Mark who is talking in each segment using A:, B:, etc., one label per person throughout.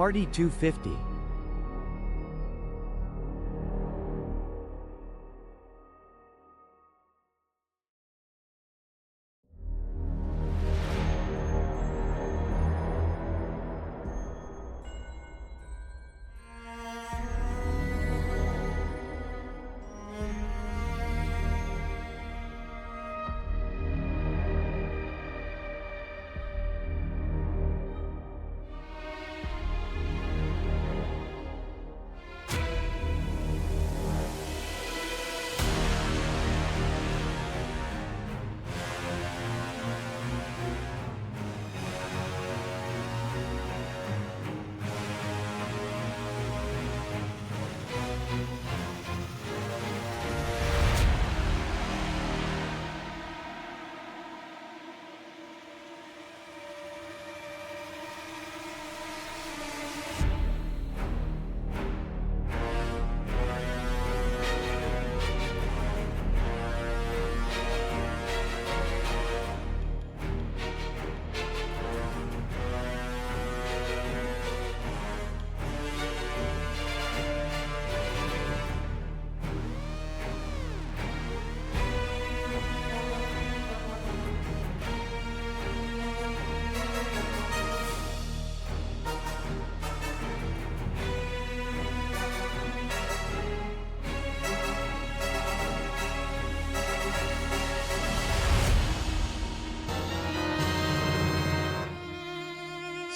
A: Party 250.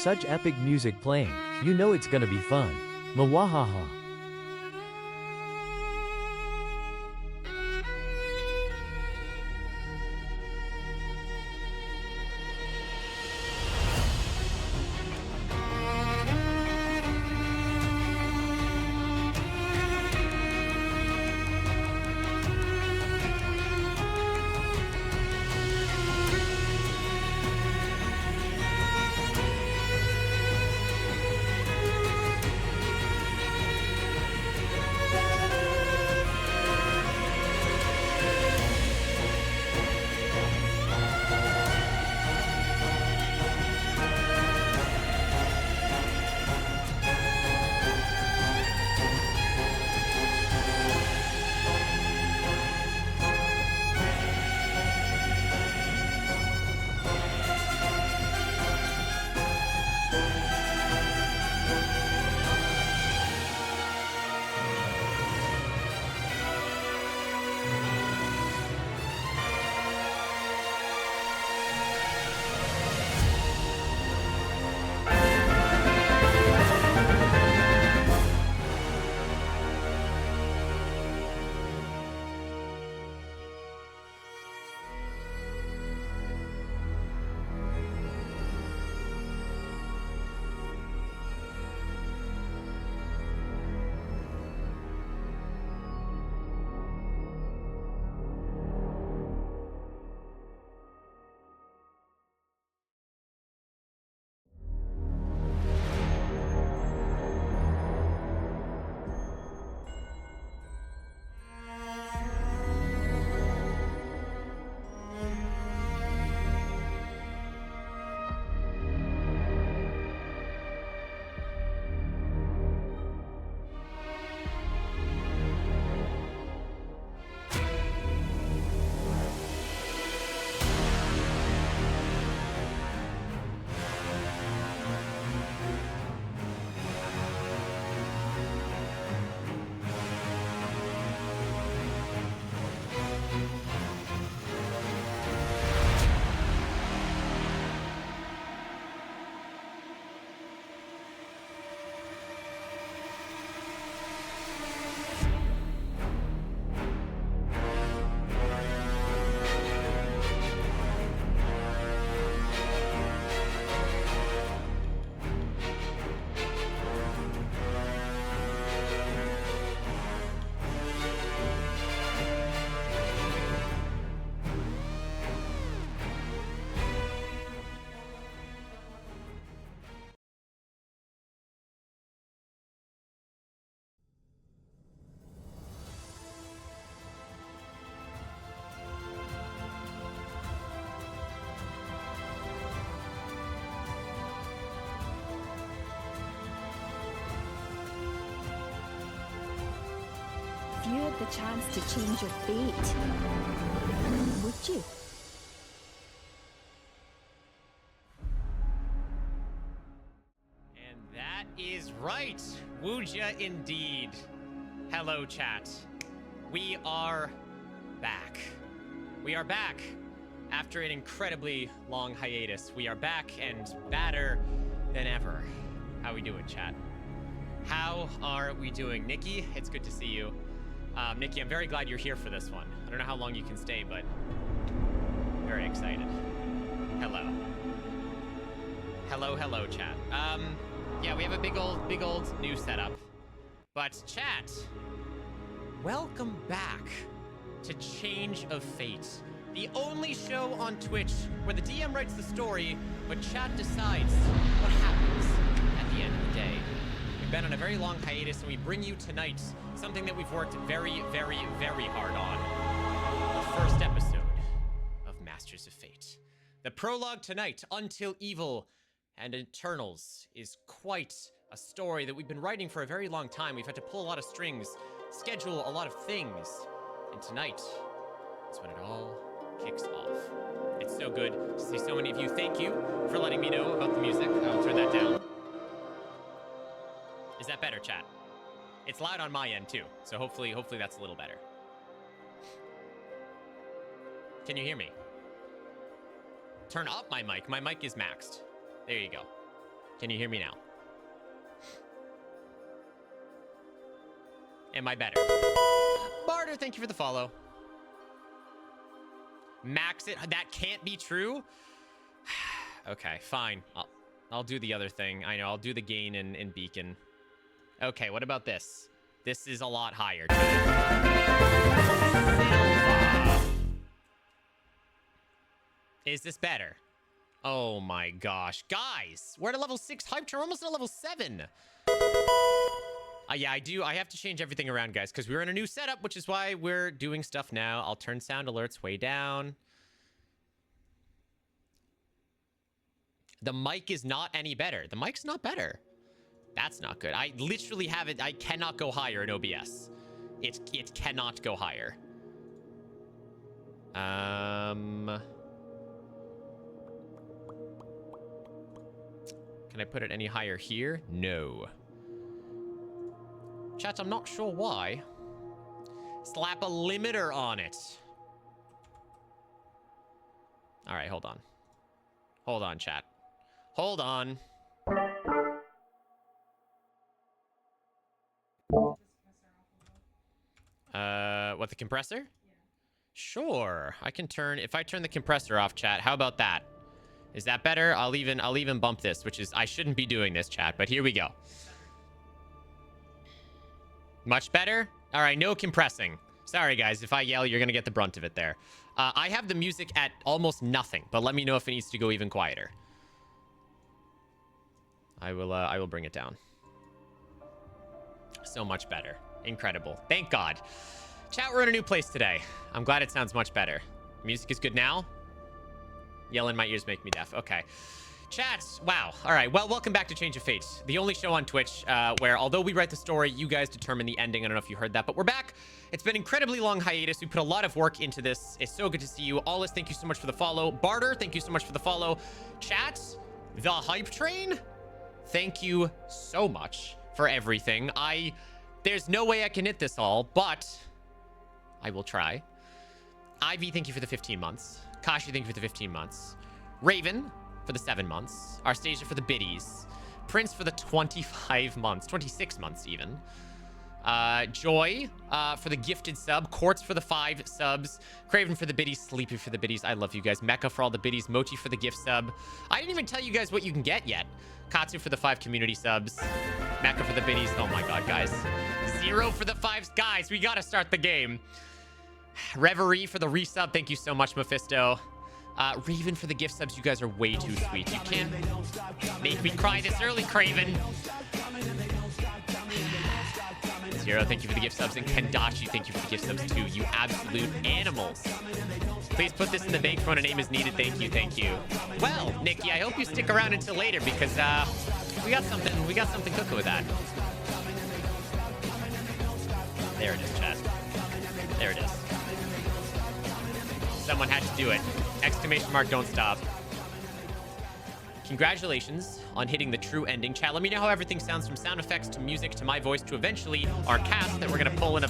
A: Such epic music playing, you know it's gonna be fun. Mwahaha.
B: get the chance to change your fate, would you?
C: And that is right. Wooja indeed. Hello, chat. We are back. We are back. After an incredibly long hiatus, we are back and badder than ever. How we doing, chat? How are we doing? Nikki, it's good to see you. Nikki, I'm very glad you're here for this one. I don't know how long you can stay, but very excited. Hello. Hello, chat. Yeah, we have a big old new setup. But chat, welcome back to Change of Fate. The only show on Twitch where the DM writes the story, but chat decides what happens at the end of the day. We've been on a very long hiatus, and we bring you tonight something that we've worked very, very, very hard on. The first episode of Masters of Fate. The prologue tonight, Until Evil and Eternals, is quite a story that we've been writing for a very long time. We've had to pull a lot of strings, schedule a lot of things, and tonight is when it all kicks off. It's so good to see so many of you. Thank you for letting me know about the music. I'll turn that down. Is that better, chat? It's loud on my end too, so hopefully that's a little better. Can you hear me? Turn up my mic. My mic is maxed. There you go. Can you hear me now? Am I better? Barter, thank you for the follow. Max it. That can't be true. Okay, fine. I'll do the other thing. I know. I'll do the gain in Beacon. Okay, what about this? This is a lot higher. Is this better? Oh my gosh. Guys, we're at a level 6 hype train. We're almost at a level 7. Yeah, I have to change everything around, guys, because we're in a new setup, which is why we're doing stuff now. I'll turn sound alerts way down. The mic is not any better. The mic's not better. That's not good. I literally have it. I cannot go higher in OBS. It cannot go higher. Can I put it any higher here? No. Chat, I'm not sure why. Slap a limiter on it. All right, hold on. Hold on, chat. Hold on. What, the compressor? Yeah. Sure. I can turn, if I turn the compressor off, chat, how about that? Is that better? I'll even bump this, which is, I shouldn't be doing this, chat, but here we go. Much better? All right, no compressing. Sorry, guys. If I yell, you're going to get the brunt of it there. I have the music at almost nothing, but let me know if it needs to go even quieter. I will bring it down. So much better. Incredible. Thank God. Chat, we're in a new place today. I'm glad it sounds much better. Music is good now. Yell in my ears make me deaf. Okay. Chat, wow. All right, well, welcome back to Change of Fate, the only show on Twitch where, although we write the story, you guys determine the ending. I don't know if you heard that, but we're back. It's been an incredibly long hiatus. We put a lot of work into this. It's so good to see you. Allis, thank you so much for the follow. Barter, thank you so much for the follow. Chat, the hype train, thank you so much for everything. There's no way I can hit this all, but I will try. Ivy, thank you for the 15 months. Kashi, thank you for the 15 months. Raven, for the 7 months. Arstasia for the biddies. Prince for the 25 months. 26 months, even. Joy for the gifted sub. Quartz for the 5 subs. Craven for the biddies. Sleepy for the biddies. I love you guys. Mecha for all the biddies. Mochi for the gift sub. I didn't even tell you guys what you can get yet. Katsu for the 5 community subs. Mecha for the biddies. Oh my god, guys. 0 for the 5s. Guys, we gotta start the game. Reverie for the resub. Thank you so much, Mephisto. Raven for the gift subs. You guys are way too sweet. You can't make me cry this early, Craven. 0, thank you for the gift subs. And Kendachi, thank you for the gift subs too. You absolute animals. Please put this in the bank for when a name is needed. Thank you, thank you. Well, Nikki, I hope you stick around until later because we got something cooking with that. There it is, chat. There it is. Someone had to do it. Exclamation mark, don't stop. Congratulations on hitting the true ending. Chat, let me know how everything sounds from sound effects to music to my voice to eventually our cast that we're gonna pull in a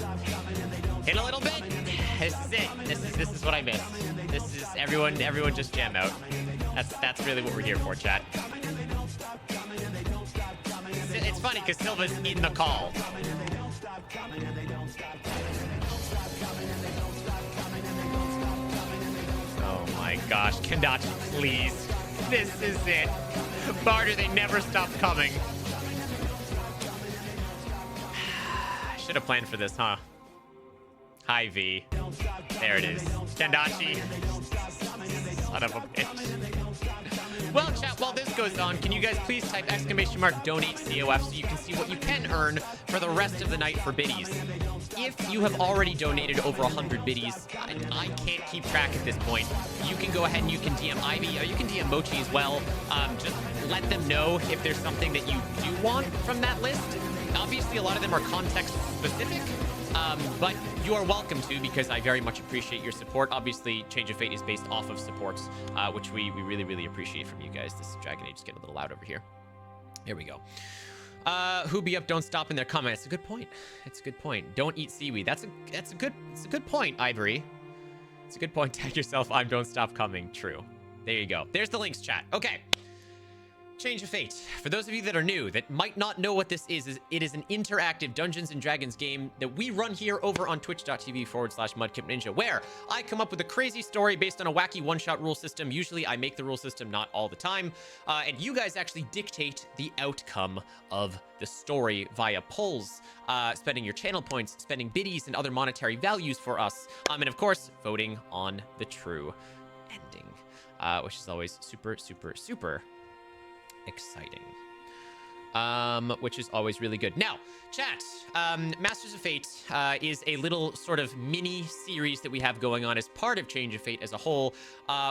C: little bit. This is it. This is what I missed. This is everyone just jam out. That's really what we're here for, chat. It's funny because Silva's in the call. Oh my gosh, Kendachi, please. This is it. Barter, they never stop coming. Should have planned for this, huh? Hi, V. There it is. Kendachi. Son of a bitch. Well, chat, while this goes on, can you guys please type exclamation mark donate COF so you can see what you can earn for the rest of the night for biddies. If you have already donated over 100 biddies, I can't keep track at this point. You can go ahead and you can DM Ivy, or you can DM Mochi as well. Just let them know if there's something that you do want from that list. Obviously, a lot of them are context specific, but you are welcome to, because I very much appreciate your support. Obviously, Change of Fate is based off of supports, which we really, really appreciate from you guys. This Dragon Age is getting a little loud over here. Here we go. Who be up, don't stop in their comments. It's a good point. It's a good point. Don't eat seaweed. It's a good point, Ivory. It's a good point. Tag yourself, I'm don't stop coming. True. There you go. There's the links, chat. Okay. Change of Fate. For those of you that are new, that might not know what this is it is an interactive Dungeons & Dragons game that we run here over on twitch.tv/mudkipninja, where I come up with a crazy story based on a wacky one-shot rule system. Usually I make the rule system, not all the time. And you guys actually dictate the outcome of the story via polls, spending your channel points, spending biddies and other monetary values for us, and of course, voting on the true ending, which is always super, super, super exciting, which is always really good. Now, chat, Masters of Fate is a little sort of mini series that we have going on as part of Change of Fate as a whole,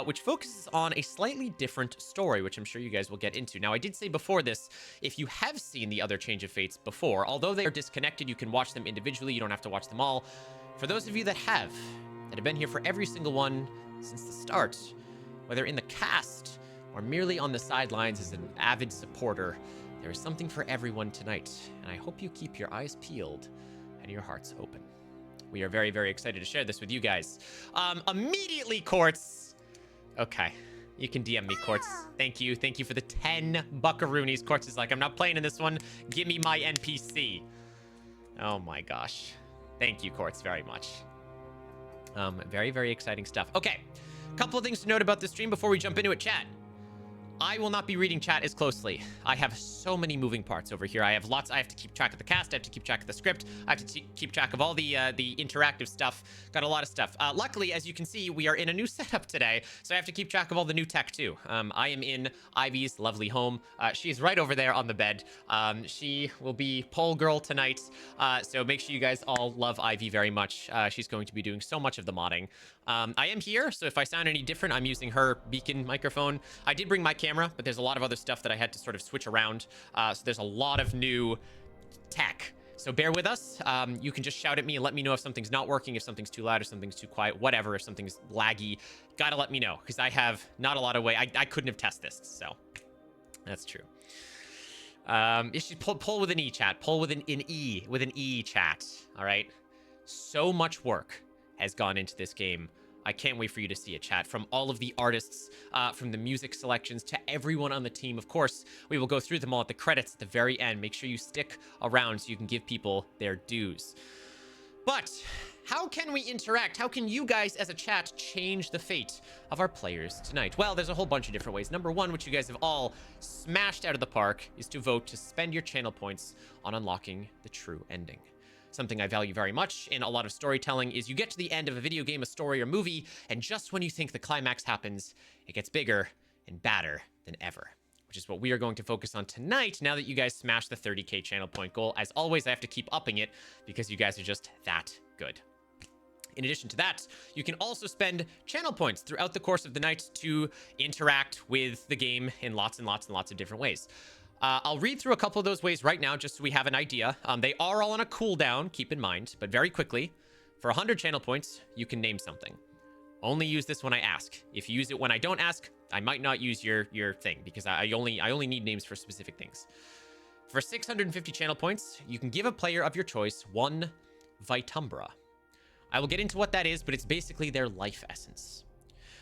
C: which focuses on a slightly different story, which I'm sure you guys will get into. Now, I did say before this, if you have seen the other Change of Fates before, although they are disconnected, you can watch them individually. You don't have to watch them all. For those of you that have been here for every single one since the start, whether in the cast or merely on the sidelines as an avid supporter, there is something for everyone tonight, and I hope you keep your eyes peeled and your hearts open. We are very, very excited to share this with you guys. Immediately, Quartz. Okay, you can DM me, Quartz. Thank you. Thank you for the 10 buckaroonies. Quartz is like, I'm not playing in this one. Give me my NPC. Oh my gosh. Thank you, Quartz, very much. Very, very exciting stuff. Okay, couple of things to note about this stream before we jump into it, chat. I will not be reading chat as closely. I have so many moving parts over here. I have to keep track of the cast. I have to keep track of the script. I have to keep track of all the interactive stuff. Got a lot of stuff. Luckily, as you can see, we are in a new setup today, so I have to keep track of all the new tech too. I am in Ivy's lovely home. She is right over there on the bed. She will be pole girl tonight, so make sure you guys all love Ivy very much. She's going to be doing so much of the modding. I am here, so if I sound any different, I'm using her beacon microphone. I did bring my camera, but there's a lot of other stuff that I had to sort of switch around. So there's a lot of new tech. So bear with us. You can just shout at me and let me know if something's not working, if something's too loud, if something's too quiet, whatever, if something's laggy. Gotta let me know, because I have not a lot of way. I couldn't have tested this, so that's true. You should pull with an E, chat. Pull with an E, chat. All right? So much work has gone into this game. I can't wait for you to see it, chat. From all of the artists, from the music selections to everyone on the team. Of course, we will go through them all at the credits at the very end. Make sure you stick around so you can give people their dues. But how can we interact? How can you guys as a chat change the fate of our players tonight? Well, there's a whole bunch of different ways. Number one, which you guys have all smashed out of the park, is to vote to spend your channel points on unlocking the true ending. Something I value very much in a lot of storytelling is you get to the end of a video game, a story, or movie, and just when you think the climax happens, it gets bigger and badder than ever, which is what we are going to focus on tonight now that you guys smashed the 30K channel point goal. As always, I have to keep upping it because you guys are just that good. In addition to that, you can also spend channel points throughout the course of the night to interact with the game in lots and lots and lots of different ways. I'll read through a couple of those ways right now just so we have an idea. They are all on a cooldown, keep in mind, but very quickly. For 100 channel points, you can name something. Only use this when I ask. If you use it when I don't ask, I might not use your thing because I only need names for specific things. For 650 channel points, you can give a player of your choice one Vitumbra. I will get into what that is, but it's basically their life essence.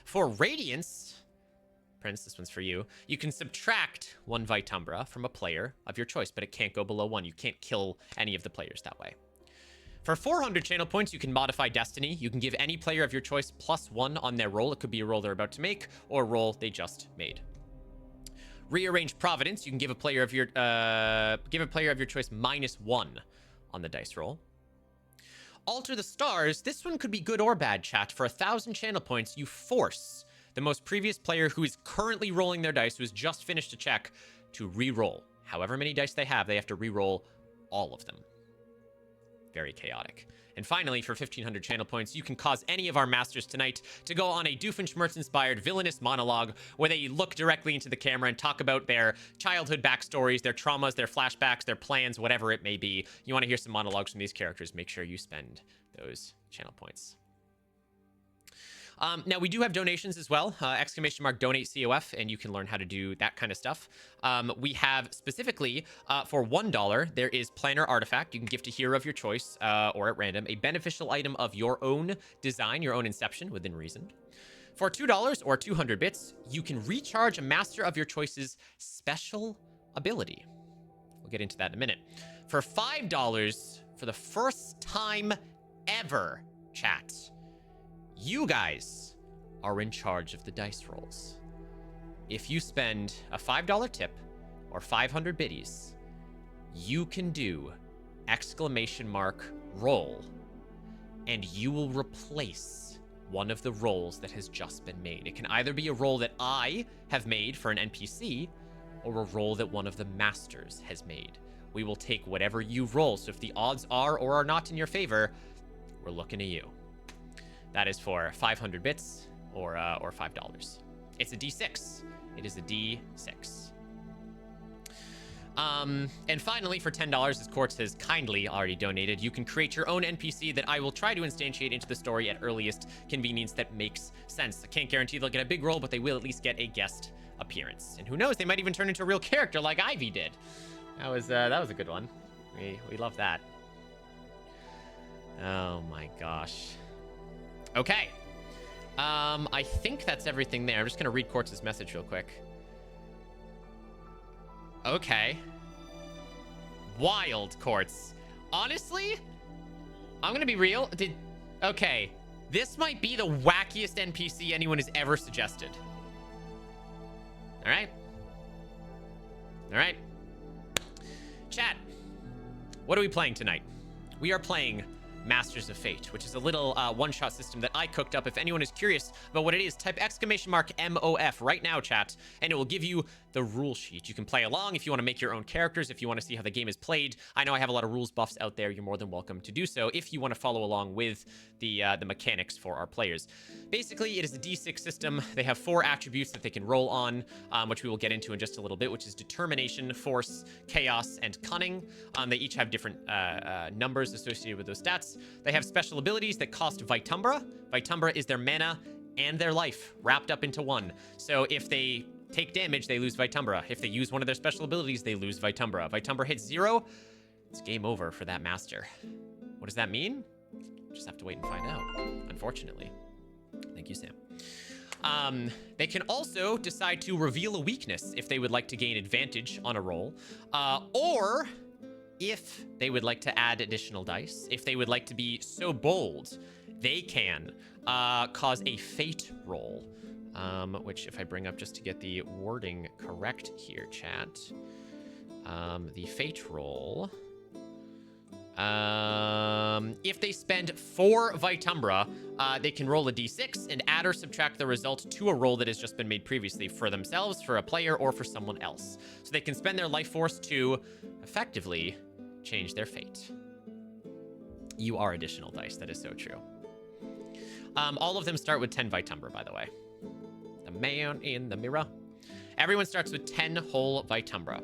C: For Radiance, Prince, this one's for you. You can subtract one Vitumbra from a player of your choice, but it can't go below 1. You can't kill any of the players that way. For 400 channel points, you can modify Destiny. You can give any player of your choice +1 on their roll. It could be a roll they're about to make or a roll they just made. Rearrange Providence. You can give a player of your choice -1 on the dice roll. Alter the Stars. This one could be good or bad, chat. For 1,000 channel points, you force the most previous player who is currently rolling their dice, who has just finished a check, to re-roll. However many dice they have to re-roll all of them. Very chaotic. And finally, for 1,500 channel points, you can cause any of our masters tonight to go on a Doofenshmirtz-inspired villainous monologue where they look directly into the camera and talk about their childhood backstories, their traumas, their flashbacks, their plans, whatever it may be. You want to hear some monologues from these characters, make sure you spend those channel points. Now, we do have donations as well. ! Donate COF, and you can learn how to do that kind of stuff. We have specifically, for $1, there is Planner Artifact. You can gift a hero of your choice, or at random, a beneficial item of your own design, your own inception, within reason. For $2 or 200 bits, you can recharge a master of your choice's special ability. We'll get into that in a minute. For $5, for the first time ever, chat, you guys are in charge of the dice rolls. If you spend a $5 tip or 500 biddies, you can do ! Roll, and you will replace one of the rolls that has just been made. It can either be a roll that I have made for an NPC or a roll that one of the masters has made. We will take whatever you roll. So if the odds are or are not in your favor, we're looking at you. That is for 500 bits or $5. It's a D6. It is a D6. And finally, for $10, as Quartz has kindly already donated, you can create your own NPC that I will try to instantiate into the story at earliest convenience that makes sense. I can't guarantee they'll get a big role, but they will at least get a guest appearance. And who knows, they might even turn into a real character like Ivy did. That was a good one. We love that. Oh my gosh. Okay. I think that's everything there. I'm just gonna read Quartz's message real quick. Okay. Wild, Quartz. Honestly, I'm gonna be real. Okay. This might be the wackiest NPC anyone has ever suggested. All right. All right. Chat. What are we playing tonight? We are playing Masters of Fate, which is a little one-shot system that I cooked up. If anyone is curious about what it is, type !MOF right now, chat, and it will give you the rule sheet. You can play along if you want to make your own characters, if you want to see how the game is played. I know I have a lot of rules buffs out there. You're more than welcome to do so if you want to follow along with the mechanics for our players. Basically, it is a D6 system. They have 4 attributes that they can roll on, which we will get into in just a little bit, which is Determination, Force, Chaos, and Cunning. They each have different numbers associated with those stats. They have special abilities that cost Vitumbra. Vitumbra is their mana and their life wrapped up into one. So if they take damage, they lose Vitumbra. If they use one of their special abilities, they lose Vitumbra. Vitumbra hits 0, it's game over for that master. What does that mean? Just have to wait and find out, unfortunately. Thank you, Sam. They can also decide to reveal a weakness if they would like to gain advantage on a roll, or if they would like to add additional dice, if they would like to be so bold, they can cause a fate roll, which if I bring up just to get the wording correct here, chat, the fate roll, if they spend 4 Vitumbra, they can roll a d6 and add or subtract the result to a roll that has just been made previously for themselves, for a player, or for someone else. So they can spend their life force to effectively change their fate. You are additional dice. That is so true. All of them start with 10 Vitumbra, by the way. The man in the mirror. Everyone starts with 10 whole Vitumbra.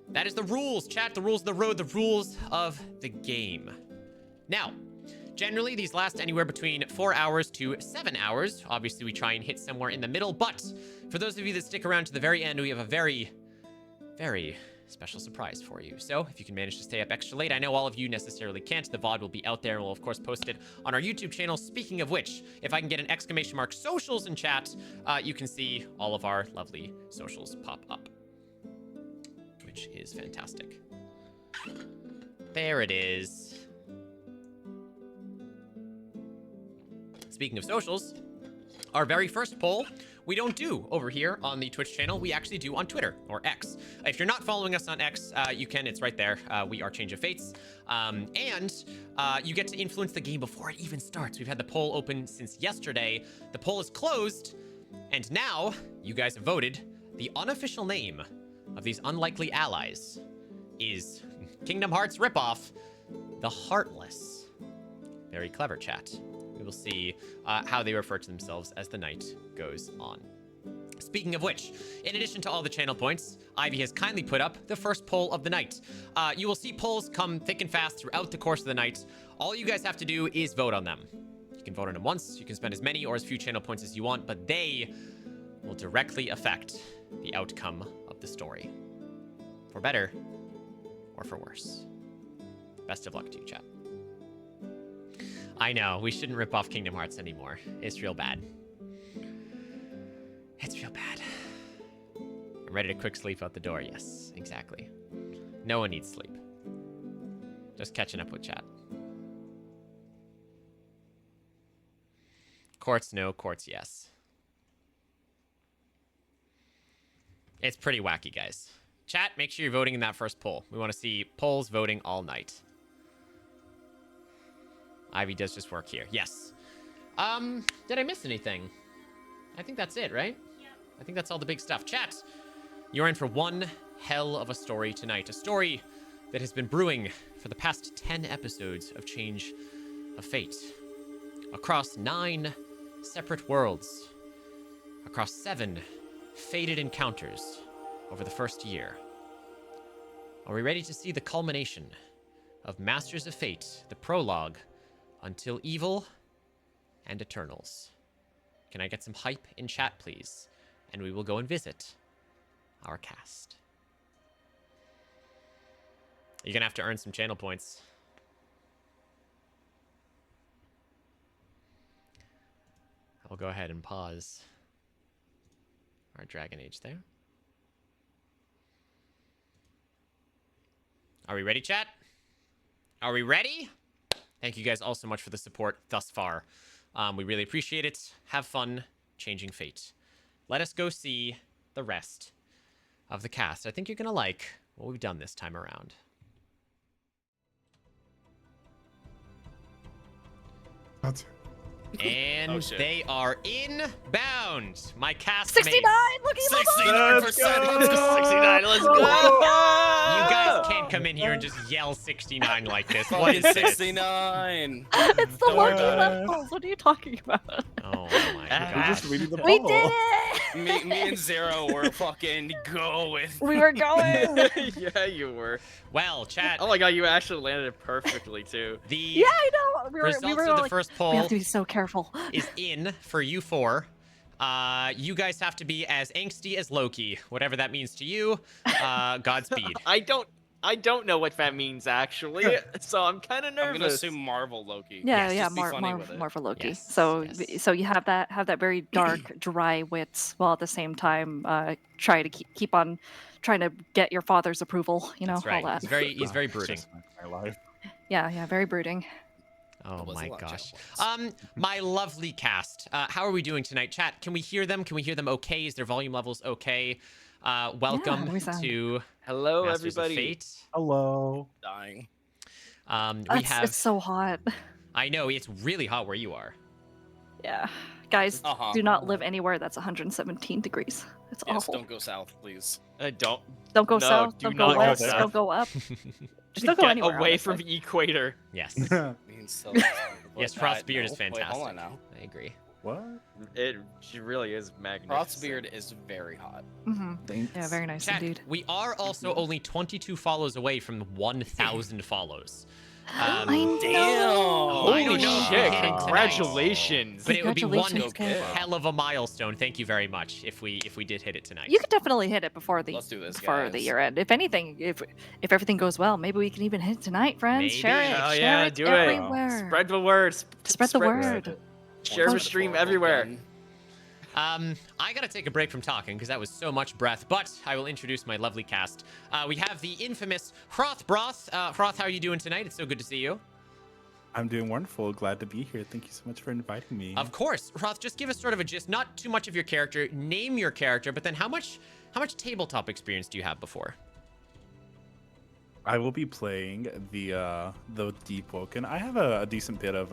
C: That is the rules, chat. The rules of the road, the rules of the game. Now, Generally, these last anywhere between 4 hours to 7 hours. Obviously, we try and hit somewhere in the middle, but for those of you that stick around to the very end, we have a very, very special surprise for you. So if you can manage to stay up extra late, I know all of you necessarily can't. The VOD will be out there and we'll of course post it on our YouTube channel. Speaking of which, if I can get an exclamation mark socials in chat, you can see all of our lovely socials pop up, which is fantastic. There it is. Speaking of socials, our very first poll we don't do over here on the Twitch channel. We actually do on Twitter, or X. If you're not following us on X, you can. It's right there. We are Change of Fates. And you get to influence the game before it even starts. We've had the poll open since yesterday. The poll is closed. And now, you guys have voted. The unofficial name of these unlikely allies is Kingdom Hearts ripoff, the Heartless. Very clever, chat. We will see how they refer to themselves as the night goes on. Speaking of which, in addition to all the channel points, Ivy has kindly put up the first poll of the night. You will see polls come thick and fast throughout the course of the night. All you guys have to do is vote on them. You can vote on them once, you can spend as many or as few channel points as you want, but they will directly affect the outcome of the story. For better or for worse. Best of luck to you, chat. I know, we shouldn't rip off Kingdom Hearts anymore. It's real bad. It's real bad. I'm ready to quick sleep out the door. Yes, exactly. No one needs sleep. Just catching up with chat. Quartz, no. Quartz, yes. It's pretty wacky, guys. Chat, make sure you're voting in that first poll. We want to see polls voting all night. Ivy does just work here. Yes. Did I miss anything? I think that's it, right? Yeah. I think that's all the big stuff. Chat, you're in for one hell of a story tonight. A story that has been brewing for the past 10 episodes of Change of Fate. Across 9 separate worlds. Across 7 fated encounters over the first year. Are we ready to see the culmination of Masters of Fate, the prologue, Until Evil and Eternals? Can I get some hype in chat, please? And we will go and visit our cast. You're gonna have to earn some channel points. I'll go ahead and pause our Dragon Age there. Are we ready, chat? Are we ready? Thank you guys all so much for the support thus far. We really appreciate it. Have fun changing fate. Let us go see the rest of the cast. I think you're gonna like what we've done this time around.
D: That's
C: And
E: Oh, shit.
C: they are inbound. My cast
B: 69!
C: mate.
B: Looking
E: 69%. Let's go. 69. Let's go.
C: You guys can't come in here and just yell 69 like this. What is this?
E: 69.
B: It's the
E: Don't worry
B: lucky
E: about it.
B: levels. What are you talking about?
C: Oh my
D: We're
C: gosh.
D: just reading the poll.
B: We did it!
E: me and Zero were fucking going.
B: We were going.
F: Yeah, you were.
C: Well, chat,
F: Oh my god, you actually landed it perfectly too.
C: the
B: Yeah, I know. We
C: results
B: were
C: of the
B: like,
C: first
B: we
C: poll
B: have to be so careful.
C: is in for you 4. You guys have to be as angsty as Loki, whatever that means to you. Godspeed.
F: I don't know what that means actually, so I'm kind of nervous.
E: I'm gonna assume Marvel Loki.
B: Yeah,
C: Yes,
B: yeah,
E: just be funny with it.
B: more for Loki.
C: Yes,
B: so,
C: yes.
B: so you have that very dark, dry wits, while at the same time, try to keep on trying to get your father's approval. You know,
C: That's right.
B: all that.
C: He's very brooding.
D: Just my life.
B: Yeah, very brooding.
C: Oh
E: was a
C: my
E: lot of
C: gosh.
E: channel
C: My lovely cast. How are we doing tonight, chat? Can we hear them? Can we hear them okay? Is their volume levels okay? Welcome
B: we sound-
C: to
F: Hello,
C: Masters of
F: everybody.
C: Fate.
D: Hello.
E: Dying.
C: We have.
B: It's so hot.
C: I know it's really hot where you are.
B: Yeah, guys,
E: Uh-huh.
B: do not live anywhere that's 117 degrees. It's
E: Yes,
B: awful.
E: don't go south, please.
F: Don't
B: Don't go
F: No,
B: south.
F: do
B: Don't go
F: not go
B: west.
D: south.
B: Don't go up. Just don't go
F: get
B: anywhere.
F: away
B: honestly.
F: from the equator.
C: Yes.
E: Means so
C: Yes, Frostbeard is
E: Wait, hold
C: fantastic.
E: on now.
C: I agree.
D: What?
F: It really is magnificent.
E: Frostbeard is very hot.
D: Thanks.
B: Yeah, very nice
C: Chat,
B: indeed.
C: we are also only 22 follows away from 1,000 follows.
B: I know.
C: I don't
F: Holy
C: know if we
F: shit!
C: hit it tonight,
F: Congratulations.
C: but it would be one
B: Congratulations, kid.
C: hell of a milestone. Thank you very much if we did hit it tonight.
B: You could definitely hit it before the
E: Let's do this,
B: before the
E: guys.
B: year end. If anything, if everything goes well, maybe we can even hit it tonight, friends. Share
C: Maybe.
B: it.
F: Oh,
B: Share
F: yeah,
B: it
F: do it.
B: everywhere.
F: Spread the word.
B: Spread the word.
F: Share the stream everywhere.
C: I gotta take a break from talking because that was so much breath, but I will introduce my lovely cast. We have the infamous Hroth Broth. Hroth, how are you doing tonight? It's so good to see you.
D: I'm doing wonderful. Glad to be here. Thank you so much for inviting me.
C: Of course. Hroth, just give us sort of a gist, not too much of your character, name your character, but then how much tabletop experience do you have before?
D: I will be playing the Deep Woken. I have a decent bit of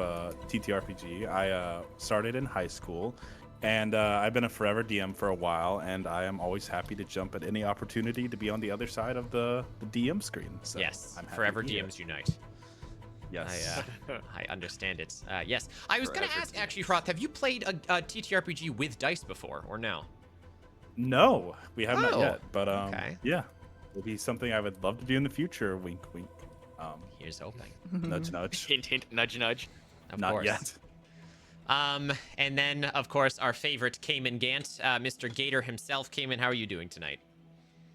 D: TTRPG. I started in high school, and I've been a forever DM for a while, and I am always happy to jump at any opportunity to be on the other side of the DM screen. So
C: Yes,
D: I'm happy
C: forever
D: to be here.
C: DMs unite.
D: Yes.
C: I understand it. Yes. I was going to
E: Forever
C: ask, actually, Hroth, have you played a TTRPG with dice before, or no?
D: No, we have not
C: Oh,
D: yet. But
C: okay.
D: yeah, it'll be something I would love to do in the future. Wink, wink.
C: Here's hoping.
D: Nudge, nudge.
F: Hint, hint, nudge, nudge.
C: Of
D: Not
C: course.
D: yet.
C: And then, of course, our favorite Cayman Gant, Mr. Gator himself. Cayman, how are you doing tonight?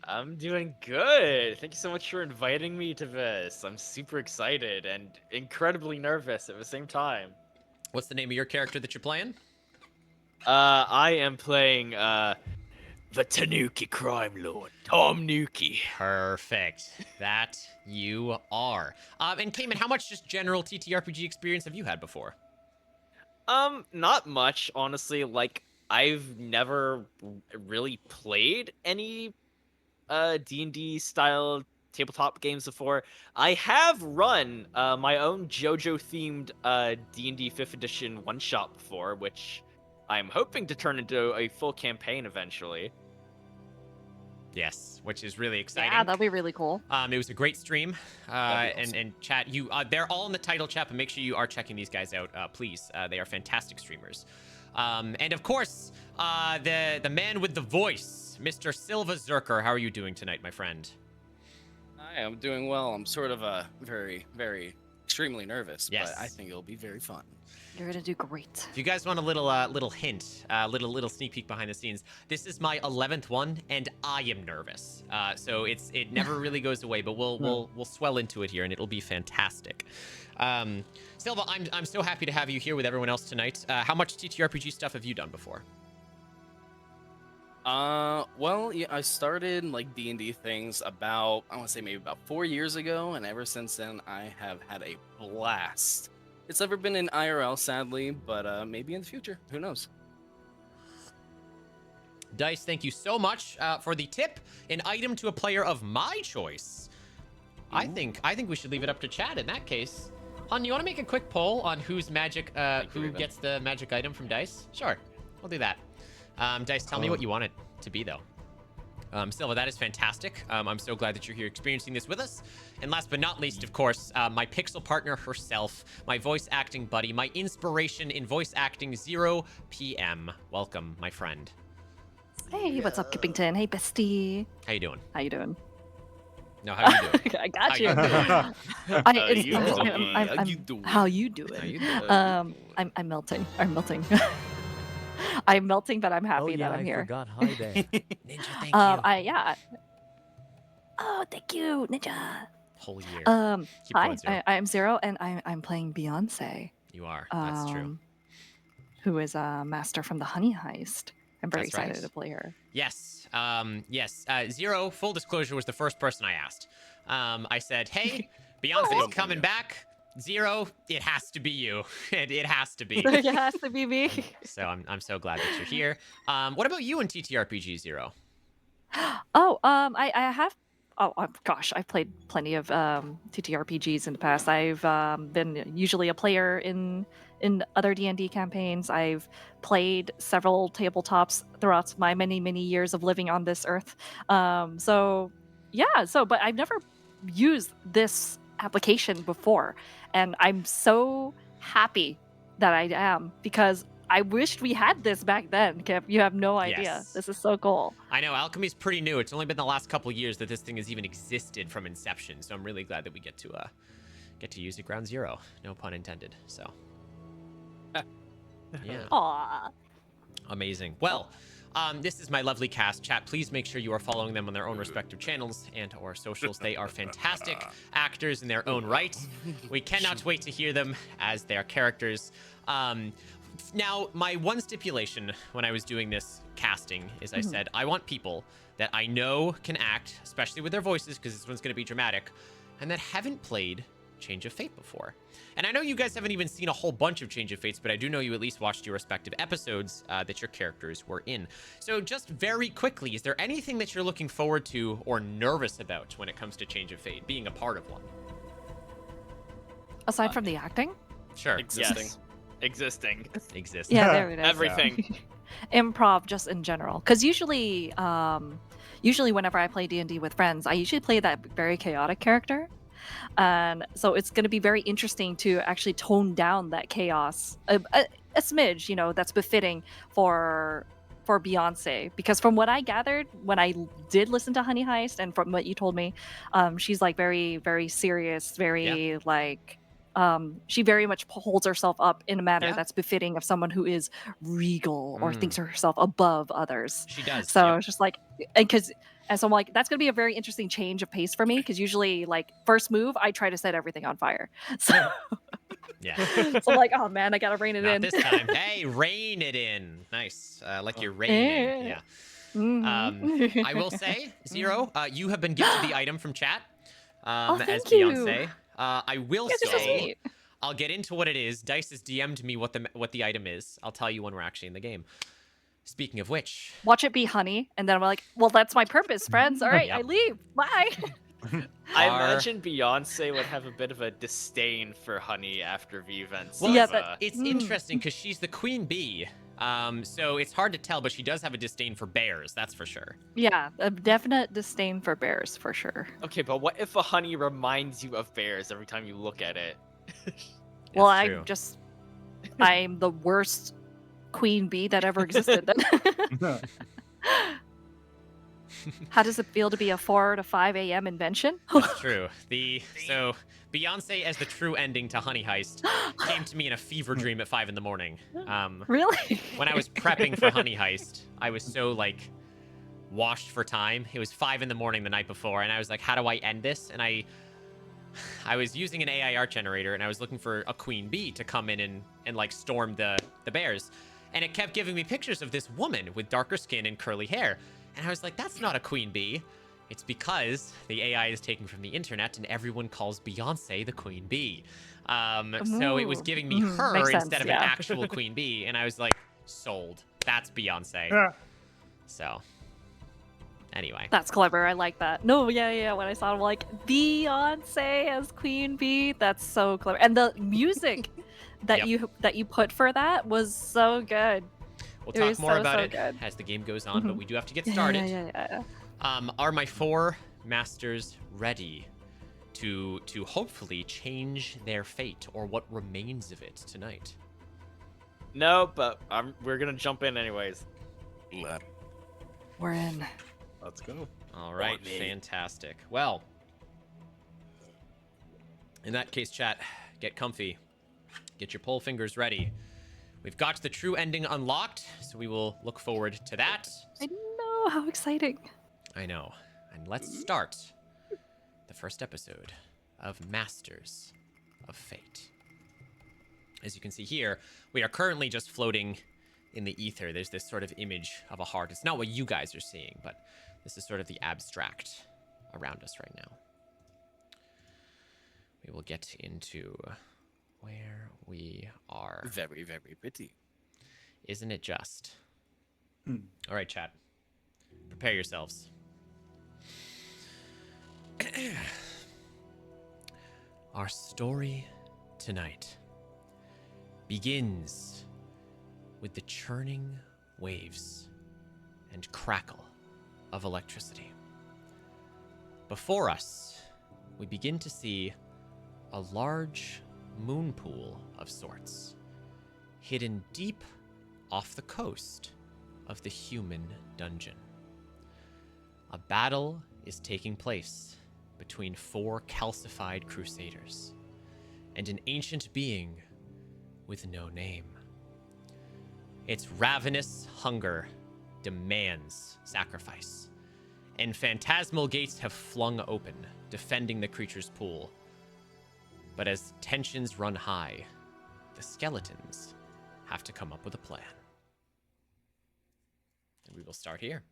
F: I'm doing good. Thank you so much for inviting me to this. I'm super excited and incredibly nervous at the same time.
C: What's the name of your character that you're playing?
F: I am playing the Tanuki Crime Lord, Tom Nuki.
C: Perfect. That you are. And Cayman, how much just general TTRPG experience have you had before?
F: Not much, honestly. Like, I've never really played any D&D style tabletop games before. I have run my own JoJo themed D&D 5th edition one shot before, which I'm hoping to turn into a full campaign eventually.
C: Yes, which is really exciting.
B: Yeah, that'd be really cool.
C: It was a great stream.
E: That'd be awesome.
C: And chat, you they're all in the title chat, but make sure you are checking these guys out, please. They are fantastic streamers. And of course, the man with the voice, Mr. Silva Zerker. How are you doing tonight, my friend?
E: Hi, I'm doing well. I'm sort of very, very extremely nervous,
C: Yes.
E: but I think it'll be very fun.
B: You're gonna do great.
C: If you guys want a little hint, little sneak peek behind the scenes, this is my 11th one, and I am nervous. So it never really goes away, but we'll swell into it here, and it'll be fantastic. Silva, I'm so happy to have you here with everyone else tonight. How much TTRPG stuff have you done before?
E: Well, yeah, I started like D&D things about, I want to say maybe about 4 years ago, and ever since then I have had a blast. It's never been in IRL, sadly, but maybe in the future. Who knows?
C: Dice, thank you so much for the tip. An item to a player of my choice. I think we should leave it up to chat in that case. Hun, you want to make a quick poll on who's magic, who
E: Raven.
C: gets the magic item from Dice? Sure, we'll do that. Dice, tell me what you want it to be, though. Silva, that is fantastic. I'm so glad that you're here experiencing this with us. And last but not least, of course, my pixel partner herself, my voice acting buddy, my inspiration in voice acting, 0 PM. Welcome, my friend.
B: Hey, what's up, Kippington? Hey, bestie.
C: How you doing?
B: How you doing?
C: No, how you doing?
B: I got
C: How
B: you.
C: you doing?
B: I'm
E: you doing?
B: How you doing?
C: How you doing?
B: I'm melting. I'm melting. I'm melting, but I'm happy
A: Oh yeah,
B: that I'm
A: I
B: here.
A: forgot. Hi there.
C: Ninja, thank you.
B: Yeah. Oh, thank you, Ninja.
C: Whole year. Keep
B: Hi,
C: going, Zero.
B: I'm Zero, and I'm playing Beyonce.
C: You are. That's true.
B: Who is a master from the Honey Heist. I'm very
C: That's right.
B: excited to play her.
C: Yes. Yes. Zero, full disclosure, was the first person I asked. I said, hey, Beyonce's coming back. Zero, it has to be you. It has to be.
B: it has to be me.
C: So I'm so glad that you're here. What about you in TTRPG, Zero?
B: Oh, I have. Oh gosh, I've played plenty of TTRPGs in the past. I've been usually a player in other D&D campaigns. I've played several tabletops throughout my many years of living on this earth. So yeah, but I've never used this application before, and I'm so happy that I am, because I wished we had this back then, Kip. You have no idea.
C: Yes.
B: This is so cool.
C: I know, alchemy's pretty new. It's only been the last couple years that this thing has even existed from inception, so I'm really glad that we get to get to use at ground zero. No pun intended. So, yeah.
B: Aw.
C: Amazing. Well, this is my lovely cast. Chat, please make sure you are following them on their own respective channels and or socials. They are fantastic actors in their own right. We cannot wait to hear them as their characters. Now, my one stipulation when I was doing this casting is I said, I want people that I know can act, especially with their voices, because this one's going to be dramatic, and that haven't played Change of Fate before. And I know you guys haven't even seen a whole bunch of Change of Fates, but I do know you at least watched your respective episodes that your characters were in. So just very quickly, is there anything that you're looking forward to or nervous about when it comes to Change of Fate, being a part of one?
B: Aside from the acting?
C: Sure.
E: Existing.
F: Yes. Existing.
C: Exists.
B: Yeah, there it is.
F: Everything.
B: Improv just in general, because usually whenever I play D&D with friends, I usually play that very chaotic character, and so it's going to be very interesting to actually tone down that chaos a smidge, you know, that's befitting for Beyonce, because from what I gathered when I did listen to Honey Heist and from what you told me, she's like very, very serious, very like she very much holds herself up in a manner that's befitting of someone who is regal or thinks of herself above others.
C: She does.
B: So it's just like, and so I'm like, that's going to be a very interesting change of pace for me, because usually, like, first move, I try to set everything on fire. So,
C: Yeah.
B: so I'm like, oh man, I got to rein it
C: Not
B: in.
C: this time. Hey, rein it in. Nice. Like you're reining. Yeah.
B: Mhm.
C: I will say, Zero, you have been gifted the item from chat as
B: thank you.
C: Beyonce. I will
B: You guys are so
C: say,
B: sweet.
C: I'll get into what it is. Dice has DM'd me what the item is. I'll tell you when we're actually in the game. Speaking of which,
B: Watch it be honey, and then I'm like, well, that's my purpose, friends. All right, I
C: Yep.
B: leave. Bye.
F: I
C: Our-
F: imagine Beyonce would have a bit of a disdain for Honey after V events.
C: Well,
B: Yeah,
C: it's interesting because she's the queen bee. So it's hard to tell, but she does have a disdain for bears, that's for sure.
B: Yeah, a definite disdain for bears for sure.
F: Okay, but what if a honey reminds you of bears every time you look at it?
B: Well,
C: That's true.
B: I'm the worst queen bee that ever existed. How does it feel to be a 4 to 5 a.m. invention?
C: That's true. So Beyonce as the true ending to Honey Heist came to me in a fever dream at 5 a.m.
B: Really?
C: When I was prepping for Honey Heist, I was so like washed for time. It was 5 a.m. the night before, and I was like, how do I end this? And I was using an AI art generator, and I was looking for a queen bee to come in and like storm the bears. And it kept giving me pictures of this woman with darker skin and curly hair. And I was like, that's not a queen bee. It's because the AI is taken from the internet and everyone calls Beyonce the queen bee. So it was
B: Ooh.
C: giving me her
B: Makes sense,
C: instead of
B: yeah.
C: an actual queen bee. And I was like, sold. That's Beyonce. So anyway.
B: That's clever. I like that. No, yeah. When I saw it, I'm like, Beyonce as queen bee. That's so clever. And the music that you put for that was so good.
C: We'll
B: It
C: talk
B: was
C: more
B: so,
C: about
B: so
C: it
B: good.
C: as the game goes on, but
B: Mhm.
C: we do have to get started.
B: Yeah.
C: Are my 4 masters ready to hopefully change their fate or what remains of it tonight?
F: No, but we're gonna jump in anyways.
B: We're in.
D: Let's go.
C: All right,
E: me.
C: fantastic. Well, in that case, chat, get comfy. Get your pole fingers ready. We've got the true ending unlocked, so we will look forward to that.
B: I know, how exciting.
C: I know. And let's start the first episode of Masters of Fate. As you can see here, we are currently just floating in the ether. There's this sort of image of a heart. It's not what you guys are seeing, but this is sort of the abstract around us right now. We will get into where we are.
E: Very, very pretty.
C: Isn't it just?
D: Hmm.
C: All right, chat. Prepare yourselves. Our story tonight begins with the churning waves and crackle of electricity. Before us, we begin to see a large moon pool of sorts, hidden deep off the coast of the human dungeon. A battle is taking place between 4 calcified crusaders. and an ancient being with no name. Its ravenous hunger demands sacrifice, and phantasmal gates have flung open, defending the creature's pool. But as tensions run high, the skeletons have to come up with a plan. And we will start here,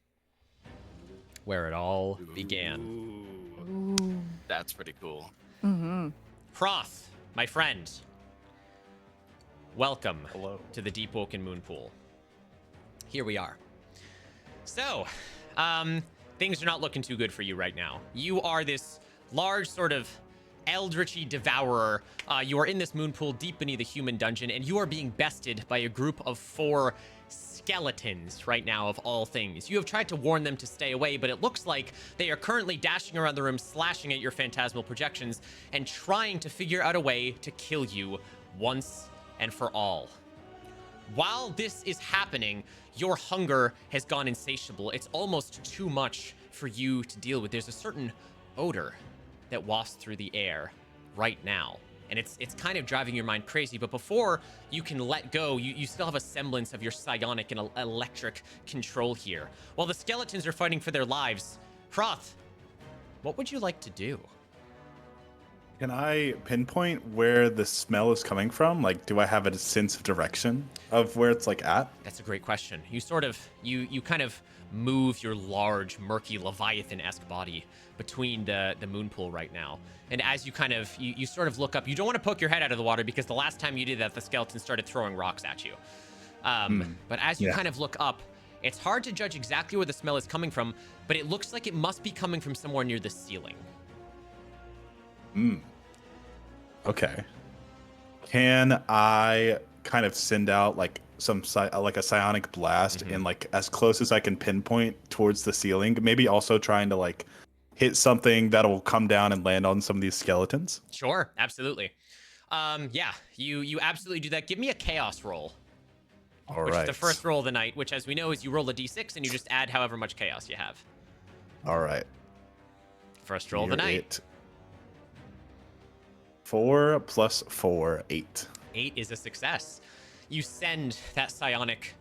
C: where it all began.
E: Ooh, that's pretty cool.
B: Mm-hmm.
C: Proth, my friend, welcome
D: Hello.
C: to the Deep Woken Moon Pool. Here we are. So, things are not looking too good for you right now. You are this large sort of eldritchy devourer. You are in this moon pool deep beneath the human dungeon, and you are being bested by a group of 4 skeletons right now, of all things. You have tried to warn them to stay away, but it looks like they are currently dashing around the room, slashing at your phantasmal projections, and trying to figure out a way to kill you once and for all. While this is happening, your hunger has gone insatiable. It's almost too much for you to deal with. There's a certain odor that wafts through the air right now, and it's kind of driving your mind crazy. But before you can let go, you still have a semblance of your psionic and electric control here. While the skeletons are fighting for their lives, Proth, what would you like to do?
D: Can I pinpoint where the smell is coming from? Like, do I have a sense of direction of where it's like at?
C: That's a great question. You sort of, you kind of move your large, murky, Leviathan-esque body between the moon pool right now. And as you kind of, you sort of look up, you don't want to poke your head out of the water because the last time you did that, the skeleton started throwing rocks at you. But as you kind of look up, it's hard to judge exactly where the smell is coming from, but it looks like it must be coming from somewhere near the ceiling.
D: Okay. Can I kind of send out like like a psionic blast and like as close as I can pinpoint towards the ceiling? Maybe also trying to like hit something that'll come down and land on some of these skeletons.
C: Sure, absolutely. Yeah, you absolutely do that. Give me a chaos roll.
D: All
C: which
D: right.
C: is the first roll of the night, which, as we know, is you roll a d6 and you just add however much chaos you have.
D: All right.
C: First roll of the night.
D: 4 + 4, 8.
C: 8 is a success. You send that psionic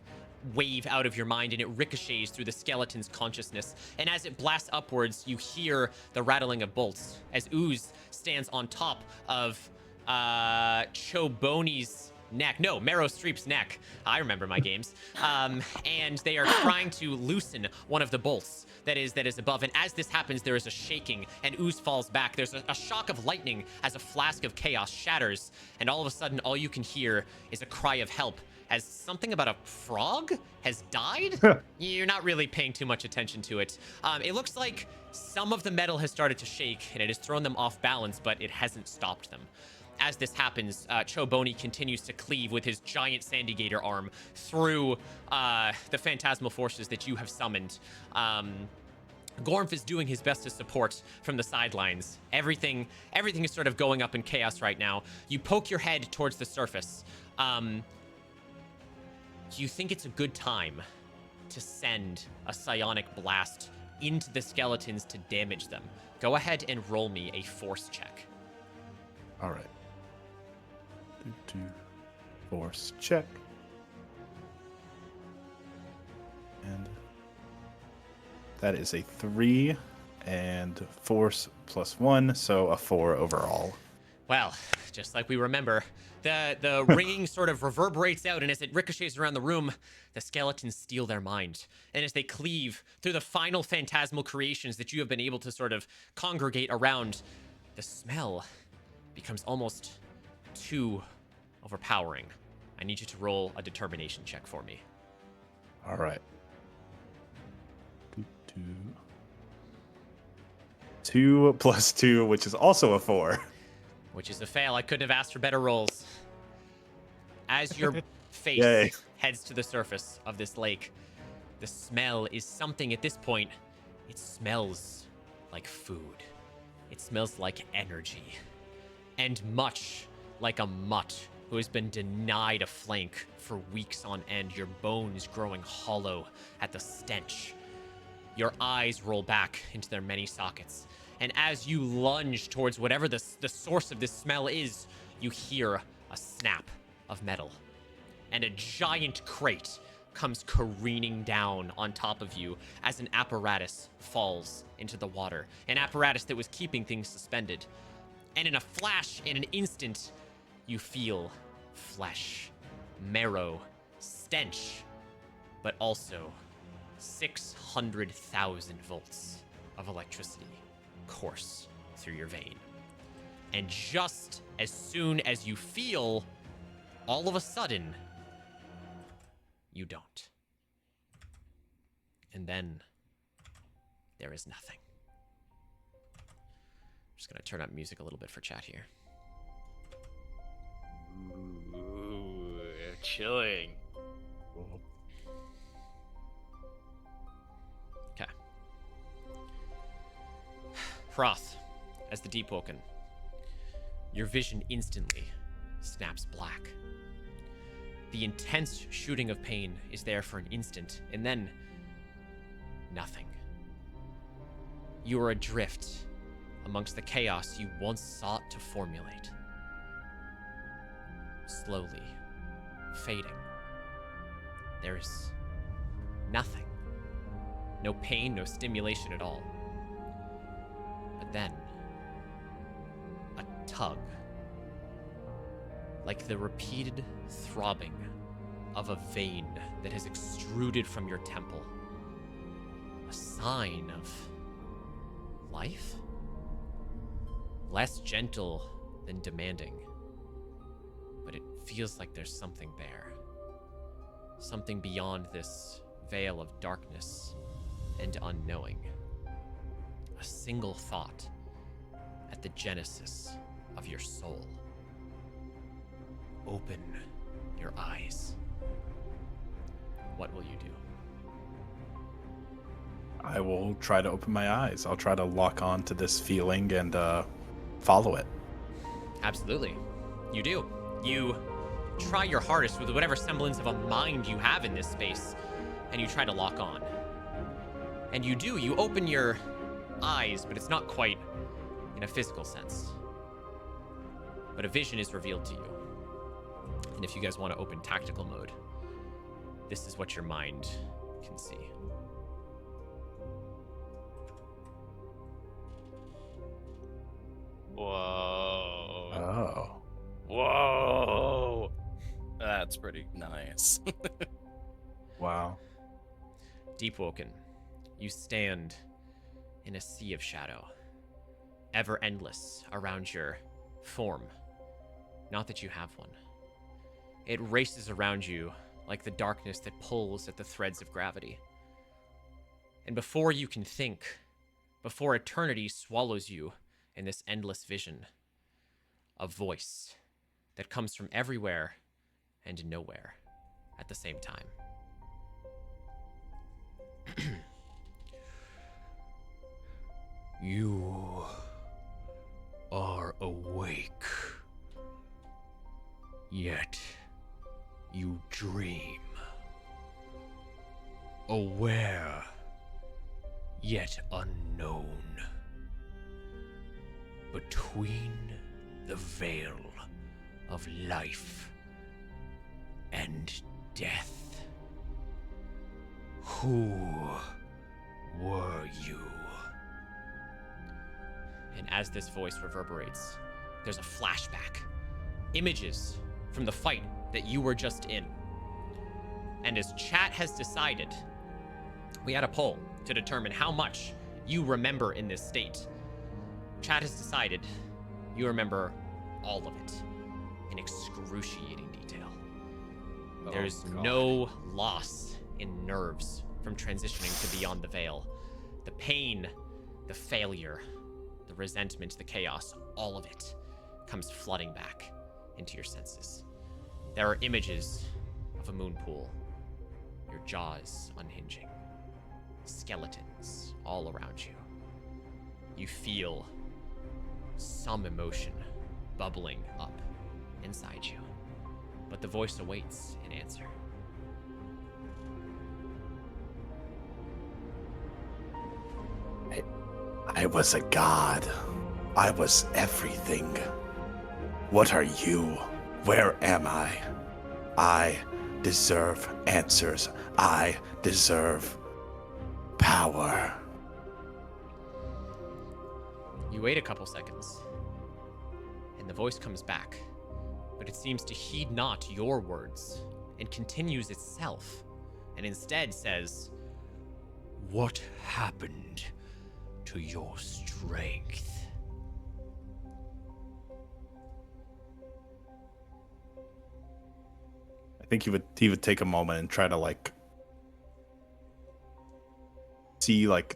C: wave out of your mind and it ricochets through the skeleton's consciousness. And as it blasts upwards, you hear the rattling of bolts as Ooze stands on top of Choboni's neck. No, Marrow Streep's neck. I remember my games. And they are trying to loosen one of the bolts that is above. And as this happens, there is a shaking and Ooze falls back. There's a shock of lightning as a flask of chaos shatters. And all of a sudden, all you can hear is a cry of help as something about a frog has died. You're not really paying too much attention to it. It looks like some of the metal has started to shake and it has thrown them off balance, but it hasn't stopped them. As this happens, Choboni continues to cleave with his giant Sandy Gator arm through the phantasmal forces that you have summoned. Gormf is doing his best to support from the sidelines. Everything is sort of going up in chaos right now. You poke your head towards the surface. Do you think it's a good time to send a psionic blast into the skeletons to damage them? Go ahead and roll me a force check.
D: All right. Force check. And that is a 3 and force +1, so a 4 overall.
C: Well, just like we remember, the ringing sort of reverberates out, and as it ricochets around the room, the skeletons steal their mind. And as they cleave through the final phantasmal creations that you have been able to sort of congregate around, the smell becomes almost too overpowering. I need you to roll a determination check for me.
D: All right. 2 + 2, which is also a 4.
C: Which is a fail. I couldn't have asked for better rolls. As your face
D: Yay.
C: heads to the surface of this lake, the smell is something at this point. It smells like food. It smells like energy. And much like a mutt who has been denied a flank for weeks on end, your bones growing hollow at the stench. Your eyes roll back into their many sockets. And as you lunge towards whatever the source of this smell is, you hear a snap of metal, and a giant crate comes careening down on top of you as an apparatus falls into the water. An apparatus that was keeping things suspended. And in a flash, in an instant, you feel flesh, marrow, stench, but also 600,000 volts of electricity course through your vein. And just as soon as you feel, all of a sudden, you don't. And then there is nothing. I'm just gonna turn up music a little bit for chat here.
F: Ooh, chilling.
C: Okay. Froth, as the Deep Woken, your vision instantly snaps black. The intense shooting of pain is there for an instant, and then nothing. You are adrift amongst the chaos you once sought to formulate. Slowly fading. There is nothing. No pain, no stimulation at all. But then, a tug. Like the repeated throbbing of a vein that has extruded from your temple. A sign of life? Less gentle than demanding. But it feels like there's something there. Something beyond this veil of darkness and unknowing. A single thought at the genesis of your soul. Open your eyes. What will you do?
D: I will try to open my eyes. I'll try to lock on to this feeling and follow it.
C: Absolutely. You do. You try your hardest with whatever semblance of a mind you have in this space, and you try to lock on. And you do. You open your eyes, but it's not quite in a physical sense. But a vision is revealed to you. And if you guys want to open tactical mode, this is what your mind can see.
F: Whoa.
D: Oh.
F: Whoa.
E: That's pretty nice.
D: Wow.
C: Deepwoken, you stand in a sea of shadow, ever endless around your form. Not that you have one. It races around you like the darkness that pulls at the threads of gravity. And before you can think, before eternity swallows you in this endless vision, a voice that comes from everywhere and nowhere at the same time. You are awake, yet you dream. Aware, yet unknown. Between the veil of life and death. Who were you? And as this voice reverberates, there's a flashback. Images from the fight that you were just in. And as chat has decided, we had a poll to determine how much you remember in this state. Chat has decided you remember all of it in excruciating detail. There's no loss in nerves from transitioning to beyond the veil. The pain, the failure, the resentment, the chaos, all of it comes flooding back into your senses. There are images of a moon pool, your jaws unhinging, skeletons all around you. You feel some emotion bubbling up inside you, but the voice awaits an answer.
D: I was a god. I was everything. What are you? Where am I? I deserve answers. I deserve power.
C: You wait a couple seconds, and the voice comes back, but it seems to heed not your words and continues itself, and instead says, "What happened to your strength?"
D: I think he would take a moment and try to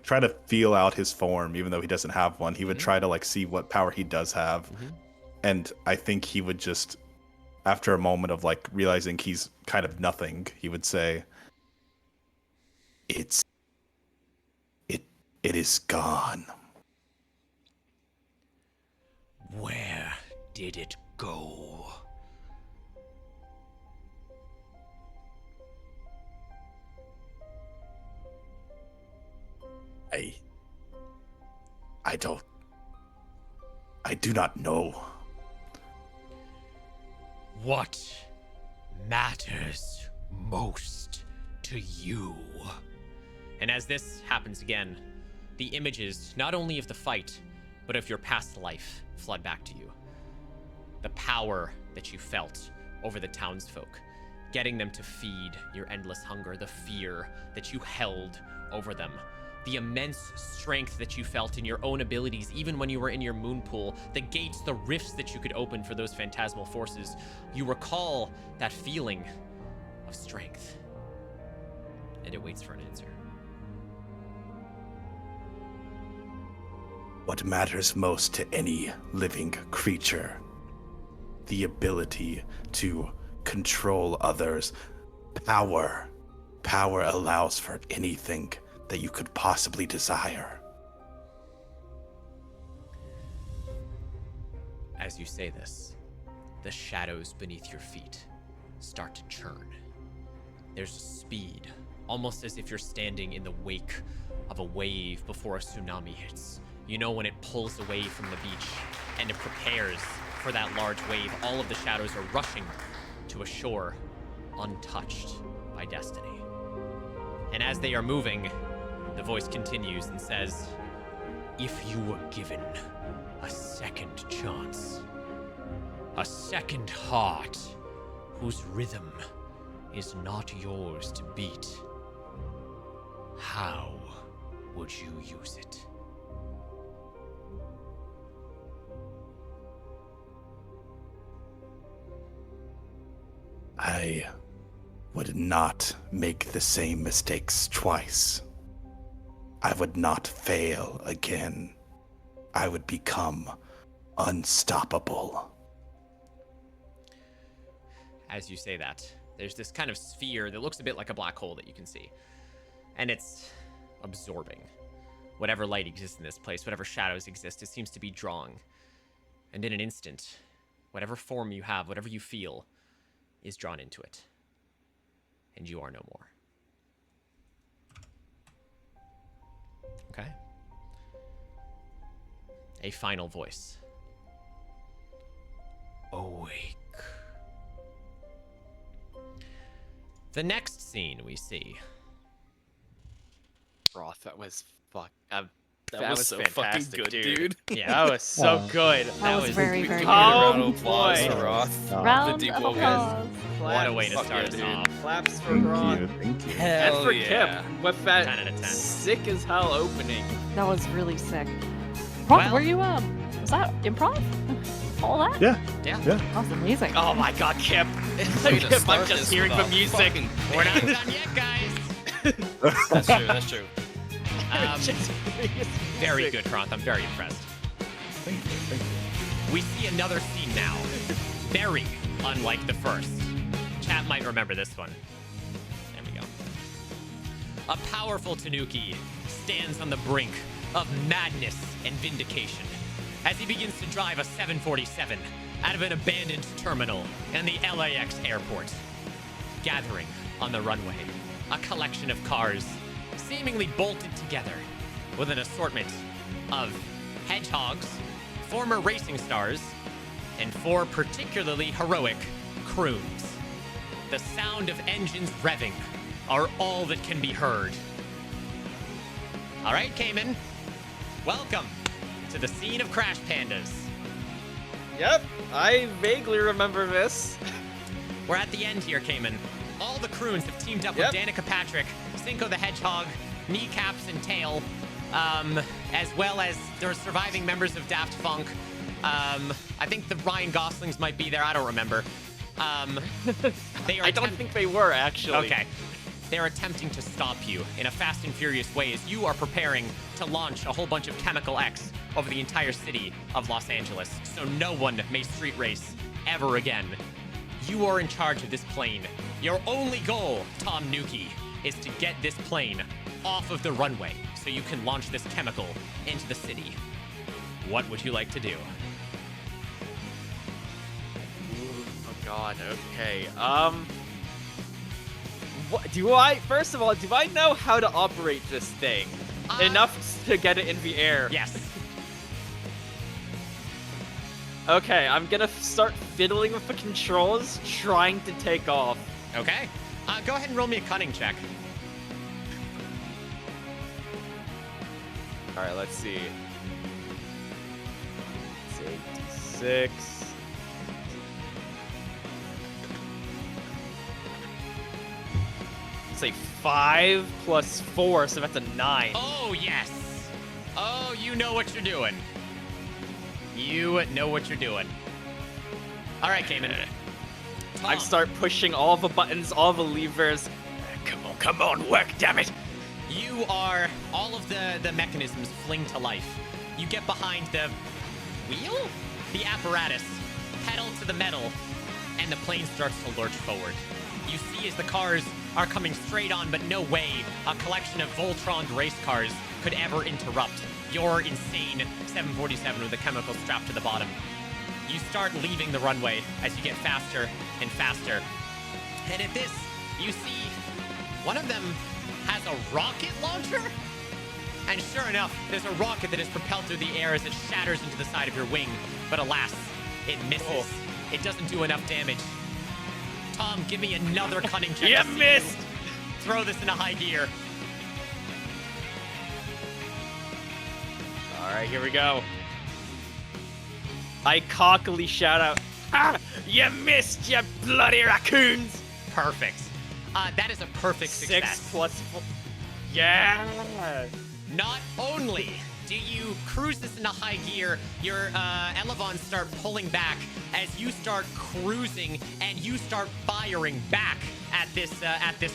D: try to feel out his form, even though he doesn't have one. He would try to see what power he does have. And I think he would just, after a moment of realizing he's kind of nothing, he would say, it is gone.
C: Where did it go?
D: I do not know.
C: What matters most to you? And as this happens again, the images, not only of the fight, but of your past life, flood back to you. The power that you felt over the townsfolk, getting them to feed your endless hunger, the fear that you held over them, the immense strength that you felt in your own abilities, even when you were in your moon pool, the gates, the rifts that you could open for those phantasmal forces. You recall that feeling of strength, and it waits for an answer.
D: What matters most to any living creature? The ability to control others. Power. Power allows for anything that you could possibly desire.
C: As you say this, the shadows beneath your feet start to churn. There's a speed, almost as if you're standing in the wake of a wave before a tsunami hits. You know when it pulls away from the beach and it prepares for that large wave, all of the shadows are rushing to a shore untouched by destiny. And as they are moving, the voice continues and says, "If you were given a second chance, a second heart whose rhythm is not yours to beat, how would you use it?"
D: I would not make the same mistakes twice. I would not fail again. I would become unstoppable.
C: As you say that, there's this kind of sphere that looks a bit like a black hole that you can see. And it's absorbing. Whatever light exists in this place, whatever shadows exist, it seems to be drawing. And in an instant, whatever form you have, whatever you feel, is drawn into it. And you are no more. Okay? A final voice. Awake. The next scene we see.
F: Roth, that was
E: That was so fucking
F: fantastic,
E: good, dude.
F: Yeah, that was so good.
B: That was very, very good.
F: Oh,
E: Round of applause
F: boy.
E: for Roth.
B: Round
E: The
B: of
E: deep
B: applause.
C: What a way to
E: Fuck
C: start
E: yeah,
C: us
E: dude.
C: off.
F: Claps for
D: Thank
F: Roth.
D: you, thank you.
F: And
E: Hell
F: for
E: yeah.
F: Kip with that
C: 10 out of 10.
F: sick as hell opening.
B: That was really sick. Rob,
C: Well-
B: were you was that improv? All that?
D: Yeah.
C: Yeah.
B: That was amazing.
F: Oh my god, Kip.
E: Way to
F: Kip, I'm
E: start
F: just
E: this
F: hearing
E: with
F: the
E: a
F: music.
E: fucking
C: We're not
E: bang.
C: done yet, guys.
E: That's true, that's true.
F: Just hearing his
C: Very
F: music.
C: good, Kronth. I'm very impressed.
D: Thank you, thank you.
C: We see another scene now. Very unlike the first. Chat might remember this one. There we go. A powerful Tanuki stands on the brink of madness and vindication as he begins to drive a 747 out of an abandoned terminal in the LAX airport. Gathering on the runway, a collection of cars seemingly bolted together with an assortment of hedgehogs, former racing stars, and 4 particularly heroic croons. The sound of engines revving are all that can be heard. All right, Cayman, welcome to the scene of Crash Pandas.
F: Yep, I vaguely remember this.
C: We're at the end here, Cayman. All the croons have teamed up with Danica Patrick, Cinco the Hedgehog, Kneecaps, and Tail, as well as their surviving members of Daft Punk. I think the Ryan Goslings might be there. I don't remember. They are
F: I don't think they were, actually.
C: Okay. They're attempting to stop you in a fast and furious way as you are preparing to launch a whole bunch of Chemical X over the entire city of Los Angeles, so no one may street race ever again. You are in charge of this plane. Your only goal, Tom Nuki, is to get this plane off of the runway so you can launch this chemical into the city. What would you like to do?
F: Oh god, okay. First of all, do I know how to operate this thing? Enough to get it in the air.
C: Yes.
F: Okay, I'm gonna start fiddling with the controls, trying to take off.
C: Okay. Go ahead and roll me a cunning check.
F: Alright, let's see. 6. Say 5 plus 4, so that's a 9.
C: Oh, yes. Oh, you know what you're doing. You know what you're doing. All right, Cayman.
F: I start pushing all the buttons, all the levers. Come on, work, damn it.
C: You are, all of the mechanisms fling to life. You get behind the wheel? The apparatus, pedal to the metal, and the plane starts to lurch forward. You see as the cars are coming straight on, but no way a collection of Voltron race cars could ever interrupt your insane 747 with a chemical strapped to the bottom. You start leaving the runway as you get faster and faster. And at this, you see one of them has a rocket launcher. And sure enough, there's a rocket that is propelled through the air as it shatters into the side of your wing. But alas, it misses. Oh. It doesn't do enough damage. Tom, give me another cunning check.
F: You missed!
C: Throw this into high gear.
F: Alright, here we go. I cockily shout out, "Ah, you missed, you bloody raccoons!"
C: Perfect. That is a perfect success.
F: 6 plus 4. Yeah!
C: Not only do you cruise this into high gear, your elevons start pulling back as you start cruising and you start firing back at this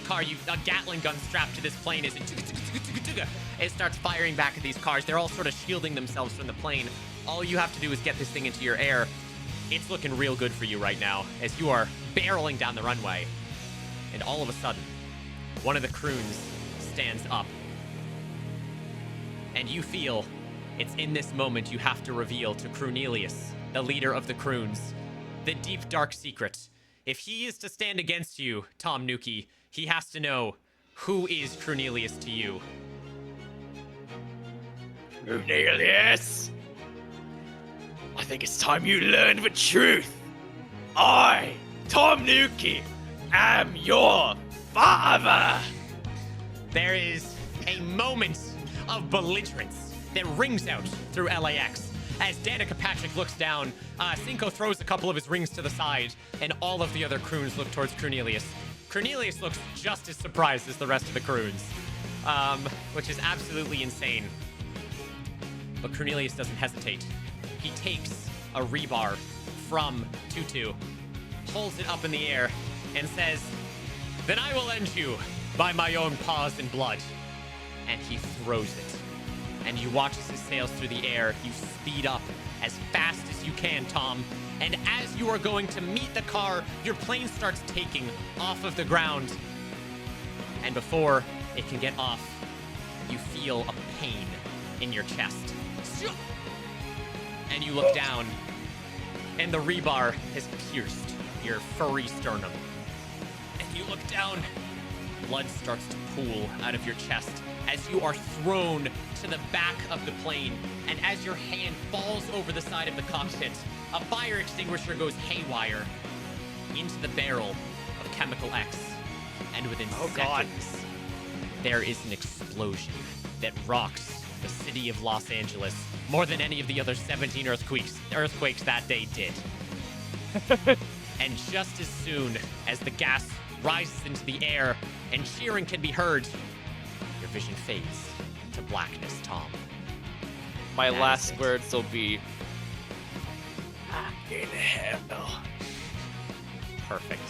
C: car. A Gatling gun strapped to this plane as it starts firing back at these cars. They're all sort of shielding themselves from the plane. All you have to do is get this thing into your air. It's looking real good for you right now as you are barreling down the runway. And all of a sudden, one of the croons stands up. And you feel it's in this moment you have to reveal to Crunelius, the leader of the croons, the deep, dark secret. If he is to stand against you, Tom Nuki, he has to know who is Crunelius to you.
F: Crunelius! I think it's time you learned the truth. I, Tom Nuki, am your father!
C: There is a moment of belligerence that rings out through LAX. As Danica Patrick looks down, Cinco throws a couple of his rings to the side, and all of the other croons look towards Crunelius. Crunelius looks just as surprised as the rest of the croons, which is absolutely insane. But Crunelius doesn't hesitate. He takes a rebar from Tutu, holds it up in the air, and says, "Then I will end you by my own paws and blood." And he throws it. And you watch as it sails through the air. You speed up as fast as you can, Tom. And as you are going to meet the car, your plane starts taking off of the ground. And before it can get off, you feel a pain in your chest. And you look down, and the rebar has pierced your furry sternum. And you look down, blood starts to pool out of your chest as you are thrown to the back of the plane. And as your hand falls over the side of the cockpit, A fire extinguisher goes haywire into the barrel of Chemical X. And within seconds, there is an explosion that rocks the city of Los Angeles more than any of the other 17 earthquakes that day did. And just as soon as the gas rises into the air and cheering can be heard, your vision fades to blackness, Tom.
F: My
C: That
F: last
C: is it.
F: words will be, in hell.
C: Perfect.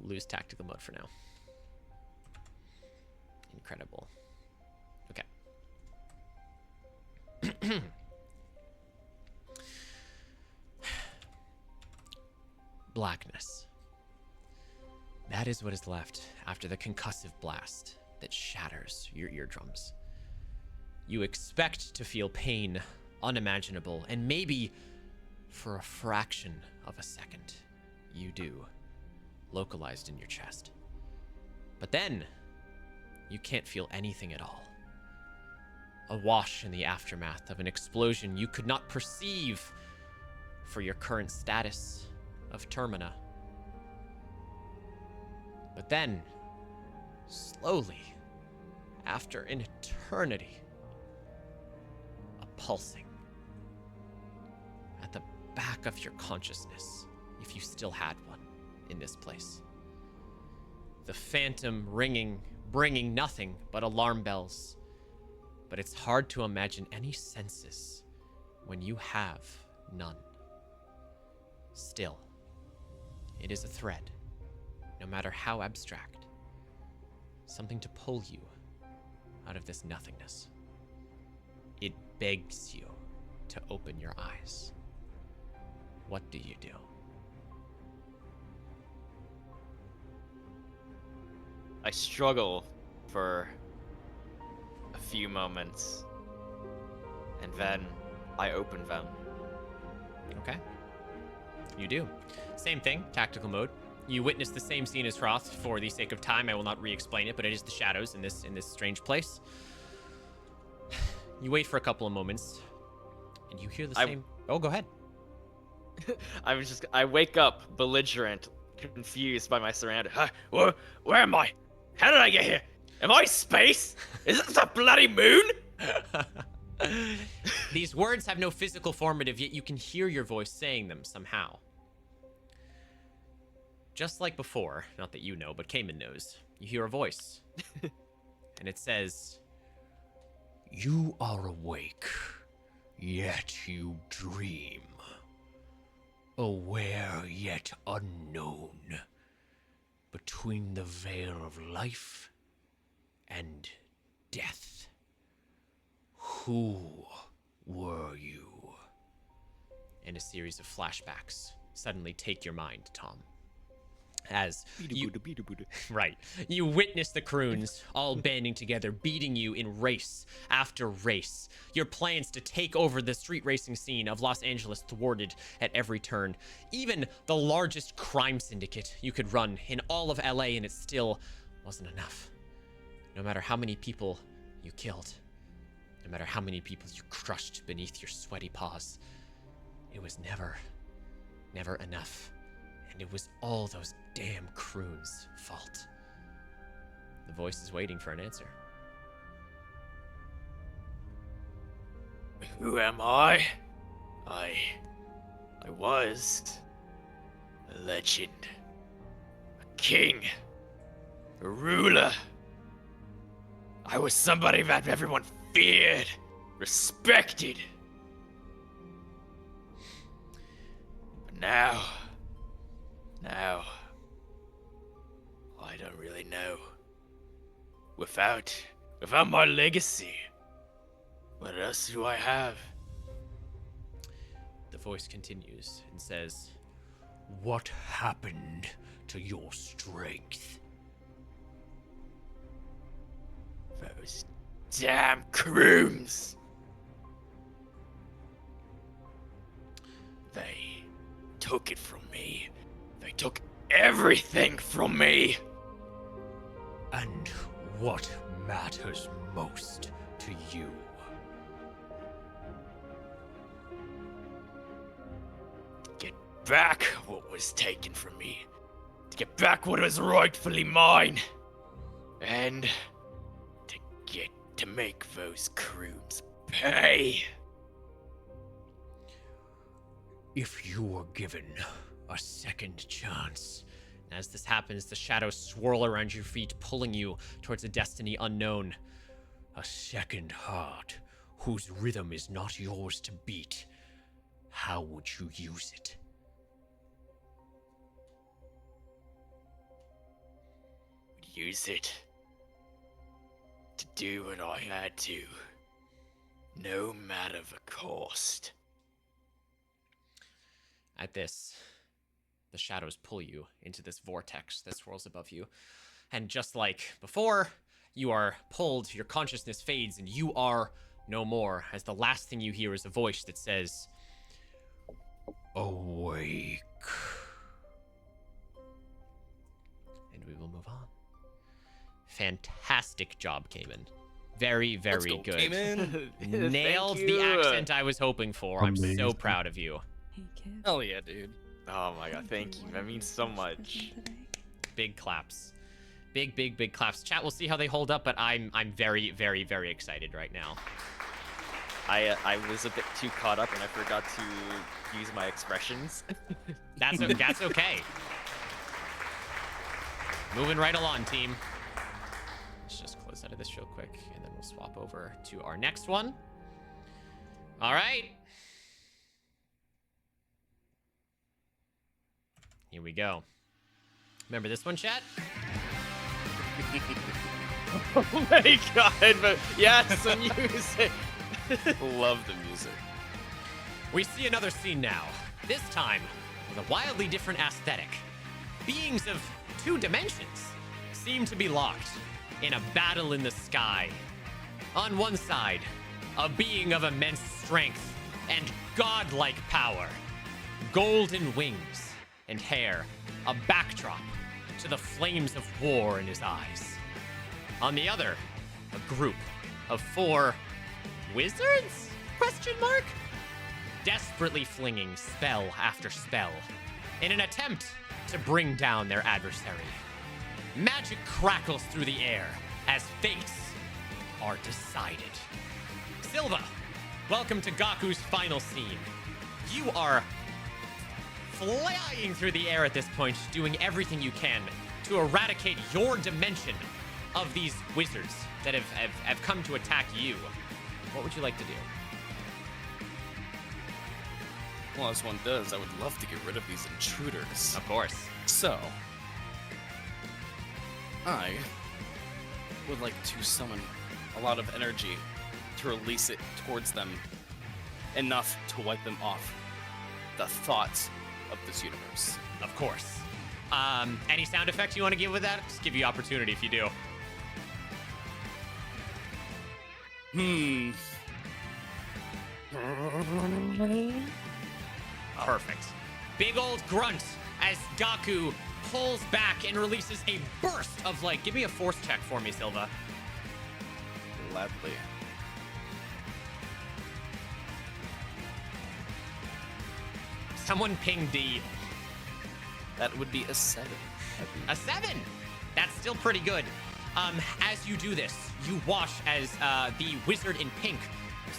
C: Lose tactical mode for now. Incredible. Okay. Blackness. That is what is left after the concussive blast that shatters your eardrums. You expect to feel pain unimaginable, and maybe for a fraction of a second, you do, localized in your chest. But then, you can't feel anything at all. Awash in the aftermath of an explosion you could not perceive for your current status of Termina. But then, slowly, after an eternity, a pulsing at the back of your consciousness, if you still had one in this place. The phantom ringing, bringing nothing but alarm bells. But it's hard to imagine any senses when you have none. Still, it is a thread, no matter how abstract, something to pull you out of this nothingness. It begs you to open your eyes. What do you do?
F: I struggle for a few moments, and then I open them.
C: Okay. You do. Same thing, tactical mode. You witness the same scene as Froth. For the sake of time, I will not re-explain it, but it is the shadows in this strange place. You wait for a couple of moments, and you hear the same. Oh, go ahead.
F: I wake up belligerent, confused by my surroundings. Where am I? How did I get here? Am I space? Is this a bloody moon?
C: These words have no physical formative, yet you can hear your voice saying them somehow. Just like before, not that you know, but Cayman knows, you hear a voice. And it says, "You are awake, yet you dream. Aware yet unknown. Between the veil of life and death. Who were you?" And a series of flashbacks suddenly take your mind, Tom. As you, right, you witness the croons all banding together, beating you in race after race. Your plans to take over the street racing scene of Los Angeles thwarted at every turn. Even the largest crime syndicate you could run in all of LA, and it still wasn't enough. No matter how many people you killed, no matter how many people you crushed beneath your sweaty paws, it was never enough. And it was all those damn croons' fault. The voice is waiting for an answer.
F: Who am I? I was a legend, a king, a ruler. I was somebody that everyone feared, respected. But now, I don't really know. Without my legacy, what else do I have?
C: The voice continues and says, "What happened to your strength?"
F: Those damn croons! They took it from me. They took everything from me.
C: And what matters most to you.
G: Get back what was taken from me. To get back what was rightfully mine. And to make those croons pay.
C: If you were given a second chance. As this happens, the shadows swirl around your feet, pulling you towards a destiny unknown. A second heart, whose rhythm is not yours to beat. How would you use it?
G: Use it to do what I had to, no matter the cost.
C: At this, the shadows pull you into this vortex that swirls above you. And just like before, you are pulled, your consciousness fades, and you are no more, as the last thing you hear is a voice that says, "Awake." And we will move on. Fantastic job, Cayman. Very,
E: Let's
C: very
E: go,
C: good.
E: Cayman.
C: Nailed
F: Thank
C: the
F: you.
C: accent I was hoping for. I'm so
D: Amazing.
C: proud of you.
B: Hey, kid.
E: Hell yeah, dude.
F: Oh my god, thank you. That means so much.
C: Big claps. Big claps. Chat, we'll see how they hold up, but I'm very, very, very excited right now.
F: I was a bit too caught up and I forgot to use my expressions.
C: That's okay. Moving right along, team. Let's just close out of this real quick, and then we'll swap over to our next one. All right. Here we go. Remember this one, chat?
F: Oh my god, but yes, when you say
E: Love the music.
C: We see another scene now, this time with a wildly different aesthetic. Beings of two dimensions seem to be locked in a battle in the sky. On one side, a being of immense strength and godlike power, golden wings and hair, a backdrop to the flames of war in his eyes. On the other, a group of 4 wizards? Question mark? Desperately flinging spell after spell in an attempt to bring down their adversary. Magic crackles through the air as fates are decided. Silva, welcome to Gaku's final scene. You are flying through the air at this point, doing everything you can to eradicate your dimension of these wizards that have come to attack you. What would you like to do?
E: Well, as one does, I would love to get rid of these intruders.
C: Of course.
E: So, I would like to summon a lot of energy to release it towards them, enough to wipe them off the thoughts of this universe.
C: Of course. Any sound effects you want to give with that? Just give you opportunity if you do. Perfect. Big old grunt as Gaku pulls back and releases a burst of light. Give me a force check for me, Silva.
E: Gladly.
C: Someone ping D.
E: That would be a 7.
C: A 7! That's still pretty good. As you do this, you watch as the wizard in pink,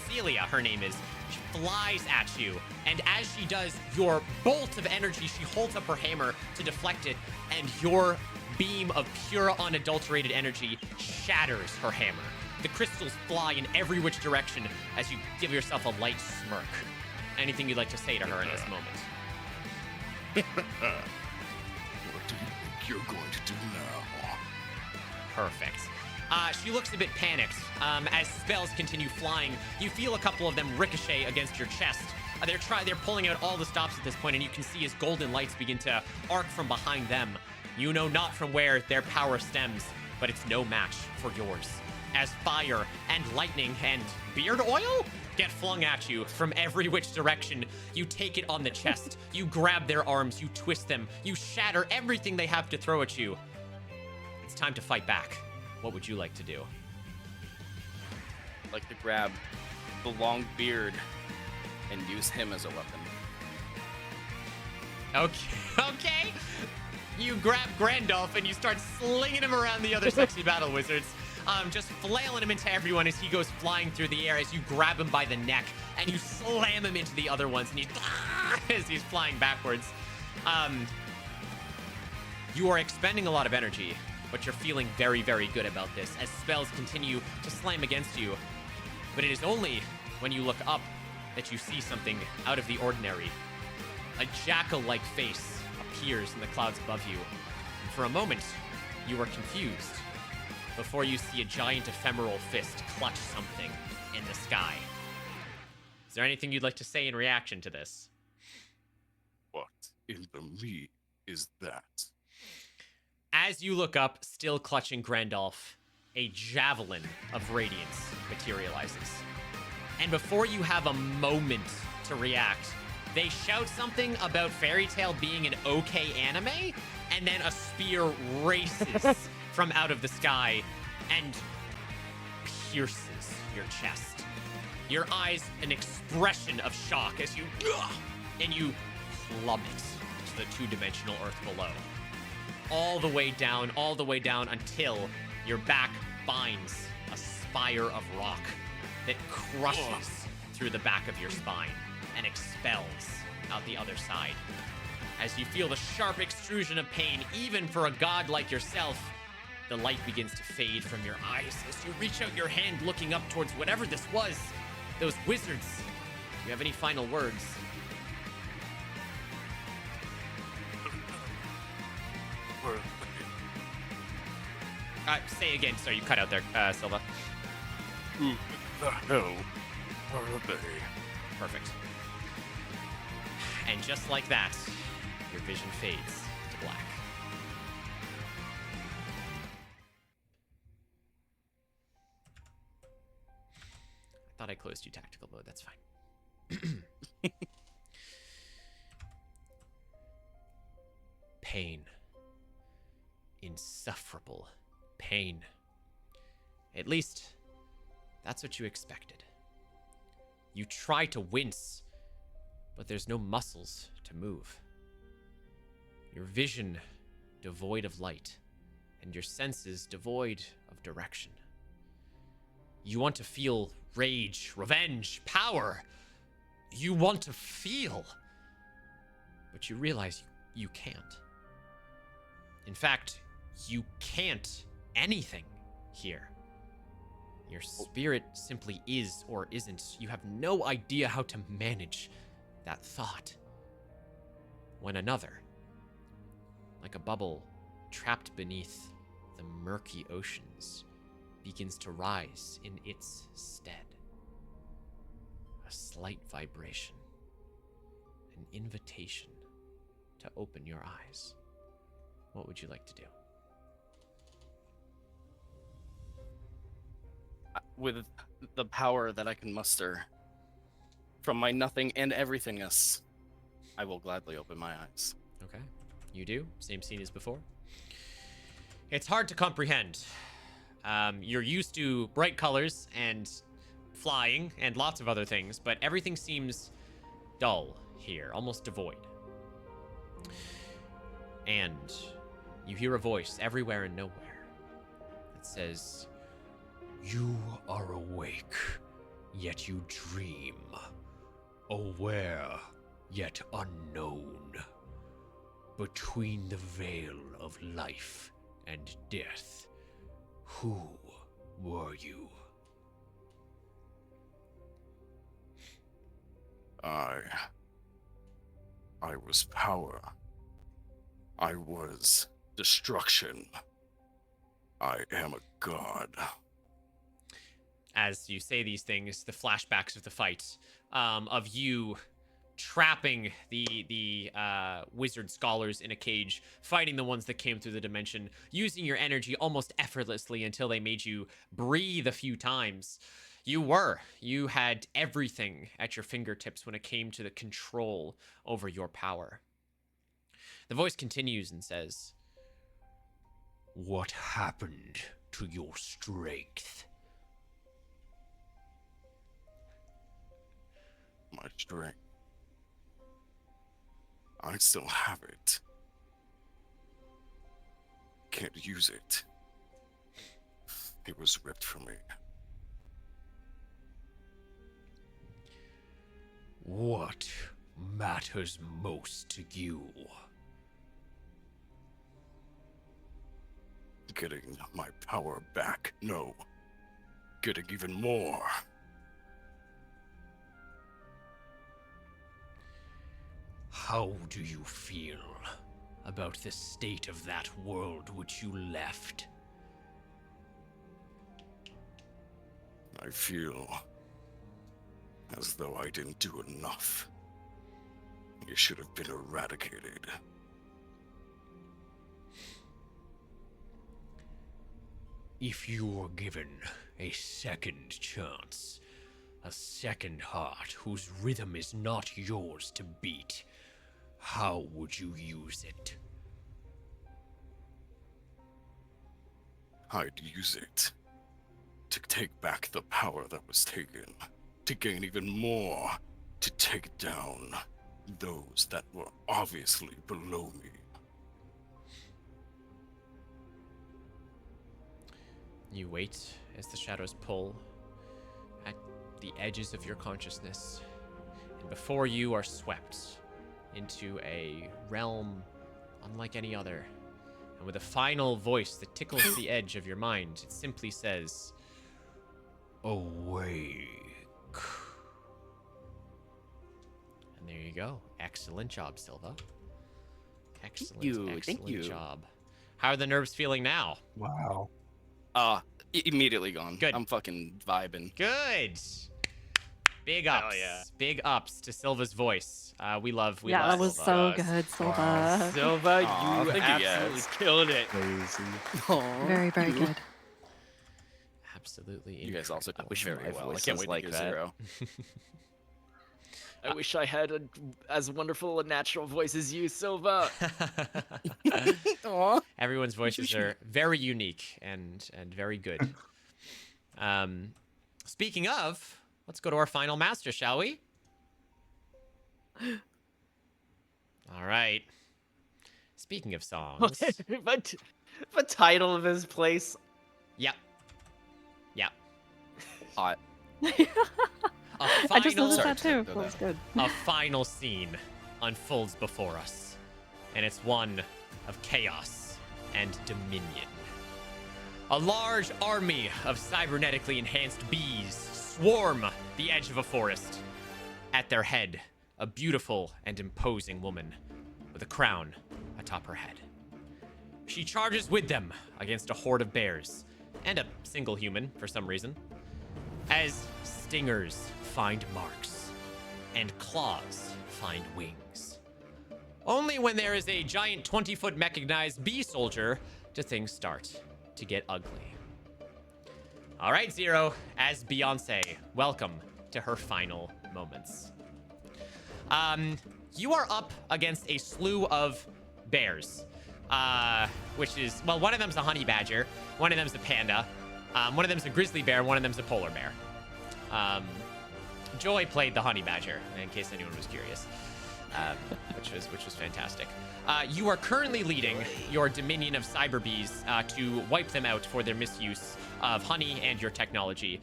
C: Celia, her name is, she flies at you. And as she does, your bolt of energy, she holds up her hammer to deflect it, and your beam of pure, unadulterated energy shatters her hammer. The crystals fly in every which direction as you give yourself a light smirk. Anything you'd like to say to her in this moment?
H: What do you think you're going to do now?
C: Perfect. She looks a bit panicked. As spells continue flying, you feel a couple of them ricochet against your chest. They're pulling out all the stops at this point, and you can see as golden lights begin to arc from behind them. You know not from where their power stems, but it's no match for yours. As fire and lightning and beard oil get flung at you from every which direction, you take it on the chest. You grab their arms, you twist them, you shatter everything they have to throw at you. It's time to fight back. What would you like to do?
E: like to grab the long beard and use him as a weapon.
C: Okay. Okay. You grab Grandolph and you start slinging him around the other sexy battle wizards. Just flailing him into everyone as he goes flying through the air as you grab him by the neck and you slam him into the other ones and as he's flying backwards. You are expending a lot of energy, but you're feeling very, very good about this as spells continue to slam against you. But it is only when you look up that you see something out of the ordinary. A jackal-like face appears in the clouds above you. And for a moment, you are confused before you see a giant ephemeral fist clutch something in the sky. Is there anything you'd like to say in reaction to this?
H: What in the me is that?
C: As you look up, still clutching Grandolph, a javelin of radiance materializes. And before you have a moment to react, they shout something about Fairy Tail being an okay anime, and then a spear races from out of the sky and pierces your chest. Your eyes, an expression of shock as you plummet to the two-dimensional earth below. All the way down until your back finds a spire of rock that crushes through the back of your spine and expels out the other side. As you feel the sharp extrusion of pain, even for a god like yourself, the light begins to fade from your eyes as you reach out your hand looking up towards whatever this was, those wizards. Do you have any final words? Say again, sorry, you cut out there, Silva.
H: Who the hell are they?
C: Perfect. And just like that, your vision fades to black. I thought I closed you tactical mode, that's fine. Pain. Insufferable pain. At least, that's what you expected. You try to wince, but there's no muscles to move. Your vision devoid of light, and your senses devoid of direction. You want to feel rage, revenge, power. You want to feel, but you realize you can't. In fact, you can't anything here. Your spirit simply is or isn't. You have no idea how to manage that thought. When another, like a bubble trapped beneath the murky oceans, begins to rise in its stead. A slight vibration, an invitation to open your eyes. What would you like to do?
E: With the power that I can muster from my nothing and everythingness, I will gladly open my eyes.
C: Okay, you do. Same scene as before. It's hard to comprehend. You're used to bright colors and flying and lots of other things, but everything seems dull here, almost devoid. And you hear a voice everywhere and nowhere that says,
I: "You are awake, yet you dream. Aware, yet unknown. Between the veil of life and death, who were you?"
H: I was power. I was destruction. I am a god.
C: as you say these things, the flashbacks of the fight, of you trapping the wizard scholars in a cage, fighting the ones that came through the dimension, using your energy almost effortlessly until they made you breathe a few times. You had everything at your fingertips when it came to the control over your power. The voice continues and says,
I: "What happened to your strength?"
H: My strength. I still have it. Can't use it. It was ripped from me.
I: What matters most to you?
H: Getting my power back. No. Getting even more.
I: How do you feel about the state of that world which you left?
H: I feel as though I didn't do enough. It should have been eradicated.
I: If you were given a second chance, a second heart whose rhythm is not yours to beat, how would you use it?
H: I'd use it to take back the power that was taken, to gain even more, to take down those that were obviously below me.
C: You wait as the shadows pull at the edges of your consciousness, and before you are swept into a realm unlike any other. And with a final voice that tickles the edge of your mind, it simply says,
I: Awake.
C: and there you go. Excellent job, Silva. Excellent,
E: you,
C: excellent
E: thank you.
C: job. How are the nerves feeling now?
D: Wow.
E: Immediately gone.
C: Good.
E: I'm fucking vibing.
C: Good. Big
F: Hell
C: ups.
F: yeah.
C: Big ups to Silva's voice. We love
B: Yeah,
C: love
B: that was
C: Silva.
B: so good, Silva.
D: Wow.
F: Silva,
E: Aw,
F: you
E: thank you,
F: absolutely
E: guys.
F: killed it.
D: Crazy.
B: Very, very good.
C: Absolutely.
E: You guys also did
F: wish
E: very
F: my
E: well. I
F: voice
E: can't
F: was
E: wait to
F: like
E: hear
F: that.
E: Zero.
F: I wish I had as wonderful a natural voice as you, Silva.
E: Aw.
C: Everyone's voices are very unique and very good. Speaking of, let's go to our final master, shall we? All right. Speaking of songs.
F: but the title of his place.
C: Yep. Yep.
E: Hot.
B: I just noticed
E: Sorry
B: that
E: to
B: too.
E: know
B: That was good.
C: A final scene unfolds before us, and it's one of chaos and dominion. A large army of cybernetically enhanced bees swarm the edge of a forest. At their head, a beautiful and imposing woman with a crown atop her head. She charges with them against a horde of bears and a single human for some reason, as stingers find marks and claws find wings. Only when there is a giant 20-foot mechanized bee soldier do things start to get ugly. All right, Zero, as Beyonce, welcome to her final moments. You are up against a slew of bears, which is, well, one of them's a honey badger, one of them's a panda, one of them's a grizzly bear, and one of them's a polar bear. Joy played the honey badger, in case anyone was curious, which was fantastic. You are currently leading your dominion of cyber bees to wipe them out for their misuse of honey and your technology.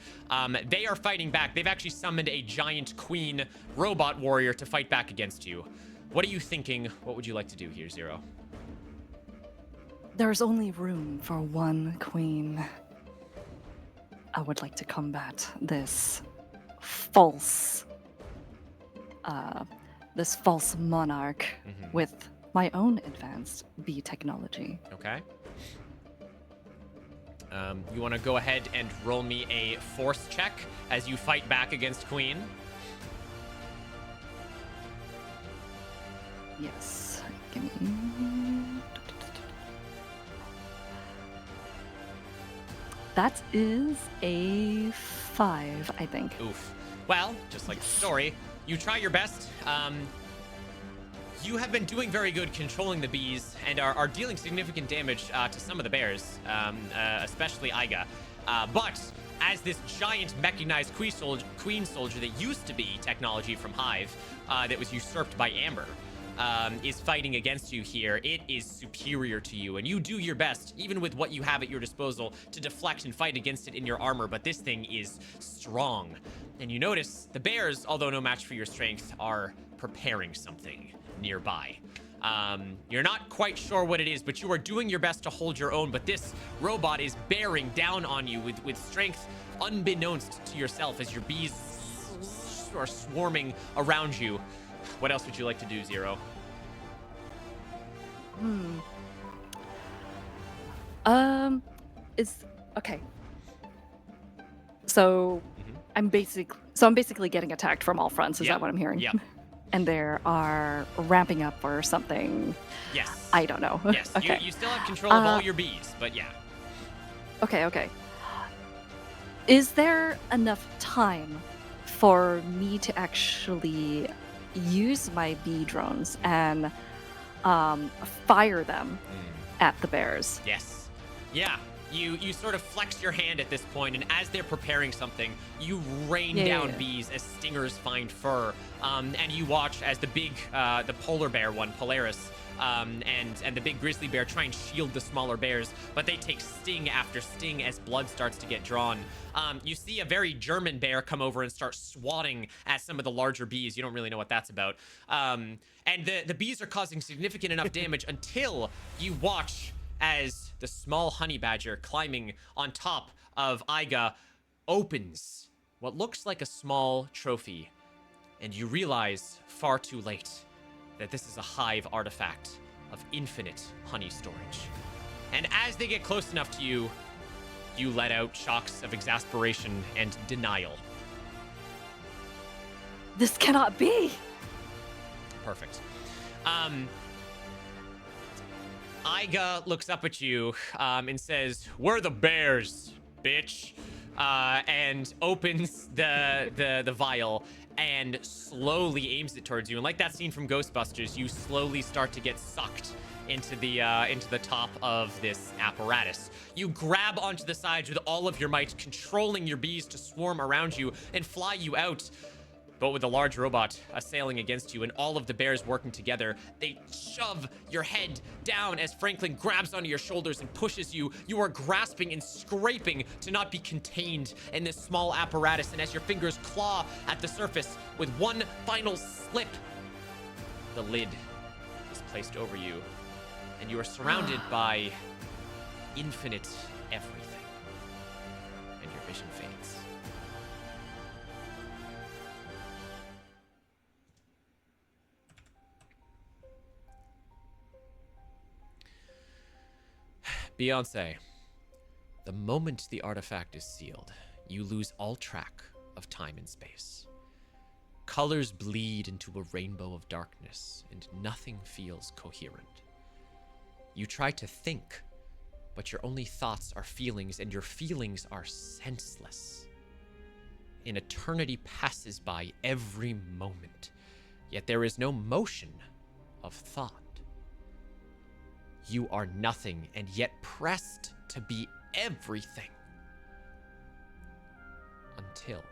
C: They are fighting back. They've actually summoned a giant queen robot warrior to fight back against you. What are you thinking? What would you like to do here, Zero?
B: There's only room for one queen. I would like to combat this false monarch with my own advanced bee technology.
C: Okay. You want to go ahead and roll me a force check as you fight back against Queen?
B: Yes. Give me. That is a 5, I think.
C: Oof. Well, just like the story, you try your best. You have been doing very good controlling the bees and are dealing significant damage to some of the bears, especially Aiga. But as this giant mechanized queen soldier that used to be technology from Hive, that was usurped by Amber, is fighting against you here. It is superior to you, and you do your best, even with what you have at your disposal, to deflect and fight against it in your armor, but this thing is strong. And you notice the bears, although no match for your strength, are preparing something nearby. You're not quite sure what it is, but you are doing your best to hold your own, but this robot is bearing down on you with strength unbeknownst to yourself as your bees are swarming around you. What else would you like to do, Zero?
B: Okay. So I'm basically getting attacked from all fronts. Is that what I'm hearing?
C: Yeah.
B: And they are ramping up or something.
C: Yes.
B: I don't know.
C: Yes.
B: Okay.
C: You still have control of all your bees, but yeah.
B: Okay. Is there enough time for me to actually use my bee drones and fire them at the bears?
C: Yes. Yeah. You sort of flex your hand at this point, and as they're preparing something, you rain down bees as stingers find fur. And you watch as the big, the polar bear one, Polaris, and the big grizzly bear try and shield the smaller bears, but they take sting after sting as blood starts to get drawn. You see a very German bear come over and start swatting at some of the larger bees. You don't really know what that's about. And the bees are causing significant enough damage until you watch as the small honey badger climbing on top of Iga opens what looks like a small trophy, and you realize far too late that this is a hive artifact of infinite honey storage. And as they get close enough to you, you let out shocks of exasperation and denial.
B: This cannot be!
C: Perfect. Iga looks up at you and says, "We're the bears, bitch," and opens the vial and slowly aims it towards you. And like that scene from Ghostbusters, you slowly start to get sucked into the top of this apparatus. You grab onto the sides with all of your might, controlling your bees to swarm around you and fly you out. But with the large robot assailing against you and all of the bears working together, they shove your head down as Franklin grabs onto your shoulders and pushes you. You are grasping and scraping to not be contained in this small apparatus, and as your fingers claw at the surface with one final slip, the lid is placed over you, and you are surrounded by infinite everything, and your vision fades. Beyonce, the moment the artifact is sealed, you lose all track of time and space. Colors bleed into a rainbow of darkness, and nothing feels coherent. You try to think, but your only thoughts are feelings, and your feelings are senseless. An eternity passes by every moment, yet there is no motion of thought. You are nothing, and yet pressed to be everything. Until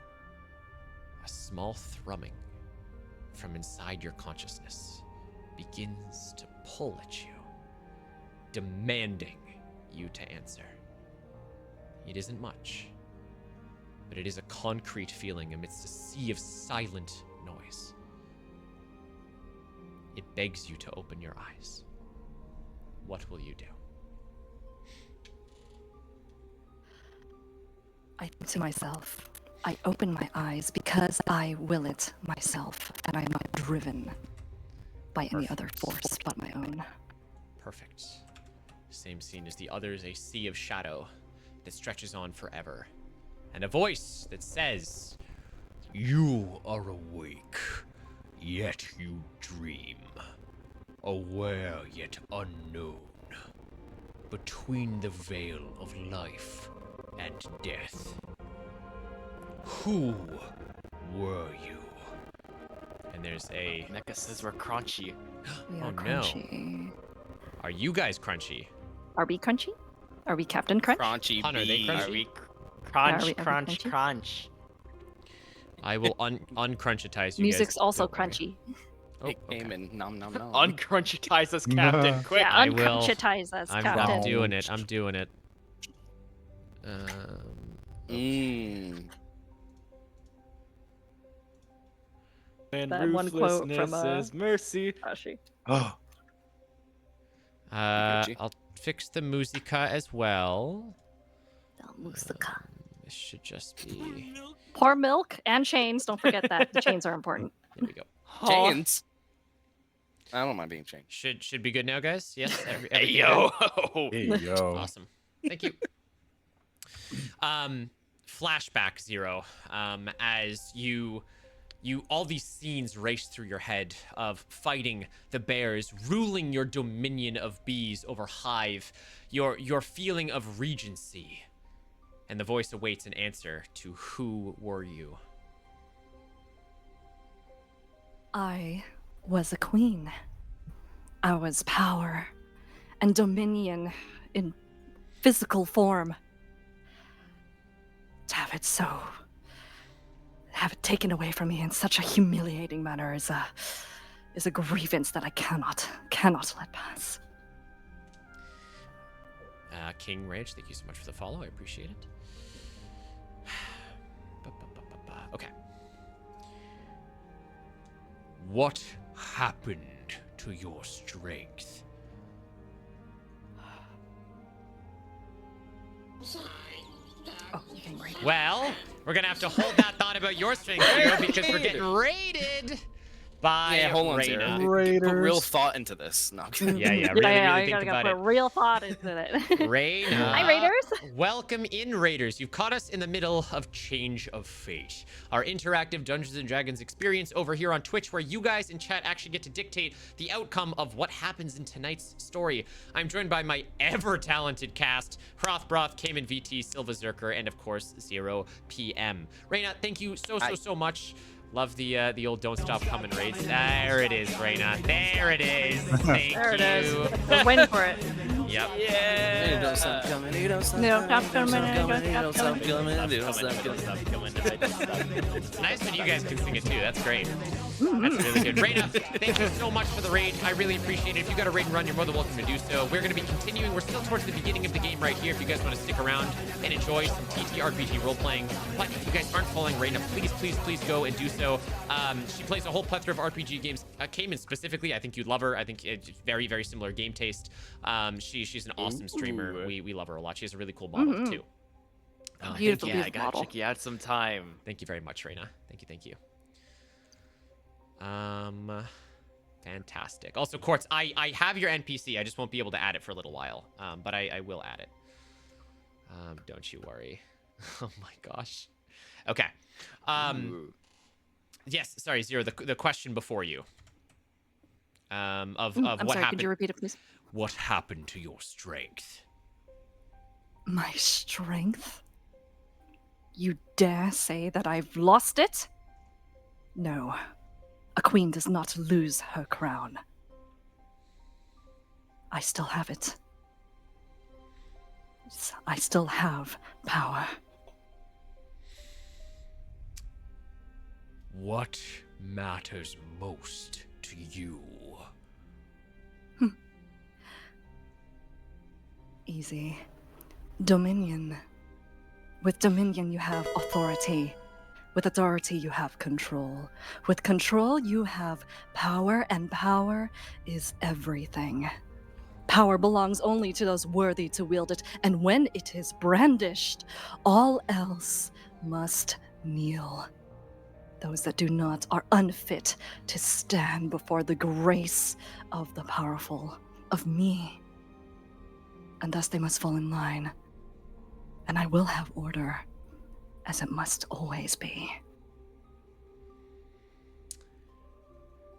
C: a small thrumming from inside your consciousness begins to pull at you, demanding you to answer. It isn't much, but it is a concrete feeling amidst a sea of silent noise. It begs you to open your eyes. What will you do?
B: I think to myself, I open my eyes because I will it myself, and I'm not driven by any other force but my own.
C: Perfect. Same scene as the others, a sea of shadow that stretches on forever. And a voice that says,
I: "You are awake, yet you dream. Aware yet unknown. Between the veil of life and death. Who were you?"
C: And there's a...
F: Mecha says we're crunchy.
B: We
C: Oh,
B: are
C: no.
B: crunchy.
C: Are you guys crunchy?
B: Are we crunchy? Are we Captain Crunch?
E: Crunchy
C: Hunter, they
E: bees.
C: crunchy?
F: Are we Crunch,
B: Are we
F: crunch,
B: crunchy?
F: crunch.
C: I will uncrunchitize you
B: Music's
C: guys.
B: also
C: Don't worry.
B: crunchy.
C: Oh,
E: It
C: okay.
E: came in nom nom nom.
F: Uncrunchitize us, Captain. Quick.
B: Yeah,
C: I will.
B: uncrunchitize us,
C: I'm
B: Captain.
C: doing it. I'm doing it.
E: Mmm.
F: And
B: That one quote from,
F: ruthlessness is mercy.
B: Rashi.
D: Oh,
E: Gucci.
C: I'll fix the musica as well.
B: Musica.
C: This should just be.
B: Pour milk and chains. Don't forget that. The chains are important.
C: Here we go.
E: Chains. I don't mind being chained.
C: Should be good now, guys. Yes.
F: Hey
C: everything
F: yo.
D: hey, yo.
C: Awesome. Thank you. Flashback Zero. As you all these scenes race through your head of fighting the bears, ruling your dominion of bees over Hive, your feeling of regency. And the voice awaits an answer to who were you?
B: I was a queen. I was power and dominion in physical form. To have it taken away from me in such a humiliating manner is a grievance that I cannot let pass.
C: King Rage, thank you so much for the follow. I appreciate it. Okay.
I: What happened to your strength?
B: Oh, you can read it.
C: Well, we're gonna have to hold that thought about your strength, Zero, because we're getting raided by
E: Yeah, hold on,
C: Reyna.
E: Zero. Put real thought into this. No.
C: Yeah, really,
B: Yeah,
C: really
B: you
C: think
B: gotta
C: about
B: put
C: it.
B: real thought into it.
C: Reyna.
B: Hi, Raiders.
C: Welcome in, Raiders. You've caught us in the middle of Change of Fate, our interactive Dungeons & Dragons experience over here on Twitch, where you guys in chat actually get to dictate the outcome of what happens in tonight's story. I'm joined by my ever-talented cast, Hrothbroth, Cayman VT, Silva Zerker, and of course, 0 PM. Reyna, thank you so much. Love the old Don't Stop Coming raids. There it is, Reyna. There it is. Thank
B: There it is.
C: you.
B: We're waiting for it.
C: Yep.
E: You don't stop coming, you don't stop
B: No,
E: coming,
B: stop coming,
E: you don't
B: don't
E: stop
B: stop
E: coming, you don't stop coming.
C: It's nice when you guys can sing it too. That's great. That's really good. Reyna, thank you so much for the raid. I really appreciate it. If you got a raid and run, you're more than welcome to do so. We're going to be continuing. We're still towards the beginning of the game right here. If you guys want to stick around and enjoy some TTRPG role playing, but if you guys aren't following Reyna, please go and do so. She plays a whole plethora of RPG games. Cayman specifically, I think you'd love her. I think it's very, very similar game taste. She's an awesome streamer. We love her a lot. She has a really cool model too.
B: Beautiful,
F: Yeah, I
B: beautiful
F: gotta
B: model.
F: check you out sometime.
C: Thank you very much, Reyna. Thank you. Fantastic. Also, Quartz, I have your NPC. I just won't be able to add it for a little while. But I will add it. Don't you worry. Oh my gosh. Okay. Yes, sorry, Zero, the question before you. Of
B: I'm
C: what
B: sorry,
C: happened.
B: could you repeat it, please?
I: What happened to your strength?
B: My strength? You dare say that I've lost it? No. A queen does not lose her crown. I still have it. I still have power.
I: What matters most to you?
B: Easy. Dominion. With dominion, you have authority. With authority, you have control. With control, you have power, and power is everything. Power belongs only to those worthy to wield it, and when it is brandished, all else must kneel. Those that do not are unfit to stand before the grace of the powerful, of me. And thus they must fall in line. And I will have order, as it must always be.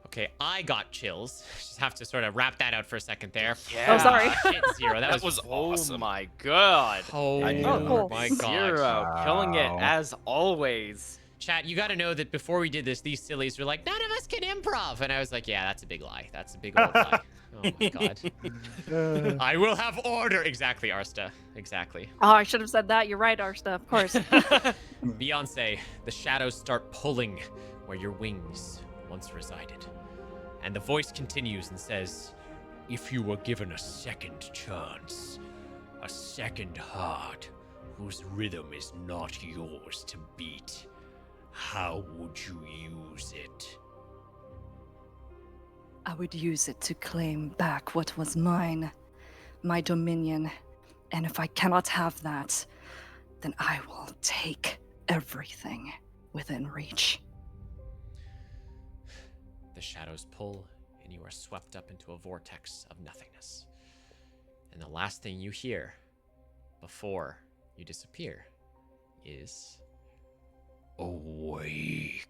C: Okay, I got chills. Just have to sort of wrap that out for a second there.
F: Yeah.
B: Oh, sorry.
C: Shit, Zero. That
E: was
F: Oh
E: awesome.
F: my god.
C: Oh,
E: I know.
B: cool.
C: my god.
F: Zero, killing it
D: Wow.
F: as always.
C: Chat, you got to know that before we did this, these sillies were like, none of us can improv. And I was like, yeah, that's a big lie. That's a big old lie. Oh my god. I will have order. Exactly, Arsta. Exactly.
B: Oh, I should have said that. You're right, Arsta. Of course.
C: Beyonce, the shadows start pulling where your wings once resided. And the voice continues and says, if you were given a second chance, a second heart, whose rhythm is not yours to beat, how would you use it?
B: I would use it to claim back what was mine, my dominion. And if I cannot have that, then I will take everything within reach.
C: The shadows pull, and you are swept up into a vortex of nothingness. And the last thing you hear before you disappear is...
I: Awake.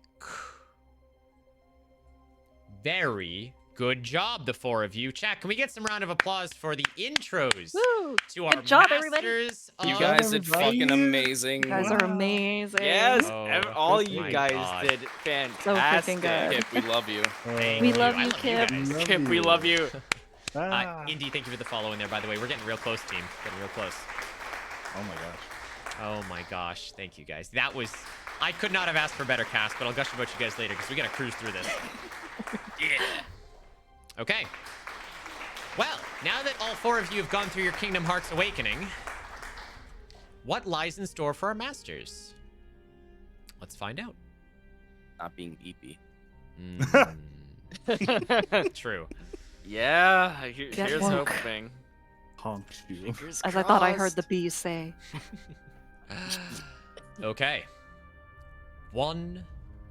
C: Very good job, the four of you. Chat, can we get some round of applause for the intros
B: Woo!
C: to our
B: Good job, everybody.
C: masters
E: You
C: of-
E: guys did fucking amazing.
B: You guys are amazing.
F: Yes,
C: Oh,
F: all
C: good
F: you
C: my
F: guys
C: God.
F: did
B: So
F: fantastic.
B: freaking good.
E: Kip, we love you.
C: Thank
B: We
C: you.
B: love
C: I
B: you, Kip.
C: guys.
F: Kip, we love you.
C: Indy, thank you for the follow in there, by the way. We're getting real close, team. Getting real close.
D: Oh my gosh.
C: Oh my gosh. Thank you, guys. That was... I could not have asked for better cast, but I'll gush about you guys later because we got to cruise through this. Yeah. Okay. Well, now that all four of you have gone through your Kingdom Hearts Awakening, what lies in store for our masters? Let's find out.
E: Not being EP.
C: True.
F: Yeah,
B: Get
F: here's
B: woke.
F: hoping.
D: Honk you.
F: Fingers
B: As I thought I heard
F: crossed.
B: the bees say.
C: Okay. One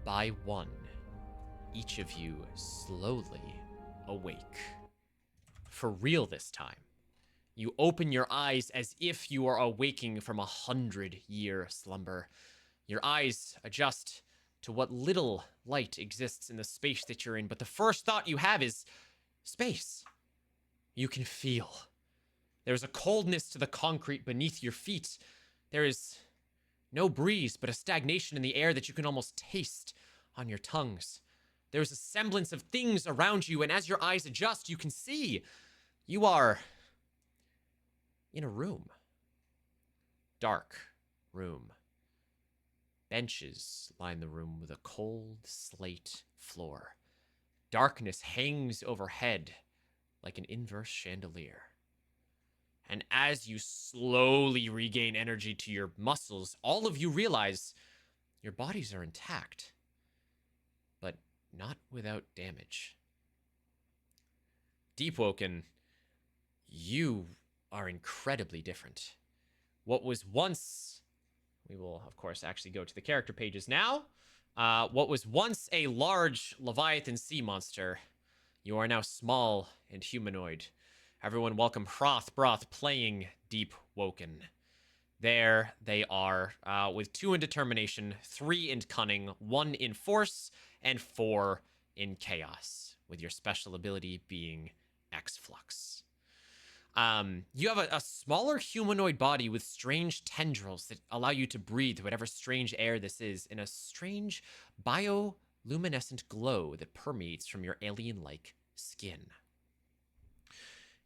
C: by one, each of you slowly awake. For real this time. You open your eyes as if you are awaking from 100-year slumber. Your eyes adjust to what little light exists in the space that you're in, but the first thought you have is space. You can feel. There's a coldness to the concrete beneath your feet. There is no breeze, but a stagnation in the air that you can almost taste on your tongues. There's a semblance of things around you, and as your eyes adjust, you can see you are in a room. Dark room. Benches line the room with a cold slate floor. Darkness hangs overhead like an inverse chandelier. And as you slowly regain energy to your muscles, all of you realize your bodies are intact, but not without damage. Deepwoken, you are incredibly different. What was once... We will, of course, actually go to the character pages now. What was once a large Leviathan sea monster, you are now small and humanoid. Everyone welcome Froth Broth playing Deepwoken. There they are, with 2 in determination, 3 in cunning, 1 in force, and 4 in chaos, with your special ability being X-Flux. You have a smaller humanoid body with strange tendrils that allow you to breathe whatever strange air this is in a strange bioluminescent glow that permeates from your alien-like skin.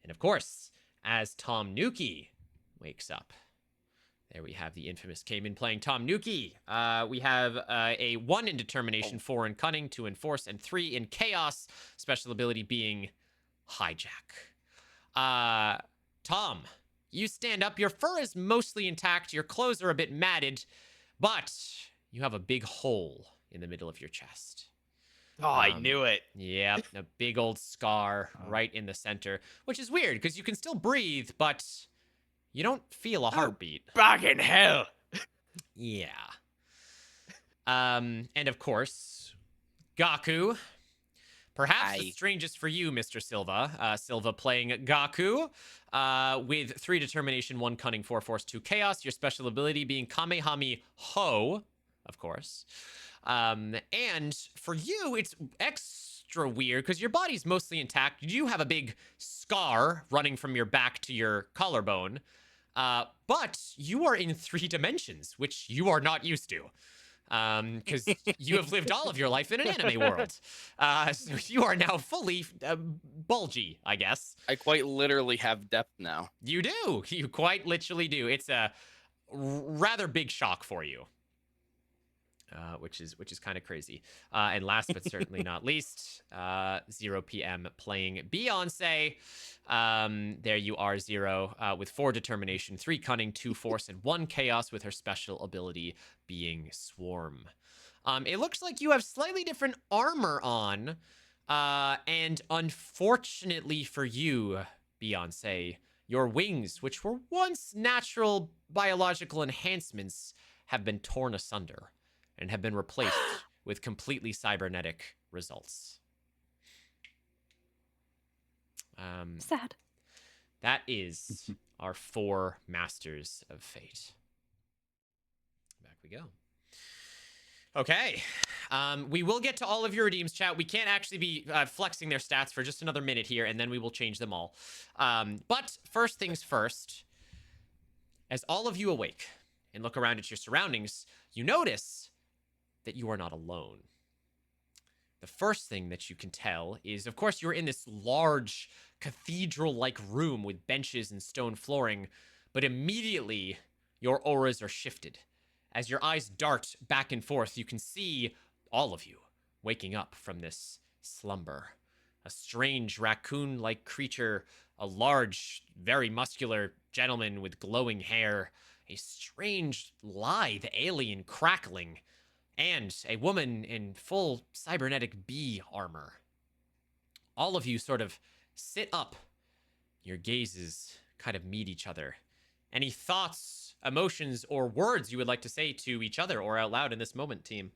C: And of course, as Tom Nuki wakes up, there we have the infamous Cayman playing Tom Nuki. We have a 1 in determination, 4 in cunning, 2 in force, and 3 in chaos, special ability being hijack. Tom, you stand up. Your fur is mostly intact. Your clothes are a bit matted, but you have a big hole in the middle of your chest.
F: Oh, I knew it.
C: Yep, a big old scar right in the center, which is weird because you can still breathe, but you don't feel a heartbeat.
F: Back in hell.
C: Yeah. And of course, Gaku. Perhaps the strangest for you, Mr. Silva. Silva playing Gaku with 3 determination, 1 cunning, 4 force, 2 chaos. Your special ability being Kamehame Ho, of course. And for you, it's extra weird because your body's mostly intact. You do have a big scar running from your back to your collarbone. But you are in 3 dimensions, which you are not used to. because you have lived all of your life in an anime world. So you are now fully bulgy, I guess.
E: I quite literally have depth now.
C: You do. You quite literally do. It's a rather big shock for you. Which is kind of crazy. And last but certainly not least, 0 p.m. playing Beyonce. There you are, 0, with 4 determination, 3 cunning, 2 force, and 1 chaos, with her special ability being swarm. It looks like you have slightly different armor on, and unfortunately for you, Beyonce, your wings, which were once natural biological enhancements, have been torn asunder and have been replaced with completely cybernetic results.
B: Sad.
C: That is our 4 Masters of Fate. Back we go. Okay. We will get to all of your redeems, chat. We can't actually be flexing their stats for just another minute here, and then we will change them all. But first things first, as all of you awake and look around at your surroundings, you notice that you are not alone. The first thing that you can tell is, of course, you're in this large cathedral-like room with benches and stone flooring, but immediately your auras are shifted. As your eyes dart back and forth, you can see all of you waking up from this slumber. A strange raccoon-like creature, a large, very muscular gentleman with glowing hair, a strange, lithe alien crackling, and a woman in full cybernetic bee armor. All of you sort of sit up. Your gazes kind of meet each other. Any thoughts, emotions, or words you would like to say to each other or out loud in this moment, team?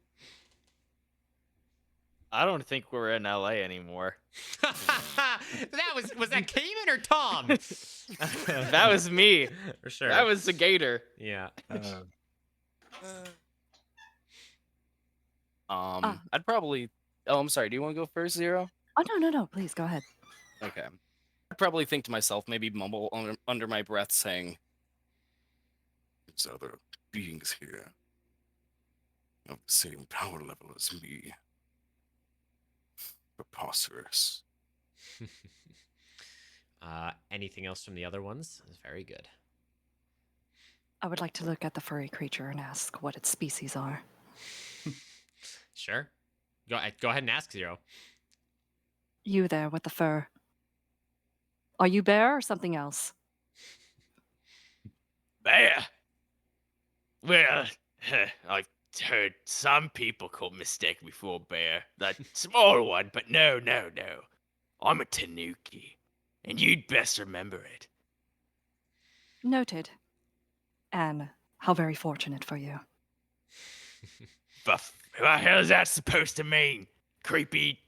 F: I don't think we're in LA anymore.
C: Was that Cayman or Tom?
F: That was me.
C: For sure.
F: That was the gator.
C: Yeah.
E: I'd probably. Oh, I'm sorry. Do you want to go first, 0?
B: Oh, no. Please, go ahead.
E: Okay. I'd probably think to myself, maybe mumble under my breath, saying,
H: There's other beings here of the same power level as me. Preposterous.
C: Anything else from the other ones? That's very good.
B: I would like to look at the furry creature and ask what its species are.
C: Sure. Go ahead and ask, 0.
B: You there with the fur. Are you bear or something else?
G: Bear? Well, I've heard some people call mistake me for a bear. That small one, but no. I'm a tanuki, and you'd best remember it.
B: Noted. And how very fortunate for you.
G: But what the hell is that supposed to mean? Creepy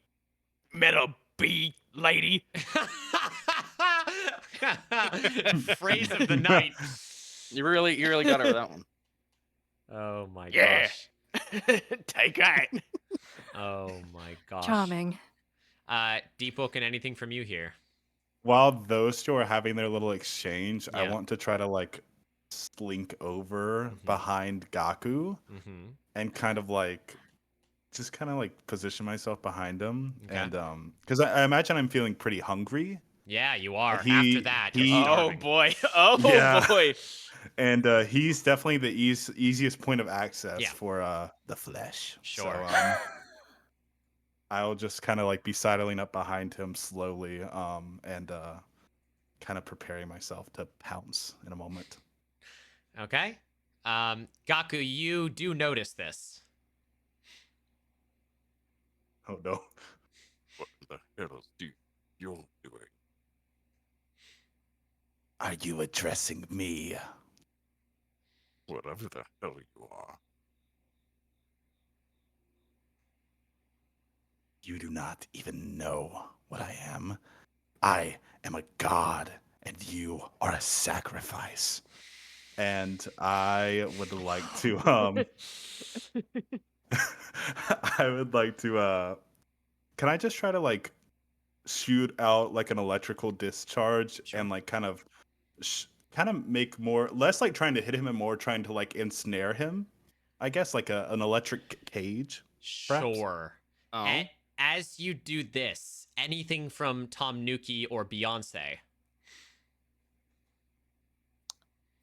G: metal bee lady?
C: Phrase of the night.
E: You really got her with that one.
C: Oh my
G: Yeah.
C: gosh.
G: Take that.
C: Oh my gosh.
B: Charming.
C: Deepwoken, anything from you here?
D: While those two are having their little exchange, I
C: Yeah.
D: want to try to like slink over
C: Mhm.
D: behind Gaku
C: Mm-hmm.
D: and kind of like position myself behind him.
C: Okay.
D: And because I imagine I'm feeling pretty hungry.
C: Yeah, you are.
D: He-
C: After that,
D: he-
C: you're
F: Oh
C: starving.
F: boy. Oh
D: Yeah.
F: boy.
D: And he's definitely the easiest point of access
C: Yeah.
D: for the flesh.
C: Sure.
D: So, I'll just kind of like be sidling up behind him slowly, and kind of preparing myself to pounce in a moment.
C: Okay. Gaku, you do notice this.
D: Oh no!
H: What the hell do you're doing?
D: Are you addressing me?
H: Whatever the hell you are.
D: You do not even know what I am. I am a god, and you are a sacrifice. And I would like to I would like to can I just try to like shoot out like an electrical discharge and like kind of make more less like trying to hit him and more trying to like ensnare him I guess like an electric cage. Perhaps?
C: Sure.
E: Oh.
C: As you do this, anything from Tom Nuki or Beyonce?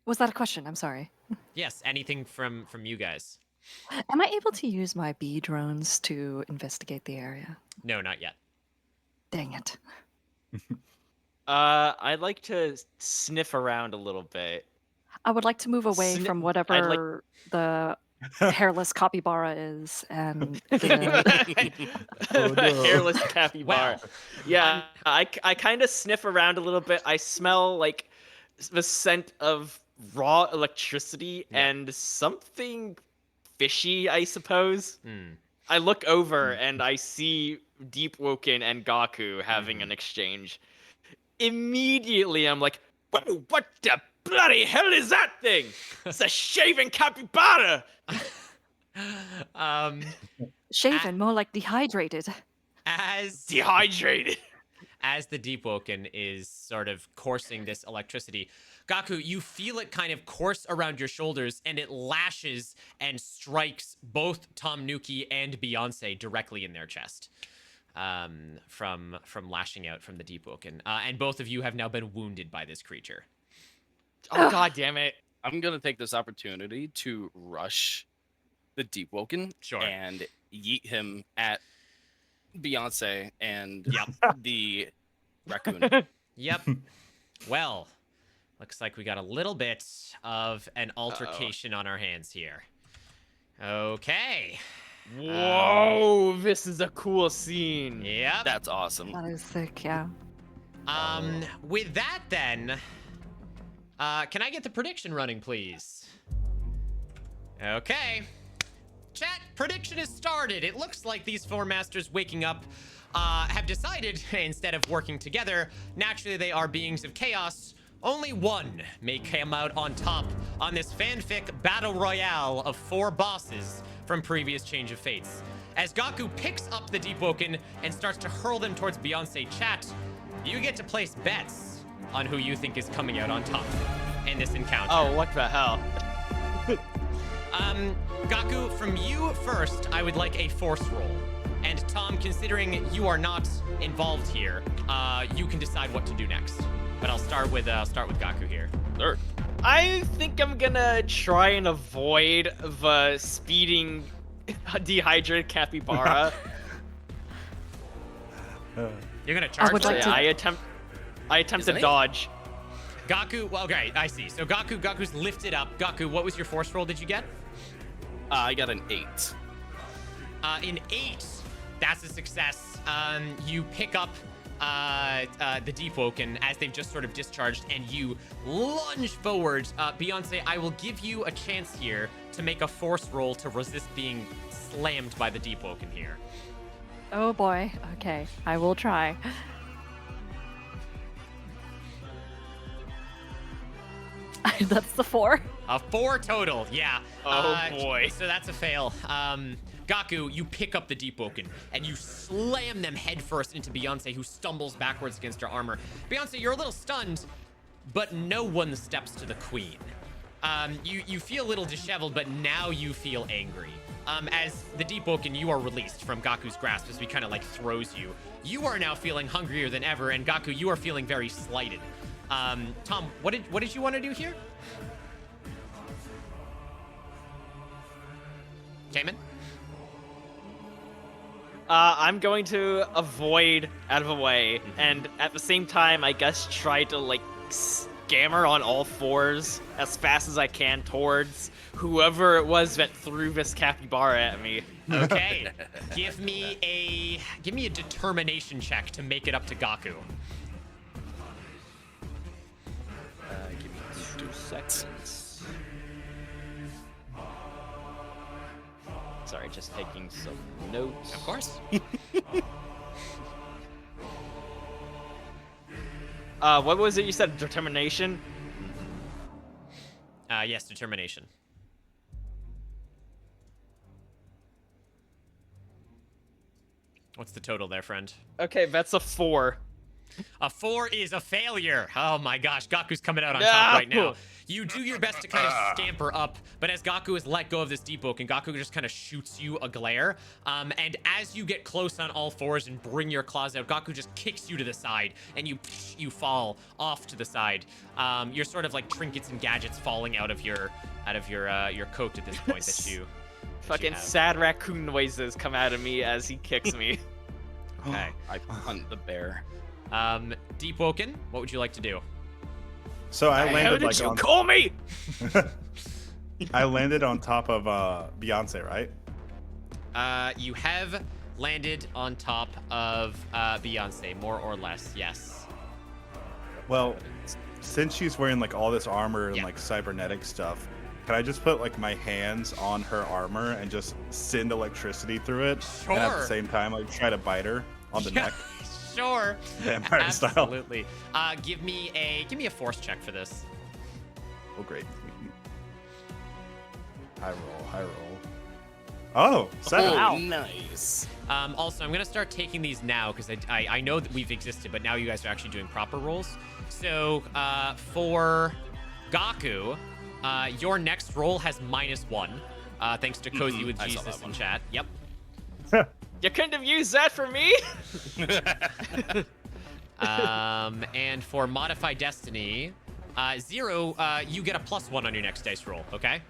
B: Was that a question? I'm sorry.
C: Yes, anything from you guys?
B: Am I able to use my bee drones to investigate the area?
C: No, not yet.
B: Dang it.
F: I'd like to sniff around a little bit.
B: I would like to move away
F: Sni-
B: from
F: I'd
B: whatever the hairless capybara is and the...
D: Oh, no.
F: Hairless capybara.
C: Well,
F: Yeah, I kind of sniff around a little bit. I smell like the scent of raw electricity and something fishy, I suppose.
C: Hmm.
F: I look over and I see Deep Woken and Gaku having an exchange. Immediately, I'm like, "Whoa, what the bloody hell is that thing? It's a shaven capybara!"
B: Shaven, more like dehydrated.
C: As
F: Dehydrated.
C: as the Deep Woken is sort of coursing this electricity, Gaku, you feel it kind of course around your shoulders, and it lashes and strikes both Tom Nuki and Beyonce directly in their chest. From lashing out from the Deep Woken, and both of you have now been wounded by this creature.
F: Oh, god damn it.
E: I'm gonna take this opportunity to rush the Deep Woken
C: Sure.
E: and yeet him at Beyonce and the raccoon.
C: Yep. Well, looks like we got a little bit of an altercation on our hands here. Okay.
F: Whoa, this is a cool scene.
C: Yep.
E: That's awesome.
B: That is sick, yeah.
C: With that then, can I get the prediction running, please? Okay. Chat, prediction is started. It looks like these four masters waking up have decided, instead of working together, naturally they are beings of chaos. Only one may come out on top on this fanfic battle royale of four bosses from previous Change of Fates. As Gaku picks up the Deep Woken and starts to hurl them towards Beyonce, chat, you get to place bets on who you think is coming out on top in this encounter.
F: Oh, what the hell?
C: Gaku, from you first, I would like a force roll. And Tom, considering you are not involved here, you can decide what to do next. But I'll start with Gaku here.
E: Sure.
F: I think I'm gonna try and avoid the speeding dehydrated capybara.
C: You're gonna charge.
B: would
F: So,
B: like
F: yeah,
B: to-
F: I attempt to
E: Isn't it?
F: dodge.
C: Gaku. Well, okay, I see. So Gaku's lifted up. Gaku, what was your force roll? Did you get?
E: I got an 8.
C: In 8, that's a success. You pick up the Deep Woken as they've just sort of discharged, and you lunge forward. Beyonce, I will give you a chance here to make a force roll to resist being slammed by the Deep Woken here.
B: Oh boy. Okay, I will try. That's the 4.
C: A 4 total, yeah.
F: Oh, boy.
C: So that's a fail. Gaku, you pick up the Deep Woken and you slam them headfirst into Beyonce, who stumbles backwards against her armor. Beyonce, you're a little stunned, but no one steps to the queen. You feel a little disheveled, but now you feel angry. As the Deep Woken, you are released from Gaku's grasp as he kind of like throws you. You are now feeling hungrier than ever, and Gaku, you are feeling very slighted. Tom, what did you want to do here? Cayman?
F: I'm going to avoid out of the way, and at the same time, I guess try to like scammer on all fours as fast as I can towards whoever it was that threw this capybara at me.
C: Okay. Give me a determination check to make it up to Gaku.
F: Give me 2 seconds. Sorry, just taking some notes.
C: Of course.
F: What was it you said? Determination?
C: Yes, determination. What's the total there, friend?
F: Okay, that's a 4.
C: A 4 is a failure. Oh my gosh, Gaku's coming out on top right now. You do your best to kind of scamper up, but as Gaku is let go of this deep oak, and Gaku just kind of shoots you a glare, and as you get close on all fours and bring your claws out, Gaku just kicks you to the side, and you fall off to the side. You're sort of like trinkets and gadgets falling out of your coat at this point that you.
F: Fucking sad raccoon noises come out of me as he kicks me.
C: Okay.
E: I hunt the bear.
C: Deep Woken, what would you like to do?
D: So I
F: How
D: landed
F: did
D: like
F: you
D: on,
F: call me?
D: I landed on top of Beyonce, right?
C: You have landed on top of Beyonce, more or less, yes.
D: Well, since she's wearing like all this armor and
C: Yeah.
D: like cybernetic stuff, can I just put like my hands on her armor and just send electricity through it, and at the
C: Sure.
D: same time like try to bite her on the neck?
C: Sure.
D: Vampire style.
C: Absolutely. Give me a force check for this.
D: Oh, great. High roll. Oh, 7.
E: Oh, nice.
C: Also, I'm gonna start taking these now because I know that we've existed, but now you guys are actually doing proper rolls. So for Gaku, your next roll has -1, thanks to Cozy with
E: I saw
C: Jesus
E: that
C: in
E: one.
C: chat. Yep.
F: You couldn't have used that for me.
C: And for Modify Destiny, 0, you get a +1 on your next dice roll. Okay.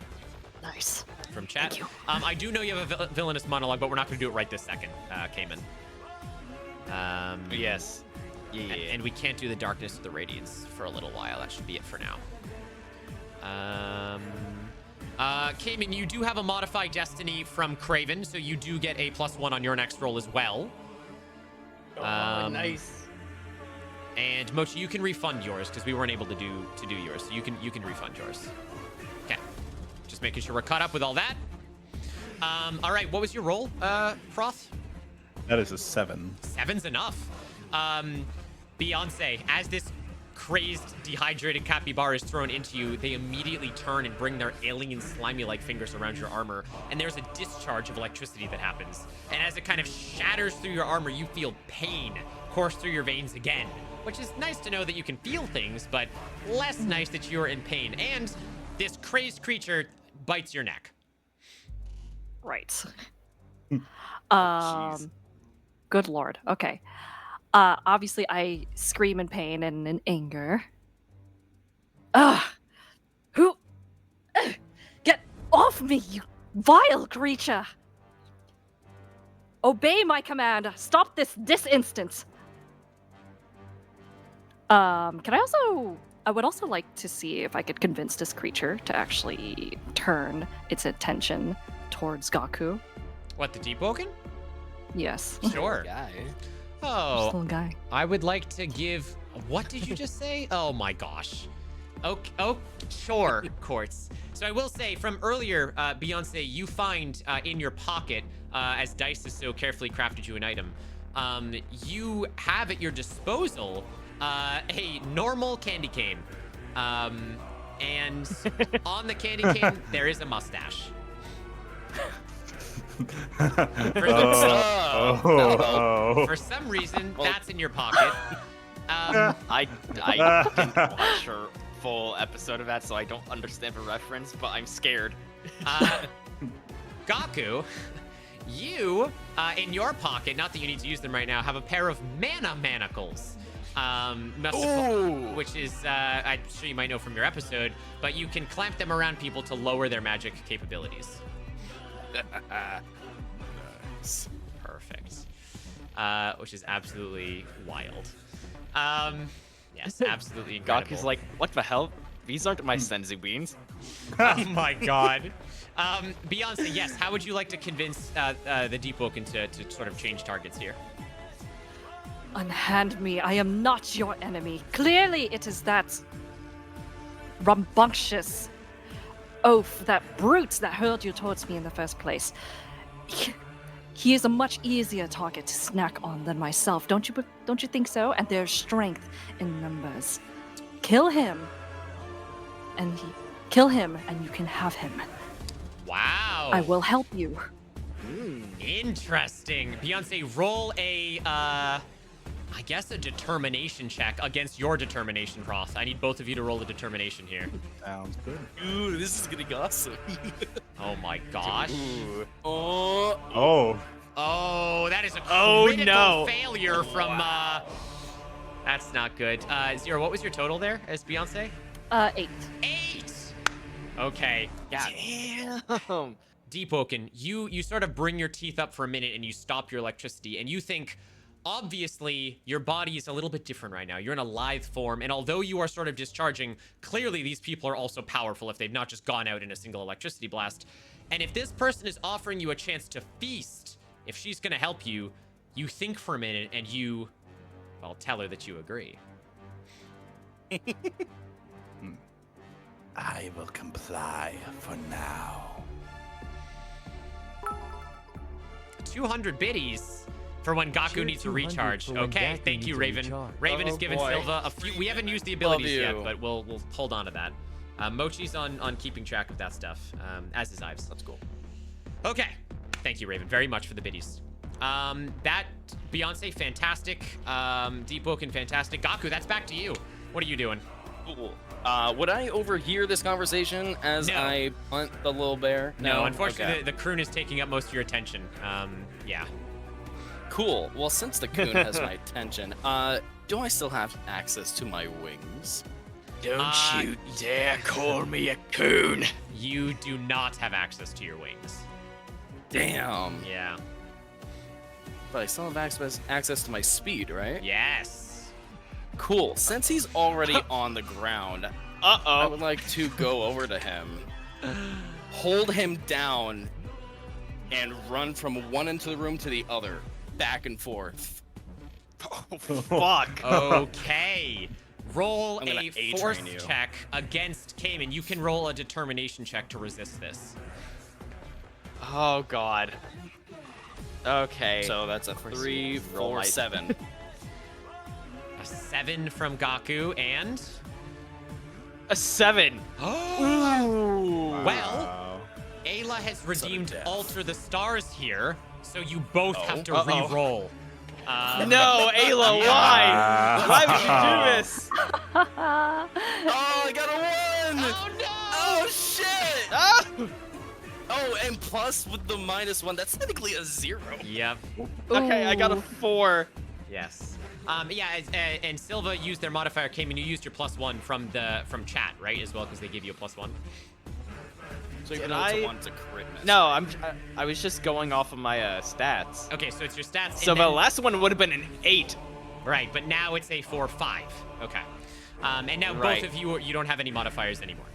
B: Nice.
C: From chat.
B: Thank you.
C: I do know you have a villainous monologue, but we're not going to do it right this second, Cayman.
F: Yes. Yeah.
C: And we can't do the Darkness of the Radiance for a little while. That should be it for now. Cayman, you do have a Modified Destiny from Craven, so you do get a +1 on your next roll as well.
F: Nice.
C: And Mochi, you can refund yours because we weren't able to do yours, so you can refund yours. Okay. Just making sure we're caught up with all that. All right, what was your roll, Froth?
D: That is a 7.
C: 7's enough. Beyonce, as this crazed, dehydrated capybara is thrown into you, they immediately turn and bring their alien, slimy-like fingers around your armor, and there's a discharge of electricity that happens. And as it kind of shatters through your armor, you feel pain course through your veins again, which is nice to know that you can feel things, but less nice that you're in pain. And this crazed creature bites your neck.
B: Right.
E: Jeez.
B: Good lord. Okay. Obviously, I scream in pain and in anger. Who? Get off me, you vile creature! Obey my command. Stop this instant. Can I also? I would also like to see if I could convince this creature to actually turn its attention towards Gaku.
C: What, the Deep Woken?
B: Yes.
C: Sure.
E: Guy.
B: This
C: Oh,
B: little guy.
C: I would like to give. What did you just say? Oh my gosh. Okay, sure, Quartz. So I will say from earlier, Beyonce, you find in your pocket, as Dice has so carefully crafted you an item, you have at your disposal a normal candy cane. And on the candy cane, there is a mustache. For some reason, that's in your pocket.
F: I didn't watch her full episode of that, so I don't understand the reference, but I'm scared.
C: Gaku, you, in your pocket, not that you need to use them right now, have a pair of mana manacles. Which is, I'm sure you might know from your episode, but you can clamp them around people to lower their magic capabilities.
H: Nice.
C: Perfect. Which is absolutely wild. Yes, absolutely incredible.
F: Gaku's like, what the hell? These aren't my senzu beans.
C: Oh my god. Beyonce, yes, how would you like to convince the Deep Woken to sort of change targets here?
B: Unhand me. I am not your enemy. Clearly, it is that rambunctious oaf, that brute that hurled you towards me in the first place. He is a much easier target to snack on than myself. Don't you think so? And there's strength in numbers. Kill him, and you can have him.
C: Wow.
B: I will help you.
C: Interesting. Beyonce, roll a I guess a determination check against your determination, Proth. I need both of you to roll a determination here.
D: Sounds good.
E: Ooh, this is getting awesome.
C: Oh my gosh.
E: Ooh. Oh.
D: Oh.
C: Oh, that is a
F: Oh,
C: critical
F: no.
C: failure from, that's not good. Zero, what was your total there as Beyonce?
B: 8.
C: 8! Okay. Yeah.
F: Damn.
C: Deepwoken, you sort of bring your teeth up for a minute and you stop your electricity, and you think, obviously, your body is a little bit different right now. You're in a lithe form, and although you are sort of discharging, clearly these people are also powerful if they've not just gone out in a single electricity blast. And if this person is offering you a chance to feast, if she's gonna help you, you think for a minute and you, well, tell her that you agree.
D: I will comply for now.
C: 200 biddies for when Gaku
A: Cheer
C: needs to
A: 200
C: recharge.
A: for when
C: Okay,
A: Gaku
C: thank you,
A: needs to
C: Raven.
A: recharge.
C: Raven has
E: Oh,
C: given
E: boy.
C: Silva a few. We haven't used the abilities yet,
E: you.
C: but we'll hold on to that. Mochi's on keeping track of that stuff, as is Ives.
E: That's cool.
C: Okay, thank you, Raven, very much for the biddies. That Beyonce, fantastic. Deepwoken, fantastic. Gaku, that's back to you. What are you doing?
E: Cool. Would I overhear this conversation as
C: No.
E: I punt the little bear?
C: No, unfortunately,
E: Okay.
C: the croon is taking up most of your attention. Yeah.
E: Cool. Well, since the coon has my attention, do I still have access to my wings?
G: Don't you dare call me a coon.
C: You do not have access to your wings.
E: Damn.
C: Yeah.
E: But I still have access to my speed, right?
C: Yes.
E: Cool. Since he's already on the ground, I
F: Uh-oh.
E: would like to go over to him, hold him down, and run from one end of the room to the other, back and forth.
F: Fuck.
C: Okay. Roll
E: I'm gonna
C: a
E: A-train
C: force
E: you.
C: check against Cayman. You can roll a determination check to resist this.
F: Oh, God. Okay.
E: So that's a 3,
F: roll
E: 4,
F: my-
E: 7.
C: A 7 from Gaku and...
F: a 7.
C: Well,
D: Wow.
C: Ayla has
E: Sudden
C: redeemed
E: death.
C: Alter the Stars here, so you both have to
F: Uh-oh.
C: re-roll.
F: No, Ayla, why? Why would you do this?
E: Oh, I got a 1!
C: Oh no!
E: Oh, shit!
F: Ah!
E: Oh, and plus with the -1, that's technically a 0.
C: Yep.
F: Okay, I got a
B: Ooh.
F: 4.
C: Yes. Yeah, and Silva used their modifier. Cayman, you used your +1 from chat, right, as well, because they give you a +1.
E: So even
F: Did
E: though it's
F: I-
E: a 1, it's a crit miss.
F: No, I was just going off of my stats.
C: Okay, so it's your stats.
F: So
C: and
F: the
C: then-
F: last one would have been an 8.
C: Right, but now it's a 4-5. Okay. And now
F: Right.
C: both of you don't have any modifiers anymore.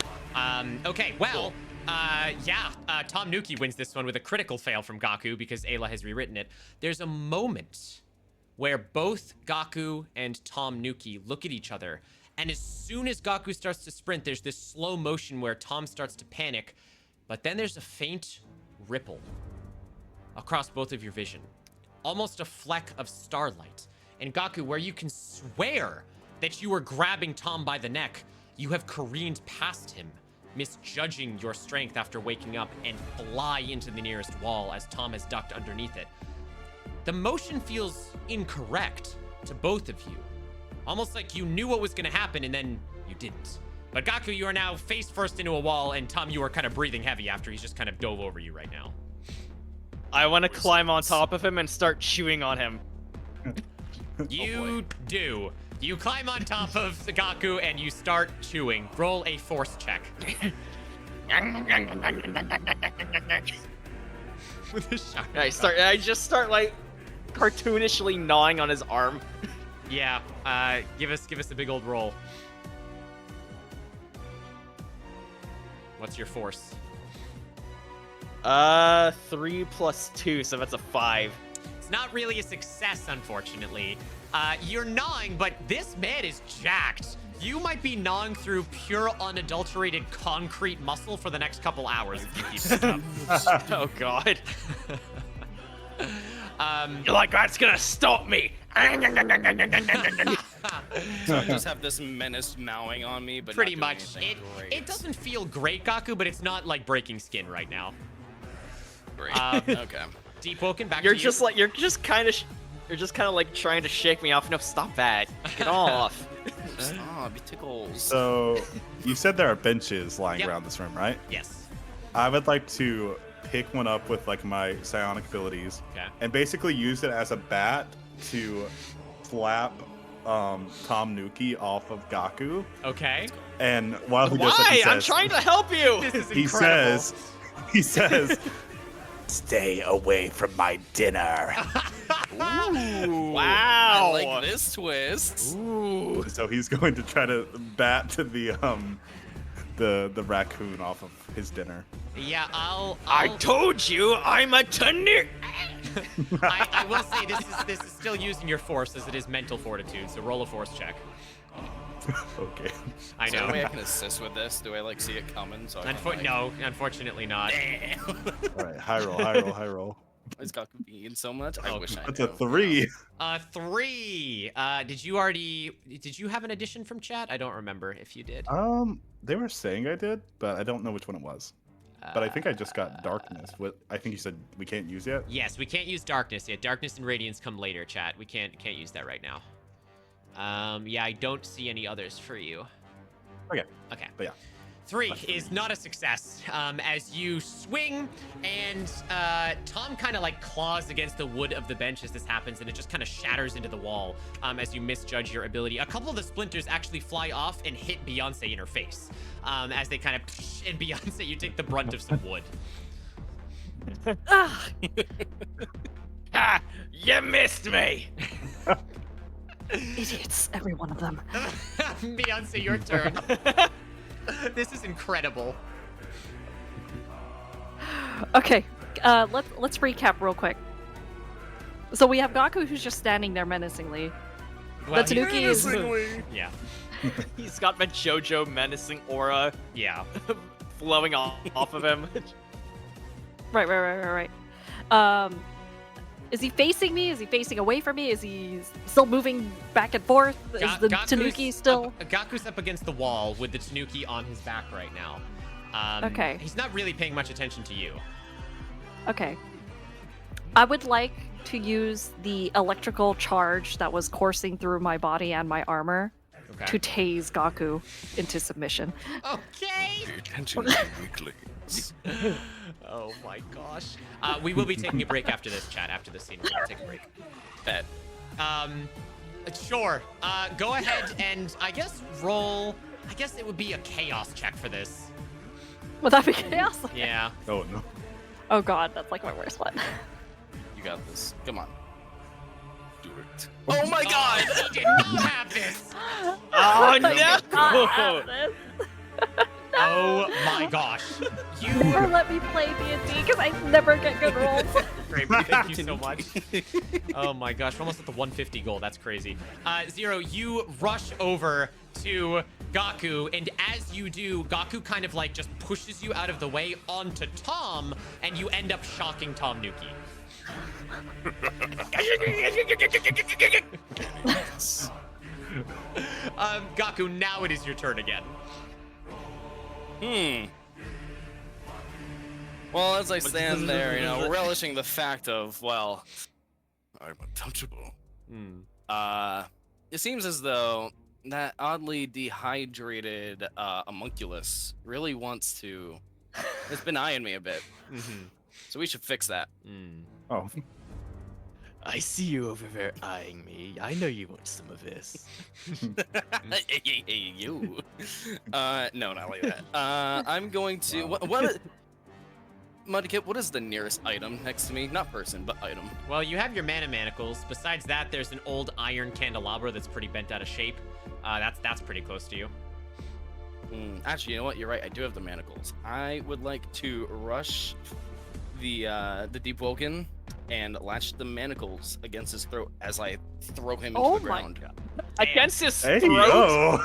C: Okay, well, Tom Nuki wins this one with a critical fail from Gaku because Ayla has rewritten it. There's a moment where both Gaku and Tom Nuki look at each other, and as soon as Gaku starts to sprint, there's this slow motion where Tom starts to panic, but then there's a faint ripple across both of your vision. Almost a fleck of starlight. And Gaku, where you can swear that you were grabbing Tom by the neck, you have careened past him, misjudging your strength after waking up, and fly into the nearest wall as Tom has ducked underneath it. The motion feels incorrect to both of you. Almost like you knew what was going to happen and then you didn't. But Gaku, you are now face first into a wall, and Tom, you are kind of breathing heavy after he's just kind of dove over you right now.
F: I want to climb on top of him and start chewing on him.
C: You do. You climb on top of Gaku and you start chewing. Roll a force check. With a sharp
F: I just start like cartoonishly gnawing on his arm.
C: Yeah, give us a big old roll. What's your force?
F: 3 plus 2, so that's a 5.
C: It's not really a success, unfortunately. You're gnawing, but this man is jacked. You might be gnawing through pure, unadulterated concrete muscle for the next couple hours if you keep this up.
F: Oh god.
G: You're like, that's gonna stop me.
E: So I just have this menace mowing on me, but
C: Pretty
E: not doing
C: much.
E: anything great.
C: It doesn't feel great, Gaku, but it's not like breaking skin right now.
E: Great.
C: Um,
E: Okay.
C: Deepwoken, back
F: You're
C: to you.
F: just like you're just kind of You're just kind of like trying to shake me off. No, stop that. Get off.
E: Stop, it tickles.
D: So, you said there are benches lying
C: Yep.
D: around this room, right?
C: Yes.
D: I would like to pick one up with like my psionic abilities
C: Okay.
D: and basically use it as a bat to slap Tom Nuki off of Gaku.
C: Okay.
D: And while he does that,
F: Why?
D: he
F: I'm
D: says,
F: trying to help you.
C: This is
D: he
C: incredible.
D: says, "Stay away from my dinner."
E: Ooh,
F: Wow.
E: I like this twist.
C: Ooh.
D: So he's going to try to bat to the raccoon off of his dinner.
C: Yeah, I'll
F: I told you I'm a tunic.
C: I will say this is still using your force as it is mental fortitude, so roll a force check.
D: Okay.
C: I
E: Is there a
C: know.
E: way I can assist with this? Do I like see it coming? So I can, like...
C: No, unfortunately not.
D: All right. High roll. High roll. High roll.
E: It's got convenient so much. I
C: Oh,
E: wish I
D: That's
E: knew.
D: a 3.
C: 3. Did you have an addition from chat? I don't remember if you did.
D: They were saying I did, but I don't know which one it was. But I think I just got darkness. What I think you said we can't use yet.
C: Yes, we can't use darkness yet. Darkness and radiance come later, chat. We can't use that right now. Yeah, I don't see any others for you.
D: Okay.
C: Okay.
D: But yeah.
C: 3 is not a success. As you swing, and Tom kind of like claws against the wood of the bench as this happens, and it just kind of shatters into the wall as you misjudge your ability. A couple of the splinters actually fly off and hit Beyonce in her face. As they kind of, and Beyonce, you take the brunt of some wood.
B: Ah,
F: Ha! You missed me.
B: idiots, every one of them.
C: Beyonce, your turn. This is incredible.
B: Okay, let's recap real quick. So we have Gaku who's just standing there menacingly.
C: Well,
B: The Tanuki is
C: Yeah.
F: He's got the JoJo menacing aura
C: Yeah.
F: flowing off of him.
B: right. Is he facing me? Is he facing away from me? Is he still moving back and forth? Is the Tanuki still?
C: Gaku's up against the wall with the Tanuki on his back right now.
B: Okay.
C: He's not really paying much attention to you.
B: Okay. I would like to use the electrical charge that was coursing through my body and my armor
C: Okay.
B: to tase Gaku into submission.
C: Okay.
H: Pay attention to the weaklings.
C: Oh my gosh. We will be taking a break after this, chat. After this scene, we'll take a break.
E: Bet.
C: Sure. Go ahead and I guess roll. I guess it would be a chaos check for this.
B: Would that be chaos?
C: Yeah.
D: Oh no.
B: Oh god, that's like my worst one.
E: You got this. Come on. Do it.
B: Oh my god!
C: He did not have this.
F: Oh
B: I
F: no!
B: did not have this.
C: Oh my gosh. You
B: Never let me play D&D because I never get good rolls.
C: Great, thank you so much. Oh my gosh, we're almost at the 150 goal. That's crazy. Zero, you rush over to Gaku, and as you do, Gaku kind of like just pushes you out of the way onto Tom, and you end up shocking Tom Nuki. Gaku, now it is your turn again.
E: Well, as I stand there, relishing the fact of, well,
H: I'm untouchable.
E: it seems as though that oddly dehydrated homunculus really wants to. It's been eyeing me a bit. So we should fix that.
D: Oh.
G: I see you over there eyeing me. I know you want some of this.
E: Hey, you. No, not like that. I'm going to. What Mudkip, what is the nearest item next to me? Not person, but item.
C: Well, you have your mana manacles. Besides that, there's an old iron candelabra that's pretty bent out of shape. That's pretty close to you.
E: Actually, you know what? You're right. I do have the manacles. I would like to rush the Deep Woken and latch the manacles against his throat as I throw him into the ground.
F: Against his
D: Hey,
F: throat?
D: yo.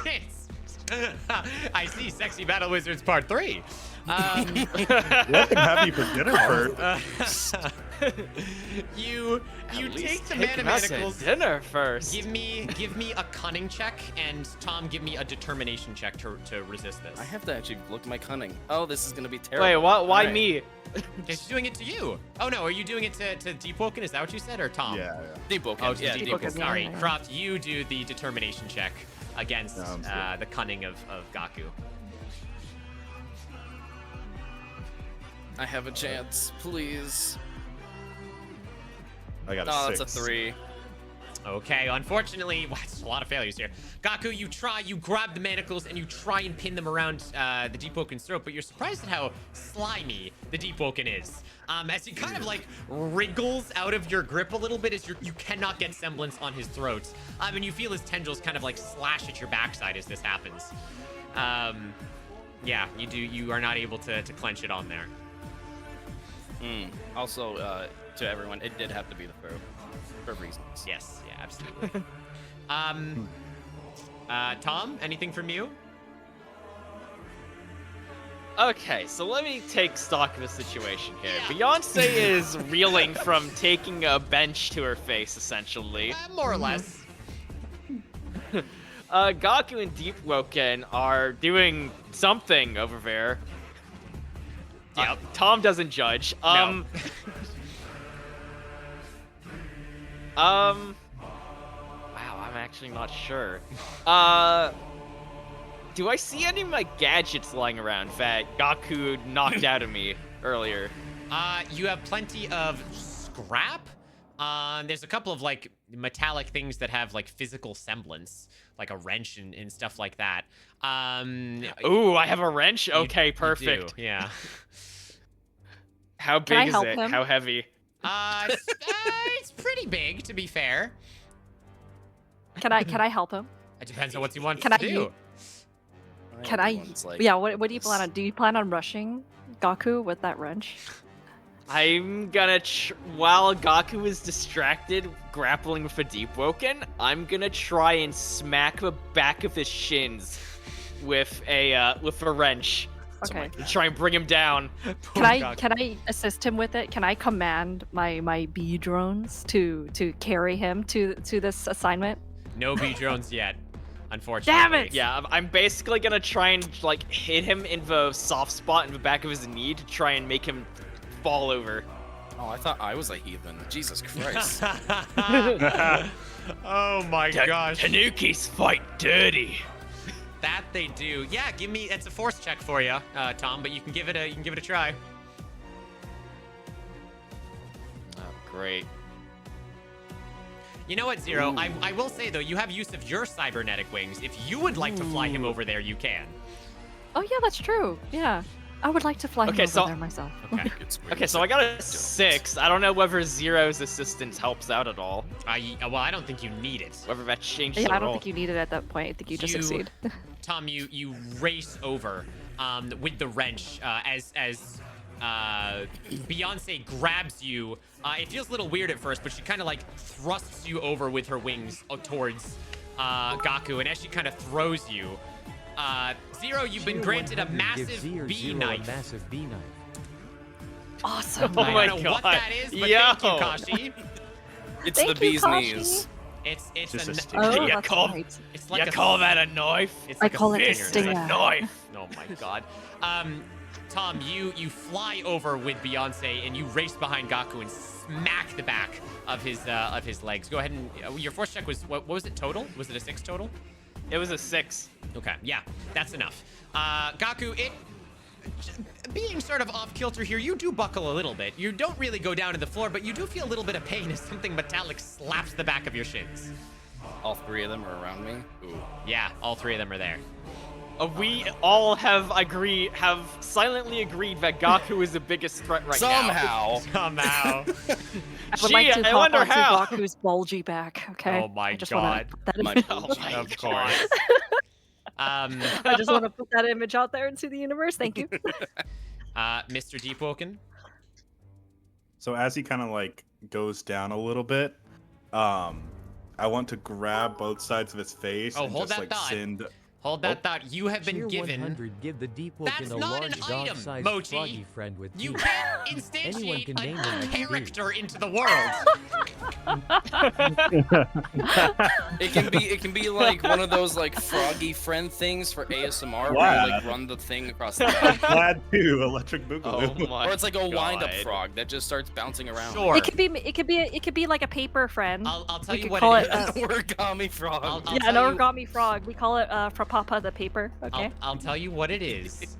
C: I see. Sexy Battle Wizards Part 3.
D: What can have you for dinner first?
C: You
F: At least
C: take the
F: take
C: mana
F: us at
C: manacles.
F: dinner first.
C: Give me a cunning check, and Tom, give me a determination check to resist this.
E: I have to actually look at my cunning. Oh, this is gonna be terrible.
F: Wait, why
E: Alright.
F: me?
C: It's doing it to you. Oh no, are you doing it to Deepwoken? Is that what you said, or Tom?
D: Yeah.
E: Deep Woken.
C: Oh, to
E: yeah,
C: Deepwoken.
E: Deep Woken.
C: Sorry,
B: yeah.
C: Croft, you do the determination check against
D: Sounds good.
C: the cunning of Gaku.
E: I have a chance, please.
D: I got a
E: Oh,
D: 6.
E: that's a 3.
C: Okay, unfortunately, wow, it's a lot of failures here. Gaku, you grab the manacles and you try and pin them around the Deepwoken's throat, but you're surprised at how slimy the Deepwoken is. As he kind of like wriggles out of your grip a little bit, as you cannot get semblance on his throat. And you feel his tendrils kind of like slash at your backside as this happens. Yeah, you are not able to clench it on there.
E: Also, to everyone, it did have to be the throw for reasons.
C: Yes, yeah, absolutely. Tom, anything from you?
F: Okay, so let me take stock of the situation here. Beyonce is reeling from taking a bench to her face, essentially.
C: More or less.
F: Gaku and Deepwoken are doing something over there.
C: Yep.
F: Tom doesn't judge.
C: No.
F: Wow, I'm actually not sure. Do I see any of my gadgets lying around that Gaku knocked out of me earlier?
C: You have plenty of scrap. There's a couple of like metallic things that have like physical semblance, like a wrench and stuff like that.
F: Ooh, I have a wrench?
C: You-
F: Okay,
C: you do,
F: perfect.
C: yeah.
F: How
B: Can I
F: big is
B: help
F: it?
B: him?
F: How heavy?
C: It's pretty big, to be fair.
B: Can I help him?
C: It depends on what he wants
B: Can
C: to
B: I
C: do.
B: use- Can I?
E: Everyone's like,
B: Yeah. What do you plan on? Do you plan on rushing Gaku with that wrench?
F: I'm gonna, while Gaku is distracted grappling with a Deepwoken, I'm gonna try and smack the back of his shins with a wrench.
B: Okay.
F: And try and bring him down.
B: Can I assist him with it? Can I command my bee drones to carry him to this assignment?
C: No bee drones yet, unfortunately.
B: it!
F: Yeah, I'm basically gonna try and like hit him in the soft spot in the back of his knee to try and make him fall over.
E: oh, I thought I was a heathen. Jesus Christ.
C: Oh my gosh.
G: Tanukis fight dirty.
C: That they do. Yeah, give me. It's a force check for you, Tom. But you can give it a try.
F: Oh, great.
C: You know what, Zero? I will say though, you have use of your cybernetic wings. If you would like to fly him over there, you can.
B: Oh yeah, that's true. Yeah, I would like to fly him
F: Okay,
B: over
F: so-
B: there myself.
C: Okay.
F: Okay, so I got a 6. I don't know whether Zero's assistance helps out at all.
C: Well, I don't think you need it.
F: Whether that changes
B: Yeah,
F: the
B: I don't
F: roll.
B: think you need it at that point. I think you just
C: You-
B: succeed.
C: Tom, you race over with the wrench as Beyonce grabs you. It feels a little weird at first, but she kind of like thrusts you over with her wings towards Gaku, and as she kind of throws you, Zero, you've been granted a massive bee knife.
A: massive bee knife.
B: Awesome.
F: Oh
C: I
F: my
C: don't know what
F: God.
C: that is, but
F: Yo.
C: thank you, Kashi.
E: It's
B: Thank
E: the
B: you,
E: bee's
B: Kashi.
E: knees.
C: It's
D: Just a
C: a,
D: stick.
B: Oh,
G: You
B: that's
G: call-
B: right.
C: it's like
G: You
C: a
G: call that a knife?
C: It's
B: I
C: like
B: call it a
C: stinger.
G: It's a
B: stinger.
G: knife.
C: Oh my god. Tom, you fly over with Beyonce and you race behind Gaku and smack the back of his legs. Go ahead and your force check was what was it total? Was it a 6 total?
F: It was a 6.
C: Okay, yeah, that's enough. Gaku, being sort of off kilter here, you do buckle a little bit. You don't really go down to the floor, but you do feel a little bit of pain as something metallic slaps the back of your shins.
E: All 3 of them are around me. Ooh.
C: Yeah, all 3 of them are there.
F: We all have silently agreed that Gaku is the biggest threat right now.
E: Somehow.
C: Somehow.
B: I would like
F: Gee,
B: to
F: I
B: hop
F: wonder
B: onto
F: how.
B: Baku's bulgy back. Okay.
C: Oh my
B: I just wanna
C: God.
B: put that in-
E: My
F: Oh
E: bulgy.
F: my
C: Of
F: God.
C: course.
B: I just want to put that image out there into the universe. Thank you.
C: Mr. Deepwoken.
D: So as he kind of like goes down a little bit, I want to grab both sides of his face
C: Oh,
D: and
C: hold
D: just
C: that
D: like
C: thought.
D: send
C: Hold that thought. You have been
A: Tier
C: given.
A: 100, give the deep
C: That's
A: woken a
C: not an
A: large
C: item,
A: dog-sized
C: Mochi.
A: froggy friend with
C: You
A: teeth.
C: can't
A: Anyone
C: instantiate
A: can name
C: a
A: their XP.
C: character into the world.
E: It can be like one of those like froggy friend things for ASMR where
D: Wow.
E: you like run the thing across the map.
D: Glad to Electric Boogaloo.
F: Oh my
E: Or it's like a wind-up
F: God.
E: frog that just starts bouncing around.
C: Sure.
B: It could be like a paper friend.
C: I'll tell
B: We
C: you
B: could
C: what
B: call
C: it
B: it,
C: is.
E: An origami frog.
C: I'll
B: yeah, an
C: tell you-
B: origami frog. We call it for Papa the paper. Okay.
C: I'll tell you what it is.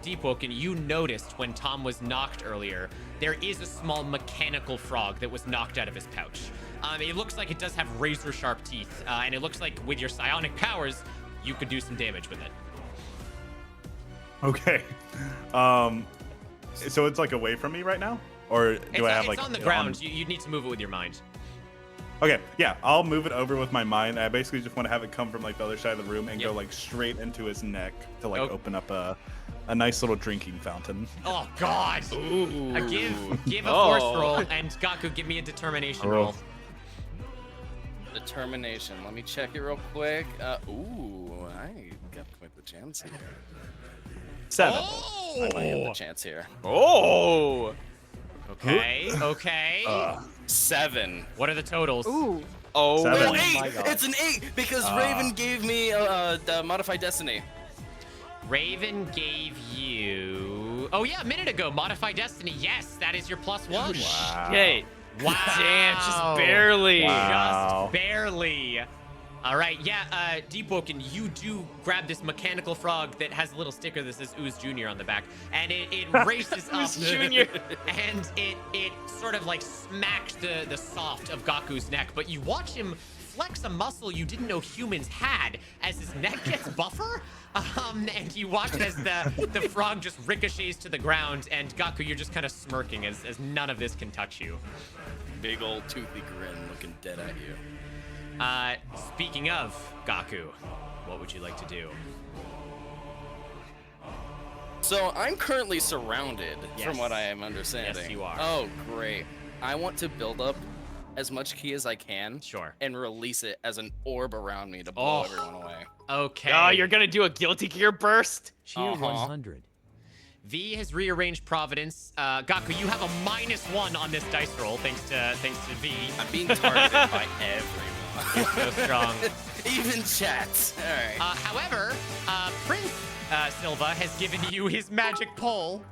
C: Deepwoken, you noticed when Tom was knocked earlier, there is a small mechanical frog that was knocked out of his pouch. It looks like it does have razor sharp teeth, and it looks like with your psionic powers, you could do some damage with it.
D: Okay. So it's like away from me right now, or do I have like
C: it's on the
D: it
C: ground. You need to move it with your mind.
D: Okay, yeah, I'll move it over with my mind. I basically just want to have it come from like the other side of the room and
C: Yep.
D: go like straight into his neck to like
C: Oh.
D: open up a nice little drinking fountain.
C: Oh God!
E: Ooh.
C: Give a force roll, and Gaku, give me a determination roll.
E: Determination. Let me check it real quick. Ooh, I got quite the chance here.
D: 7.
E: I might have the
C: Oh!
E: chance here.
F: Oh.
C: Okay, okay.
E: 7.
C: What are the totals?
B: Ooh.
F: Oh.
D: Seven.
E: Oh,
F: my
E: 8!
F: God.
E: It's an 8 because Raven gave me the modified destiny.
C: Raven gave you. Oh yeah, a minute ago, Modify Destiny. Yes, that is your +1.
D: Wow.
F: Okay.
C: Wow.
F: Damn, just barely.
D: Wow.
C: Just barely. All right, yeah, Deepwoken, you do grab this mechanical frog that has a little sticker that says Ooze Jr. on the back, and it races up.
F: Junior.
C: And it sort of like smacked the soft of Gaku's neck, but you watch him flex a muscle you didn't know humans had as his neck gets buffer. And you watch as the frog just ricochets to the ground, and Gaku, you're just kind of smirking as none of this can touch you.
E: Big old toothy grin looking dead at you.
C: Speaking of Gaku, what would you like to do?
E: So I'm currently surrounded,
C: Yes.
E: from what I am understanding.
C: Yes, you are.
E: Oh, great. I want to build up as much ki as I can
C: Sure.
E: and release it as an orb around me to blow
C: Oh.
E: everyone away.
C: Okay.
F: Oh, you're gonna do a Guilty Gear burst?
A: Tier
E: Uh-huh.
A: 100.
C: V has rearranged Providence. Gaku, you have a -1 on this dice roll, thanks to V.
E: I'm being targeted by everyone.
C: So strong.
E: Even chat. Alright.
C: However, Prince Silva has given you his magic pole.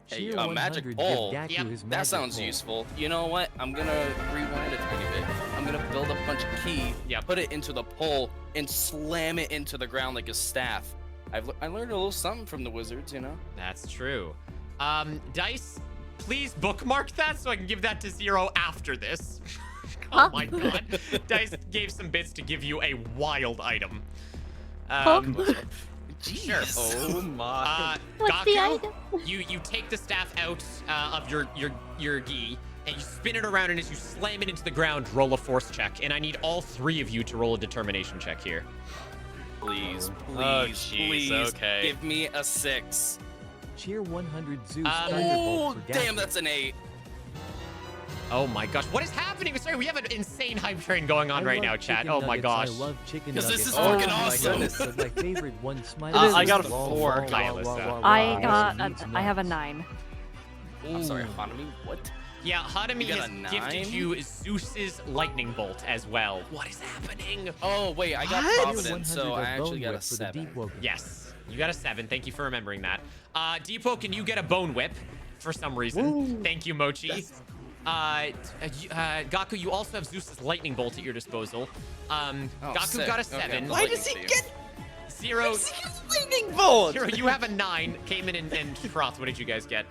E: Hey,
A: Tier
E: a
A: 100,
E: magic
A: give
E: pole.
A: Gaku
C: Yep.
A: his
E: That
A: magic
E: sounds
A: pole.
E: useful. You know what? I'm gonna rewind a tiny bit. I'm gonna build a bunch of ki,
C: Yep.
E: put it into the pole, and slam it into the ground like a staff. I learned a little something from the wizards, you know?
C: That's true. Dice, please bookmark that so I can give that to 0 after this. Oh my god. Dice gave some bits to give you a wild item. Sure.
E: Jeez.
F: Oh my.
B: What's the
C: Gaku,
B: item?
C: you take the staff out of your gi and you spin it around, and as you slam it into the ground, roll a force check. And I need all 3 of you to roll a determination check here.
E: Please, please,
F: Oh, jeez,
E: please,
F: okay.
E: give me a 6.
A: Tier 100 Zeus
E: Oh,
A: Thunderbolt for
E: damn,
A: Gaku.
E: that's an 8.
C: Oh my gosh, what is happening? Sorry, we have an insane hype train going on
A: I
C: right
A: love
C: now, chat.
A: chicken
C: Oh my
A: nuggets,
C: gosh.
A: I love chicken
E: 'Cause
A: nuggets.
E: this is
A: Oh
E: fucking
A: my
E: awesome.
A: goodness, but my favorite one, smiley.
F: I got a
A: Wah,
F: 4.
A: wah, wah,
C: Kyla,
A: wah,
C: so-
A: wah,
B: I
A: wah.
B: got
A: Needs
B: I have a
A: nuts.
B: 9.
E: I'm sorry,
A: Ooh.
E: Hanami, what?
C: Yeah, Hanami
E: You got
C: has
E: a
C: gifted
E: 9?
C: you Zeus's lightning bolt as well. What is happening?
E: Oh, wait, I got
F: What?
E: Providence, so I actually got a
A: for the
E: 7.
A: deep woken.
C: Yes, you got a 7. Thank you for remembering that. Deepo, can you get a bone whip for some reason? Thank you, Mochi. Gaku, you also have Zeus's lightning bolt at your disposal. Gaku
E: sick.
C: got a
E: Okay,
C: 7.
F: Why does he get
C: 0,
F: lightning bolt?
C: 0, you have a 9. Cayman and Froth, what did you guys get?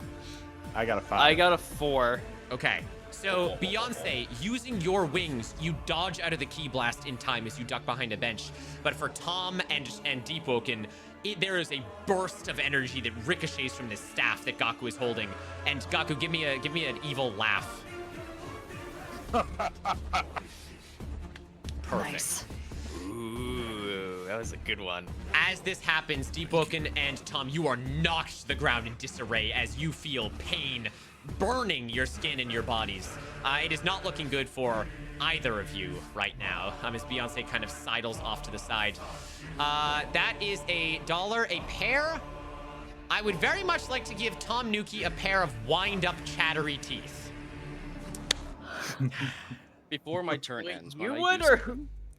D: I got a 5.
F: I got a 4.
C: Okay, so Beyonce, using your wings, you dodge out of the key blast in time as you duck behind a bench. But for Tom and Deepwoken, there is a burst of energy that ricochets from this staff that Gaku is holding. And Gaku, give me an evil laugh. Perfect.
B: Nice.
F: Ooh, That was a good one.
C: As this happens, Deepwoken and Tom, you are knocked to the ground in disarray as you feel pain burning your skin and your bodies. It is not looking good for either of you right now. As Beyonce kind of sidles off to the side. That is $1 a pair. I would very much like to give Tom Nuki a pair of wind-up chattery teeth.
E: Before my turn ends,
F: You
E: when I
F: would
E: do
F: or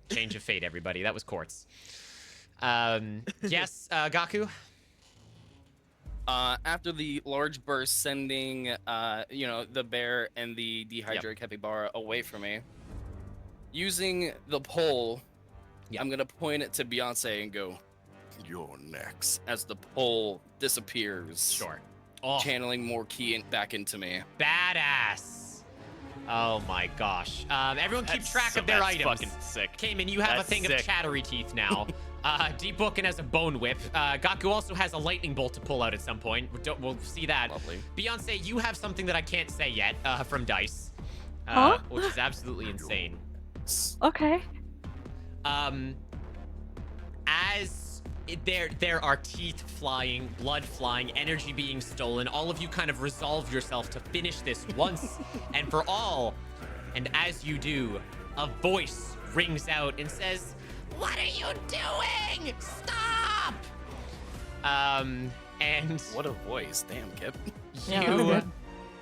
C: Change of fate, everybody. That was Quartz. Yes, Gaku?
E: after the large burst sending the bear and the dehydrated capybara away from me, using the pole, I'm gonna point it to Beyonce and go, "You're next," as the pole disappears.
C: Sure. Oh,
E: Channeling more ki back into me.
C: badass. Oh my gosh. Everyone keep track of their items.
F: Fucking sick.
C: Cayman, you have
F: That's
C: a thing of
F: sick.
C: chattery teeth now. Deepwoken has a bone whip. Gaku also has a lightning bolt to pull out at some point. We'll see that.
E: Lovely.
C: Beyonce, you have something that I can't say yet from Dice,
B: Huh?
C: which is absolutely insane.
B: Okay.
C: There are teeth flying, blood flying, energy being stolen. All of you kind of resolve yourself to finish this once and for all. And as you do, a voice rings out and says, "What are you doing? Stop!" And
E: What a voice. Damn, Kip.
B: Yeah, that was
C: you
B: good.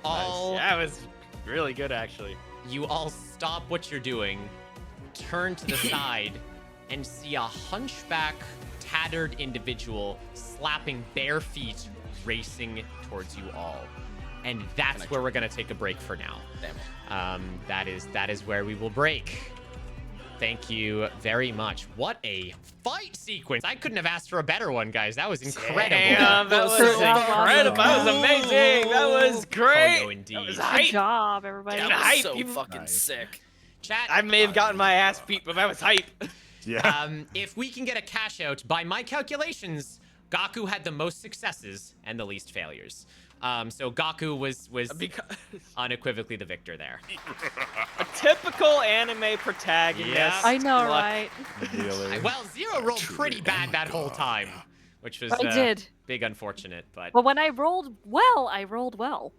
C: all
F: That was really good, actually.
C: you all stop what you're doing, turn to the side, and see a hunchback, tattered individual slapping bare feet racing towards you all. And that's where we're going to take a break for now.
E: Damn it.
C: That is where we will break. Thank you very much. What a fight sequence. I couldn't have asked for a better one, guys. That was incredible.
F: Damn, that was
B: So
F: incredible. That was amazing. That was great.
C: Oh, no, indeed.
F: That was
B: Good
F: hype.
B: job, everybody.
E: That
F: Get
E: was
F: hype,
E: so
F: you-
E: fucking
D: Nice.
E: sick.
C: Chat.
F: I may have gotten my ass beat, but that was hype.
D: Yeah.
C: If we can get a cash out, by my calculations, Gaku had the most successes and the least failures. So Gaku was
F: Because
C: unequivocally the victor there.
F: a typical anime protagonist.
C: Yeah.
B: I know,
F: Luck.
B: right?
D: Really.
C: Well, Zero rolled
H: Truly
C: pretty bad
H: am
C: that whole
H: God.
C: time, which was
B: I did.
C: big unfortunate, but
B: But when I rolled well, I rolled well.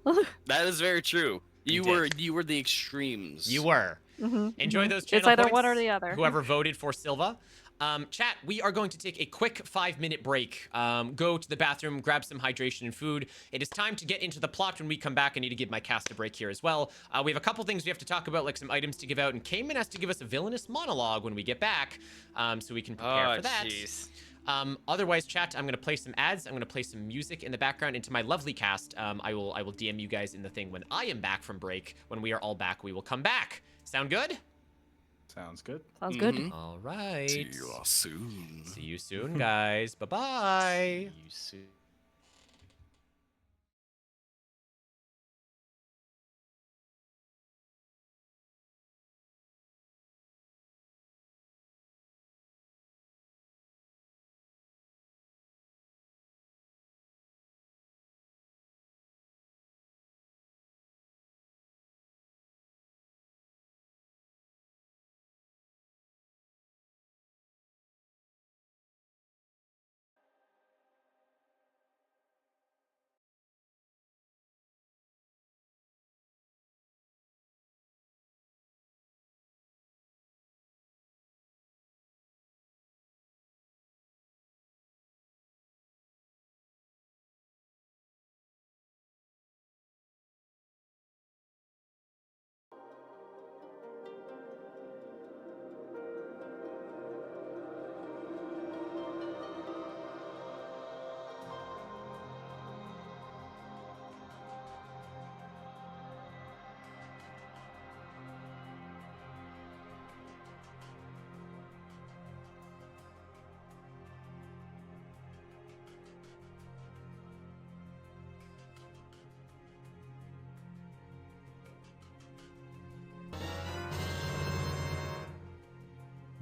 E: That is very true.
C: You
E: You were the extremes.
C: you were.
B: Mhm,
C: Enjoy
B: mhm.
C: those channel
B: It's either
C: points,
B: one or the other.
C: Whoever voted for Silva. Chat, we are going to take a quick 5-minute break. Go to the bathroom, grab some hydration and food. It is time to get into the plot when we come back. I need to give my cast a break here as well. We have a couple things we have to talk about, like some items to give out, and Cayman has to give us a villainous monologue when we get back, so we can prepare
F: Oh,
C: for that.
F: jeez.
C: Otherwise, chat, I'm gonna play some ads. I'm gonna play some music in the background into my lovely cast. I will DM you guys in the thing when I am back from break. When we are all back, we will come back. Sound good?
D: Sounds good.
B: Sounds good.
E: Mhm.
C: All right.
H: See you all soon.
C: See you soon, guys. Bye-bye.
F: You soon.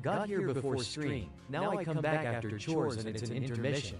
A: Got here before stream. Now I come back after chores and it's an intermission.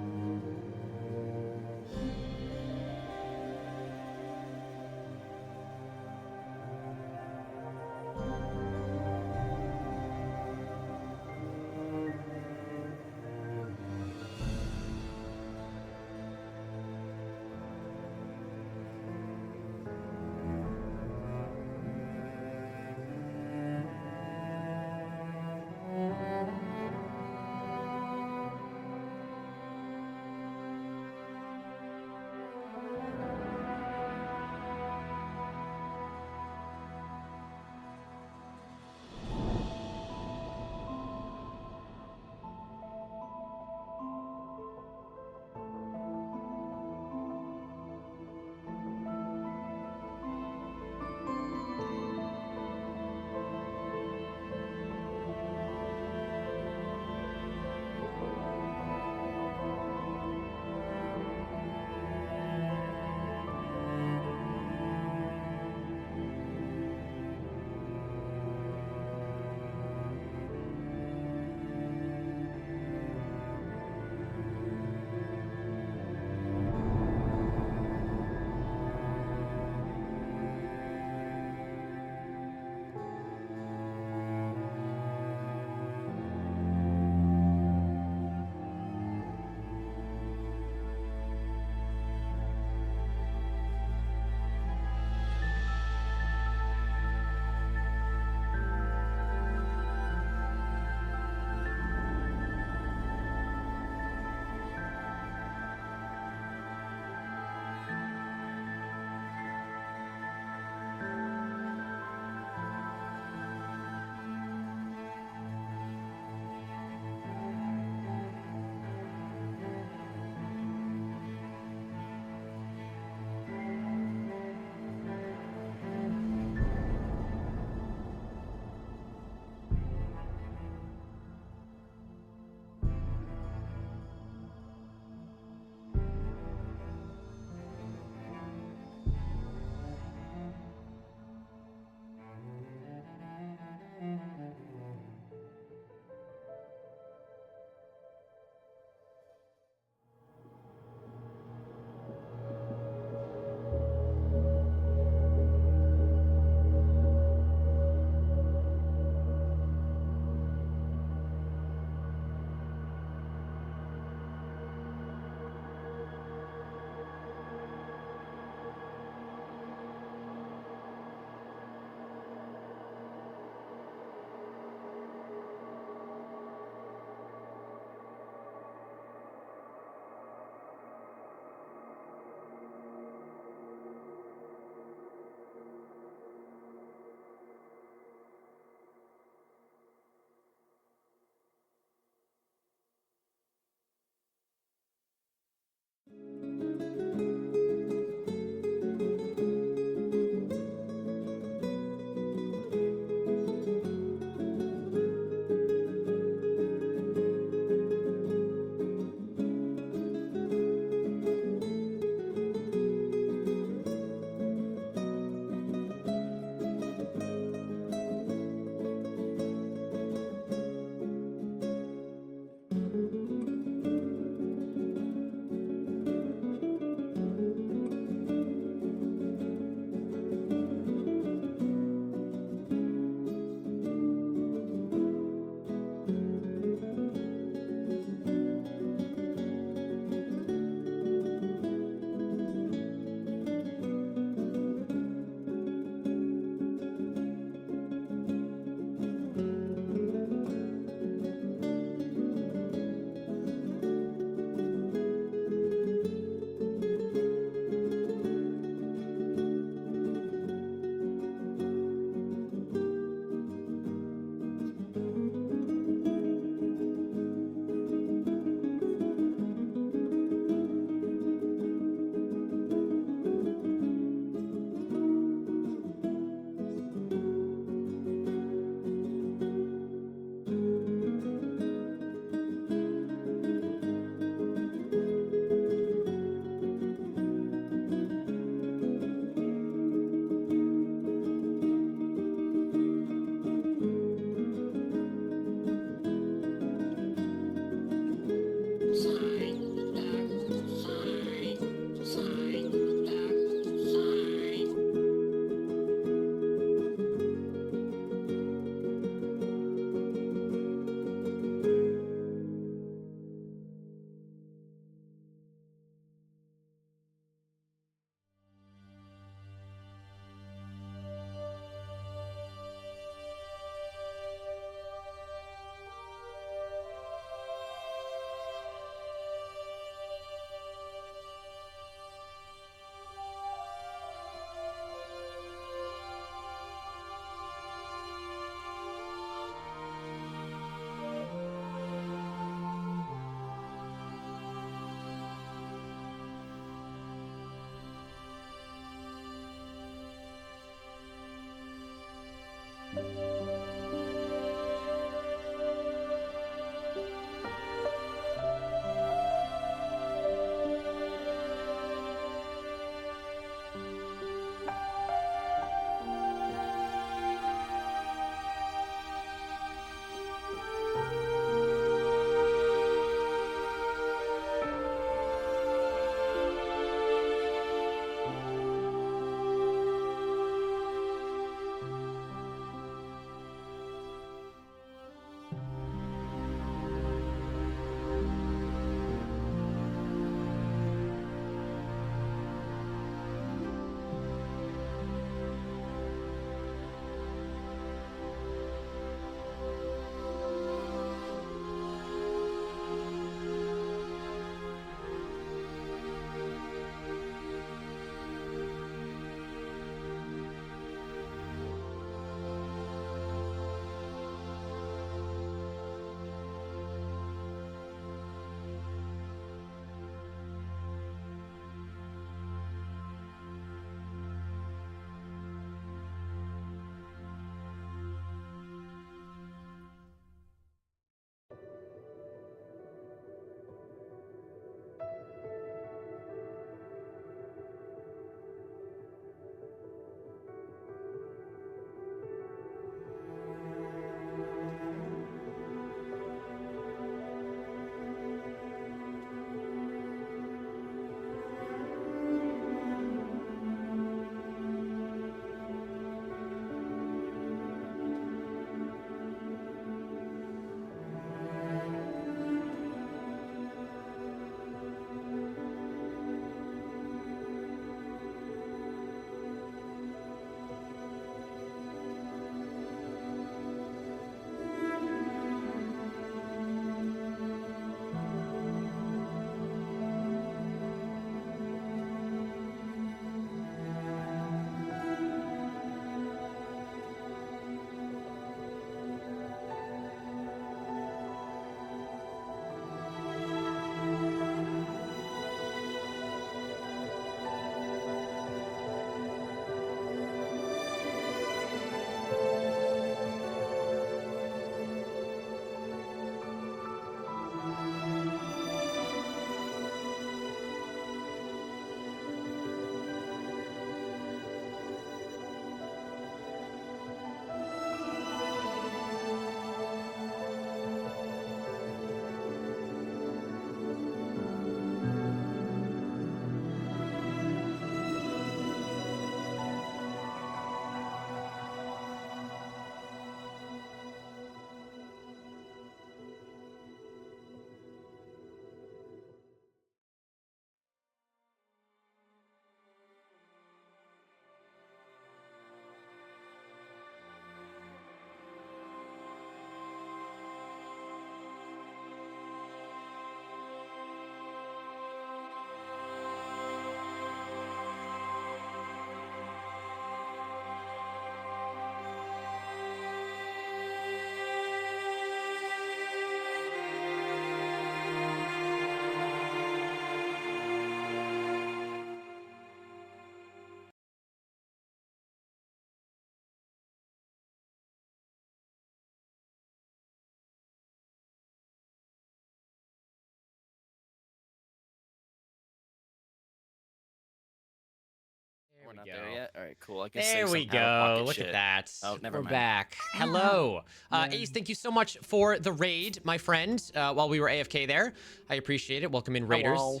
C: There
E: We're
C: we
E: not
C: go.
E: there yet. All right, cool. I can
C: There
E: say
C: we
E: some out-of-pocket
C: go. Look
E: shit.
C: at that.
E: Oh, never
C: We're
E: mind.
C: back. Hello. Ace, thank you so much for the raid, my friend, while we were AFK there. I appreciate it. Welcome in, Raiders.
E: Hello.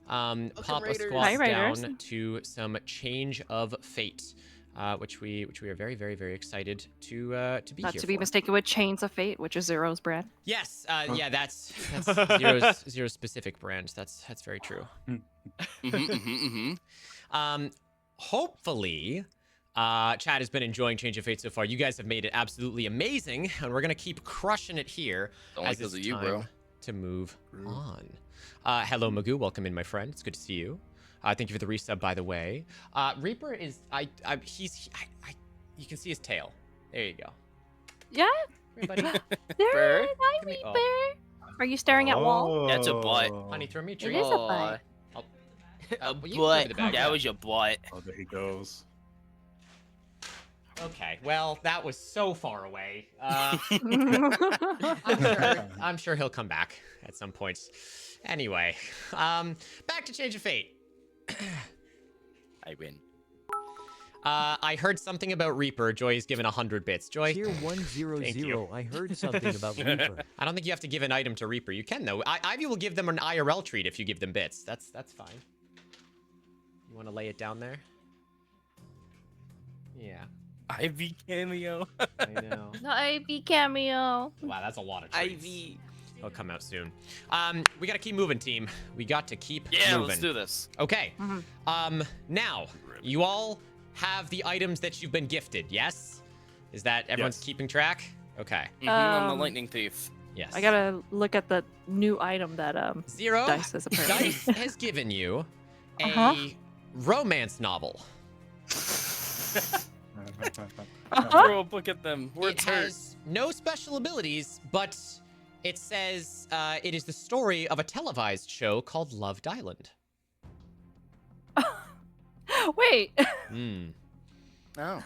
C: Pop a
F: Raiders.
C: squat
B: Hi, Raiders.
C: down to some Change of Fate, which we are very, very, very excited to be
B: Not
C: here
B: to be
C: for.
B: mistaken with Chains of Fate, which is Zero's brand.
C: Yes, yeah, that's Zero's specific brand. That's very true. Hopefully, Chad has been enjoying Change of Fate so far. You guys have made it absolutely amazing, and we're gonna keep crushing it here
E: Only
C: as
E: 'cause
C: it's
E: of you,
C: time
E: bro.
C: to move on. Hello, Magoo. Welcome in, my friend. It's good to see you. Thank you for the resub, by the way. Reaper is you can see his tail. There you go.
B: Yeah.
C: Hey, buddy.
B: There.
F: Bird?
B: Hi,
C: Come here.
B: Reaper. Are you staring at wall?
E: That's a butt.
C: Honey, throw me a
B: It
C: treat.
B: is a butt.
E: A
C: well, you can throw me
E: butt.
C: the bag,
E: That
C: yeah.
E: was your butt.
D: Oh, there he goes.
C: Okay, well, that was so far away. I'm sure he'll come back at some point. Anyway, back to Change of Fate.
E: I win.
C: I heard something about Reaper. Joy is given 100 bits. Joy,
A: Tier 100.
C: Thank you.
A: I heard something about Reaper.
C: I don't think you have to give an item to Reaper. You can though. Ivy will give them an IRL treat if you give them bits. That's fine. You want to lay it down there? Yeah,
E: Ivy cameo.
C: I know.
B: No Ivy cameo.
C: Wow, that's a lot of treats.
F: Ivy.
C: It'll come out soon. We gotta keep moving, team. We got to keep
E: Yeah,
C: moving.
E: let's do this.
C: Okay. Now you all have the items that you've been gifted. Yes. Is that everyone's
D: Yes.
C: keeping track? Okay.
E: I'm the lightning thief.
C: Yes.
B: I gotta look at the new item that
C: Zero.
B: Dice is apparently.
C: Dice has given you a
B: Uh-huh.
C: romance novel.
E: Throw a book at them.
C: It
E: Words hurt.
C: has no special abilities, but it says it is the story of a televised show called Loved Island.
B: Wait,
C: Hmm.
E: Oh.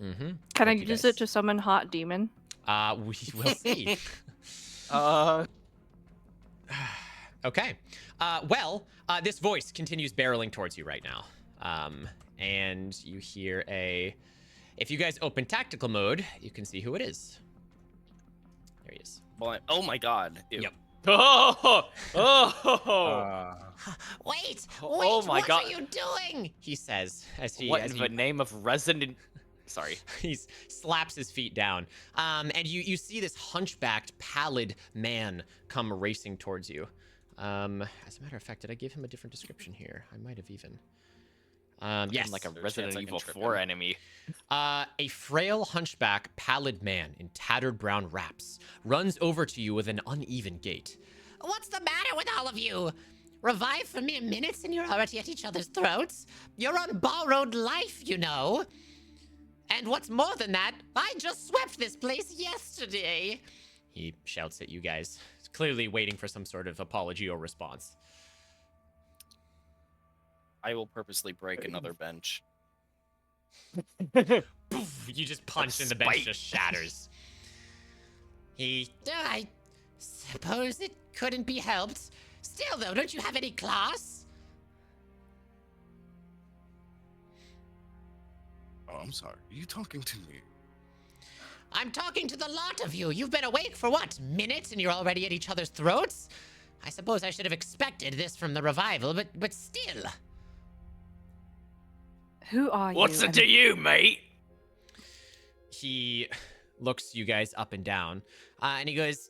C: Mm-hmm.
B: can I
C: Thank you,
B: use
C: Dice.
B: it to summon Hot Demon?
C: We will see. Okay. This voice continues barreling towards you right now. And you hear if you guys open tactical mode, you can see who it is. There he is.
E: Oh my god. Ew.
C: Yep.
F: Oh,
C: Wait!
F: Oh my
C: what
F: God.
C: are you doing? He says as he
F: what in the name of Resident? Sorry.
C: he slaps his feet down. And you see this hunchbacked, pallid man come racing towards you. As a matter of fact, did I give him a different description here? I might have even. Yes.
F: Like a
E: There's a
F: Resident
E: chance I can
F: Evil
E: trip
F: 4
E: him.
F: enemy.
C: A frail hunchback, pallid man in tattered brown wraps runs over to you with an uneven gait. What's the matter with all of you? Revive for mere minutes and you're already at each other's throats? You're on borrowed life, you know. And what's more than that, I just swept this place yesterday. He shouts at you guys, clearly waiting for some sort of apology or response.
E: I will purposely break another bench.
C: Poof, you just punch and the bench
F: Spite.
C: just shatters. I suppose it couldn't be helped. Still, though, don't you have any class?
H: Oh, I'm sorry. Are you talking to me?
C: I'm talking to the lot of you. You've been awake for what, minutes, and you're already at each other's throats? I suppose I should have expected this from the revival, but still.
B: Who are you?
G: What's it
B: and-
G: to you, mate?
C: He looks you guys up and down, and he goes,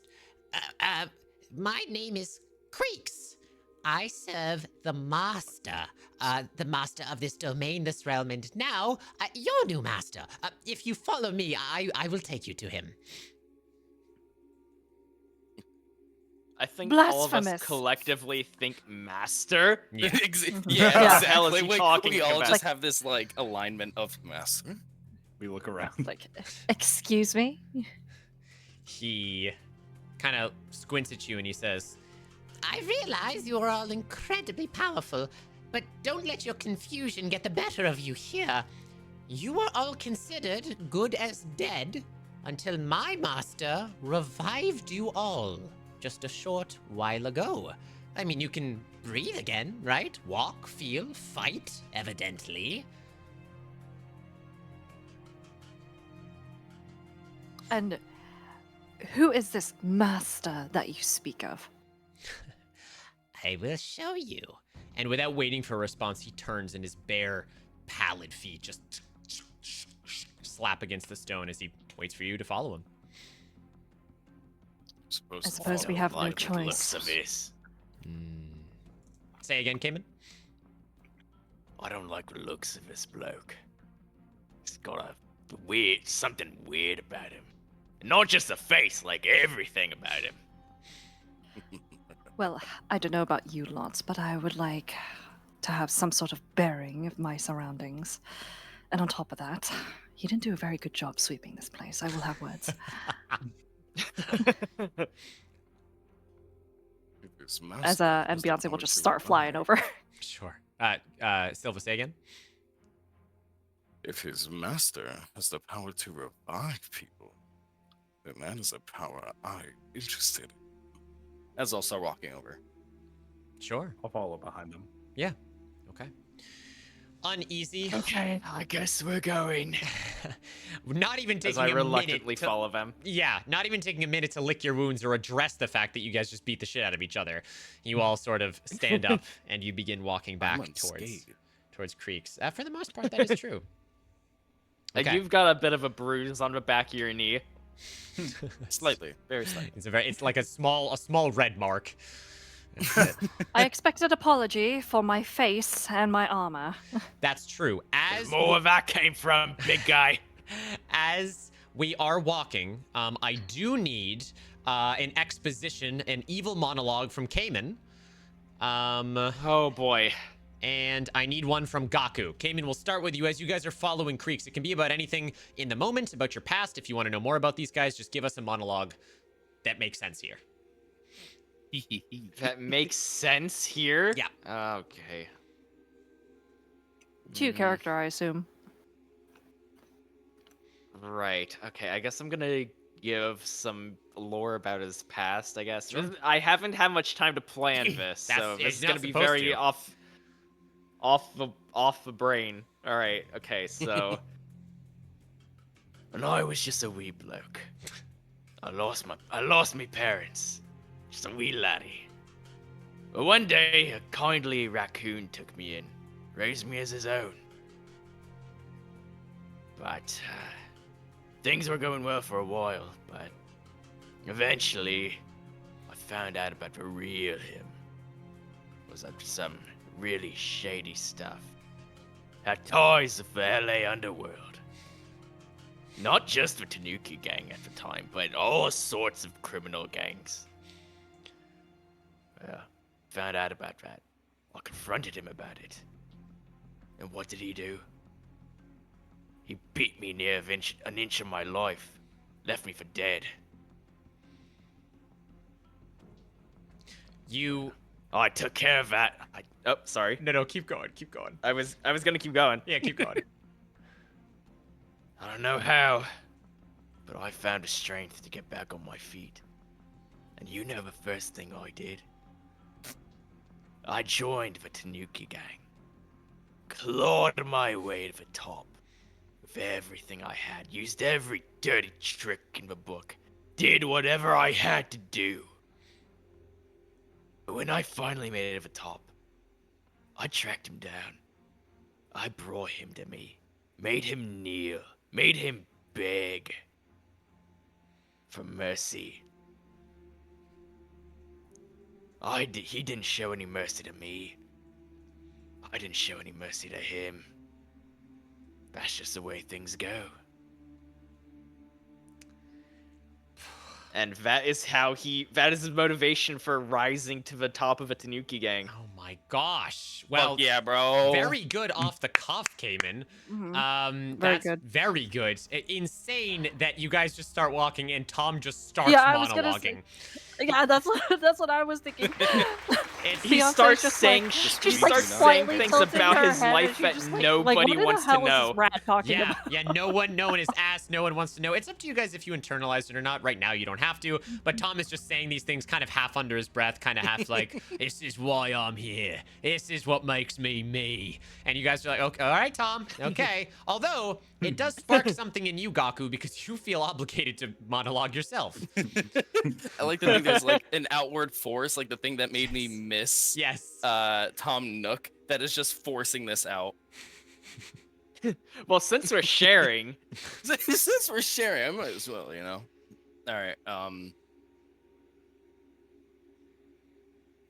C: my name is Creeks. I serve the master of this domain, this realm, and now, your new master. If you follow me, I will take you to him.
F: I think all of us
B: Blasphemous.
F: collectively think master.
C: Yeah.
F: What the hell is he
E: Like,
F: talking
E: we all
F: about?
E: just have this like alignment of master.
D: We look around.
B: Like, excuse me?
C: He kind of squints at you and he says, I realize you are all incredibly powerful, but don't let your confusion get the better of you here. You were all considered good as dead until my master revived you all just a short while ago. I mean, you can breathe again, right? Walk, feel, fight, evidently.
B: And who is this master that you speak of?
C: I will show you. And without waiting for a response, he turns and his bare, pallid feet just slap against the stone as he waits for you to follow him.
B: I suppose we have no
G: Like the
B: choice.
G: looks of this.
C: Say again, Cayman?
G: I don't like the looks of this bloke. He's got a something weird about him. And not just the face, like everything about him.
B: Well, I don't know about you lots, but I would like to have some sort of bearing of my surroundings. And on top of that, he didn't do a very good job sweeping this place. I will have words. And Beyonce will just start flying over.
C: Sure. Silva, say again?
H: If his master has the power to revive people, then that is a power I'm interested in.
E: As I'll start walking over.
C: Sure.
D: I'll follow behind him.
C: Yeah. Okay. Uneasy.
G: Okay, I guess we're going.
C: Not even
F: As
C: taking
F: I
C: a
F: reluctantly
C: minute to,
F: follow them.
C: Yeah, not even taking a minute to lick your wounds or address the fact that you guys just beat the shit out of each other. You all sort of stand up and you begin walking back
H: I'm unscathed.
C: towards Creeks. For the most part, that is true.
F: Like
C: Okay.
F: you've got a bit of a bruise on the back of your knee.
E: Slightly. Very slightly.
C: It's like a small red mark. That's it.
B: I expect an apology for my face and my armor.
C: That's true.
G: As more where that came from, big guy.
C: As we are walking, I do need an exposition, an evil monologue from Cayman.
F: Oh boy.
C: And I need one from Gaku. Cayman, we'll start with you as you guys are following Creeks. It can be about anything in the moment, about your past. If you want to know more about these guys, just give us a monologue that makes sense here.
F: That makes sense here?
C: Yeah.
F: Okay.
B: Two character, I assume.
F: Right. Okay, I guess I'm gonna give some lore about his past, I guess. I haven't had much time to plan this, so
C: It's
F: this is
C: not
F: gonna be
C: supposed
F: very
C: to.
F: off the brain. Alright, okay, so
G: When I was just a wee bloke, I lost me parents, just a wee laddie. But one day, a kindly raccoon took me in, raised me as his own. But things were going well for a while, but eventually, I found out about the real him. Was up to some really shady stuff. Had ties with the LA underworld. Not just the Tanuki gang at the time, but all sorts of criminal gangs. Yeah, found out about that. I confronted him about it. And what did he do? He beat me near an inch of my life. Left me for dead. I took care of that.
F: oh, sorry.
C: No, keep going.
F: I was gonna keep going.
C: Yeah, keep going.
G: I don't know how, but I found the strength to get back on my feet. And you know the first thing I did? I joined the Tanuki gang. Clawed my way to the top. With everything I had. Used every dirty trick in the book. Did whatever I had to do. But when I finally made it to the top, I tracked him down. I brought him to me. Made him kneel. Made him beg. For mercy. He didn't show any mercy to me. I didn't show any mercy to him. That's just the way things go.
F: And that is his motivation for rising to the top of a Tanuki gang.
C: Oh my gosh. Well,
E: Fuck yeah, bro.
C: very good off the cuff, Cayman.
B: Very
C: That's
B: good.
C: very good. Insane that you guys just start walking and Tom just starts
B: Yeah, I was gonna
C: monologuing.
B: Yeah, that's what I was thinking.
F: He
B: Beyonce's
F: starts
B: just
F: saying
B: like,
F: she
B: she's like
F: starts saying
B: slightly
F: things
B: tilting
F: about
B: her
F: his
B: head,
F: life
B: and she's
F: that
B: just like,
F: nobody
B: what
F: wants
B: the hell
F: to
B: is
F: know.
B: this rat talking
C: Yeah,
B: about?
C: yeah, no one is asked, no one wants to know. It's up to you guys if you internalize it or not. Right now, you don't have to, but Tom is just saying these things kind of half under his breath, kind of half like, this is why I'm here. This is what makes me me. And you guys are like, okay, all right, Tom, okay. Although, it does spark something in you, Gaku, because you feel obligated to monologue yourself.
E: I like to think there's like an outward force, like the thing that made me miss
C: Yes.
E: Tom Nook, that is just forcing this out.
F: Well, since we're sharing,
E: Since we're sharing, I might as well, you know. All right.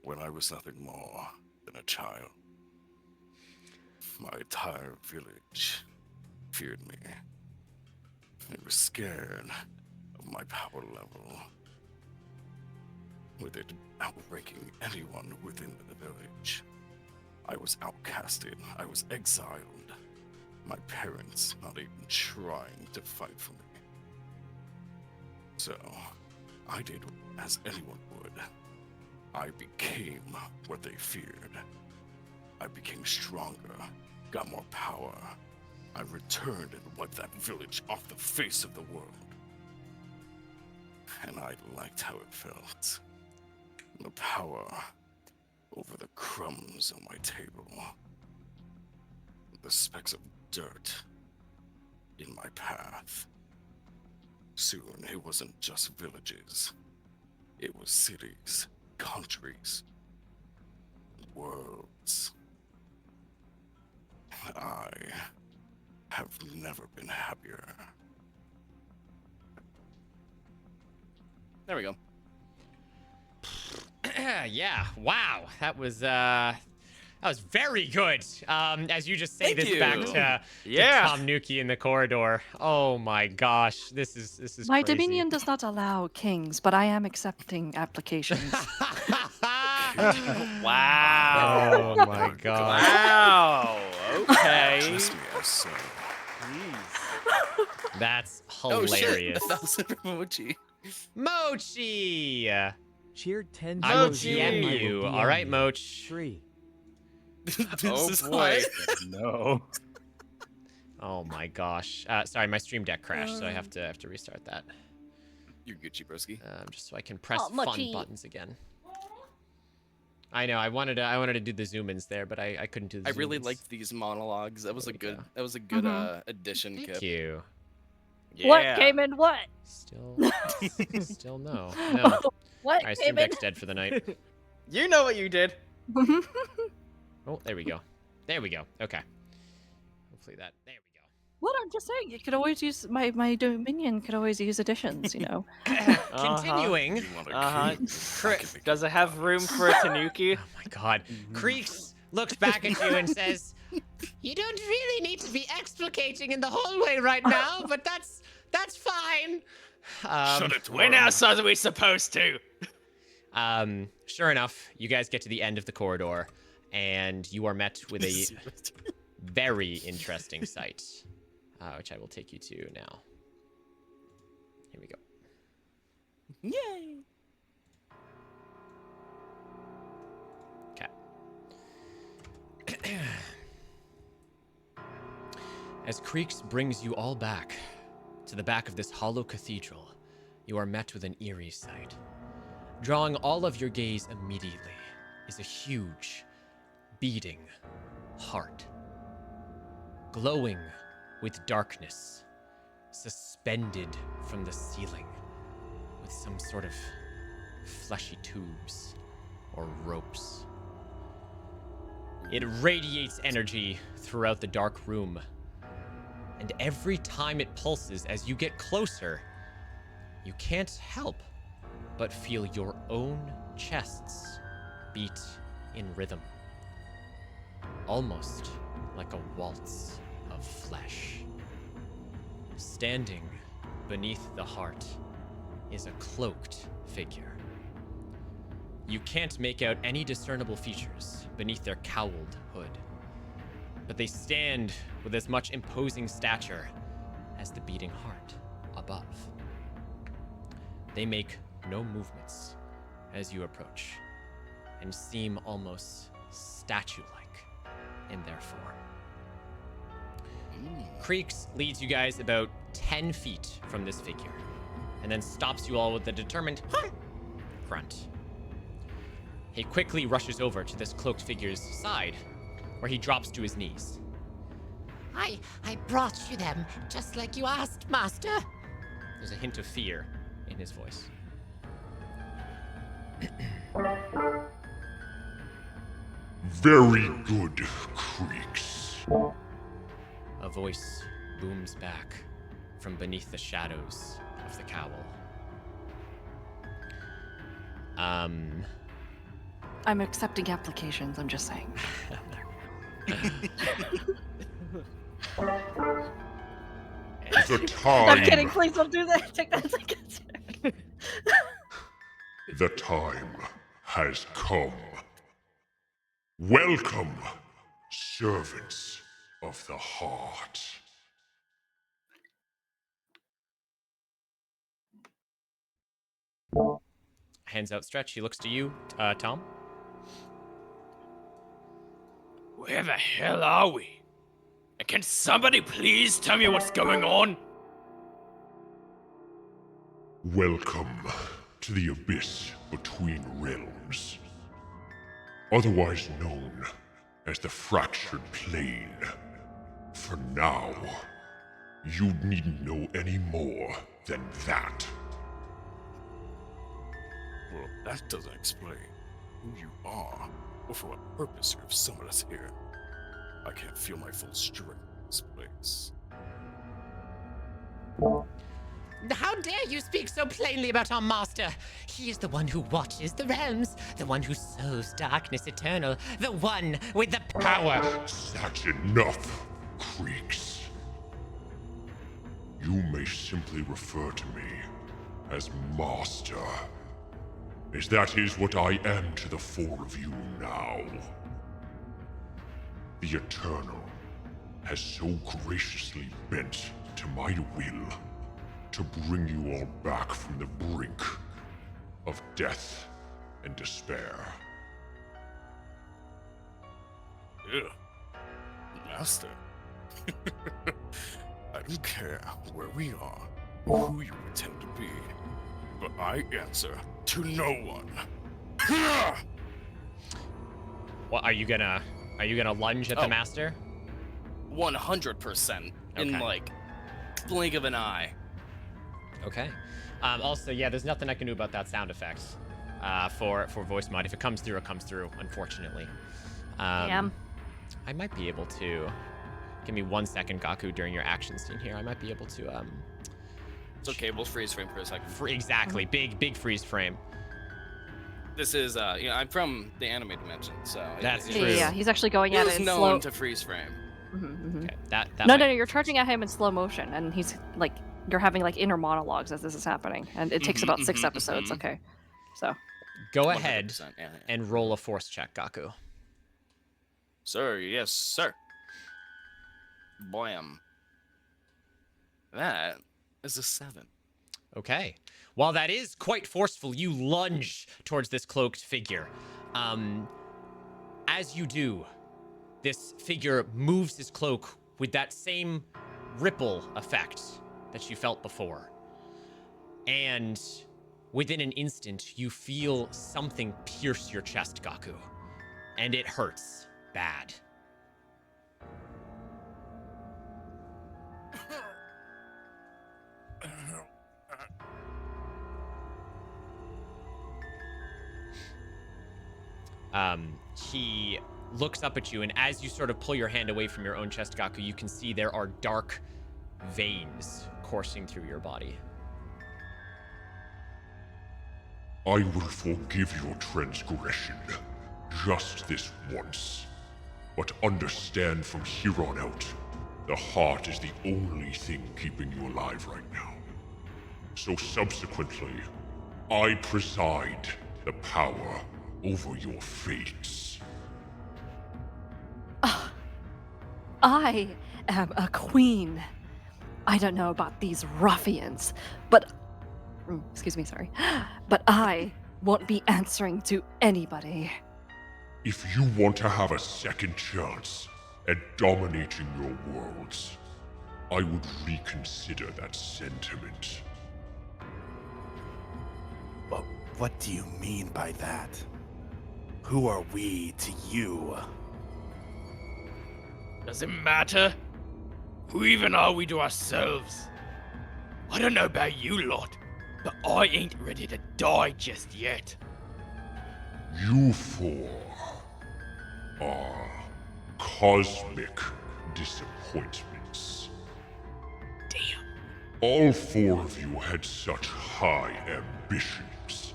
H: When I was nothing more than a child, my entire village feared me. They were scared of my power level, with it outranking anyone within the village. I was outcasted, I was exiled, my parents not even trying to fight for me. So, I did as anyone would. I became what they feared. I became stronger, got more power. I returned and wiped that village off the face of the world. And I liked how it felt. The power over the crumbs on my table. The specks of dirt in my path. Soon it wasn't just villages. It was cities, countries, worlds. I have never been happier.
E: There we go.
C: Yeah. Wow. That was very good. As you just say
E: Thank
C: this back
E: you.
C: to
F: Yeah.
C: Tom Nuki in the corridor. Oh my gosh. This is
B: My
C: crazy.
B: dominion does not allow kings, but I am accepting applications.
F: Wow.
C: Oh my gosh.
F: Wow. Okay.
H: Trust me, I saw.
C: That's
E: Oh shit!
C: hilarious.
E: 1,000 for Mochi.
C: Mochi.
A: Cheered 10
C: I will
F: Mochi.
C: DM you. All right, Moch.
A: 3.
E: This
F: Oh,
E: is
F: boy.
E: hot.
D: No.
C: Oh my gosh. Sorry, my stream deck crashed, so I have to restart that.
E: You're Gucci, broski.
C: Just so I can press
B: Oh,
C: fun
B: Mochi.
C: buttons again. I know. I wanted to do the zoom ins there, but I couldn't do the
E: I really
C: zoom-ins.
E: liked these monologues. That was
C: There
E: a
C: we
E: good.
C: go.
E: That was a good
B: Mhm.
E: addition,
C: Thank
E: Kip.
C: you.
F: Yeah.
B: What came in what?
C: Still no. No.
B: What
C: All right,
B: came
C: stream
B: in?
C: deck's dead for the night.
F: You know what you did.
C: Oh, there we go. There we go. Okay. Hopefully that. There we go.
B: What I'm just saying, you could always use my dominion. Could always use additions. You know.
C: Continuing.
H: You want a
F: Uh-huh.
H: king? I
F: Chris,
H: can make
F: does
H: you
F: it have room for a Tanuki?
C: Oh my god. Creeks looks back at you and says, "You don't really need to be explicating in the hallway right now, but that's fine."
H: Shut it,
F: When
H: worm.
F: else are we supposed to?
C: Sure enough, you guys get to the end of the corridor, and you are met with a very interesting sight, which I will take you to now. Here we go.
E: Yay!
C: Okay. As Creeks brings you all back to the back of this hollow cathedral, you are met with an eerie sight. Drawing all of your gaze immediately is a huge, beating heart, glowing with darkness, suspended from the ceiling with some sort of fleshy tubes or ropes. It radiates energy throughout the dark room, and every time it pulses as you get closer, you can't help but feel your own chests beat in rhythm, almost like a waltz of flesh. Standing beneath the heart is a cloaked figure. You can't make out any discernible features beneath their cowled hood, but they stand with as much imposing stature as the beating heart above. They make no movements as you approach, and seem almost statue-like in their form. Creeks leads you guys about 10 feet from this figure, and then stops you all with a determined grunt. He quickly rushes over to this cloaked figure's side, where he drops to his knees.
J: I brought you them, just like you asked, Master.
C: There's a hint of fear in his voice.
K: Very good, Creeks.
C: A voice booms back from beneath the shadows of the cowl.
B: I'm accepting applications. I'm just saying.
K: The time,
B: I'm kidding. Please don't do that. Take that.
K: the time has come. Welcome, servants of the heart.
C: Hands outstretched. He looks to you, Tom.
G: Where the hell are we? Can somebody please tell me what's going on?
K: Welcome to the abyss between realms, otherwise known as the fractured plane. For now, you needn't know any more than that.
H: Well, that doesn't explain who you are or for what purpose you have summoned us here. I can't feel my full strength in this place.
J: How dare you speak so plainly about our master? He is the one who watches the realms, the one who sows darkness eternal, the one with the power.
K: That's enough, Creeks. You may simply refer to me as Master, as that is what I am to the four of you now. The Eternal has so graciously bent to my will to bring you all back from the brink of death and despair.
H: Ugh. Master. I don't care where we are or who you pretend to be, but I answer to no one.
C: What are you gonna lunge at the master?
E: 100% in
C: Okay.
E: like blink of an eye.
C: Okay. Also, yeah, there's nothing I can do about that sound effect for voice mod. If it comes through, it comes through, unfortunately.
B: Damn.
C: I might be able to... Give me 1 second, Gaku, during your action scene here. I might be able to...
E: It's okay, we'll freeze frame for a second.
C: Exactly. Big freeze frame.
E: This is, I'm from the anime dimension, so...
C: That's
E: it
C: true.
B: Yeah, he's actually going at
E: is
B: it in
E: known
B: slow.
E: to freeze frame.
C: Okay, that
B: No,
C: might-
B: no, you're charging at him in slow motion, and he's like, you're having like inner monologues as this is happening, and it takes about 6 episodes. Okay, so
C: Go ahead
E: 100%, yeah.
C: and roll a force check, Gaku.
E: Sir, yes, sir. Blam. That is a 7.
C: Okay. While that is quite forceful, you lunge towards this cloaked figure. As you do, this figure moves his cloak with that same ripple effect that you felt before. And within an instant, you feel something pierce your chest, Gaku. And it hurts bad. He looks up at you, and as you sort of pull your hand away from your own chest, Gaku, you can see there are dark veins coursing through your body.
K: I will forgive your transgression, just this once. But understand from here on out, the heart is the only thing keeping you alive right now. So subsequently, I preside the power over your fates.
B: I am a queen. I don't know about these ruffians, but excuse me, sorry, but I won't be answering to anybody.
K: If you want to have a second chance at dominating your worlds, I would reconsider that sentiment.
D: But what do you mean by that? Who are we to you?
G: Does it matter? Who even are we to ourselves? I don't know about you lot, but I ain't ready to die just yet.
K: You four are cosmic disappointments.
G: Damn.
K: All four of you had such high ambitions,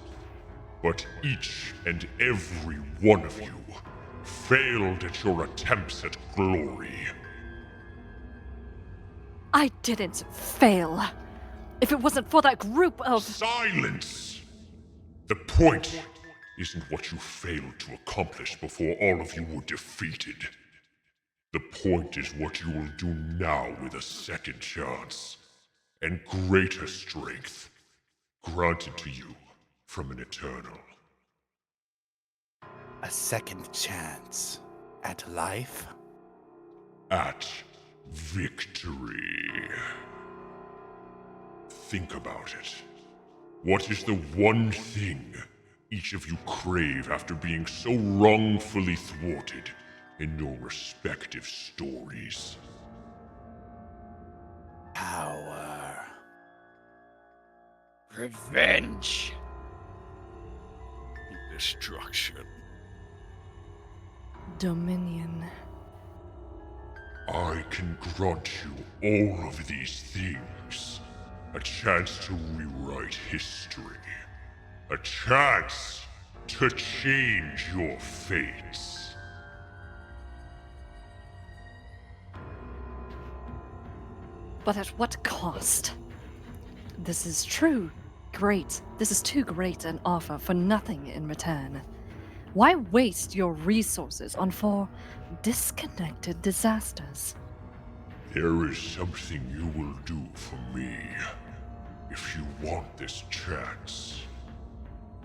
K: but each and every one of you failed at your attempts at glory.
B: I didn't fail. If it wasn't for that group of...
K: Silence! The point isn't what you failed to accomplish before all of you were defeated. The point is what you will do now with a second chance, and greater strength, granted to you from an Eternal.
D: A second chance at life?
K: At victory. Think about it. What is the one thing each of you crave after being so wrongfully thwarted in your respective stories?
D: Power.
G: Revenge.
H: Destruction.
B: Dominion.
K: I can grant you all of these things. A chance to rewrite history. A chance to change your fates.
B: But at what cost? This is true. Great. This is too great an offer for nothing in return. Why waste your resources on four disconnected disasters?
K: There is something you will do for me. If you want this chance.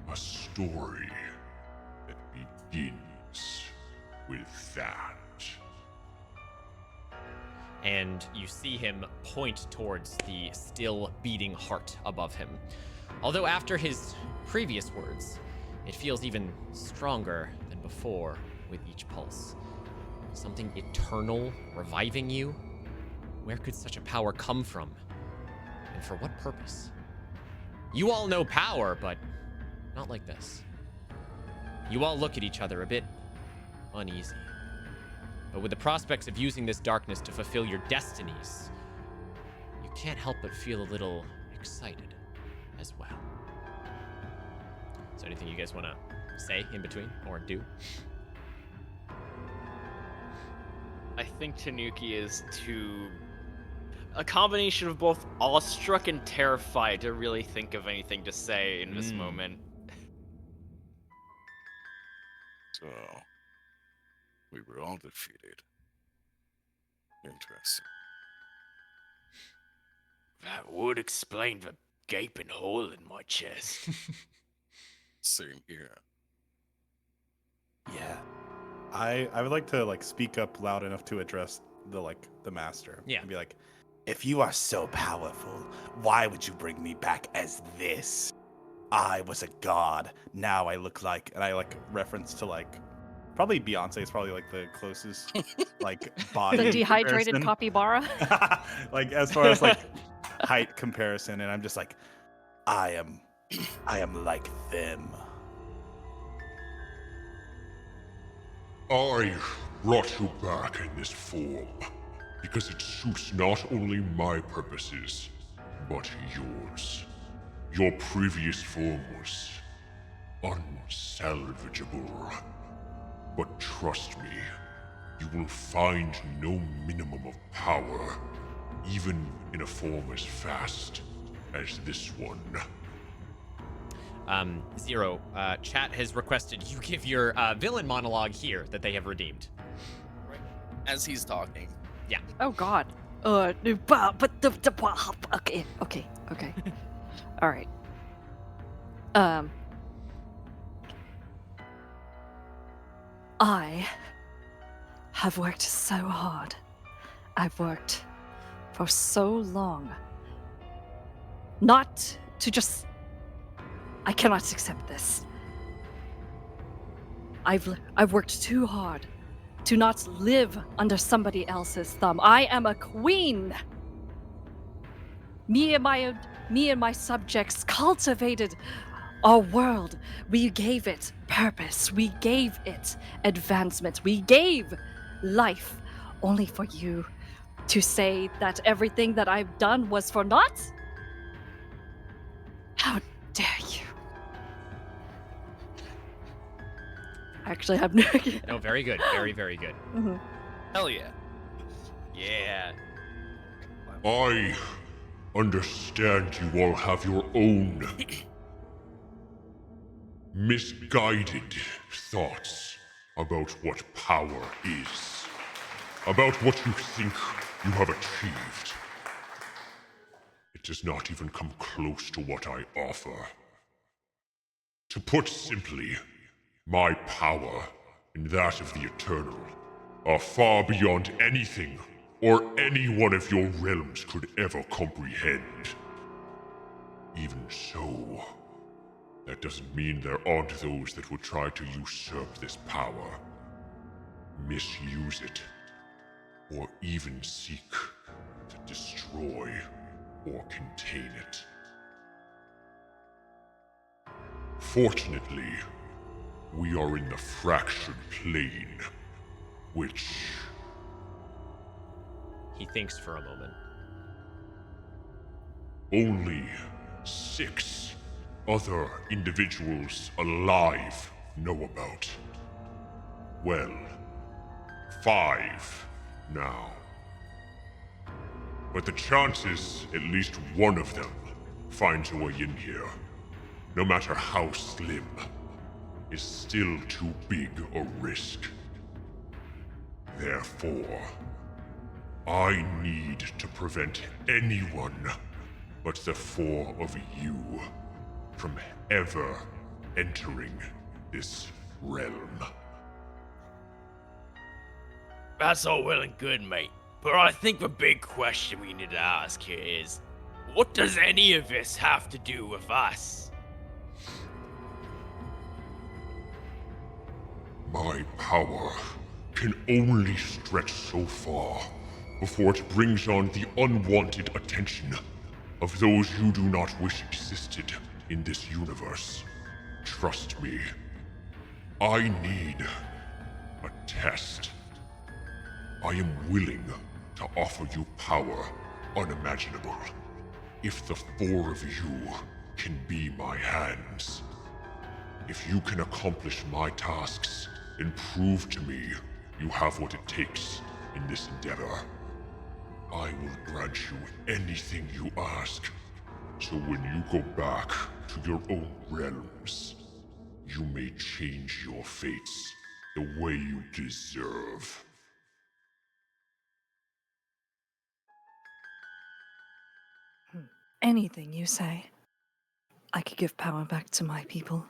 K: A story that begins with that.
C: And you see him point towards the still beating heart above him. Although after his previous words, it feels even stronger than before with each pulse. Something eternal reviving you? Where could such a power come from? And for what purpose? You all know power, but not like this. You all look at each other a bit uneasy. But with the prospects of using this darkness to fulfill your destinies, you can't help but feel a little excited as well. Is there anything you guys want to say in between or do?
F: I think Tanuki is a combination of both awestruck and terrified to really think of anything to say in this moment.
H: So, we were all defeated. Interesting.
G: That would explain the gaping hole in my chest.
H: Same here.
D: Yeah. I would like to speak up loud enough to address the master.
C: Yeah.
D: And be like, if you are so powerful, why would you bring me back as this? I was a god. Now I look like, and I reference to probably Beyonce is probably the closest body.
B: The dehydrated
D: comparison.
B: capybara?
D: As far as height comparison, and I'm just I am like them.
K: I brought you back in this form because it suits not only my purposes, but yours. Your previous form was unsalvageable. But trust me, you will find no minimum of power, even in a form as fast as this one.
C: Zero, chat has requested you give your villain monologue here that they have redeemed.
E: As he's talking.
C: Yeah.
B: Oh God. Okay. All right. I have worked so hard. I've worked for so long. Not to just... I cannot accept this. I've worked too hard to not live under somebody else's thumb. I am a queen. Me and my subjects cultivated our world. We gave it purpose. We gave it advancement. We gave life, only for you to say that everything that I've done was for naught? How dare you? I actually have no idea.
C: No, very good. Very, very good.
B: Mhm.
E: Hell yeah.
F: Yeah.
K: I understand you all have your own misguided thoughts about what power is, about what you think you have achieved. It does not even come close to what I offer. To put simply, my power and that of the Eternal are far beyond anything or any one of your realms could ever comprehend. Even so, that doesn't mean there aren't those that would try to usurp this power, misuse it, or even seek to destroy or contain it. Fortunately, we are in the fractured plane, which...
C: He thinks for a moment.
K: Only 6 other individuals alive know about. Well, 5 now. But the chances at least one of them finds a way in here, no matter how slim, is still too big a risk. Therefore, I need to prevent anyone but the 4 of you from ever entering this realm.
G: That's all well and good, mate. But I think the big question we need to ask here is, what does any of this have to do with us?
K: My power can only stretch so far before it brings on the unwanted attention of those you do not wish existed in this universe. Trust me, I need a test. I am willing to offer you power unimaginable if the 4 of you can be my hands. If you can accomplish my tasks and prove to me you have what it takes in this endeavor, I will grant you anything you ask. So when you go back to your own realms, you may change your fates the way you deserve.
B: Anything you say. I could give power back to my people.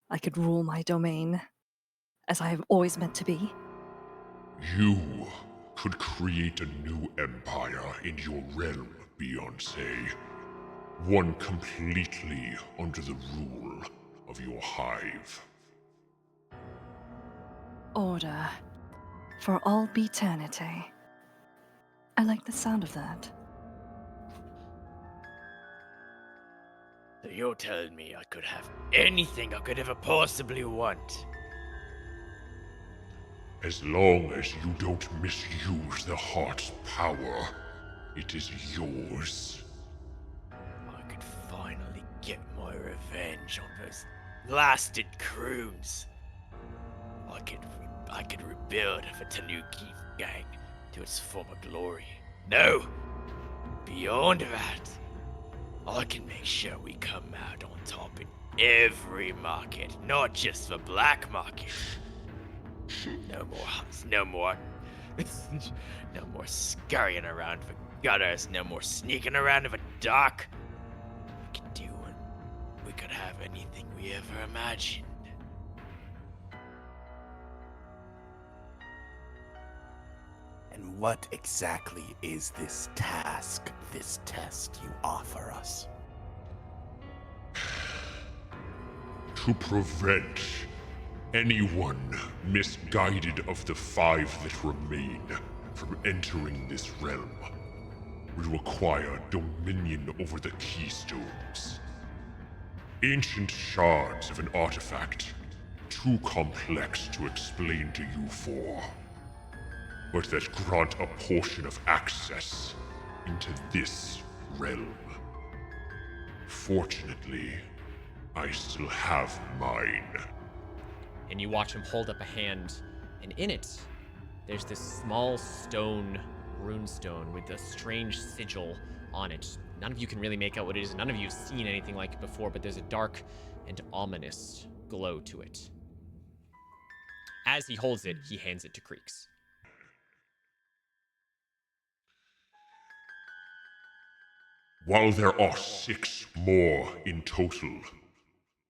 B: I could rule my domain as I have always meant to be.
K: You could create a new empire in your realm, Beyoncé. One completely under the rule of your hive.
B: Order for all eternity. I like the sound of that.
G: So you're telling me I could have anything I could ever possibly want?
K: As long as you don't misuse the heart's power, it is yours.
G: I could finally get my revenge on those blasted croons. I could rebuild the Tanuki gang to its former glory. No! Beyond that, I can make sure we come out on top in every market, not just the black market. No more hunts, no more scurrying around the gutters, no more sneaking around in the dark. We could do it. We could have anything we ever imagined.
L: And what exactly is this task, this test you offer us?
K: To prevent anyone misguided of the 5 that remain from entering this realm would require dominion over the keystones. Ancient shards of an artifact, too complex to explain to you 4, but that grant a portion of access into this realm. Fortunately, I still have mine.
C: And you watch him hold up a hand, and in it, there's this small stone runestone with a strange sigil on it. None of you can really make out what it is. None of you have seen anything like it before, but there's a dark and ominous glow to it. As he holds it, he hands it to Creeks.
K: While there are 6 more in total,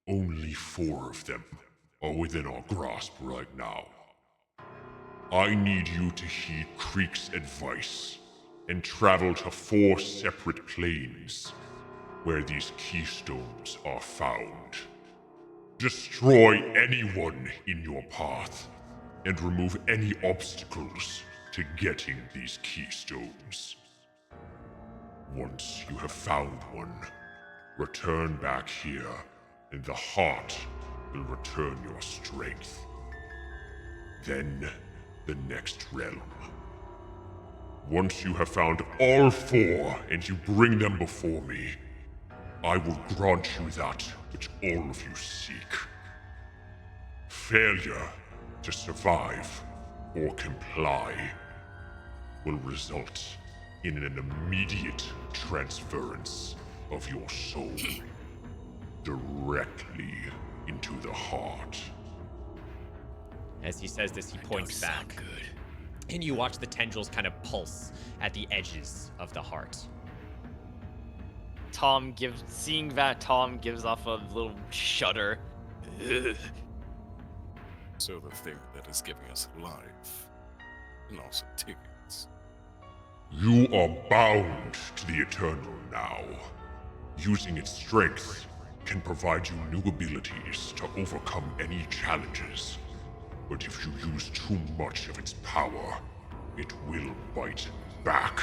K: only 4 of them are within our grasp right now. I need you to heed Creek's advice and travel to 4 separate planes where these keystones are found. Destroy anyone in your path and remove any obstacles to getting these keystones. Once you have found one, return back here, and the heart will return your strength. Then, the next realm. Once you have found all 4 and you bring them before me, I will grant you that which all of you seek. Failure to survive or comply will result in an immediate transference of your soul directly into the heart.
C: As he says this, he points back.
G: Good.
C: And you watch the tendrils kind of pulse at the edges of the heart.
F: Seeing that, Tom gives off a little shudder. Ugh.
H: So the thing that is giving us life, and also tickets.
K: You are bound to the Eternal now. Using its strength can provide you new abilities to overcome any challenges. But if you use too much of its power, it will bite back.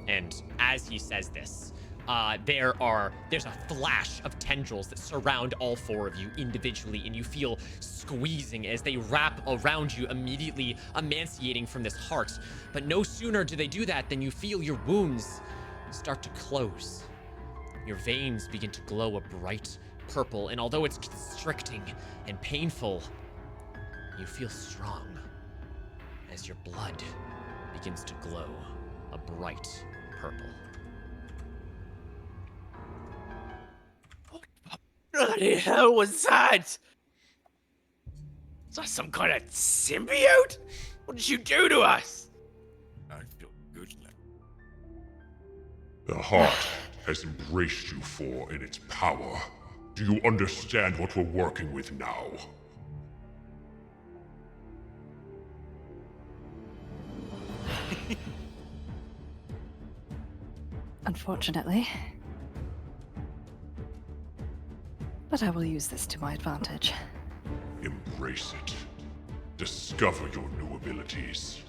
C: And as he says this, there's a flash of tendrils that surround all 4 of you individually, and you feel squeezing as they wrap around you, immediately emancipating from this heart. But no sooner do they do that than you feel your wounds start to close. Your veins begin to glow a bright purple, and although it's constricting and painful, you feel strong as your blood begins to glow a bright purple.
G: Bloody hell was that? Is that some kind of symbiote? What did you do to us?
H: I feel good now.
K: The heart has embraced you in its power. Do you understand what we're working with now?
B: Unfortunately. But I will use this to my advantage.
K: Embrace it. Discover your new abilities.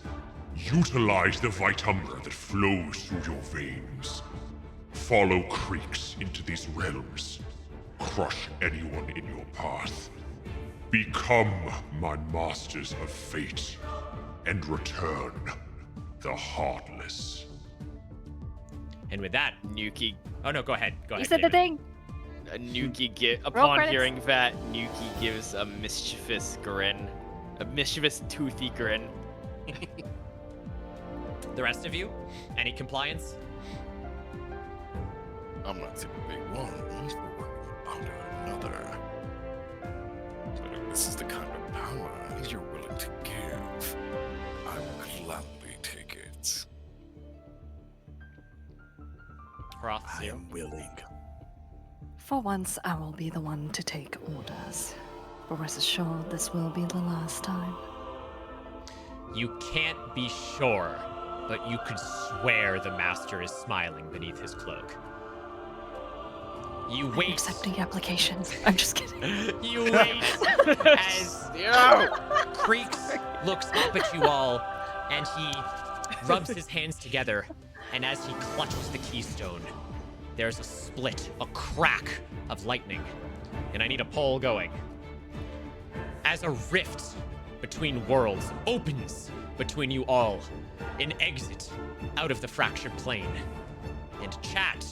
K: Utilize the Vitumbra that flows through your veins. Follow creeks into these realms. Crush anyone in your path. Become my masters of fate. And return the Heartless.
C: And with that,
F: Nuki.
C: Oh no, go ahead.
B: You said the
C: David.
B: thing.
F: Upon
B: credits.
F: hearing that, Nuki gives a mischievous grin. A mischievous, toothy grin.
C: The rest of you, any compliance?
H: I'm not typically one for working under another. But if this is the kind of power you're willing to give, I will gladly take it.
C: Roth,
L: I am willing.
B: For once, I will be the one to take orders. But rest assured, this will be the last time.
C: You can't be sure, but you could swear the master is smiling beneath his cloak. You
B: I'm
C: wait.
B: accepting applications. I'm just kidding.
C: You wait as Creeks looks up at you all, and he rubs his hands together, and as he clutches the keystone, there's a split, a crack of lightning, and I need a poll going. As a rift between worlds opens between you all, an exit out of the fractured plane, and chat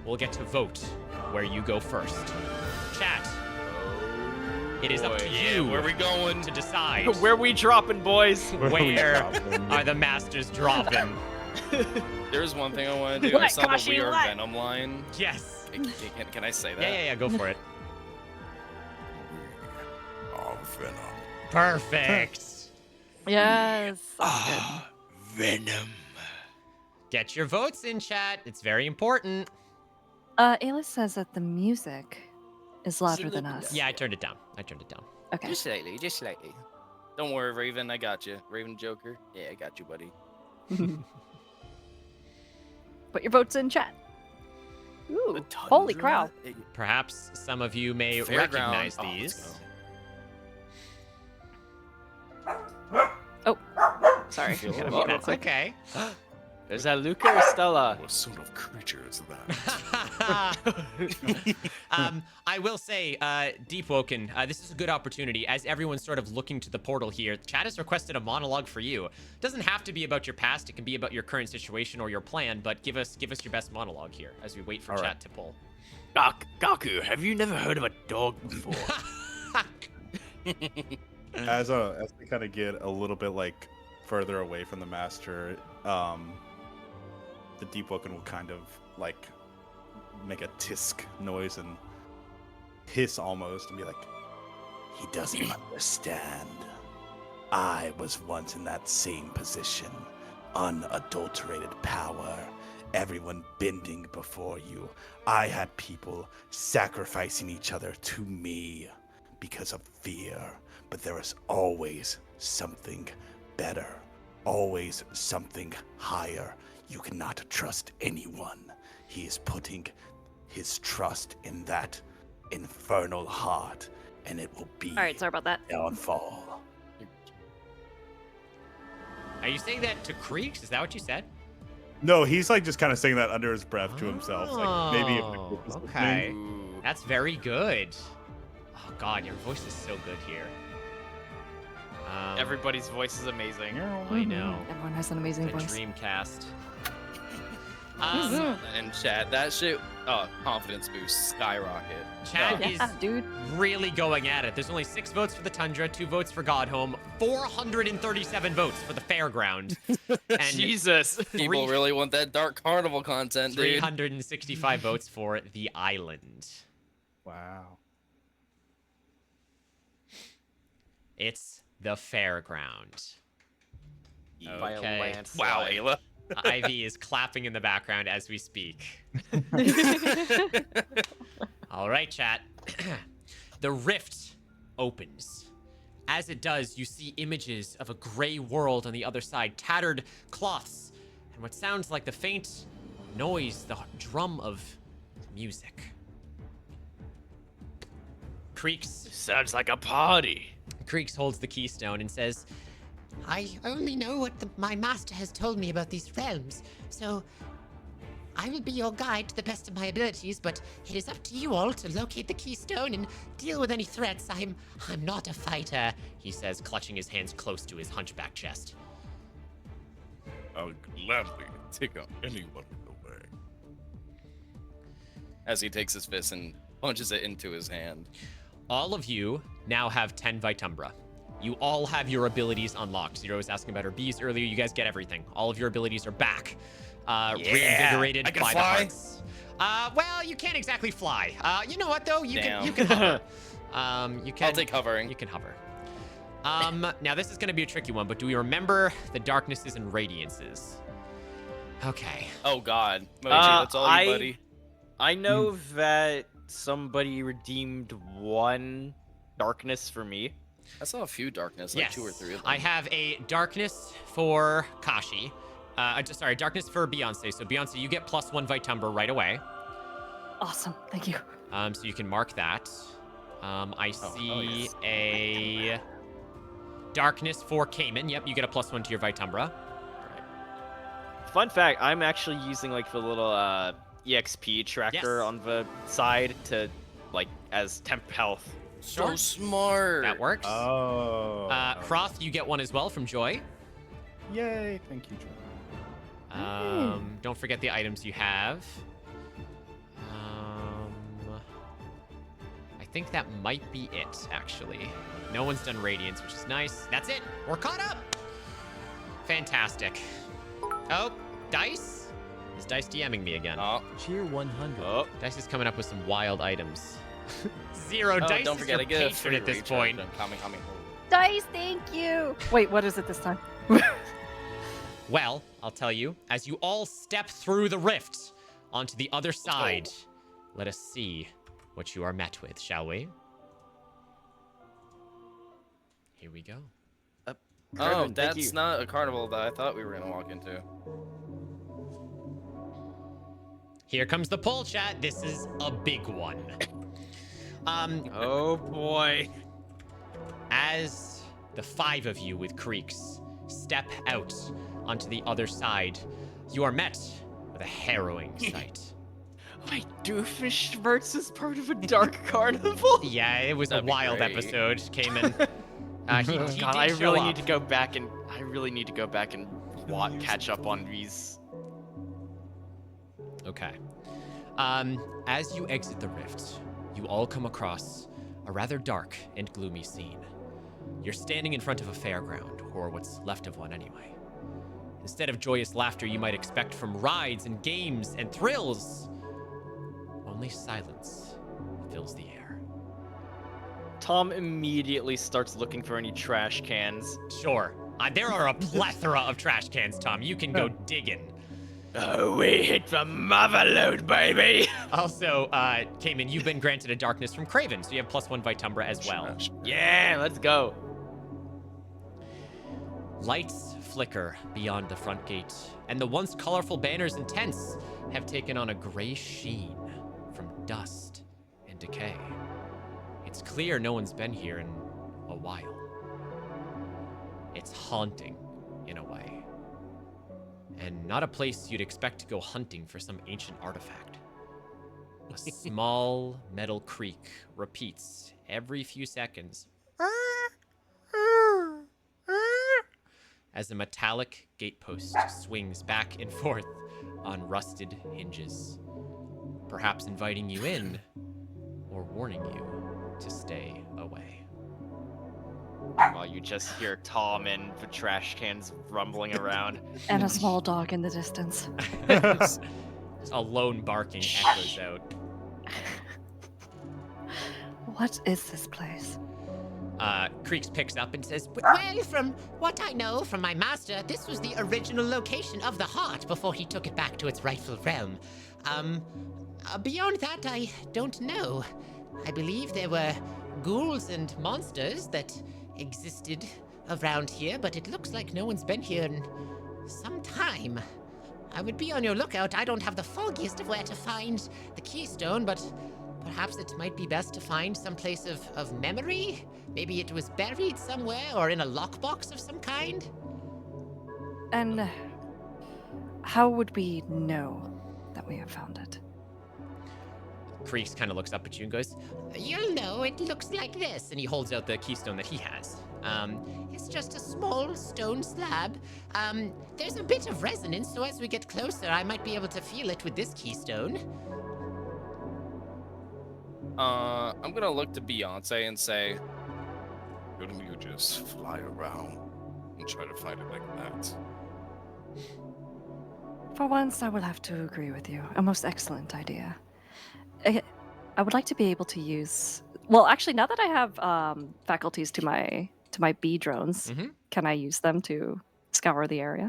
C: will get to vote where you go first. Chat, it is up to you
E: where we going?
C: to decide
F: Where we dropping, boys?
C: where are the masters dropping.
E: There's one thing I want to do. I
B: What,
E: saw the
B: Kashi,
E: We Are
B: what?
E: Venom line.
C: Yes.
E: Can I say that?
C: Yeah, go for it.
H: We are Venom.
C: Perfect.
B: Yes.
G: Venom.
C: Get your votes in, chat. It's very important.
B: Ayla says that the music is louder than us.
C: Yeah, I turned it down.
B: Okay.
G: Just slightly, just slightly.
E: Don't worry, Raven. I got you. Raven Joker. Yeah, I got you, buddy.
B: Put your votes in chat. Ooh,
E: The
B: holy
E: Tundra?
B: crow.
C: Perhaps some of you may
E: Fairground.
C: recognize
E: Oh, let's
C: these.
B: Oh, sorry.
E: Feel
B: Gotta
E: it.
B: mute real
C: That's
B: quick.
C: okay.
F: Is that Luca or Stella?
H: What sort of creature is that?
C: I will say, Deep Woken, this is a good opportunity. As everyone's sort of looking to the portal here, chat has requested a monologue for you. It doesn't have to be about your past. It can be about your current situation or your plan, but give us your best monologue here as we wait for
D: All
C: chat
D: right.
C: to pull.
G: Gaku, have you never heard of a dog before?
D: As we kind of get a little bit like further away from the master, the Deep Woken will kind of like make a tisk noise and hiss almost and be like,
L: He doesn't understand. I was once in that same position. Unadulterated power. Everyone bending before you. I had people sacrificing each other to me because of fear. But there is always something better. Always something higher. You cannot trust anyone. He is putting his trust in that infernal heart, and it will be
B: All right, sorry about that.
L: downfall.
C: Are you saying that to Creeks? Is that what you said?
D: no, he's like just kind of saying that under his breath to himself. Like maybe if the
C: Oh,
D: group is listening.
C: okay.
E: Ooh.
C: That's very good. Oh God, your voice is so good here.
F: Everybody's voice is amazing.
C: I know.
B: Everyone has an amazing
C: The
B: voice.
C: Dreamcast.
E: And chat, that shit, confidence boost, skyrocket.
C: Chat
E: Uh,
C: is
B: Yeah, dude.
C: really going at it. There's only 6 votes for the Tundra, 2 votes for Godhome, 437 votes for the Fairground, and
F: Jesus.
E: People really want that Dark Carnival content, dude.
C: 365 votes for the island.
D: Wow.
C: It's the Fairground.
F: By a
C: Okay.
F: landslide.
E: Wow, Ayla.
C: Ivy is clapping in the background as we speak. All right, chat. The rift opens. As it does, you see images of a gray world on the other side, tattered cloths, and what sounds like the faint noise, the drum of music. Creeks
G: Sounds like a party.
C: Creeks holds the keystone and says,
J: I only know what my master has told me about these realms, so I will be your guide to the best of my abilities, but it is up to you all to locate the keystone and deal with any threats. I'm not a fighter.
C: he says, clutching his hands close to his hunchback chest.
H: I would gladly take out anyone in the way.
E: As he takes his fist and punches it into his hand.
C: All of you now have 10 Vitumbra. You all have your abilities unlocked. Zero was asking about her bees earlier. You guys get everything. All of your abilities are back. Reinvigorated
H: I can
C: by the
H: fly?
C: hearts. Well, you can't exactly fly. You know what though? You
E: Damn.
C: can hover. You can.
E: I'll take hovering.
C: You can hover. Now this is going to be a tricky one, but do we remember the darknesses and radiances? Okay.
E: Oh God, Moji, that's all you, buddy.
F: I know that somebody redeemed 1 darkness for me.
E: I saw a few darkness, like 2 or 3 of them.
C: I have a darkness for Kashi. Sorry, darkness for Beyonce. So Beyonce, you get +1 Vitumbra right away.
B: Awesome. Thank you.
C: So you can mark that. I see
E: yes.
C: a darkness for Cayman. Yep, you get a +1 to your Vitumbra.
F: Fun fact, I'm actually using like the little EXP tracker
C: Yes.
F: on the side to like as temp health.
E: So smart.
C: That works.
D: Oh.
C: Froth, you get 1 as well from Joy.
D: Yay! Thank you, Joe.
C: Don't forget the items you have. I think that might be it, actually. No one's done Radiance, which is nice. That's it. We're caught up. Fantastic. Oh, Dice? Is Dice DMing me again?
E: Oh,
A: Cheer 100.
F: Oh,
C: Dice is coming up with some wild items. Zero.
E: oh,
C: Dice
E: don't
C: is
E: forget
C: your
E: I get a
C: patron
E: free
C: at this
E: recharge.
C: point.
E: I'm coming.
B: Dice, thank you. Wait, what is it this time?
C: Well, I'll tell you. As you all step through the rift onto the other side, let us see what you are met with, shall we? Here we go.
E: Oh,
F: Thank you.
E: that's not a carnival that I thought we were gonna walk into.
C: Here comes the poll, chat. This is a big one.
F: Oh boy.
C: As the 5 of you with creeks step out onto the other side, you are met with a harrowing sight.
F: Wait, Doofenshmirtz is part of a dark carnival?
C: Yeah, it was
E: That'd
C: a
E: be
C: wild
E: great.
C: episode. Cayman. He
F: God,
C: did
F: I
C: show
F: really
C: up.
F: need to go back and catch up on these.
C: Okay. As you exit the rift, you all come across a rather dark and gloomy scene. You're standing in front of a fairground, or what's left of one anyway. Instead of joyous laughter you might expect from rides and games and thrills, only silence fills the air.
F: Tom immediately starts looking for any trash cans.
C: Sure. There are a plethora of trash cans, Tom. You can go digging.
G: Oh, we hit the motherload, baby!
C: Also, Cayman, you've been granted a darkness from Craven, so you have +1 Vitumbra as well.
F: Yeah, let's go.
C: Lights flicker beyond the front gate, and the once colorful banners and tents have taken on a gray sheen from dust and decay. It's clear no one's been here in a while. It's haunting, in a way. And not a place you'd expect to go hunting for some ancient artifact. A small metal creak repeats every few seconds as a metallic gatepost swings back and forth on rusted hinges, perhaps inviting you in or warning you to stay away.
F: While you just hear Tom and the trash cans rumbling around.
B: And a small dog in the distance.
C: A lone barking echoes out.
B: What is this place?
C: Creeks picks up and says,
J: Well, from what I know from my master, this was the original location of the heart before he took it back to its rightful realm. Beyond that, I don't know. I believe there were ghouls and monsters that existed around here, but it looks like no one's been here in some time. I would be on your lookout. I don't have the foggiest of where to find the keystone, but perhaps it might be best to find some place of memory? Maybe it was buried somewhere or in a lockbox of some kind?
B: And how would we know that we have found it?
C: Creeks kind of looks up at you and goes,
J: You'll know, it looks like this.
C: and he holds out the keystone that he has.
J: It's just a small stone slab. There's a bit of resonance, so as we get closer, I might be able to feel it with this keystone.
E: I'm gonna look to Beyonce and say,
H: Couldn't you just fly around and try to find it like that?
B: For once, I will have to agree with you. A most excellent idea. I would like to be able to use. Well, actually, now that I have faculties to my bee drones, can I use them to scour the area?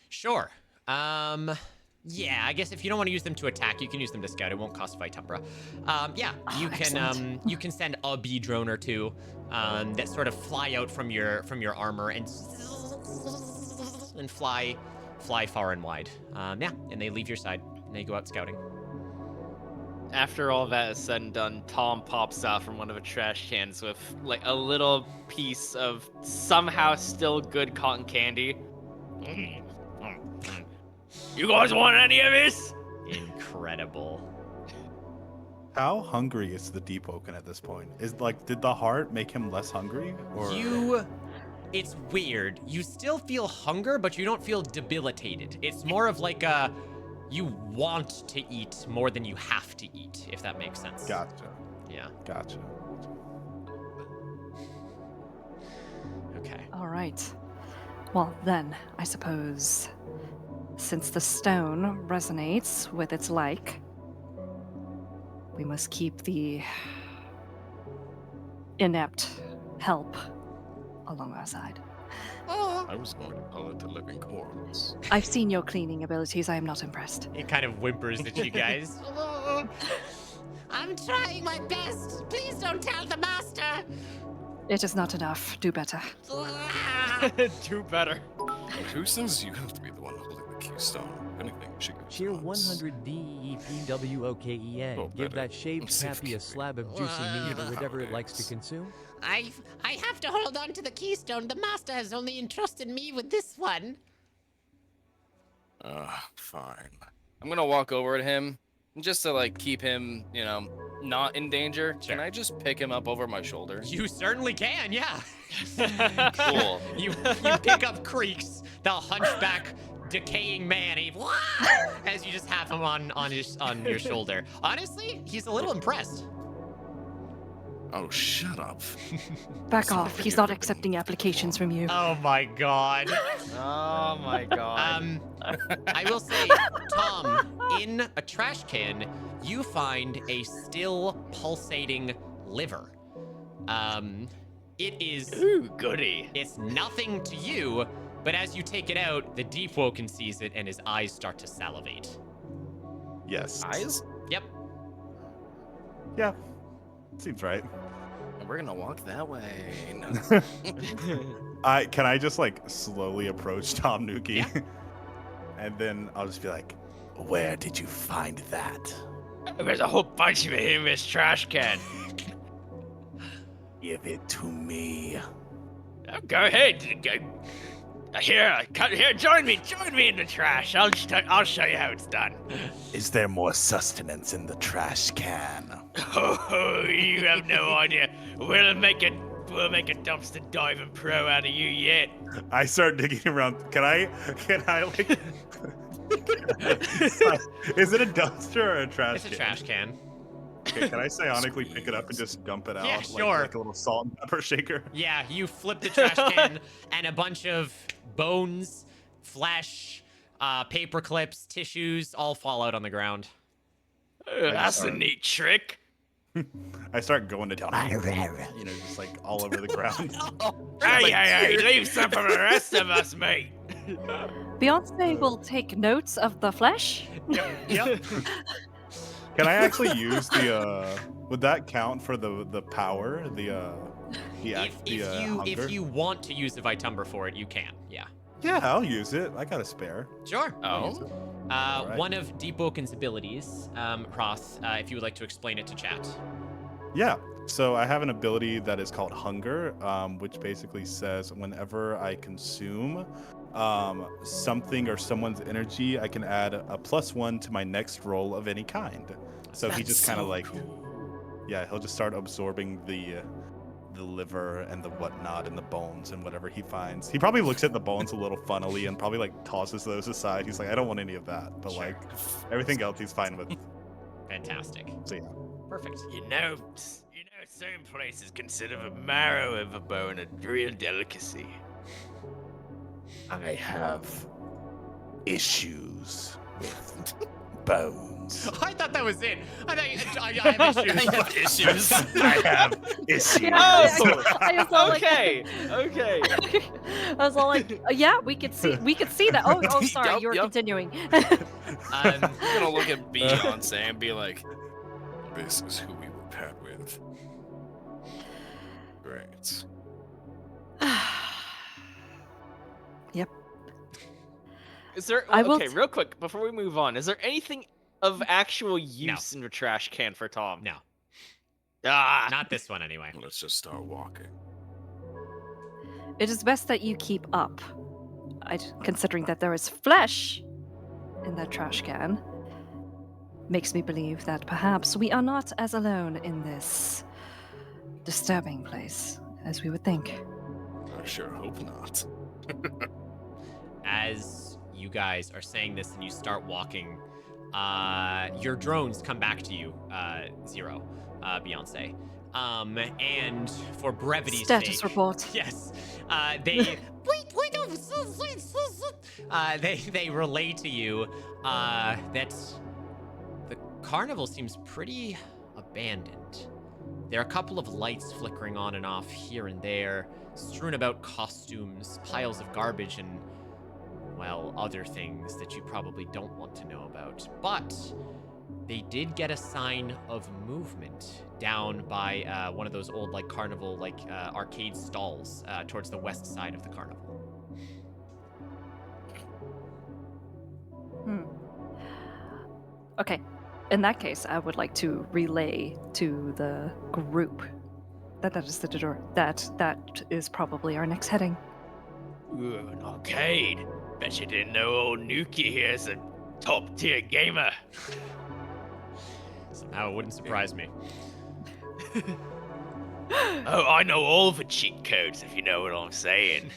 C: Sure. Yeah, I guess if you don't want to use them to attack, you can use them to scout. It won't cost Vitumbra. Yeah, you can
B: excellent.
C: you can send a bee drone or two that sort of fly out from your armor and fly far and wide. Yeah, and they leave your side and they go out scouting.
F: After all that is said and done, Tom pops out from one of the trash cans with like a little piece of somehow still good cotton candy.
G: You guys want any of this?
C: Incredible.
D: How hungry is the Deep Woken at this point? Did the heart make him less hungry? Or
C: It's weird. You still feel hunger, but you don't feel debilitated. It's more of like you want to eat more than you have to eat, if that makes sense.
D: Gotcha.
C: Yeah.
D: Gotcha.
C: Okay.
B: All right. Well, then, I suppose, since the stone resonates with its like, we must keep the inept help along our side.
H: I was going to call it the living corpse.
B: I've seen your cleaning abilities. I am not impressed.
C: It kind of whimpers at you guys.
J: I'm trying my best. Please don't tell the master.
B: It is not enough. Do better.
F: Do better.
H: Who says you have to be the one holding the keystone? If anything, you should give it
A: Cheer
H: to us.
A: 100 DEPWOKEN.
H: Oh,
A: Give
H: better.
A: that shaved
H: Let's see if
A: pappy
H: we
A: a
H: can
A: slab of juicy meat or whatever it likes to consume.
J: I have to hold on to the keystone. The master has only entrusted me with this one.
H: Fine.
E: I'm gonna walk over to him just to like keep him, you know, not in danger.
C: Sure.
E: Can I just pick him up over my shoulder?
C: You certainly can, yeah.
E: Cool.
C: You pick up Creeks, the hunchback, decaying man, as you just have him on your shoulder. Honestly, he's a little impressed.
H: Oh, shut up.
B: Back off. He's not accepting applications from you.
C: Oh my god.
F: Oh my god.
C: I will say, Tom, in a trash can, you find a still pulsating liver. It is.
F: Ooh, goody.
C: It's nothing to you, but as you take it out, the Deep Woken sees it and his eyes start to salivate.
D: Yes.
E: Eyes?
C: Yep.
D: Yeah. Seems right.
E: We're gonna walk that way. No.
D: Can I just like slowly approach Tom Nuki?
C: Yeah.
D: And then I'll just be like,
L: Where did you find that?
G: There's a whole bunch of it in this trash can.
L: Give it to me.
G: Oh, go ahead. Here, join me in the trash. I'll show you how it's done.
L: Is there more sustenance in the trash can?
G: Oh, you have no idea. We'll make a dumpster diving pro out of you yet.
D: I start digging around. Can I like? Is it a dumpster or a trash
C: It's a
D: can?
C: trash can.
D: Okay, can I psionically pick it up and just dump it out?
C: Yeah,
D: like,
C: sure.
D: Like a little salt and pepper shaker.
C: Yeah, you flip the trash can, and a bunch of bones, flesh, paper clips, tissues all fall out on the ground.
G: That's a neat trick.
D: I start going to town. Just like all over the ground.
G: Hey, leave some for the rest of us, mate.
B: Beyonce will take notes of the flesh.
C: Yep.
D: Can I actually use the? Would that count for the power?
C: If you want to use the Vitumber for it, you can. Yeah.
D: Yeah, I'll use it. I got a spare.
C: Sure.
E: Oh.
D: Alright.
C: One of Deep Woken's abilities, Roth, if you would like to explain it to chat.
D: Yeah. So I have an ability that is called Hunger, which basically says whenever I consume something or someone's energy, I can add a +1 to my next roll of any kind. So he just kind of yeah, he'll just start absorbing the liver and the whatnot and the bones and whatever he finds. He probably looks at the bones a little funnily and probably like tosses those aside. He's like, I don't want any of that. But like everything else he's fine with.
C: Fantastic.
D: So yeah.
C: Perfect.
G: You know, certain places consider the marrow of a bone a real delicacy.
L: I have issues with bones.
C: I thought that was it. I have issues.
E: Issues.
L: I have issues.
B: Yeah,
F: Oh,
B: I was all like,
F: okay.
B: I was all like, yeah, we could see that. Oh, sorry,
E: Yup,
B: you were
E: yup.
B: continuing.
E: I'm gonna look at Beyonce and be like,
H: This is who we were paired with. Great.
B: Yep.
F: Is there
B: I will
F: okay, real quick before we move on? Is there anything of actual use
C: No.
F: in the trash can for Tom?
C: No,
F: Ah,
C: not this one anyway.
H: Let's just start walking.
B: It is best that you keep up. Considering that there is flesh in that trash can, makes me believe that perhaps we are not as alone in this disturbing place as we would think.
H: I sure hope not.
C: As you guys are saying this and you start walking, your drones come back to you, Zero, Beyonce. And for brevity's
B: Status
C: sake,
B: report.
C: yes, they they relay to you that the carnival seems pretty abandoned. There are a couple of lights flickering on and off here and there, strewn about costumes, piles of garbage, and, well, other things that you probably don't want to know about. But they did get a sign of movement down by one of those old like carnival like arcade stalls towards the west side of the carnival.
B: Okay. In that case, I would like to relay to the group that is the door. That is probably our next heading.
G: Ooh, an arcade. Bet you didn't know old Nuki here is a top tier gamer.
C: Somehow it wouldn't surprise me.
G: Oh, I know all the cheat codes, if you know what I'm saying.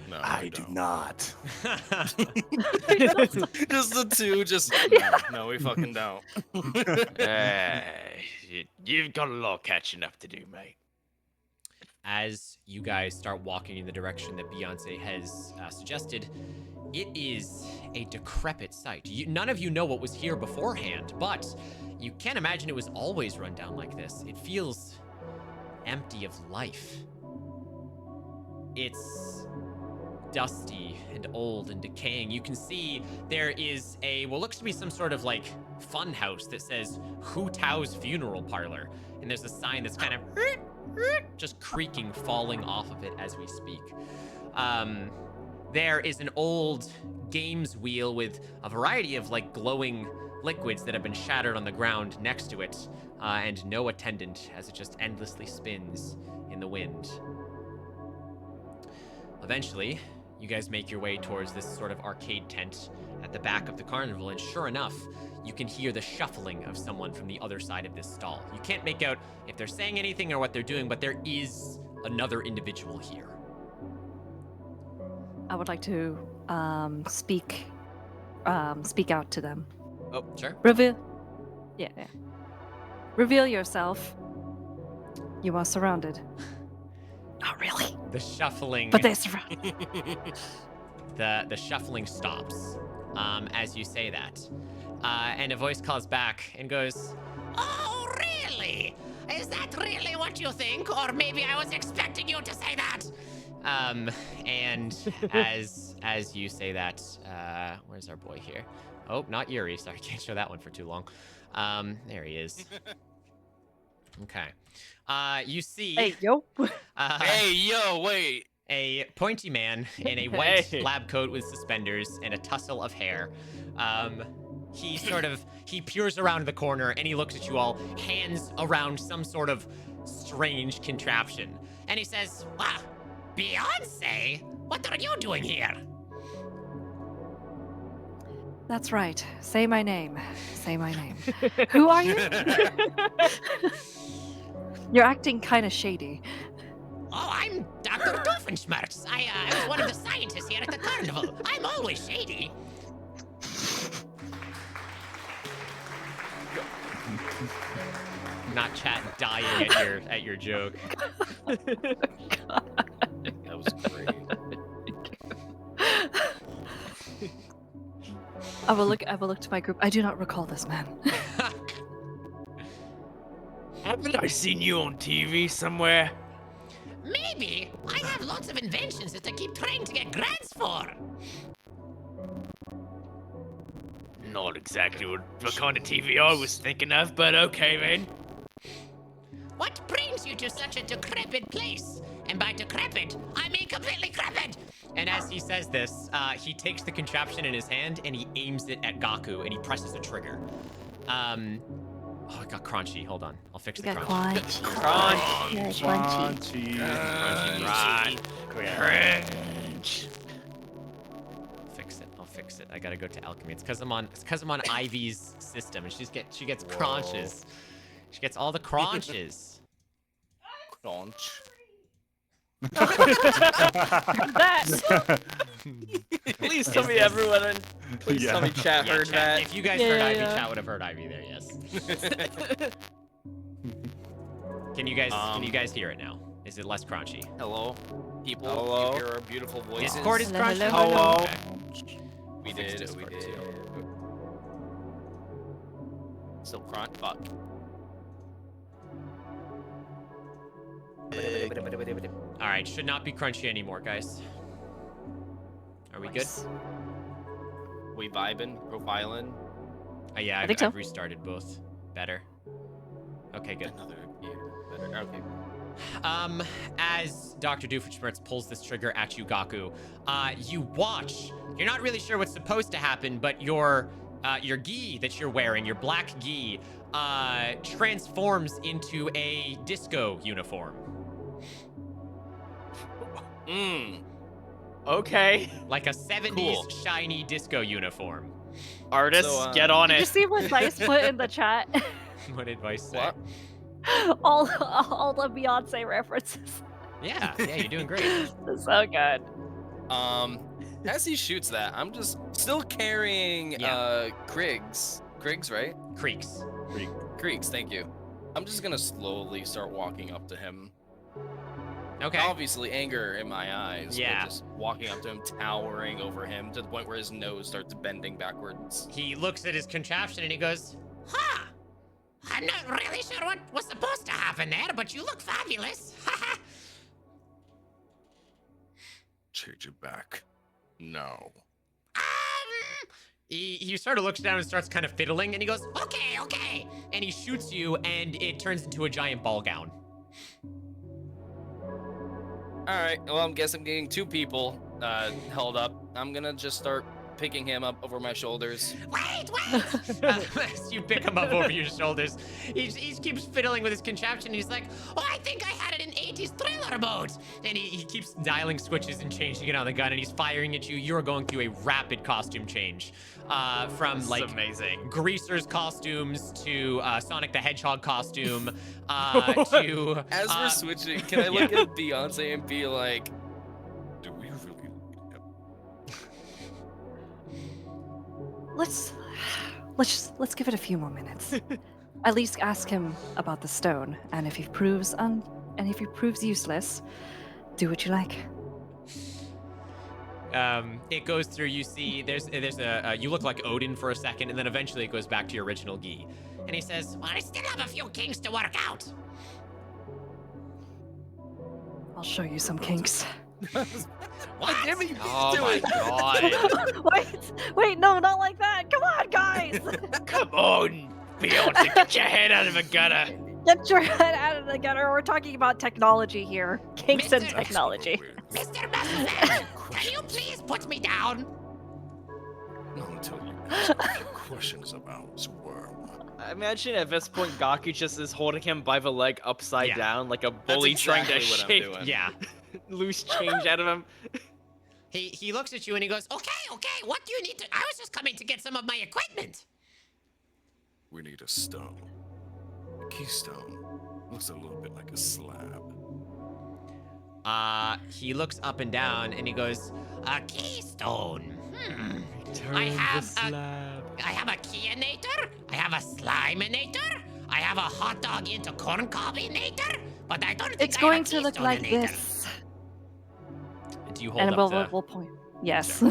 H: No,
L: I do not.
E: Just the two, just no, we fucking don't.
G: You've got a lot catching up to do, mate.
C: As you guys start walking in the direction that Beyonce has suggested, it is a decrepit sight. None of you know what was here beforehand, but you can't imagine it was always run down like this. It feels empty of life. It's dusty and old and decaying. You can see there is what looks to be some sort of like fun house that says Hu Tao's Funeral Parlor, and there's a sign that's kind of just creaking, falling off of it as we speak. There is an old games wheel with a variety of like glowing liquids that have been shattered on the ground next to it, and no attendant as it just endlessly spins in the wind. Eventually, you guys make your way towards this sort of arcade tent at the back of the carnival, and sure enough, you can hear the shuffling of someone from the other side of this stall. You can't make out if they're saying anything or what they're doing, but there is another individual here.
B: I would like to speak out to them.
C: Oh, sure.
B: Reveal yourself. You are surrounded. Not really.
C: The shuffling.
B: But they're surrounded.
C: the shuffling stops as you say that, and a voice calls back and goes,
J: Oh, really? Is that really what you think? Or maybe I was expecting you to say that.
C: And as you say that, where's our boy here? Oh, not Yuri. Sorry, can't show that one for too long. There he is. Okay. You see.
B: Hey, yo.
E: Hey, yo, wait.
C: A pointy man in a white lab coat with suspenders and a tussle of hair. He peers around the corner and he looks at you all, hands around some sort of strange contraption. And he says,
J: Ah, Beyonce? What are you doing here?
B: That's right. Say my name. Say my name. Who are you? You're acting kind of shady.
J: Oh, I'm Dr. Doofenshmirtz. I was one of the scientists here at the carnival. I'm always shady.
C: not chat dying at your joke.
E: That was great.
B: I will look to my group. I do not recall this man.
G: Haven't I seen you on TV somewhere?
J: Maybe. I have lots of inventions that I keep trying to get grants for.
G: Not exactly what kind of TV I was thinking of, but okay then.
J: What brings you to such a decrepit place? And by decrepit, I mean completely crepit.
C: And as he says this, he takes the contraption in his hand and he aims it at Gaku and he presses a trigger. Oh, it got crunchy. Hold on. I'll fix the crunch.
D: Crunchy.
G: Cringe.
C: I'll fix it. I gotta go to alchemy. It's because I'm on Ivy's system and she gets crunches. She gets all the crunches.
E: Crunch.
F: That. Please tell me everyone and please tell me chat heard
C: chat,
F: that.
C: If you guys heard Ivy, chat would have heard Ivy there, yes. Can you guys hear it now? Is it less crunchy?
E: Hello, people.
F: Hello.
E: You hear our beautiful voices.
C: Discord is crunchy.
F: Hello.
C: Okay.
E: We did. Still crunch. Fuck.
C: All right, should not be crunchy anymore, guys. Are we good?
E: We vibing, profiling.
C: Yeah,
B: think so.
C: I've restarted both. Better. Okay, good.
E: Another gear. Better. Okay.
C: As Dr. Doofenshmirtz pulls this trigger at you, Gaku, you watch. You're not really sure what's supposed to happen, but your gi that you're wearing, your black gi, transforms into a disco uniform.
F: Okay.
C: Like a 70s
F: Cool.
C: shiny disco uniform.
F: Artists,
E: So,
F: get on
B: Did you
F: it.
B: see what Dice put in the chat?
C: What advice say?
E: What?
B: all the Beyonce references.
C: Yeah, you're doing great.
B: So good.
E: As he shoots that, I'm just still carrying Kriegs. Kriegs, right?
C: Creaks.
E: Kriegs, thank you. I'm just gonna slowly start walking up to him.
C: Okay.
E: Obviously, anger in my eyes.
C: Yeah.
E: But just walking up to him, towering over him to the point where his nose starts bending backwards.
C: He looks at his contraption and he goes,
J: Huh. I'm not really sure what was supposed to happen there, but you look fabulous.
H: Change it back. No.
C: he sort of looks down and starts kind of fiddling and he goes, okay. And he shoots you and it turns into a giant ball gown.
E: Alright, well, I guess I'm getting two people held up. I'm gonna just start picking him up over my shoulders.
J: Wait!
C: As you pick him up over your shoulders, he keeps fiddling with his contraption and he's like,
J: Oh, I think I had it in 80s thriller mode.
C: and he keeps dialing switches and changing it on the gun and he's firing at you. You're going through a rapid costume change from
F: This
C: like
F: is amazing.
C: Greaser's costumes to Sonic the Hedgehog costume to
E: As we're switching, can I look at Beyonce and be like,
H: Do we really?
B: Let's give it a few more minutes. At least ask him about the stone, and if he proves useless, do what you like.
C: it goes through. You see, there's a you look like Odin for a second, and then eventually it goes back to your original gi. And he says,
J: Well, I still have a few kinks to work out.
B: I'll show you some kinks.
E: what? Damn it, you
F: Oh
E: do
F: my
E: it.
F: god.
B: Wait, no, not like that. Come on, guys.
F: Come on, Beyonce, get your head out of the gutter.
B: Get your head out of the gutter. We're talking about technology here. Kinks and
J: Mr.
B: technology.
J: Mr. Messerman, can you please put me down?
H: Not until you ask a few questions about this worm.
F: I imagine at this point, Gaku just is holding him by the leg upside
C: Yeah.
F: down, like a bully trying to
E: exactly what I'm
F: shake
E: doing.
C: yeah.
F: loose change out of him.
C: He looks at you and he goes,
J: Okay, what do you need to... I was just coming to get some of my equipment.
H: We need a stone. A keystone. Looks a little bit like a slab.
C: he looks up and down and he goes,
J: A keystone. I have a keyinator. I have a sliminator. I have a hot dog into corn cobbinator. But I don't think
B: It's
J: I have
B: going
J: a
B: to look like
J: keystone-inator.
B: this.
C: do you hold
B: And
C: up the...
B: we'll point. Yes.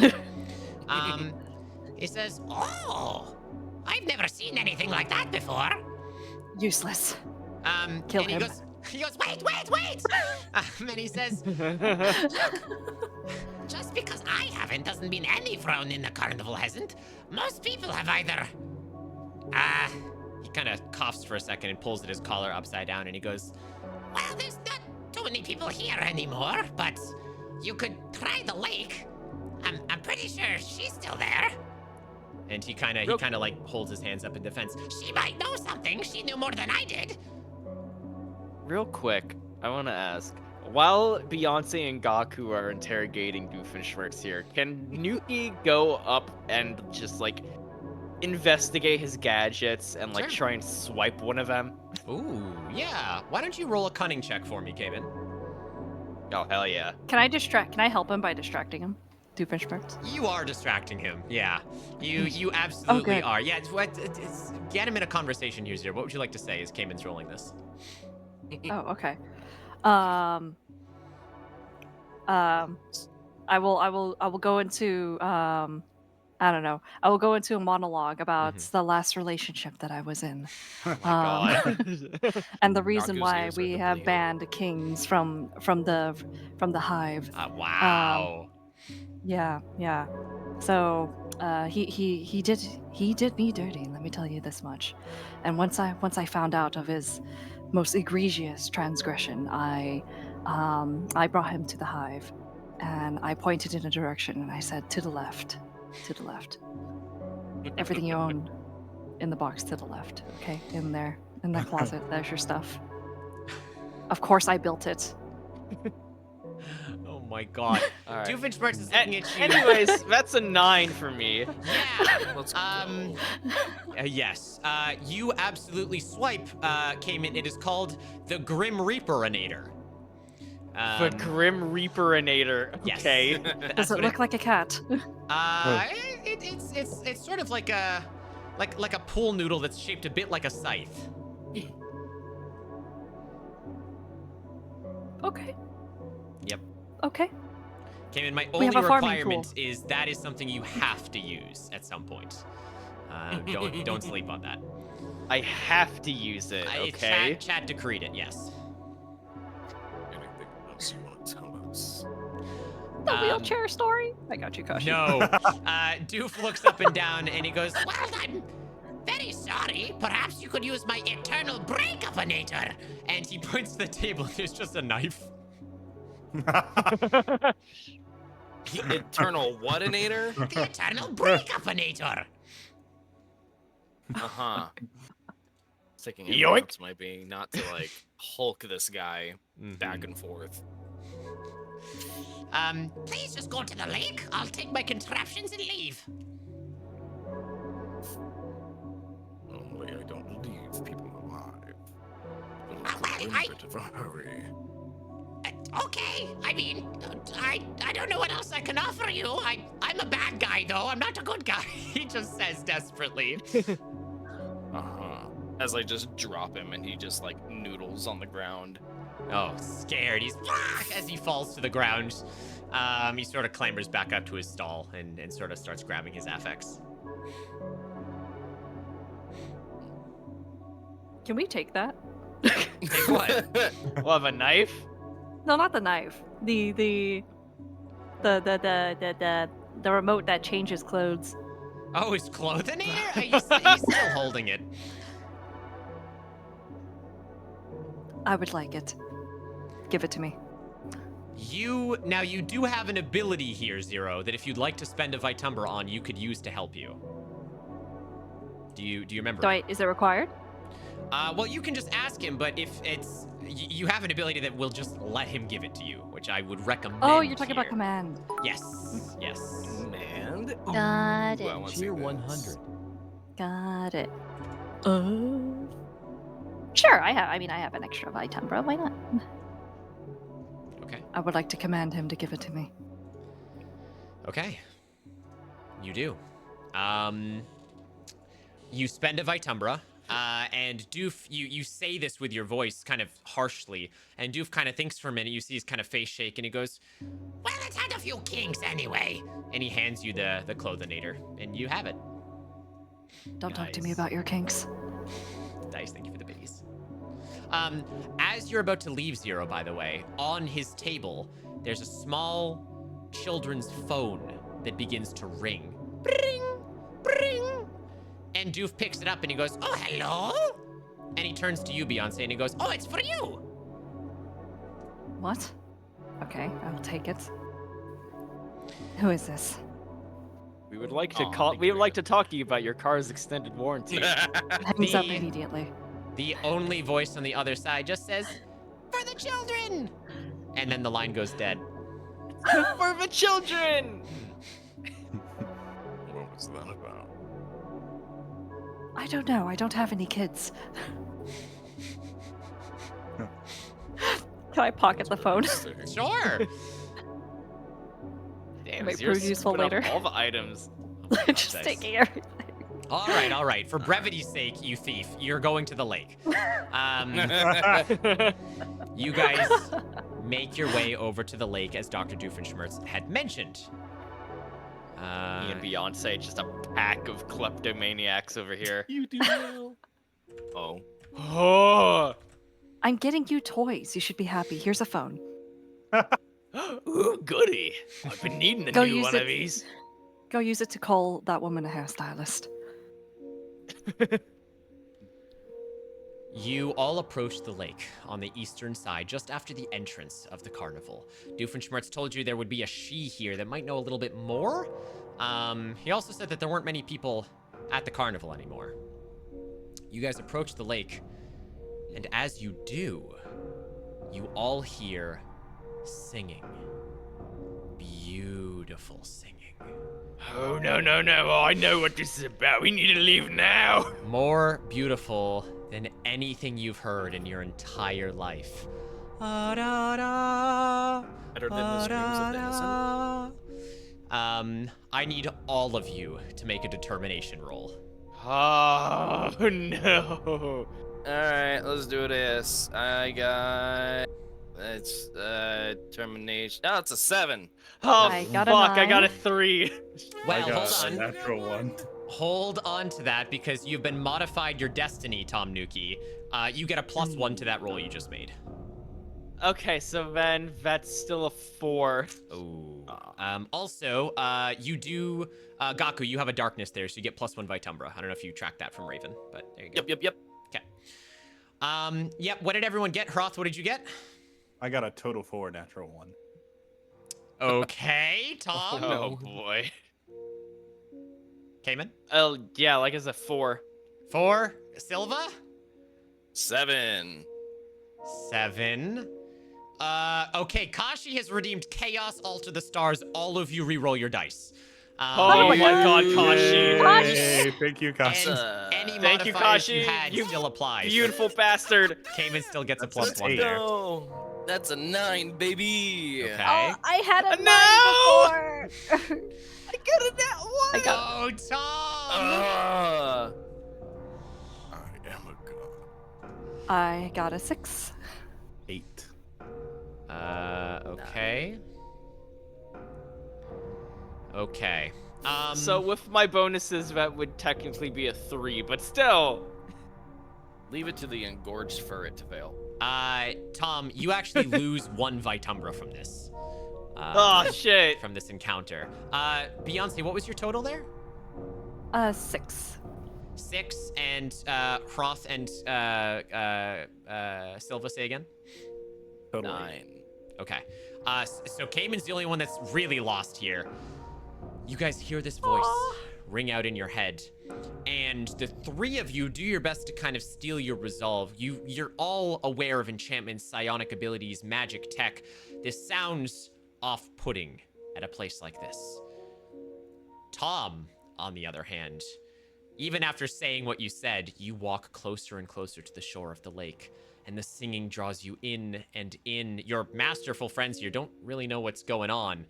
C: He says,
J: Oh, I've never seen anything like that before.
B: Useless.
C: and
B: Kill
C: he
B: him.
C: goes,
J: Wait.
C: and he says,
J: Just because I haven't doesn't mean any Vrown in the carnival hasn't. Most people have either.
C: he kind of coughs for a second and pulls at his collar upside down and he goes,
J: Well, there's not too many people here anymore, but you could try the lake. I'm pretty sure she's still there.
C: and he kind of like holds his hands up in defense.
J: She might know something. She knew more than I did.
F: Real quick, I want to ask, while Beyonce and Gaku are interrogating Doofenshmirtz here, can Nuki go up and just like investigate his gadgets and like
C: Sure.
F: try and swipe one of them?
C: Ooh, yeah. Why don't you roll a cunning check for me, Kaven?
F: Oh hell yeah!
B: Can I help him by distracting him? Doofenshmirtz?
C: You are distracting him. Yeah, you absolutely
B: good.
C: are. Yeah, it's get him in a conversation here, Zero. What would you like to say as Cayman's rolling this?
B: Oh, okay. I will go into I don't know. I will go into a monologue about the last relationship that I was in.
F: God.
B: And the reason
E: Gaku's
B: why
E: ears are
B: we have
E: bleeding.
B: banned kings from the hive.
C: Wow.
B: Yeah. So he did me dirty. Let me tell you this much. And once I found out of his most egregious transgression, I brought him to the hive, and I pointed in a direction, and I said, to the left, to the left. Everything you own in the box to the left. Okay, in there, in that closet. There's your stuff. Of course, I built it.
C: Oh my god.
F: All right.
C: Doofenshmirtz is looking at you.
F: Anyways, that's a 9 for me.
C: Yeah.
E: Let's go.
C: Yes. You absolutely swipe came in. It is called the Grim Reaperinator.
F: The Grim Reaperinator.
C: Yes.
F: Okay.
B: Does it look like a cat?
C: It's sort of like a pool noodle that's shaped a bit like a scythe.
B: Okay.
C: Yep.
B: Okay.
C: Came in. My
B: We
C: only
B: have a farming
C: requirement is that is something you have to use at some point. Don't sleep on that.
F: I have to use it, okay?
C: Chat decreed it. Yes.
H: Anything else you want to tell us?
B: The wheelchair story? I got you, Koshi.
C: No. Doof looks up and down and he goes,
J: Well, I'm very sorry. Perhaps you could use my eternal break-upinator.
C: and he points to the table. There's just a knife.
E: Eternal whatinator?
J: The eternal break-upinator.
E: Uh-huh. Taking
G: Yoink.
E: notes might be not to like Hulk this guy back and forth.
J: Please just go to the lake. I'll take my contraptions and leave.
H: Only I don't leave people alive. It'll
J: Well,
H: put in
J: I-
H: a bit of a hurry.
J: Okay. I mean, I don't know what else I can offer you. I'm a bad guy, though. I'm not a good guy.
C: He just says desperately.
E: Uh-huh. As I just drop him and he just like noodles on the ground.
C: Oh, scared. He's as he falls to the ground. He sort of clambers back up to his stall and sort of starts grabbing his affix.
B: Can we take that?
F: What? We'll have a knife?
B: No, not the knife. The remote that changes clothes.
C: Oh, his clothing here? He's still holding it.
B: I would like it. Give it to me.
C: You do have an ability here, Zero, that if you'd like to spend a Vitumbra on, you could use to help you. Do you remember?
B: Is it required?
C: Well, you can just ask him, but if it's you have an ability that will just let him give it to you, which I would recommend.
B: Oh, you're talking
C: here.
B: about command.
C: Yes, yes.
E: And
B: Got
E: Ooh, I
B: it.
E: wanna see
A: Tier
E: this.
A: 100.
B: Got it. Sure. I have an extra Vitumbra. Why not?
C: Okay.
B: I would like to command him to give it to me.
C: Okay. You do. You spend a Vitumbra, and Doof, you say this with your voice kind of harshly, and Doof kind of thinks for a minute. You see his kind of face shake, and he goes,
J: Well, it's had a few kinks anyway.
C: and he hands you the clothinator, and you have it.
B: Don't talk to me
C: Nice.
B: about your kinks.
C: Dice, thank you for the biddies. As you're about to leave Zero, by the way, on his table, there's a small children's phone that begins to ring. Bring, bring. And Doof picks it up and he goes,
J: Oh, hello?
C: and he turns to you, Beyonce, and he goes,
J: Oh, it's for you.
B: What? Okay, I'll take it. Who is this?
F: We would like to
E: Aw,
F: we would like to talk to you about your car's extended warranty.
B: Hangs up immediately.
C: The only voice on the other side just says, for the children. And then the line goes dead.
F: For the children!
H: What was that about?
B: I don't know. I don't have any kids. Can I pocket the phone?
C: Sure.
F: Damn,
B: Might
F: Zero's
B: prove useful
F: put up
B: later.
F: all the items.
B: Just
C: Nice.
B: taking everything.
C: All right. For brevity's sake, you thief, you're going to the lake. You guys make your way over to the lake as Dr. Doofenshmirtz had mentioned.
F: Me and Beyonce, just a pack of kleptomaniacs over here.
E: You do well. Oh.
F: Oh!
B: I'm getting you toys. You should be happy. Here's a phone.
G: Ooh, goody. I've been needing a
B: Go
G: new
B: use
G: one
B: it.
G: of these.
B: Go use it to call that woman a hairstylist.
C: You all approach the lake on the eastern side, just after the entrance of the carnival. Doofenshmirtz told you there would be a she here that might know a little bit more. He also said that there weren't many people at the carnival anymore. You guys approach the lake, and as you do, you all hear singing. Beautiful singing.
G: Oh, no. Oh, I know what this is about. We need to leave now.
C: More beautiful than anything you've heard in your entire life.
E: Better than the screams of the innocent.
C: I need all of you to make a determination roll.
G: Oh, no.
E: Alright, let's do this. I got... It's, termination. Oh, it's a 7.
G: Oh,
B: I got a
G: fuck, I got a
B: 9.
G: 3.
C: Well,
D: I got
C: hold
D: a
C: on.
D: natural 1.
C: Hold on to that because you've been modified your destiny, Tom Nuki. You get a +1 to that roll you just made.
F: Okay, so then that's still a 4.
C: Oh. Also, you do, Gaku, you have a darkness there, so you get +1 Vitumbra. I don't know if you tracked that from Raven, but there you go.
E: Yep.
C: Okay. Yep, what did everyone get? Hroth, what did you get?
D: I got a total 4 natural 1.
C: Okay, Tom.
G: Oh, boy.
C: Cayman?
F: Oh, yeah, like it's a 4.
C: 4. Silva?
E: 7.
C: 7. Okay, Kashi has redeemed Chaos, Alter the Stars. All of you re-roll your dice.
F: Oh my god, Kashi.
D: Hey, thank you, Kashi.
C: And any
F: Thank you,
C: modifiers
F: Kashi.
C: you had
F: You
C: still applies.
F: Beautiful bastard.
C: Cayman still gets a
D: That's
C: +1
D: 8.
C: there.
E: No. That's a 9, baby.
C: Okay.
B: Oh, I had a
F: No!
B: 9 before.
F: I got a net 1.
B: I got
C: Oh, Tom!
H: I am a god.
B: I got a 6.
D: 8.
C: Okay. Okay.
F: So with my bonuses, that would technically be a 3, but still.
E: Leave it to the engorged for it to fail.
C: Tom, you actually lose 1 Vitumbra from this.
F: Oh, shit.
C: From this encounter. Beyonce, what was your total there?
B: 6.
C: 6, and Hroth and Silva, say again?
D: Totally.
E: 9.
C: Okay. So Cayman's the only one that's really lost here. You guys hear this voice ring out in your head, and the 3 of you do your best to kind of steal your resolve. You're all aware of enchantments, psionic abilities, magic tech. This sounds off-putting at a place like this. Tom, on the other hand, even after saying what you said, you walk closer and closer to the shore of the lake, and the singing draws you in and in. Your masterful friends here don't really know what's going on,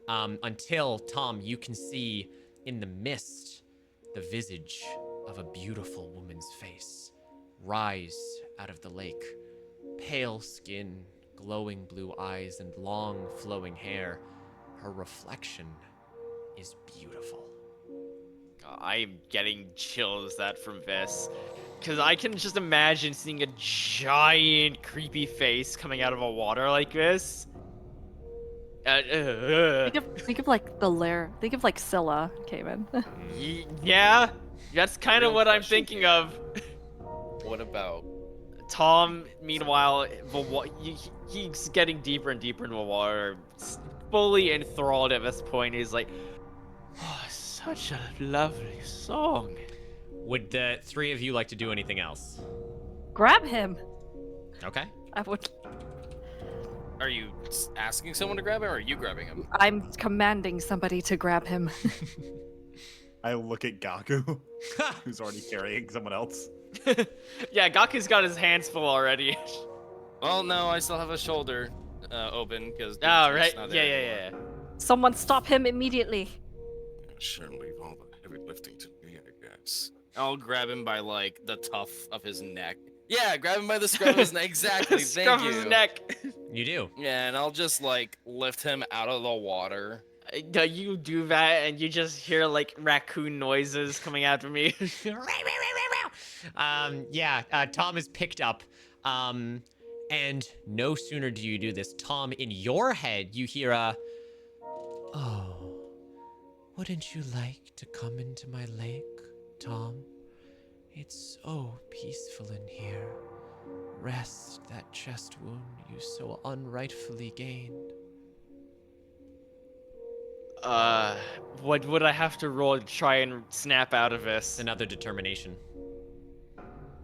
C: until, Tom, you can see in the mist the visage of a beautiful woman's face rise out of the lake. Pale skin, glowing blue eyes, and long flowing hair. Her reflection is beautiful.
F: I'm getting chills from this. Because I can just imagine seeing a giant creepy face coming out of a water like this.
B: Think of like the lair. Think of like Scylla came in.
F: Yeah, that's kind of
E: Real
F: what I'm
E: question
F: thinking
E: here.
F: of.
E: What about...
F: Tom, meanwhile, he's getting deeper and deeper into the water, fully enthralled at this point. He's like, oh, such a lovely song.
C: Would the 3 of you like to do anything else?
B: Grab him.
C: Okay.
B: I would.
E: Are you asking someone to grab him, or are you grabbing him?
B: I'm commanding somebody to grab him.
D: I look at Gaku, who's already carrying someone else.
F: Yeah, Gaku's got his hands full already.
E: Well, no, I still have a shoulder open, because...
F: Oh, right. Yeah.
B: Someone stop him immediately.
H: Sure, leave all the heavy lifting to me, I guess.
E: I'll grab him by, like, the tuft of his neck. Yeah, grab him by the scruff of his neck. Exactly, thank
F: Scruff
E: you.
F: his neck.
C: You do.
E: Yeah, and I'll just, like, lift him out of the water.
F: You do that, and you just hear, like, raccoon noises coming after me.
C: Tom is picked up. And no sooner do you do this, Tom, in your head, you hear a, oh,
I: Wouldn't you like to come into my lake, Tom? It's so peaceful in here. Rest that chest wound you so unrightfully gained.
F: What would I have to roll to try and snap out of this?
C: Another determination.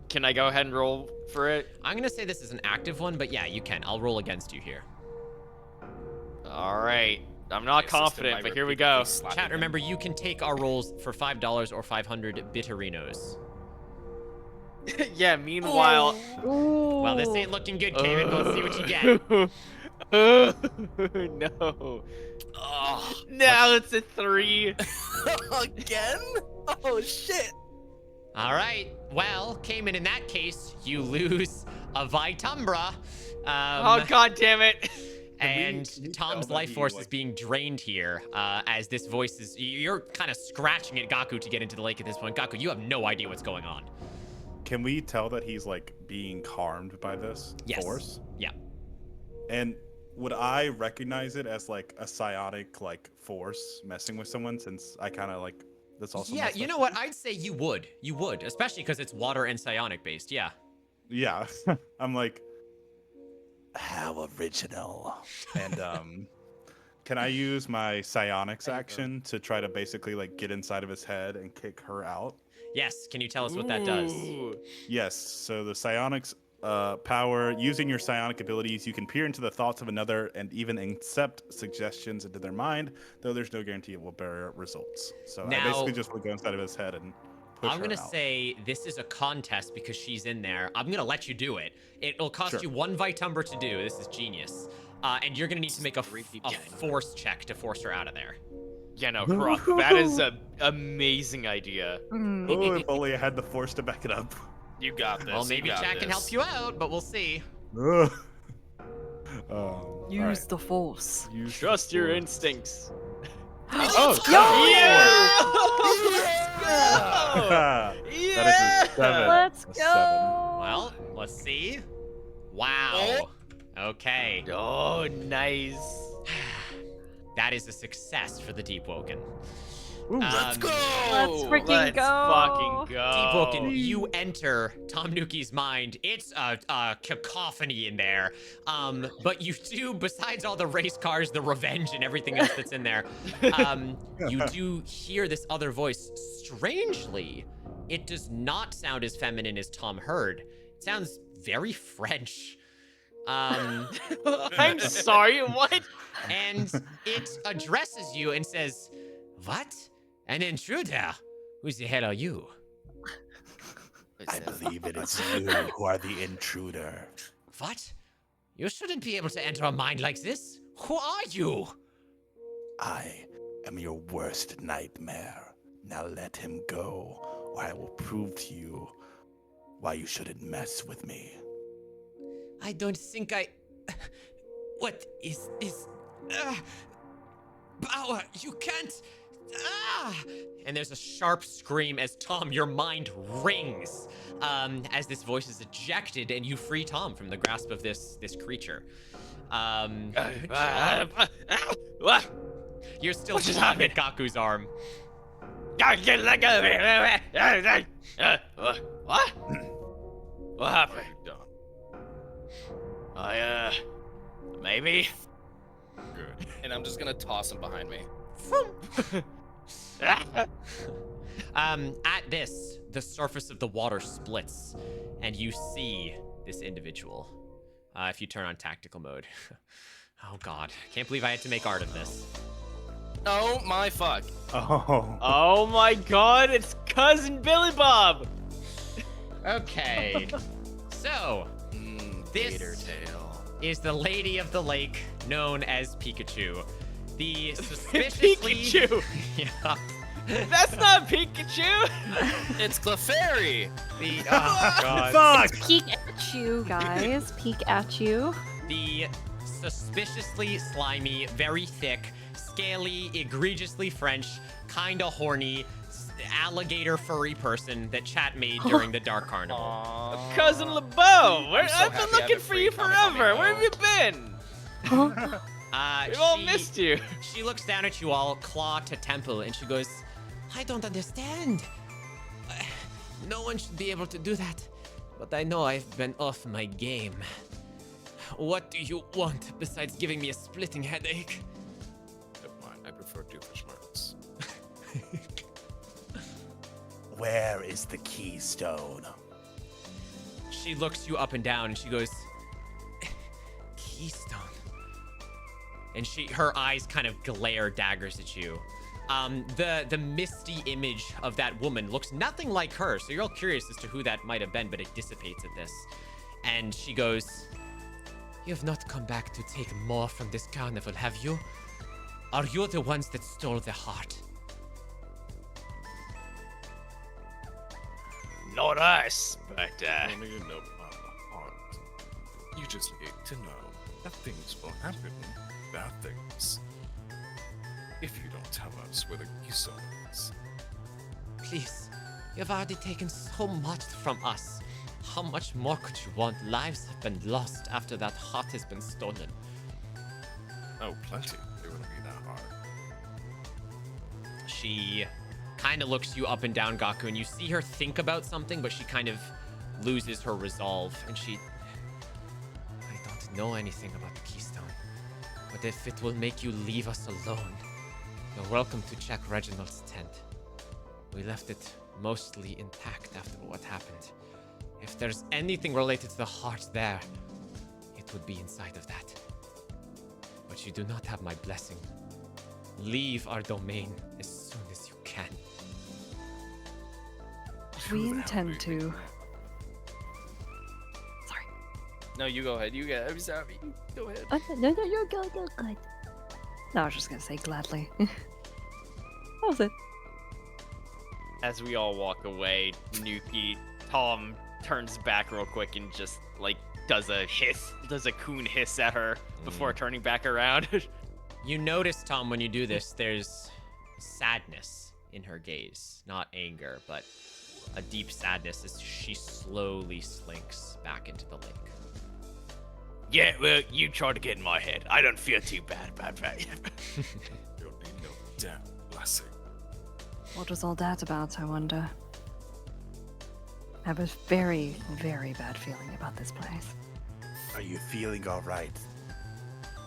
F: Can I go ahead and roll for it?
C: I'm gonna say this is an active one, but yeah, you can. I'll roll against you here.
F: All right. I'm not confident, but here we go.
C: Chat, remember, you can take our rolls for $5 or 500 bitterinos.
F: Yeah, meanwhile...
C: Well, this ain't looking good, Cayman. Let's see what you get.
F: No. Oh, now it's a 3.
E: Again? Oh, shit.
C: All right. Well, Cayman, in that case, you lose a Vitumbra.
F: Oh, god damn it.
C: And Tom's life force is being drained here as this voice is... You're kind of scratching at Gaku to get into the lake at this point. Gaku, you have no idea what's going on.
D: Can we tell that he's like being harmed by this force?
C: Yeah.
D: And would I recognize it as like a psionic like force messing with someone, since I kind of like that's also
C: Yeah, you know what? I'd say you would. You would, especially because it's water and psionic based. Yeah.
D: Yeah. I'm like,
L: how original.
D: And can I use my psionics action to try to basically like get inside of his head and kick her out?
C: Yes. Can you tell us what that does?
D: Yes. So the psionics power, using your psionic abilities, you can peer into the thoughts of another and even accept suggestions into their mind, though there's no guarantee it will bear results. So I basically just want to go inside of his head and push
C: I'm
D: her
C: going to
D: out.
C: say this is a contest because she's in there. I'm going to let you do it. It'll cost you 1 Vitumbra to do. This is genius. And you're going to need to make a force check to force her out of there.
F: Yeah, no, Croc, that is an amazing idea.
D: Oh, if only I had the force to back it up.
E: You got this.
C: Well, maybe Jack can help you out, but we'll see.
B: Use the force.
F: Trust your instincts.
D: Oh,
F: Yeah!
D: That is a 7.
B: Let's
D: A
B: go.
D: 7.
C: Well, let's see. Wow. Okay.
F: Oh, nice.
C: That is a success for the Deep Woken.
E: Let's go!
B: Let's freaking
F: Let's
B: go.
F: fucking go.
C: Deep Woken, you enter Tom Nookie's mind. It's a cacophony in there. But you do, besides all the race cars, the revenge, and everything else that's in there, you do hear this other voice. Strangely, it does not sound as feminine as Tom heard. It sounds very French.
F: I'm sorry, what?
C: And it addresses you and says, "What? An intruder? Who the hell are you?"
L: I believe it is you who are the intruder.
C: What? You shouldn't be able to enter a mind like this. Who are you?
L: I am your worst nightmare. Now let him go, or I will prove to you why you shouldn't mess with me.
C: I don't think I... What is this? Power, you can't... And there's a sharp scream as Tom, your mind rings as this voice is ejected and you free Tom from the grasp of this creature. Good job. You're still clawing at Gaku's arm.
F: Let go of me. What? What happened? Maybe.
E: Good. And I'm just gonna toss him behind me.
C: At this, the surface of the water splits, and you see this individual. If you turn on tactical mode. Oh god, can't believe I had to make art of this.
E: Oh my fuck.
F: Oh my god, it's Cousin Billy Bob!
C: Okay. So, this is the Lady of the Lake, known as Pikachu. The suspiciously...
F: Pikachu!
C: Yeah.
F: That's not Pikachu!
E: It's Clefairy!
C: The... Oh, God.
D: Fuck!
B: Peek at you, guys. Peek at you.
C: The suspiciously slimy, very thick, scaly, egregiously French, kinda horny, alligator furry person that chat made during the Dark Carnival.
F: Cousin LeBeau! I've been looking for you forever! Where have you been? We've all missed you.
C: She looks down at you all, claw to temple, and she goes,
M: I don't understand. No one should be able to do that. But I know I've been off my game. What do you want besides giving me a splitting headache?
H: Never mind, I prefer Doofenshmirtz.
L: Where is the keystone?
C: she looks you up and down and she goes, Keystone. And her eyes kind of glare daggers at you. The misty image of that woman looks nothing like her, so you're all curious as to who that might have been, but it dissipates at this. And she goes,
M: You have not come back to take more from this carnival, have you? Are you the ones that stole the heart?
G: Not us, but
H: Only you know about the heart. You just need to know that things will happen. Bad things. If you don't tell us where the keystone is.
M: Please, you've already taken so much from us. How much more could you want? Lives have been lost after that heart has been stolen.
H: Oh, plenty. It wouldn't be that hard.
C: she kind of looks you up and down, Gaku, and you see her think about something, but she kind of loses her resolve, and
M: I don't know anything about the keystone, but if it will make you leave us alone, you're welcome to check Reginald's tent. We left it mostly intact after what happened. If there's anything related to the heart there, it would be inside of that. But you do not have my blessing. Leave our domain as soon as you can.
B: We intend to. Sorry.
E: No, you go ahead. You get. I'm sorry. Go ahead.
B: No, you're good. You're good. No, I was just gonna say gladly. That was it.
F: As we all walk away, Nuki, Tom turns back real quick and just like does a coon hiss at her before turning back around.
C: You notice, Tom, when you do this, there's sadness in her gaze. Not anger, but a deep sadness as she slowly slinks back into the lake.
G: yeah, well, you tried to get in my head. I don't feel too bad about that.
H: You'll need no damn blessing.
B: What was all that about, I wonder? I have a very, very bad feeling about this place.
L: Are you feeling all right?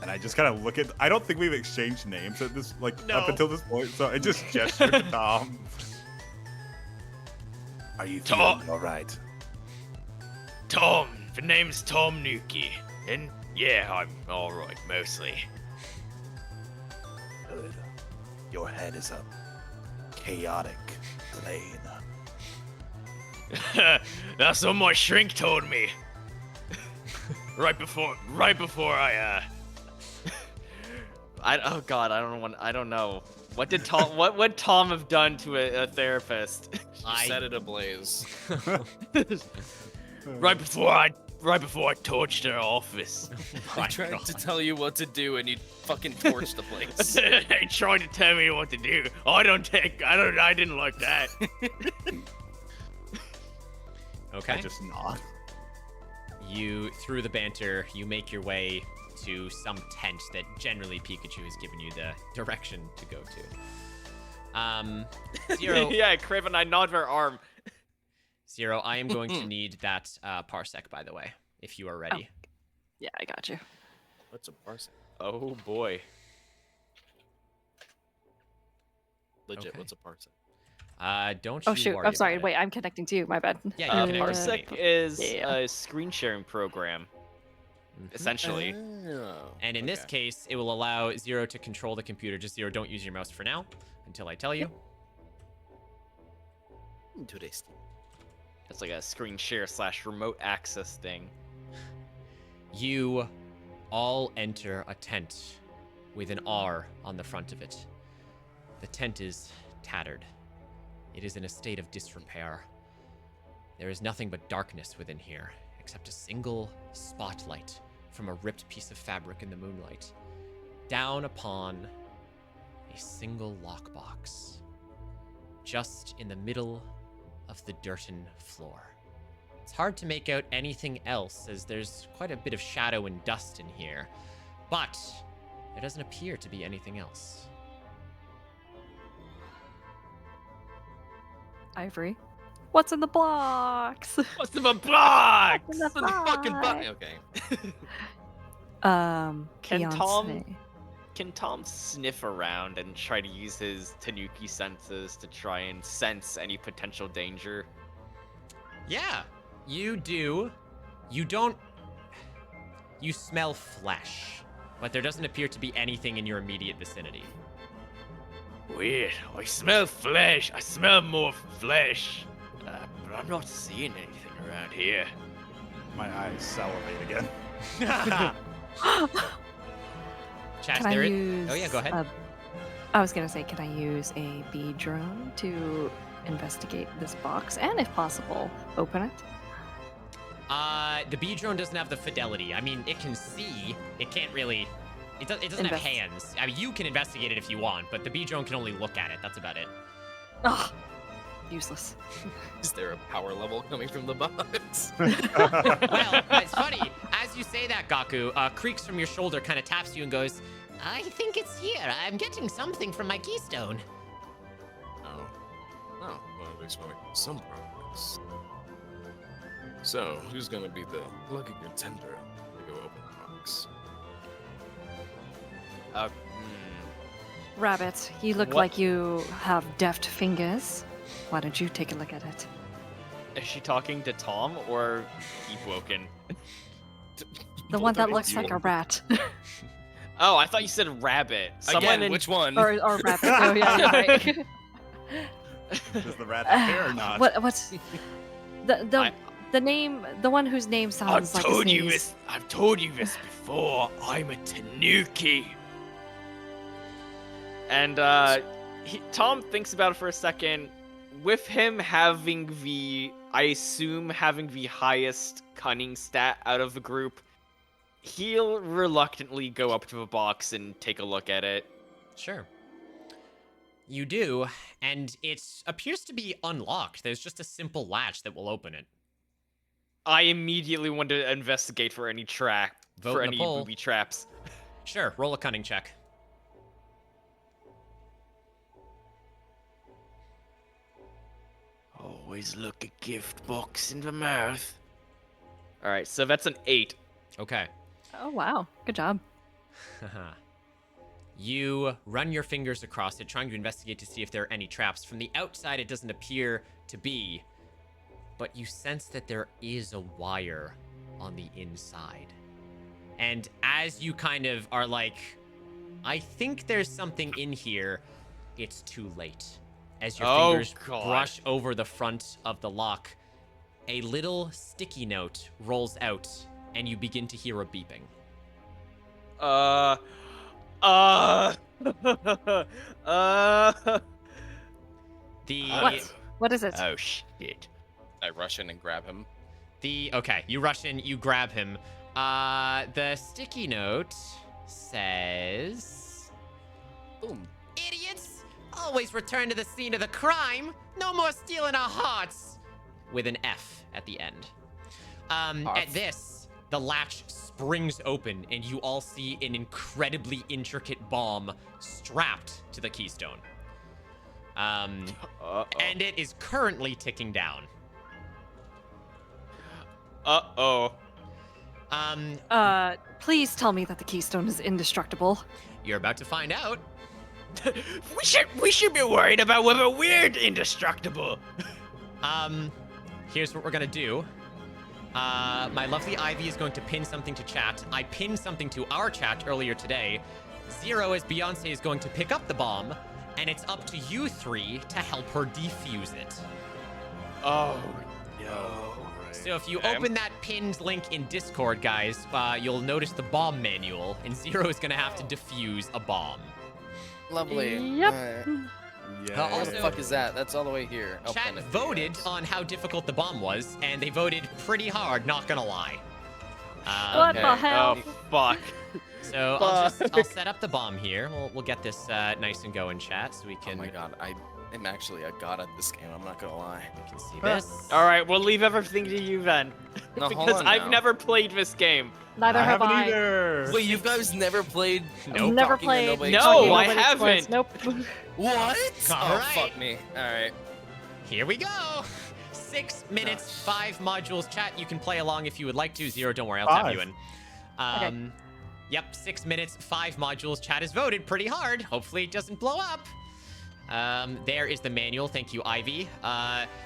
D: And I just kind of look at. I don't think we've exchanged names at this, like
C: No.
D: up until this point. So I just gesture to Tom.
L: Are you
G: Tom.
L: feeling all right?
G: Tom, the name's Tom Nuki. And yeah, I'm alright, mostly.
L: Good. Your head is a chaotic plane.
G: That's what my shrink told me. right before
F: Oh God, I don't know. What did Tom? what would Tom have done to a therapist?
E: Set it ablaze.
G: right before I torched her office.
E: I tried to tell you what to do, and you fucking torched the place.
G: They tried to tell me what to do. I didn't like that.
C: Okay.
D: I just nod.
C: You, through the banter, you make your way to some tent that generally Pikachu has given you the direction to go to. Zero.
F: Yeah, Crib and I nod her arm.
C: Zero, I am going to need that parsec, by the way, if you are ready.
B: Yeah, I got you.
E: What's a parsec?
F: Oh boy.
E: Legit,
C: Okay.
E: what's a parsec?
C: Don't
B: Oh
C: you
B: shoot!
C: worry
B: I'm sorry.
C: about
B: Wait, I'm connecting to you. My bad.
C: Yeah, you can
F: Parsec is
B: yeah.
F: a screen sharing program, essentially.
E: Oh,
C: And in this
E: okay.
C: case, it will allow Zero to control the computer. Just Zero, don't use your mouse for now until I tell you.
E: Interesting.
F: It's like a screen share / remote access thing.
C: You all enter a tent with an R on the front of it. The tent is tattered. It is in a state of disrepair. There is nothing but darkness within here, except a single spotlight from a ripped piece of fabric in the moonlight, down upon a single lockbox, just in the middle of the dirten floor. It's hard to make out anything else, as there's quite a bit of shadow and dust in here, but There doesn't appear to be anything else.
B: Ivory. What's in the box?
F: What's in the box?
B: What's in the
E: Fucking
B: box?
E: button. Okay.
F: Can
B: Beyonce.
F: Can Tom sniff around and try to use his Tanuki senses to try and sense any potential danger?
C: Yeah, you do. You don't. You smell flesh, but there doesn't appear to be anything in your immediate vicinity.
G: Weird. I smell flesh. I smell more flesh. But I'm not seeing anything around here.
D: My eyes salivate again.
C: Chat,
B: Can I
C: there
B: use?
C: Oh yeah, go ahead.
B: I was gonna say, can I use a bee drone to investigate this box and, if possible, open it?
C: The bee drone doesn't have the fidelity. I mean, it can see. It can't really. It doesn't have hands. I mean, you can investigate it if you want, but the bee drone can only look at it. That's about it.
B: Ugh. Useless.
E: Is there a power level coming from the box?
C: Well, it's funny. As you say that, Gaku, creaks from your shoulder, kind of taps you and goes, "I think it's here. I'm getting something from my keystone."
H: Oh. Oh, well, at least we're making some progress. So, who's gonna be the lucky contender to go open the box?
B: Rabbit, you look
F: What?
B: like you have deft fingers. Why don't you take a look at it?
F: Is she talking to Tom or Deep Woken?
B: The one that
E: Both
B: looks
E: of
B: like
E: you.
B: a rat.
F: Oh, I thought you said rabbit.
E: Again, which one?
B: or rabbit. Oh yeah, you're right.
D: Does the rat have hair or not?
B: What's the name? The one whose name sounds like a sneeze.
G: I've told you this before. I'm a Tanuki.
F: And Tom thinks about it for a second. With him having I assume having the highest cunning stat out of the group, he'll reluctantly go up to the box and take a look at it.
C: Sure. You do, and it appears to be unlocked. There's just a simple latch that will open it.
F: I immediately want to investigate for any
C: Vote
F: for
C: in the
F: any
C: poll.
F: booby traps.
C: Sure, roll a cunning check.
G: Always look a gift box in the mouth.
F: All right, so that's an 8.
C: Okay.
B: Oh wow, good job.
C: You run your fingers across it, trying to investigate to see if there are any traps. From the outside, it doesn't appear to be, but you sense that there is a wire on the inside. And as you kind of are like, I think there's something in here, it's too late. As your fingers brush over the front of the lock, a little sticky note rolls out, and you begin to hear a beeping.
B: What is it?
G: Oh shit.
E: I rush in and grab him.
C: Okay, you rush in, you grab him. The sticky note says,
E: Boom.
C: "Idiots! Always return to the scene of the crime. No more stealing our hearts." With an F at the end. At this, the latch springs open, and you all see an incredibly intricate bomb strapped to the keystone. And it is currently ticking down.
B: Please tell me that the keystone is indestructible.
C: You're about to find out.
G: We should be worried about whether we're indestructible.
C: Here's what we're gonna do. My lovely Ivy is going to pin something to chat. I pinned something to our chat earlier today. Zero, as Beyonce, is going to pick up the bomb, and it's up to you three to help her defuse it.
G: Oh no.
C: So if you open that pinned link in Discord, guys, you'll notice the bomb manual, and Zero is gonna have to defuse a bomb.
E: Lovely.
B: Yep.
D: Yeah.
E: What the fuck is that? That's all the way here. Oh,
C: Chat
E: Planet
C: voted
E: Phoenix.
C: on how difficult the bomb was, and they voted pretty hard, not gonna lie.
B: What the hell?
F: Oh fuck.
C: So I'll set up the bomb here. We'll get this nice and going, chat, so we
E: Oh
C: can.
E: my god, I am actually a god at this game. I'm not gonna lie.
C: You can see this.
F: All right, we'll leave everything to you then,
E: No, hold
F: because
E: on
F: I've
E: now.
F: never played this game.
B: Neither
D: I
B: have
D: haven't
B: I.
D: either.
E: Wait, you guys never played?
C: Nope.
B: Never
E: Talking or
B: played.
E: Nobody
F: No,
E: Talking?
F: I
B: Nobody's
F: haven't.
B: Nope.
E: What?
C: All
E: Oh,
C: right.
E: fuck me. All right.
C: Here we go. 6 minutes,
E: Gosh.
C: 5 modules. Chat, you can play along if you would like to. Zero, don't worry, I'll tap
D: 5.
C: you in.
B: Okay.
C: Yep, 6 minutes, 5 modules. Chat has voted pretty hard. Hopefully it doesn't blow up. There is the manual. Thank you, Ivy.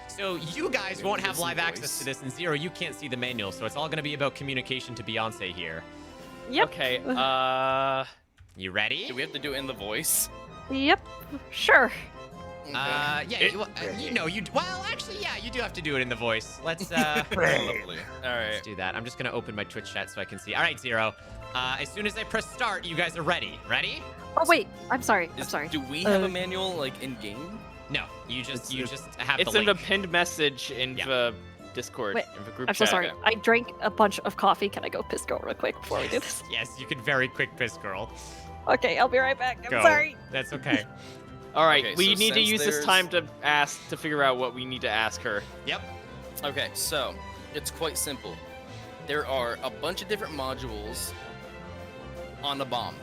C: So you guys won't have live access to this, and Zero, you can't see the manual, so it's all going to be about communication to Beyonce here.
B: Yep.
F: Okay.
C: You ready?
E: Do we have to do it in the voice?
B: Yep. Sure.
C: Yeah, well, actually, yeah, you do have to do it in the voice. Let's,
E: Lovely. All right.
C: let's do that. I'm just going to open my Twitch chat so I can see. All right, Zero. As soon as I press start, you guys are ready. Ready?
B: Oh wait. I'm sorry. I'm sorry.
E: Do we have a manual like in game?
C: No, you just have
F: It's
C: the
F: in
C: link.
F: the pinned message in
C: Yeah.
F: the Discord,
B: Wait,
F: in the group
B: I'm so
F: chat.
B: sorry. I drank a bunch of coffee. Can I go piss go real quick before we do this?
C: Yes, you can very quick piss, girl.
B: Okay, I'll be right back. I'm
C: Go.
B: sorry.
C: That's okay.
F: All right,
E: Okay,
F: we
E: so
F: need to
E: since
F: use this
E: there's-
F: time to figure out what we need to ask her.
C: Yep.
E: Okay, so it's quite simple. There are a bunch of different modules on the bomb.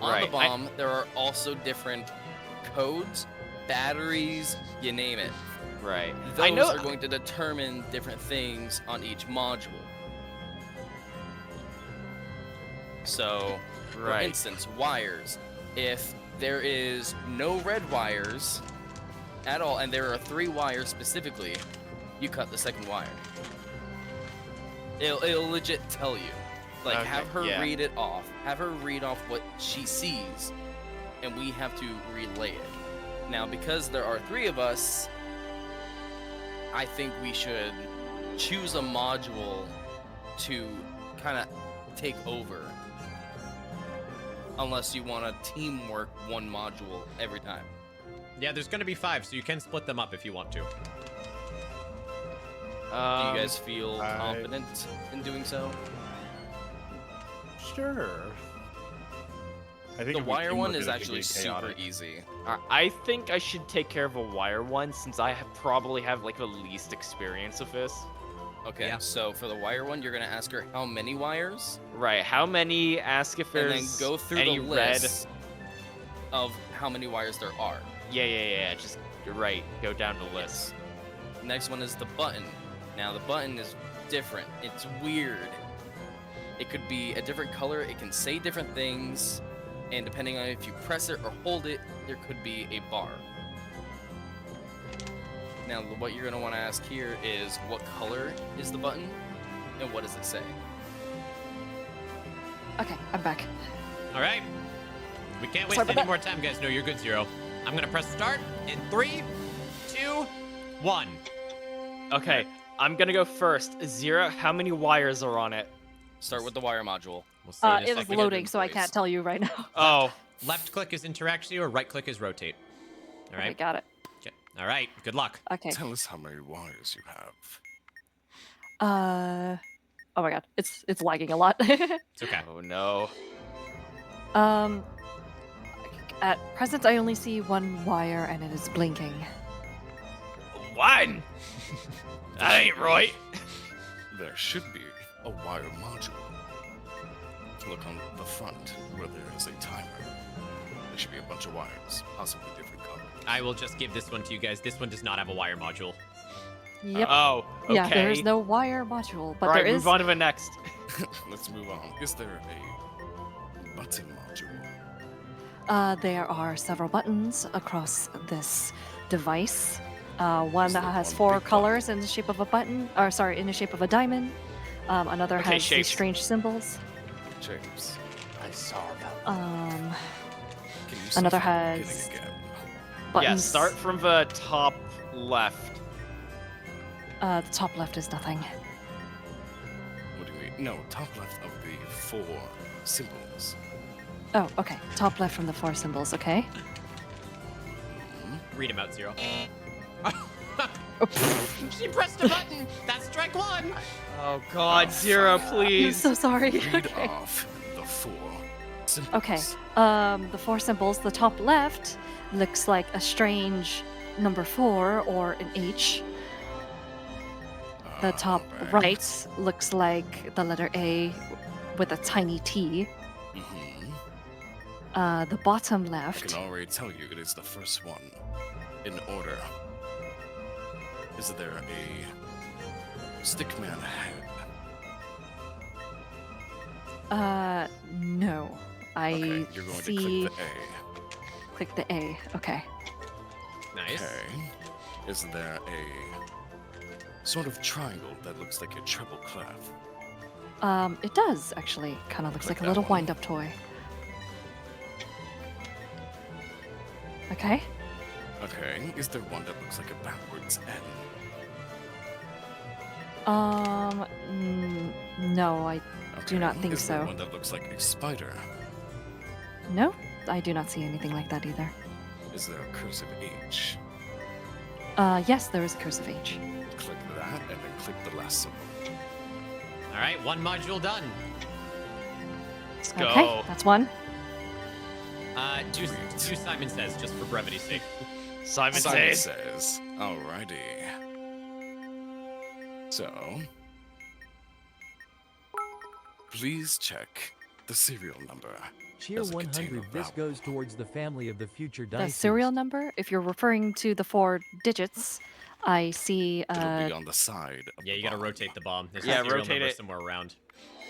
E: On the
F: Right,
E: bomb, there are also different codes, batteries, you name it.
F: Right.
E: Those
F: I know.
E: are going to determine different things on each module. So, for
F: Right.
E: instance, wires. If there is no red wires at all, and there are 3 wires specifically, you cut the second wire. It'll legit tell you. Like,
F: Okay,
E: have her
F: yeah.
E: read it off. Have her read off what she sees, and we have to relay it. Now, because there are 3 of us, I think we should choose a module to kind of take over. Unless you want to teamwork one module every time.
C: Yeah, there's going to be 5, so you can split them up if you want to.
E: Do you guys feel confident in doing so?
D: Sure. I think
E: The
D: if we
E: wire one
D: teamwork
E: is
D: it, it could
E: actually
D: be
E: super
D: chaotic.
E: easy.
F: I think I should take care of a wire one since I probably have like the least experience of this.
E: Okay,
C: Yeah.
E: so for the wire one, you're gonna ask her how many wires,
F: Right. How many? Ask if
E: and
F: there's
E: then go through
F: any
E: the
F: red.
E: list of how many wires there are.
F: Yeah. Just you're right. Go down the list.
E: Next one is the button. Now the button is different. It's weird. It could be a different color. It can say different things, and depending on if you press it or hold it, there could be a bar. Now, what you're gonna want to ask here is what color is the button, and what does it say?
B: Okay, I'm back.
C: All right. We can't waste
B: Sorry about
C: any
B: that.
C: more time, guys. No, you're good, Zero. I'm going to press start in 3, 2, 1.
F: Okay. I'm gonna go first. Zero. How many wires are on it?
E: Start with the wire module.
C: We'll see in a
B: It is
C: second.
B: loading, so I can't tell you right now.
F: Oh.
C: Left click is interact Zero, right click is rotate. All
B: Okay,
C: right.
B: got it.
C: Okay. All right. Good luck.
B: Okay.
H: Tell us how many wires you have.
B: Oh my god, it's lagging a lot.
C: It's okay.
F: Oh no.
B: At present, I only see 1 wire, and it is blinking.
F: One. That ain't right.
H: There should be a wire module. Look on the front where there is a timer. There should be a bunch of wires, possibly different colors.
C: I will just give this one to you guys. This one does not have a wire module.
B: Yep.
F: Oh. Okay.
B: Yeah, there is no wire module, but
F: All right,
B: there is.
F: move on to the next.
H: Let's move on. Is there a button module?
B: There are several buttons across this device. One
H: Is
B: that
H: there
B: has
H: one
B: 4
H: big
B: colors in the shape of a button, or sorry, in the shape of a diamond. Another
F: Okay,
B: has these
F: shapes.
B: strange symbols.
H: James,
L: I saw that.
H: can you
B: Another
H: start from the
B: has
H: beginning again?
B: Buttons.
F: Yeah. Start from the top left.
B: The top left is nothing.
H: What do you mean? No, top left of the 4 symbols.
B: Oh, okay. Top left from the 4 symbols. Okay.
C: Read them out, Zero. She pressed a button. That's strike 1.
F: Oh God, Zero,
B: I'm
F: please.
B: so sorry.
H: Read
B: Okay.
H: off the 4 symbols.
B: Okay. The 4 symbols. The top left looks like a strange number 4 or an H. The top right looks like the letter A with a tiny T.
H: Mm-hmm.
B: The bottom
H: I
B: left.
H: can already tell you it is the first one. In order. Is there a stickman head?
B: No. I
H: Okay, you're going
B: see.
H: to click the A.
B: Click the A. Okay.
C: Nice.
H: Okay. Is there a sort of triangle that looks like a treble clef?
B: It does actually. Kind of looks
H: Click
B: like a
H: that
B: little
H: one.
B: wind-up toy. Okay.
H: Okay. Is there one that looks like a backwards N?
B: No, I do not
H: Okay,
B: think
H: is there
B: so.
H: one that looks like a spider?
B: No, I do not see anything like that either.
H: Is there a cursive H?
B: Yes, there is a cursive H.
H: Click that and then click the last symbol.
C: All right, one module done.
F: Let's
B: Okay,
F: go.
B: that's one.
C: Do Simon Says, just for brevity's sake.
F: Simon
H: Simon
F: says.
H: says. Alrighty. So, please check the serial number.
A: Cheer
H: Does it contain
A: 100.
H: a
A: This
H: vowel?
A: goes towards the family of the future
B: The
A: deceased.
B: serial number, if you're referring to the 4 digits, I see.
H: It'll be on the side. Of
C: Yeah,
H: the
C: you gotta
H: bomb.
C: rotate the bomb. There's
F: Yeah,
C: a serial
F: rotate
C: number
F: it.
C: somewhere around.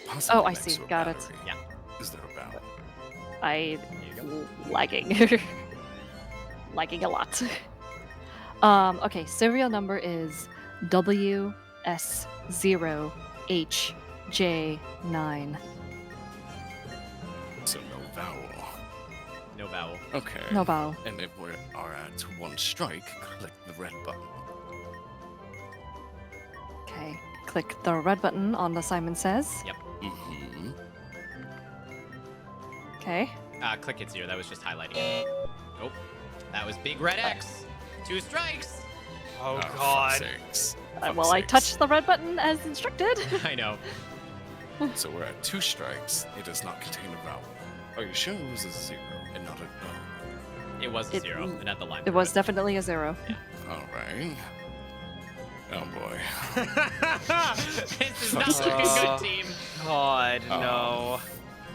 H: Possibly
B: Oh, I
H: next
B: see.
H: to a
B: Got it.
H: battery.
C: Yeah.
H: Is there a vowel?
B: Lagging. Lagging a lot. Okay, serial number is WS0HJ9.
H: So no vowel.
C: No vowel.
H: Okay.
B: No vowel.
H: And if we are at 1 strike, click the red button.
B: Okay, click the red button on the Simon Says.
C: Yep.
H: Mm-hmm.
B: Okay.
C: Click it, Zero. That was just highlighting it. Nope. That was big red X. 2 strikes.
F: Oh
H: fuck's
F: god.
H: sakes.
B: Well, I touched the red button as instructed.
C: I know.
H: So we're at 2 strikes. It does not contain a vowel. Are you sure it was a 0 and not a O?
C: It was a 0, and at the line.
B: It was definitely a 0.
H: Alright. Oh boy.
C: This is not looking good, team.
F: God, no.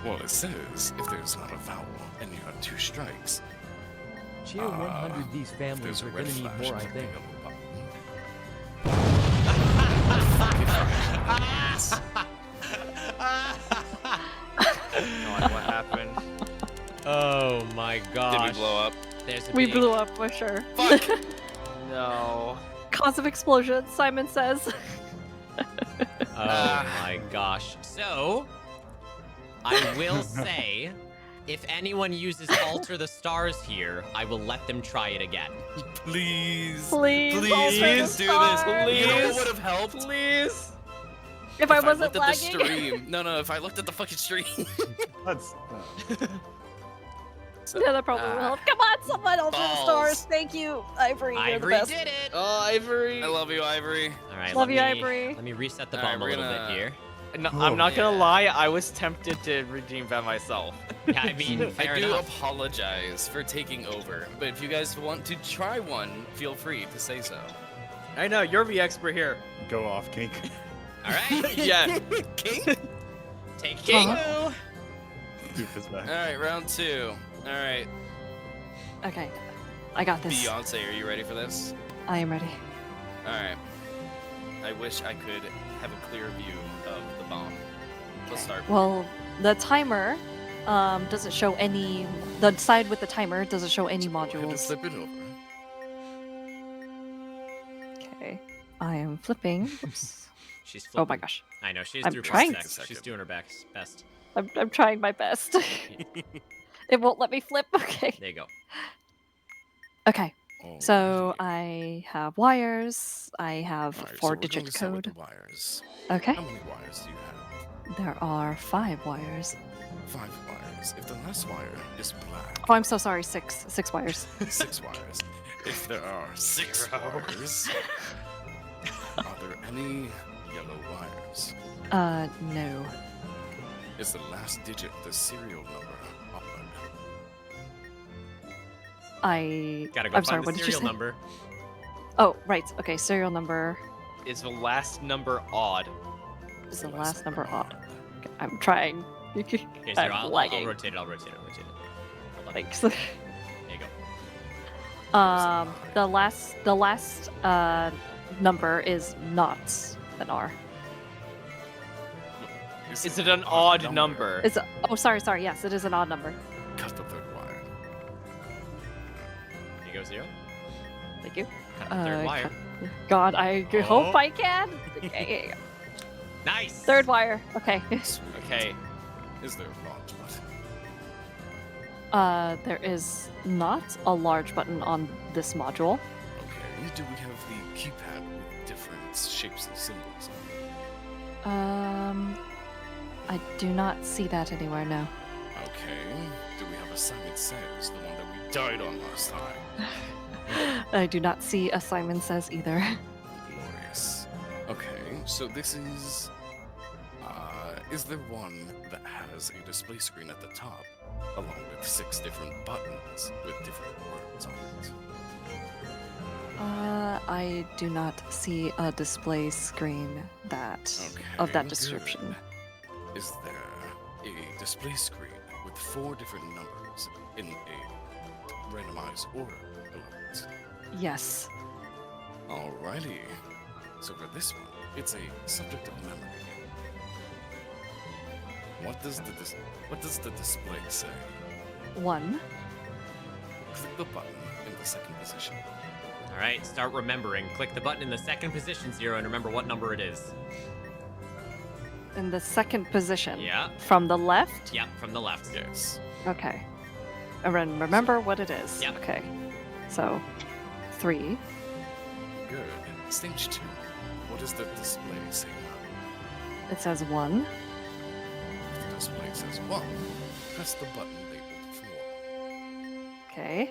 H: Well, it says if there's not a vowel and you have 2 strikes.
A: Cheer 100. These
H: If
A: families
H: there's a
A: are
H: red
A: gonna need
H: flash
A: more, I
H: and
A: think.
H: a button.
F: God, what happened?
C: Oh my gosh.
E: Did we blow up?
C: There's a
B: We
C: big-
B: blew up for sure.
F: No.
B: Cause of explosion, Simon Says.
C: Oh my gosh. So, I will say, if anyone uses Alter the Stars here, I will let them try it again.
H: Please.
B: Please,
H: Please,
B: Alter
H: we
B: the
H: can do this. You know what
F: Please.
H: would have helped?
F: Please.
B: If I wasn't
H: looked at
B: lagging.
H: the stream. No, if I looked at the fucking stream.
D: That's.
B: Yeah, that probably will help. Come on, someone Alter the
H: Balls.
B: Stars. Thank you, Ivory. You're the
C: Ivory
B: best.
C: did it!
F: Oh, Ivory.
H: I love you, Ivory.
C: All right,
B: Love
C: let
B: you,
C: me,
B: Ivory.
C: Let me reset the
H: All right,
C: bomb a
H: we're
C: little
H: gonna-
C: bit here.
F: No,
D: Oh,
F: I'm not gonna
H: yeah.
F: lie, I was tempted to redeem that myself.
C: Yeah, I mean, fair
H: I do
C: enough.
H: apologize for taking over, but if you guys want to try one, feel free to say so.
F: I know, you're the expert here.
D: Go off, Kink.
C: All right,
F: Yeah.
H: King?
C: take King.
D: Doof is back.
H: Alright, round 2. Alright,
B: Okay, I got this.
H: Beyonce, are you ready for this?
B: I am ready.
H: Alright. I wish I could have a clear view of the bomb. Let's start.
B: Well, the timer doesn't show any. The side with the timer doesn't show any
H: Go ahead and
B: modules.
H: flip it over.
B: Okay, I am flipping. Oops.
C: She's
B: Oh
C: flipping.
B: my gosh,
C: I know, she's
B: I'm
C: through
B: trying
C: best.
H: to-
C: She's doing her best.
B: I'm trying my best. It won't let me flip. Okay.
C: There you go.
B: Okay. So
H: Alrighty.
B: I have wires. I have
H: Alright, so we're going
B: 4-digit
H: to start with
B: code.
H: the wires.
B: Okay.
H: How many wires do you have?
B: There are 5 wires.
H: 5 wires. If the last wire is black,
B: Oh, I'm so sorry. 6 wires.
H: 6 wires. If there are 6 wires, are there any yellow wires?
B: No.
H: Is the last digit the serial number odd?
C: Gotta go
B: I'm
C: find
B: sorry.
C: the
B: What did you
C: serial
B: say?
C: number.
B: Oh, right. Okay. Serial number
F: Is the last number odd?
B: is the last number odd. Okay, I'm trying.
C: Okay, so
B: I'm
C: I'll
B: lagging.
C: rotate it. Hold on.
B: Thanks.
C: There you go.
B: The last number is not an R.
F: Is it an odd number?
B: It's sorry. Yes, it is an odd number.
H: Cut the third wire.
C: Here you go, Zero.
B: Thank you.
C: Cut the third wire.
B: God, I hope
C: Oh.
B: I can. Okay.
C: Nice.
B: Third wire. Okay.
F: Okay.
H: Is there a large button?
B: There is not a large button on this module.
H: Okay. Do we have the keypad with different shapes and symbols on it?
B: I do not see that anywhere now.
H: Okay. Do we have a Simon Says, the one that we died on last time?
B: I do not see a Simon Says either.
H: Glorious. Okay, so this is there one that has a display screen at the top, along with 6 different buttons with different words on it?
B: I do not see a display screen of that description.
H: Good. Is there a display screen with 4 different numbers in a randomized order below it?
B: Yes.
H: Alrighty. So for this one, it's a subject of memory. What does the display say?
B: 1.
H: Click the button in the second position.
C: All right, start remembering. Click the button in the second position, Zero, and remember what number it is.
B: In the second position.
C: Yeah.
B: From the left?
C: Yeah, from the left.
H: Yes.
B: Okay. And then remember what it is.
C: Yep.
B: Okay. So, 3.
H: Good. Stage 2. What does the display say now?
B: It says 1.
H: If the display says 1, press the button labeled 4.
B: Okay.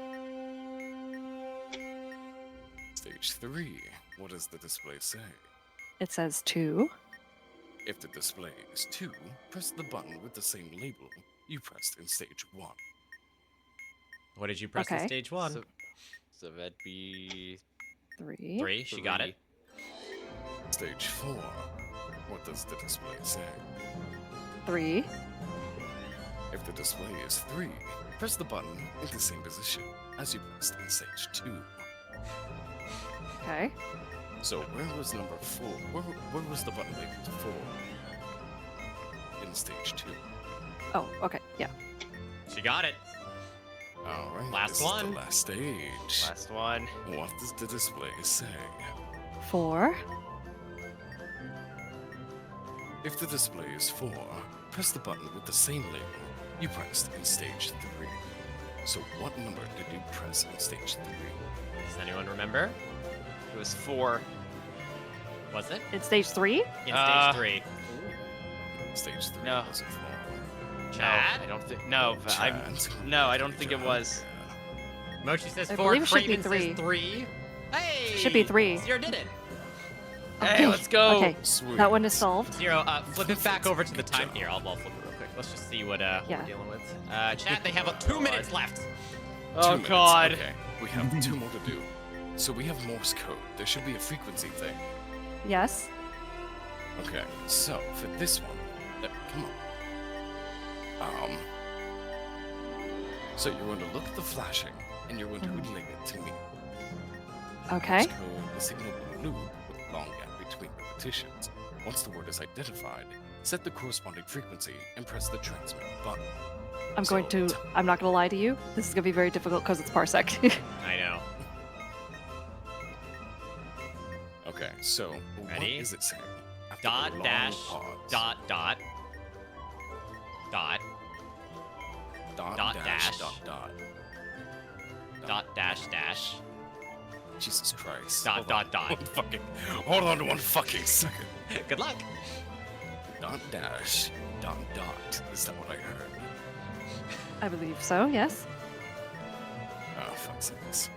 H: Stage 3. What does the display say?
B: It says 2.
H: If the display is 2, press the button with the same label you pressed in stage 1.
C: What did you press in
B: Okay.
C: stage 1?
F: So that'd be
B: 3.
C: 3. She got it.
H: Stage 4. What does the display say?
B: 3.
H: If the display is 3, press the button in the same position as you pressed in stage 2.
B: Okay.
H: So where was number 4? Where was the button labeled 4? In stage 2.
B: Oh, okay. Yeah.
C: She got it.
H: Alright,
C: Last
H: this is
C: one.
H: the last stage.
F: last one.
H: What does the display say?
B: 4.
H: If the display is 4, press the button with the same label you pressed in stage 3. So what number did you press in stage 3?
C: Does anyone remember?
F: It was 4.
C: Was it?
B: It's stage 3?
C: In stage 3.
H: Stage 3
F: No.
H: was a flaw.
C: Chad?
F: I don't think. No, I don't think it was.
C: Mochi says
B: I
C: 4.
B: believe it should be
C: Craven
B: 3.
C: says 3. Hey!
B: Should be 3.
C: Zero did it.
F: Hey, let's go.
B: Okay.
H: Sweet.
B: That one is solved.
C: Zero, flip it back over to the time. Here, I'll flip it real quick. Let's just see what
B: Yeah.
C: we're dealing with. Chat, they have 2 minutes left.
H: 2
F: Oh
H: minutes.
F: God.
H: Okay, we have 2 more to do. So we have Morse code. There should be a frequency thing.
B: Yes.
H: Okay, so for this one, come on. So you're going to look at the flashing, and you're going to relate it to me.
B: Okay.
H: Morse code is signaled in loop with a long gap between repetitions. Once the word is identified, set the corresponding frequency and press the transmit button.
B: I'm not going to lie to you. This is going to be very difficult because it's parsec.
C: I know.
H: Okay, so
C: Ready?
H: what is it saying? After
C: Dot,
H: the long
C: dash,
H: pause,
C: dot, dot. Dot,
H: dot,
C: dot,
H: dash,
C: dash.
H: dot,
C: dash, dash.
H: Jesus Christ.
C: Dot,
H: Hold
C: dot,
H: on.
C: dot.
H: Hold on to one fucking second.
C: Good luck.
H: Dot dash, dot dot. Is that what I heard?
B: I believe so, yes.
H: Oh, fuck's sakes.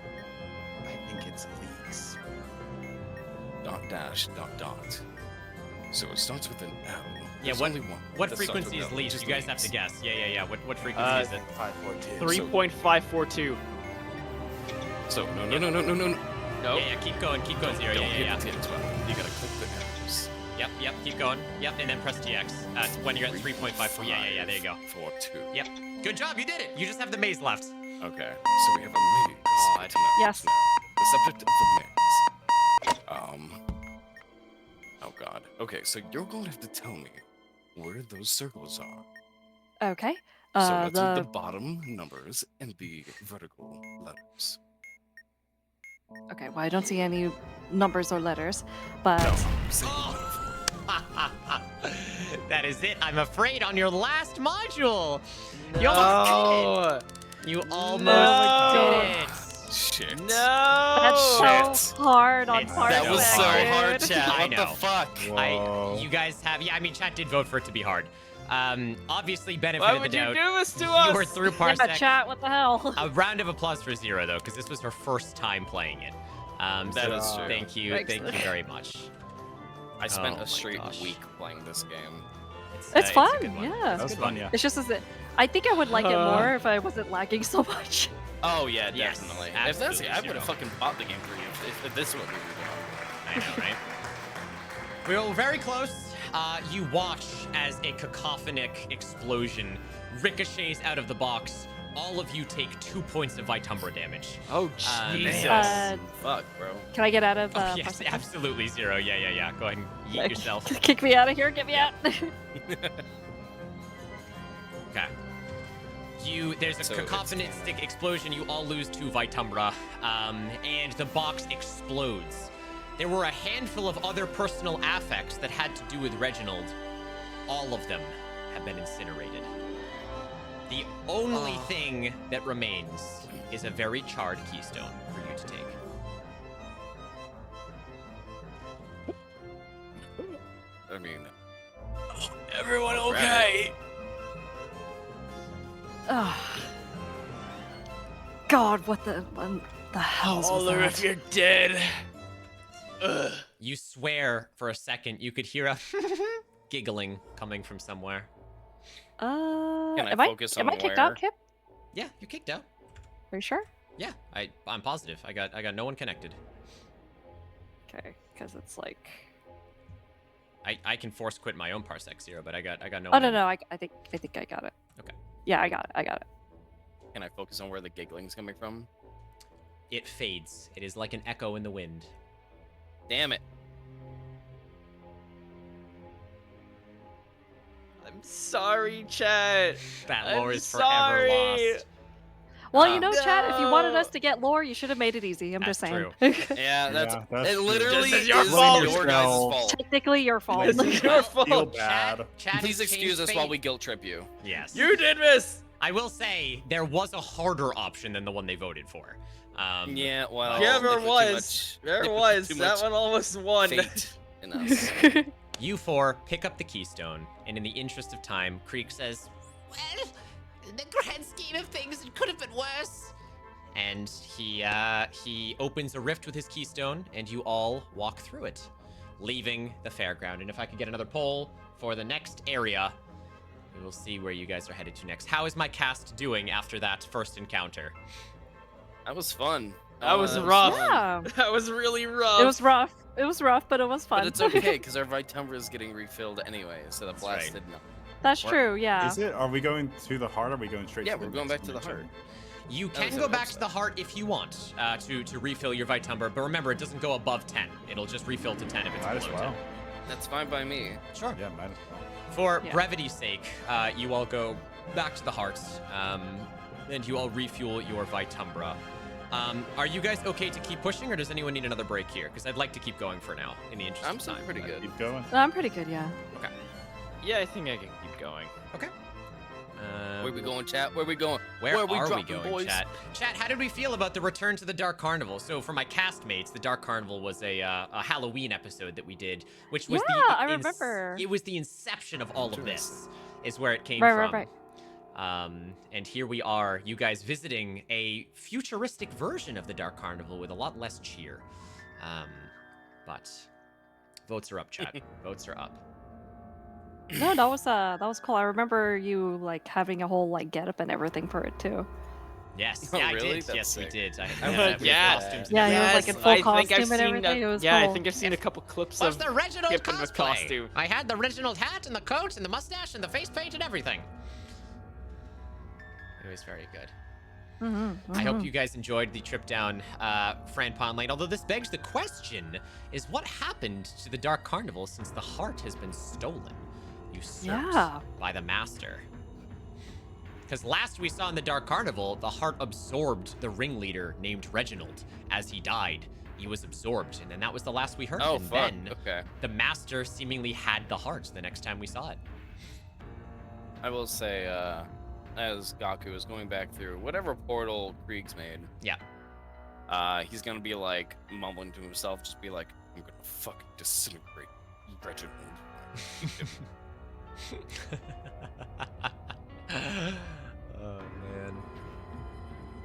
L: I think it's leaks.
H: Dot dash, dot dot. So it starts with an L.
C: Yeah,
H: There's
C: what
H: only one
C: what
H: that starts
C: frequency
H: with
C: is
H: L,
C: least?
H: just
C: You guys have
H: leaks.
C: to guess. Yeah. What frequency is it?
L: 542.
F: 3.542.
E: So no.
F: Nope.
C: Yeah, keep going, Zero.
E: Don't
C: Yeah.
E: hit the TX button. You gotta click the arrows.
C: Yep, keep going. Yep, and then press TX. When you're at 3.54. Yeah, there you go.
E: 4, 2.
C: Yep. Good job, you did it. You just have the maze left.
E: Okay, so we have a maze.
C: God.
B: Yes.
E: The subject of the maze. Oh god. Okay, so you're going to have to tell me where those circles are.
B: Okay.
E: So let's read the bottom numbers and the vertical letters.
B: Okay, well, I don't see any numbers or letters, but
C: That is it. I'm afraid on your last module.
F: No.
C: You almost did it.
E: Shit.
F: No.
B: that's so hard on
C: It's
B: part
E: That
C: so
E: was so
C: hard.
E: hard, chat.
C: I
E: What the
C: know.
E: fuck?
D: Whoa.
C: You guys have, I mean, chat did vote for it to be hard. Obviously, benefit
F: Why
C: of the
F: would you
C: doubt.
F: do this to
C: You
F: us?
C: were through
B: yeah,
C: Parsec.
B: chat. What the hell?
C: A round of applause for Zero, though, because this was her first time playing it.
E: That
C: so
E: is true.
C: Thank you
B: Thanks.
C: very much.
E: I spent
C: Oh my
E: a straight
C: gosh.
E: week playing this game.
B: It's
C: a
B: fun.
C: good one.
B: Yeah.
D: That was fun, yeah.
B: It's just as I think I would like it more if I wasn't lagging so much.
E: Oh yeah,
C: Yes,
E: definitely. If
C: absolutely,
E: that's, I would have
C: Zero.
E: fucking bought the game for you if this is what we were doing.
C: I know, right? We were very close. You watch as a cacophonic explosion ricochets out of the box. All of you take 2 points of Vitumbra damage.
F: Oh
C: Jesus.
E: Fuck, bro.
B: Can I get out of?
C: Oh, yes,
B: Parsec?
C: absolutely, Zero. Yeah. Go ahead and yeet yourself.
B: Kick me out of here. Get me out.
C: Okay. There's a
E: So it's
C: cacophonic explosion. You all lose 2 Vitumbra, and the box explodes. There were a handful of other personal affects that had to do with Reginald. All of them have been incinerated. The only thing that remains is a very charred keystone for you to take.
E: I mean,
G: Everyone okay?
B: Oh. God, what the hell was
G: Holler
B: that?
G: if you're dead. Ugh.
C: You swear for a second you could hear a giggling coming from somewhere.
E: Can I
B: am
E: focus
B: am
E: on
B: I kicked
E: where?
B: out, Kip?
C: Yeah, you're kicked out.
B: Are you sure?
C: Yeah, I'm positive. I got no one connected.
B: Okay, because it's like.
C: I can force quit my own Parsec Zero, but I got no
B: Oh
C: one.
B: no, I think I got it.
C: Okay.
B: Yeah, I got it.
E: Can I focus on where the giggling's coming from?
C: It fades. It is like an echo in the wind.
E: Damn it.
F: I'm sorry, chat.
C: That
F: I'm
C: lore is forever
F: sorry.
C: lost.
B: Well, you know, Chad, if you wanted
F: no.
B: us to get lore, you should have made it easy. I'm just
C: That's
B: saying.
E: Yeah, that's
D: that's
E: it.
D: true.
E: Literally
F: This is your
E: is
F: fault.
E: your guys' fault.
B: Technically, your fault.
F: This is your
D: Feel
F: fault.
D: bad.
C: Chad
E: Please
C: has
E: excuse
C: changed
E: us
C: fate.
E: while we guilt trip you.
C: Yes.
F: You did miss.
C: I will say there was a harder option than the one they voted for.
E: Yeah, well,
F: Yeah,
E: they
F: there
E: put too
F: was.
E: much-
F: There
E: they put
F: was.
E: too
F: That
E: much
F: one almost won.
E: fate in us.
C: You 4 pick up the keystone, and in the interest of time, Creek says,
J: Well, in the grand scheme of things, it could have been worse.
C: and he opens a rift with his keystone, and you all walk through it, leaving the fairground. And if I could get another poll for the next area, we will see where you guys are headed to next. How is my cast doing after that first encounter?
E: That was fun.
F: That was rough.
B: Yeah,
F: That was really rough.
B: it was rough. It was rough, but it was fun.
E: But it's okay because our Vitumbra is getting refilled anyway, so the
C: That's
E: blast
C: right.
E: did not.
B: That's
E: What?
B: true. Yeah.
D: Is it? Are we going to the heart? Or are we going straight?
E: Yeah,
D: to the
E: we're going
D: next
E: back to the
D: dimension?
E: heart.
C: You
E: That
C: can
E: was
C: go
E: it,
C: back
E: that's
C: to the heart if you want to refill your Vitumbra, but remember, it doesn't go above 10. It'll just refill to 10 if it's
D: Might as
C: below
D: well.
C: 10.
E: That's fine by me.
C: Sure.
D: Yeah, might as well.
C: For
B: Yeah.
C: brevity's sake, you all go back to the heart, and you all refuel your Vitumbra. Are you guys okay to keep pushing, or does anyone need another break here? Because I'd like to keep going for now, in the interest
E: I'm
C: of
E: still
C: time.
E: pretty good.
D: Keep going.
B: I'm pretty good. Yeah.
C: Okay.
F: Yeah, I think I can keep going.
C: Okay.
E: Where we going, chat? Where we going?
C: Where are we
E: dropping,
C: going,
E: boys?
C: chat? Chat, how did we feel about the return to the Dark Carnival? So for my castmates, the Dark Carnival was a Halloween episode that we did, which was
B: Yeah, I remember.
C: It was the inception of all of this, is where it came
B: Right,
C: from.
B: right.
C: And here we are, you guys visiting a futuristic version of the Dark Carnival with a lot less cheer. But votes are up, chat. Votes are up.
B: No, that was cool. I remember you like having a whole like getup and everything for it too.
C: Yes.
E: Oh,
C: Yeah,
E: really?
C: I did.
E: That's
C: Yes, we
E: sick.
C: did. I
E: I
C: had
E: would-
F: yeah.
C: costumes.
B: Yeah, he was like in full
F: I think I've
B: costume and
F: seen.
B: everything. It was
F: yeah, I
B: cool.
F: think I've seen a couple clips
C: Was
F: of
C: the Reginald
F: him in the
C: cosplay?
F: costume.
C: I had the Reginald hat and the coat and the mustache and the face paint and everything. It was very good. I hope you guys enjoyed the trip down Fran Pond Lane. Although this begs the question, is what happened to the Dark Carnival since the heart has been stolen, usurped by the Master? Because last we saw in the Dark Carnival, the heart absorbed the ringleader named Reginald. As he died, he was absorbed, and then that was the last we heard.
E: Oh,
C: and
E: fuck.
C: then
E: Okay.
C: the Master seemingly had the heart the next time we saw it.
E: I will say, as Gaku is going back through whatever portal Krieg's made, he's gonna be like mumbling to himself, just be like, "I'm gonna fucking disintegrate Reginald."
C: Oh man.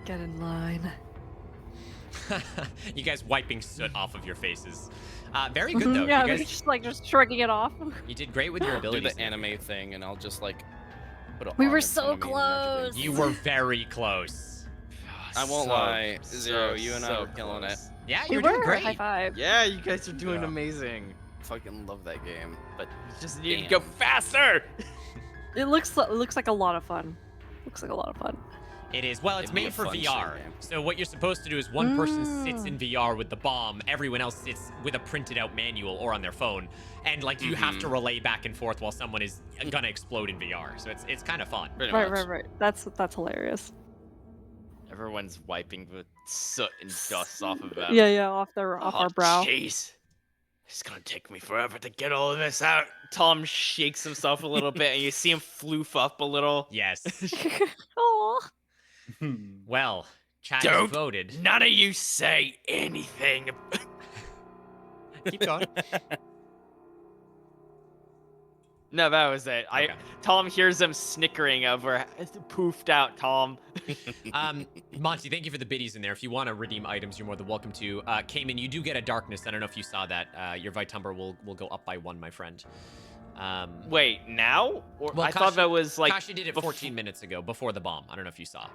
B: Get in line.
C: You guys wiping soot off of your faces. Very good though.
B: Yeah,
C: You
B: we're
C: guys,
B: just like shrugging it off.
C: you did great with your
E: Do
C: abilities.
E: the anime thing, and I'll just like put a
B: We
E: arm
B: were
E: in
B: so
E: front of me and magically-
B: close.
C: You were very close.
E: I won't lie, Zero, you and I were killing it.
C: Yeah,
B: We
C: you were doing
B: were.
C: great.
B: High five.
F: Yeah, you guys are doing
E: Yeah.
F: amazing.
E: Fucking love that game, but
F: You just need to
E: Damn.
F: go faster.
B: It looks like a lot of fun. Looks like a lot of fun.
C: It is. Well, it's
E: It'd be
C: made
E: a
C: for
E: fun
C: VR.
E: shit game.
C: So what you're supposed to do is one person sits in VR with the bomb, everyone else sits with a printed out manual or on their phone, and like you have to relay back and forth while someone is gonna explode in VR. So it's kind of fun.
E: pretty
B: Right,
E: much.
B: right. That's hilarious.
F: Everyone's wiping the soot and dust off of them.
B: Yeah, off our brow.
G: Jeez. It's gonna take me forever to get all of this out.
F: Tom shakes himself a little bit, and you see him floof up a little.
C: Yes.
B: Aw.
C: Well, chat
G: Don't.
C: has voted.
G: None of you say anything.
C: Keep going.
F: No, that was it.
C: Okay.
F: Tom hears him snickering over. It's poofed out, Tom.
C: Monty, thank you for the biddies in there. If you want to redeem items, you're more than welcome to. Cayman, you do get a darkness. I don't know if you saw that. Your Vitumber will go up by 1, my friend.
F: Wait, now? Or
C: Well,
F: I thought that was like
C: Kashi did it 14 minutes ago, before the bomb. I don't know if you saw.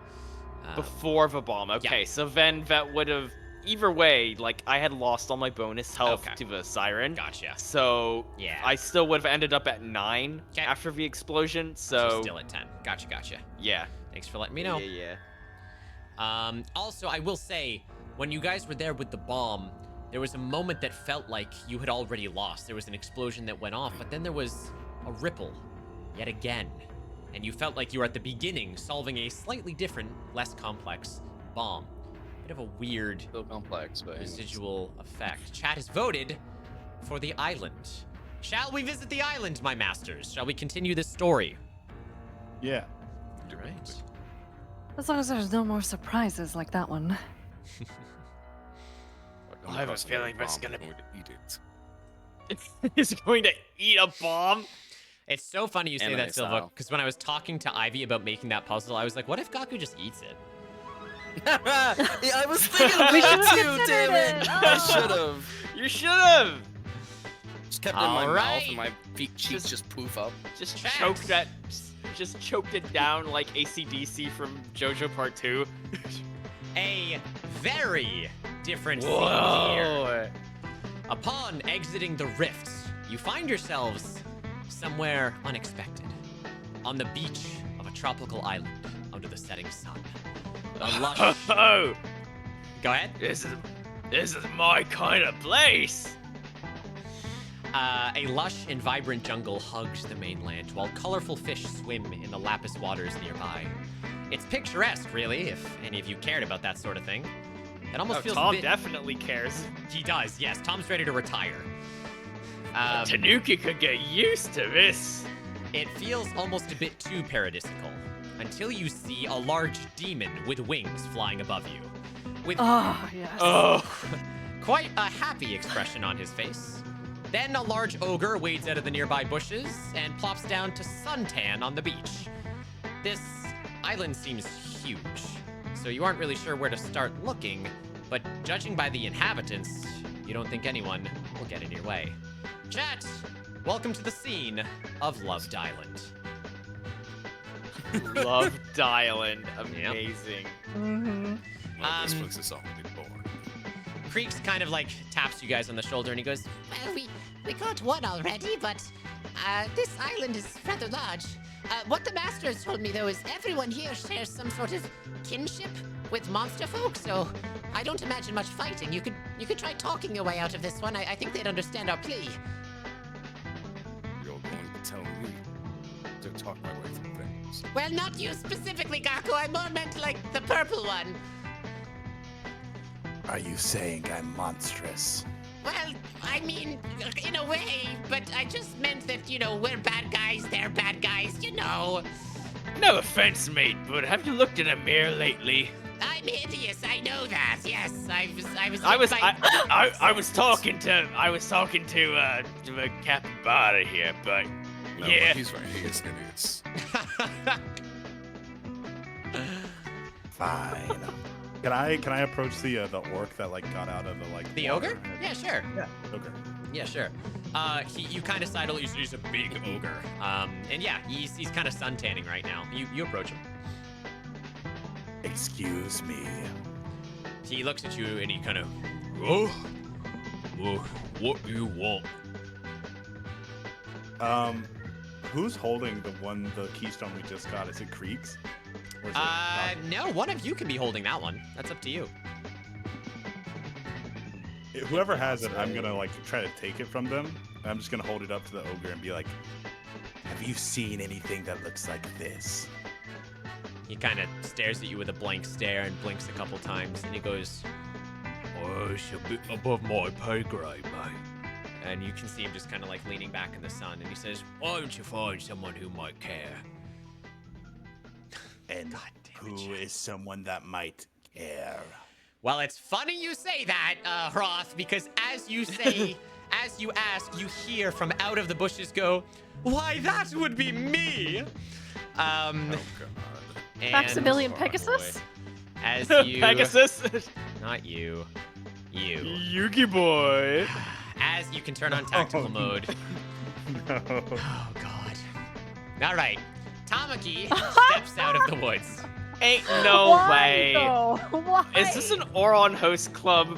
F: before the bomb. Okay, so then that would have. Either way, like I had lost all my bonus health
C: Okay.
F: to the siren.
C: Gotcha.
F: So
C: Yeah.
F: I still would have ended up at 9
C: Okay.
F: after the explosion.
C: So
F: So
C: still at 10. Gotcha.
F: yeah.
C: Thanks for letting me know.
F: Yeah.
C: Also, I will say, when you guys were there with the bomb, there was a moment that felt like you had already lost. There was an explosion that went off, but then there was a ripple, yet again. And you felt like you were at the beginning, solving a slightly different, less complex bomb. Bit of a weird
E: Still complex, but
C: residual effect. Chat has voted for the island. Shall we visit the island, my masters? Shall we continue this story?
D: Yeah.
C: All right.
B: As long as there's no more surprises like that one.
G: I have a feeling that's gonna
H: eat it.
F: He's going to eat a bomb.
C: It's so funny you say
E: Anime
C: that, Silva,
E: style.
C: because when I was talking to Ivy about making that puzzle, I was like, what if Gaku just eats it?
E: yeah, I was thinking about
B: We
E: that
B: should've
E: too,
B: considered
E: damn it.
B: it.
E: I
B: Oh.
E: should have.
F: You should have.
E: Just kept it in my mouth
C: Alright.
E: and my cheeks just poof up.
F: Just
C: Facts.
F: choked that. Just choked it down like AC/DC from JoJo Part 2.
C: A very different scene here.
F: Whoa.
C: Upon exiting the rift, you find yourselves somewhere unexpected. On the beach of a tropical island under the setting sun. A lush...
G: Oh,
C: Go ahead.
G: this is my kind of place.
C: A lush and vibrant jungle hugs the mainland, while colorful fish swim in the lapis waters nearby. It's picturesque, really, if any of you cared about that sort of thing. It almost feels
F: Tom
C: a bit...
F: definitely cares.
C: He does, yes. Tom's ready to retire.
G: Tanuki could get used to this.
C: It feels almost a bit too paradisical, until you see a large demon with wings flying above you. With
B: Oh, yes.
C: quite a happy expression on his face. Then a large ogre wades out of the nearby bushes and plops down to suntan on the beach. This island seems huge, so you aren't really sure where to start looking, but judging by the inhabitants, you don't think anyone will get in your way. Chat, welcome to the scene of Loved Island.
F: Loved Island. Amazing.
B: Mm-hmm.
H: Well, this place is already bored.
C: Creeks kind of like taps you guys on the shoulder and he goes,
J: Well, we got one already, but this island is rather large. What the master has told me, though, is everyone here shares some sort of kinship with monster folk, so I don't imagine much fighting. You could try talking your way out of this one. I think they'd understand our plea.
H: You're going to tell me to talk my way through things.
J: Well, not you specifically, Gaku. I more meant like the purple one.
L: Are you saying I'm monstrous?
J: Well, I mean, in a way, but I just meant that, we're bad guys, they're bad guys,
G: No offense, mate, but have you looked in a mirror lately?
J: I'm hideous, I know that. Yes,
G: I was talking to a capybara here, but
H: No,
G: yeah.
H: he's right. He is hideous.
L: Fine.
D: Can I approach the orc that like got out of the like
C: the
D: water?
C: ogre? Yeah, sure.
D: Yeah, ogre.
C: Yeah, sure. You kind of sidle. He's a big ogre. And yeah, he's kind of suntanning right now. You approach him.
L: Excuse me.
C: He looks at you and he kind of.
I: Oh? Well, what do you want?
D: Who's holding the keystone we just got? Is it Creeks? Or is it
C: No, one of you can be holding that one. That's up to you.
D: Whoever has it, I'm gonna like try to take it from them. And I'm just gonna hold it up to the ogre and be like,
L: Have you seen anything that looks like this?
C: He kind of stares at you with a blank stare and blinks a couple times, and he goes,
I: Oh, it's a bit above my pay grade, mate.
C: and you can see him just kind of like leaning back in the sun, and he says,
I: Why don't you find someone who might care?
L: And who is someone that might care?
C: Well, it's funny you say that, Roth, because as you say, as you ask, you hear from out of the bushes go, Why, that would be me!
H: Oh, God.
C: And
B: Maximilian Pegasus?
C: as you...
F: Pegasus?
C: Not you. You.
F: Yugi boy.
C: As you can turn on tactical mode.
D: no.
C: Oh, God. All right. Tamaki steps out of the woods.
F: Ain't no
B: Why,
F: way.
B: though? Why?
F: Is this an Oron Host Club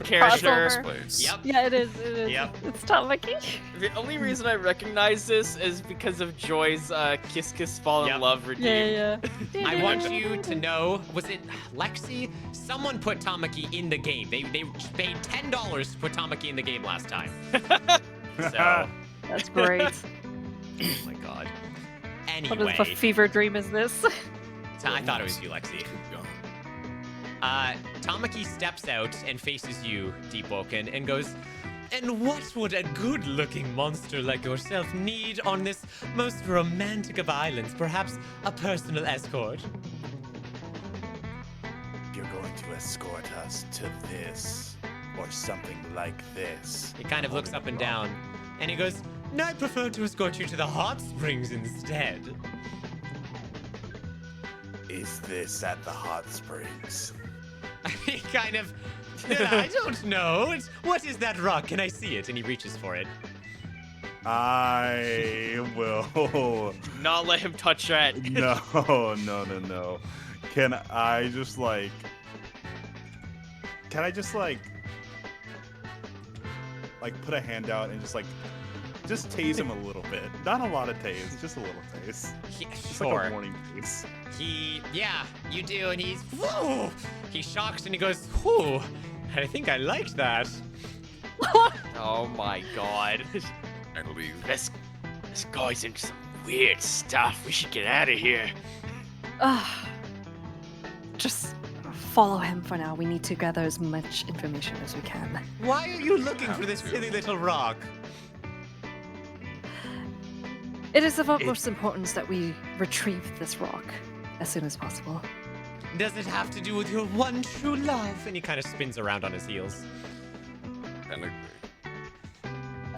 F: character?
B: Crossover.
C: Yep.
B: Yeah, it is. It is.
C: Yep.
B: It's Tamaki.
F: The only reason I recognize this is because of Joy's Kiss Kiss Fall in
C: Yep.
F: Love redeem.
B: Yeah.
C: I want you to know, was it Lexi? Someone put Tamaki in the game. They paid $10 to put Tamaki in the game last time. So,
B: That's great.
C: oh my God.
B: What of a
C: Anyway,
B: fever dream is this?
C: I thought it was you, Lexi. Tamaki steps out and faces you, Deepwoken, and goes, And what would a good-looking monster like yourself need on this most romantic of islands? Perhaps a personal escort?
L: You're going to escort us to this, or something like this.
C: He kind of looks up and down, and he goes, No, I prefer to escort you to the hot springs instead.
L: Is this at the hot springs?
C: He kind of, I don't know. What is that rock? Can I see it? And he reaches for it.
D: I will.
F: Not let him touch that.
D: No. Can I just like put a hand out and just tase him a little bit? Not a lot of tase, just a little tase. Just like a warning tase.
C: Yeah, you do, and whoa! He shocks and he goes, whew, I think I liked that.
F: Oh my God.
H: I believe.
G: This guy's into some weird stuff. We should get out of here.
B: Just follow him for now. We need to gather as much information as we can.
C: Why are you looking for this silly little rock?
B: It is of utmost importance that we retrieve this rock as soon as possible.
C: Does it have to do with your one true love? And he kind of spins around on his heels.
H: I agree.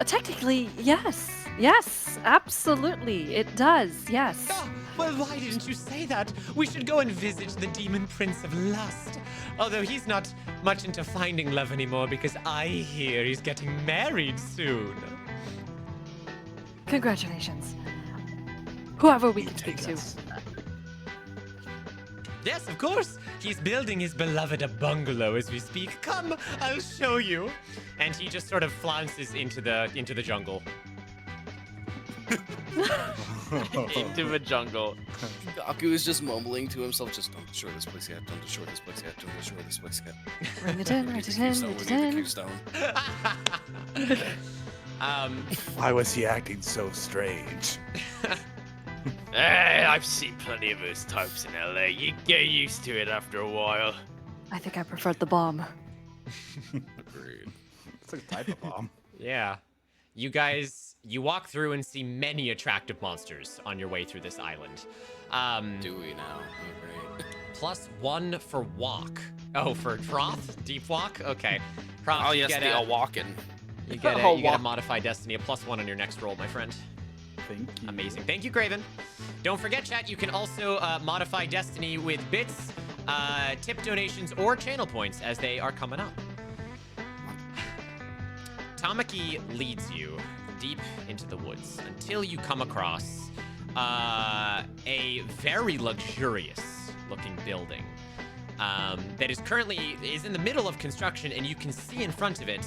B: Technically, yes. Yes, absolutely. It does, yes.
C: Oh, well, why didn't you say that? We should go and visit the demon prince of lust. Although he's not much into finding love anymore because I hear he's getting married soon.
B: Congratulations. Whoever we can speak to.
C: Yes, of course. He's building his beloved a bungalow as we speak. Come, I'll show you. And he just sort of flounces into the jungle.
F: Into the jungle.
E: Gaku is just mumbling to himself, just don't destroy this place yet, don't destroy this place yet, don't destroy this place yet.
B: Ring it in,
E: We
B: ring
E: need
B: it
E: the
B: in,
E: Q-stone,
B: ring
E: we
B: it
E: need the
B: in.
E: Q-stone.
D: Why was he acting so strange?
F: Hey, I've seen plenty of those types in LA. You get used to it after a while.
B: I think I preferred the bomb.
E: Agreed.
D: It's a type of bomb.
C: Yeah. You walk through and see many attractive monsters on your way through this island.
E: Do we now? Oh, great.
C: +1 for walk. Oh, for Troth? Deep walk? Okay. Troth,
E: Oh,
C: you
E: yes,
C: get
E: the
C: a,
E: walking.
C: you get
F: Oh,
C: a, you get a
F: walk.
C: modified destiny, a +1 on your next roll, my friend.
D: Thank you.
C: Amazing. Thank you, Graven. Don't forget, chat, you can also modify destiny with bits, tip donations, or channel points as they are coming up. Tamaki leads you deep into the woods until you come across a very luxurious looking building that is currently in the middle of construction, and you can see in front of it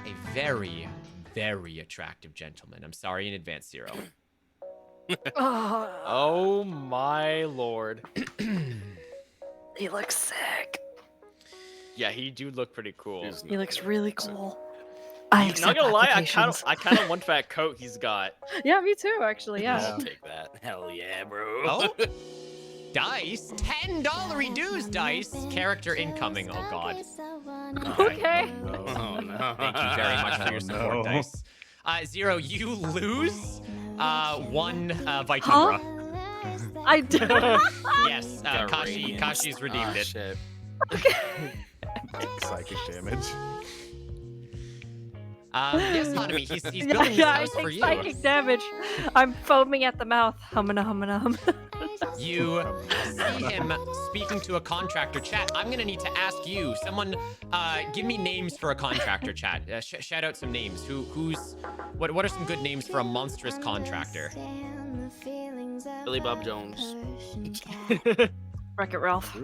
C: a very, very attractive gentleman. I'm sorry in advance, Zero.
F: Oh my lord.
B: He looks sick.
F: Yeah, he do look pretty cool.
B: He looks really cool. I
F: Not
B: accept
F: gonna lie,
B: applications.
F: I kind of want that coat he's got.
B: Yeah, me too, actually. Yeah.
E: I'll take that. Hell yeah, bro.
C: Oh, dice, $10 dues, dice. Character incoming. Oh god.
B: Okay.
E: Oh, no.
C: Thank you very much for your support,
D: No.
C: dice. Zero, you lose 1 Vikingura.
B: I did.
C: Yes,
E: Got
C: Kashi.
E: radiance.
C: Kashi's redeemed
E: Ah,
C: it.
E: shit.
D: Psychic damage.
C: Yes, Hanami, he's building this
B: I
C: house for
B: take
C: you.
B: psychic damage. I'm foaming at the mouth. Humana, humana, humana.
C: You see him speaking to a contractor. Chat, I'm gonna need to ask you. Someone, give me names for a contractor. Chat, shout out some names. What are some good names for a monstrous contractor?
E: Billy Bob Jones.
B: Wreck-It Ralph.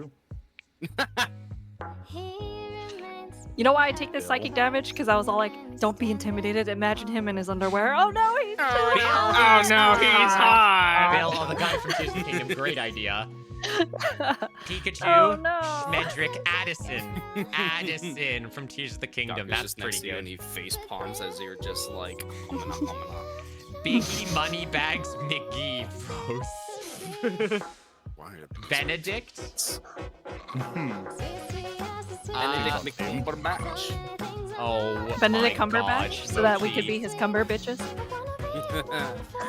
B: You know why I take this psychic damage? Because I was all like, don't be intimidated. Imagine him in his underwear. Oh no, he's doing
F: Oh no, he's hot.
C: Bill, oh, the guy from Tears of the Kingdom. Great idea. Pikachu,
B: Oh no.
C: Schmedrick, Addison from Tears of the Kingdom.
E: Gaku's
C: That's
E: just next
C: pretty
E: to you and
C: good.
E: he face palms as you're just like, humana, humana.
C: Biggie Moneybags McGee, bros.
H: Why are these
C: Benedict.
E: Benedict Cumberbatch.
C: Oh,
B: Benedict
C: my
B: Cumberbatch,
C: God,
B: so that we could
C: Mochi.
B: be his cumber bitches.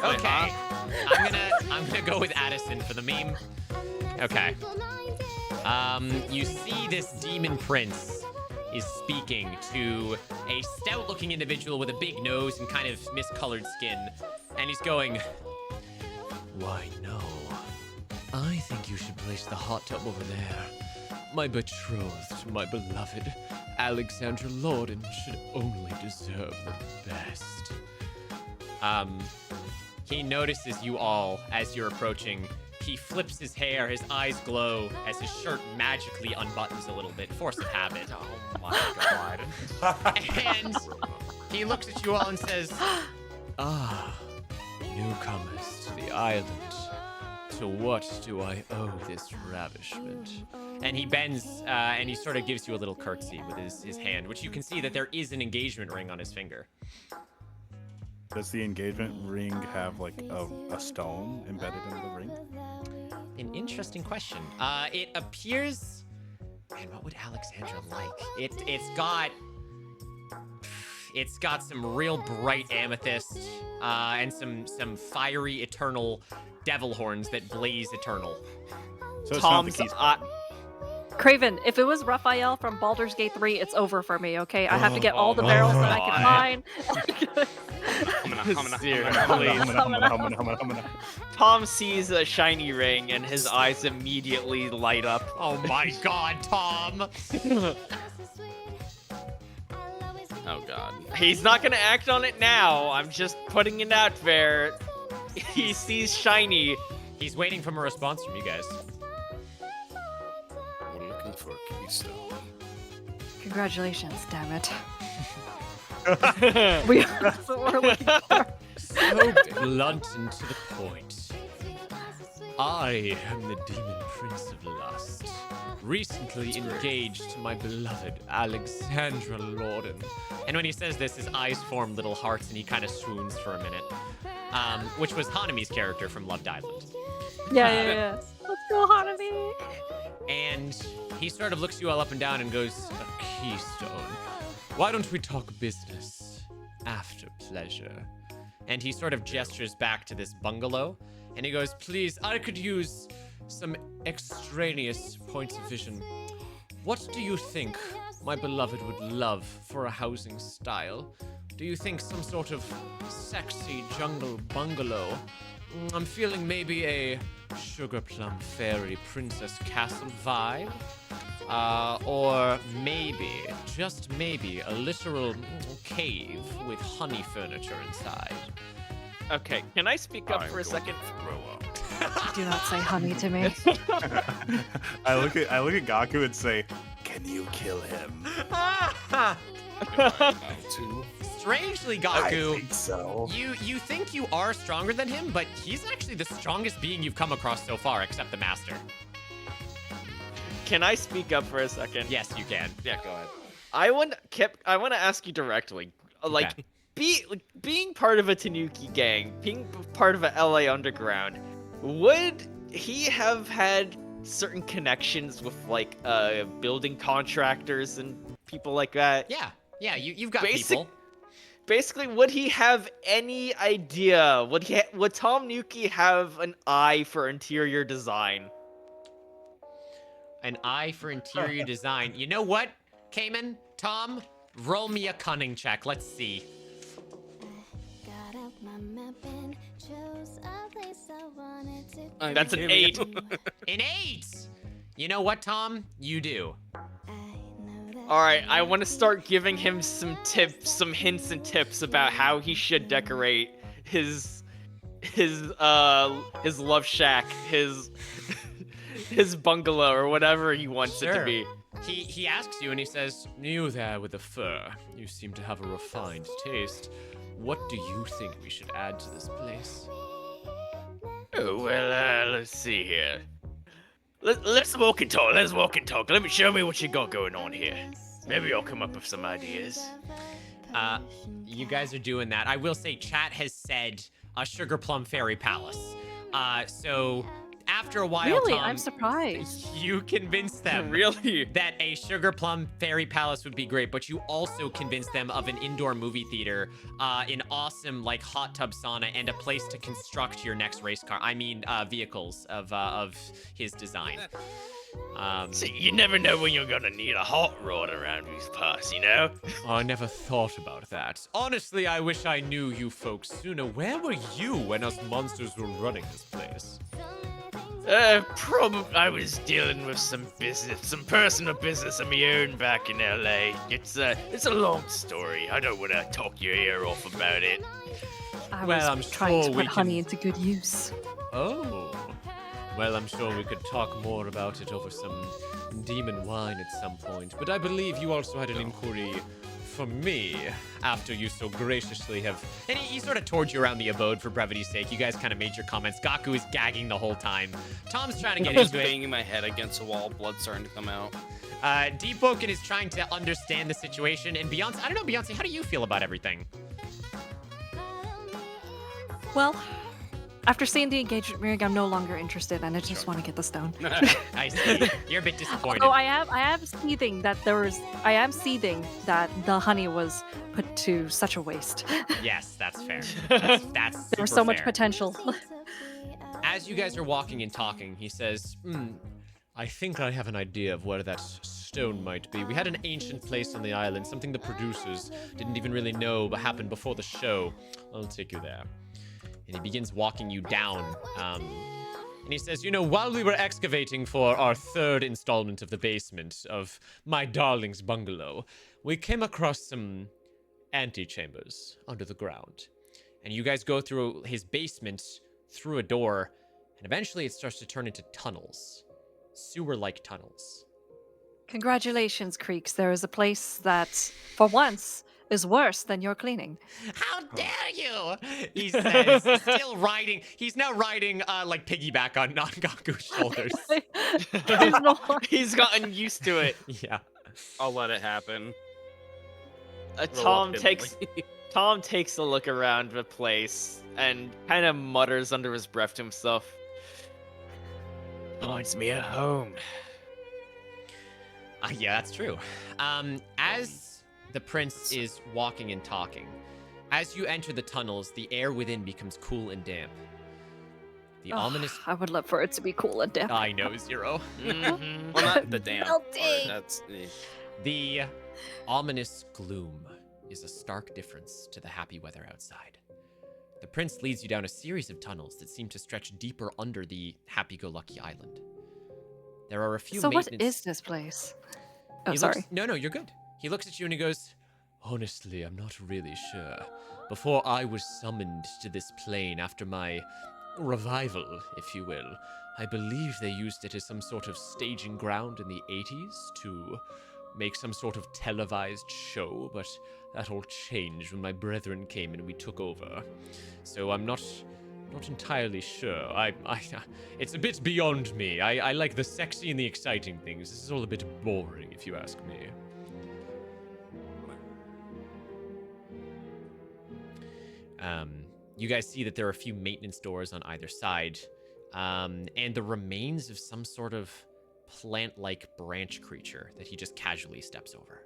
C: Okay, I'm gonna go with Addison for the meme. Okay. You see this demon prince is speaking to a stout-looking individual with a big nose and kind of miscolored skin, and he's going, "Why no? I think you should place the hot tub over there. My betrothed, my beloved, Alexandra Lorden should only deserve the best." He notices you all as you're approaching. He flips his hair, his eyes glow as his shirt magically unbuttons a little bit. Force of habit.
F: Oh my god.
C: And he looks at you all and says, "Ah, newcomers to the island. To what do I owe this ravishment?" And he bends and he sort of gives you a little curtsy with his hand, which you can see that there is an engagement ring on his finger.
D: Does the engagement ring have like a stone embedded in the ring?
C: An interesting question. It appears. Man, what would Alexandra like? It's got some real bright amethyst and some fiery eternal devil horns that blaze eternal.
D: So it's
F: Tom's
D: not the keys.
B: Craven, if it was Raphael from Baldur's Gate 3, it's over for me, okay? I have to get all the
F: Oh
B: barrels
F: my
B: that I can find.
F: Tom sees a shiny ring and his eyes immediately light up.
C: Oh my god, Tom!
E: Oh god.
F: He's not gonna act on it now. I'm just putting it out there. He sees shiny.
C: He's waiting for a response from you guys.
H: for a keystone.
B: Congratulations, damn it. That's what we're looking for.
I: So blunt and to the point. I am the demon prince of lust, recently engaged to my beloved Alexandra Lorden.
C: And when he says this, his eyes form little hearts and he kind of swoons for a minute. Which was Hanami's character from Loved Island.
B: Yeah. Let's go, Hanami.
C: And he sort of looks you all up and down and goes,
I: A keystone. Why don't we talk business after pleasure?
C: and he sort of gestures back to this bungalow. And he goes, please, I could use some extraneous points of vision. What do you think my beloved would love for a housing style? Do you think some sort of sexy jungle bungalow? I'm feeling maybe a sugar plum fairy princess castle vibe. Or maybe, just maybe, a literal cave with honey furniture inside.
F: Okay, can I speak up for a second?
B: Do not say honey to me.
D: I look at Gaku and say, "Can you kill him?"
C: Strangely, Gaku,
L: I think so.
C: You think you are stronger than him, but he's actually the strongest being you've come across so far, except the Master.
F: Can I speak up for a second?
C: Yes, you can.
F: Yeah, go ahead. I want to ask you directly, like, being part of a Tanuki gang, being part of a LA Underground, would he have had certain connections with like building contractors and people like that?
C: Yeah, you've got people.
F: Basically, would he have any idea? Would Tom Nuki have an eye for interior design?
C: An eye for interior design. You know what, Cayman? Tom, roll me a cunning check. Let's see.
F: That's an 8.
C: An 8! You know what, Tom? You do.
F: Alright, I want to start giving him some tips, some hints and tips about how he should decorate his love shack, his bungalow, or whatever he wants it to be.
C: He asks you and he says,
I: You there with the fur. You seem to have a refined taste. What do you think we should add to this place?
G: Oh, well, let's see here. Let's walk and talk. Let's walk and talk. Show me what you got going on here. Maybe I'll come up with some ideas.
C: You guys are doing that. I will say chat has said a Sugar Plum Fairy Palace. So after a while,
B: Really?
C: Tom,
B: I'm surprised.
C: You convinced them
F: Really?
C: that a Sugar Plum Fairy Palace would be great, but you also convinced them of an indoor movie theater, an awesome like hot tub sauna, and a place to construct your next race car. I mean, vehicles of his design.
G: See, you never know when you're gonna need a hot rod around these parts, you know?
I: I never thought about that. Honestly, I wish I knew you folks sooner. Where were you when us monsters were running this place?
G: Probably I was dealing with some personal business of my own back in LA. It's a long story. I don't want to talk your ear off about it.
B: I
I: Well,
B: was
I: I'm
B: trying
I: sure
B: to
I: we
B: put honey
I: can-
B: into good use.
I: Oh. Well, I'm sure we could talk more about it over some demon wine at some point. But I believe you also had an inquiry for me after you so graciously have...
C: And he sort of toured you around the abode for brevity's sake. You guys kind of made your comments. Gaku is gagging the whole time. Tom's trying to get
E: I'm just
C: into it.
E: banging my head against a wall, blood starting to come out.
C: Deepoken is trying to understand the situation. And Beyonce, I don't know, Beyonce, how do you feel about everything?
B: Well, after seeing the engagement ring, I'm no longer interested, and I just want to get the stone.
C: I see. You're a bit disappointed.
B: Although I am seething that the honey was put to such a waste.
C: Yes, that's fair. That's
B: There was
C: super
B: so much
C: fair.
B: potential.
C: As you guys are walking and talking, he says,
I: I think I have an idea of where that stone might be. We had an ancient place on the island, something the producers didn't even really know but happened before the show. I'll take you there.
C: and he begins walking you down.
I: And he says, you know, while we were excavating for our third installment of the basement of my darling's bungalow, we came across some antechambers under the ground.
C: And you guys go through his basement, through a door, and eventually it starts to turn into tunnels. Sewer-like tunnels.
B: Congratulations, Creeks. There is a place that, for once, is worse than your cleaning.
C: How dare you? He says, still riding. He's now riding like piggyback on Gaku's shoulders.
F: He's gotten used to it.
C: Yeah.
E: I'll let it happen.
F: Tom takes a look around the place and kind of mutters under his breath to himself.
G: Finds me at home.
C: Yeah, that's true. As the prince is walking and talking, as you enter the tunnels, the air within becomes cool and damp. The ominous.
B: I would love for it to be cool and damp.
C: I know, Zero.
E: Mm-hmm. Well, not the damn part. That's
C: The ominous gloom is a stark difference to the happy weather outside. The prince leads you down a series of tunnels that seem to stretch deeper under the happy-go-lucky island. There are a few.
B: So what
C: maintenance-
B: is this place? Oh,
C: He
B: sorry.
C: looks- no, you're good. He looks at you and he goes, "Honestly, I'm not really sure. Before I was summoned to this plane after my revival, if you will, I believe they used it as some sort of staging ground in the 80s to make some sort of televised show, but that all changed when my brethren came and we took over. So I'm not entirely sure. It's a bit beyond me. I like the sexy and the exciting things. This is all a bit boring, if you ask me." You guys see that there are a few maintenance doors on either side, and the remains of some sort of plant-like branch creature that he just casually steps over.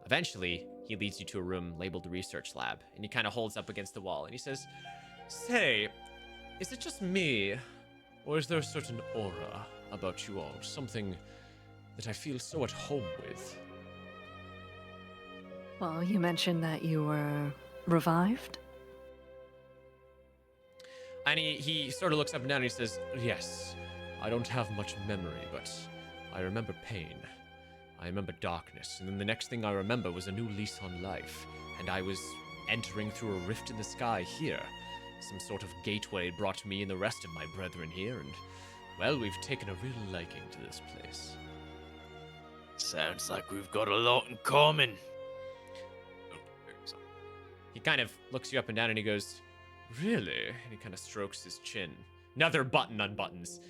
C: Eventually, he leads you to a room labeled Research Lab, and he kind of holds up against the wall, and he says, "Say, is it just me, or is there a certain aura about you all? Something that I feel so at home with?"
B: Well, you mentioned that you were revived.
C: And he sort of looks up and down and he says, "Yes, I don't have much memory, but I remember pain. I remember darkness, and then the next thing I remember was a new lease on life, and I was entering through a rift in the sky here. Some sort of gateway brought me and the rest of my brethren here, and, well, we've taken a real liking to this place."
G: Sounds like we've got a lot in common.
C: He kind of looks you up and down and he goes, "Really?" And he kind of strokes his chin. Another button unbuttons.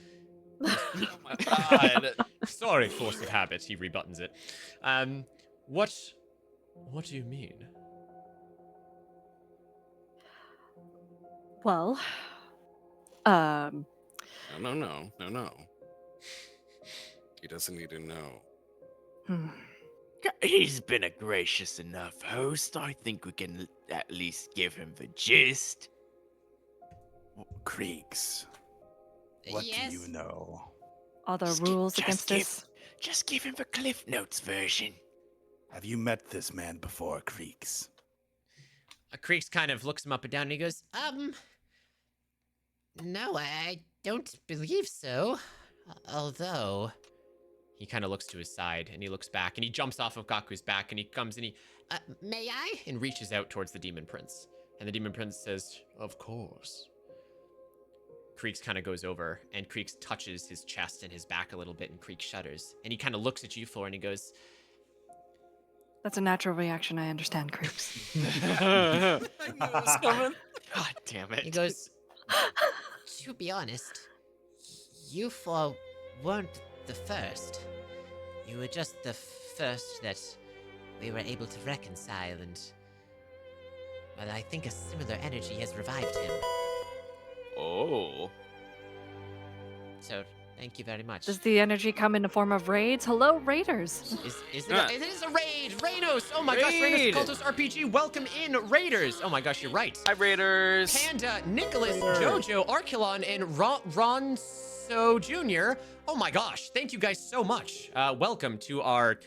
E: oh my god.
C: Sorry, force of habit. He rebuttons it. What do you mean?
B: Well,
H: No. He doesn't need to know.
G: He's been a gracious enough host. I think we can at least give him the gist.
L: Creeks, what
J: Yes?
L: do you know?
B: Are there rules against this?
G: Just give him the Cliff Notes version.
L: Have you met this man before, Creeks?
C: Creeks kind of looks him up and down and he goes,
J: No, I don't believe so. Although,
C: he kind of looks to his side and he looks back and he jumps off of Gaku's back and he comes and he
J: may I?
C: and reaches out towards the Demon Prince. And the Demon Prince says, "Of course." Creeks kind of goes over and Creeks touches his chest and his back a little bit and Creeks shudders. And he kind of looks at you, Floor, and he goes,
B: That's a natural reaction. I understand, Creeks.
E: I knew it was coming.
F: God damn it.
J: He goes, to be honest, you four weren't the first. You were just the first that we were able to reconcile, and well, I think a similar energy has revived him.
F: Oh.
J: So, thank you very much.
B: Does the energy come in the form of raids? Hello, raiders.
C: It is a raid! Rainos! Oh my gosh, Rainos Cultist RPG, welcome in, Raiders! Oh my gosh, you're right.
E: Hi, Raiders.
C: Panda, Nicholas, Jojo, Archilon, and Ronso Jr. Oh my gosh, thank you guys so much. Welcome to our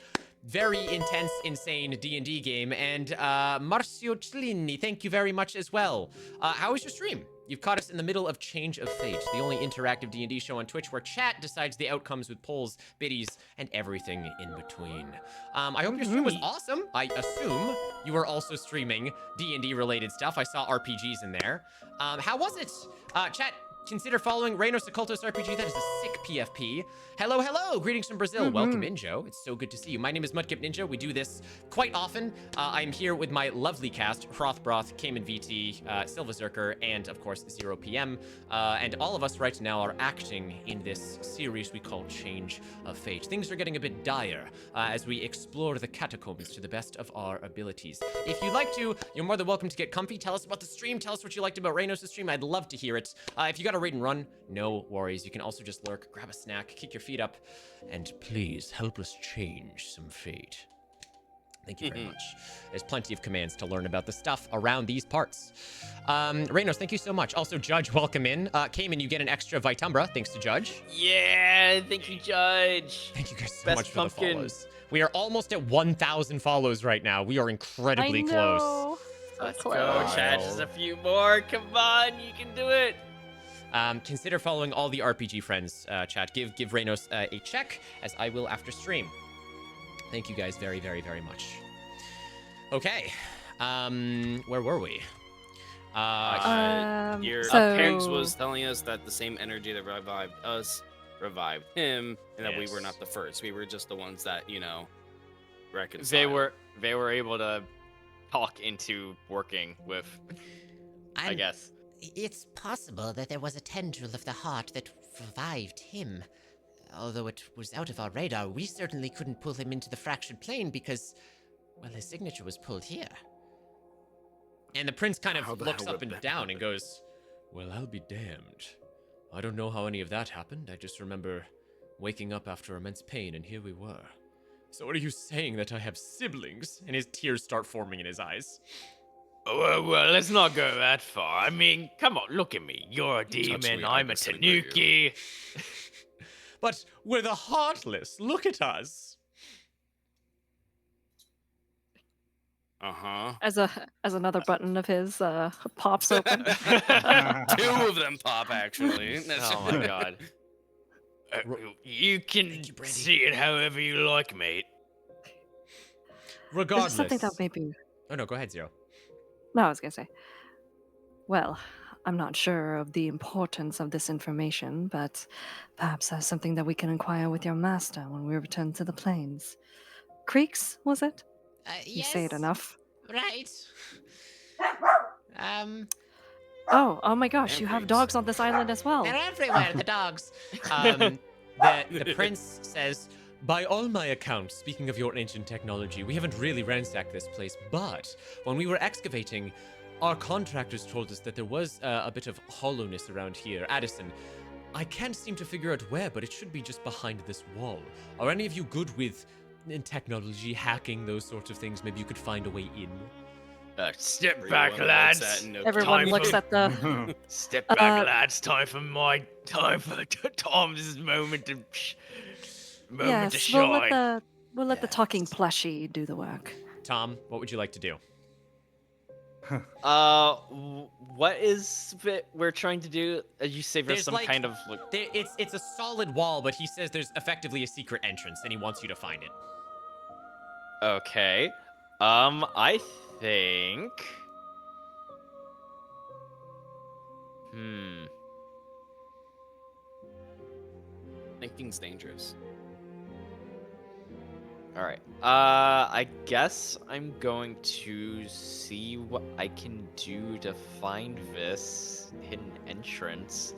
C: very intense, insane D&D game. And Marcio Cellini, thank you very much as well. How was your stream? You've caught us in the middle of Change of Fate, the only interactive D&D show on Twitch where chat decides the outcomes with polls, biddies, and everything in between. I hope your stream was awesome. I assume you were also streaming D&D related stuff. I saw RPGs in there. How was it? Chat, Consider following Reynos Occultos RPG. That is a sick PFP. Hello, hello. Greetings from Brazil. Welcome, Injo. It's so good to see you. My name is Mudkip Ninja. We do this quite often. I'm here with my lovely cast, Hrothbroth, Cayman VT, Silva Zerker, and of course, 0PM. And all of us right now are acting in this series we call Change of Fate. Things are getting a bit dire as we explore the catacombs to the best of our abilities. If you'd like to, you're more than welcome to get comfy. Tell us about the stream. Tell us what you liked about Reynos' stream. I'd love to hear it. If you got a raid and run, no worries. You can also just lurk, grab a snack, kick your feet up, and please help us change some fate. Thank you very much. There's plenty of commands to learn about the stuff around these parts. Reynos, thank you so much. Also, Judge, welcome in. Cayman, you get an extra Vitumbra, thanks to Judge.
F: Yeah, thank you, Judge.
C: Thank you guys so
F: Best
C: much for
F: pumpkin.
C: the follows. We are almost at 1,000 follows right now. We are incredibly close.
B: So
F: Let's
B: close.
F: go, Chad. Just a few more. Come on, you can do it.
C: Consider following all the RPG friends, chat. Give Reynos a check, as I will after stream. Thank you guys very, very, very much. Okay, where were we?
E: Your
B: so-
E: Pigs was telling us that the same energy that revived us revived him, and that we were not the first. We were just the ones that, you know, reconciled.
F: They were able to talk into working with, I guess.
J: It's possible that there was a tendril of the heart that revived him. Although it was out of our radar, we certainly couldn't pull him into the fractured plane because, well, his signature was pulled here.
C: And the prince kind
H: How
C: of
H: the
C: looks
H: hell
C: up
H: would
C: and
H: that
C: down
H: happen?
C: and goes, well, I'll be damned. I don't know how any of that happened. I just remember waking up after immense pain, and here we were. So what are you saying, that I have siblings? And his tears start forming in his eyes.
G: Well, let's not go that far. I mean, come on, look at me. You're a demon,
H: me, I
G: I'm a
H: disagree.
G: tanuki.
C: But we're the Heartless. Look at us.
B: As another button of his pops open.
E: Two of them pop, actually.
F: Oh my god.
G: You can see it however you like, mate.
C: Regardless.
B: This is something that maybe.
C: Oh, no, go ahead, Zero.
B: No, I was gonna say. Well, I'm not sure of the importance of this information, but perhaps that's something that we can inquire with your master when we return to the plains. Creeks, was it? You say it enough.
J: Right.
B: Oh my gosh, you have dogs on this island as well.
J: They're everywhere, the dogs.
C: The prince says, by all my accounts, speaking of your ancient technology, we haven't really ransacked this place, but when we were excavating, our contractors told us that there was a bit of hollowness around here. Addison, I can't seem to figure out where, but it should be just behind this wall. Are any of you good with technology, hacking, those sorts of things? Maybe you could find a way in?
G: Step back, lads.
B: Everyone
G: Time
B: looks
G: for-
B: at the.
G: Step back, lads. Time for Tom's moment to
B: Yes,
G: shine.
B: we'll let the talking plushie do the work.
C: Tom, what would you like to do?
F: What is it we're trying to do? As you say, there's some
C: like-
F: kind of
C: It's a solid wall, but he says there's effectively a secret entrance, and he wants you to find it.
F: Okay. I think.
E: Thinking's dangerous.
F: All right. I guess I'm going to see what I can do to find this hidden entrance.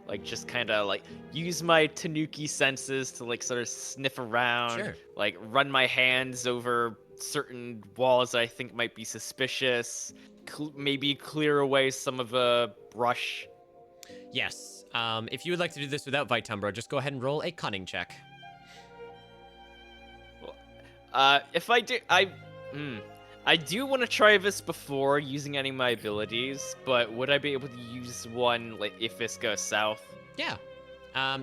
F: Like, just kind of like use my tanuki senses to like sort of sniff around.
C: Sure.
F: Like run my hands over certain walls that I think might be suspicious. Maybe clear away some of the brush.
C: Yes. If you would like to do this without Vitumbra, just go ahead and roll a cunning check.
F: If I do, I do want to try this before using any of my abilities, but would I be able to use one like if this goes south?
C: Yeah.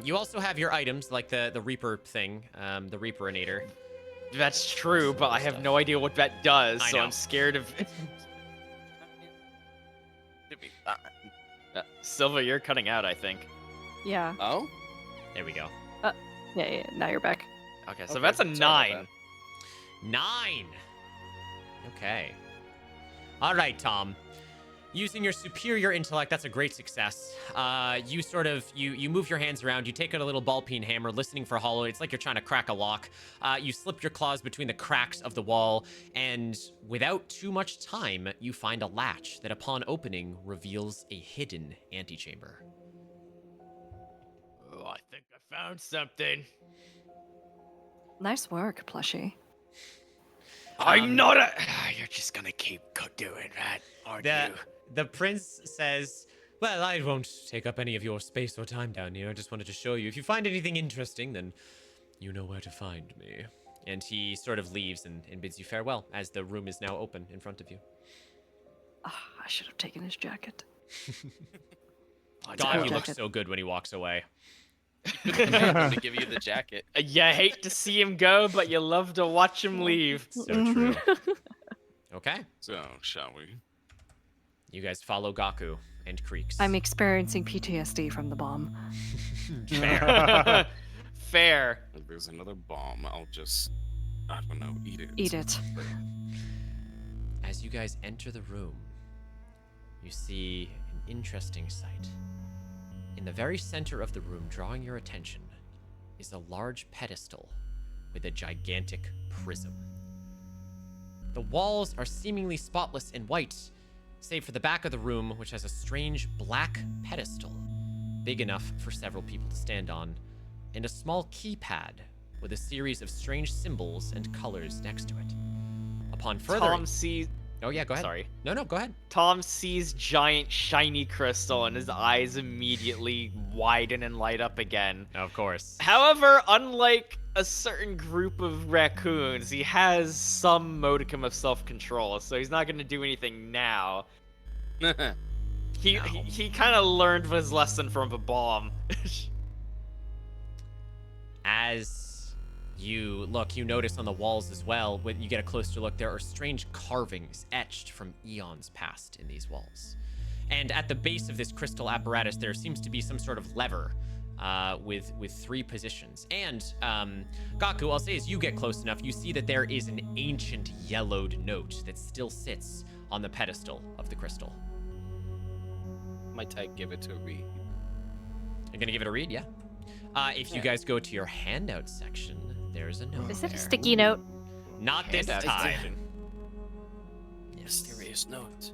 C: You also have your items like the Reaper thing, the Reaperinator.
F: That's true, but I have no idea what that does,
C: I
F: so
C: know.
F: I'm scared of. Silva, you're cutting out, I think.
B: Yeah.
E: Oh?
C: There we go.
B: Yeah. Now you're back.
F: Okay, so
E: Okay,
F: that's a
E: sorry about
F: 9.
C: 9. Okay. All right, Tom. Using your superior intellect, that's a great success. You sort of, you move your hands around, you take out a little ball peen hammer, listening for hollow. It's like you're trying to crack a lock. You slip your claws between the cracks of the wall, and without too much time, you find a latch that upon opening reveals a hidden antechamber.
G: Oh, I think I found something.
B: Nice work, plushie.
G: I'm not a. You're just gonna keep doing that, aren't you?
C: The prince says, well, I won't take up any of your space or time down here. I just wanted to show you. If you find anything interesting, then you know where to find me. And he sort of leaves and bids you farewell as the room is now open in front of you.
B: Oh, I should have taken his jacket.
C: God, he looks so good when he walks away.
E: To give you the jacket.
F: You hate to see him go, but you love to watch him leave.
C: So true. Okay.
H: So, shall we?
C: You guys follow Gaku and Creeks.
B: I'm experiencing PTSD from the bomb.
C: Fair.
F: Fair.
H: If there's another bomb, I'll just, I don't know, eat it.
B: Eat it.
C: As you guys enter the room, you see an interesting sight. In the very center of the room, drawing your attention, is a large pedestal with a gigantic prism. The walls are seemingly spotless and white, save for the back of the room, which has a strange black pedestal, big enough for several people to stand on, and a small keypad with a series of strange symbols and colors next to it. Upon further...
F: Tom sees...
C: Oh yeah, go ahead.
F: Sorry.
C: No, go ahead.
F: Tom sees giant shiny crystal and his eyes immediately widen and light up again.
C: Of course.
F: However, unlike a certain group of raccoons, he has some modicum of self-control, so he's not going to do anything now. He kind of learned his lesson from the bomb.
C: As you look, you notice on the walls as well, when you get a closer look, there are strange carvings etched from eons past in these walls. And at the base of this crystal apparatus, there seems to be some sort of lever with 3 positions. And Gaku, I'll say as you get close enough, you see that there is an ancient yellowed note that still sits on the pedestal of the crystal.
E: Might I give it a read?
C: You're gonna give it a read, yeah? If you guys go to your handout section, there's a note.
B: Is it a sticky note?
C: Not this time.
E: Mysterious note.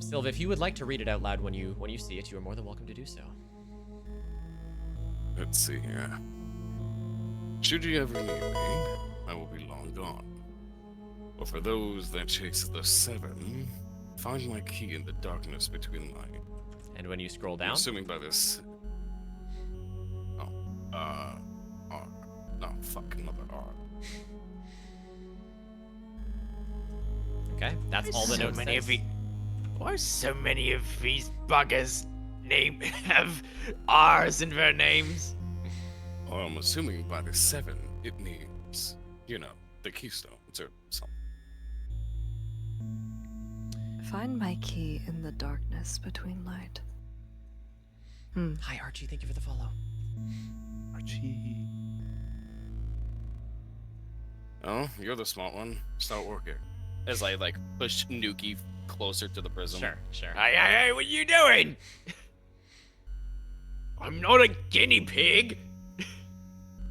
C: Silva, if you would like to read it out loud when you see it, you are more than welcome to do so.
H: Let's see here. Should you ever need me, I will be long gone. But for those that chase the 7, find my key in the darkness between my...
C: And when you scroll down?
H: Assuming by this... R. No, fuck, another R.
C: Okay, that's all the notes says.
G: Why so many of these buggers have R's in their names?
H: Well, I'm assuming by the 7, it means, you know, the keystones or something.
B: Find my key in the darkness between light.
C: Hi, Archie. Thank you for the follow.
D: Archie.
H: Oh, you're the smart one. Start working.
E: As I push Nuki closer to the prism.
C: Sure.
G: Hey, what you doing? I'm not a guinea pig.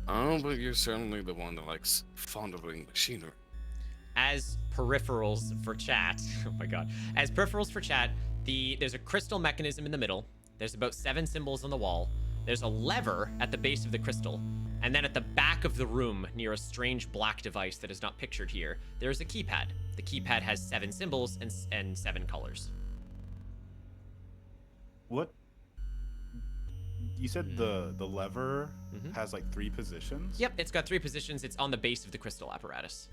H: Oh, but you're certainly the one that likes fondling machinery.
C: As peripherals for chat, oh my god. As peripherals for chat, there's a crystal mechanism in the middle. There's about 7 symbols on the wall. There's a lever at the base of the crystal. And then at the back of the room, near a strange black device that is not pictured here, there's a keypad. The keypad has 7 symbols and 7 colors.
D: What? You said the lever has 3 positions?
C: Yep, it's got 3 positions. It's on the base of the crystal apparatus.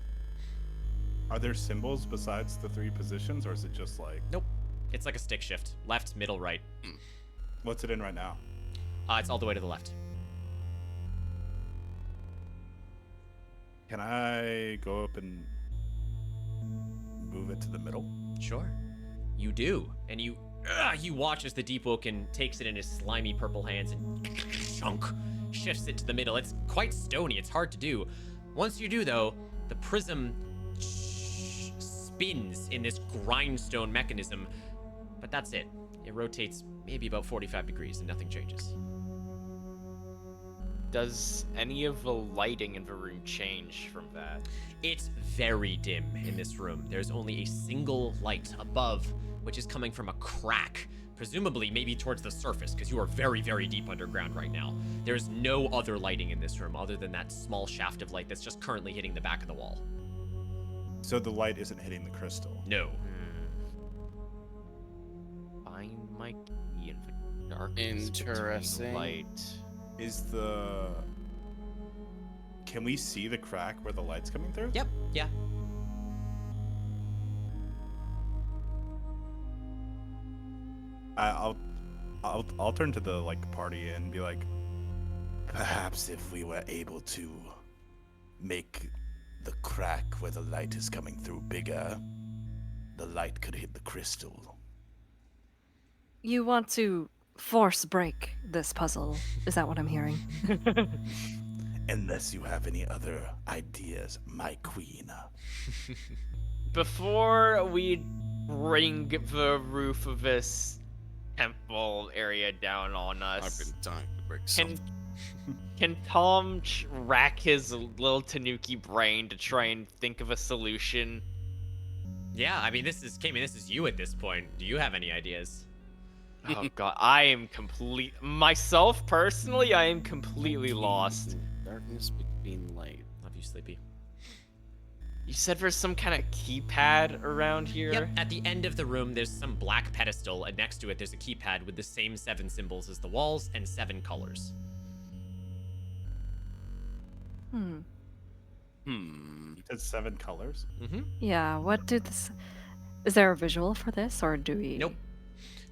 D: Are there symbols besides the 3 positions, or is it just
C: Nope. It's like a stick shift. Left, middle, right.
D: What's it in right now?
C: It's all the way to the left.
D: Can I go up and move it to the middle?
C: Sure. You do. And you watch as the Deepwoken takes it in his slimy purple hands and chunk shifts it to the middle. It's quite stony. It's hard to do. Once you do, though, the prism spins in this grindstone mechanism, but that's it. It rotates maybe about 45 degrees and nothing changes.
F: Does any of the lighting in the room change from that?
C: It's very dim in this room. There's only a single light above, which is coming from a crack, presumably maybe towards the surface, because you are very, very deep underground right now. There's no other lighting in this room other than that small shaft of light that's just currently hitting the back of the wall.
D: So the light isn't hitting the crystal.
C: No.
F: Find my key in the darkness between
E: Interesting.
F: light.
D: Is the... Can we see the crack where the light's coming through?
C: Yep, yeah.
D: I'll turn to the party and be like,
L: Perhaps if we were able to make the crack where the light is coming through bigger, the light could hit the crystal.
B: You want to force break this puzzle? Is that what I'm hearing?
L: Unless you have any other ideas, my queen.
F: Before we bring the roof of this temple area down on us,
H: I've been dying to break something.
F: can Tom rack his little Tanuki brain to try and think of a solution?
C: Yeah, I mean, this is you at this point. Do you have any ideas?
F: Oh god, I am myself personally, I am completely lost.
E: Darkness between light.
C: Love you, Sleepy.
F: You said there's some kind of keypad around here?
C: Yep, at the end of the room, there's some black pedestal, and next to it, there's a keypad with the same 7 symbols as the walls and 7 colors.
D: It's 7 colors?
C: Mm-hmm.
B: Yeah, what did this... Is there a visual for this, or do we...
C: Nope.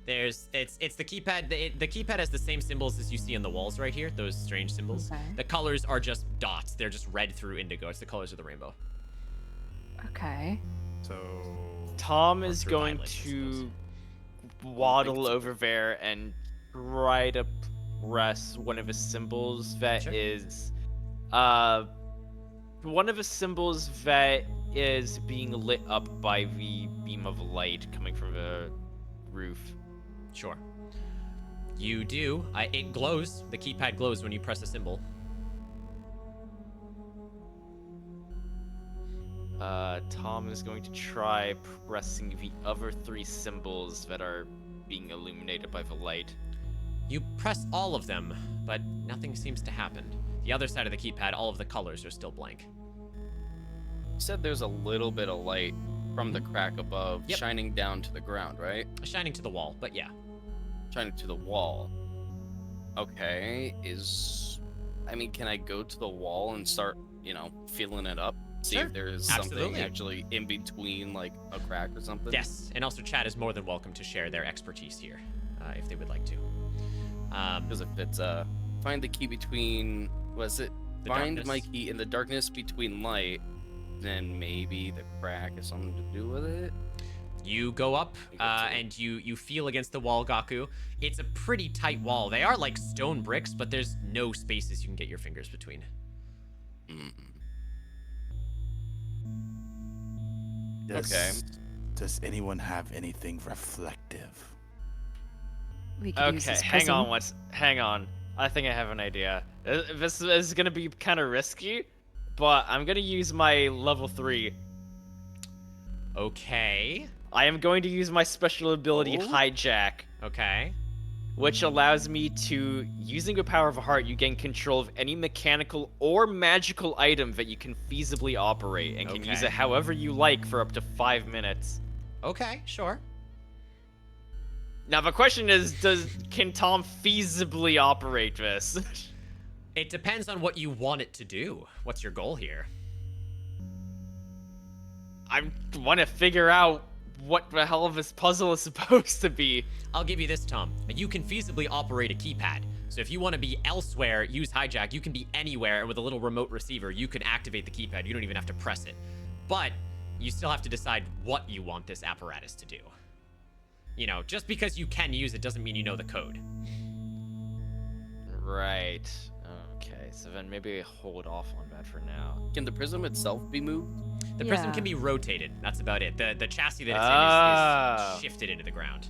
C: It's the keypad. The keypad has the same symbols as you see on the walls right here. Those strange symbols.
B: Okay.
C: The colors are just dots. They're just red through indigo. It's the colors of the rainbow.
B: Okay.
D: So...
F: Tom
C: Or
F: is
C: through
F: going
C: violet, I
F: to waddle over there and try to press one of the symbols that
C: Sure.
F: is, one of the symbols that is being lit up by the beam of light coming from the roof.
C: Sure. You do. It glows. The keypad glows when you press a symbol.
F: Tom is going to try pressing the other 3 symbols that are being illuminated by the light.
C: You press all of them, but nothing seems to happen. The other side of the keypad, all of the colors are still blank.
E: You said there's a little bit of light from the crack above
C: Yep.
E: shining down to the ground, right?
C: Shining to the wall, but yeah.
E: Shining to the wall. Okay, can I go to the wall and start, feeling it up? See
C: Sure,
E: if there's
C: absolutely.
E: something actually in between, like a crack or something?
C: Yes, and also chat is more than welcome to share their expertise here, if they would like to.
E: Because if it's, find the key between,
C: The
E: find
C: darkness.
E: my key in the darkness between light, then maybe the crack has something to do with it?
C: You go up, and you feel against the wall, Gaku. It's a pretty tight wall. They are like stone bricks, but there's no spaces you can get your fingers between.
E: Okay.
L: Does anyone have anything reflective?
B: We could use
F: Okay,
B: this
F: hang
B: prism.
F: on. Hang on. I think I have an idea. This is gonna be kind of risky, but I'm gonna use my level 3.
C: Okay.
F: I am going to use my special ability, Hijack,
C: Okay.
F: which allows me to, using the power of a heart, you gain control of any mechanical or magical item that you can feasibly operate, and can use
C: Okay.
F: it however you like for up to 5 minutes.
C: Okay, sure.
F: Now the question is, can Tom feasibly operate this?
C: It depends on what you want it to do. What's your goal here?
F: I want to figure out what the hell this puzzle is supposed to be.
C: I'll give you this, Tom. You can feasibly operate a keypad. So if you want to be elsewhere, use Hijack. You can be anywhere, and with a little remote receiver, you can activate the keypad. You don't even have to press it. But you still have to decide what you want this apparatus to do. You know, just because you can use it doesn't mean you know the code.
F: Right. Okay, so then maybe I hold off on that for now.
E: Can the prism itself be moved?
C: The prism
B: Yeah.
C: can be rotated. That's about it. The chassis that it's
F: Ah.
C: in is shifted into the ground.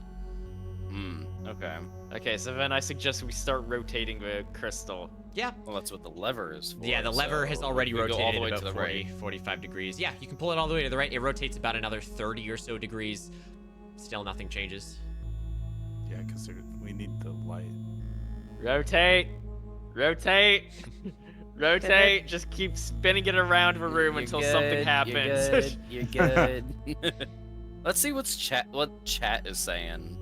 E: Okay.
F: Okay, so then I suggest we start rotating the crystal.
C: Yeah.
E: Well, that's what the lever is for.
C: Yeah, the lever has
E: so
C: already
E: we go
C: rotated
E: all the way
C: about
E: to the
C: 40,
E: right.
C: 45 degrees. Yeah, you can pull it all the way to the right. It rotates about another 30 or so degrees. Still nothing changes.
D: Yeah, because we need the light.
F: Rotate. Rotate. Rotate. Just keep spinning it around the room
E: You're
F: until
E: good,
F: something happens.
E: You're good. You're good. Let's see what chat is saying.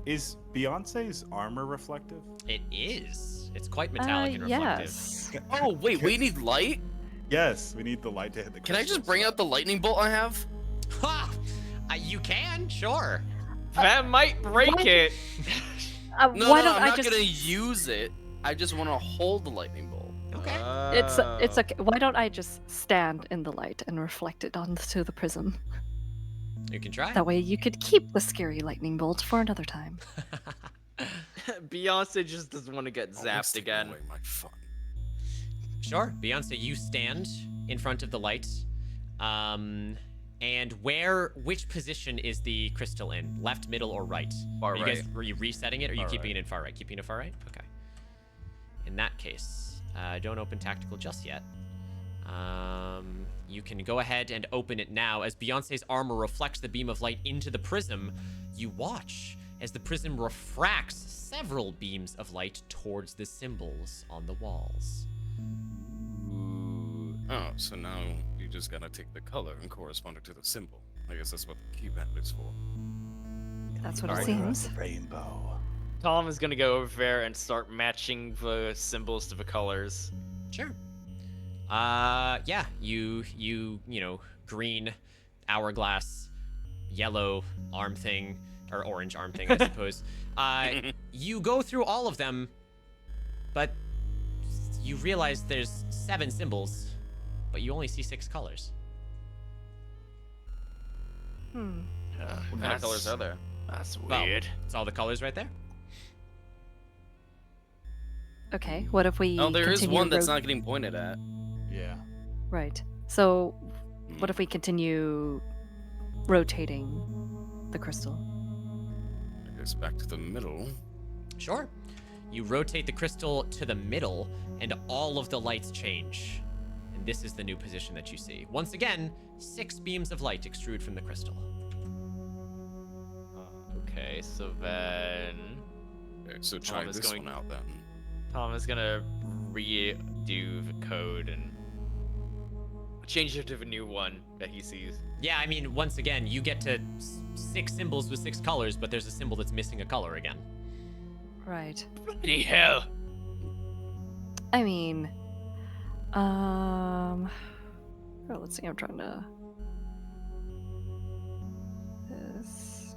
D: Is Beyonce's armor reflective?
C: It is. It's quite metallic and reflective.
B: Yes.
E: Oh wait, we need light.
D: Yes, we need the light to hit the
E: Can I just
D: crystals.
E: bring out the lightning bolt I have?
C: Ha! You can, sure.
F: That might break
B: What?
F: it.
E: No,
B: Why
E: no,
B: don't
E: I'm
B: I
E: not
B: just?
E: gonna use it. I just want to hold the lightning bolt.
C: Okay.
B: It's okay. Why don't I just stand in the light and reflect it onto the prism?
C: You can try.
B: That way you could keep the scary lightning bolt for another time.
F: Beyonce just doesn't want to get
H: Always
F: zapped
H: taking
F: again.
H: away my fun.
C: Sure. Beyonce, you stand in front of the light. And which position is the crystal in? Left, middle, or right?
E: Far
C: Were you resetting it, or are you
E: Far
C: keeping
E: right.
C: it in far right? Keeping it far right? Okay. In that case, don't open tactical just yet. You can go ahead and open it now. As Beyonce's armor reflects the beam of light into the prism, you watch as the prism refracts several beams of light towards the symbols on the walls.
E: Ooh. Oh, so now you just gotta take the color and correspond it to the symbol. I guess that's what the keypad is for.
B: That's what it
L: Color of
B: seems.
L: the rainbow.
F: Tom is gonna go over there and start matching the symbols to the colors.
C: Sure. Yeah, you know, green, hourglass, yellow arm thing, or orange arm thing, I suppose. You go through all of them, but you realize there's 7 symbols, but you only see 6 colors.
B: Hmm.
E: What kind of colors are there?
G: That's
C: Well,
G: weird.
C: it's all the colors right there.
B: Okay. What if we?
E: Oh, there is
B: continue
E: one that's not getting pointed at.
D: Yeah.
B: Right. So, what if we continue rotating the crystal?
E: I guess back to the middle.
C: Sure. You rotate the crystal to the middle, and all of the lights change. And this is the new position that you see. Once again, 6 beams of light extrude from the crystal.
F: Okay, so then
E: Okay, so try
F: is
E: this
F: going-
E: one out then.
F: Tom is gonna redo the code and change it to the new one that he sees.
C: Yeah, I mean, once again, you get to 6 symbols with 6 colors, but there's a symbol that's missing a color again.
B: Right.
G: Bloody hell.
B: I mean, oh, let's see. I'm trying to. This.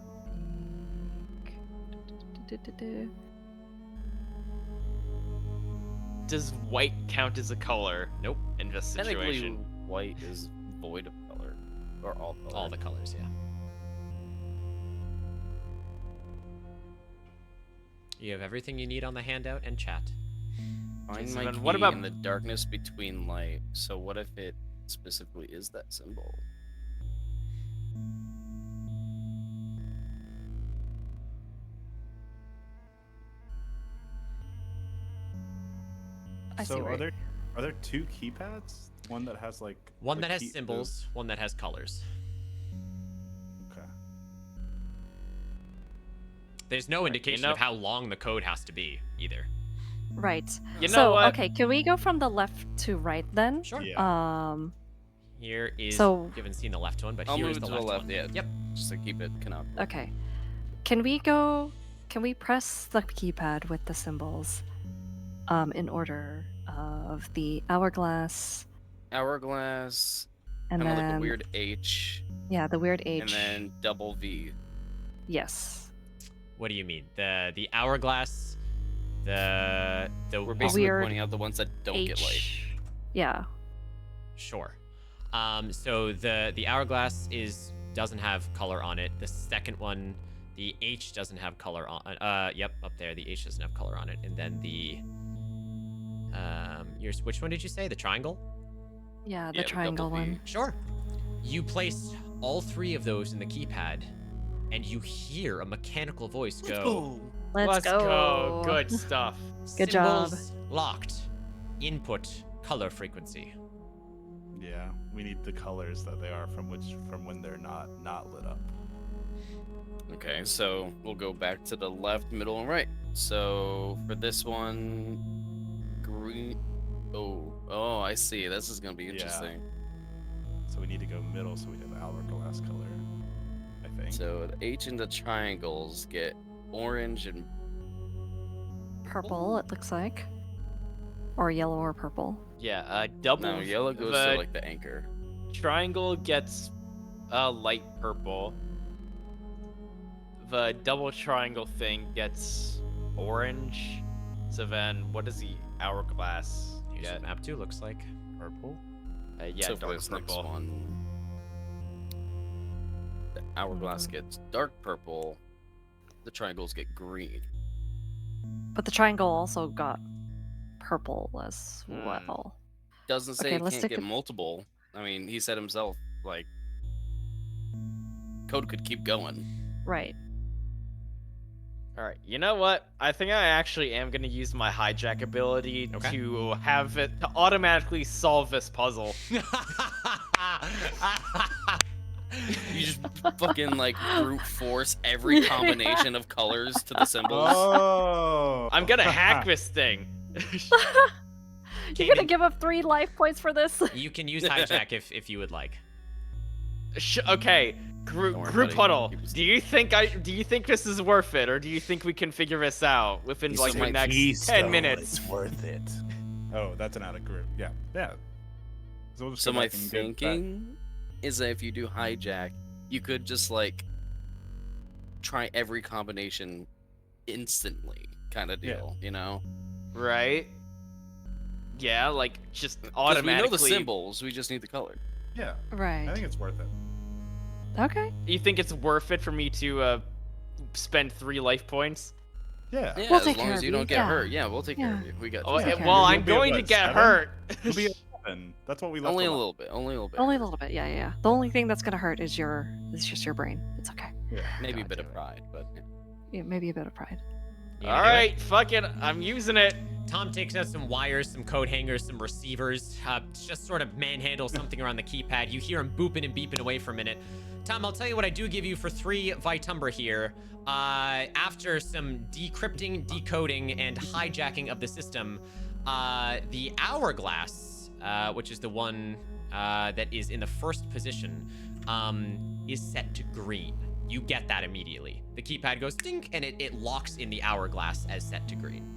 F: Does white count as a color?
C: Nope.
F: In this
E: Technically,
F: situation.
E: white is void of color, or all color.
C: All the colors, yeah. You have everything you need on the handout and chat.
E: Find
F: So
E: my
F: then
E: key
F: what about-
E: in the darkness between light. So what if it specifically is that symbol?
B: I see
D: So
B: where.
D: are there 2 keypads? One that has like
C: One
D: the
C: that has
D: key-
C: symbols, one that has colors.
D: Okay.
C: There's no indication
F: know-
C: of how long the code has to be, either.
B: Right.
F: You know
B: So,
F: what?
B: okay, can we go from the left to right then?
C: Sure.
D: Yeah.
C: Here is,
B: So-
C: you haven't seen the left one, but
E: I'll
C: here
E: move
C: is
E: it
C: the
E: to the
C: left
E: left.
C: one.
E: Yeah.
C: Yep.
E: Just to keep it canonical.
B: Okay. Can we go? Can we press the keypad with the symbols, in order of the hourglass,
E: Hourglass,
B: and
E: kind of
B: then
E: like a weird H,
B: yeah, the weird H.
E: and then double V.
B: Yes.
C: What do you mean? The hourglass, the
E: We're basically
B: weird
E: pointing out the ones that don't
B: H.
E: get light.
B: Yeah.
C: Sure. So the hourglass doesn't have color on it. The second one, the H doesn't have color on. Yep, up there, the H doesn't have color on it. And then the Which one did you say? The triangle?
B: Yeah, the
E: Yeah, the
B: triangle
E: double V.
B: one.
C: Sure. You place all 3 of those in the keypad, and you hear a mechanical voice go.
B: Let's go.
F: Good stuff.
B: Good job.
C: Symbols locked. Input color frequency.
D: Yeah, we need the colors that they are from when they're not lit up.
E: Okay, so we'll go back to the left, middle, and right. So for this one, green. Oh, I see. This is gonna be interesting.
D: So we need to go middle so we have hourglass color, I think.
E: So the H and the triangles get orange and
B: Purple, it looks like. Or yellow or purple.
F: Yeah, double.
E: no, yellow goes
F: the
E: to like the anchor.
F: triangle gets light purple. The double triangle thing gets orange. So then, what does the hourglass
C: Here's
F: get?
C: what map 2 looks like.
D: Purple.
F: Yeah,
E: So for
F: dark
E: this next
F: purple.
E: one, the hourglass gets dark purple. The triangles get green.
B: But the triangle also got purple as
F: Hmm.
B: well.
E: Doesn't say
B: Okay,
E: he
B: let's
E: can't
B: take
E: get
B: a-
E: multiple. I mean, he said himself, like, code could keep going.
B: Right.
F: All right, you know what? I think I actually am gonna use my hijack ability
C: Okay.
F: to have it to automatically solve this puzzle.
E: You just fucking like brute force every combination of colors to the symbols.
D: Oh.
F: I'm gonna hack this thing.
B: You're gonna give up 3 life points for this?
C: You can use hijack if you would like.
F: Okay, group
E: Don't worry,
F: group
E: buddy.
F: huddle.
E: Keep us-
F: Do you think this is worth it, or do you think we can figure this out within like the next 10 minutes?
L: It's worth it.
D: Oh, that's an out of group. Yeah. So, we'll just
E: So
D: go
E: my
D: back and get that.
E: thinking is that if you do hijack, you could just like try every combination instantly, kind of
D: Yeah.
E: deal, you know?
F: Right? Yeah, like just
E: Because
F: automatically.
E: we know the symbols, we just need the color.
D: Yeah,
B: Right.
D: I think it's worth it.
B: Okay.
F: You think it's worth it for me to spend 3 life points?
D: Yeah.
E: Yeah,
B: We'll
E: as
B: take
E: long
B: care
E: as
B: of
E: you
B: you,
E: don't get
B: yeah.
E: hurt. Yeah, we'll take care of
B: Yeah.
E: you. We got
F: Oh,
E: you.
B: Okay.
F: well,
D: You'll
F: I'm
D: be at,
F: going to
D: what,
F: get
D: 7?
F: hurt.
D: You'll be at 7. That's what we left.
E: Only a
D: alone.
E: little bit. Only a little bit.
B: Only a little bit. Yeah. The only thing that's gonna hurt is just your brain. It's okay.
D: Yeah.
E: Maybe a
B: God
E: bit of
B: damn it.
E: pride, but yeah.
B: Yeah, maybe a bit of pride.
C: You
F: All
C: gonna do it?
F: right, fuck it. I'm using it.
C: Tom takes out some wires, some coat hangers, some receivers, just sort of manhandle something around the keypad. You hear him booping and beeping away for a minute. Tom, I'll tell you what I do give you for 3 Vitumbra here. After some decrypting, decoding, and hijacking of the system, the hourglass, which is the one that is in the first position, is set to green. You get that immediately. The keypad goes dink, and it locks in the hourglass as set to green.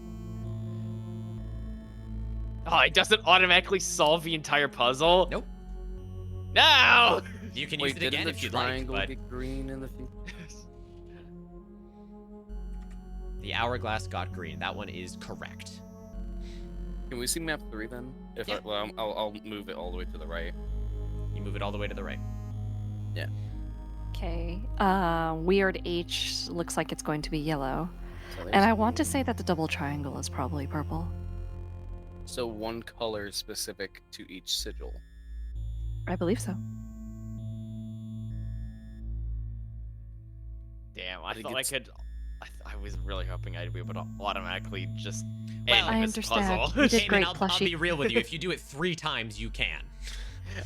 F: Oh, it doesn't automatically solve the entire puzzle?
C: Nope.
F: No!
C: You can
E: Wait,
C: use it
E: didn't
C: again
E: the
C: if you'd like,
E: triangle
C: but
E: get green in the future?
C: the hourglass got green. That one is correct.
E: Can we see map 3 then? If
C: Yeah.
E: I'll move it all the way to the right.
C: You move it all the way to the right.
B: Okay. Weird H looks like it's going to be yellow.
E: So
B: And
E: there's-
B: I want to say that the double triangle is probably purple.
E: So one color specific to each sigil.
B: I believe so.
F: Damn,
E: I
F: I
E: think
F: thought I
E: it's-
F: could. I was really hoping I'd be able to automatically just
C: Well,
F: end
B: I
F: this
B: understand.
F: puzzle.
B: You did
C: Hey,
B: great,
C: man, I'll be
B: plushie.
C: real with you. If you do it 3 times, you can.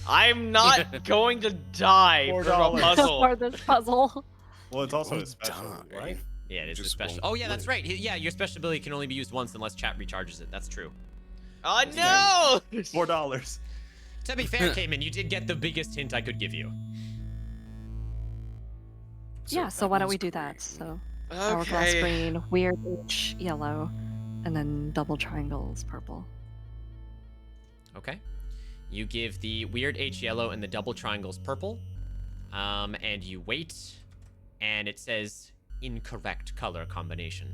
F: I'm not going to die for a
D: $4.
F: puzzle.
B: For this puzzle.
D: Well, it's also a
E: Won't
D: special,
E: die.
D: right?
C: Yeah, it is a
E: Just
C: special.
E: won't
C: Oh, yeah, that's
E: live.
C: right. Yeah, your special ability can only be used once unless chat recharges it. That's true.
F: Oh no!
D: $4.
C: To be fair, Cayman, you did get the biggest hint I could give you.
B: Yeah, so
E: that
B: why don't
E: one's
B: we do that?
E: green.
B: So hourglass
F: Okay.
B: green, weird H yellow, and then double triangles purple.
C: Okay. You give the weird H yellow and the double triangles purple. And you wait, and it says incorrect color combination.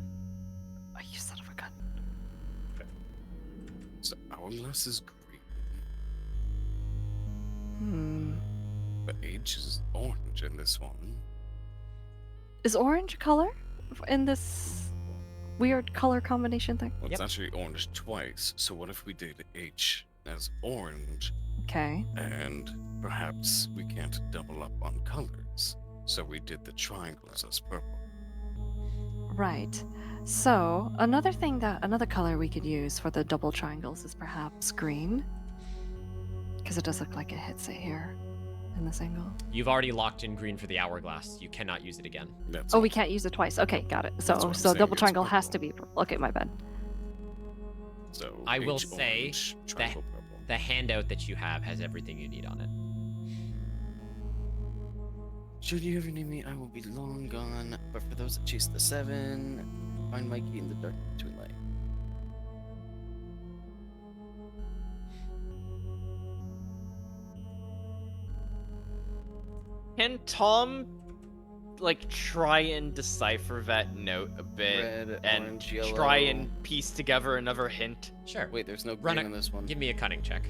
B: Oh, you son of a gun.
E: So hourglass is green, but H is orange in this one.
B: Is orange a color in this weird color combination thing?
H: Well, it's actually orange twice. So what if we did H as orange,
B: Okay.
H: and perhaps we can't double up on colors? So we did the triangles as purple.
B: Right. So another color we could use for the double triangles is perhaps green, because it does look like it hits it here in this angle.
C: You've already locked in green for the hourglass. You cannot use it again.
B: Oh, we can't use it twice. Okay, got it.
H: That's
B: So
H: what I'm
B: so
H: saying,
B: double
H: it's
B: triangle has
H: purple.
B: to be purple. Okay, my bad.
H: So
C: I will
H: H
C: say
H: orange,
C: that
H: triangle purple.
C: the handout that you have has everything you need on it.
E: Should you ever need me, I will be long gone. But for those that chase the 7, find my key in the dark between light.
F: Can Tom like try and decipher that note a bit
E: Red,
F: and
E: orange, yellow.
F: try and piece together another hint?
C: Sure.
E: Wait, there's no
C: Run
E: green
C: a-
E: in this one.
C: Give me a cunning check.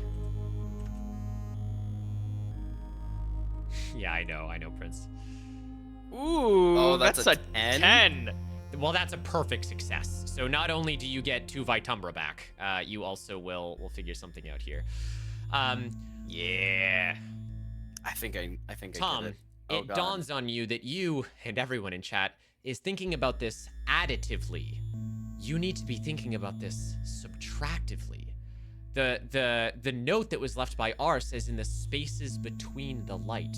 C: Yeah, I know, Prince.
F: Ooh,
E: Oh, that's a
F: 10.
E: 10?
C: Well, that's a perfect success. So not only do you get 2 Vitumbra back, you also will figure something out here. Yeah.
E: I think I
C: Tom,
E: get it. Oh,
C: it
E: God.
C: dawns on you that you and everyone in chat is thinking about this additively. You need to be thinking about this subtractively. The note that was left by R says in the spaces between the light.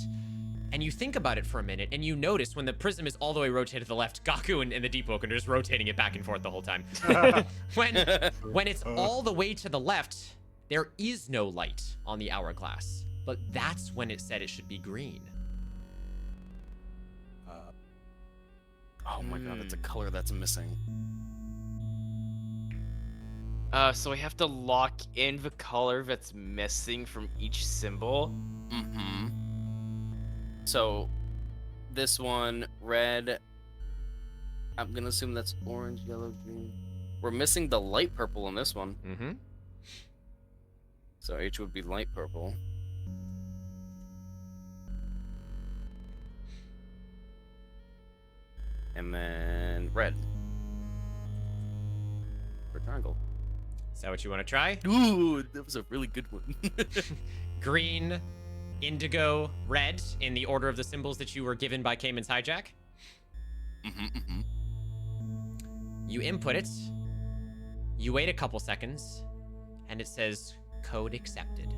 C: And you think about it for a minute, and you notice when the prism is all the way rotated to the left, Gaku and the Deep Woken are just rotating it back and forth the whole time. when it's all the way to the left, there is no light on the hourglass. But that's when it said it should be green.
E: Oh my God, that's a color that's missing.
F: So we have to lock in the color that's missing from each symbol.
E: Mm-hmm. So, this one, red. I'm gonna assume that's orange, yellow, green. We're missing the light purple in this one.
C: Mm-hmm.
E: So H would be light purple. And then red. For triangle.
C: Is that what you want to try?
E: Ooh, that was a really good one.
C: Green, indigo, red in the order of the symbols that you were given by Cayman's hijack.
E: Mm-hmm.
C: You input it. You wait a couple seconds, and it says code accepted.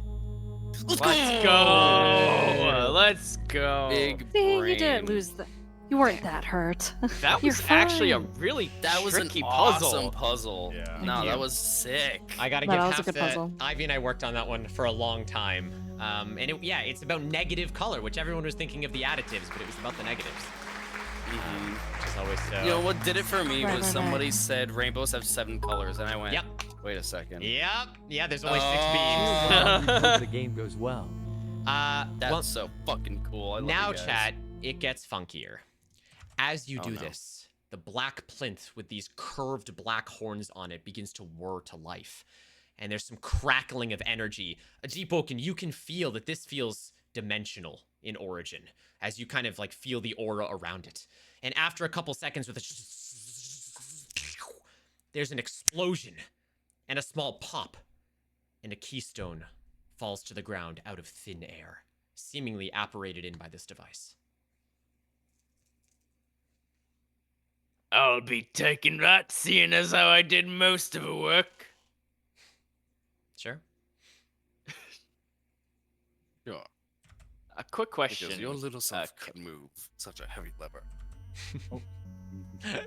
F: Let's go! Let's go!
E: Big
B: See,
E: brain.
B: you didn't lose the. You weren't that hurt.
F: That
B: You're
F: was actually a
B: fine.
F: really
E: That was an
F: tricky
E: awesome
F: puzzle.
E: puzzle.
D: Yeah.
E: No,
C: you.
E: that was sick.
C: I gotta
B: No,
C: give
B: that was a
C: half
B: good
C: the.
B: puzzle.
C: Ivy and I worked on that one for a long time, and it's about negative color, which everyone was thinking of the additives, but it was about the negatives, which is always so.
E: You know what did it for me
B: Right,
E: was
B: right,
E: somebody
B: right.
E: said rainbows have 7 colors, and I went,
C: Yep.
E: wait a second.
C: Yep. Yeah. There's only 6
E: Oh.
C: beams.
A: Hope the game goes well.
E: That's
C: Well,
E: so fucking cool. I love
C: now,
E: you guys.
C: chat, it gets funkier. As you
E: Oh,
C: do
E: no.
C: this, the black plinth with these curved black horns on it begins to whir to life. And there's some crackling of energy. A Deep Woken, you can feel that this feels dimensional in origin as you kind of like feel the aura around it. And after a couple seconds with there's an explosion and a small pop, and a keystone falls to the ground out of thin air, seemingly apparated in by this device.
G: I'll be taking that, seeing as how I did most of the work.
C: Sure.
E: Sure.
F: A quick question.
H: Because your little self could move such a heavy lever.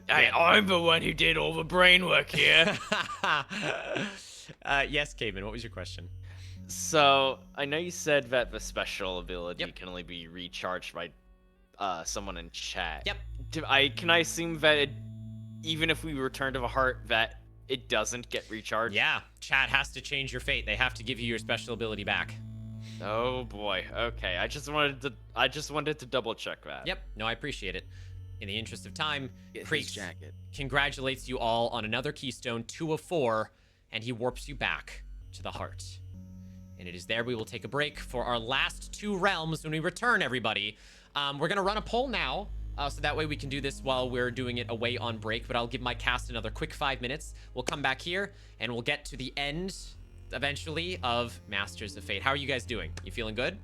G: Hey, I'm the one who did all the brain work here.
C: Yes, Cayman, what was your question?
F: So, I know you said that the special ability
C: Yep.
F: can only be recharged by someone in chat.
C: Yep.
F: Can I assume that even if we return to the heart, that it doesn't get recharged?
C: Yeah, chat has to change your fate. They have to give you your special ability back.
F: Oh boy. Okay. I just wanted to double check that.
C: Yep. No, I appreciate it. In the interest of time,
E: Get his
C: Creeks
E: jacket.
C: congratulates you all on another keystone, 2 of 4, and he warps you back to the heart. And it is there we will take a break for our last 2 realms when we return, everybody. We're going to run a poll now So that way we can do this while we're doing it away on break. But I'll give my cast another quick 5 minutes. We'll come back here and we'll get to the end, eventually, of Masters of Fate. How are you guys doing? You feeling good?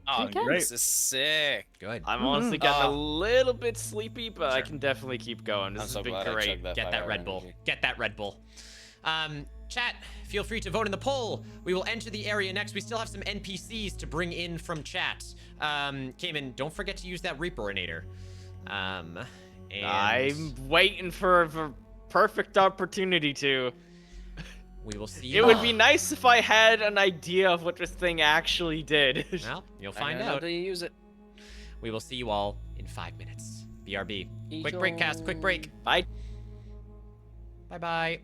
E: Oh,
B: Pretty good.
D: Great.
E: this is sick.
C: Good.
F: I'm honestly getting a
E: Ah.
F: little bit sleepy, but I
E: Sure.
F: can definitely keep going. This
E: I'm
F: has
E: so
F: been
E: glad I
F: great.
E: chugged that
C: Get that
E: 5-hour
C: Red Bull.
E: energy.
C: Get that Red Bull. Chat, feel free to vote in the poll. We will enter the area next. We still have some NPCs to bring in from chat. Cayman, don't forget to use that Reaperinator. And
F: I'm waiting for a perfect opportunity to.
C: we will see
F: It
C: you.
F: would be nice if I had an idea of what this thing actually did.
C: Well, you'll
E: I
C: find
E: don't know
C: out.
E: how to use it.
C: We will see you all in 5 minutes. BRB. Quick break, cast. Quick break.
F: Bye.
C: Bye-bye.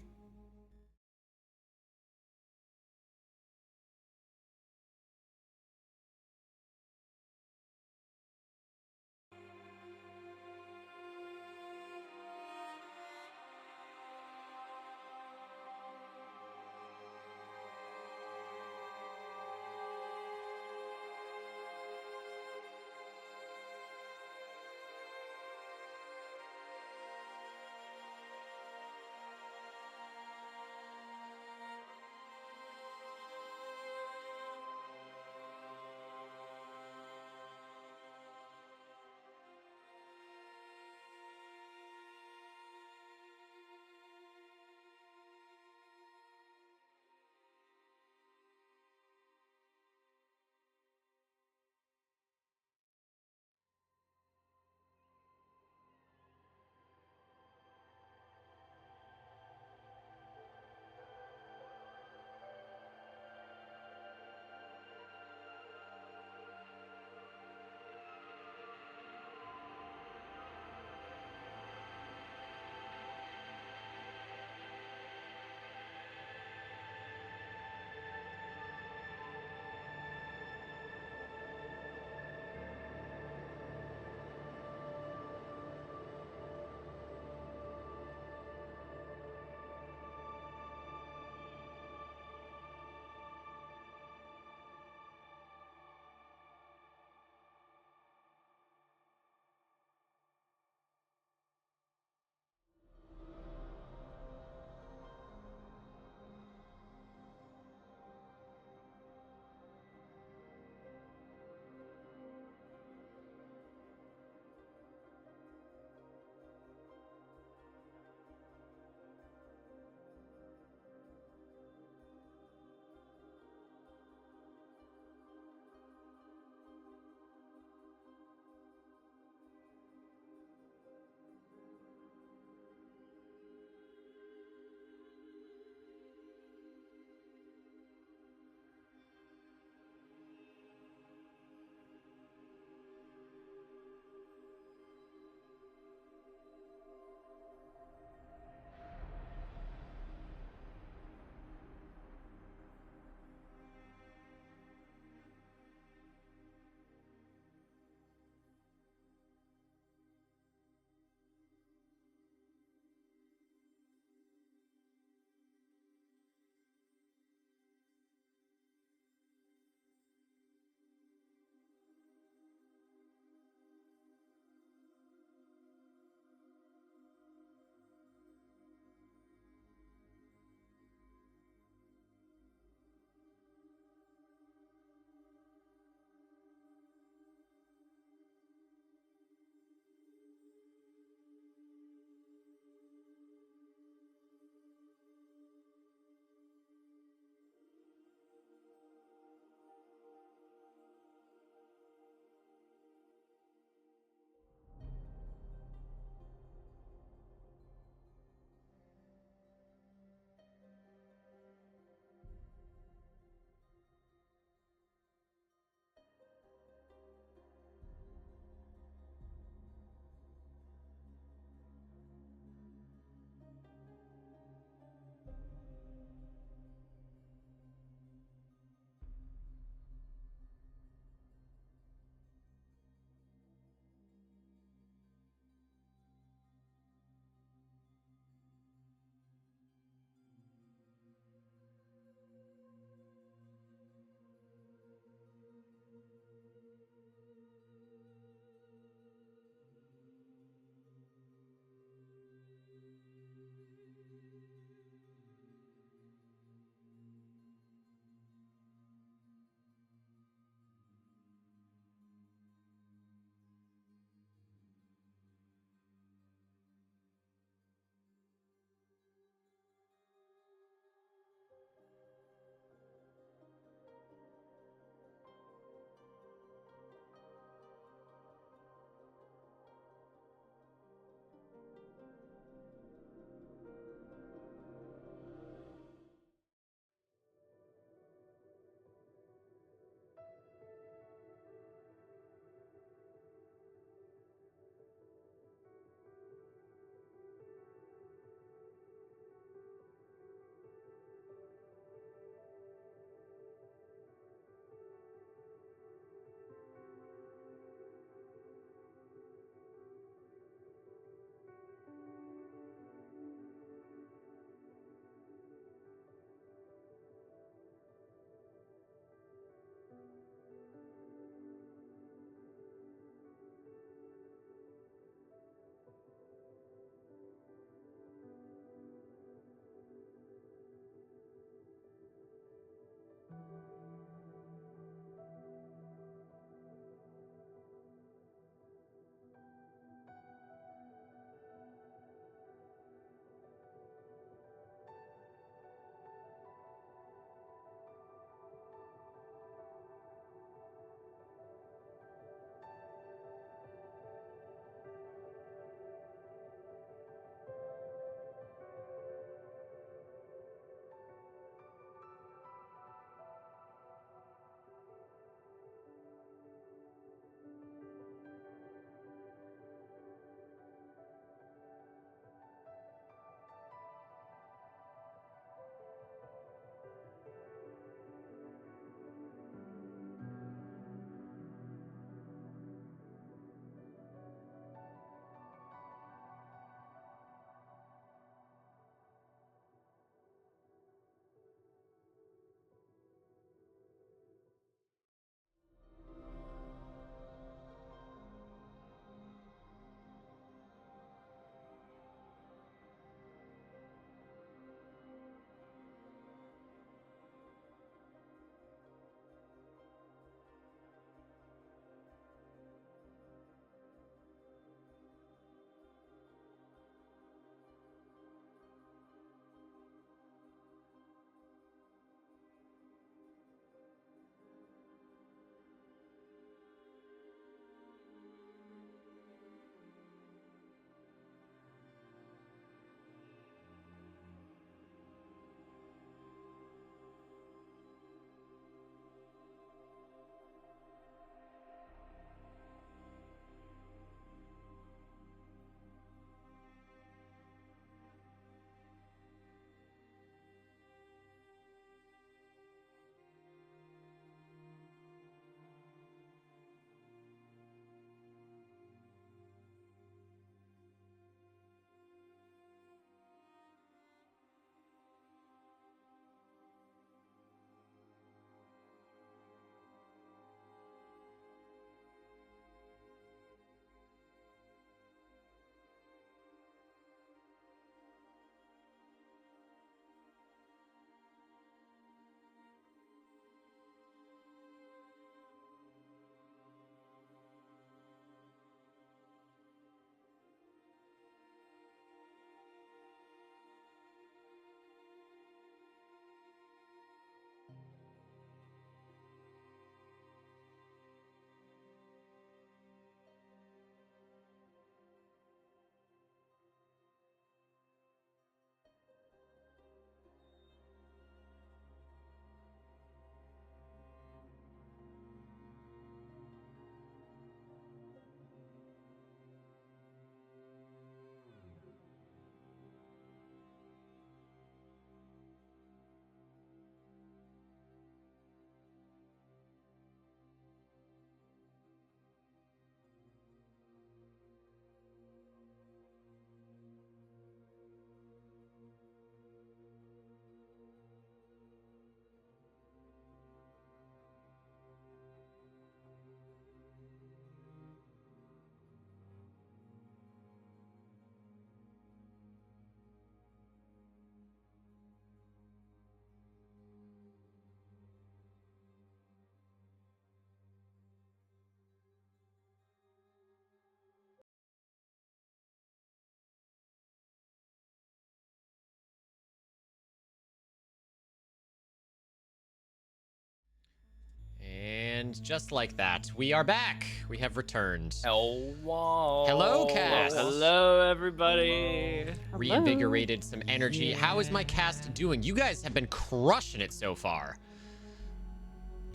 C: And just like that, we are back. We have returned.
E: Oh, wow.
C: Hello, cast.
F: Hello, everybody.
C: Reinvigorated some energy. How is my cast doing? You guys have been crushing it so far.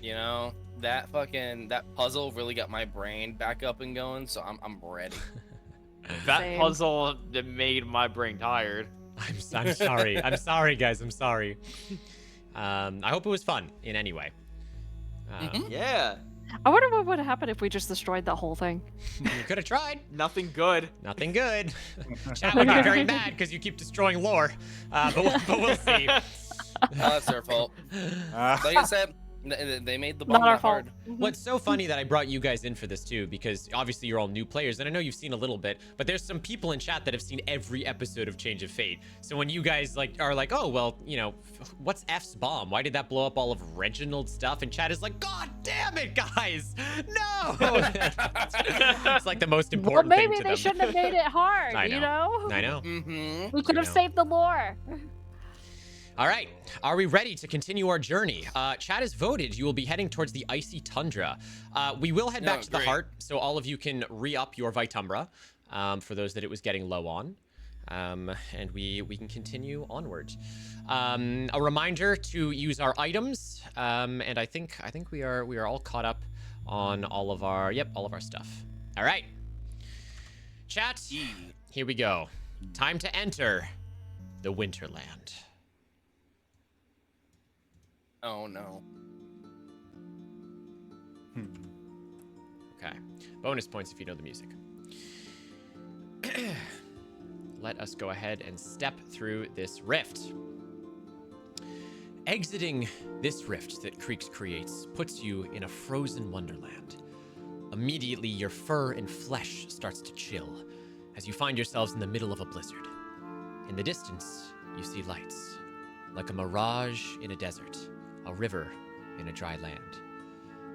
E: You know, that puzzle really got my brain back up and going, so I'm ready.
F: That
B: Same.
F: puzzle that made my brain tired.
C: I'm sorry. I'm sorry, guys. I'm sorry. I hope it was fun in any way.
F: Yeah.
B: I wonder what would happen if we just destroyed the whole thing.
C: You could have tried.
F: Nothing good.
C: Nothing good. Chat would get very mad because you keep destroying lore. But we'll see.
E: That's their fault. Like I said, they made the bomb
B: Not our
E: that
B: fault.
E: hard.
C: What's so funny that I brought you guys in for this too, because obviously you're all new players, and I know you've seen a little bit, but there's some people in chat that have seen every episode of Change of Fate. So when you guys are like, oh well, you know, what's F's bomb? Why did that blow up all of Reginald's stuff? And chat is like, God damn it, guys, no! It's like the most
B: Well,
C: important thing
B: maybe
C: to
B: they
C: them.
B: shouldn't have made it hard,
C: I
B: you
C: know.
B: know?
C: I know.
E: Mm-hmm.
B: We could have
C: know.
B: saved the lore.
C: All right, are we ready to continue our journey? Chat has voted. You will be heading towards the icy tundra. We will head back to the heart, so all of you can re-up your Vitumbra for those that it was getting low on. And we can continue onward. A reminder to use our items, and I think we are all caught up on all of our stuff. All right, chat. Here we go. Time to enter the Winterland.
E: Oh no.
C: Okay. Bonus points if you know the music. Let us go ahead and step through this rift. Exiting this rift that Creeks creates puts you in a frozen wonderland. Immediately, your fur and flesh starts to chill as you find yourselves in the middle of a blizzard. In the distance, you see lights, like a mirage in a desert, a river in a dry land,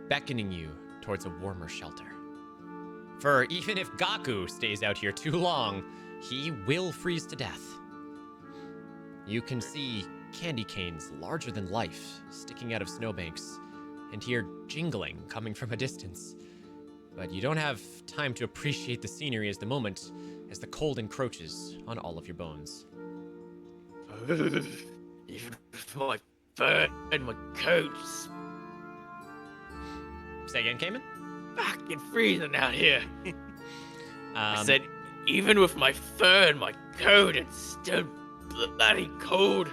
C: beckoning you towards a warmer shelter. For even if Gaku stays out here too long, he will freeze to death. You can see candy canes larger than life sticking out of snowbanks and hear jingling coming from a distance. But you don't have time to appreciate the scenery as the cold encroaches on all of your bones.
G: Even my fur and my coats.
C: Say again, Cayman?
G: Fucking freezing out here. I
C: Um,
G: said, even with my fur and my coat, it's still bloody cold.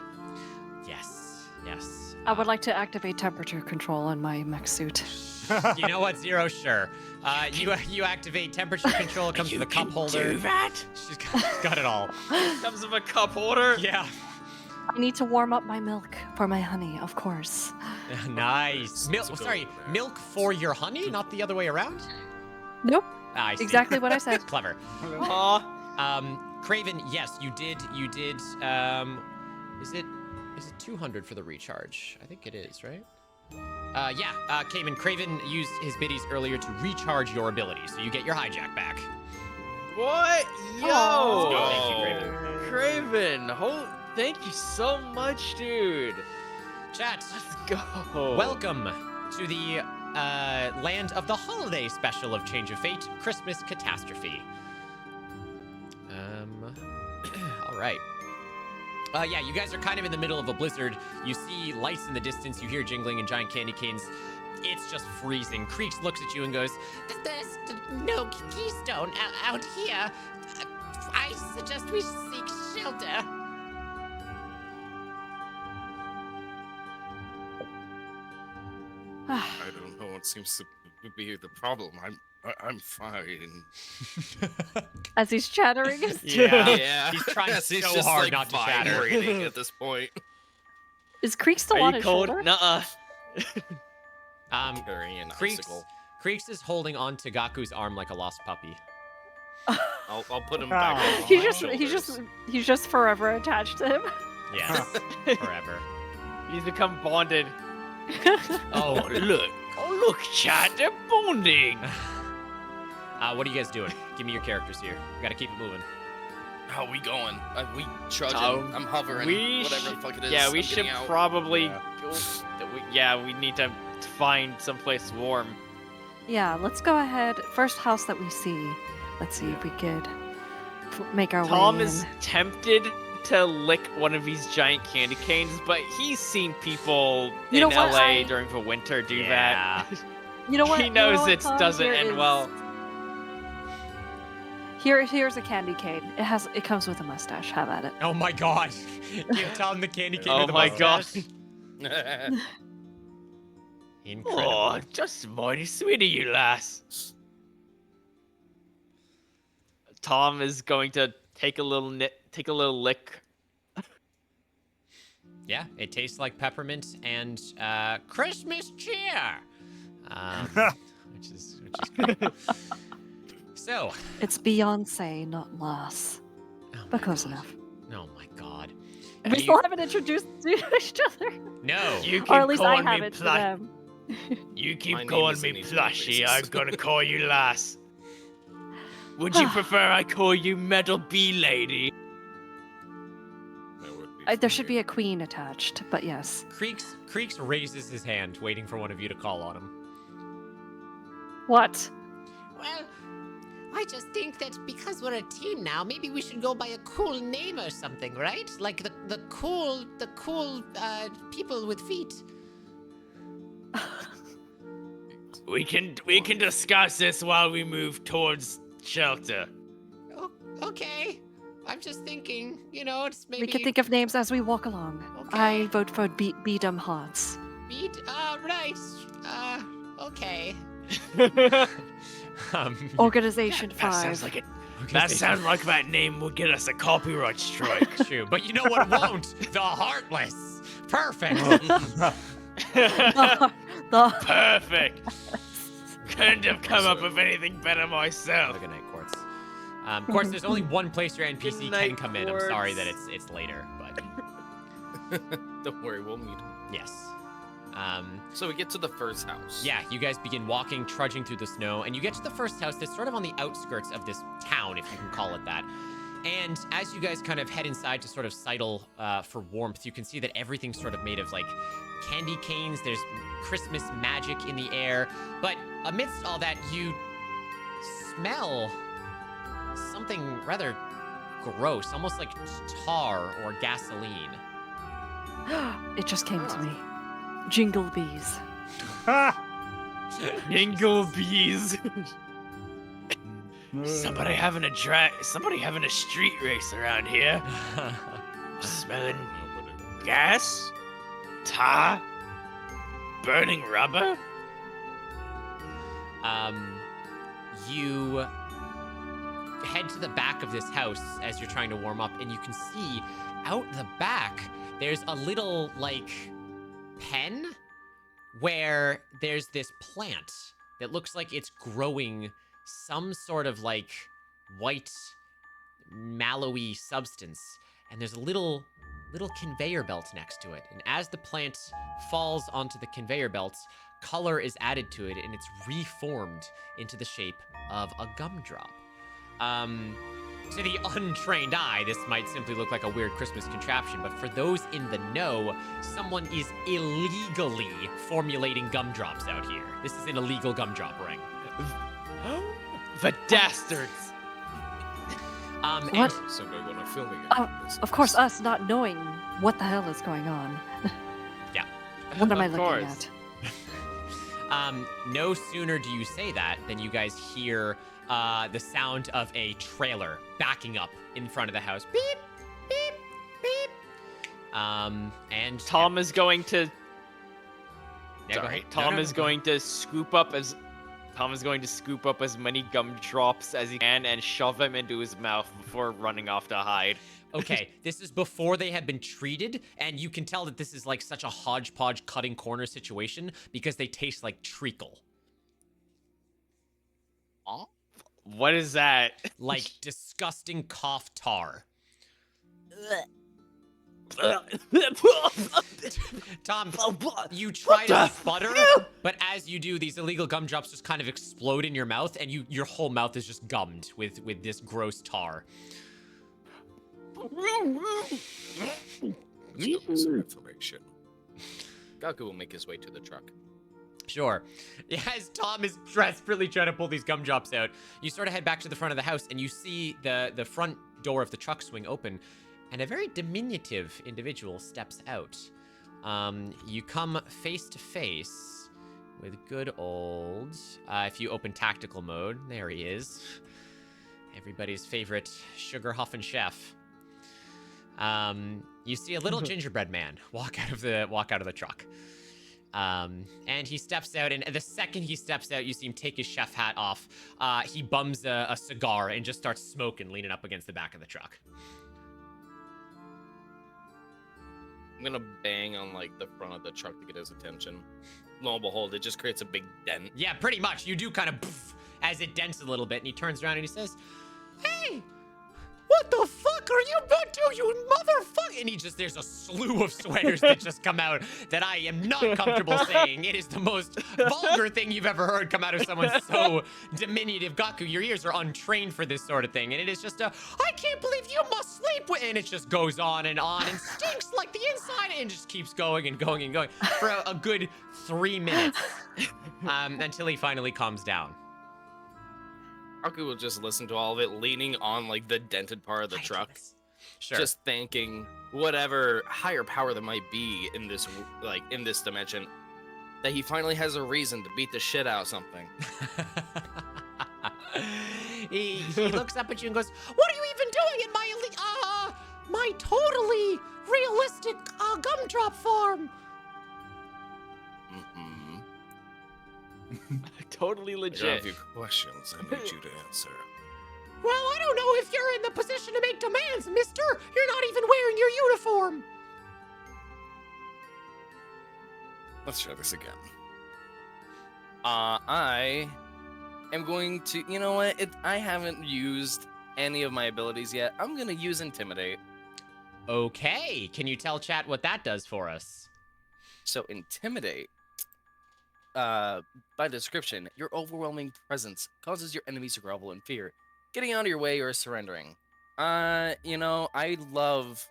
C: Yes.
B: I would like to activate temperature control on my mech suit.
C: You know what, Zero? Sure. You activate temperature control. It comes with a cup holder.
G: Do that?
C: She's got it all.
F: Comes with a cup holder.
C: Yeah.
B: I need to warm up my milk for my honey, of course.
C: Nice. Milk for your honey, not the other way around?
B: Nope.
C: I see.
B: Exactly what I said.
C: Clever. Craven, yes, you did, is it 200 for the recharge? I think it is, right? Craven used his biddies earlier to recharge your ability, so you get your hijack back.
F: What? Yo!
C: Oh. Thank you, Craven.
F: Craven, thank you so much, dude.
C: Chat,
F: Let's go.
C: welcome to the land of the holiday special of Change of Fate, Christmas Catastrophe. All right. You guys are kind of in the middle of a blizzard. You see lights in the distance. You hear jingling and giant candy canes. It's just freezing. Creeks looks at you and goes,
J: There's no keystone out here. I suggest we seek shelter.
H: I don't know what seems to be the problem. I'm fine.
B: As he's chattering his
H: Yeah.
C: He's trying
H: Yes, he's
C: so
H: just,
C: hard
H: like,
C: not to chatter.
H: vibrating at this point.
B: Is Creek still
F: Are
B: on
F: you
B: his
F: cold?
B: shoulder?
F: Nuh-uh.
H: Carrying an
C: Creeks,
H: icicle.
C: Creeks is holding on to Gaku's arm like a lost puppy.
H: I'll put him back on my
B: He's just forever attached to him.
C: Yes, forever.
F: He's become bonded.
G: Oh, look, chat, they're bonding.
C: What are you guys doing? Give me your characters here. We gotta keep it moving.
E: How we going? We trudging. I'm hovering. Whatever the fuck it is.
F: Yeah, we
E: I'm
F: should
E: getting out.
F: probably. We need to find someplace warm.
B: Yeah, let's go ahead. First house that we see. Let's see if we could make our
F: Tom
B: way
F: is
B: in.
F: tempted to lick one of these giant candy canes, but he's seen people
B: You know
F: in
B: what,
F: LA during the winter do that.
B: You know what?
F: He
B: you know
F: knows
B: what,
F: it
B: Tom?
F: doesn't
B: Here
F: end
B: is-
F: well.
B: Here's a candy cane. It comes with a mustache. Have at it.
C: Oh my god. Give Tom the candy cane
F: Oh
C: with the
F: my god.
C: mustache. Incredible.
F: Oh, just mighty sweet of you, lass. Tom is going to take a little lick.
C: Yeah, it tastes like peppermint and Christmas cheer. Which is great. So,
B: It's Beyonce, not Loss. But close enough.
C: oh my god.
B: We still haven't introduced each other.
C: No.
F: You keep
B: Or at least I
F: calling me
B: haven't to them.
F: You
E: My
F: keep
E: name
F: calling
E: isn't
F: me
E: easy
F: plushy.
E: basis.
F: I'm gonna call you lass. Would you prefer I call you metal bee lady?
E: That would be
B: There should
E: funny.
B: be a queen attached, but yes.
C: Creeks raises his hand, waiting for one of you to call on him.
B: What?
J: Well, I just think that because we're a team now, maybe we should go by a cool name or something, right? Like the cool people with feet.
F: We can discuss this while we move towards shelter.
J: Oh, okay. I'm just thinking, it's maybe
B: We can think of names as we walk along.
J: Okay.
B: I vote for Beedum Hearts.
J: beat. Right. Okay.
B: Organization
F: That
B: 5.
F: sounds like it. That sounds like that name will get us a copyright strike.
C: True, but you know what won't? The Heartless. Perfect.
B: the
F: Perfect. Couldn't have come up with anything better myself.
C: Good night, Quartz. Quartz, there's only one place your NPC
F: Good
C: can
F: night,
C: come in. I'm sorry that
F: Quartz.
C: it's later, but
E: Don't worry, we'll meet.
C: yes.
E: So we get to the first house.
C: Yeah, you guys begin walking, trudging through the snow, and you get to the first house that's sort of on the outskirts of this town, if you can call it that. And as you guys kind of head inside to sort of sidle for warmth, you can see that everything's sort of made of like candy canes. There's Christmas magic in the air. But amidst all that, you smell something rather gross, almost like tar or gasoline.
B: It just came to me. Jingle bees.
F: Jingle bees. Somebody having a street race around here. Smelling gas, tar, burning rubber.
C: You head to the back of this house as you're trying to warm up, and you can see out the back there's a little like pen where there's this plant that looks like it's growing some sort of like white mallowy substance, and there's a little conveyor belt next to it, and as the plant falls onto the conveyor belt, color is added to it, and it's reformed into the shape of a gumdrop. To the untrained eye, this might simply look like a weird Christmas contraption, but for those in the know, someone is illegally formulating gumdrops out here. This is an illegal gumdrop ring.
F: The dastards.
B: What?
C: And
E: Somebody want to film again.
B: Oh, of course, us not knowing what the hell is going on.
C: Yeah.
B: What am I
F: Of
B: looking
F: course.
B: at?
C: No sooner do you say that than you guys hear the sound of a trailer backing up in front of the house. Beep, beep, beep. And
F: Tom is going to.
C: Yeah, go
F: Sorry,
C: ahead.
F: Tom
C: No,
F: is going to scoop up as many gumdrops as he can and shove them into his mouth before running off to hide.
C: Okay, this is before they have been treated, and you can tell that this is like such a hodgepodge cutting corner situation because they taste like treacle.
F: What is that?
C: Like disgusting cough tar. Tom, you try to sputter, but as you do, these illegal gumdrops just kind of explode in your mouth, and your whole mouth is just gummed with this gross tar.
E: Let's go with some information. Gaku will make his way to the truck.
C: Sure. As Tom is desperately trying to pull these gumdrops out, you sort of head back to the front of the house and you see the front door of the truck swing open and a very diminutive individual steps out. You come face to face with good old, if you open tactical mode, there he is. Everybody's favorite sugar huffing chef. You see a little gingerbread man walk out of the truck. And he steps out, and the second he steps out, you see him take his chef hat off. He bums a cigar and just starts smoking, leaning up against the back of the truck.
E: I'm gonna bang on like the front of the truck to get his attention. Lo and behold, it just creates a big dent.
C: Yeah, pretty much. You do kind of as it dents a little bit, and he turns around and he says, "Hey, what the fuck are you about to, you motherfucker?" And there's a slew of swears that just come out that I am not comfortable saying. It is the most vulgar thing you've ever heard come out of someone so diminutive. Gaku, your ears are untrained for this sort of thing. And it is just I can't believe you must sleep with, and it just goes on and stinks like the inside, and just keeps going and going and going for a good 3 minutes until he finally calms down.
E: Gaku will just listen to all of it, leaning on like the dented part of the truck,
C: sure.
E: Just thanking whatever higher power there might be in this dimension, that he finally has a reason to beat the shit out of something.
C: he looks up at you and goes, "What are you even doing in my totally realistic gumdrop farm?"
F: Totally
H: I
F: legit.
H: have a few questions I need you to answer.
J: Well, I don't know if you're in the position to make demands, mister. You're not even wearing your uniform.
H: Let's try this again.
E: I am going to, you know what? I haven't used any of my abilities yet. I'm gonna use Intimidate.
C: Okay, can you tell chat what that does for us?
E: So Intimidate, by description, your overwhelming presence causes your enemies to grovel in fear, getting out of your way or surrendering. You know, I love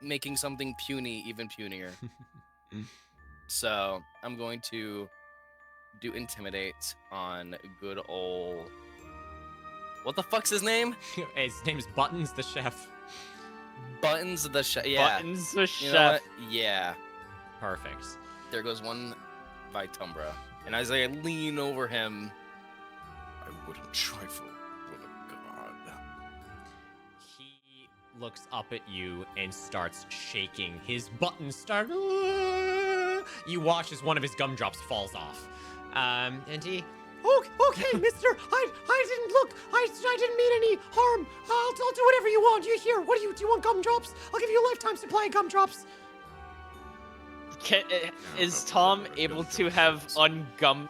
E: making something puny even punier. So I'm going to do Intimidate on good old... What the fuck's his name?
C: His name's Buttons the Chef.
E: Buttons the Chef. Yeah.
F: Buttons the
E: You
F: Chef.
E: know what? Yeah.
C: Perfect.
E: There goes one by Tumbra. And as I lean over him,
H: I wouldn't trifle with a god.
C: He looks up at you and starts shaking. His buttons start... You watch as one of his gumdrops falls off. And he...
J: Okay, mister. I didn't look. I didn't mean any harm. I'll do whatever you want. You here? What do you want? Gumdrops? I'll give you a lifetime supply of gumdrops.
F: Is Tom able to have ungummed?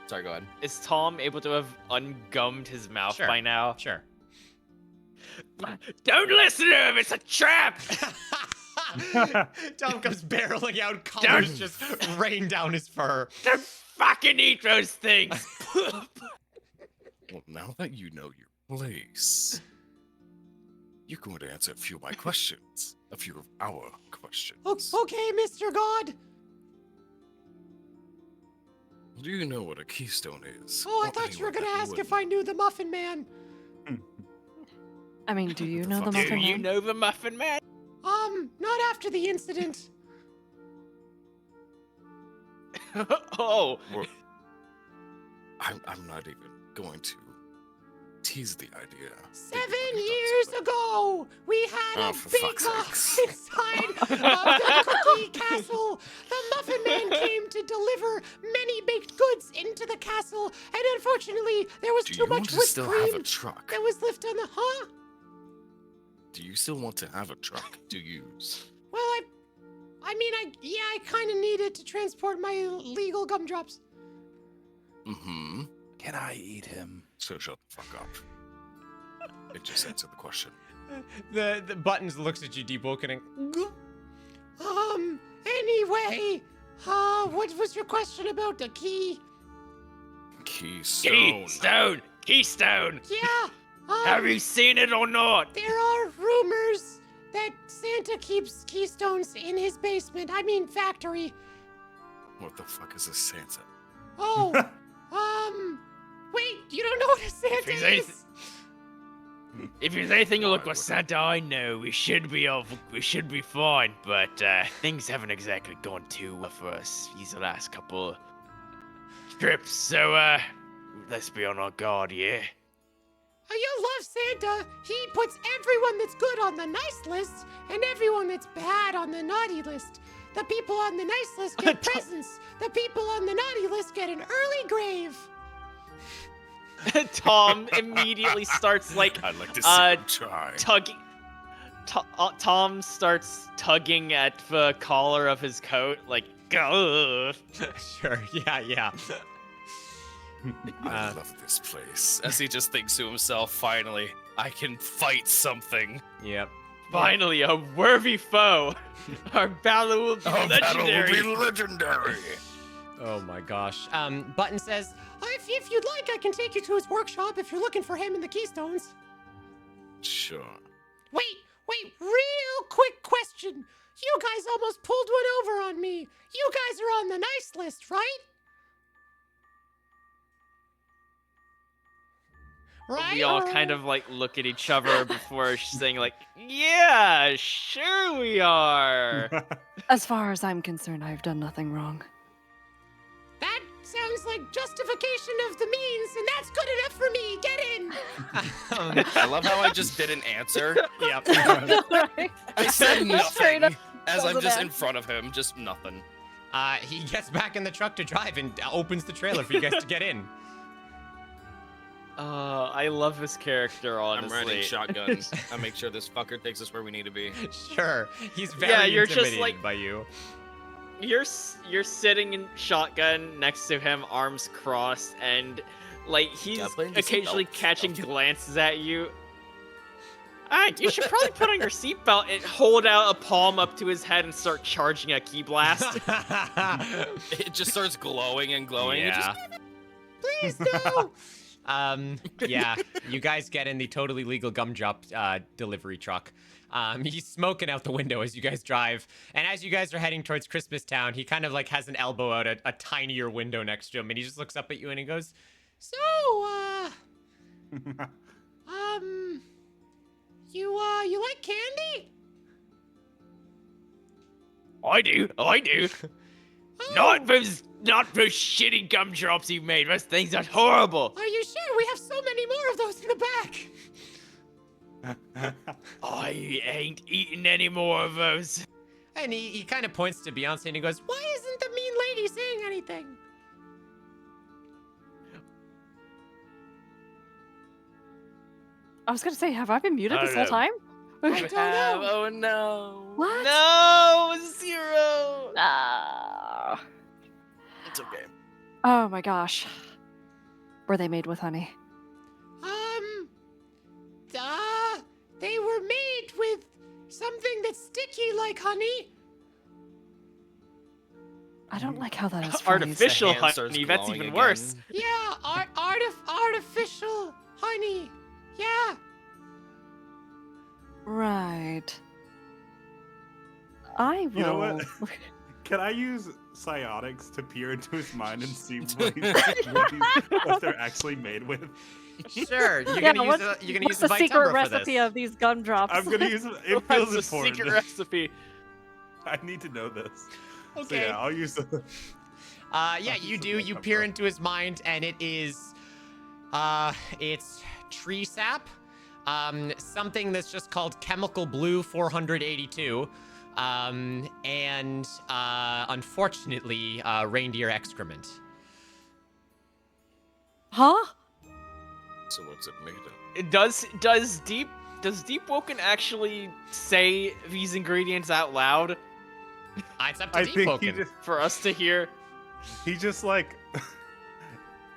E: Sorry, go ahead.
F: Is Tom able to have ungummed his mouth by now?
C: Sure.
F: Don't listen to him. It's a trap.
C: Tom comes barreling out. Colors just rain down his fur.
F: Don't fucking eat those things.
H: Well, now that you know your place, you're going to answer a few of my questions. A few of our questions.
J: Okay, Mr. God.
H: Do you know what a keystone is?
J: Oh, I
H: Or
J: thought you were
H: anyone
J: gonna
H: that
J: ask if
H: wouldn't?
J: I knew the Muffin Man.
B: I mean, do you know the
H: fuck?
B: Muffin
F: Do you
B: Man?
F: know the Muffin Man?
J: Not after the incident.
F: Oh.
H: I'm not even going to tease the idea.
J: 7 years ago, we had a
H: for
J: big
H: fuck's
J: lock
H: sakes.
J: inside of the Cookie Castle. The Muffin Man came to deliver many baked goods into the castle, and unfortunately, there was
H: Do
J: too
H: you
J: much
H: want to
J: whipped
H: still
J: cream
H: have a truck?
J: that was left on the... Huh?
H: Do you still want to have a truck to use?
J: Well, I kind of need it to transport my legal gumdrops.
H: Mm-hmm.
L: Can I eat him?
H: So shut the fuck up. It just answered the question.
C: The Buttons looks at you, deep woken, and...
J: Anyway, what was your question about the key?
H: Keystone.
F: Keystone.
J: Yeah.
F: Have you seen it or not?
J: There are rumors that Santa keeps keystones in his basement. I mean, factory.
H: What the fuck is a Santa?
J: Oh, wait, you don't know what a Santa
F: he's
J: is?
F: anything- If he's anything
H: Why
F: like
H: would
F: what Santa I know, we should be fine. But things haven't exactly gone too well for us these last couple trips. So let's be on our guard, yeah.
J: Oh, you love Santa. He puts everyone that's good on the nice list and everyone that's bad on the naughty list. The people on the nice list get presents. The people on the naughty list get an early grave.
F: Tom immediately starts like
H: I'd like to see him try.
F: tugging. Tom starts tugging at the collar of his coat, like, ugh.
C: Sure. Yeah.
E: I love this place. As he just thinks to himself, finally, I can fight something.
C: Yep.
F: Finally, a worthy foe. Our battle will be
H: Our
F: legendary.
H: battle will be legendary.
C: Oh my gosh. Button says,
J: If you'd like, I can take you to his workshop if you're looking for him in the Keystones.
H: Sure.
J: Wait, real quick question. You guys almost pulled one over on me. You guys are on the nice list, right? Right?
F: We all kind of like look at each other before saying like, yeah, sure we are.
B: As far as I'm concerned, I've done nothing wrong.
J: That sounds like justification of the means, and that's good enough for me. Get in.
E: I love how I just didn't answer.
C: yep.
E: I said
B: Straight
E: nothing
B: up
E: as I'm
B: doesn't
E: just in
B: answer.
E: front of him, just nothing.
C: He gets back in the truck to drive and opens the trailer for you guys to get in.
F: I love this character, honestly.
E: I'm riding shotgun. I make sure this fucker takes us where we need to be.
C: Sure. He's very
F: Yeah, you're just,
C: intimidated
F: like-
C: by you.
F: You're sitting in shotgun next to him, arms crossed, and like he's
E: Definitely the
F: occasionally
E: seatbelt
F: catching
E: stuff.
F: glances at you. You should probably put on your seatbelt and hold out a palm up to his head and start charging a key blast.
E: It just starts glowing and glowing. It just,
C: Yeah.
J: Please no.
C: Yeah, you guys get in the totally legal gumdrop delivery truck. He's smoking out the window as you guys drive, and as you guys are heading towards Christmas Town, he kind of like has an elbow out a tinier window next to him, and he just looks up at you and he goes,
J: So, you like candy?
F: I do.
J: Oh,
F: Not those shitty gumdrops you made. Those things are horrible.
J: Are you sure? We have so many more of those in the back.
F: I ain't eating any more of those.
C: and he kind of points to Beyonce and he goes,
J: Why isn't the mean lady saying anything?
B: I was gonna say, have I been muted
F: I
B: this
F: don't
B: whole time?
J: I don't know.
E: oh no.
B: What?
F: No, 0.
B: Ah.
E: It's okay.
B: Oh my gosh. Were they made with honey?
J: They were made with something that's sticky like honey.
B: I don't like how that is phrased.
F: Artificial
E: hand starts
F: honey. That's
E: glowing
F: even
E: again.
F: worse.
J: Yeah, artificial honey. Yeah.
B: Right. I will.
D: You know what? Can I use psionics to peer into his mind and see what they're actually made with?
C: sure, you're
B: Yeah,
C: gonna use
B: what's
C: the
B: the secret
C: Vitumbra
B: recipe
C: for
B: of these gumdrops?
D: I'm gonna use it. It
F: That's
D: feels
F: a
D: important.
F: secret recipe.
D: I need to know this. So
C: Okay.
D: yeah, I'll use the.
C: Yeah, you do. You peer into his mind, and it is, it's tree sap, something that's just called chemical blue 482, and unfortunately, reindeer excrement.
B: Huh?
H: So what's it made of?
F: Does Deep Woken actually say these ingredients out loud
C: It's up to
D: I
C: Deep
D: think
C: Woken.
F: for us to hear?
D: he just like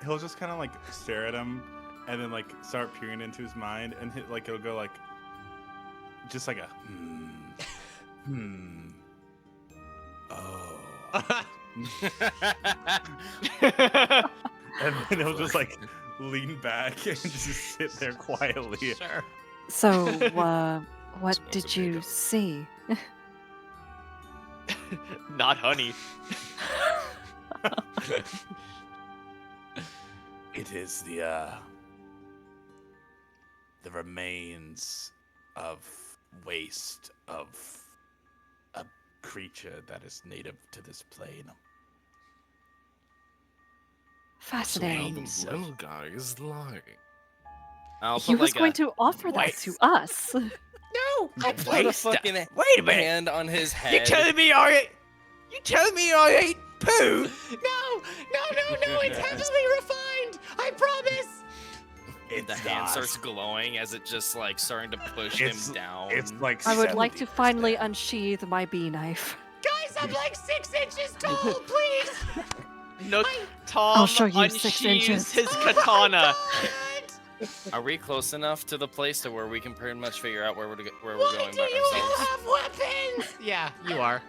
D: he'll just kind of like stare at him and then like start peering into his mind and like it'll go like just like a oh and then he'll just like lean back and just sit there quietly.
C: Sure.
B: So, what
H: So what's
B: did
H: it made
B: you
H: of?
B: see?
F: Not honey.
L: It is the remains of waste of a creature that is native to this plane.
B: Fascinating.
H: So the little guy is lying.
E: I'll
B: He
E: put
B: was
E: like
B: going
E: a,
B: to offer that to us.
G: No, I
E: put a
G: played stuff.
E: fucking
G: Wait a minute.
E: hand on his
G: You
E: head.
G: telling me I ate? You telling me I ate poo?
I: No, it's heavily refined. I promise.
E: The hand starts glowing as it just like starting to push him down.
D: It's like
B: I would like to
L: 70%.
B: finally unsheathe my bee knife.
I: Guys, I'm like 6 inches tall, please.
F: No, Tom
B: I'll show you 6
F: unsheathes
B: inches.
F: his katana.
E: Are we close enough to the place to where we can pretty much figure out where we're going
I: Why
E: by
I: do you
E: ourselves?
I: have weapons?
C: Yeah, you are.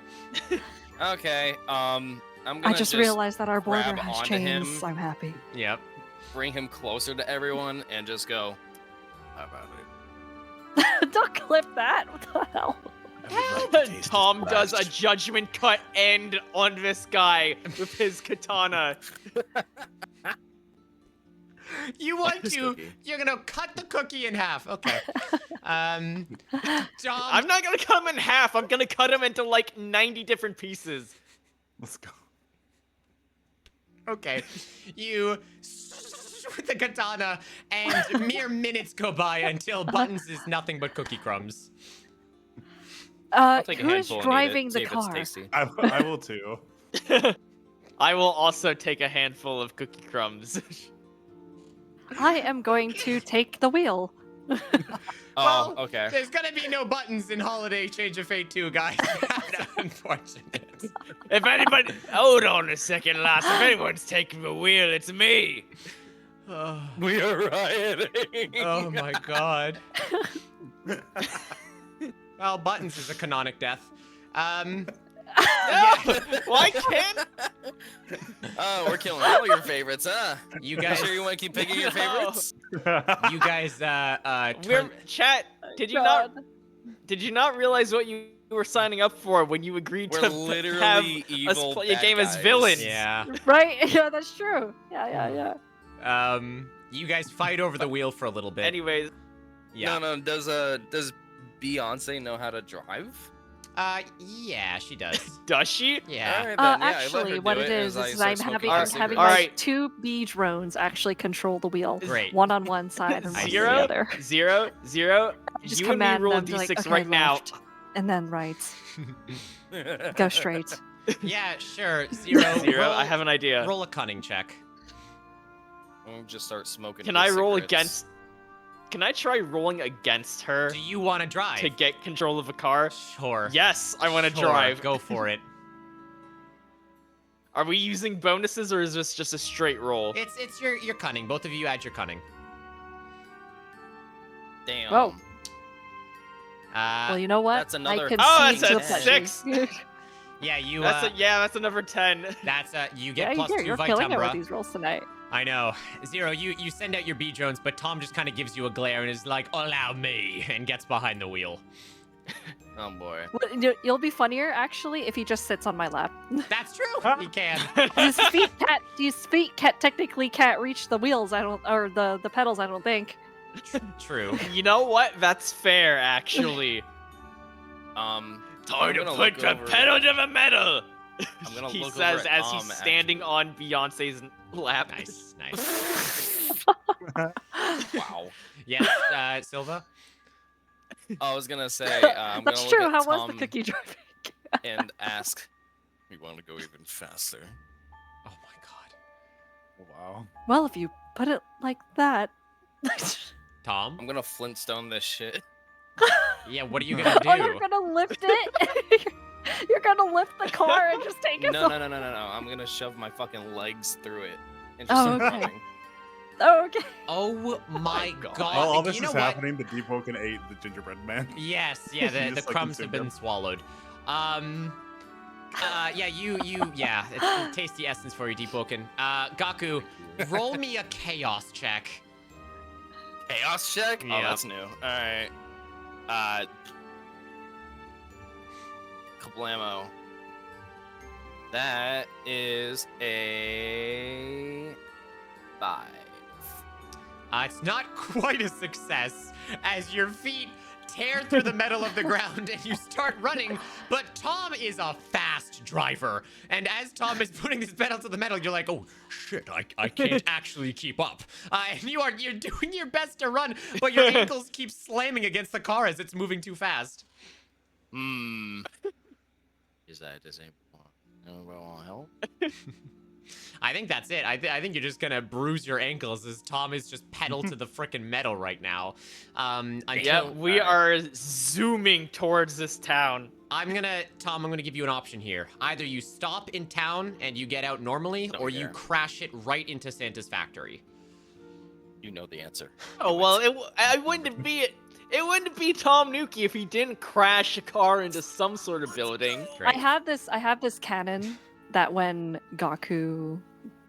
E: Okay. I'm gonna
B: I just realized that our border
E: grab
B: has
E: onto
B: chains.
E: him.
B: I'm happy.
C: Yep.
E: bring him closer to everyone and just go.
H: How about it?
B: Don't clip that. What the hell?
F: Tom does a judgment cut end on this guy with his katana.
C: You want to? You're gonna cut the cookie in half. Okay. Tom.
F: I'm not gonna cut him in half. I'm gonna cut him into like 90 different pieces.
D: Let's go.
C: Okay. You with the katana, and mere minutes go by until Buttons is nothing but cookie crumbs.
E: I'll take a
B: Who is
E: handful and eat
B: driving
E: it,
B: the
E: see if it's
B: car?
E: tasty.
D: I will too.
F: I will also take a handful of cookie crumbs.
B: I am going to take the wheel.
E: Oh, okay.
C: There's gonna be no buttons in Holiday Change of Fate 2, guys. Unfortunate.
F: If anybody, hold on a second, lass. If anyone's taking the wheel, it's me.
E: We are rioting.
C: Oh my god. Well, Buttons is a canonic death.
F: No! Why can't?
E: Oh, we're killing all your favorites, huh?
C: You guys,
E: Sure you want to keep picking your favorites?
C: you guys,
F: We're chat. Did you not realize what you were signing up for when you agreed
E: We're
F: to
E: literally
F: have
E: evil
F: us play a
E: bad
F: game as
E: guys.
F: villains?
C: Yeah.
B: Right? Yeah, that's true. Yeah.
C: You guys fight over the wheel for a little bit.
F: Anyways,
C: Yeah.
E: No. Does Beyonce know how to drive?
C: Yeah, she does.
F: does she?
C: Yeah.
E: All right, then, yeah, let her
B: Actually,
E: do
B: what it
E: as
B: is
E: I
B: is
E: start
B: I'm
E: smoking
B: having,
E: my
B: I'm having
E: cigarettes.
B: like 2 bee drones actually control the wheel.
C: Great.
B: One on one side and one on the
F: Zero,
B: other.
F: zero, zero.
B: Just
F: You and me
B: command
F: roll a
B: them to, like,
F: d6
B: okay,
F: right now.
B: left, and then right. Go straight.
C: Yeah, sure. Zero.
F: Zero.
C: Roll,
F: I have an idea.
C: Roll a cunning check.
E: We'll just start smoking.
F: Can
E: his
F: I roll
E: cigarettes.
F: against? Can I try rolling against her
C: Do you want to drive?
F: to get control of a car?
C: Sure.
F: Yes, I want to
C: Sure,
F: drive.
C: Go for it.
F: Are we using bonuses or is this just a straight roll?
C: It's your cunning. Both of you add your cunning.
E: Damn.
B: Whoa. Well, you know what?
E: That's another-
B: I can
F: Oh,
B: see
F: that's a
B: to the pleasure.
F: 6.
C: Yeah, you.
F: That's another 10.
C: That's you
B: Yeah,
C: get plus
B: you're
C: 2
B: killing it with
C: Vitumbra.
B: these rolls tonight.
C: I know. Zero, you send out your bee drones, but Tom just kind of gives you a glare and is like, "Allow me," and gets behind the wheel.
E: Oh boy.
B: Well, you'll be funnier actually if he just sits on my lap.
C: That's true. He can.
B: His feet technically can't reach the wheels. Or the pedals. I don't think.
C: True.
F: You know what? That's fair, actually.
E: I'm
F: Time to
E: gonna
F: put
E: look
F: the
E: over-
F: pedal to the metal.
E: I'm gonna
F: He
E: look
F: says
E: over at
F: as he's
E: Tom,
F: standing on Beyonce's lap.
C: Nice.
E: Wow.
C: Yes, Silva.
E: I was gonna say I'm
B: That's
E: gonna
B: true.
E: look at
B: How was the
E: Tom
B: cookie driving?
E: and ask. We want to go even faster.
C: Oh my god.
D: Wow.
B: Well, if you put it like that.
C: Tom.
E: I'm gonna Flintstone this shit.
C: Yeah. What are you gonna do?
B: Oh, you're gonna lift it? You're gonna lift the car and just take it.
E: No. I'm gonna shove my fucking legs through it and just
B: Oh,
E: start
B: okay.
E: running.
B: Oh, okay.
C: Oh my god.
D: While all this
C: You
D: is
C: know what?
D: happening, the Deep Woken ate the gingerbread man.
C: Yes, yeah,
D: He
C: the
D: just, like,
C: crumbs have
D: consumed
C: been
D: him.
C: swallowed. Yeah, it's a tasty essence for you, Deep Woken. Gaku, roll me a chaos check.
E: Chaos check?
C: Yeah.
E: Oh, that's new. Alright. Kablamo. That is a 5.
C: It's not quite a success as your feet tear through the metal of the ground and you start running, but Tom is a fast driver. And as Tom is putting his pedal to the metal, you're like, oh shit, I can't actually keep up. And you're doing your best to run, but your ankles keep slamming against the car as it's moving too fast.
E: Is that disabled? Anyone want help?
C: I think that's it. I think you're just gonna bruise your ankles as Tom is just pedal to the frickin' metal right now.
F: Yeah, we are zooming towards this town.
C: Tom, I'm gonna give you an option here. Either you stop in town and you get out normally, or you crash it right into Santa's factory.
E: You know the answer.
F: Oh well, it wouldn't be Tom Nuki if he didn't crash a car into some sort of building.
B: I have this cannon that when Gaku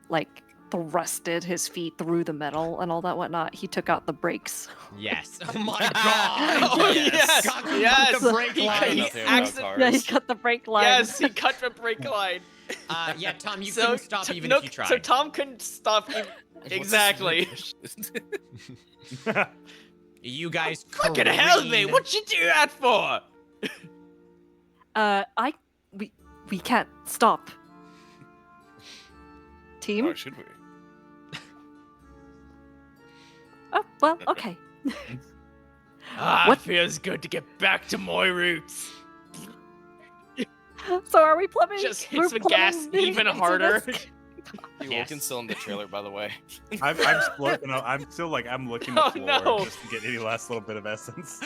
B: like thrusted his feet through the metal and all that whatnot, he took out the brakes.
C: Yes. Oh my god.
F: Oh yes.
C: Gaku
F: Yes.
C: cut the brake line.
B: He cut the brake line.
F: Yes, he cut the brake line.
C: Yeah, Tom, you couldn't stop even if you tried.
F: So Tom couldn't stop him. Exactly.
C: You guys
F: fucking hell, mate! What'd you do that for?
B: We can't stop. Team?
H: Why should we?
B: Oh, well, okay.
F: What feels good to get back to my roots.
B: So are we plumbing?
F: Just hits the gas even harder.
E: Woken's still in the trailer, by the way.
D: I'm still like I'm looking at the floor just to get any last little bit of essence.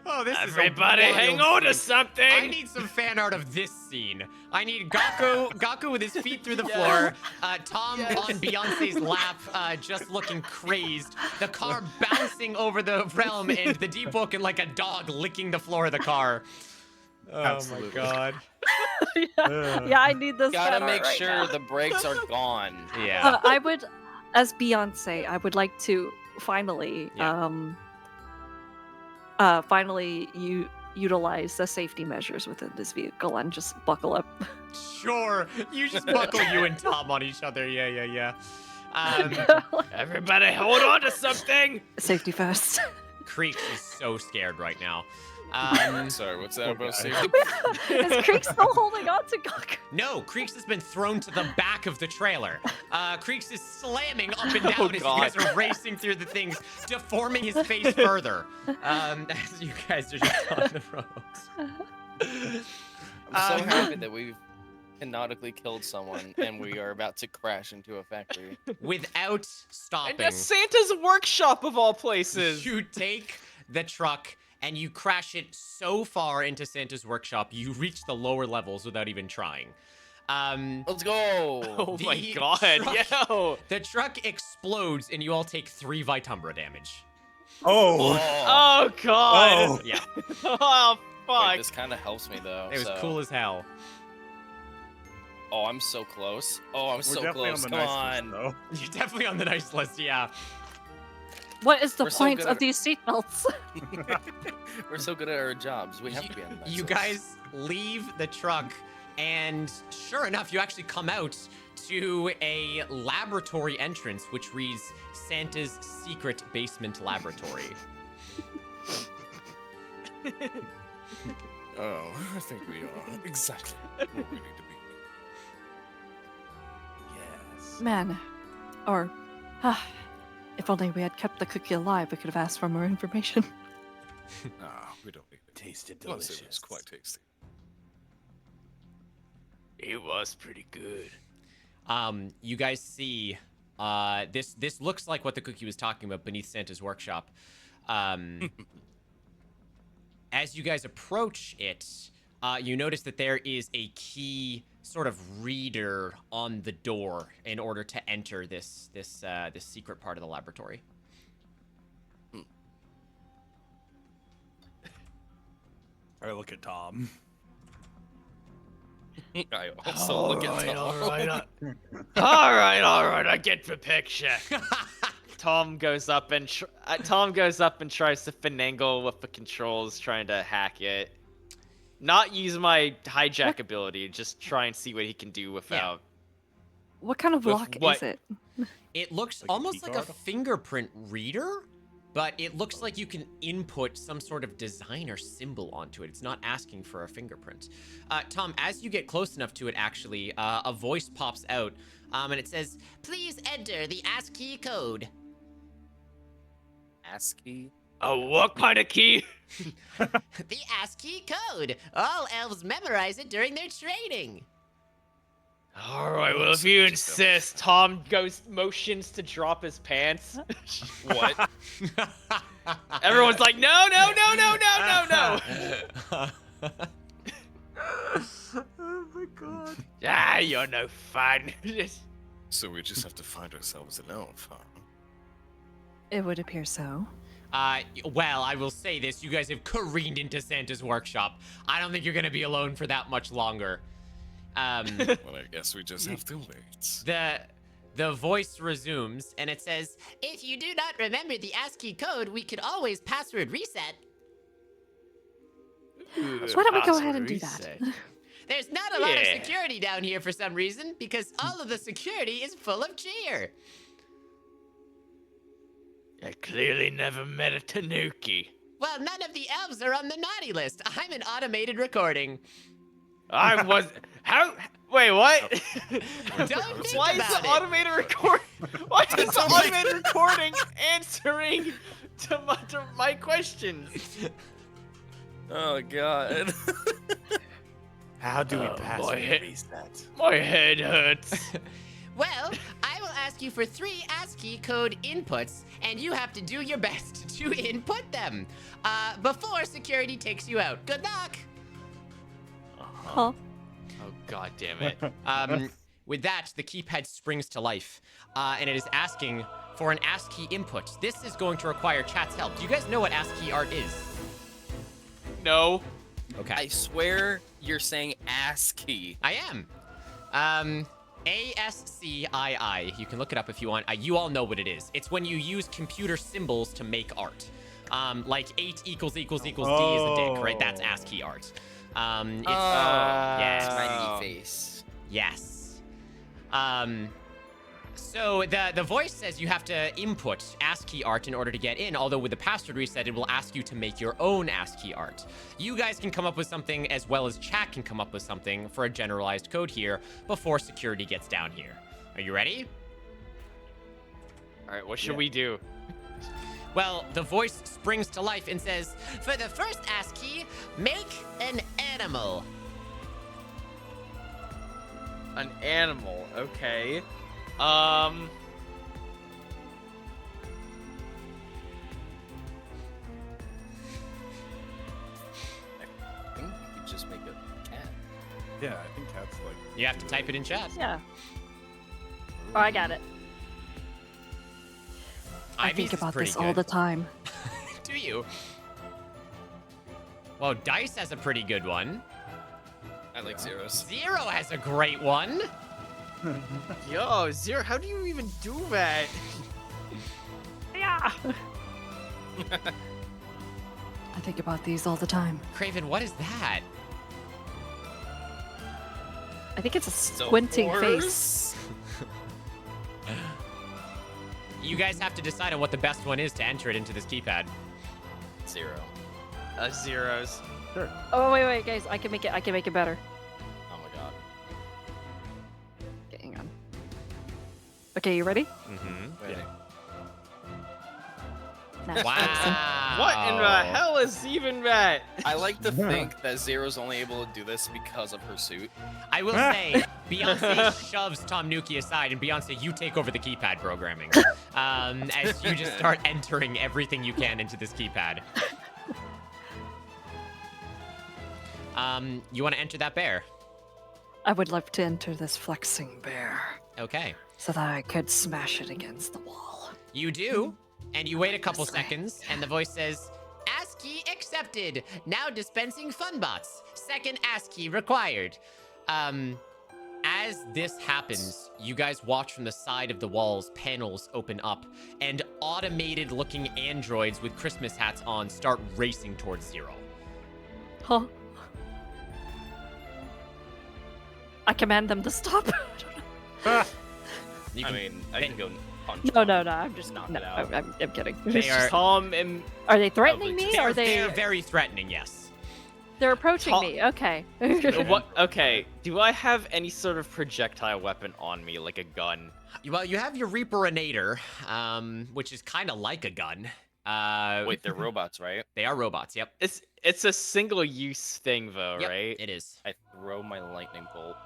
C: Oh, this
F: Everybody
C: is
F: hang on to something!
C: I need some fan art of this scene. I need Gaku with his feet through the floor, Tom on Beyonce's lap, just looking crazed, the car bouncing over the realm, and the deep woken like a dog licking the floor of the car. Oh
D: Absolutely.
C: my god.
B: Yeah, I need this.
E: Gotta
B: fan art
E: make
B: right
E: sure
B: now.
E: the brakes are gone.
C: Yeah.
B: I would, as Beyonce, I would like to finally, finally utilize the safety measures within this vehicle and just buckle up.
C: Sure. You just buckle you and Tom on each other. Yeah.
F: Everybody hold on to something!
B: Safety first.
C: Creek is so scared right now.
E: Sorry, what's that about safety?
B: Is Creek still holding on to Gaku?
C: No, Creeks has been thrown to the back of the trailer. Creeks is slamming up and down as you guys are racing through the things, deforming his face further. As you guys are just on the roads.
E: I'm so happy that we've canonically killed someone and we are about to crash into a factory.
C: Without stopping.
F: And that's Santa's workshop of all places.
C: You take the truck and you crash it so far into Santa's workshop, you reach the lower levels without even trying.
E: Let's go!
F: Oh my god, yo!
C: The truck explodes and you all take 3 Vitumbra damage.
D: Oh!
F: Oh god!
D: Oh.
C: Yeah.
F: Oh fuck!
E: Wait, this kind of helps me though.
C: It was cool as hell.
E: Oh, I'm so close. Oh, I'm
D: We're
E: so
D: definitely
E: close.
D: on the
E: Come
D: nice
E: on.
D: list, though.
C: You're definitely on the nice list, yeah.
B: What is the
E: We're so
B: point
E: good
B: of
E: at-
B: these seatbelts?
E: We're so good at our jobs. We have to be on the nice
C: You
E: list.
C: guys leave the truck, and sure enough, you actually come out to a laboratory entrance, which reads Santa's secret basement laboratory.
H: Oh, I think we are exactly where we need to be.
L: Yes.
B: Man, or if only we had kept the cookie alive, we could have asked for more information.
H: Ah, we don't need it.
L: Tasted
H: Plus, it was
L: delicious.
H: quite tasty.
G: It was pretty good.
C: You guys see, this looks like what the cookie was talking about beneath Santa's workshop. As you guys approach it, you notice that there is a key sort of reader on the door in order to enter this secret part of the laboratory.
D: I look at Tom.
E: I also look at Tom.
F: All right, I get the picture. Tom goes up and tries to finagle with the controls, trying to hack it. not use my hijack ability. Just try and see what he can do without.
B: What kind of
F: With
B: lock
F: what?
B: is it?
C: It looks
D: Like a
C: almost
D: key
C: like a
D: card?
C: fingerprint reader, but it looks like you can input some sort of design or symbol onto it. It's not asking for a fingerprint. Tom, as you get close enough to it, actually, a voice pops out, and it says,
J: Please enter the ASCII code.
E: ASCII.
F: Oh, what kind of key?
J: The ASCII code. All elves memorize it during their training.
F: All right. Well, if you insist, Tom motions to drop his pants.
E: What?
F: Everyone's like, no, no, no, no, no, no, no.
D: Oh my god.
F: Ah, you're no fun.
H: So we just have to find ourselves an elf, huh?
B: It would appear so.
C: Well, I will say this. You guys have careened into Santa's workshop. I don't think you're going to be alone for that much longer.
H: Well, I guess we just have to wait.
C: The voice resumes, and it says,
J: If you do not remember the ASCII code, we could always password reset.
B: Why don't we go ahead and do that?
J: There's not a lot of
F: Yeah.
J: security down here for some reason, because all of the security is full of cheer.
F: I clearly never met a Tanuki.
J: Well, none of the elves are on the naughty list. I'm an automated recording.
F: I was. How? Wait, what?
J: Don't think
F: Why is
J: about
F: the
J: it.
F: automated recording? Why is the automated recording answering to my questions?
E: Oh god.
L: How do we
F: Oh,
L: pass
F: my
L: the
F: head-
L: reset?
F: My head hurts.
J: Well, I will ask you for 3 ASCII code inputs, and you have to do your best to input them before security takes you out. Good luck.
B: Huh?
F: Oh god damn it.
C: With that, the keypad springs to life, and it is asking for an ASCII input. This is going to require chat's help. Do you guys know what ASCII art is?
F: No.
C: Okay.
E: I swear you're saying ASCII.
C: I am. ASCII. You can look it up if you want. You all know what it is. It's when you use computer symbols to make art. Like 8 equals D is a dick, right? That's ASCII art. It's, yes.
E: Smiley face.
C: Yes. So the voice says you have to input ASCII art in order to get in, although with the password reset, it will ask you to make your own ASCII art. You guys can come up with something as well as chat can come up with something for a generalized code here before security gets down here. Are you ready?
F: All right, what should we do?
C: Well, the voice springs to life and says,
J: For the first ASCII, make an animal.
F: An animal, okay.
E: I think you could just make a cat.
D: Yeah, I think cats like.
C: you have to type it in chat.
B: Yeah. Oh, I got it. I
C: Ivy's
B: think
C: is
B: about
C: pretty
B: this all
C: good.
B: the time.
C: Do you? Well, Dice has a pretty good one.
E: I like zeros.
C: Zero has a great one.
F: Yo, Zero, how do you even do that?
B: Yeah. I think about these all the time.
C: Craven, what is that?
B: I think it's a squinting face.
C: You guys have to decide on what the best one is to enter it into this keypad.
E: Zero.
F: Zeros.
D: Sure.
B: Oh wait, guys! I can make it better.
E: Oh my god.
B: Okay, hang on. Okay, you ready?
C: Mm-hmm.
E: Wait.
B: Now,
C: Wow.
F: What in the hell is even that?
E: I like to think that Zero's only able to do this because of her suit.
C: I will say, Beyonce shoves Tom Nuki aside, and Beyonce, you take over the keypad programming. As you just start entering everything you can into this keypad. You want to enter that bear?
B: I would love to enter this flexing bear
C: Okay.
B: so that I could smash it against the wall.
C: You do, and you wait a couple
B: This way.
C: seconds, and the voice says,
J: ASCII accepted. Now dispensing fun bots. Second ASCII required.
C: as this happens, you guys watch from the side of the walls, panels open up, and automated-looking androids with Christmas hats on start racing towards Zero.
B: Huh? I command them to stop.
C: You
E: I
C: can-
E: mean, I can go punch.
B: No,
E: them.
B: no. I'm just
E: Knock
B: no.
E: it out.
B: I'm kidding.
C: They are-
F: Tom and
B: Are they threatening me?
C: They're,
B: Or
C: they're very threatening, yes.
B: They're approaching
F: Tom-
B: me. Okay.
F: what? Okay. Do I have any sort of projectile weapon on me, like a gun?
C: Well, you have your Reaper-inator, which is kind of like a gun.
E: Wait, they're robots, right?
C: They are robots, yep.
F: It's a single-use thing, though,
C: Yep,
F: right?
C: it is.
E: I throw my lightning bolt.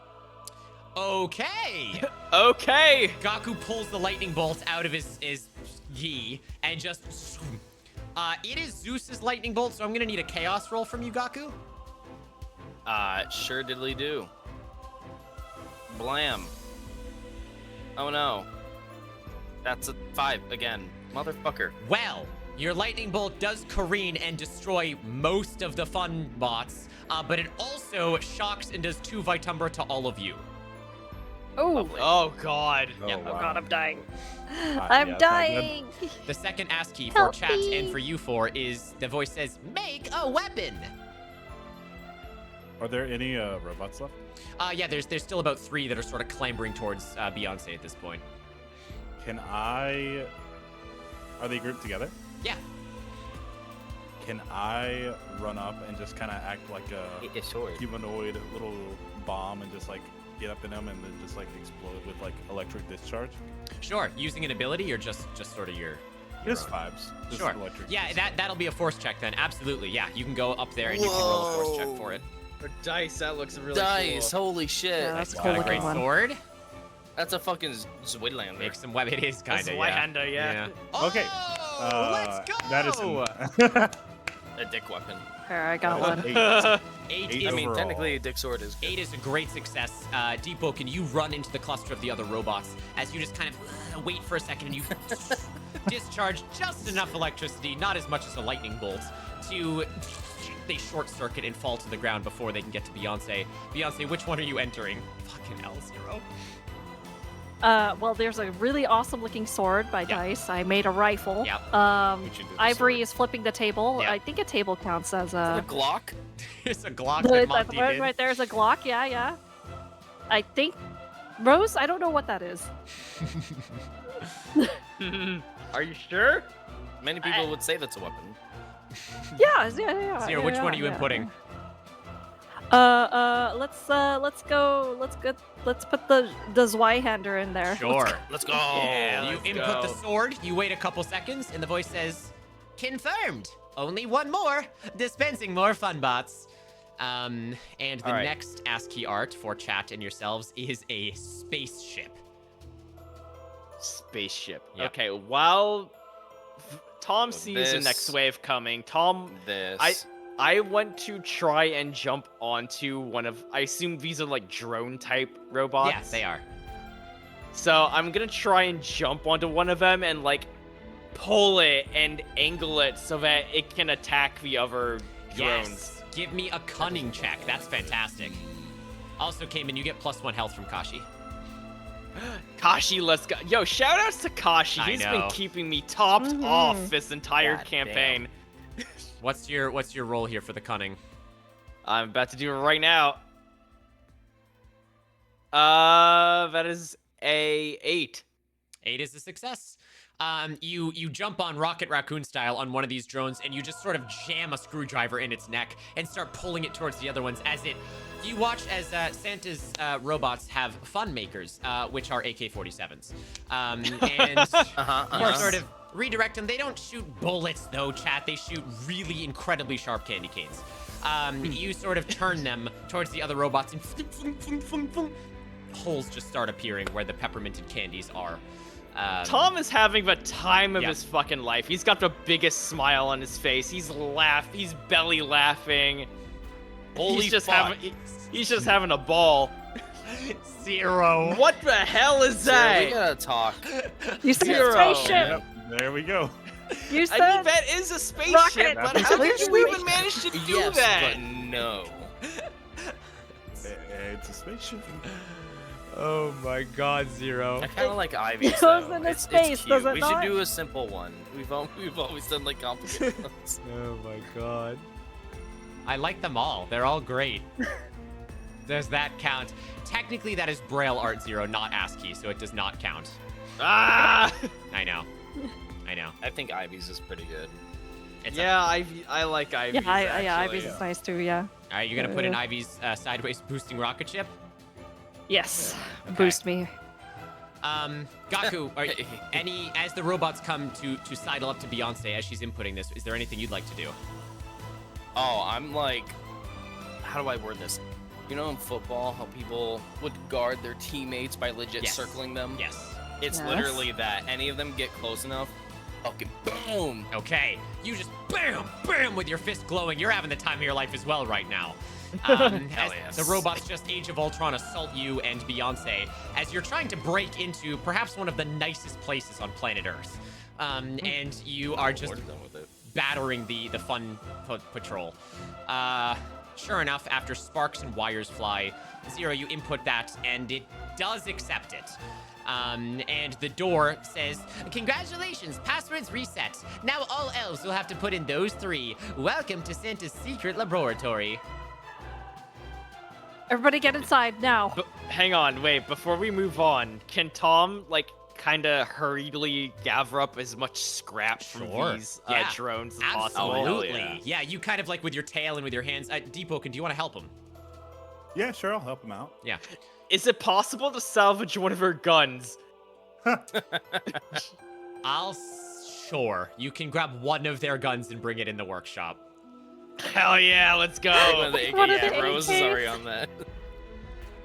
C: Okay!
F: Okay.
C: Gaku pulls the lightning bolt out of his gi and just... it is Zeus's lightning bolt, so I'm gonna need a chaos roll from you, Gaku.
E: Sure diddly do. Blam. Oh no. That's a 5 again. Motherfucker.
C: Well, your lightning bolt does careen and destroy most of the fun bots, but it also shocks and does 2 Vitumbra to all of you.
B: Oh.
F: Oh God.
C: Yep.
B: Oh God, I'm dying.
D: yeah,
B: I'm
D: it's not good.
B: dying.
C: The second ASCII for
B: Help
C: chat
B: me.
C: and for you four is the voice says, "Make a weapon."
D: Are there any robots left?
C: Yeah, there's still about 3 that are sort of clambering towards Beyonce at this point.
D: Can I? Are they grouped together?
C: Yeah.
D: Can I run up and just kind of act like a
E: sword.
D: humanoid little bomb and just like get up in them and then just like explode with like electric discharge?
C: Sure. Using an ability or just sort of your
D: Just
C: own?
D: vibes. Just
C: Sure.
D: electric.
C: Yeah, that'll be a force check then. Absolutely. Yeah, you can go up there and you can roll a force check for it.
F: For dice, that looks really
E: Dice,
F: cool.
E: holy shit.
B: Yeah, that's
C: It's
B: cool
C: got a
B: looking
C: great
B: one.
C: sword.
E: That's a fucking Zwidlander.
C: Make some web. It is kind
F: That's
C: of
F: a White-hander, yeah.
D: Okay.
C: Oh, let's go.
D: That is
E: A dick weapon.
B: Here, I got one.
C: 8
D: Eight
C: is
E: I mean,
D: overall.
E: technically a dick sword is.
C: 8 is a great success. Deepo, can you run into the cluster of the other robots as you just kind of wait for a second and you discharge just enough electricity, not as much as a lightning bolt, to they short circuit and fall to the ground before they can get to Beyonce. Beyonce, which one are you entering? Fucking hell, Zero.
B: Well, there's a really awesome looking sword by Dice. I made a rifle.
C: Yep.
E: We should do the
B: Ivory
E: sword.
B: is flipping the table.
C: Yeah.
B: I think a table counts as
E: Is it
B: a.
E: a Glock?
C: It's a Glock that
B: That's
C: Monty
B: right,
C: did.
B: right there's a Glock. Yeah. I think. Rose, I don't know what that is.
F: Are you sure?
E: Many people would say that's a weapon.
B: Yeah.
C: Zero, which one are you inputting?
B: Let's put the Zweihander in there.
C: Sure.
E: Let's go.
F: Yeah,
C: You
F: let's
C: input the
F: go.
C: sword, you wait a couple seconds, and the voice says, "Confirmed. Only one more. Dispensing more fun bots." And the
F: All right.
C: next ASCII art for chat and yourselves is a spaceship.
F: Spaceship.
C: Yep.
F: Okay, while Tom
E: So
F: sees the next
E: this-
F: wave coming, Tom,
E: This.
F: I want to try and jump onto one of, I assume these are like drone type robots.
C: Yes, they are.
F: So I'm gonna try and jump onto one of them and like pull it and angle it so that it can attack the other drones.
C: Yes. Give me a cunning check. That's fantastic. Also, Cayman, you get +1 health from Kashi.
F: Kashi, let's go. Yo, shout outs to Kashi.
C: I
F: He's
C: know.
F: been keeping me topped off this entire
E: God
F: campaign.
C: What's your roll here for the cunning?
F: I'm about to do it right now. That is a 8.
C: 8 is a success. You jump on Rocket Raccoon style on one of these drones, and you just sort of jam a screwdriver in its neck and start pulling it towards the other ones as it. You watch as Santa's robots have fun makers, which are AK-47s, and you sort of redirect them. They don't shoot bullets though, chat. They shoot really incredibly sharp candy canes. You sort of turn them towards the other robots, and holes just start appearing where the pepperminted candies are.
F: Tom is having the time of
C: yeah.
F: his fucking life. He's got the biggest smile on his face. He's belly laughing.
E: Holy
F: he's just
E: fuck.
F: he's just having a ball.
C: Zero.
F: What the hell is
E: Zero,
F: that?
E: we gotta talk.
B: You said
F: Zero.
B: spaceship.
D: Yep, there we go.
B: You
F: I
B: said
F: mean, that is a spaceship,
B: Rocket.
F: but how did you even manage to do
E: Yes,
F: that?
E: but no.
D: It's a spaceship.
C: Oh my God, Zero.
E: I kind of like Ivy's
B: It
E: though.
B: goes into
E: It's
B: space,
E: cute.
B: does it
E: We
B: not?
E: should do a simple one. We've always done like complicated ones.
C: Oh my God. I like them all. They're all great. Does that count? Technically, that is Braille Art 0, not ASCII, so it does not count.
F: Ah!
C: I know. I know.
E: I think Ivy's is pretty good.
F: I like Ivy's.
B: Yeah,
F: actually.
B: Ivy's is nice too. Yeah.
C: All right, you're gonna put in Ivy's sideways boosting rocket ship.
B: Yes.
C: Okay.
B: Boost me.
C: Gaku, as the robots come to sidle up to Beyonce as she's inputting this, is there anything you'd like to do?
E: Oh, I'm like, how do I word this? You know in football how people would guard their teammates by legit circling them?
C: Yes.
E: It's literally that. Any of them get close enough, fucking boom.
C: Okay, you just bam with your fist glowing. You're having the time of your life as well right now. As the robots just Age of Ultron assault you and Beyonce as you're trying to break into perhaps one of the nicest places on planet Earth. And you are just battering the fun patrol. Sure enough, after sparks and wires fly, Zero, you input that, and it does accept it. And the door says, "Congratulations, passwords reset. Now all elves will have to put in those 3. Welcome to Santa's secret laboratory."
B: Everybody get inside now.
F: Hang on, wait. Before we move on, can Tom kind of hurriedly gather up as much scrap from these drones as possible?
C: Absolutely. Yeah, you kind of with your tail and with your hands. Deepoken, do you want to help him?
D: Yeah, sure, I'll help him out.
C: Yeah.
F: Is it possible to salvage one of her guns?
C: Sure. You can grab one of their guns and bring it in the workshop.
F: Hell yeah, let's go.
E: Rose is already on that.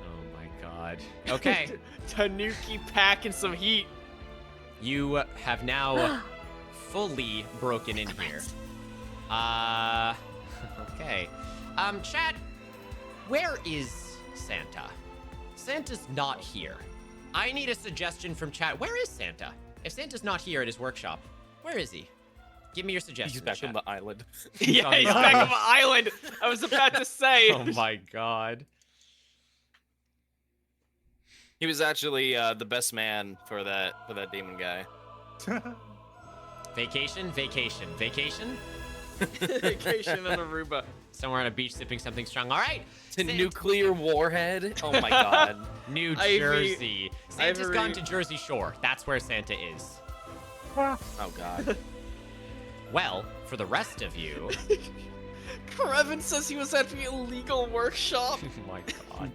C: Oh my god. Okay.
F: Tanuki packing some heat.
C: You have now fully broken in here. Okay. Chat, where is Santa? Santa's not here. I need a suggestion from chat. Where is Santa? If Santa's not here at his workshop, where is he? Give me your suggestion.
E: He's back on the island.
F: Yeah, he's back on the island. I was about to say.
C: Oh my god.
E: He was actually the best man for that demon guy.
C: Vacation.
F: Vacation on Aruba.
C: Somewhere on a beach sipping something strong. All right.
E: To nuclear warhead. Oh my god.
C: New Jersey. Santa's gone to Jersey Shore. That's where Santa is.
E: Oh god.
C: Well, for the rest of you.
F: Krevin says he was at the illegal workshop.
C: Oh my god.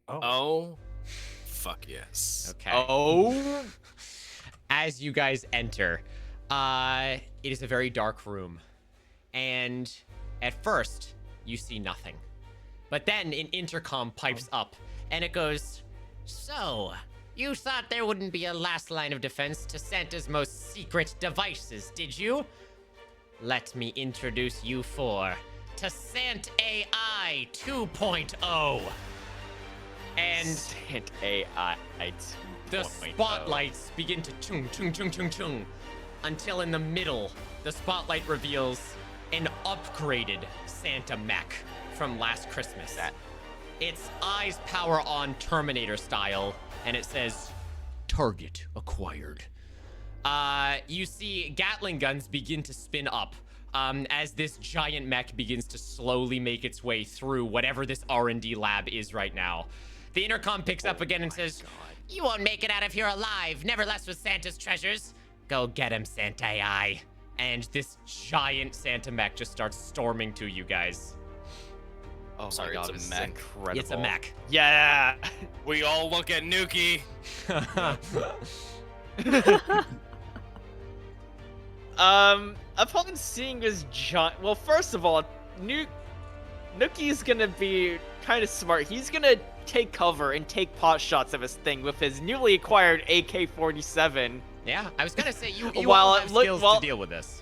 E: Oh. Fuck yes.
C: Okay.
F: Oh.
C: As you guys enter, it is a very dark room. And at first, you see nothing. But then an intercom pipes up, and it goes, "So, you thought there wouldn't be a last line of defense to Santa's most secret devices, did you? Let me introduce you to Sant AI 2.0. And
F: Sant AI 2.0.
C: The spotlights begin to chung chung chung chung chung until in the middle, the spotlight reveals an upgraded Santa mech from last Christmas. Its eyes power on Terminator style, and it says, "Target acquired." You see Gatling guns begin to spin up as this giant mech begins to slowly make its way through whatever this R&D lab is right now. The intercom picks up again and says, "You won't make it out of here alive, never less with Santa's treasures. Go get him, Santa AI." And this giant Santa mech just starts storming to you guys.
F: Oh
E: sorry,
F: my god,
E: it's a
F: this
E: mech.
F: is incredible.
C: It's a mech.
F: Yeah.
E: We all look at Nuki.
F: Upon seeing this giant, well, first of all, Nuki's gonna be kind of smart. He's gonna take cover and take pot shots of his thing with his newly acquired AK-47.
C: Yeah, I was gonna say you
F: While
C: all have skills to deal with this.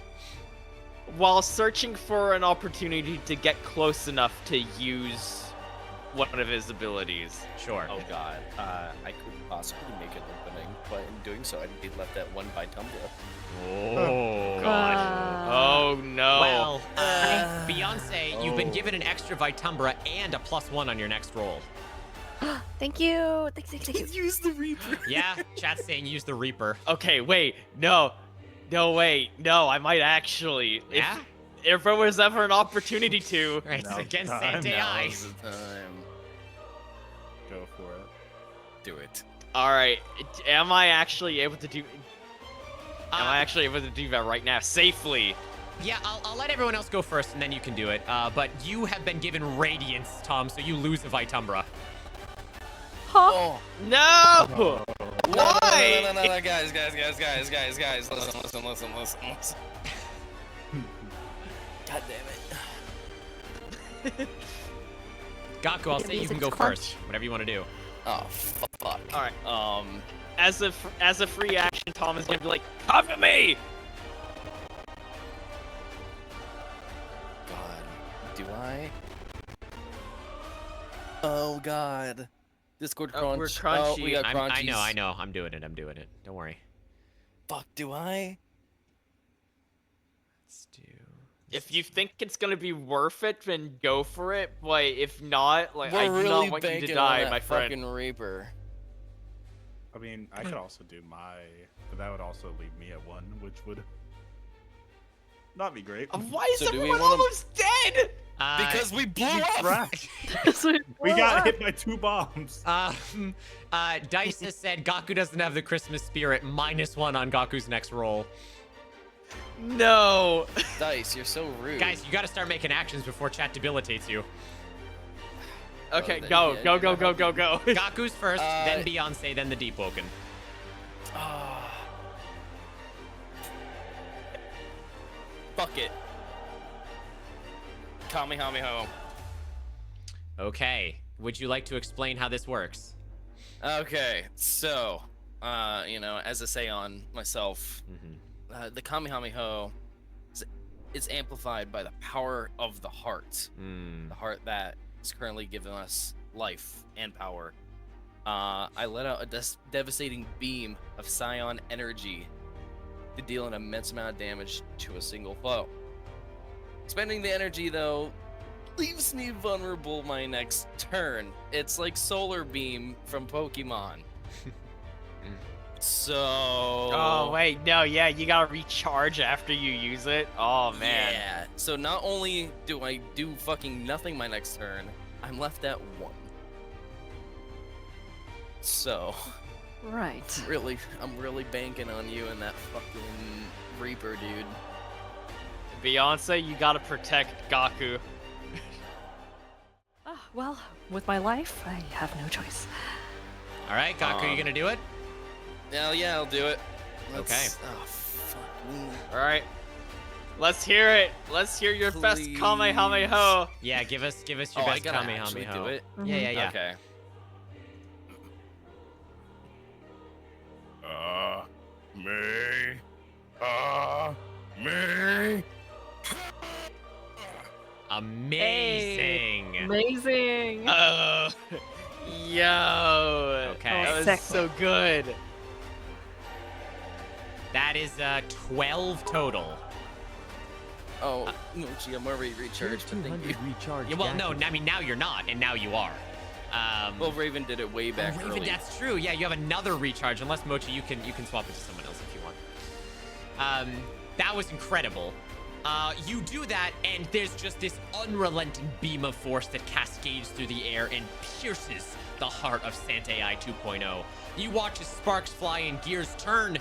F: While searching for an opportunity to get close enough to use one of his abilities.
C: Sure.
E: Oh god. I couldn't possibly make an opening, but in doing so, I'd be left at 1 by Tumblr.
C: Oh
F: god. Oh no.
C: Well, Beyonce, you've been given an extra Vitumbra and a +1 on your next roll.
B: Thank you. Thank you.
E: Use the Reaper.
C: Yeah, chat's saying use the Reaper.
F: Okay, wait. No, wait. No, I might actually.
C: Yeah?
F: if there was ever an opportunity to.
C: Right, it's
D: Now's
C: against
D: the time,
C: Santa Eye.
E: Now's the time.
D: Go for it.
E: Do it.
F: All right, am I actually able to do? Am I actually able to do that right now safely?
C: Yeah, I'll let everyone else go first, and then you can do it. But you have been given Radiance, Tom, so you lose a Vitumbra.
B: Huh?
E: Oh.
F: No! Why?
E: No, guys, listen. God damn it.
C: Gaku, I'll
B: The
C: say you can
B: music's
C: go
B: clutch.
C: first. Whatever you want to do.
E: Oh, fuck.
F: All right. As a free action, Tom is gonna be like, cover me.
E: God, do I? Oh, God. Discord crunch.
F: We're crunchy.
E: Oh, we got
C: I
E: crunchies.
C: know. I'm doing it. Don't worry.
E: Fuck, do I?
C: Let's do.
F: If you think it's gonna be worth it, then go for it. But if not, like
E: We're
F: I do
E: really
F: not want you
E: banking
F: to
E: on
F: die,
E: that
F: my friend.
E: fucking Reaper.
D: I mean, I could also do my, but that would also leave me at 1, which would not be great.
F: Why is
E: So do we
F: everyone
E: wanna-
F: almost dead?
E: Because we blew
D: You
E: up!
D: trash. We got hit by 2 bombs.
C: Dice has said Gaku doesn't have the Christmas spirit. -1 on Gaku's next roll.
F: No.
E: Dice, you're so rude.
C: Guys, you got to start making actions before chat debilitates you.
F: Okay,
E: then,
F: go.
E: yeah,
F: Go.
C: Gaku's first, then Beyonce, then the Deep Woken.
E: Fuck it. Kamehameha.
C: Okay. Would you like to explain how this works?
E: Okay, so, as I say on myself, the Kamehameha is amplified by the power of the heart. The heart that is currently giving us life and power. I let out a devastating beam of Scion energy to deal an immense amount of damage to a single foe. Spending the energy, though, leaves me vulnerable my next turn. It's like Solar Beam from Pokemon. So...
F: Oh, wait, no, yeah, you gotta recharge after you use it. Oh, man.
E: Yeah, so not only do I do fucking nothing my next turn, I'm left at 1. So...
B: Right.
E: I'm really banking on you and that fucking Reaper, dude.
F: Beyonce, you gotta protect Gaku.
B: Well, with my life, I have no choice.
C: All right, Gaku, you gonna do it?
E: Hell yeah, I'll do it.
C: Okay.
E: Oh, fuck me.
F: All right. Let's hear it. Let's hear your best
E: Please.
F: Kamehameha.
C: Yeah, give us your
E: I
C: best
E: gotta
C: Kamehameha.
E: actually do it?
C: Yeah.
E: Okay.
H: Me.
C: Amazing.
B: Amazing.
F: Yo.
C: Okay.
F: That was
B: Sick.
F: so good.
C: That is 12 total.
E: Oh, Mochi, I'm already recharged, but thank you.
A: 200 recharge.
C: Yeah, well, no,
A: Gaku.
C: I mean now you're not, and now you are.
E: Well, Raven did it way back
C: Raven,
E: early.
C: that's true. Yeah, you have another recharge. Unless Mochi, you can swap it to someone else if you want. That was incredible. You do that, and there's just this unrelenting beam of force that cascades through the air and pierces the heart of Santa-Ai 2.0. You watch as sparks fly and gears turn.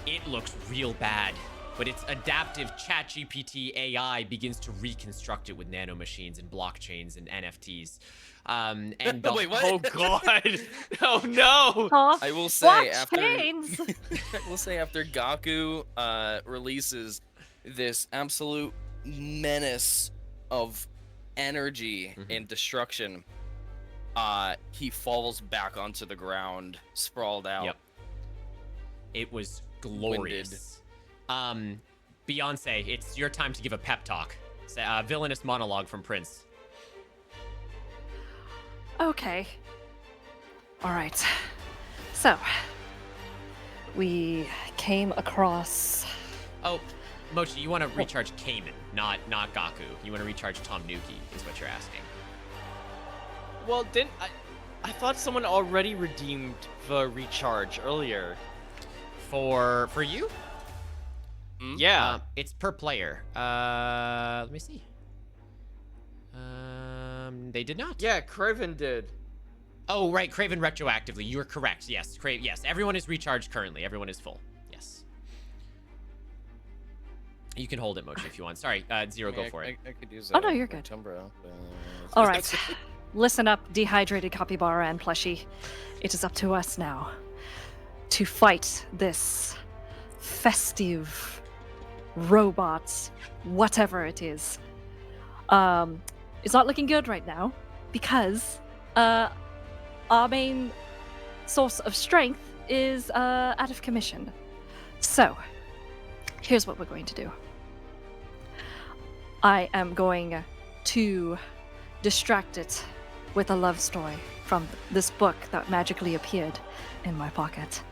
C: It looks real bad, but its adaptive ChatGPT AI begins to reconstruct it with nanomachines and blockchains and NFTs. And the
E: Wait, what?
F: Oh god. Oh no.
B: Huh?
E: I will say
B: Blockchains.
E: I will say after Gaku releases this absolute menace of energy and destruction, he falls back onto the ground, sprawled out.
C: Yep. It was glorious. Beyonce, it's your time to give a pep talk. It's a villainous monologue from Prince.
B: Okay. All right. So, we came across.
C: Oh, Mochi, you want to recharge Cayman, not Gaku. You want to recharge Tom Nuki, is what you're asking.
F: Well, didn't I thought someone already redeemed the recharge earlier.
C: For you?
F: Yeah.
C: It's per player. Let me see. They did not.
F: Yeah, Craven did.
C: Oh, right, Craven retroactively. You're correct. Yes, yes. Everyone is recharged currently. Everyone is full. Yes. You can hold it, Mochi, if you want. Sorry, Zero, go for it.
E: I could use
B: Oh, no, you're good. All right. Listen up, dehydrated capybara and plushie. It is up to us now to fight this festive robot, whatever it is. It's not looking good right now because our main source of strength is out of commission. So, here's what we're going to do. I am going to distract it with a love story from this book that magically appeared in my pocket.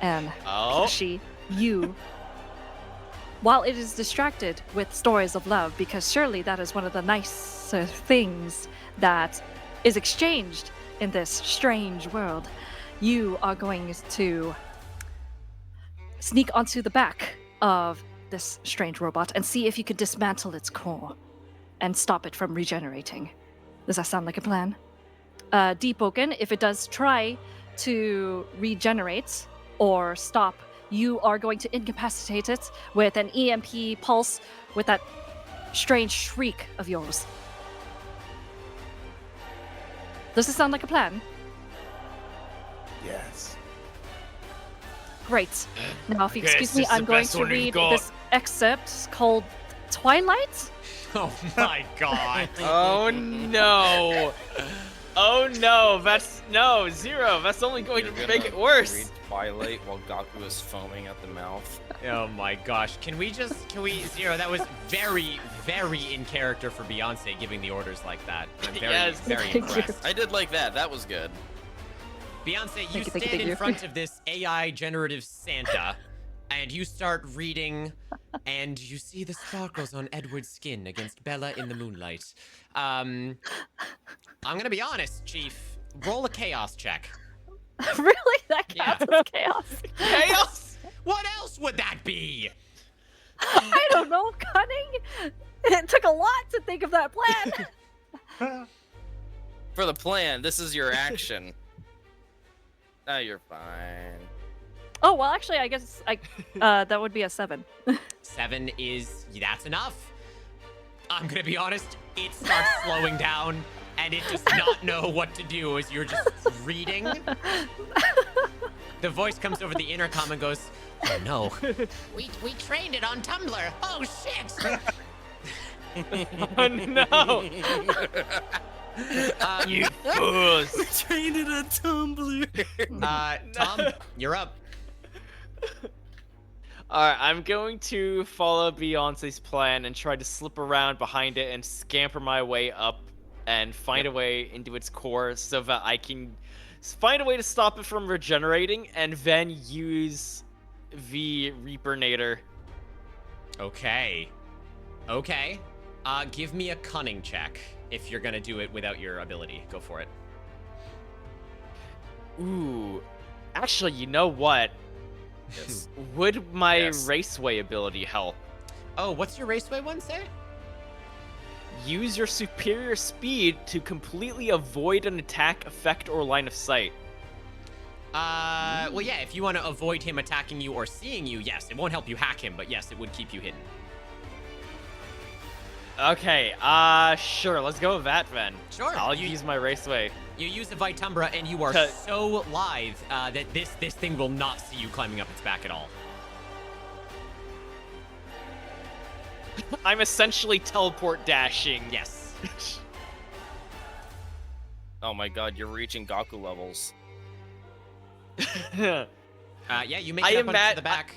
B: And Plushie, you, while it is distracted with stories of love, because surely that is one of the nicer things that is exchanged in this strange world, you are going to sneak onto the back of this strange robot and see if you could dismantle its core and stop it from regenerating. Does that sound like a plan? Deepoken, if it does try to regenerate or stop, you are going to incapacitate it with an EMP pulse with that strange shriek of yours. Does this sound like a plan?
L: Yes.
B: Great. Now, if you excuse me,
G: this is
B: I'm
G: the
B: going
G: best
B: to
G: one you've
B: read
G: got.
B: this excerpt called Twilight.
C: Oh my god.
F: Oh no. Oh no, that's no, Zero. That's only going to make it worse.
E: Read Twilight while Gaku is foaming at the mouth.
C: Oh my gosh. Can we, Zero, that was very, very in character for Beyonce giving the orders like that. I'm very,
F: Yes.
C: very
B: Thank you.
C: impressed.
E: I did like that. That was good.
C: Beyonce, you
B: Thank you,
C: stand
B: thank
C: in
B: you.
C: front of this AI generative Santa, and you start reading, and you see the sparkles on Edward's skin against Bella in the moonlight. I'm gonna be honest, Chief. Roll a chaos check.
B: Really? That counts as chaos?
C: Chaos? What else would that be?
B: I don't know. Cunning? It took a lot to think of that plan.
E: For the plan, this is your action. Now you're fine.
B: Oh, well, actually, I guess that would be a 7.
C: 7 that's enough. I'm gonna be honest, it starts slowing down, and it does not know what to do as you're just reading. The voice comes over the intercom and goes, "Oh no.
J: We trained it on Tumblr. Oh shit!
F: Oh no.
G: You fools!
E: Trained it on Tumblr.
C: Tom, you're up.
F: Alright, I'm going to follow Beyonce's plan and try to slip around behind it and scamper my way up and find a way into its core so that I can find a way to stop it from regenerating and then use the Reapernator.
C: Okay. Give me a cunning check if you're gonna do it without your ability. Go for it.
F: Ooh. Actually, you know what?
E: Yes.
F: Would my
E: Yes.
F: Raceway ability help?
C: Oh, what's your Raceway one say?
F: Use your superior speed to completely avoid an attack, effect, or line of sight.
C: Well, yeah, if you want to avoid him attacking you or seeing you, yes. It won't help you hack him, but yes, it would keep you hidden.
F: Okay, sure, let's go with that then.
C: Sure.
F: I'll use my Raceway.
C: You use the Vitumbra, and you are
F: To-
C: so lithe that this thing will not see you climbing up its back at all.
F: I'm essentially teleport dashing.
C: Yes.
E: Oh my god, you're reaching Gaku levels.
C: Yeah, you make
F: I
C: it up
F: am
C: onto
F: at-
C: the back.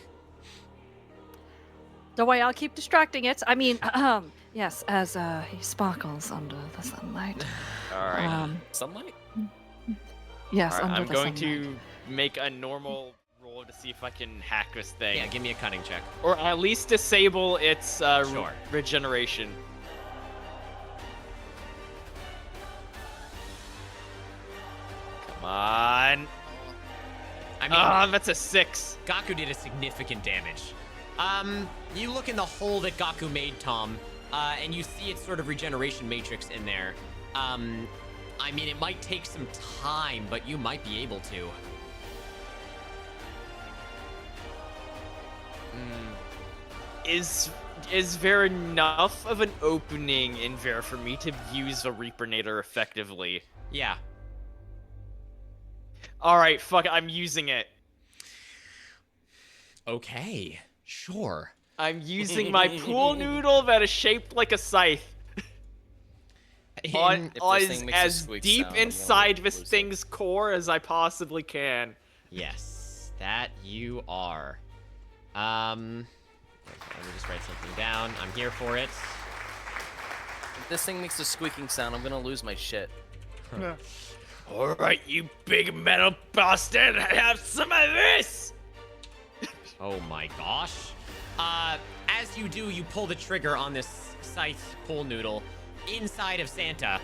B: Don't worry, I'll keep distracting it. I mean, yes, as he sparkles under the sunlight.
E: Alright. Sunlight?
B: Yes,
F: Alright,
B: under
F: I'm
B: the
F: going
B: sunlight.
F: to make a normal roll to see if I can hack this thing.
C: Yeah, give me a cunning check.
F: Or at least disable its
C: Sure.
F: regeneration. Come on.
C: I mean,
F: That's a 6.
C: Gaku did a significant damage. You look in the hole that Gaku made, Tom, and you see its sort of regeneration matrix in there. I mean, it might take some time, but you might be able to.
F: Is there enough of an opening in there for me to use a Reapernator effectively?
C: Yeah.
F: Alright, fuck it, I'm using it.
C: Okay, sure.
F: I'm using my pool noodle that is shaped like a scythe. On as deep inside this thing's core as I possibly can.
C: Yes, that you are. Let me just write something down. I'm here for it.
E: If this thing makes a squeaking sound, I'm gonna lose my shit.
G: Alright, you big metal bastard, have some of this!
C: Oh my gosh. As you do, you pull the trigger on this scythe pool noodle inside of Santa,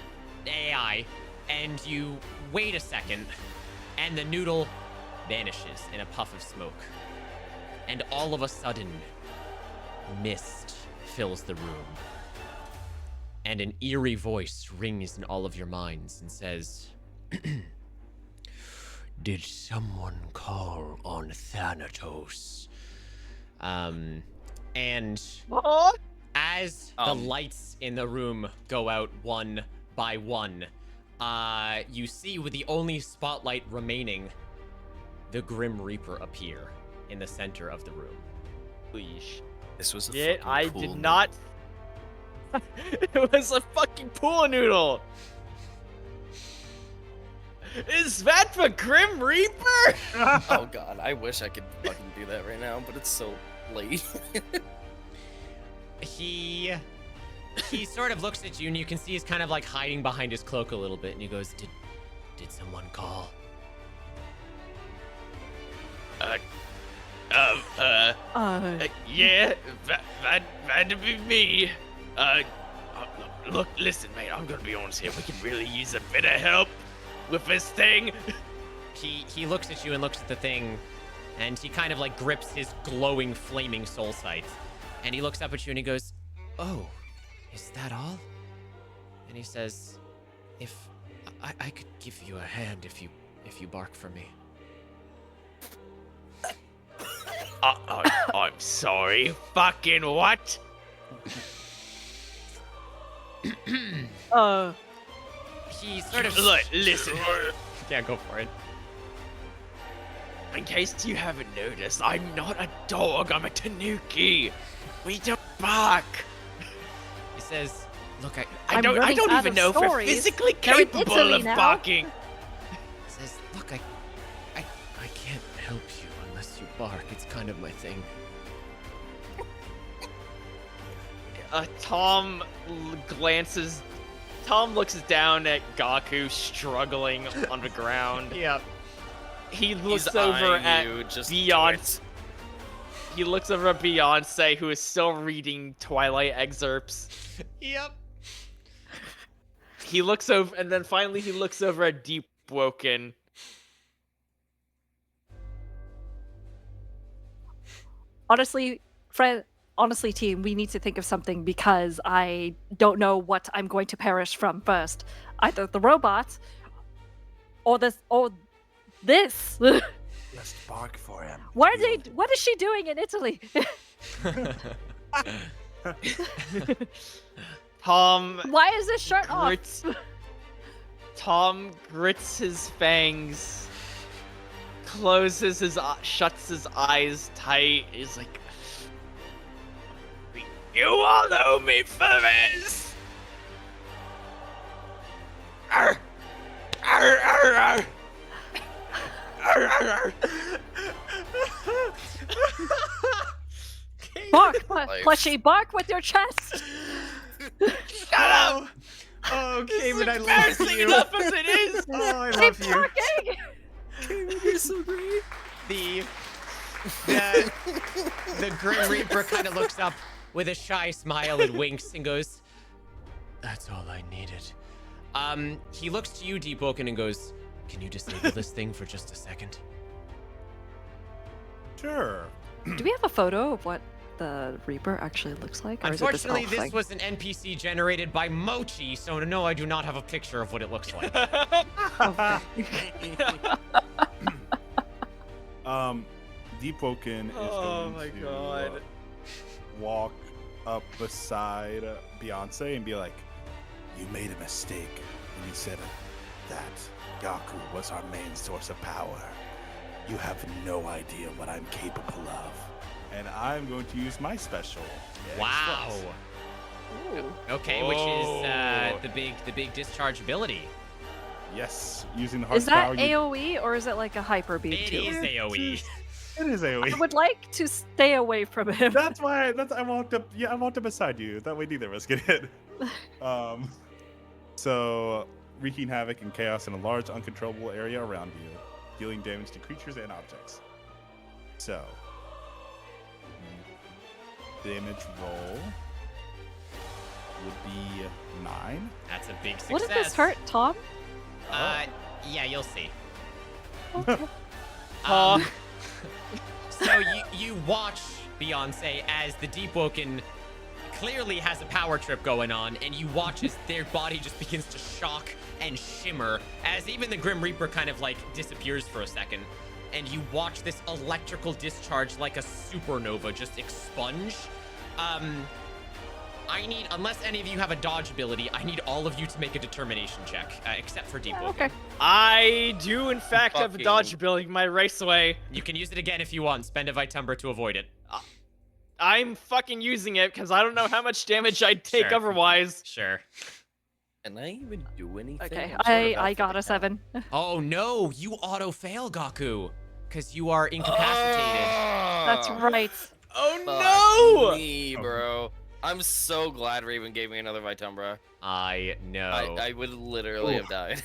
C: AI, and you wait a second, and the noodle vanishes in a puff of smoke. And all of a sudden, mist fills the room. And an eerie voice rings in all of your minds and says,
I: Did someone call on Thanatos?
C: And
F: What?
C: as the lights in the room go out one by one, you see with the only spotlight remaining, the Grim Reaper appear in the center of the room.
F: Please.
H: This was a
F: Yeah,
H: fucking
F: I
H: pool
F: did
H: noodle.
F: not. It was a fucking pool noodle. Is that the Grim Reaper?
E: Oh god, I wish I could fucking do that right now, but it's so late.
C: He sort of looks at you, and you can see he's kind of like hiding behind his cloak a little bit, and he goes, Did someone call?
G: Yeah, that'd be me. Look, listen, mate, I'm gonna be honest here. We can really use a bit of help with this thing.
C: He looks at you and looks at the thing, and he kind of like grips his glowing, flaming soul sight, and he looks up at you and he goes, "Oh, is that all?" And he says, "If I could give you a hand if you bark for me."
G: I'm sorry. Fucking what?
C: He sort of
G: Look, listen.
C: Yeah, go for it.
G: In case you haven't noticed, I'm not a dog. I'm a tanuki. We don't bark.
C: He says, "Look,
G: I don't even know if we're physically capable of barking."
C: He says, "Look, I can't help you unless you bark. It's kind of my thing."
F: Tom looks down at Gaku struggling on the ground.
C: Yeah.
F: He looks
E: He's
F: over
E: eyeing
F: at
E: you, just do
F: Beyonce.
E: it.
F: He looks over at Beyonce, who is still reading Twilight excerpts.
C: Yep.
F: He looks over, and then finally he looks over at Deep Woken.
B: Honestly, team, we need to think of something because I don't know what I'm going to perish from first. Either the robot or this.
L: Just bark for him.
B: What is she doing in Italy?
F: Tom
B: Why is this shirt off?
F: Tom grits his fangs, shuts his eyes tight. He's like,
G: You all owe me for this. Arr. Arr, arr, arr. Arr, arr, arr.
B: Bark, plushie, bark with your chest.
G: Shut up.
C: Oh, Cayman, I love
G: Embarrassing
C: you.
G: enough as it is.
C: Oh, I
B: Keep
C: love you.
B: barking.
E: You're so great.
C: The Grim Reaper kind of looks up with a shy smile and winks and goes, "That's all I needed." He looks to you, Deep Woken, and goes, "Can you disable this thing for just a second?"
D: Sure.
B: Do we have a photo of what the Reaper actually looks like? Or is it this
C: Unfortunately,
B: elf
C: this
B: thing?
C: was an NPC generated by Mochi, so no, I do not have a picture of what it looks like.
D: Deep Woken is going to walk up beside Beyonce and be like,
L: You made a mistake when you said that Gaku was our main source of power. You have no idea what I'm capable of.
D: and I'm going to use my special.
C: Wow. Okay, which is the big discharge ability.
D: Yes, using the heart
B: Is that
D: power.
B: AoE or is it like a hyper beam
C: It
B: too?
C: is AoE.
D: It is AoE.
B: I would like to stay away from him.
D: That's why. I walked up. Yeah, I walked up beside you. That way, neither of us get hit. So wreaking havoc and chaos in a large, uncontrollable area around you, dealing damage to creatures and objects. So, damage roll would be 9.
C: That's a big success.
B: What did this hurt, Tom?
C: Yeah, you'll see.
B: Okay.
C: So you watch Beyonce as the Deep Woken clearly has a power trip going on, and you watch as their body just begins to shock and shimmer as even the Grim Reaper kind of like disappears for a second, and you watch this electrical discharge like a supernova just expunge. I need, unless any of you have a dodge ability, I need all of you to make a determination check, except for Deep Woken.
B: Okay.
F: I do, in fact, have a dodge ability my raceway.
C: You can use it again if you want. Spend a Vitumbra to avoid it.
F: I'm fucking using it because I don't know how much damage I'd take
C: Sure.
F: otherwise.
C: Sure.
E: Can I even do anything?
B: Okay,
E: I'm sort of
B: I
E: out
B: got
E: for
B: a 7.
C: Oh no, you auto fail, Gaku, because you are incapacitated.
B: That's right.
F: Oh no!
E: Me, bro. I'm so glad Raven gave me another Vitumbra.
C: I know.
E: I would literally have died.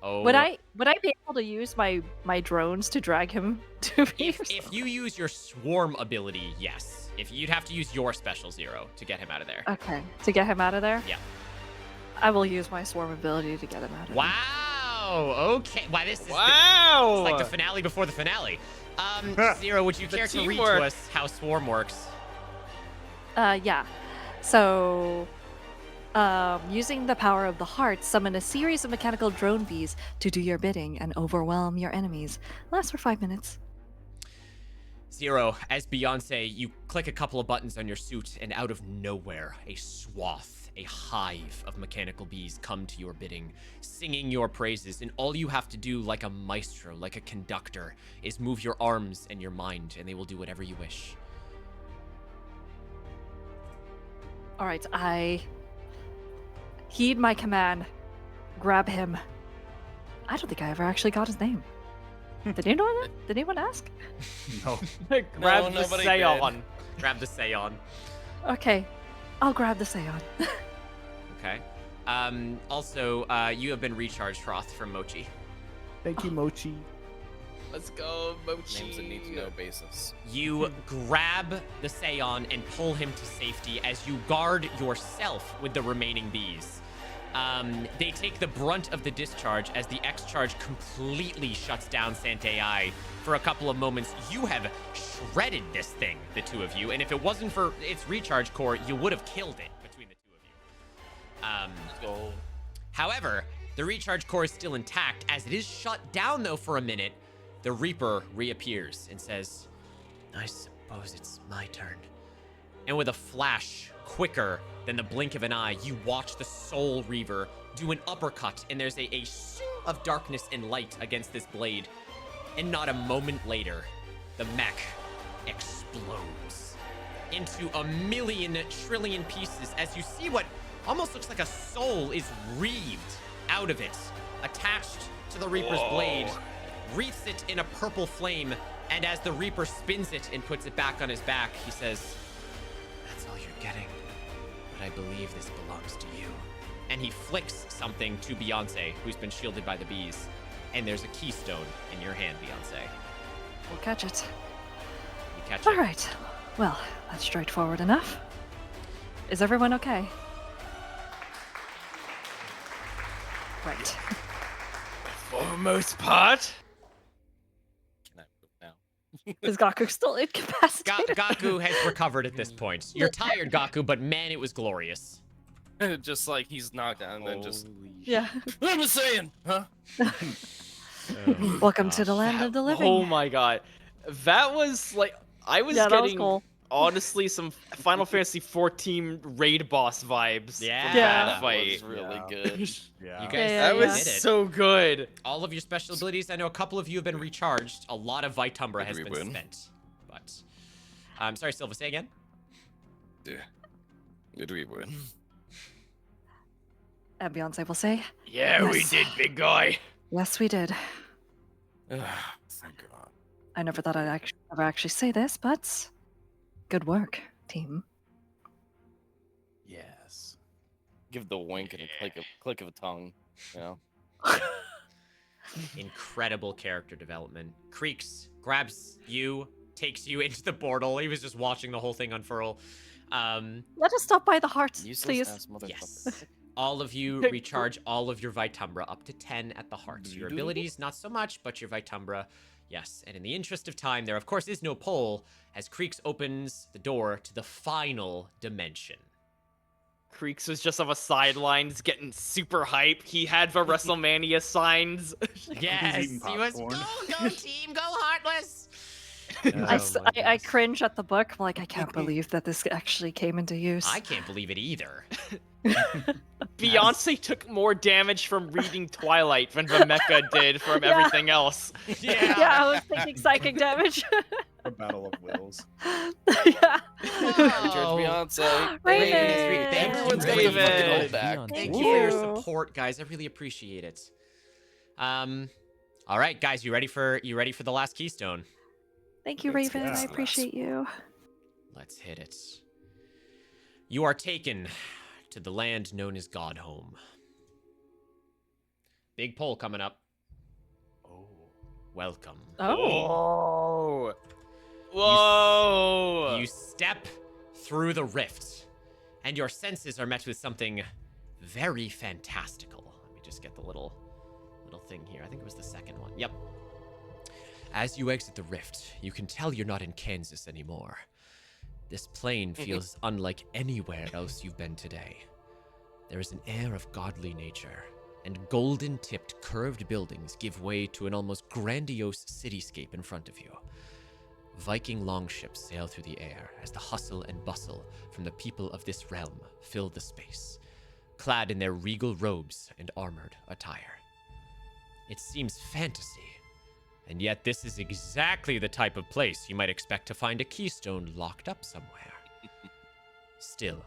C: Oh.
B: Would I be able to use my drones to drag him to me?
C: If you use your swarm ability, yes. If you'd have to use your special 0 to get him out of there.
B: Okay, to get him out of there?
C: Yeah.
B: I will use my swarm ability to get him out of there.
C: Wow. Okay. Wow. This is it's like the finale before the finale. 0, would you care to read to us how swarm works?
B: Yeah. So, using the power of the heart, summon a series of mechanical drone bees to do your bidding and overwhelm your enemies. Lasts for 5 minutes.
C: 0, as Beyonce, you click a couple of buttons on your suit, and out of nowhere, a swath, a hive of mechanical bees come to your bidding, singing your praises, and all you have to do, like a maestro, like a conductor, is move your arms and your mind, and they will do whatever you wish.
B: All right, I heed my command. Grab him. I don't think I ever actually got his name. Did anyone ask?
D: No.
F: Grab the
E: nobody
F: Seon.
C: Grab the Seon.
B: Okay, I'll grab the Seon.
C: Okay. Also, you have been recharged, Froth, from Mochi.
D: Thank you, Mochi.
F: Let's go, Mochi.
E: Names that need to know basis.
C: You grab the Seon and pull him to safety as you guard yourself with the remaining bees. They take the brunt of the discharge as the X-Charge completely shuts down Santei. For a couple of moments, you have shredded this thing, the two of you, and if it wasn't for its recharge core, you would have killed it between the two of you.
E: Let's go.
C: However, the recharge core is still intact. As it is shut down, though, for a minute, the Reaper reappears and says, I suppose it's my turn. And with a flash quicker than the blink of an eye, you watch the Soul Reaver do an uppercut, and there's a swing of darkness and light against this blade. And not a moment later, the mech explodes into a million trillion pieces as you see what almost looks like a soul is reaved out of it, attached to the Reaper's blade, wreaths it in a purple flame, and as the Reaper spins it and puts it back on his back, he says, that's all you're getting, but I believe this belongs to you. And he flicks something to Beyonce, who's been shielded by the bees, and there's a keystone in your hand, Beyonce.
B: We'll catch it.
C: You catch
B: All
C: it.
B: right. Well, that's straightforward enough. Is everyone okay? Right.
F: For the most part.
E: Can I move now?
B: Is Gaku still incapacitated?
C: Gaku has recovered at this point. You're tired, Gaku, but man, it was glorious.
E: Just like he's knocked out and then just.
B: Yeah.
E: What am I saying? Huh?
B: Welcome to the land of the living.
F: Oh my god. That was like I was
B: Yeah, that was
F: getting
B: cool.
F: honestly some Final Fantasy 14 raid boss vibes.
C: Yeah.
F: from
B: Yeah.
F: that fight.
E: was really good.
D: Yeah.
C: You guys
B: Yeah,
F: That
B: yeah,
F: was
C: did it.
F: so good.
C: All of your special abilities, I know a couple of you have been recharged. A lot of Vitumbra has
H: we
C: been
H: win?
C: spent. But, I'm sorry, Silva, say again?
H: Yeah. Did we win?
B: And Beyonce will say,
G: Yeah, we
B: Yes.
G: did, big guy.
B: yes, we did.
H: Thank God.
B: I never thought I'd ever actually say this, but good work, team.
L: Yes.
E: Give the wink and a click of a tongue. You know.
C: Incredible character development. Creeks grabs you, takes you into the portal. He was just watching the whole thing unfurl.
B: Let us stop by the heart,
E: Useless
B: please.
E: ass motherfucker.
C: Yes. All of you recharge all of your Vitumbra up to 10 at the heart. Your abilities, not so much, but your Vitumbra, yes. And in the interest of time, there of course is no poll, as Creeks opens the door to the final dimension.
F: Creeks was just on the sidelines getting super hype. He had the WrestleMania signs.
C: Yes,
D: eating
C: he was,
D: popcorn.
C: go team, go Heartless!
B: I cringe at the book. I'm like, I can't believe that this actually came into use.
C: I can't believe it either.
F: Beyonce took more damage from reading Twilight than the Mecha did from
B: Yeah.
F: everything else.
C: Yeah.
B: Yeah, I was thinking psychic damage.
D: A battle of wills.
B: Yeah.
C: Oh.
E: George Beyonce.
B: Raven.
C: Thank you,
E: Everyone's got
F: Raven.
E: the fucking hold back.
C: Thank you for your
B: Woo.
C: support, guys. I really appreciate it. All right, guys, you ready for the last keystone?
B: Thank you,
H: Let's
B: Raven.
H: get
B: I
H: this
B: appreciate you.
C: Let's hit it. You are taken to the land known as Godhome. Big poll coming up.
L: Oh.
C: Welcome.
F: Oh. Whoa.
C: You step through the rift, and your senses are met with something very fantastical. Let me just get the little thing here. I think it was the second one. Yep. As you exit the rift, you can tell you're not in Kansas anymore. This plane feels unlike anywhere else you've been today. There is an air of godly nature, and golden-tipped curved buildings give way to an almost grandiose cityscape in front of you. Viking longships sail through the air as the hustle and bustle from the people of this realm fill the space, clad in their regal robes and armored attire. It seems fantasy, and yet this is exactly the type of place you might expect to find a keystone locked up somewhere. Still,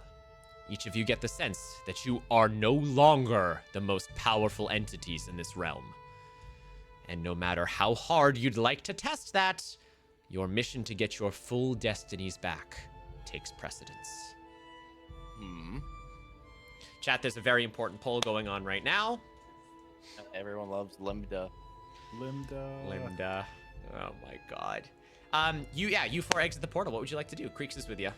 C: each of you get the sense that you are no longer the most powerful entities in this realm. And no matter how hard you'd like to test that, your mission to get your full destinies back takes precedence. Chat, there's a very important poll going on right now.
E: Everyone loves Limda.
C: Linda. Oh my god. You four exit the portal. What would you like to do? Creeks is with you.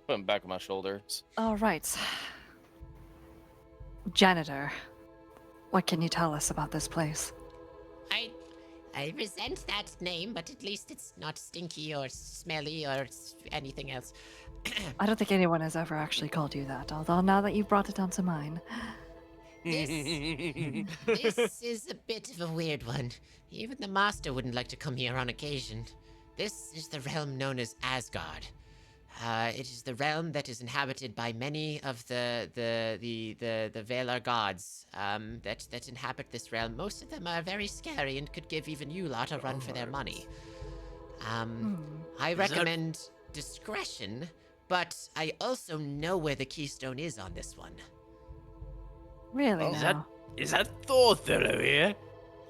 E: Put him back on my shoulders.
B: All right. Janitor, what can you tell us about this place?
J: I resent that name, but at least it's not stinky or smelly or anything else.
B: I don't think anyone has ever actually called you that, although now that you've brought it onto mine.
J: This is a bit of a weird one. Even the master wouldn't like to come here on occasion. This is the realm known as Asgard. It is the realm that is inhabited by many of the Valar gods that inhabit this realm. Most of them are very scary and could give even you lot a run for their money. I recommend discretion, but I also know where the keystone is on this one.
B: Really
G: Is
B: now?
G: Is that Thor fellow here?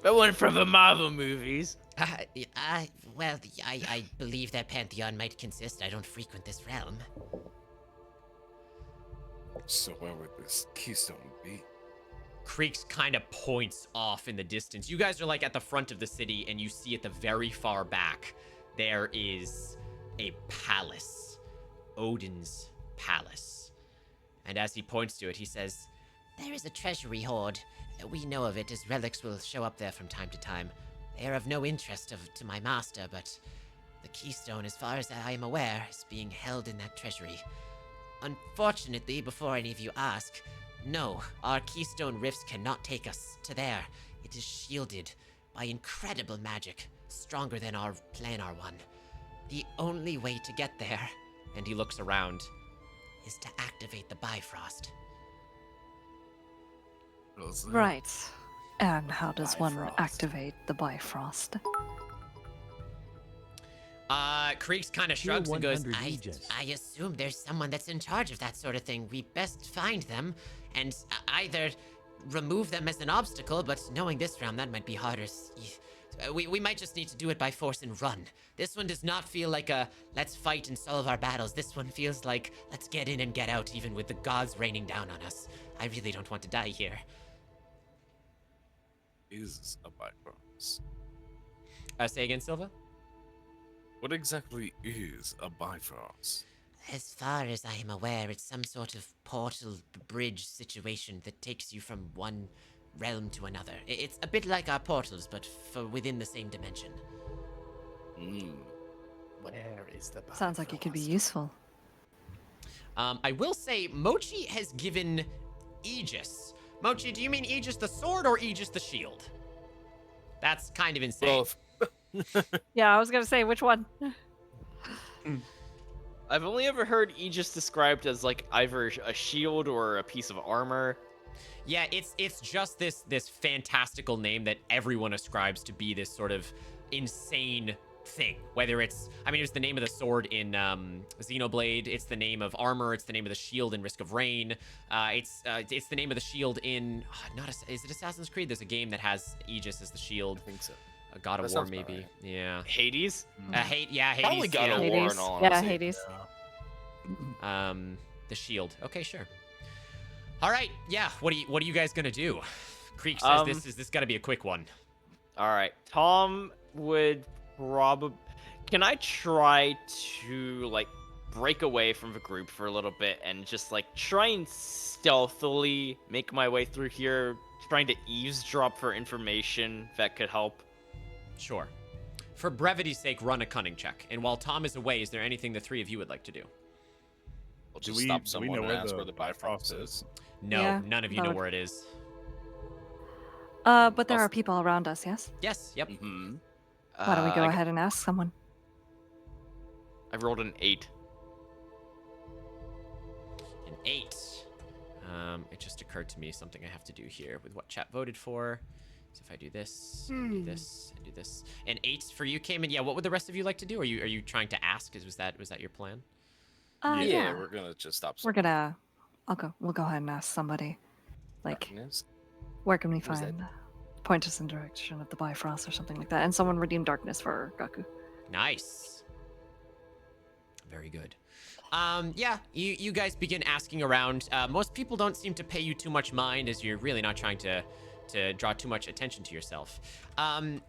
G: That one from the Marvel movies.
J: I believe their pantheon might consist. I don't frequent this realm.
H: So where would this keystone be?
C: Creeks kind of points off in the distance. You guys are like at the front of the city, and you see at the very far back, there is a palace. Odin's palace. And as he points to it, he says,
J: There is a treasury hoard. We know of it, as relics will show up there from time to time. They are of no interest to my master, but the keystone, as far as I am aware, is being held in that treasury. Unfortunately, before any of you ask, no, our keystone rifts cannot take us to there. It is shielded by incredible magic, stronger than our planar one. The only way to get there,
C: And he looks around.
J: is to activate the Bifrost.
B: Right. And how does one
L: Bifrost.
B: activate the Bifrost?
C: Creeks kind of
A: Tier
C: shrugs and goes,
A: 100 Aegis.
J: I assume there's someone that's in charge of that sort of thing. We best find them and either remove them as an obstacle, but knowing this round, that might be harder. We might just need to do it by force and run. This one does not feel like a let's fight and solve our battles. This one feels like let's get in and get out, even with the gods raining down on us. I really don't want to die here.
H: Is a Bifrost.
C: say again, Silva?
H: What exactly is a Bifrost?
J: As far as I am aware, it's some sort of portal bridge situation that takes you from one realm to another. It's a bit like our portals, but for within the same dimension.
L: Where is the
B: Sounds like it could be
L: Bifrost?
B: useful.
C: I will say Mochi has given Aegis. Mochi, do you mean Aegis the sword or Aegis the shield? That's kind of insane.
H: Both.
B: Yeah, I was gonna say which one.
F: I've only ever heard Aegis described as like either a shield or a piece of armor.
C: Yeah, it's just this fantastical name that everyone ascribes to be this sort of insane thing. Whether it's, I mean, it was the name of the sword in Xenoblade. It's the name of armor. It's the name of the shield in Risk of Rain. It's the name of the shield in is it Assassin's Creed? There's a game that has Aegis as the shield.
E: I think so.
C: God of
E: That
C: War,
E: sounds about
C: maybe.
E: right.
C: Yeah.
F: Hades?
C: Hades.
E: Probably God of War
B: Hades.
E: in all
B: Yeah,
E: honesty.
B: Hades.
C: The shield. Okay, sure. All right. Yeah. What are you guys gonna do? Creek says this is gotta be a quick one.
F: All right. Tom would probably. Can I try to like break away from the group for a little bit and just like try and stealthily make my way through here, trying to eavesdrop for information that could help?
C: Sure. For brevity's sake, run a cunning check. And while Tom is away, is there anything the three of you would like to do?
E: We'll
D: Do
E: just
D: we,
E: stop
D: do we
E: someone
D: know
E: and
D: where
E: ask
D: the
E: where the Bifrost is.
C: No,
B: Yeah,
C: none of you
B: that
C: know
B: would-
C: where it is.
B: But there
E: Also-
B: are people around us, yes?
C: Yes. Yep.
E: Mm-hmm.
B: Why don't we go ahead and ask someone?
F: I rolled an 8.
C: An 8. It just occurred to me something I have to do here with what chat voted for. So if I do this, do this, and do this. An 8 for you, Cayman. Yeah. What would the rest of you like to do? Are you trying to ask? Was that your plan?
B: Yeah.
E: We're gonna just stop.
B: We're gonna. We'll go ahead and ask somebody. Like,
E: Darkness?
B: where can we
E: Who's that?
B: find? Point us in direction of the Bifrost or something like that. And someone redeem darkness for Gaku.
C: Nice. Very good. Yeah, you guys begin asking around. Most people don't seem to pay you too much mind, as you're really not trying to draw too much attention to yourself. Tom,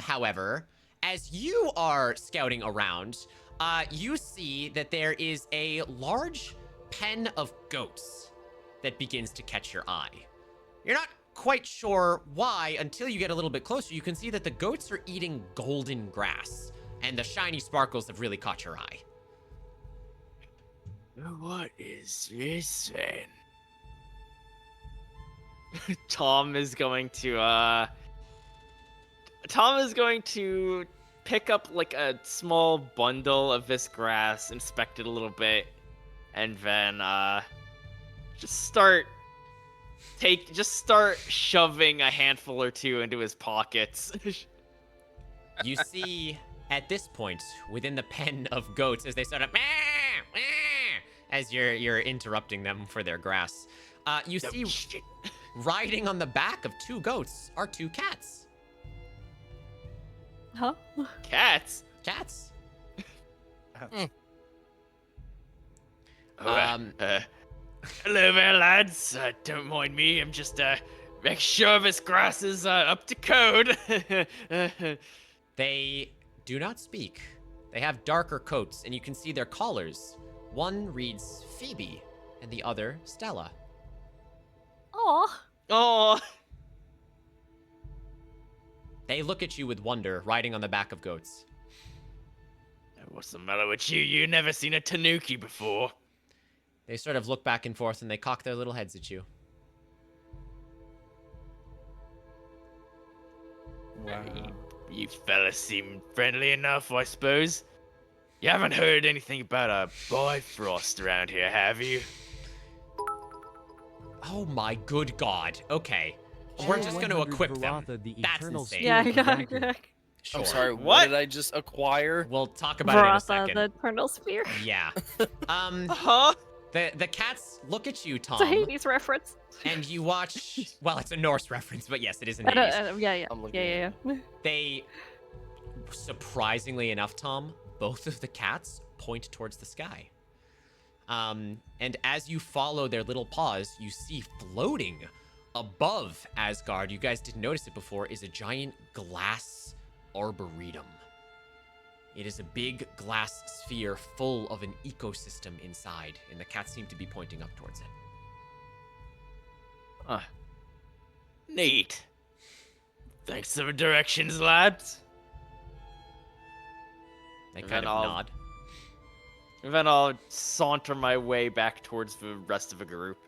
C: however, as you are scouting around, you see that there is a large pen of goats that begins to catch your eye. You're not quite sure why until you get a little bit closer. You can see that the goats are eating golden grass, and the shiny sparkles have really caught your eye.
G: What is this then?
F: Tom is going to pick up like a small bundle of this grass, inspect it a little bit, and then just start shoving a handful or two into his pockets.
C: You see, at this point, within the pen of goats, as they start up, as you're interrupting them for their grass, you see riding on the back of 2 goats are 2 cats.
B: Huh?
F: Cats.
C: Cats.
F: Hello there, lads. Don't mind me. I'm just make sure this grass is up to code.
C: They do not speak. They have darker coats, and you can see their collars. One reads Phoebe, and the other Stella.
B: Aw.
F: Oh.
C: They look at you with wonder, riding on the back of goats.
G: What's the matter with you? You never seen a tanuki before.
C: They sort of look back and forth and they cock their little heads at you.
D: Wow.
G: You fellas seem friendly enough, I suppose. You haven't heard anything about a Bifrost around here, have you?
C: Oh my good god. Okay. We're just going to equip them. That's insane.
B: Yeah.
C: Sure.
E: I'm sorry,
F: What?
E: what did I just acquire?
C: We'll talk about it in a
B: Varatha,
C: second.
B: the Eternal Spear.
C: Yeah.
F: Huh?
C: The cats look at you, Tom.
B: It's a Hades reference.
C: And you watch. Well, it's a Norse reference, but yes, it is in
B: I don't-
C: Hades.
B: yeah.
E: I'm looking
B: Yeah.
C: They, surprisingly enough, Tom, both of the cats point towards the sky. And as you follow their little paws, you see floating above Asgard, you guys didn't notice it before, is a giant glass arboretum. It is a big glass sphere full of an ecosystem inside, and the cats seem to be pointing up towards it.
G: Neat. Thanks for the directions, lads.
C: They
F: And
C: kind
F: then
C: of
F: I'll-
C: nod.
F: And then I'll saunter my way back towards the rest of the group.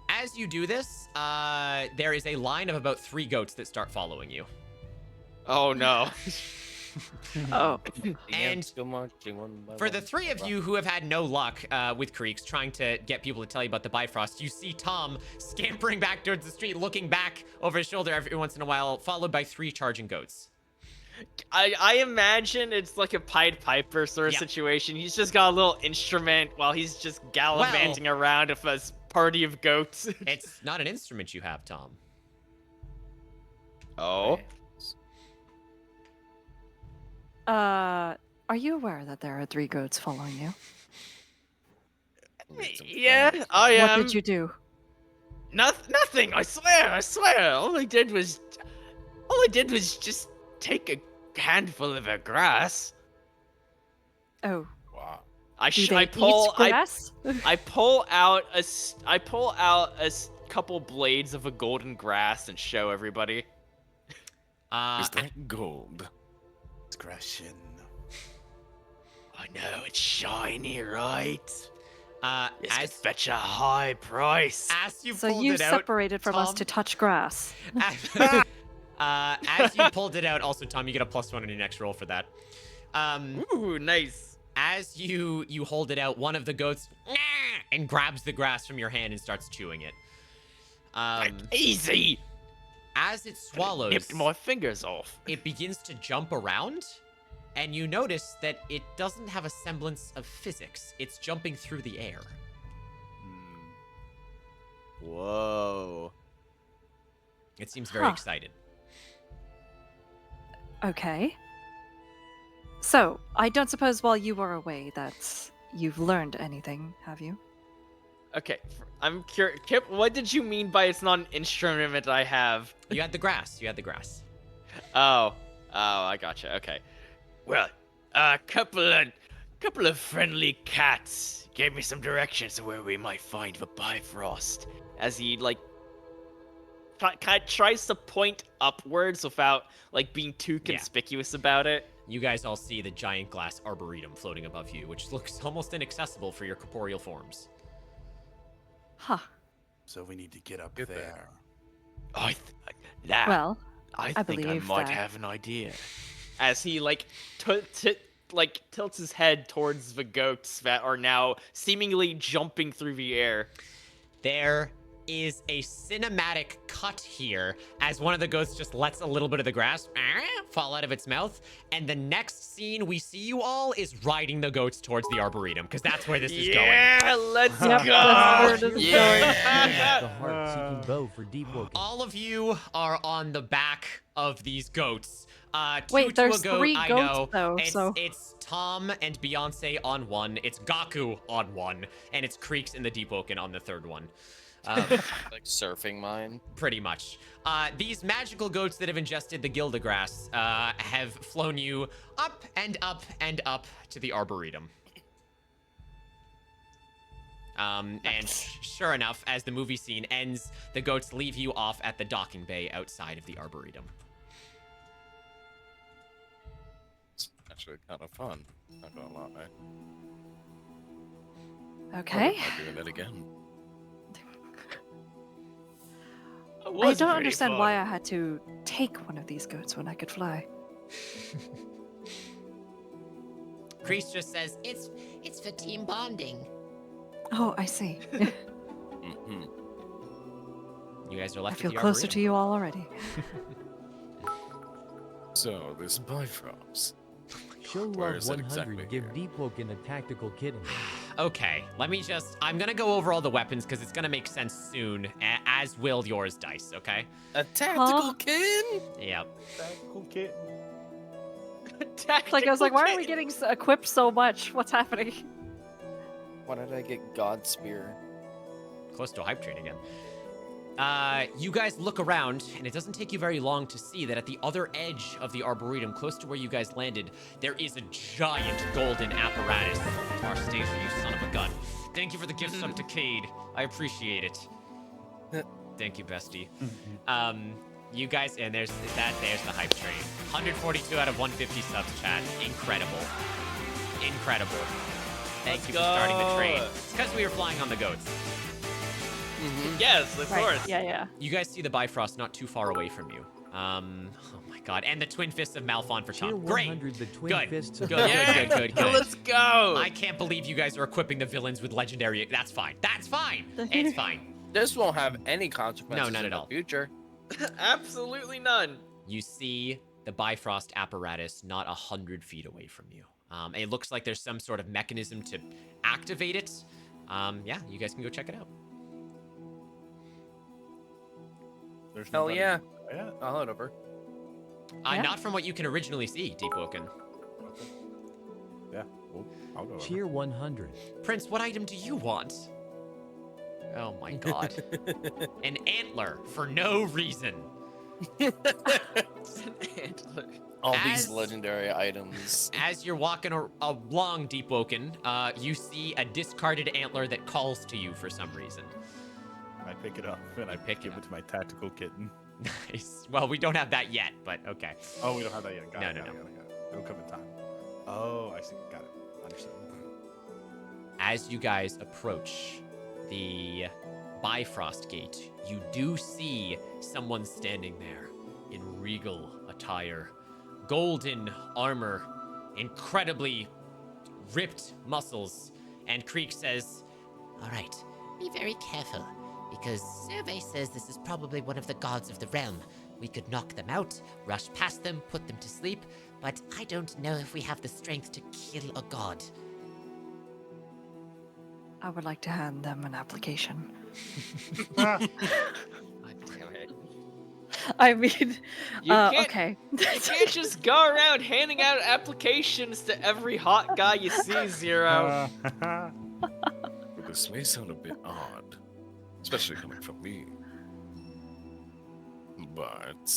C: As you do this, there is a line of about 3 goats that start following you.
F: Oh no.
B: Oh.
C: And for the 3 of you who have had no luck with creeks trying to get people to tell you about the Bifrost, you see Tom scampering back towards the street, looking back over his shoulder every once in a while, followed by 3 charging goats.
F: I imagine it's like a Pied Piper sort of situation. He's just got a little instrument while he's just gallivanting around with a party of goats.
C: It's not an instrument you have, Tom.
F: Oh?
B: Are you aware that there are 3 goats following you?
F: Yeah, I am.
B: What did you do?
G: Nothing. I swear. All I did was just take a handful of her grass.
B: Oh.
H: Wow.
F: I
B: Do they
F: pull
B: eat grass?
F: I pull out a couple blades of a golden grass and show everybody.
H: Is that gold?
L: Discretion.
G: I know it's shiny, right? This could
C: as
G: fetch a high price.
C: as you
B: So
C: pulled
B: you
C: it out,
B: separated from us
C: Tom,
B: to touch grass.
C: as you pulled it out, also Tom, you get a +1 on your next roll for that.
F: Ooh, nice.
C: As you hold it out, one of the goats and grabs the grass from your hand and starts chewing it.
G: Easy.
C: As it swallows,
G: Nipped my fingers off.
C: it begins to jump around, and you notice that it doesn't have a semblance of physics. It's jumping through the air.
F: Whoa.
C: It seems very excited.
B: Okay. So, I don't suppose while you were away that you've learned anything, have you?
F: Okay, I'm curious. Kip, what did you mean by it's not an instrument I have?
C: You had the grass. You had the grass.
F: Oh, I gotcha. Okay.
G: Well, a couple of friendly cats gave me some directions of where we might find the Bifrost.
F: As he kind of tries to point upwards without being too conspicuous about it.
C: You guys all see the giant glass arboretum floating above you, which looks almost inaccessible for your corporeal forms.
B: Huh.
L: So we need to get up there.
G: I
B: Well,
G: I
B: I
G: think I
B: believe
G: might
B: that-
G: have an idea.
F: As he tilts his head towards the goats that are now seemingly jumping through the air.
C: There is a cinematic cut here as one of the goats just lets a little bit of the grass fall out of its mouth, and the next scene we see you all is riding the goats towards the arboretum, because that's where this is going.
F: Yeah, let's
B: Yep,
F: go.
B: that's where it is
A: The heart-seeking bow for Deepwoken.
C: All of you are on the back of these goats. Two
B: Wait,
C: to
B: there's
C: a goat,
B: 3
C: I
B: goats
C: know.
B: though, so...
C: It's Tom and Beyonce on one, it's Gaku on one, and it's Creeks and the Deepwoken on the third one.
E: Like surfing mine.
C: Pretty much. These magical goats that have ingested the Gildegrass have flown you up and up and up to the Arboretum. And sure enough, as the movie scene ends, the goats leave you off at the docking bay outside of the Arboretum.
H: actually kind of fun. Not gonna lie.
B: Okay.
H: I'm doing it again.
B: I don't understand why I had to take one of these goats when I could fly.
M: Kreese just says,
J: It's for team bonding.
B: Oh, I see.
H: Mm-hmm.
M: you guys are
B: I
M: left
B: feel
M: with the
B: closer to
M: Arboretum.
B: you all already.
H: So this Bifrost.
A: Show
H: Where
A: love
H: is it
A: 100.
H: exactly
A: Give
H: here?
A: Deepwoken a tactical kitten.
C: Okay, I'm gonna go over all the weapons because it's gonna make sense soon, as will yours, Dice, okay?
E: A tactical
B: Huh?
E: kid?
C: Yep.
D: Tactical kitten.
B: Like I was like, why are we getting equipped so much? What's happening?
N: Why did I get God Spear?
C: Close to a hype train again. You guys look around, and it doesn't take you very long to see that at the other edge of the Arboretum, close to where you guys landed, there is a giant golden apparatus. Tarstasia, you son of a gun. Thank you for the gift sub to Cade. I appreciate it. Thank you, bestie. You guys, and there's the hype train. 142 out of 150 subs, chat. Incredible. Incredible. Thank you for starting the train. It's because we were flying on the goats.
F: Yes, of course.
B: Yeah.
C: You guys see the Bifrost not too far away from you. Oh my god. And the twin fists of Malphon for
A: Tier
C: Tom. Great.
A: 100, the twin
C: Good.
A: fists
C: Good,
A: of
C: good.
F: Let's go.
C: I can't believe you guys are equipping the villains with legendary. That's fine. That's fine. It's fine.
N: This won't have any consequences
C: No, not
N: in
C: at
N: the
C: all.
N: future.
F: Absolutely none.
C: You see the Bifrost apparatus not 100 feet away from you. It looks like there's some sort of mechanism to activate it. Yeah, you guys can go check it out.
D: There's
N: Hell
D: nobody-
N: yeah.
D: Yeah.
N: I'll head over.
B: Yeah.
C: Not from what you can originally see, Deepwoken.
D: Yeah. Well, I'll go. over.
A: Tier 100.
C: Prince, what item do you want? Oh my god. An antler for no reason.
N: All
C: As-
N: these legendary items.
C: As you're walking along Deepwoken, you see a discarded antler that calls to you for some reason.
D: I pick it up and I
C: pick it
D: give
C: up.
D: it to my tactical kitten.
C: Nice. Well, we don't have that yet, but okay.
D: Oh, we don't have that yet. Got
C: No,
D: it.
C: no,
D: got it,
C: no.
D: got it. It'll come in time. Oh, I see. Got it. Understood.
C: As you guys approach the Bifrost Gate, you do see someone standing there in regal attire, golden armor, incredibly ripped muscles. And Creek says,
J: All right, be very careful, because survey says this is probably one of the gods of the realm. We could knock them out, rush past them, put them to sleep, but I don't know if we have the strength to kill a god.
B: I would like to hand them an application.
F: God damn it.
B: I mean,
F: You can't,
B: okay.
F: You can't just go around handing out applications to every hot guy you see, Zero.
H: But this may sound a bit odd, especially coming from me. But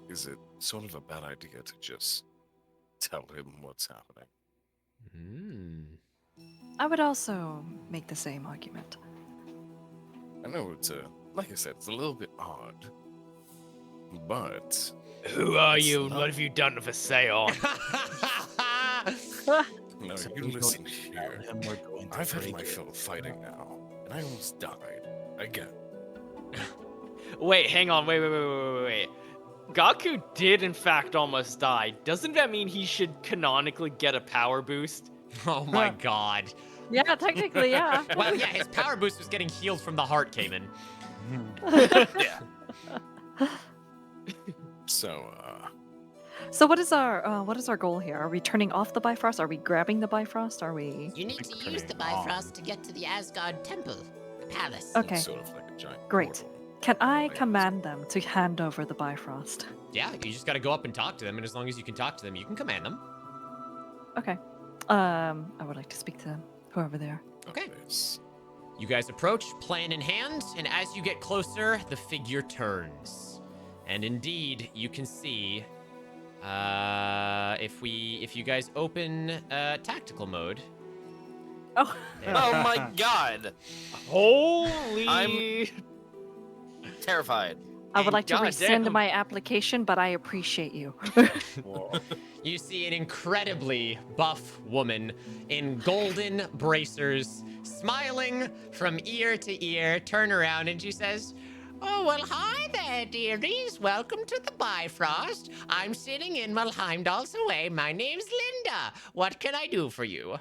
H: is it sort of a bad idea to just tell him what's happening?
B: I would also make the same argument.
H: I know it's like I said, it's a little bit odd, but
G: Who are
H: It's
G: you?
H: not-
G: What have you done for sale?
H: no,
D: So
H: you
D: we're
H: listen
D: going to
H: here.
D: tell him we're going to
H: I've had
D: break
H: my
D: it.
H: fill of fighting now, and I almost died again.
F: Wait, hang on. Wait. Gaku did in fact almost die. Doesn't that mean he should canonically get a power boost?
C: oh my god.
B: Yeah, technically, yeah.
C: Well, yeah, his power boost was getting healed from the heart, Cayman.
H: So,
B: So what is our goal here? Are we turning off the Bifrost? Are we grabbing the Bifrost? Are we?
J: You need to
D: Turning
J: use the
D: it on.
J: Bifrost to get to the Asgard temple, the palace.
B: Okay.
H: it's sort of like a giant
B: Great.
H: portal.
B: Can I
H: Like-
B: command them to hand over the Bifrost?
C: Yeah, you just gotta go up and talk to them, and as long as you can talk to them, you can command them.
B: Okay. I would like to speak to them, whoever they are.
C: Okay.
H: This.
C: You guys approach, plan in hand, and as you get closer, the figure turns. And indeed, you can see, if you guys open tactical mode.
B: Oh.
C: there-
N: Oh my god!
F: Holy!
N: I'm terrified.
B: I would
F: And
B: like to rescind
F: goddamn.
B: my application, but I appreciate you.
C: You see an incredibly buff woman in golden bracers, smiling from ear to ear, turn around and she says, "Oh, well, hi there, dearies. Welcome to the Bifrost. I'm sitting in while Heimdall's away. My name's Linda. What can I do for you?"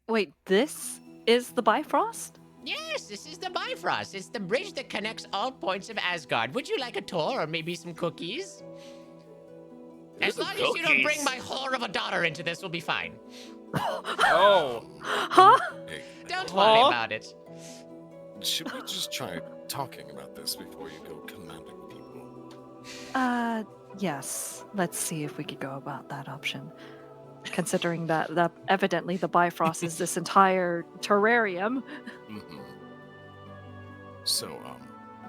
B: Wait, this is the Bifrost?
C: Yes, this is the Bifrost. It's the bridge that connects all points of Asgard. Would you like a tour or maybe some cookies? As long as you don't bring my whore of a daughter into this, we'll be fine.
N: Oh.
B: Huh?
H: Hey,
C: Don't worry about it.
H: should we just try talking about this before you go commanding people?
B: Yes. Let's see if we could go about that option. Considering that evidently the Bifrost is this entire terrarium.
H: Mm-hmm. So,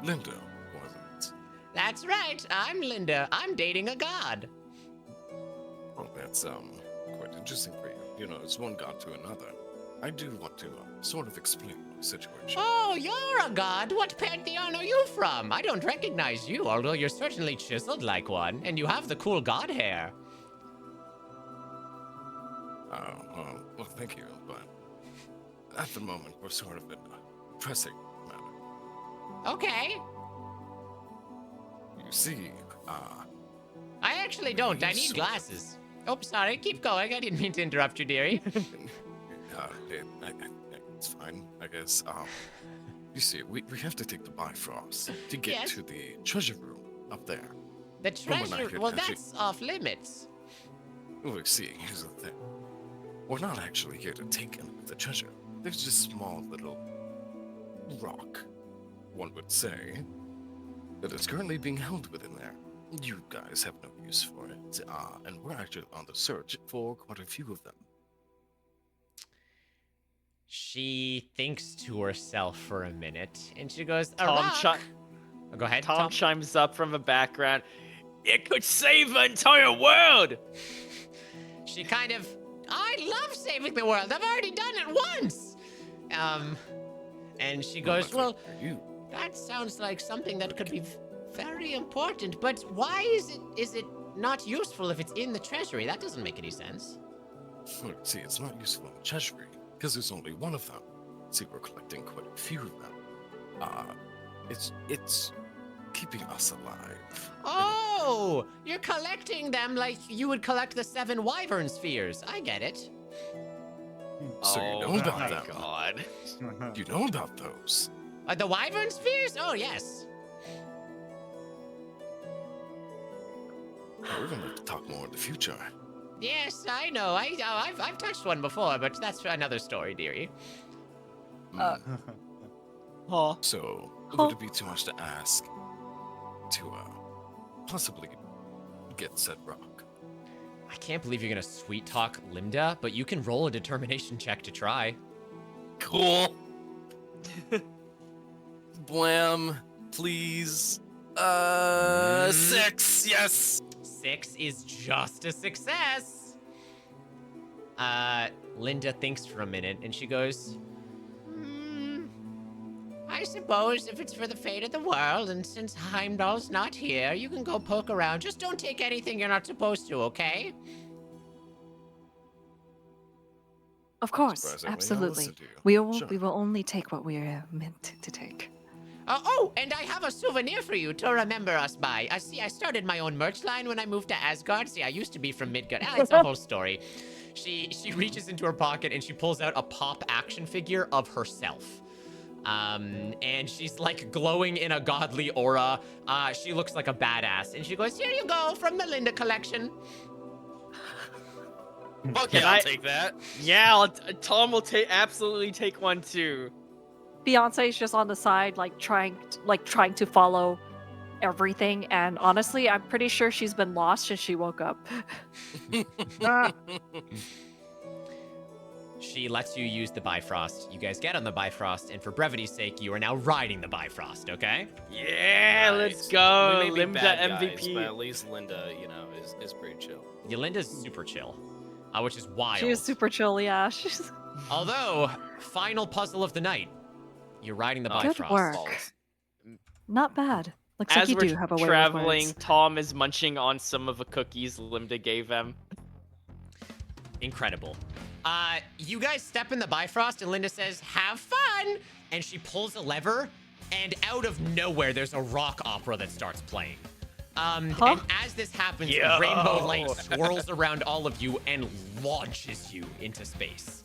H: Linda, was it?
C: That's right. I'm Linda. I'm dating a god.
H: Well, that's, quite interesting for you. You know, it's one god to another. I do want to, sort of explain my situation.
C: Oh, you're a god. What pantheon are you from? I don't recognize you, although you're certainly chiseled like one, and you have the cool god hair.
H: Well, thank you, but at the moment, we're sort of in a pressing matter.
C: Okay.
H: You see,
C: I actually don't. I need glasses. Oh, sorry. Keep going. I didn't mean to interrupt you, dearie.
H: It's fine, I guess. You see, we have to take the Bifrost to get to the treasure room up there.
C: The treasure? Well, that's off limits.
H: Well, see, here's the thing. We're not actually here to take any of the treasure. There's just a small little rock, one would say, that is currently being held within there. You guys have no use for it, and we're actually on the search for quite a few of them.
C: She thinks to herself for a minute, and she goes, Go ahead,
F: Tom chimes up from the background. It could save the entire world!
C: She kind of, I love saving the world. I've already done it once. And she goes, well, that sounds like something that could be very important, but why is it not useful if it's in the treasury? That doesn't make any sense.
H: Well, see, it's not useful in the treasury, because there's only one of them. See, we're collecting quite a few of them. It's keeping us alive.
C: Oh, you're collecting them like you would collect the 7 wyvern spheres. I get it.
H: So you know about them.
F: God.
H: You know about those.
C: The wyvern spheres? Oh, yes.
H: We're going to talk more in the future.
C: Yes, I know. I've touched one before, but that's another story, dearie.
H: So, would it be too much to ask to possibly get said rock?
C: I can't believe you're gonna sweet talk Linda, but you can roll a determination check to try.
N: Cool. Blam, please. 6, yes.
C: 6 is just a success. Linda thinks for a minute and she goes, I suppose if it's for the fate of the world, and since Heimdall's not here, you can go poke around. Just don't take anything you're not supposed to, okay?
B: Of course,
H: Surprisingly, I'll
B: absolutely.
H: listen to you.
B: We will only take what we are meant to take.
C: Oh, and I have a souvenir for you to remember us by. I started my own merch line when I moved to Asgard. See, I used to be from Midgard. It's a whole story. She reaches into her pocket and she pulls out a pop action figure of herself. And she's like glowing in a godly aura. She looks like a badass. And she goes, here you go from the Linda collection.
N: Okay, I'll take that.
F: Yeah, Tom will absolutely take one too.
B: Beyonce's just on the side, trying to follow everything, and honestly, I'm pretty sure she's been lost since she woke up.
C: She lets you use the Bifrost. You guys get on the Bifrost, and for brevity's sake, you are now riding the Bifrost, okay?
F: Yeah, let's go.
N: We may be
F: Linda
N: bad
F: MVP.
N: guys, but at least Linda, is pretty chill.
C: Yeah, Linda's super chill, which is wild.
B: She is super chill, yeah. She's...
C: Although, final puzzle of the night. You're riding the
B: Good
C: Bifrost.
B: work. Not bad. Looks like
F: As
B: you
F: we're
B: do have a way with
F: traveling,
B: words.
F: Tom is munching on some of the cookies Linda gave him.
C: Incredible. You guys step in the Bifrost, and Linda says, "Have fun!" And she pulls a lever, and out of nowhere, there's a rock opera that starts playing. And as this happens, rainbow light swirls around all of you and launches you into space.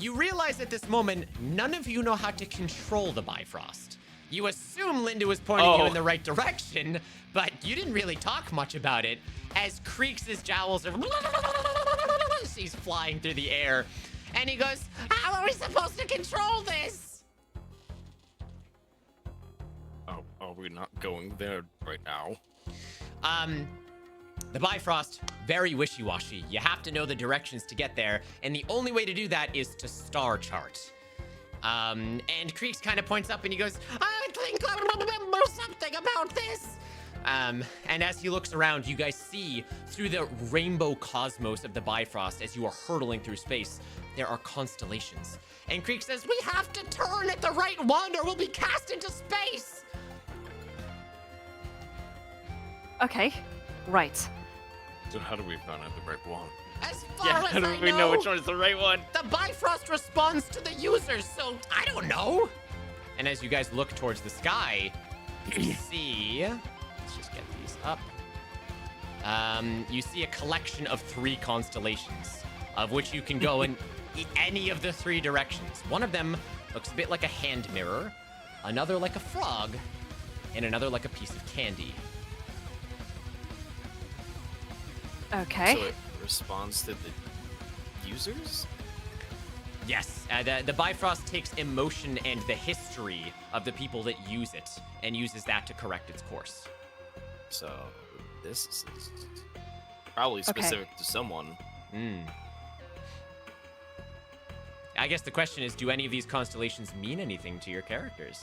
C: You realize at this moment, none of you know how to control the Bifrost. You assume Linda was pointing you in the right direction, but you didn't really talk much about it, as Creeks' jowls are... He's flying through the air, and he goes, "How are we supposed to control this?"
N: Oh, are we not going there right now?
C: The Bifrost, very wishy-washy. You have to know the directions to get there, and the only way to do that is to star chart. And Creeks kind of points up and he goes, "I think I remember something about this." And as he looks around, you guys see through the rainbow cosmos of the Bifrost as you are hurtling through space, there are constellations. And Creek says, "We have to turn at the right one or we'll be cast into space."
B: Okay, right.
N: So how do we find out the right one?
C: As far
F: Yeah,
C: as
F: how do
C: I
F: we know which one is the right one?
C: The Bifrost responds to the users, so I don't know. And as you guys look towards the sky, you see... Let's just get these up. You see a collection of 3 constellations, of which you can go in any of the 3 directions. One of them looks a bit like a hand mirror, another like a frog, and another like a piece of candy.
B: Okay.
N: So it responds to the users?
C: Yes, the Bifrost takes emotion and the history of the people that use it and uses that to correct its course.
N: So this is probably specific to someone.
C: I guess the question is, do any of these constellations mean anything to your characters?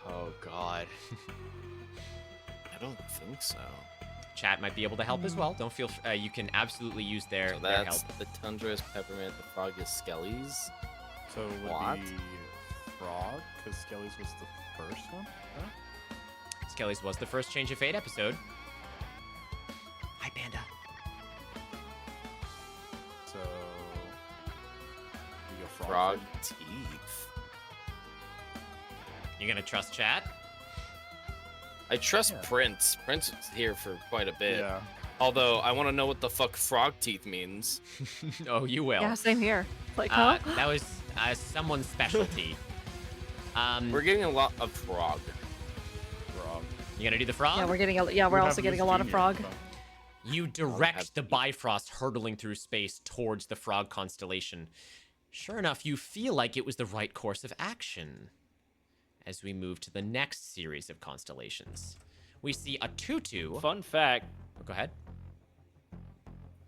F: Oh, God.
N: I don't think so.
C: Chat might be able to help as well. Don't feel... you can absolutely use their,
N: So
C: their
N: that's
C: help.
N: the Tundra is Peppermint, the Frog is Skelly's.
D: So it would
N: What?
D: be Frog, because Skelly's was the first one? Huh?
C: Skelly's was the first Change of Fate episode. Hi, Panda.
D: So... we go
N: Frog teeth.
C: You gonna trust chat?
N: I trust Prince. Prince is here for quite a bit.
D: Yeah.
N: Although, I want to know what the fuck frog teeth means.
C: Oh, you will.
B: Yeah, same here. Like, huh?
C: That was someone's specialty.
N: We're getting a lot of frog.
D: Frog.
C: You gonna do the frog?
B: Yeah, we're getting we're also getting a lot of frog.
C: You direct the Bifrost hurtling through space towards the frog constellation. Sure enough, you feel like it was the right course of action. As we move to the next series of constellations, we see a tutu.
F: Fun fact.
C: Oh, go ahead.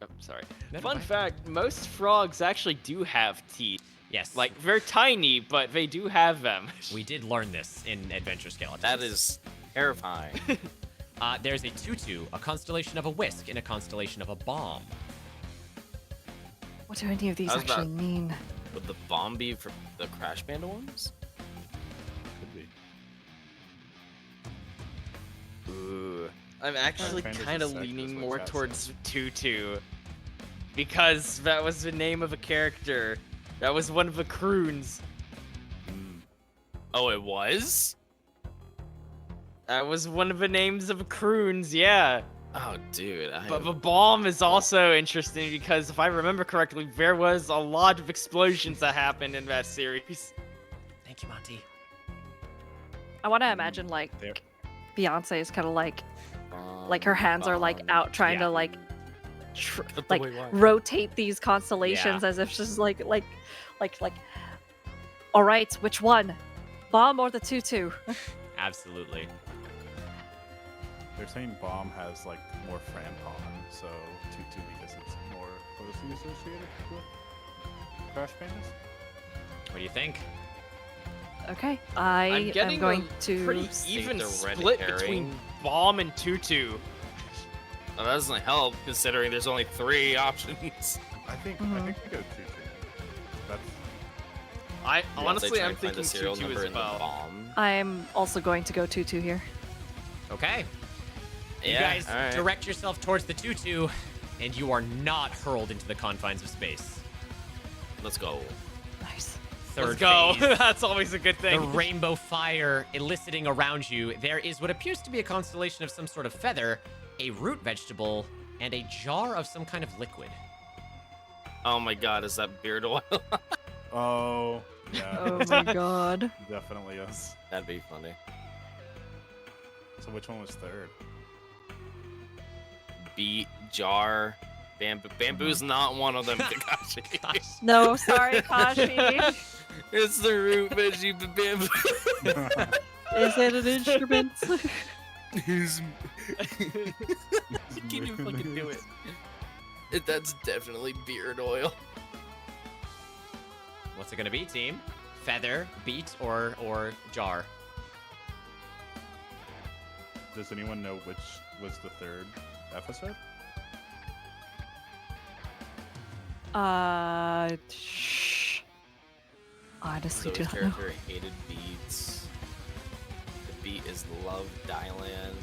F: Oh, sorry.
C: No,
F: Fun
C: fine.
F: fact, most frogs actually do have teeth.
C: Yes.
F: Like, they're tiny, but they do have them.
C: We did learn this in Adventure Skeletons.
N: That is terrifying.
C: There's a tutu, a constellation of a whisk, and a constellation of a bomb.
B: What do any of these
N: I was
B: actually
N: about-
B: mean?
N: Would the bomb be for the Crash Panda ones?
D: Could be.
F: Ooh. I'm actually
D: Panda's
F: kind of
D: a sex, is
F: leaning
D: what
F: more
D: chat
F: towards Tutu. Because that was the name of a character. That was one of the croons.
N: Oh, it was?
F: That was one of the names of the croons, yeah.
N: Oh, dude.
F: But the bomb is also interesting because if I remember correctly, there was a lot of explosions that happened in that series.
C: Thank you, Monty.
B: I want to imagine like
D: There.
B: Beyonce is kind of like her hands are like out trying to like like rotate these constellations as if she's like all right, which one, bomb or the tutu?
C: Absolutely.
D: They're saying bomb has like more Franton, so tutu because it's more closely associated with Crash Pandas.
C: What do you think?
B: Okay, I
F: I'm getting
B: am going
F: a
B: to
F: pretty even split between bomb and tutu.
N: Well, that doesn't help considering there's only 3 options.
D: I think we go tutu. That's
F: I
N: Once
F: honestly,
N: try
F: I'm
N: and find the
F: thinking
N: serial
F: 2-2
N: number
F: as
N: in the
F: well.
N: bomb.
B: I'm also going to go 2-2 here.
C: Okay. You
N: Yeah,
C: guys
N: all right.
C: direct yourself towards the 2-2, and you are not hurled into the confines of space.
N: Let's go.
B: Nice.
C: Third
F: Let's go.
C: phase.
F: That's always a good
C: The
F: thing.
C: rainbow fire eliciting around you. There is what appears to be a constellation of some sort of feather, a root vegetable, and a jar of some kind of liquid.
N: Oh my god, is that beard oil?
D: Oh, yeah.
B: Oh my god.
D: Definitely is.
N: That'd be funny.
D: So which one was third?
N: Beet, jar, bamboo. Bamboo's not one of them, Kakashi.
B: No, sorry, Kashi.
N: It's the root veggie bamboo.
B: Is it an instrument?
N: Can you fucking do it? That's definitely beard oil.
C: What's it gonna be, team? Feather, beet, or jar?
D: Does anyone know which was the third episode?
B: Honestly, do
N: Zoe's
B: not know.
N: character hated beets. The beet is love Dylan.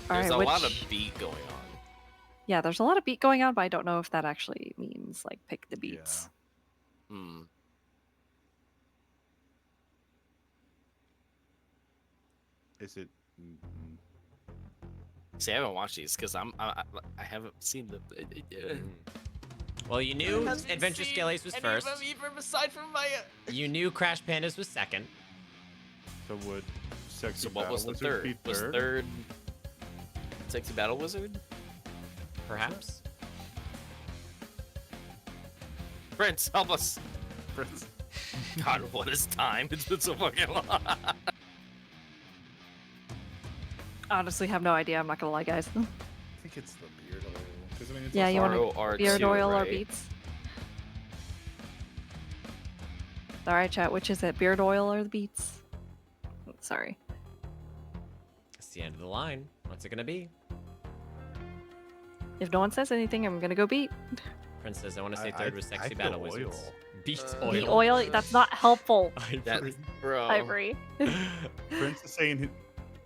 N: There's a lot of beat going on.
B: Yeah, there's a lot of beat going on, but I don't know if that actually means like pick the beats.
N: Hmm.
D: Is it?
N: See, I haven't watched these because I haven't seen the.
C: Well, you knew
F: Hasn't
C: Adventure
F: seen
C: Scale Ace was
F: any
C: first.
F: of them even aside from my.
C: You knew Crash Pandas was second.
D: So would Sexy
N: So what was the
D: Battle Wizard
N: third?
D: be
N: Was third Sexy Battle Wizard?
C: Perhaps.
N: Prince, help us.
D: Prince.
N: God, what is time? It's been so fucking long.
B: Honestly, have no idea. I'm not gonna lie, guys.
D: I think it's the beard oil. 'Cause, I mean, it's
B: Yeah, you
D: also-
B: want beard oil or
N: right?
B: beets? All right, chat. Which is it? Beard oil or the beets? Sorry.
C: It's the end of the line. What's it gonna be?
B: If no one says anything, I'm gonna go beat.
C: Prince says, I want to say third was Sexy
D: feel
C: Battle
D: oil.
C: Wizards. Beat
B: The oil. That's not helpful.
C: Ivory.
N: Bro.
B: Ivory.
D: Prince is saying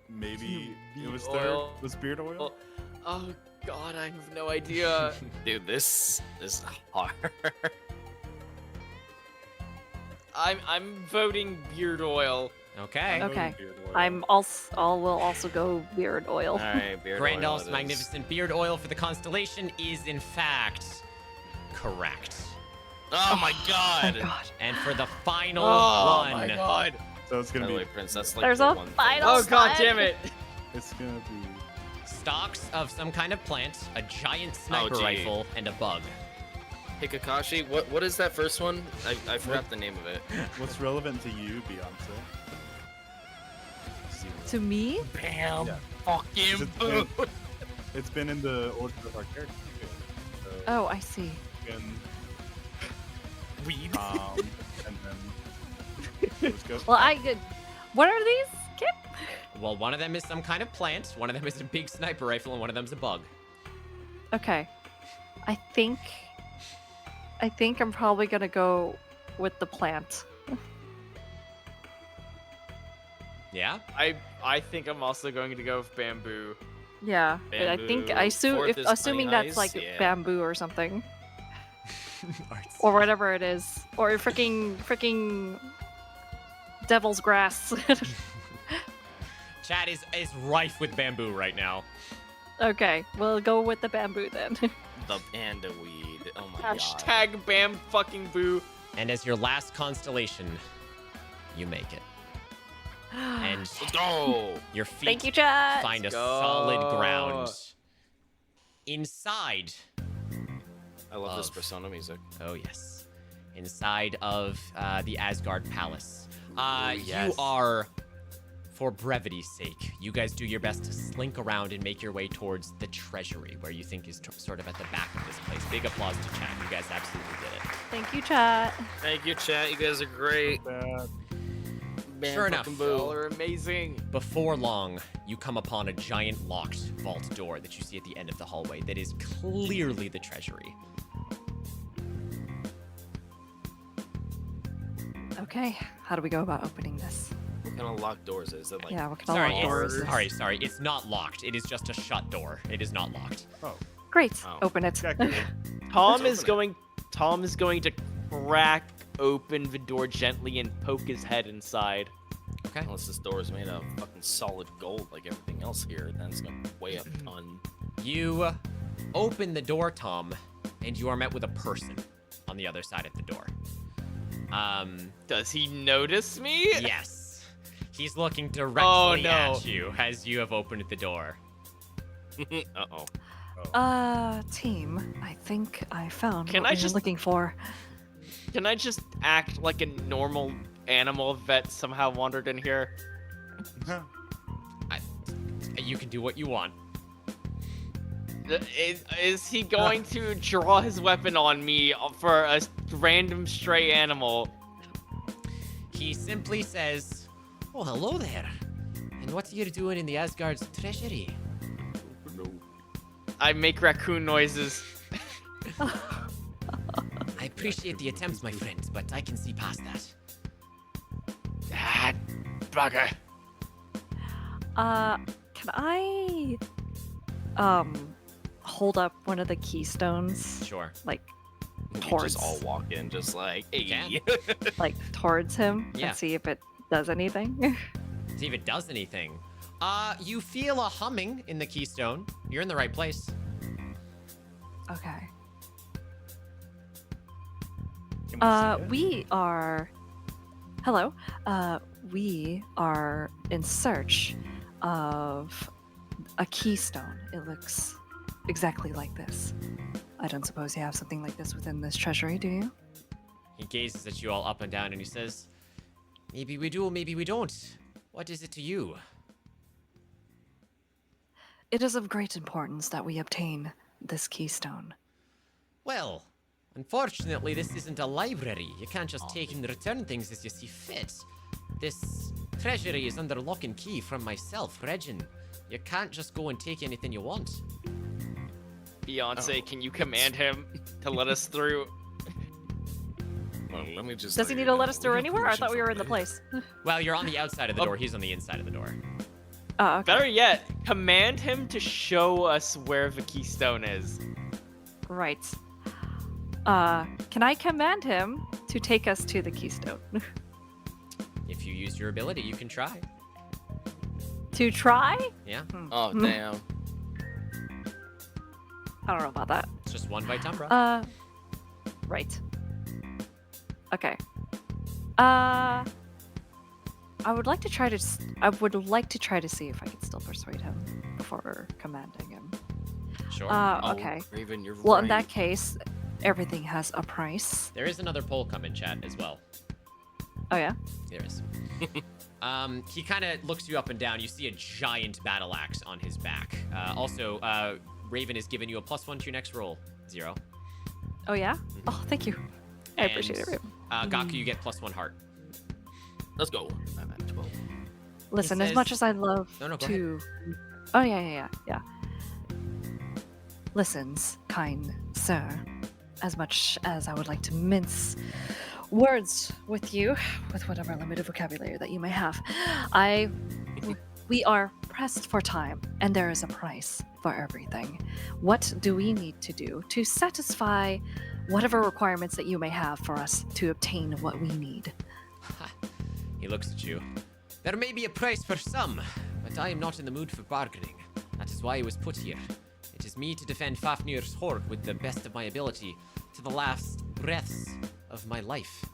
D: maybe it was third.
F: oil.
D: Was beard oil?
F: Oh god, I have no idea.
N: Dude, this is hard.
F: I'm voting beard oil.
C: Okay.
B: Okay.
D: Beard oil.
B: Will also go beard oil.
N: All right, beard oil.
C: Grandolph's
N: it is.
C: magnificent beard oil for the constellation is in fact correct.
N: Oh my god.
B: God.
C: And for the final
F: Oh
C: one,
F: my god.
D: So it's
N: By
D: gonna
N: the
D: be.
N: way, Prince, that's like
B: There's
N: the
B: a
N: one thing.
B: final
F: Oh god
B: slide.
F: damn it.
D: It's gonna be.
C: stalks of some kind of plant, a giant sniper
N: gee.
C: rifle, and a bug.
N: Hey Kakashi, what is that first one? I forgot the name of it.
D: What's relevant to you, Beyonce? Zero.
B: To me?
N: Bam!
D: Yeah.
N: Fucking
D: It's
N: boom!
D: been, it's been in the order of our characters. Too. So,
B: Oh, I see.
D: and,
N: Weed.
D: and then. Let's go.
B: Well, what are these, Kip?
C: Well, one of them is some kind of plant, one of them is a big sniper rifle, and one of them's a bug.
B: Okay. I think I'm probably gonna go with the plant.
C: Yeah?
F: I think I'm also going to go with bamboo.
B: Yeah, but I think
N: Bamboo. Fourth is
B: assuming
N: honey
B: that's
N: eyes,
B: like
N: yeah.
B: bamboo or something, or whatever it is, or freaking devil's grass.
C: Chat is rife with bamboo right now.
B: Okay, we'll go with the bamboo then.
N: The panda weed. Oh my god.
F: Hashtag bam fucking boo.
C: And as your last constellation, you make it. And
N: Let's go!
C: your feet
B: Thank you, chat.
C: find a
F: Let's go.
C: solid ground. Inside.
N: I love this
C: Of-
N: Persona music.
C: Oh, yes. Inside of the Asgard Palace.
N: yes.
C: You are, for brevity's sake, you guys do your best to slink around and make your way towards the treasury, where you think is sort of at the back of this place. Big applause to chat. You guys absolutely did it.
B: Thank you, chat.
N: Thank you, chat. You guys are great. Bam,
C: Sure enough.
N: fucking boo.
F: Y'all are amazing.
C: Before long, you come upon a giant locked vault door that you see at the end of the hallway that is clearly the treasury.
B: Okay, how do we go about opening this?
N: What kind of locked doors is it? Like,
B: Yeah, what kind
C: Sorry,
B: of locked doors?
C: it's, sorry. It's not locked. It is just a shut door. It is not locked.
D: Oh.
B: Great,
N: Oh.
B: open it.
F: Tom
N: Let's
F: is
N: open
F: going to crack open the door gently and poke his head inside.
C: Okay.
N: unless this door is made of fucking solid gold like everything else here, then it's gonna weigh a ton.
C: You open the door, Tom, and you are met with a person on the other side of the door.
F: Does he notice me?
C: Yes. He's looking directly
F: no.
C: at you as you have opened the door.
N: Uh-oh.
B: Team, I think I found
F: Can
B: what
F: I
B: we were
F: just-
B: looking for.
F: Can I just act like a normal animal that somehow wandered in here?
C: You can do what you want.
F: Is he going to draw his weapon on me for a random stray animal?
C: He simply says, "Oh, hello there. And what are you doing in the Asgard's treasury?"
F: I make raccoon noises.
C: I appreciate the attempts, my friend, but I can see past that.
G: Ah, bugger.
B: Can I hold up one of the keystones
C: Sure.
B: like
N: We
B: towards
N: just all walk in, just like, hey.
B: like towards him
C: Yeah.
B: and see if it does anything?
C: See if it does anything. You feel a humming in the keystone. You're in the right place.
B: Okay.
D: Can see it?
B: We are. Hello. We are in search of a keystone. It looks exactly like this. I don't suppose you have something like this within this treasury, do you?
C: He gazes at you all up and down and he says, "Maybe we do, maybe we don't. What is it to you?"
B: It is of great importance that we obtain this keystone.
C: Well, unfortunately, this isn't a library. You can't just take and return things as you see fit. This treasury is under lock and key from myself, Regin. You can't just go and take anything you want.
F: Beyonce, can you command him to let us through?
H: Well, let me just.
B: Does he
H: let
B: need
H: you
B: to let
H: know,
B: us through
H: we have
B: anywhere? I
H: permission
B: thought we
H: from
B: were in the
H: Linda.
B: place.
C: Well, you're on the outside of the door. He's on the inside of the door.
B: Oh, okay.
F: Better yet, command him to show us where the keystone is.
B: Right. Can I command him to take us to the keystone?
C: If you use your ability, you can try.
B: To try?
C: Yeah,
N: Oh, damn.
B: I don't know about that.
C: it's just one Vitumbra.
B: Right. Okay. I would like to try to. I would like to try to see if I can still persuade him before commanding him.
C: Sure.
B: Okay.
N: Raven, you're
B: Well, in
N: right.
B: that case, everything has a price.
C: There is another poll come in chat as well.
B: Oh yeah.
C: There is. He kind of looks you up and down. You see a giant battle axe on his back. Also, Raven has given you a +1 to your next roll. 0.
B: Oh yeah. Oh, thank you. I appreciate it.
C: And,
B: Raven.
C: Gaku, you get +1 heart.
N: Let's go. I'm at 12.
B: Listen,
C: says-
B: as much as I love
C: No, go
B: to. Oh yeah. Listens, kind sir. As much as I would like to mince words with you, with whatever limited vocabulary that you may have, we are pressed for time, and there is a price for everything. What do we need to do to satisfy whatever requirements that you may have for us to obtain what we need?
C: He looks at you. There may be a price for some, but I am not in the mood for bargaining. That is why I was put here. It is me to defend Fafnir's Horde with the best of my ability to the last breaths of my life.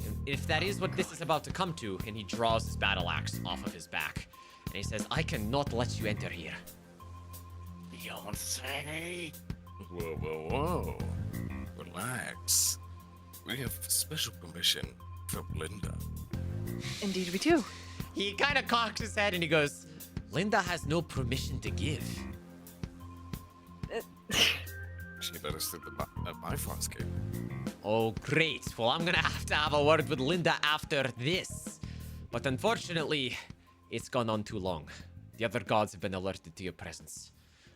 C: And if that is what this is about to come to, and he draws his battle axe off of his back, and he says, "I cannot let you enter here."
G: Beyonce.
H: Whoa, whoa, whoa. Relax. We have special permission from Linda.
B: Indeed, we do.
C: He kind of cocks his head and he goes, "Linda has no permission to give."
H: She let us through the Bifrost gate.
C: Oh, great. Well, I'm gonna have a word with Linda after this. But unfortunately, it's gone on too long. The other gods have been alerted to your presence.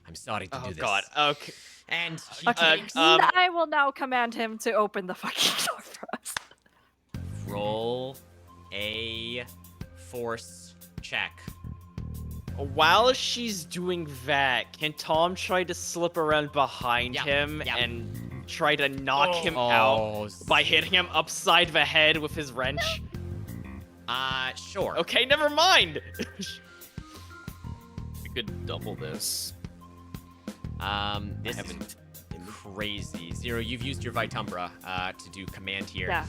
C: I'm sorry to do
F: Oh
C: this.
F: god. Okay.
C: And he
B: Okay,
C: takes...
B: I will now command him to open the fucking door for us.
C: Roll a force check.
F: While she's doing that, can Tom try to slip around behind him and try to knock him out by hitting him upside the head with his wrench?
C: Sure.
F: Okay, never mind.
E: We could double this.
C: This is crazy. Zero, you've used your Vitumbra to do command here.
B: Yeah.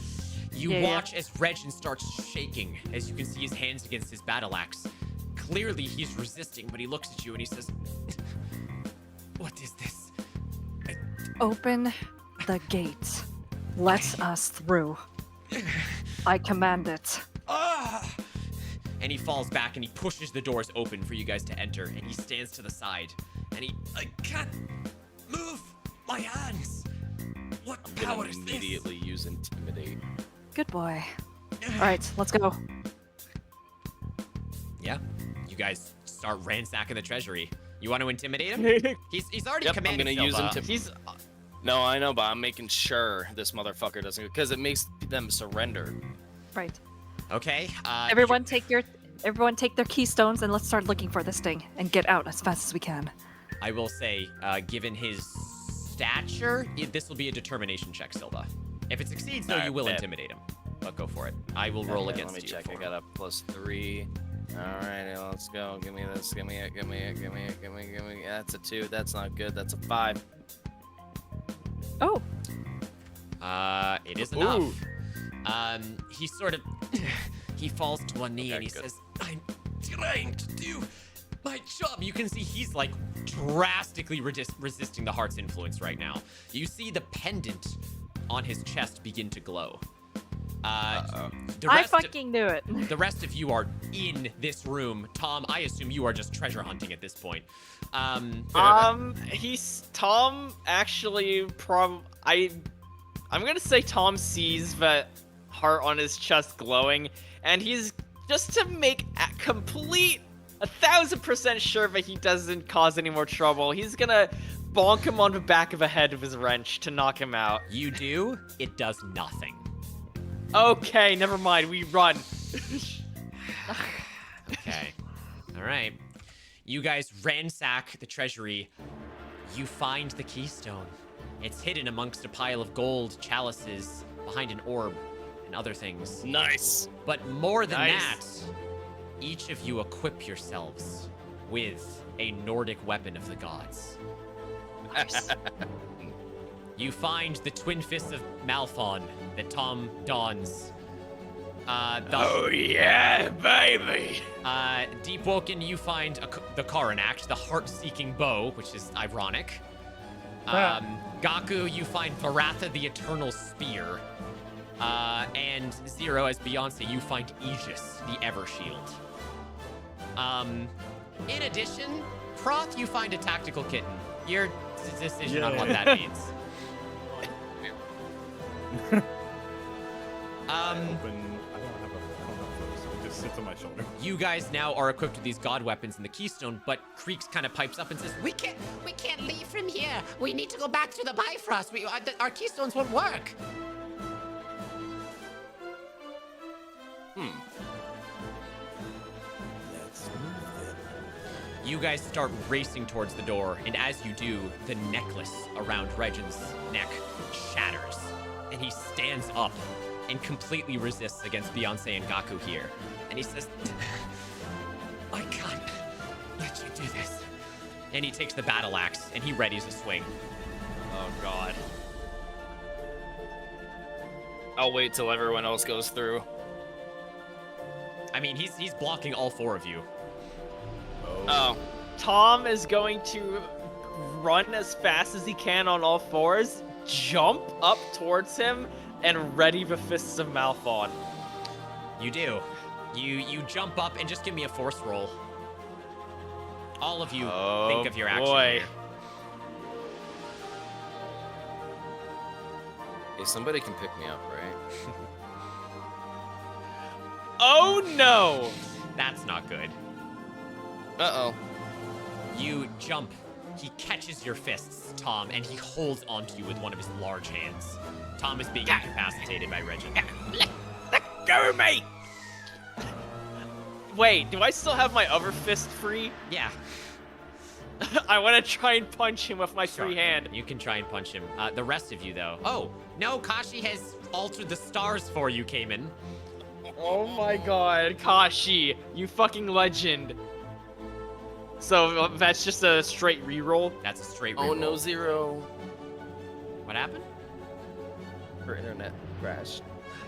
C: You watch as Regin starts shaking, as you can see his hands against his battle axe. Clearly, he's resisting, but he looks at you and he says, "What is this?"
B: Open the gates. Let us through. I command it.
C: And he falls back and he pushes the doors open for you guys to enter, and he stands to the side. And I can't move my hands. What power is this?
E: Immediately use intimidate.
B: Good boy. All right, let's go.
C: Yeah, you guys start ransacking the treasury. You want to intimidate him? He's already commanded.
E: I'm gonna use him to. No, I know, but I'm making sure this motherfucker doesn't, because it makes them surrender.
B: Right.
C: Okay.
B: Everyone take their keystones and let's start looking for this thing and get out as fast as we can.
C: I will say, given his stature, this will be a determination check, Silva. If it succeeds, though, you will intimidate him. But go for it. I will roll against you.
E: Let me check. I got a +3. Alright, let's go. Give me this. Give me it. Give me it. Give me it. Give me it. Give me it. That's a 2. That's not good. That's a 5.
B: Oh.
C: It is enough. He sort of he falls to one knee and he says, "I'm trying to do my job." You can see he's like drastically resisting the heart's influence right now. You see the pendant on his chest begin to glow.
B: I fucking knew it.
C: The rest of you are in this room. Tom, I assume you are just treasure hunting at this point.
F: Tom actually I'm gonna say Tom sees the heart on his chest glowing, and he's just to make a complete 1000% sure that he doesn't cause any more trouble. He's gonna bonk him on the back of the head with his wrench to knock him out.
C: You do? It does nothing.
F: Okay, never mind. We run.
C: Okay. All right. You guys ransack the treasury. You find the keystone. It's hidden amongst a pile of gold, chalices, behind an orb, and other things.
E: Nice.
C: But more than that, each of you equip yourselves with a Nordic weapon of the gods.
B: Nice.
C: You find the twin fists of Malphon that Tom dons.
G: Oh yeah, baby!
C: Deep Woken, you find the Karanact, the heart-seeking bow, which is ironic. Gaku, you find Varatha, the Eternal Spear. And Zero, as Beyonce, you find Aegis, the Evershield. In addition, Proth, you find a tactical kitten. Your decision on what that means.
D: I don't have those. It just sits on my shoulder.
C: You guys now are equipped with these god weapons and the keystone, but Creeks kind of pipes up and says,
J: We can't leave from here. We need to go back to the Bifrost. Our keystones won't work.
L: Let's move then.
C: You guys start racing towards the door, and as you do, the necklace around Regin's neck shatters, and he stands up and completely resists against Beyonce and Gaku here. And he says, I can't let you do this. And he takes the battle axe and he readies a swing.
E: Oh god. I'll wait till everyone else goes through.
C: I mean, he's blocking all four of you.
E: Oh.
F: Tom is going to run as fast as he can on all fours, jump up towards him, and ready the fists of Malphon.
C: You do. You jump up and just give me a force roll. All of you think of your action
F: boy.
C: here.
E: Hey, somebody can pick me up, right?
F: Oh no!
C: That's not good.
E: Uh-oh.
C: You jump. He catches your fists, Tom, and he holds onto you with one of his large hands. Tom is being incapacitated by Regin.
F: Go, mate! Wait, do I still have my other fist free?
C: Yeah.
F: I want to try and punch him with my
C: Sure.
F: free hand.
C: You can try and punch him. The rest of you, though. Oh, no, Kashi has altered the stars for you, Cayman.
F: Oh my god, Kashi, you fucking legend. So that's just a straight reroll?
C: That's a straight
E: Oh
C: reroll.
E: no, Zero.
C: What happened?
E: Her internet crashed.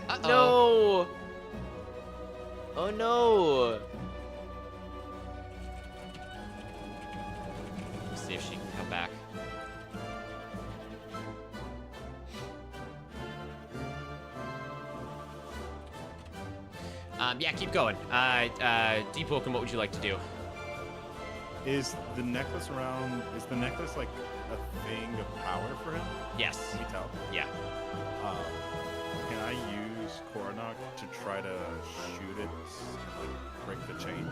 C: Uh-oh.
F: No! Oh no!
C: Let's see if she can come back. Yeah, keep going. Deep Woken, what would you like to do?
D: Is the necklace like a thing of power for him?
C: Yes.
D: Can we tell?
C: Yeah.
D: Can I use Koronok to try to shoot it, like break the chain?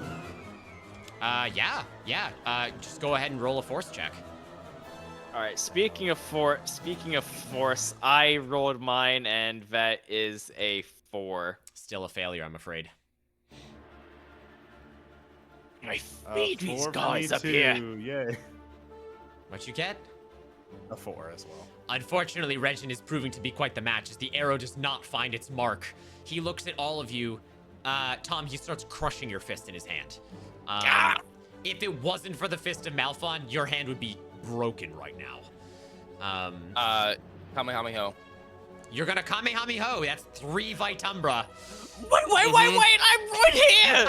C: Yeah. Just go ahead and roll a force check.
F: All right. Speaking of force, I rolled mine, and that is a 4.
C: Still a failure, I'm afraid.
G: I feed these
D: 4 for
G: guys
D: me
G: up here.
D: too, Yay.
C: What you get?
D: A 4 as well.
C: Unfortunately, Regin is proving to be quite the match as the arrow does not find its mark. He looks at all of you. Tom, he starts crushing your fist in his hand. If it wasn't for the Fist of Malphon, your hand would be broken right now.
E: Kamehameha.
C: You're gonna Kamehameha. That's 3 Vitumbra.
F: Wait! I'm right here.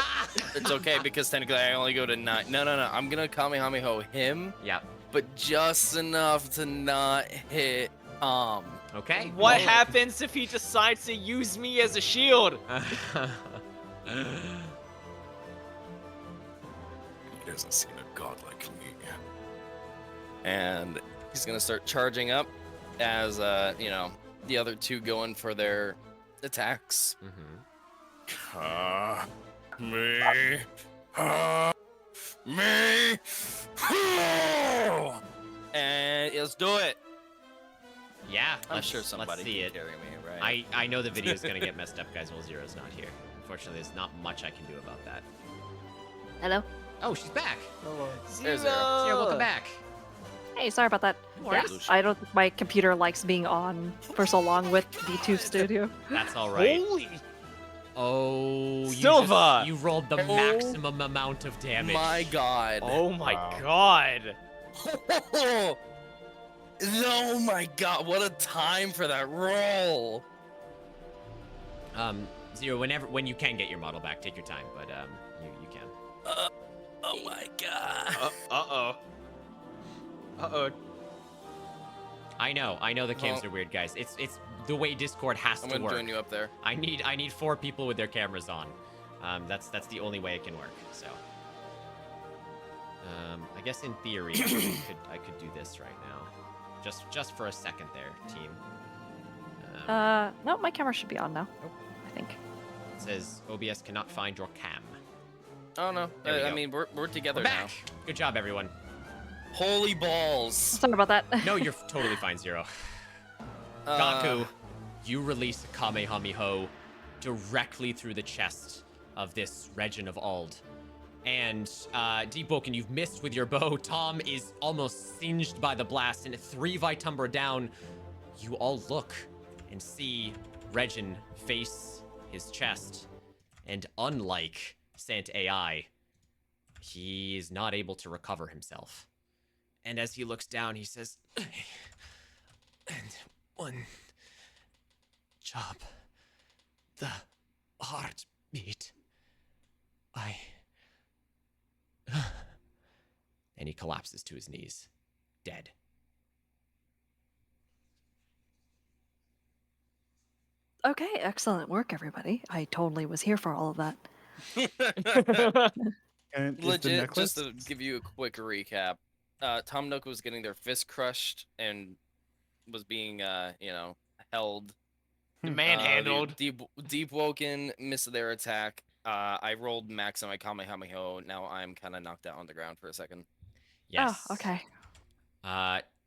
E: It's okay because technically I only go to 9. No. I'm gonna Kamehameha him.
C: Yeah.
E: But just enough to not hit Tom.
C: Okay.
F: What happens if he decides to use me as a shield?
H: He hasn't seen a god like me.
E: And he's gonna start charging up as the other two go in for their attacks.
H: Me.
E: And let's do it.
C: Yeah.
E: I'm sure somebody
C: let's see
E: can
C: it.
E: carry me, right?
C: I know the video is gonna get messed up, guys, while Zero's not here. Unfortunately, there's not much I can do about that.
B: Hello.
C: Oh, she's back.
E: There's Zero.
C: Zero, welcome back.
B: Hey, sorry about that.
C: No
B: Yeah,
C: worries.
B: I don't think my computer likes being on for so long with D2 Studio.
C: That's all right.
F: Holy
C: Oh,
F: Silva!
C: You rolled the maximum amount of damage.
E: My god.
F: Oh my god.
E: Oh my god, what a time for that roll.
C: Zero, when you can get your model back, take your time, but you can.
E: Oh my god.
F: Uh-oh.
C: I know the cams are weird, guys. It's the way Discord has
E: I'm
C: to
E: gonna
C: work.
E: join you up there.
C: I need 4 people with their cameras on. That's the only way it can work. So, I guess in theory, I could do this right now, just for a second there, team.
B: No, my camera should be on now. I think.
C: It says OBS cannot find your cam.
E: Oh no,
C: There we
E: I
C: go.
E: mean we're together
C: We're back. Good job, everyone.
E: Holy balls.
B: Sorry about that.
C: No, you're totally fine, Zero. Gaku, you release a Kamehameha directly through the chest of this Regin of Ald. And Deep Woken, you've missed with your bow. Tom is almost singed by the blast, and 3 Vitumbra down, you all look and see Regin face his chest. And unlike Sant AI, he is not able to recover himself. And as he looks down, he says, and one job, the heartbeat, and he collapses to his knees, dead.
B: Okay, excellent work, everybody. I totally was here for all of that.
D: And is the
E: Legit,
D: necklace?
E: just to give you a quick recap, Tom Nook was getting their fist crushed and was being, held.
F: Manhandled.
E: Deep Woken missed their attack. I rolled max on my Kamehameha. Now I'm kind of knocked out on the ground for a second.
C: Yes.
B: Oh, okay.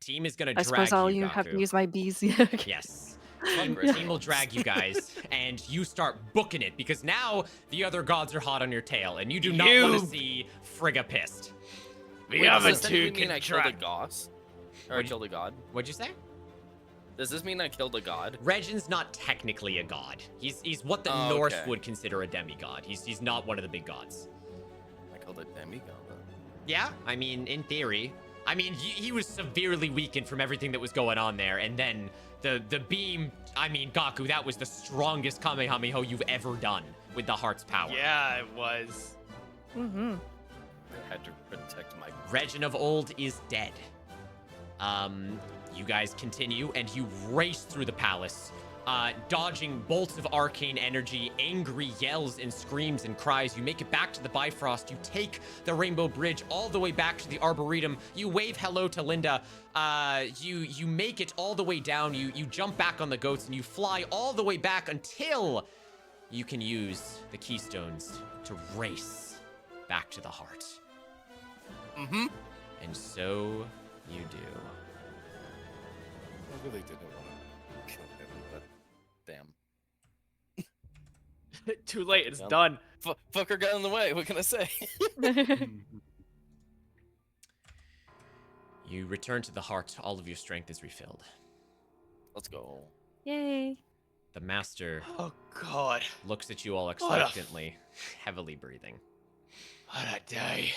C: Team is gonna
B: I
C: drag
B: suppose I'll
C: you,
B: have to
C: Gaku.
B: use my bees.
C: Yes. Team will drag you guys, and you start booking it because now the other gods are hot on your tail, and you do not want to see Frigga pissed.
F: The
E: Wait,
F: other
E: does this
F: two
E: mean
F: can
E: I killed a
F: drag.
E: goss? Or I killed a god?
C: What'd you say?
E: Does this mean I killed a god?
C: Regin's not technically a god. He's what the
E: Oh,
C: Norse
E: okay.
C: would consider a demigod. He's not one of the big gods.
E: I killed a demigod.
C: Yeah, I mean, in theory. I mean, he was severely weakened from everything that was going on there, and then the beam. I mean, Gaku, that was the strongest Kamehameha you've ever done with the heart's power.
F: Yeah, it was.
B: Mm-hmm.
E: I had to protect my.
C: Regin of old is dead. You guys continue, and you race through the palace, dodging bolts of arcane energy, angry yells and screams and cries. You make it back to the Bifrost. You take the Rainbow Bridge all the way back to the Arboretum. You wave hello to Linda. You make it all the way down. You jump back on the goats, and you fly all the way back until you can use the keystones to race back to the heart.
E: Mm-hmm.
C: And so you do.
E: I really didn't want to kill him, but damn.
F: Too late. It's
E: Yep.
F: done.
E: Fucker got in the way. What can I say?
C: You return to the heart. All of your strength is refilled.
E: Let's go.
B: Yay.
C: The master
F: Oh God.
C: looks at you all
F: a-
C: expectantly, heavily breathing.
F: What a day.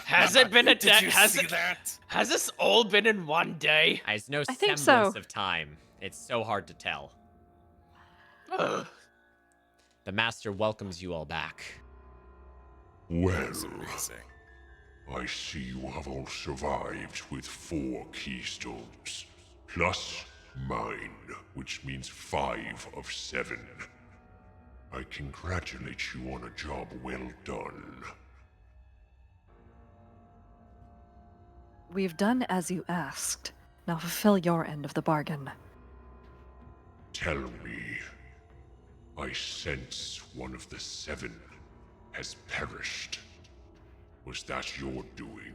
F: Has it been a day?
H: Did you
F: Has
H: see
F: it?
H: that?
F: Has this all been in one day?
C: There's no
B: I think
C: semblance
B: so.
C: of time. It's so hard to tell.
F: Ugh.
C: The master welcomes you all back.
K: Well,
H: That's amazing.
K: I see you have all survived with 4 keystones, plus mine, which means 5 of 7. I congratulate you on a job well done.
B: We've done as you asked. Now fulfill your end of the bargain.
K: Tell me, I sense one of the 7 has perished. Was that your doing?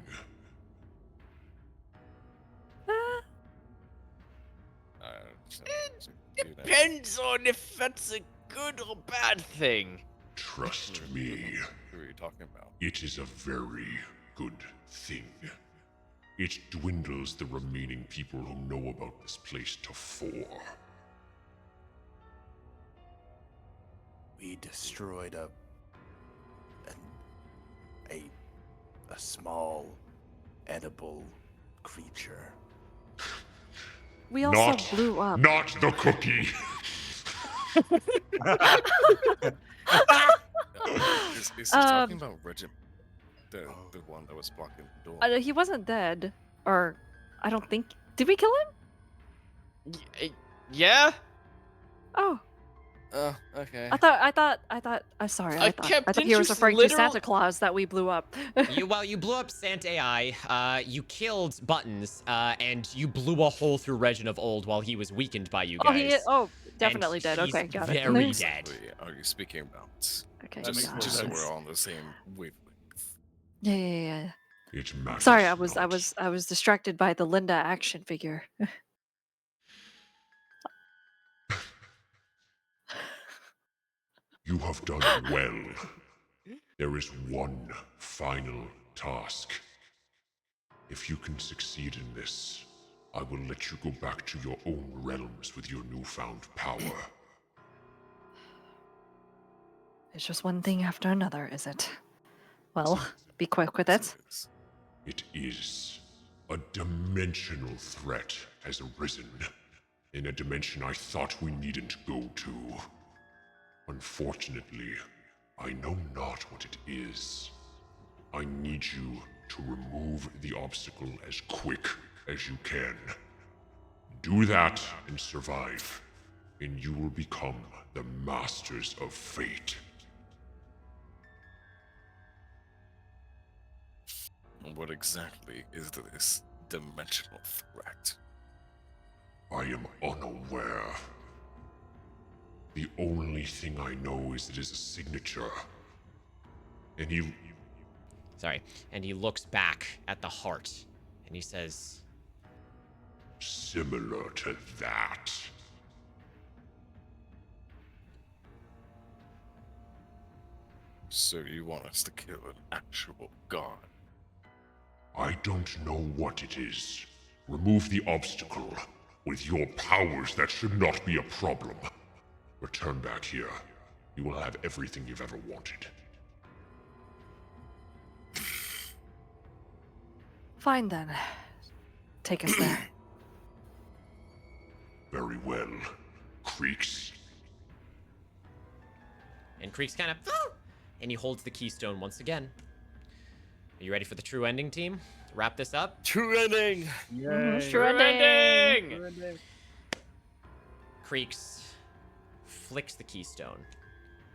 F: Depends on if that's a good or bad thing.
K: Trust me,
H: Who are you talking about?
K: it is a very good thing. It dwindles the remaining people who know about this place to 4.
L: We destroyed a small edible creature.
B: We also
K: Not-
B: blew up.
K: Not the cookie!
H: Is he talking about Regin? The one that was blocking the door.
B: He wasn't dead, or I don't think. Did we kill him?
F: Yeah.
B: Oh,
E: Oh, okay.
B: I thought. I'm sorry.
F: I
B: I
F: kept
B: thought he was
F: just
B: referring to
F: literal-
B: Santa Claus that we blew up.
C: You blew up Sant AI, you killed Buttons, and you blew a hole through Regin of old while he was weakened by you guys.
B: Definitely
C: And
B: dead.
C: he's
B: Okay, got it.
C: very
B: Nice.
C: dead.
H: Are you speaking about?
B: Okay.
D: That makes
B: got
D: more
B: it.
H: Just so
D: sense.
H: we're all on the same wavelength.
B: Yeah.
K: It matters
B: Sorry, I was
K: not.
B: distracted by the Linda action figure.
K: You have done well. There is one final task. If you can succeed in this, I will let you go back to your own realms with your newfound power.
B: It's just one thing after another, is it? Well, be quick with it.
K: It is. A dimensional threat has arisen. In a dimension I thought we needn't go to. Unfortunately, I know not what it is. I need you to remove the obstacle as quick as you can. Do that and survive, and you will become the masters of fate.
H: What exactly is this dimensional threat?
K: I am unaware. The only thing I know is it is a signature. And
C: And he looks back at the heart, and he says,
K: similar to that.
H: So you want us to kill an actual god?
K: I don't know what it is. Remove the obstacle. With your powers, that should not be a problem. Return back here. You will have everything you've ever wanted.
B: Fine then. Take us there.
K: Very well. Creeks.
C: And Creeks kind of, and he holds the keystone once again. Are you ready for the true ending, team? Wrap this up.
E: True ending.
F: True ending.
C: Creeks flicks the keystone,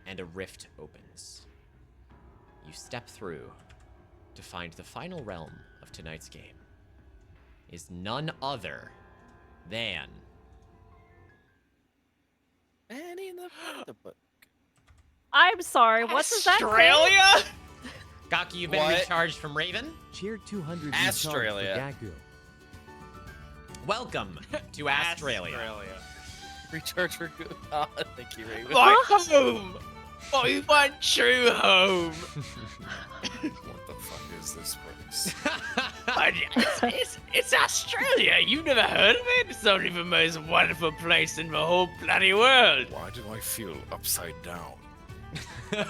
C: and a rift opens. You step through to find the final realm of tonight's game is none other than
E: Annie in the book.
B: I'm sorry. What does that say?
F: Australia?
C: Gaki, you've been
E: What?
C: recharged from Raven.
A: Cheer 200
E: Australia.
A: recharged for Gaku.
C: Welcome to Australia.
E: Recharge for good. Oh, thank you, Raven.
F: My home! My one true home!
H: What the fuck is this place?
F: It's Australia! You've never heard of it? It's only the most wonderful place in the whole bloody world!
H: Why do I feel upside down?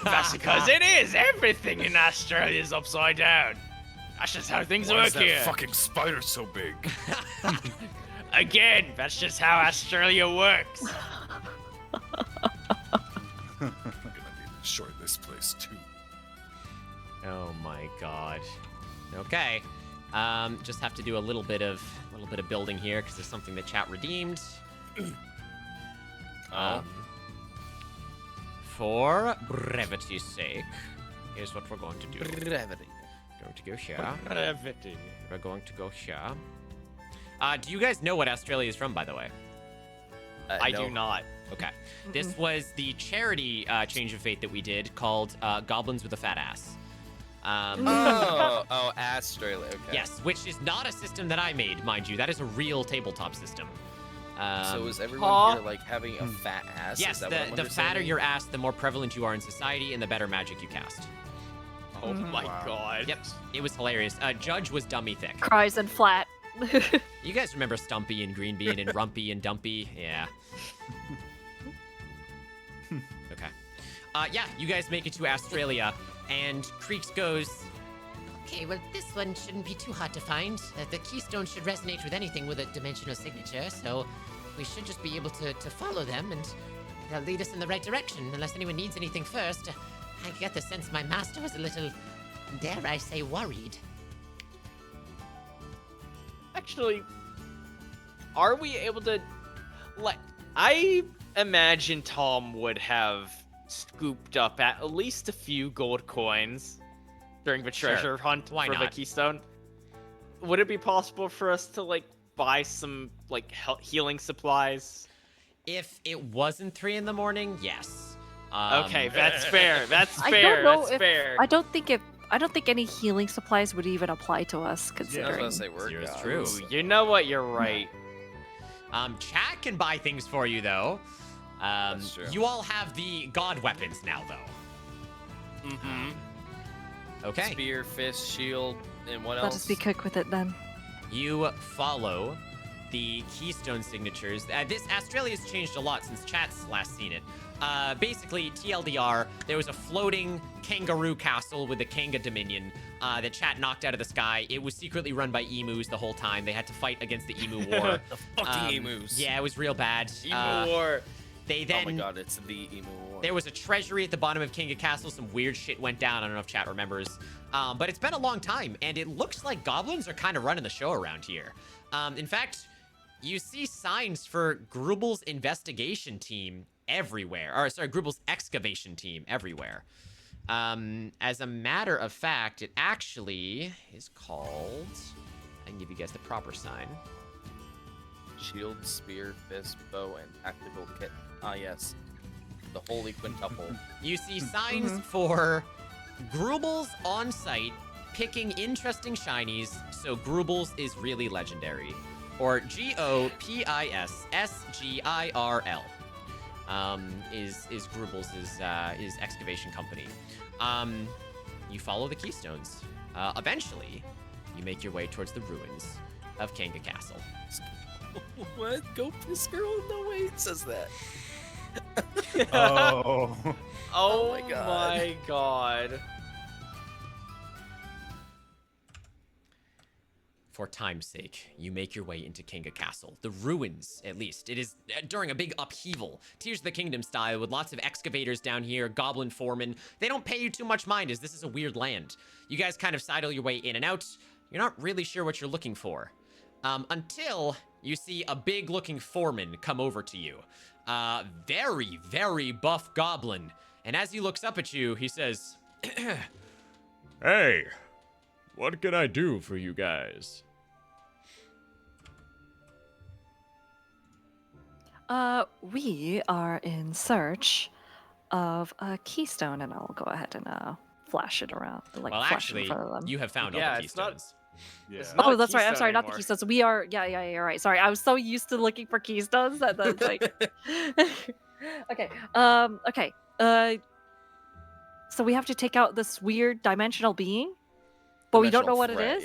F: That's because it is! Everything in Australia is upside down! That's just how things
H: Why
F: work
H: is that
F: here!
H: fucking spider so big?
F: Again, that's just how Australia works!
H: I'm gonna need to destroy this place too.
C: Oh my god. Okay. Just have to do a little bit of building here because there's something that chat redeemed. For brevity's sake, here's what we're going to do.
E: Brevity.
C: Going to go here.
F: Brevity.
C: We're going to go here. Do you guys know what Australia is from, by the way?
F: I do not.
C: Okay. This was the charity change of fate that we did called Goblins with a Fat Ass.
E: Oh, Australia. Okay.
C: Yes, which is not a system that I made, mind you. That is a real tabletop system.
E: So is everyone here like having a fat ass?
C: Yes,
E: Is that what I'm
C: the fatter
E: understanding?
C: your ass, the more prevalent you are in society, and the better magic you cast.
F: Oh my god.
C: Yep, it was hilarious. Judge was dummy thick.
B: Cries and flat.
C: You guys remember Stumpy and Green Bean and Rumpy and Dumpy? Yeah. Okay. Yeah, you guys make it to Australia, and Creeks goes,
J: Okay, well, this one shouldn't be too hard to find. The keystone should resonate with anything with a dimensional signature, so we should just be able to follow them, and they'll lead us in the right direction, unless anyone needs anything first. I get the sense my master was a little, dare I say, worried.
F: Actually, are we able to, like, I imagine Tom would have scooped up at least a few gold coins during the treasure hunt
C: Why
F: for the
C: not?
F: keystone. Would it be possible for us to, like, buy some, like, healing supplies?
C: if it wasn't 3 in the morning, yes.
F: Okay, that's fair. That's
B: I
F: fair.
B: don't know
F: That's
B: if
F: fair.
B: I don't think any healing supplies would even apply to us,
E: I was
B: considering.
E: gonna say we're
C: Zero's
E: gods.
C: true.
F: Ooh, you know what? You're right.
C: Chat can buy things for you, though.
E: That's true.
C: You all have the god weapons now, though.
E: Mm-hmm.
C: Okay.
E: Spear, fist, shield, and what
B: Let
E: else?
B: us be quick with it then.
C: You follow the keystone signatures. This Australia's changed a lot since chat's last seen it. Basically, TLDR, there was a floating kangaroo castle with a Kanga Dominion that chat knocked out of the sky. It was secretly run by emus the whole time. They had to fight against the emu war.
E: The fucking emus.
C: Yeah, it was real bad.
F: Emu war.
C: They then,
E: Oh my god, it's the emu war.
C: there was a treasury at the bottom of Kanga Castle. Some weird shit went down. I don't know if chat remembers. But it's been a long time, and it looks like goblins are kind of running the show around here. In fact, you see signs for Grubel's investigation team everywhere. Or, sorry, Grubel's excavation team everywhere. As a matter of fact, it actually is called... I can give you guys the proper sign.
E: Shield, spear, fist, bow, and tactical kit. Ah, yes. The holy quintuple.
C: You see signs for Grubel's on site picking interesting shinies, so Grubel's is really legendary. Or Gopisssgirl. is Grubel's is excavation company. You follow the keystones. Eventually, you make your way towards the ruins of Kanga Castle.
E: What? Go piss girl? No way it says that.
D: Oh.
F: Oh
E: my God.
F: my god.
C: For time's sake, you make your way into Kanga Castle. The ruins, at least. It is during a big upheaval. Tears of the Kingdom style, with lots of excavators down here, goblin foremen. They don't pay you too much mind, as this is a weird land. You guys kind of sidle your way in and out. You're not really sure what you're looking for. Until you see a big-looking foreman come over to you. Very, very buff goblin. And as he looks up at you, he says,
I: Hey, what can I do for you guys?
B: We are in search of a keystone, and I'll go ahead and flash it around. Like,
C: well,
B: flash it
C: actually,
B: in front of them.
C: you have found all
F: Yeah,
C: the
F: it's not-
C: keystones.
D: Yeah.
F: It's not
B: Oh, that's right. I'm
F: keystone
B: sorry, not the
F: anymore.
B: keystones. We are. Yeah, you're right. Sorry, I was so used to looking for keystones that that's like. Okay. Okay. So we have to take out this weird dimensional being, but we don't know what
E: Dimensional
B: it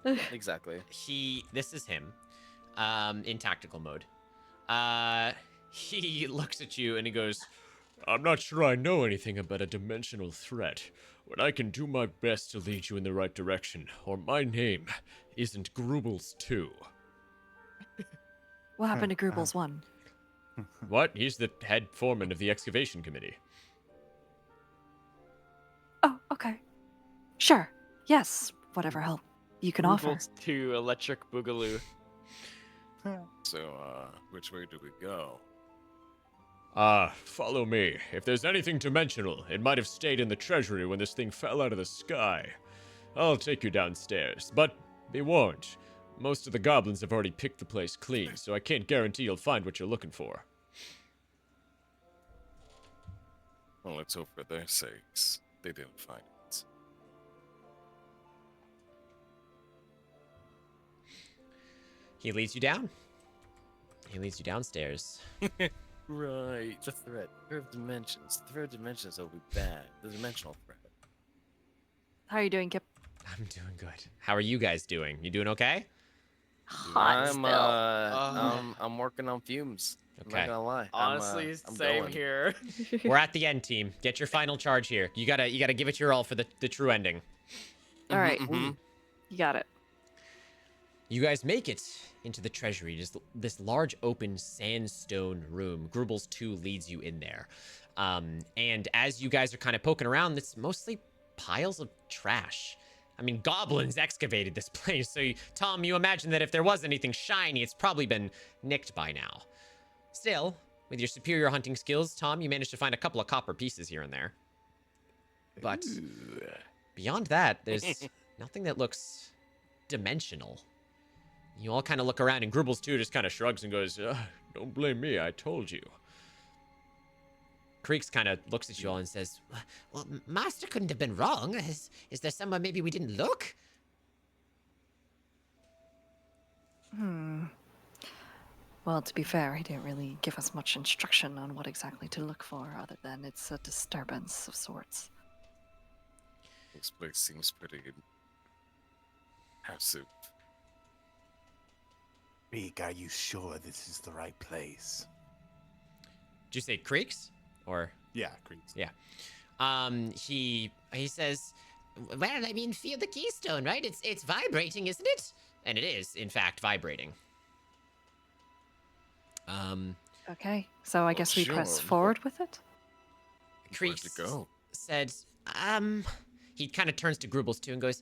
E: threat,
B: is.
E: Yeah. Exactly.
C: This is him, in tactical mode. He looks at you and he goes,
I: I'm not sure I know anything about a dimensional threat, but I can do my best to lead you in the right direction, or my name isn't Grubels 2.
B: What happened to Grubel's one?
I: What? He's the head foreman of the excavation committee.
B: Oh, okay. Sure. Yes. Whatever help you can offer.
F: Rubles to Electric Boogaloo.
H: So, which way do we go?
I: Follow me. If there's anything dimensional, it might have stayed in the treasury when this thing fell out of the sky. I'll take you downstairs, but be warned. Most of the goblins have already picked the place clean, so I can't guarantee you'll find what you're looking for.
H: Well, let's hope for their sakes they didn't find it.
C: he leads you down. He leads you downstairs.
H: Right, the threat. Third dimensions. Third dimensions will be bad. The dimensional threat.
B: How are you doing, Kip?
C: I'm doing good. How are you guys doing? You doing okay?
B: Hot still.
E: I'm working on fumes. I'm
C: Okay.
E: not gonna lie.
F: Honestly,
E: I'm
F: same
E: going.
F: here.
C: We're at the end, team. Get your final charge here. You gotta give it your all for the true ending.
B: All right.
E: Mhm.
B: You got it.
C: You guys make it into the treasury, just this large open sandstone room. Grubels 2 leads you in there. And as you guys are kind of poking around, it's mostly piles of trash. I mean, goblins excavated this place, so Tom, you imagine that if there was anything shiny, it's probably been nicked by now. Still, with your superior hunting skills, Tom, you managed to find a couple of copper pieces here and there. But beyond that, there's nothing that looks dimensional. You all kind of look around, and Grubels 2 just kind of shrugs and goes,
I: Don't blame me, I told you.
C: Creeks kind of looks at you all and says,
J: Well, Master couldn't have been wrong. Is there somewhere maybe we didn't look?
B: Well, to be fair, he didn't really give us much instruction on what exactly to look for, other than it's a disturbance of sorts.
H: This place seems pretty passive.
L: Reek, are you sure this is the right place?
C: did you say Creeks? Or,
D: Yeah, Creeks.
C: yeah. He says,
J: Well, I mean, feel the keystone, right? It's vibrating, isn't it?
C: and it is, in fact, vibrating.
B: Okay, so I guess we press
H: sure.
B: forward with it?
H: Where'd
C: Creeks
H: it go?
C: said, he kind of turns to Grubels 2 and goes,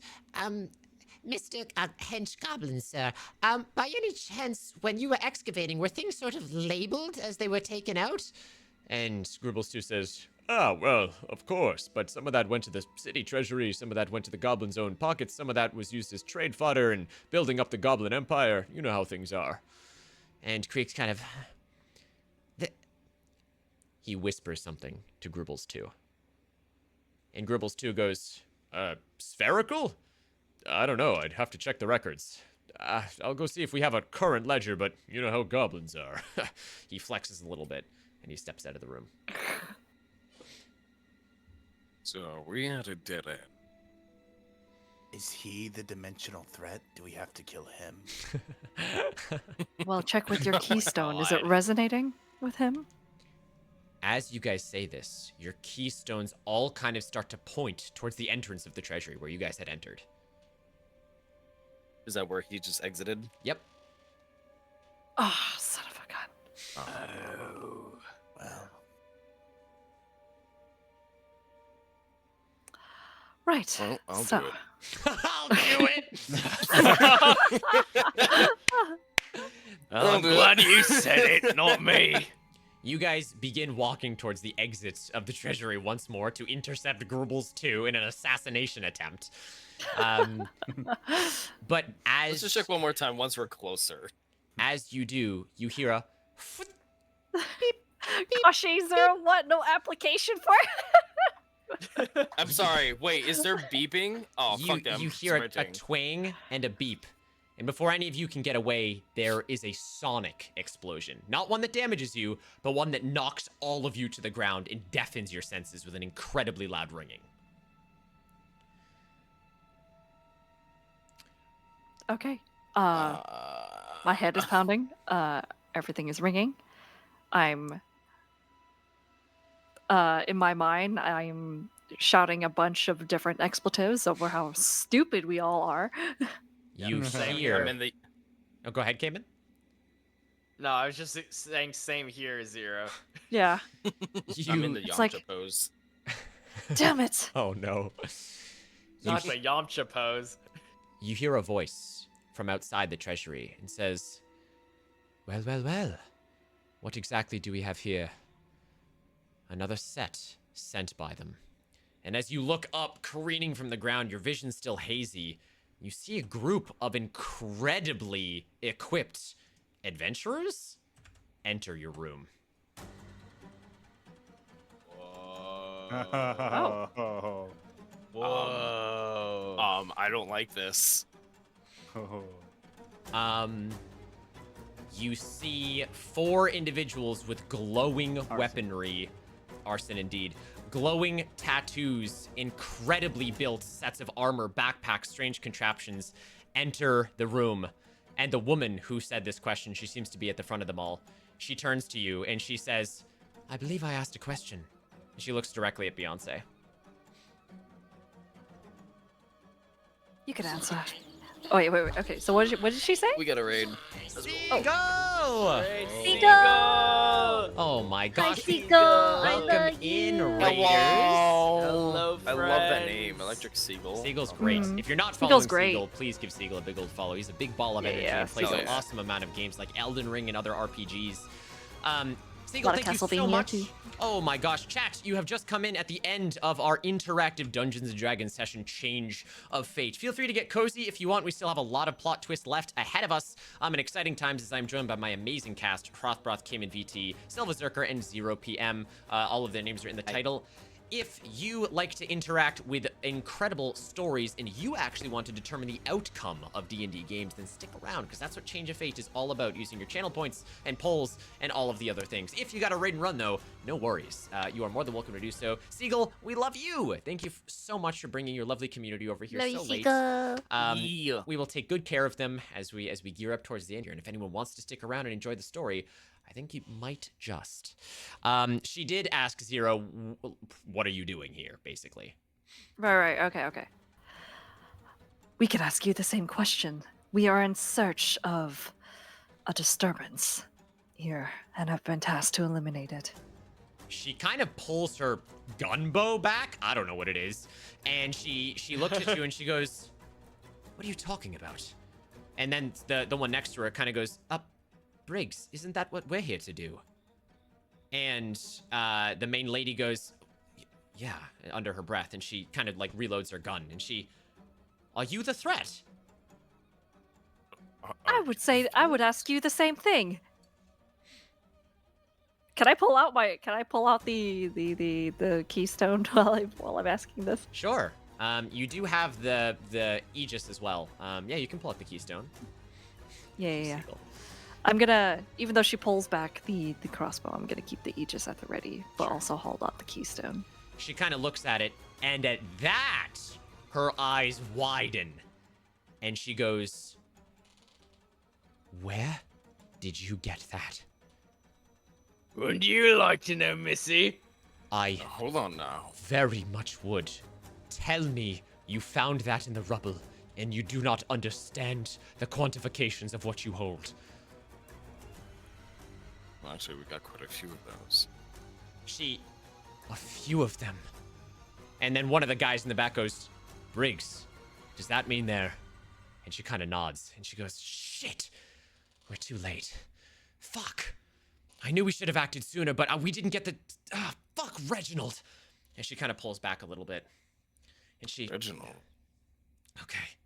J: Mr. Hench Goblin, sir, by any chance, when you were excavating, were things sort of labeled as they were taken out?
C: and
I: Grubels 2 says, well, of course, but some of that went to the city treasury, some of that went to the goblin's own pockets, some of that was used as trade fodder and building up the goblin empire. You know how things are.
C: And Creeks kind of... He whispers something to Grubels 2. And Grubels 2 goes,
I: Spherical? I don't know, I'd have to check the records. I'll go see if we have a current ledger, but you know how goblins are.
C: he flexes a little bit. And he steps out of the room.
H: So we at a dead end.
L: Is he the dimensional threat? Do we have to kill him?
B: Well, check with your
F: Oh my
B: keystone. Is it
F: God.
B: resonating with him?
C: As you guys say this, your keystones all kind of start to point towards the entrance of the treasury where you guys had entered.
E: Is that where he just exited?
C: Yep.
B: Oh, son of a gun.
L: Oh, well.
B: Right.
H: Well, I'll
B: so,
H: do it.
C: I'll do it!
G: I'm glad you said it, not me.
C: You guys begin walking towards the exits of the treasury once more to intercept Grubbles 2 in an assassination attempt. But
E: Let's just check one more time once we're closer.
C: as you do, you hear a
B: Gosh, is there what? No application for it?
E: I'm sorry. Wait, is there beeping? Oh, fuck them.
C: you hear a
E: Sprinting.
C: twang and a beep. And before any of you can get away, there is a sonic explosion. Not one that damages you, but one that knocks all of you to the ground and deafens your senses with an incredibly loud ringing.
B: Okay. My head is pounding. Everything is ringing. I'm in my mind, I'm shouting a bunch of different expletives over how stupid we all are.
C: You
E: Same
C: hear.
E: I'm in the.
C: Oh, go ahead, Cayman.
F: No, I was just saying same here, Zero.
B: Yeah.
E: I'm in the
B: It's
E: Yamcha
B: like-
E: pose.
B: Damn it.
C: Oh no.
F: Not the Yamcha pose.
C: You hear a voice from outside the treasury and says, well, well, well. What exactly do we have here? Another set sent by them. And as you look up, careening from the ground, your vision still hazy, you see a group of incredibly equipped adventurers enter your room.
E: Whoa.
F: Whoa.
E: I don't like this.
C: You see 4 individuals with glowing weaponry, arson indeed, glowing tattoos, incredibly built sets of armor, backpacks, strange contraptions enter the room. And the woman who said this question, she seems to be at the front of them all. She turns to you and she says, I believe I asked a question. And she looks directly at Beyonce.
B: You can answer. Oh, wait. Okay, so what did she say?
E: We got a raid.
C: Go!
B: Seagull!
C: Oh my gosh.
B: Seagull! I
C: Welcome
B: love
C: in,
B: you.
C: Raiders.
F: Hello,
E: I love that name, Electric Seagull.
C: Seagull's great.
B: Mhm.
C: If you're not
B: Seagull's
C: following
B: great.
C: Seagull, please give Seagull a big old follow. He's a big ball of
B: Yeah,
C: energy
B: yeah.
C: and plays
E: Oh,
C: an
E: yeah.
C: awesome amount of games like Elden Ring and other RPGs. Seagull,
B: lot of
C: thank you so
B: Castlevania,
C: much.
B: too.
C: Oh my gosh, chat, you have just come in at the end of our interactive Dungeons & Dragons session, Change of Fate. Feel free to get cozy if you want. We still have a lot of plot twists left ahead of us. And exciting times as I'm joined by my amazing cast, Hrothbroth, Cayman VT, Silva Zerker, and 0PM. All of their names are in the title. If you like to interact with incredible stories and you actually want to determine the outcome of D&D games, then stick around, because that's what Change of Fate is all about, using your channel points and polls and all of the other things. If you got a raid and run, though, no worries. You are more than welcome to do so. Seagull, we love you. Thank you so much for bringing your lovely community over here so late.
E: Yeah.
C: We will take good care of them as we gear up towards the end here. And if anyone wants to stick around and enjoy the story, I think you might just. She did ask Zero, what are you doing here, basically?
B: Right. Okay. We could ask you the same question. We are in search of a disturbance here and have been tasked to eliminate it.
C: She kind of pulls her gunbow back. I don't know what it is. And she looks at you and she goes, what are you talking about? And then the one next to her kind of goes, Briggs, isn't that what we're here to do? And the main lady goes, yeah, under her breath. And she kind of like reloads her gun. And she, are you the threat?
B: I would say I would ask you the same thing. Can I pull out the keystone while I'm asking this?
C: Sure. You do have the Aegis as well. Yeah, you can pull up the keystone.
B: Yeah.
C: Seagull.
B: I'm gonna, even though she pulls back the crossbow, I'm gonna keep the Aegis at the ready, but also hold up the keystone.
C: She kind of looks at it, and at that, her eyes widen. And she goes, "Where did you get that?"
G: Would you like to know, Missy?
C: I
H: Hold on now.
C: very much would. Tell me you found that in the rubble, and you do not understand the quantifications of what you hold.
H: Well, actually, we got quite a few of those.
C: A few of them. And then one of the guys in the back goes, "Briggs, does that mean they're..." And she kind of nods, and she goes, "Shit, we're too late. Fuck. I knew we should have acted sooner, but we didn't get the... fuck, Reginald." And she kind of pulls back a little bit. And she...
H: Reginald.
C: Okay.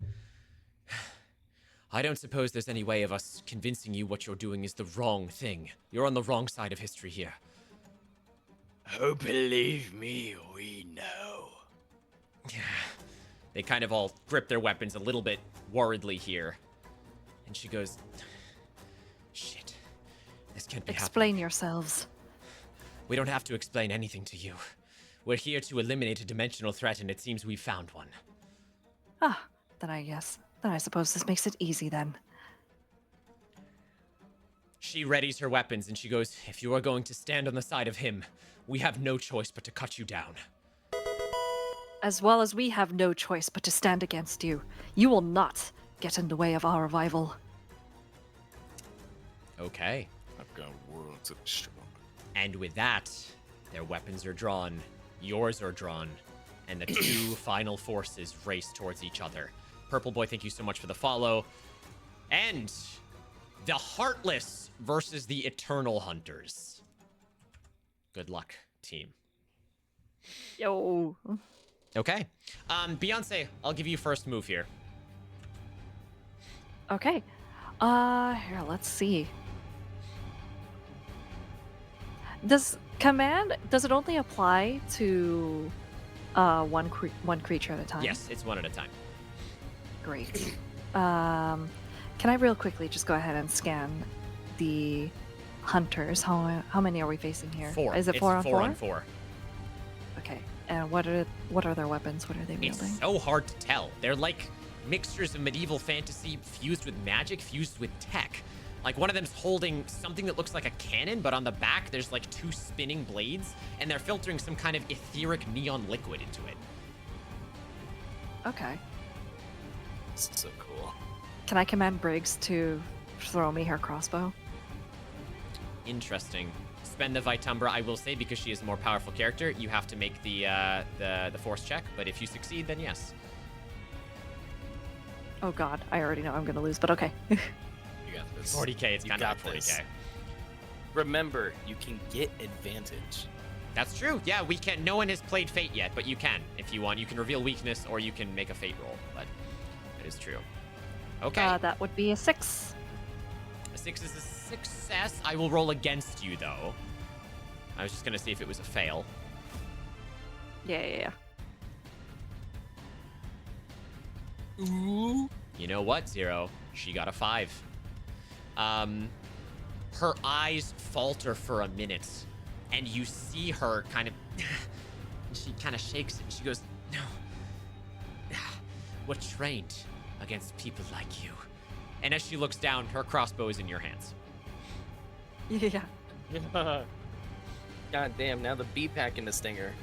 C: I don't suppose there's any way of us convincing you what you're doing is the wrong thing. You're on the wrong side of history here.
G: Oh, believe me, we know.
C: Yeah. They kind of all grip their weapons a little bit worriedly here. And she goes, "Shit. This can't be happening.
B: Explain yourselves.
C: We don't have to explain anything to you. We're here to eliminate a dimensional threat, and it seems we've found one."
B: Then I suppose this makes it easy then.
C: She readies her weapons, and she goes, "If you are going to stand on the side of him, we have no choice but to cut you down."
B: As well as we have no choice but to stand against you. You will not get in the way of our revival.
C: Okay.
H: I've got worlds of destroy.
C: And with that, their weapons are drawn, yours are drawn, and the two final forces race towards each other. Purple Boy, thank you so much for the follow. And the Heartless versus the Eternal Hunters. Good luck, team.
B: Yo.
C: Okay. Beyonce, I'll give you first move here.
B: Okay. Here, let's see. Does it only apply to one creature at a time?
C: Yes, it's one at a time.
B: Great. Can I real quickly just go ahead and scan the hunters? How many are we facing here?
C: 4.
B: Is it
C: It's
B: 4 on 4?
C: 4 on 4.
B: Okay. And what are their weapons? What are they wielding?
C: It's so hard to tell. They're like mixtures of medieval fantasy fused with magic, fused with tech. Like one of them's holding something that looks like a cannon, but on the back there's like 2 spinning blades, and they're filtering some kind of etheric neon liquid into it.
B: Okay.
E: This is so cool.
B: Can I command Briggs to throw me her crossbow?
C: Interesting. Spend the Vitumbra, I will say, because she is a more powerful character. You have to make the force check, but if you succeed, then yes.
B: Oh god, I already know I'm gonna lose, but okay.
E: You got this.
C: 40k, it's
E: You
C: kind of
E: got
C: like 40k.
E: this. Remember, you can get advantage.
C: That's true. Yeah, we can. No one has played Fate yet, but you can if you want. You can reveal weakness, or you can make a Fate roll. But that is true. Okay.
B: That would be a 6.
C: A 6 is a success. I will roll against you, though. I was just gonna see if it was a fail.
B: Yeah.
C: Ooh. You know what, Zero? She got a 5. Her eyes falter for a minute, and you see her kind of... she kind of shakes it, and she goes, "No. We're trained against people like you." And as she looks down, her crossbow is in your hands.
B: Yeah.
E: God damn, now the B-pack in the stinger.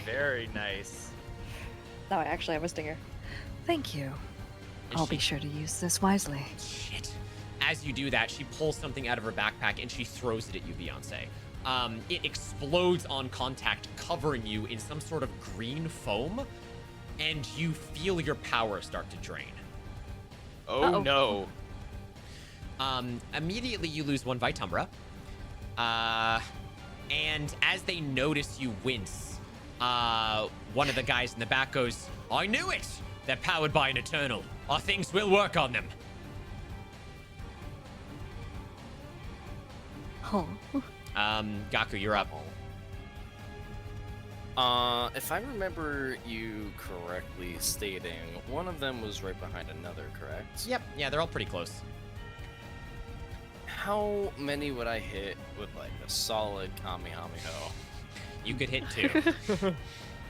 F: Very nice.
B: Now I actually have a stinger. Thank you. I'll be sure to use this wisely.
C: Shit. As you do that, she pulls something out of her backpack and she throws it at you, Beyonce. It explodes on contact, covering you in some sort of green foam, and you feel your power start to drain.
F: Oh no.
C: Immediately you lose 1 Vitumbra. And as they notice you wince, one of the guys in the back goes, "I knew it! They're powered by an Eternal. Our things will work on them."
B: Oh.
C: Gaku, you're up.
E: If I remember you correctly stating, one of them was right behind another, correct?
C: Yep. Yeah, they're all pretty close.
E: How many would I hit with like a solid Kamehameha?
C: You could hit 2.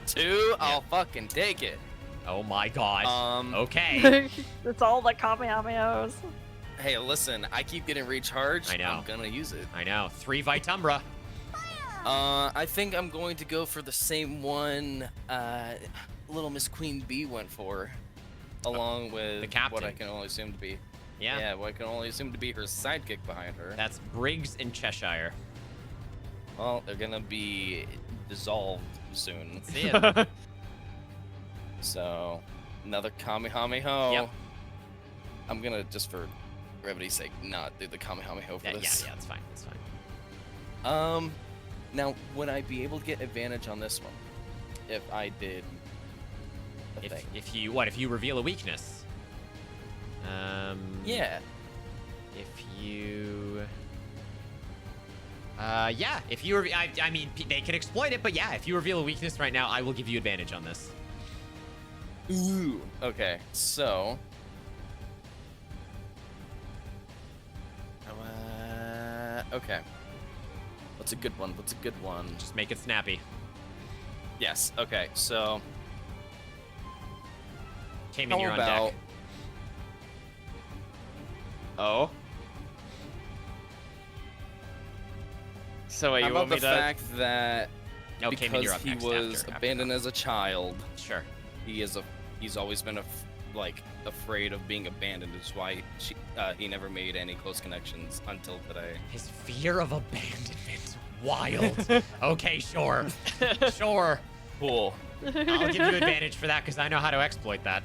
E: 2? I'll fucking take it.
C: Oh my god. Okay.
B: It's all the Kamehamehas.
E: Hey, listen, I keep getting recharged.
C: I know.
E: I'm gonna use it.
C: I know. 3 Vitumbra.
E: I think I'm going to go for the same one Little Miss Queen Bee went for, along with
C: the captain.
E: what I can only assume to be. Yeah, what I can only assume to be her sidekick behind her.
C: That's Briggs and Cheshire.
E: Well, they're gonna be dissolved soon.
C: See ya.
E: So, another Kamehameha.
C: Yep.
E: I'm gonna, just for brevity's sake, not do the Kamehameha for this.
C: Yeah, it's fine. It's fine.
E: Now, would I be able to get advantage on this one if I did the thing?
C: If you reveal a weakness?
E: Yeah.
C: If you... yeah, if you... I mean, they can exploit it, but yeah, if you reveal a weakness right now, I will give you advantage on this.
E: Ooh. Okay, so... okay. What's a good one? What's a good one?
C: Just make it snappy.
E: Yes, okay, so...
C: Came in, you're on deck.
F: Oh? So wait,
E: How
F: you
E: about
F: want me
E: the
F: to...
E: fact that
C: No, Cayman,
E: because
C: you're up
E: he
C: next
E: was
C: after
E: abandoned as a child,
C: Sure.
E: he's always been afraid of being abandoned. Is why he never made any close connections until today.
C: His fear of abandonment. Wild. Okay, sure. Sure.
E: Cool.
C: I'll give you advantage for that because I know how to exploit that.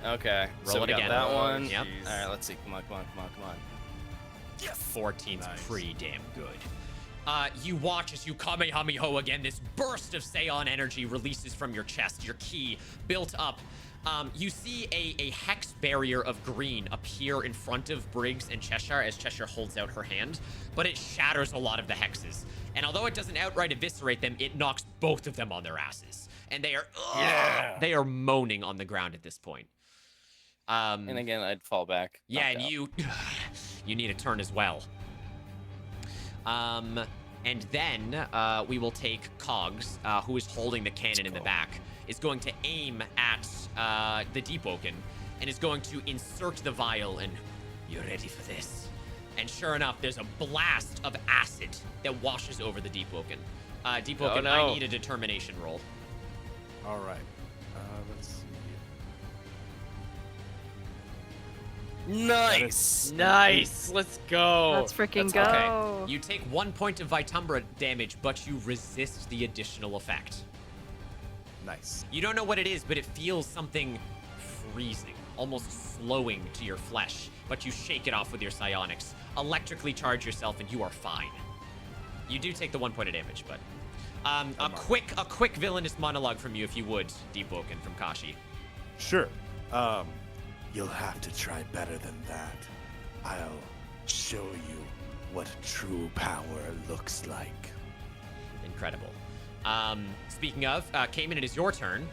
E: Okay.
C: Roll
E: so
C: it
E: we got
C: again.
E: that one.
C: Yep.
E: All right, let's see. Come on.
C: 14's pretty damn good. You watch as you Kamehameha again. This burst of Seon energy releases from your chest. Your ki built up. You see a hex barrier of green appear in front of Briggs and Cheshire as Cheshire holds out her hand, but it shatters a lot of the hexes. And although it doesn't outright eviscerate them, it knocks both of them on their asses. And they are moaning on the ground at this point.
E: And again, I'd fall back.
C: Yeah, and you need a turn as well. And then we will take Cogs, who is holding the cannon in the back, is going to aim at the Deepwoken, and is going to insert the vial, and you're ready for this. And sure enough, there's a blast of acid that washes over the Deepwoken. Deepwoken, I need a determination roll.
D: All right. Let's see.
E: Nice.
F: Nice. Let's go.
B: Let's freaking go.
C: Okay. You take 1 point of Vitumbra damage, but you resist the additional effect.
D: Nice.
C: You don't know what it is, but it feels something freezing, almost slowing to your flesh. But you shake it off with your psionics, electrically charge yourself, and you are fine. You do take the 1 point of damage, but a quick villainous monologue from you, if you would, Deepwoken from Kashi.
L: Sure. You'll have to try better than that. I'll show you what true power looks like.
C: Incredible. Speaking of, Cayman, it is your turn.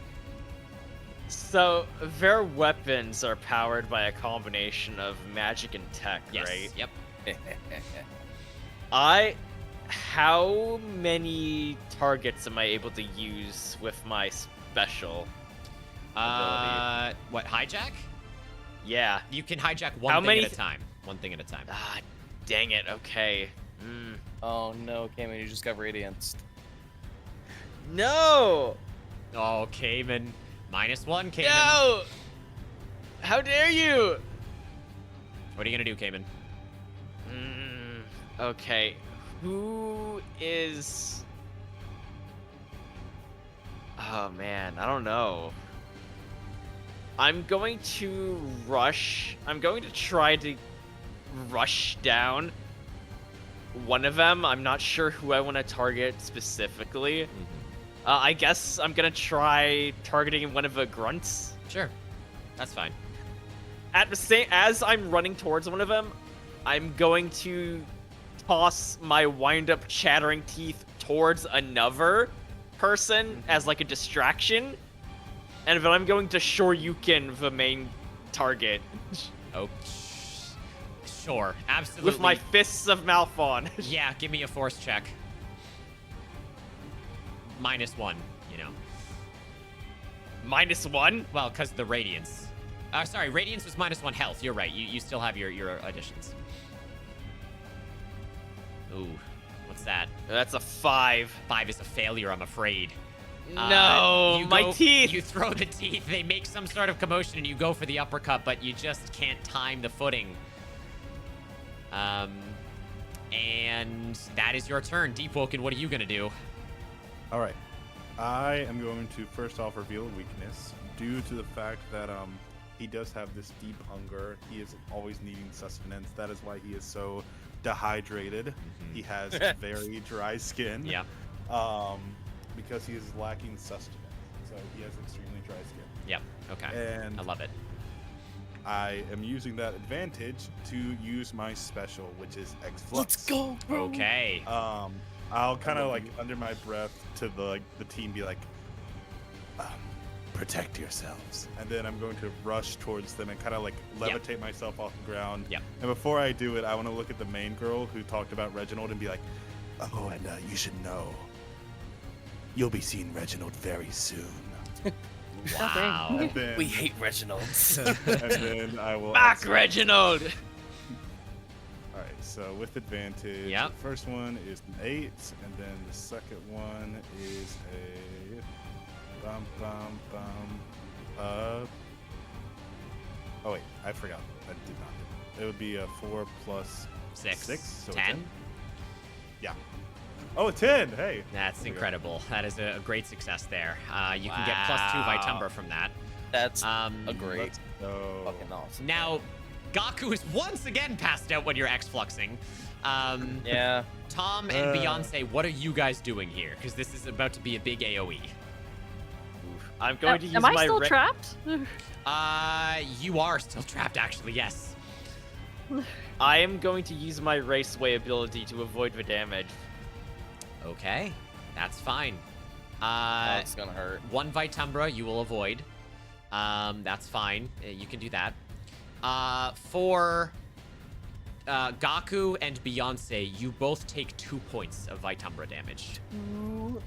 F: So, their weapons are powered by a combination of magic and tech,
C: Yes.
F: right?
C: Yep.
F: How many targets am I able to use with my special ability?
C: What, hijack?
F: Yeah.
C: You can hijack one thing at a time. One thing at a time.
F: Ah, dang it. Okay.
E: Oh no, Cayman, you just got radianced.
F: No!
C: Oh, Cayman. -1, Cayman.
F: No! How dare you?
C: What are you gonna do, Cayman?
F: Okay. Who is... Oh, man. I don't know. I'm going to rush. I'm going to try to rush down one of them. I'm not sure who I want to target specifically. I guess I'm going to try targeting one of the grunts.
C: Sure. That's fine.
F: At the same as I'm running towards one of them, I'm going to toss my wind-up chattering teeth towards another person as like a distraction, and then I'm going to Shoryuken the main target.
C: Oh, Sure, absolutely.
F: With my fists of Malphon.
C: Yeah, give me a force check. -1, you know.
F: -1?
C: Well, because the radiance. Sorry, radiance was -1 health. You're right. You still have your additions. Ooh, what's that?
F: That's a 5.
C: 5 is a failure, I'm afraid.
F: No, my teeth.
C: You throw the teeth. They make some sort of commotion, and you go for the uppercut, but you just can't time the footing. And that is your turn. Deepwoken, what are you gonna do?
D: All right. I am going to first off reveal a weakness due to the fact that he does have this deep hunger. He is always needing sustenance. That is why he is so dehydrated. He has very dry skin.
C: Yeah.
D: Because he is lacking sustenance. So he has extremely dry skin.
C: Yep. Okay.
D: And
C: I love it.
D: I am using that advantage to use my special, which is X-Flux.
N: Let's go, bro.
C: Okay.
D: I'll kind of like under my breath to the team be like,
L: protect yourselves.
D: and then I'm going to rush towards them and kind of like levitate myself off the ground.
C: Yep.
D: And before I do it, I want to look at the main girl who talked about Reginald and be like,
L: Oh, and you should know, you'll be seeing Reginald very soon.
C: Wow.
D: and then,
N: We hate Reginalds.
D: and then I will.
F: Back,
D: also-
F: Reginald!
D: All right. So with advantage,
C: Yep.
D: the first one is an 8, and then the second one is a Oh wait, I forgot. I did not. It would be a 4 plus
C: 6.
D: so
C: 10.
D: Yeah. Oh, a 10. Hey.
C: That's
D: There we go.
C: incredible. That is a great success there. You can get +2 Vitumbra from that.
N: That's
C: Um,
N: a great
D: Let's go.
N: fucking awesome.
C: Now, Gaku is once again passed out when you're X-fluxing.
N: Yeah.
C: Tom and Beyonce, what are you guys doing here? Because this is about to be a big AoE.
F: I'm going to use
B: Am I
F: my
B: still trapped?
C: You are still trapped, actually, yes.
F: I am going to use my Raceway ability to avoid the damage.
C: Okay, that's fine.
N: Oh, it's gonna hurt.
C: 1 Vitumbra you will avoid. That's fine. You can do that. For Gaku and Beyonce, you both take 2 points of Vitumbra damage.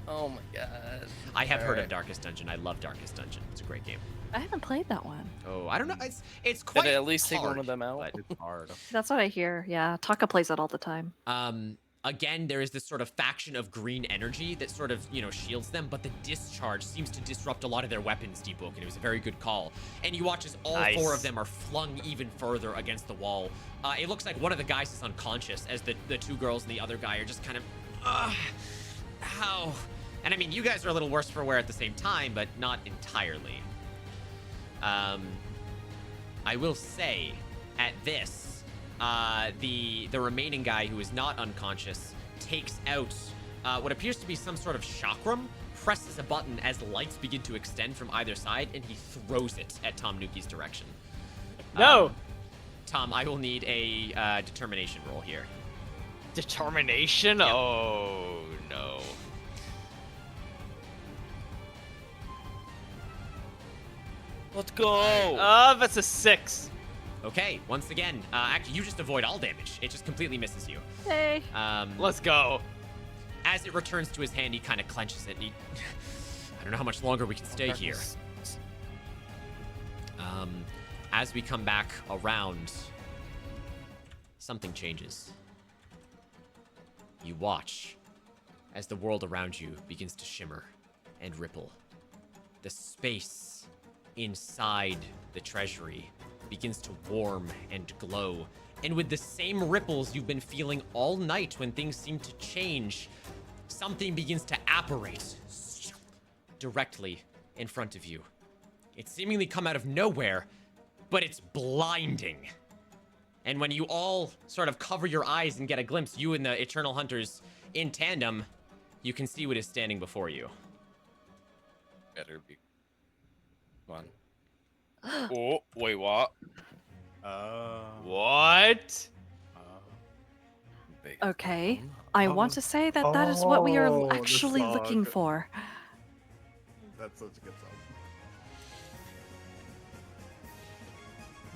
N: Oh my god.
C: I have heard of
N: Alright.
C: Darkest Dungeon. I love Darkest Dungeon. It's a great game.
B: I haven't played that one.
C: Oh, I don't know. It's quite
N: Did it at least take one
C: hard,
N: of them out?
C: but-
D: It's hard.
B: That's what I hear. Yeah, Taka plays it all the time.
C: Again, there is this sort of faction of green energy that sort of, shields them, but the discharge seems to disrupt a lot of their weapons, Deepwoken. It was a very good call. And you watch as all
F: Nice.
C: 4 of them are flung even further against the wall. It looks like one of the guys is unconscious, as the 2 girls and the other guy are just kind of, ow. And I mean, you guys are a little worse for wear at the same time, but not entirely. I will say, at this, the remaining guy who is not unconscious takes out what appears to be some sort of chakram, presses a button as lights begin to extend from either side, and he throws it at Tom Nuki's direction.
F: No!
C: Tom, I will need a determination roll here.
F: Determination?
C: Yep.
F: Oh, no.
N: Let's go.
F: That's a 6.
C: Okay, once again, actually, you just avoid all damage. It just completely misses you.
B: Hey.
F: Let's go.
C: As it returns to his hand, he kind of clenches it, and he... I don't know how much longer we can stay here. As we come back around, something changes. You watch as the world around you begins to shimmer and ripple. The space inside the treasury begins to warm and glow. And with the same ripples you've been feeling all night when things seem to change, something begins to apparate directly in front of you. It seemingly come out of nowhere, but it's blinding. And when you all sort of cover your eyes and get a glimpse, you and the Eternal Hunters in tandem, you can see what is standing before you.
N: Better be. Come on. Oh, wait, what?
F: What?
B: Okay. I want to say that that is what we are
D: Oh, the
B: actually looking
D: song.
B: for.
D: That's such a good song.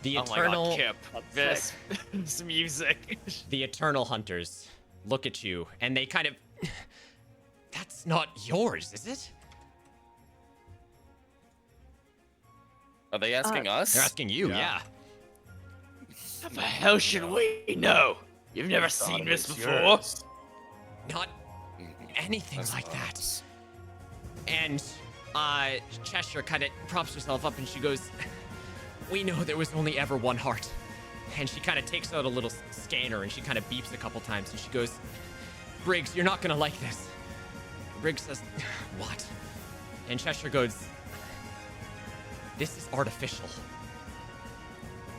C: The
F: Oh
C: eternal,
F: my God, Kip. This music.
C: the eternal hunters look at you, and they kind of. That's not yours, is it?
E: Are they asking us?
C: They're asking you, yeah.
G: How the hell should we know? You've never seen this before.
C: Not anything like that. And Cheshire kind of props herself up and she goes, we know there was only ever one heart. And she kind of takes out a little scanner and she kind of beeps a couple times and she goes, Briggs, you're not gonna like this. Briggs says, what? And Cheshire goes, this is artificial.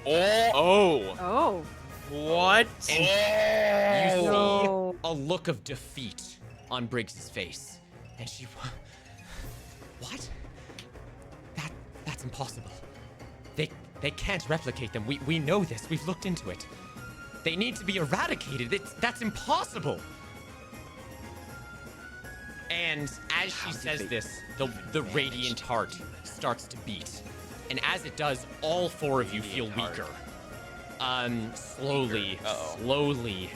F: Oh. What?
C: And you see
B: No.
C: a look of defeat on Briggs's face. And she, what? That's impossible. They can't replicate them. We know this. We've looked into it. They need to be eradicated. That's impossible. And as she says this, the radiant heart starts to beat. And as it does, all four of you feel weaker. Slowly,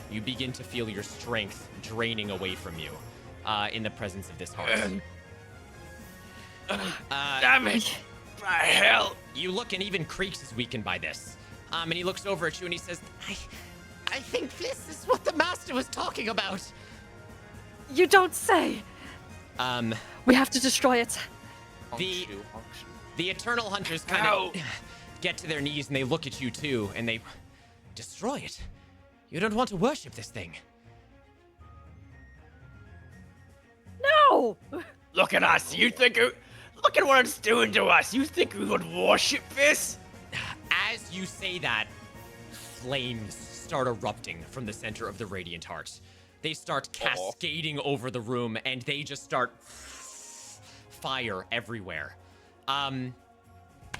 C: you begin to feel your strength draining away from you in the presence of this heart.
G: Damn it! By hell!
C: You look, and even Creeks is weakened by this. And he looks over at you and he says, I think this is what the master was talking about.
B: You don't say. We have to destroy it.
C: The Eternal Hunters kind of get to their knees and they look at you too, and they destroy it. You don't want to worship this thing.
B: No.
G: Look at us. Look at what it's doing to us. You think we would worship this?
C: As you say that, flames start erupting from the center of the Radiant Heart. They start cascading over the room, and they just start fire everywhere.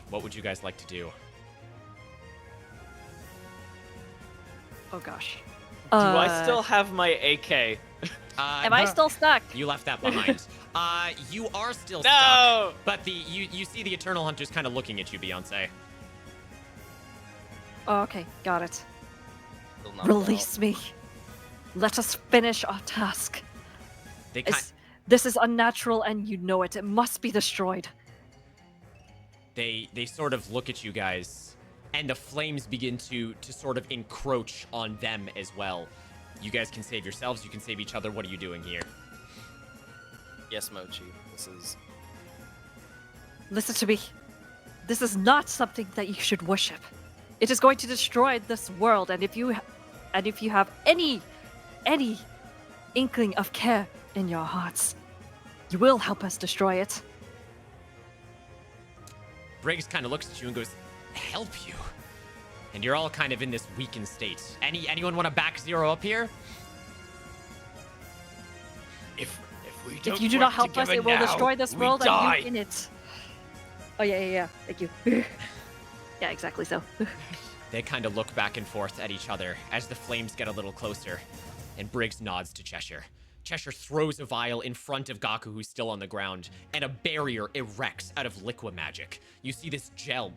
C: What would you guys like to do?
B: Oh gosh.
F: Do I still have my AK?
B: Am I still stuck?
C: You left that behind. You are still
F: No!
C: stuck. But you see the Eternal Hunters kind of looking at you, Beyonce.
B: Oh, okay, got it. Release me. Let us finish our task. This is unnatural, and you know it. It must be destroyed.
C: They sort of look at you guys, and the flames begin to sort of encroach on them as well. You guys can save yourselves, you can save each other. What are you doing here?
E: Yes, Mochi. This is...
B: Listen to me. This is not something that you should worship. It is going to destroy this world, and if you have any inkling of care in your hearts, you will help us destroy it.
C: Briggs kind of looks at you and goes, help you? And you're all kind of in this weakened state. Anyone want to back Zero up here?
G: If
B: If you do not help us, it will destroy this world and you in it. Oh yeah. Thank you. Yeah, exactly so.
C: They kind of look back and forth at each other as the flames get a little closer, and Briggs nods to Cheshire. Cheshire throws a vial in front of Gaku, who's still on the ground, and a barrier erects out of liquid magic. You see this gel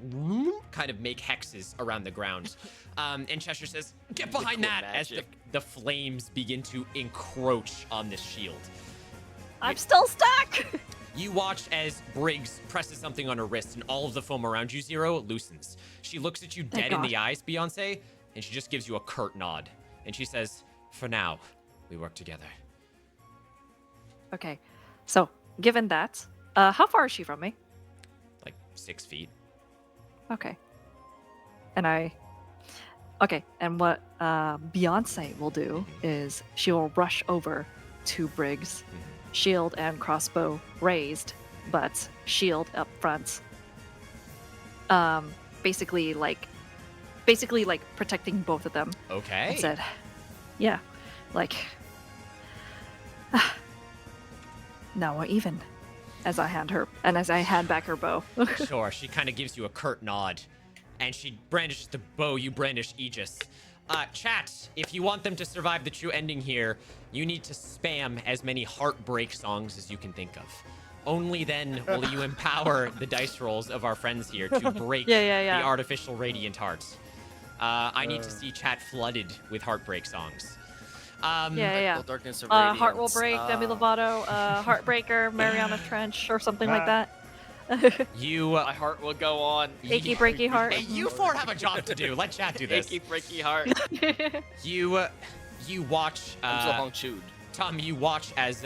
C: kind of make hexes around the ground. And Cheshire says, get behind
F: Liquid
C: that,
F: magic.
C: as the flames begin to encroach on this shield.
B: I'm still stuck!
C: You watch as Briggs presses something on her wrist, and all of the foam around you, Zero, loosens. She looks at you
B: Thank
C: dead in
B: God.
C: the eyes, Beyonce, and she just gives you a curt nod. And she says, for now, we work together.
B: Okay, so given that, how far is she from me?
C: Like 6 feet.
B: Okay. And what Beyonce will do is she will rush over to Briggs, shield and crossbow raised, but shield up front. Basically like protecting both of them.
C: Okay.
B: And said, yeah, like, now we're even. As I hand back her bow.
C: Sure, she kind of gives you a curt nod, and she brandishes the bow, you brandish Aegis. Chat, if you want them to survive the true ending here, you need to spam as many heartbreak songs as you can think of. Only then will you empower the dice rolls of our friends here to break
B: Yeah.
C: the artificial radiant hearts. I need to see chat flooded with heartbreak songs.
B: Yeah.
E: Darkness of
B: Heart Will
E: Radiance.
B: Break, Demi Lovato, Heartbreaker, Mariana Trench, or something like that.
F: My heart will go on.
B: Achy breaky heart.
C: Hey, you four have a job to do. Let chat do this.
F: Achy breaky heart.
C: You watch. Tom, you watch as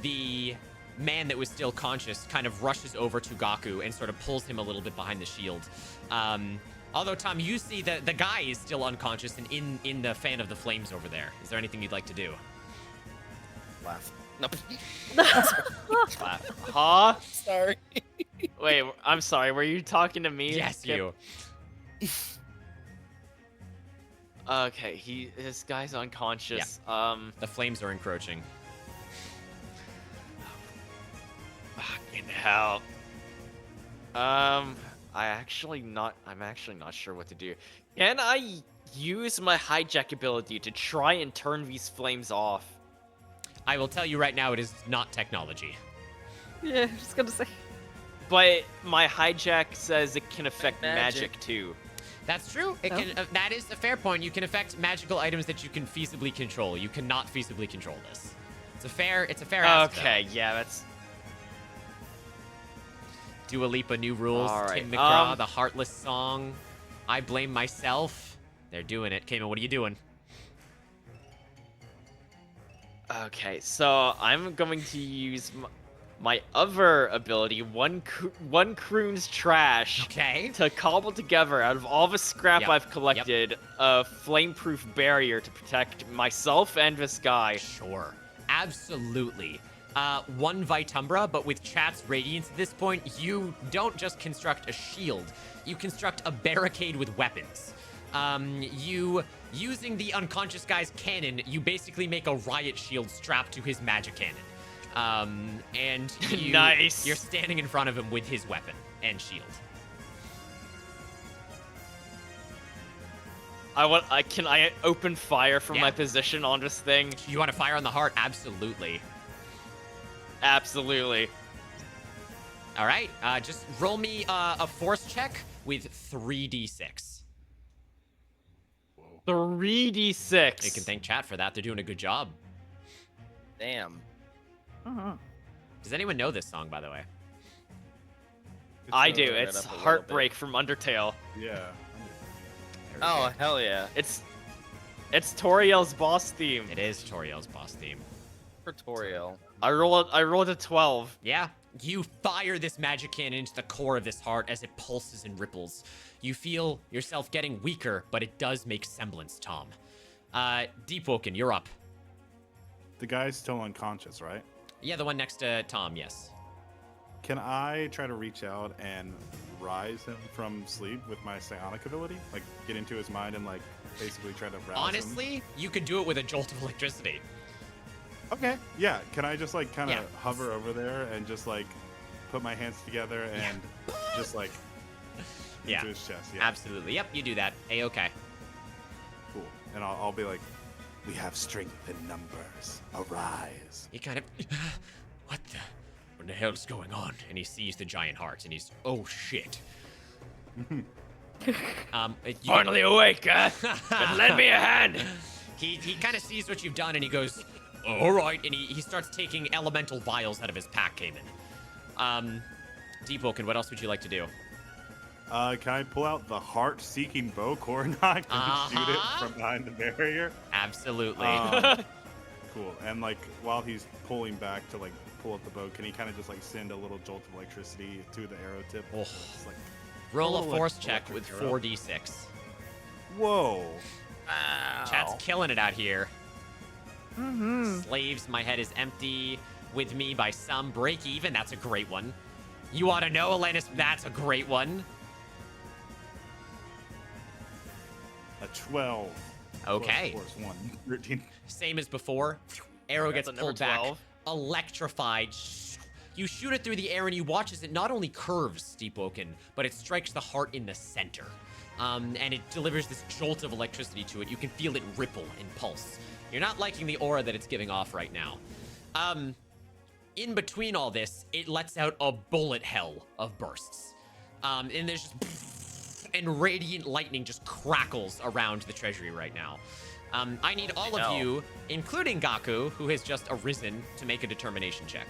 C: the man that was still conscious kind of rushes over to Gaku and sort of pulls him a little bit behind the shield. Although, Tom, you see the guy is still unconscious and in the fan of the flames over there. Is there anything you'd like to do?
E: Laugh. No.
F: Laugh. Huh?
E: Sorry.
F: Wait, I'm sorry. Were you talking to me?
C: Yes,
F: Skip?
C: you.
F: Okay, this guy's unconscious.
C: The flames are encroaching.
F: Fucking hell. I'm actually not sure what to do. Can I use my hijack ability to try and turn these flames off?
C: I will tell you right now, it is not technology.
B: Yeah, I was just gonna say.
F: But my hijack says it can affect
E: Magic.
F: magic too.
C: That's true. It can. That is a fair point. You can affect magical items that you can feasibly control. You cannot feasibly control this. It's a fair ask,
F: Okay,
C: though.
F: yeah, that's.
C: Dua Lipa, new rules.
F: All right,
C: Tim McGraw, the Heartless song. I blame myself. They're doing it. Cayman, what are you doing?
F: Okay, so I'm going to use my other ability, one croon's trash, to cobble together out of all the scrap I've collected a flameproof barrier to protect myself and this guy.
C: Sure, absolutely. One Vitumbra, but with chat's radiance at this point, you don't just construct a shield, you construct a barricade with weapons. Using the unconscious guy's cannon, you basically make a riot shield strapped to his magic cannon. And
F: Nice.
C: You're standing in front of him with his weapon and shield.
F: Can I open fire from my position on this thing?
C: You want to fire on the heart? Absolutely.
F: Absolutely.
C: All right, just roll me a force check with 3d6.
F: 3d6.
C: You can thank chat for that. They're doing a good job.
E: Damn.
C: Does anyone know this song, by the way?
F: I do. It's Heartbreak from Undertale.
D: Yeah.
F: Oh, hell yeah. It's Toriel's boss theme.
C: It is Toriel's boss theme.
E: For Toriel.
F: I rolled a 12.
C: Yeah. You fire this magic cannon into the core of this heart as it pulses and ripples. You feel yourself getting weaker, but it does make semblance, Tom. Deepwoken, you're up.
D: The guy's still unconscious, right?
C: Yeah, the one next to Tom, yes.
D: Can I try to reach out and rise him from sleep with my psionic ability? Like, get into his mind and, like, basically try to rouse him?
C: Honestly, you could do it with a jolt of electricity.
D: Okay. Yeah. Can I just, like, kind of hover over there and just, like, put my hands together and just, like, into his chest? Yeah.
C: Absolutely. Yep, you do that. A-okay.
D: Cool. And I'll be like, we have strength in numbers. Arise.
C: He kind of, what the hell's going on? And he sees the giant heart, and he's, oh shit.
F: Finally awake, huh? But lend me a hand.
C: He kind of sees what you've done, and he goes, all right, and he starts taking elemental vials out of his pack, Cayman. Deepwoken, what else would you like to do?
D: Can I pull out the heart-seeking bow, Coronach, and shoot it from behind the barrier?
C: Absolutely.
D: Cool. And, like, while he's pulling back to, like, pull up the bow, can he kind of just, like, send a little jolt of electricity to the arrow tip?
C: Oh.
D: Just, like,
C: Roll a
D: little,
C: force
D: like,
C: check with
D: arrow.
C: 4d6.
D: Whoa.
E: Ow.
C: Chat's killing it out here.
B: Mm-hmm.
C: Slaves, my head is empty. With me by some. Break even, that's a great one. You want to know, Alanis? That's a great one.
D: A 12.
C: Okay.
D: Plus 1. 13.
C: Same as before. Arrow
F: That's
C: gets
F: a
C: pulled
F: number
C: back.
F: 12.
C: Electrified. You shoot it through the air and you watch as it not only curves, Deepwoken, but it strikes the heart in the center. And it delivers this jolt of electricity to it. You can feel it ripple and pulse. You're not liking the aura that it's giving off right now. in between all this, it lets out a bullet hell of bursts. And there's just and radiant lightning just crackles around the treasury right now. I need all of you, including Gaku, who has just arisen, to make a determination check.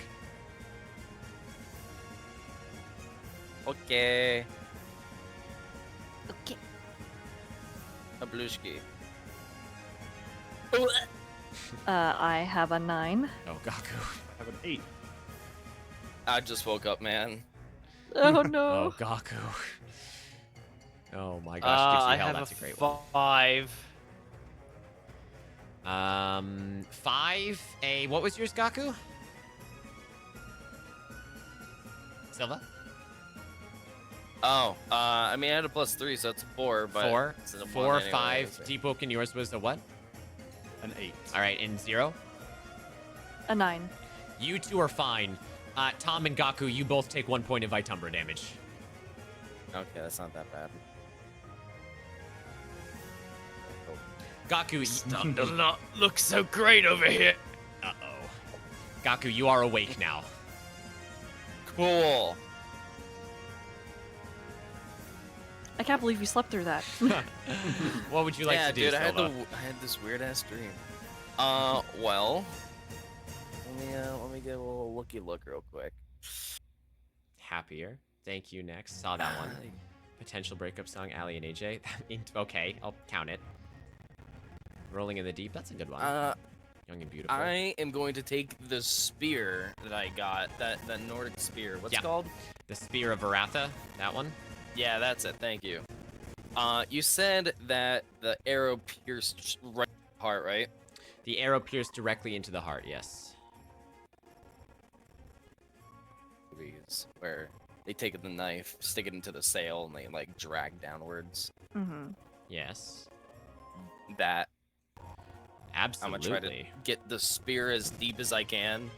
E: Okay.
B: Okay.
E: Ablushki.
B: I have a 9.
C: Oh, Gaku.
D: I have an 8.
E: I just woke up, man.
B: Oh no.
C: Oh, Gaku. Oh my gosh, gives you
F: I
C: hell.
F: have
C: That's a
F: a
C: great one.
F: 5.
C: 5. What was yours, Gaku? Silva?
E: Oh, I mean, I had a +3, so it's 4, but
C: 4.
E: it's a 1
C: 4,
E: anyway,
C: 5.
E: so-
C: Deep Woken, yours was a what?
D: An 8.
C: All right, and 0?
B: A 9.
C: You two are fine. Tom and Gaku, you both take 1 point of Vitumbra damage.
E: Okay, that's not that bad.
C: Gaku,
G: Stuff does not look so great over here.
C: uh-oh. Gaku, you are awake now.
E: Cool.
C: I
B: can't believe you slept through that.
C: What would you like
E: yeah,
C: to do,
E: dude, I
C: Silva?
E: had this weird ass dream. Well, let me get a little looky look real quick.
C: Happier. Thank you, next. Saw that one. Potential breakup song, Ali and AJ. Okay, I'll count it. Rolling in the Deep, that's a good one. Young and Beautiful.
E: I am going to take the spear that I got, that Nordic spear. What's it called?
C: The Spear of Varatha, that one?
E: Yeah, that's it. Thank you. You said that the arrow pierced right in the heart, right?
C: The arrow pierced directly into the heart, yes.
E: Movies where they take the knife, stick it into the sail, and they like drag downwards.
B: Mm-hmm.
C: Yes.
E: That.
C: Absolutely.
E: I'm gonna try to get the spear as deep as I can,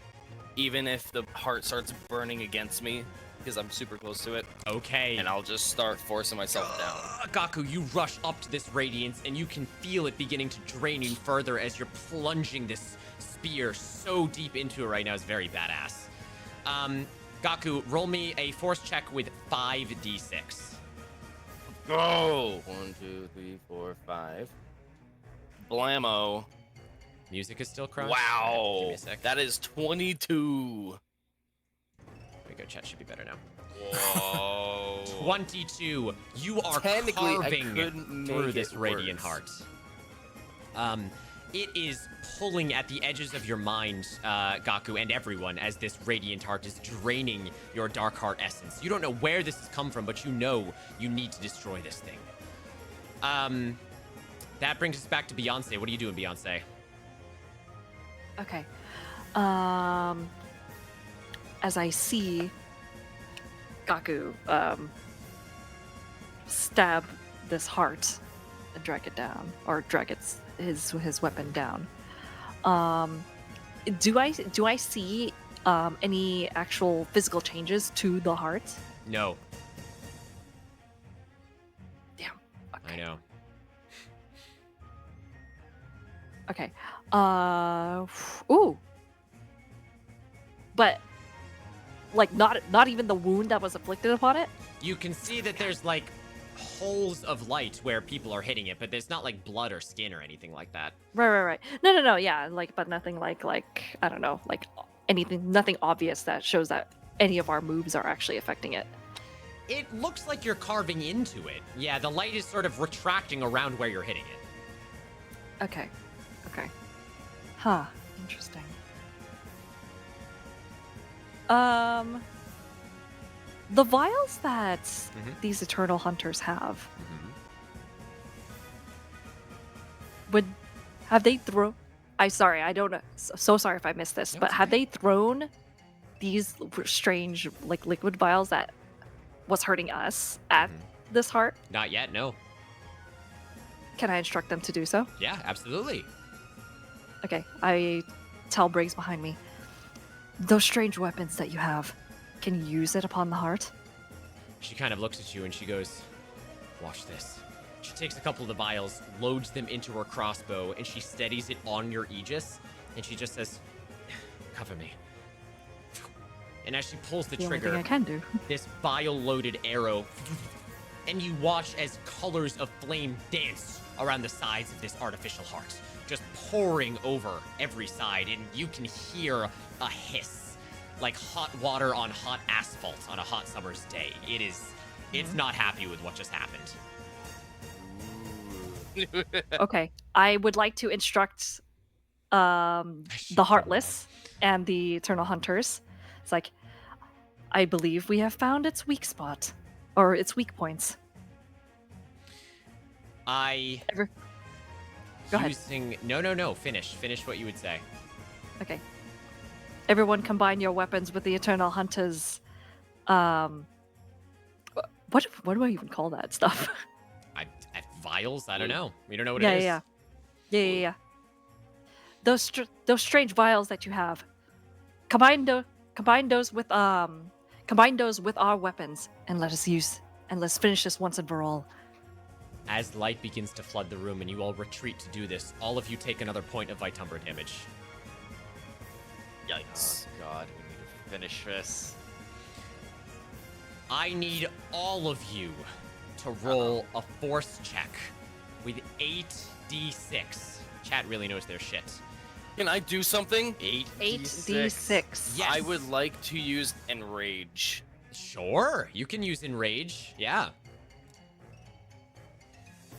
E: even if the heart starts burning against me, because I'm super close to it.
C: Okay.
E: And I'll just start forcing myself down.
C: Gaku, you rush up to this radiance, and you can feel it beginning to drain you further as you're plunging this spear so deep into it right now. It's very badass. Gaku, roll me a force check with 5d6.
E: Go! 1, 2, 3, 4, 5. Blammo.
C: Music is still crunched.
E: Wow.
C: Give me a sec.
E: That is 22.
C: There we go. Chat should be better now.
E: Whoa.
C: 22. You are
E: Technically, I
C: carving
E: couldn't
C: through
E: make
C: this
E: it
C: radiant
E: worse.
C: heart. It is pulling at the edges of your mind, Gaku, and everyone, as this radiant heart is draining your dark heart essence. You don't know where this has come from, but you know you need to destroy this thing. That brings us back to Beyonce. What are you doing, Beyonce?
B: Okay. As I see Gaku stab this heart and drag it down, or drag his weapon down. Do I see any actual physical changes to the heart?
C: No.
B: Damn. Okay.
C: I know.
B: Okay. Ooh. But like not even the wound that was afflicted upon it?
C: You can see that there's like holes of light where people are hitting it, but there's not like blood or skin or anything like that.
B: Right. No, yeah, like, but nothing like I don't know, like nothing obvious that shows that any of our moves are actually affecting it.
C: It looks like you're carving into it. Yeah, the light is sort of retracting around where you're hitting it.
B: Okay. Huh. Interesting. The vials that these eternal hunters have, have they thrown? I don't know. So sorry if I missed this, but have they thrown these strange like liquid vials that was hurting us at this heart?
C: Not yet, no.
B: Can I instruct them to do so?
C: Yeah, absolutely.
B: Okay, I tell Briggs behind me. Those strange weapons that you have, can you use it upon the heart?
C: She kind of looks at you and she goes, watch this. She takes a couple of the vials, loads them into her crossbow, and she steadies it on your aegis, and she just says, cover me. And as she pulls the
B: The only thing
C: trigger,
B: I can do.
C: this bile-loaded arrow, and you watch as colors of flame dance around the sides of this artificial heart, just pouring over every side, and you can hear a hiss, like hot water on hot asphalt on a hot summer's day. It's not happy with what just happened.
B: Okay, I would like to instruct the Heartless and the Eternal Hunters. It's like, I believe we have found its weak spot, or its weak points.
C: Go
B: ahead.
C: No. Finish what you would say.
B: Okay. Everyone combine your weapons with the Eternal Hunters. What do I even call that stuff?
C: Vials? I don't know. We don't know what
B: Yeah,
C: it is.
B: yeah. Those strange vials that you have. Combine those with our weapons, and let's finish this once and for all.
C: As light begins to flood the room and you all retreat to do this, all of you take another point of Vitumber damage.
F: Yikes. Oh god, we need to finish this.
C: I need all of you to roll a force check with 8d6. Chat really knows their shit.
E: Can I do something?
B: 8d6.
C: Yes.
E: I would like to use Enrage.
C: Sure, you can use Enrage. Yeah.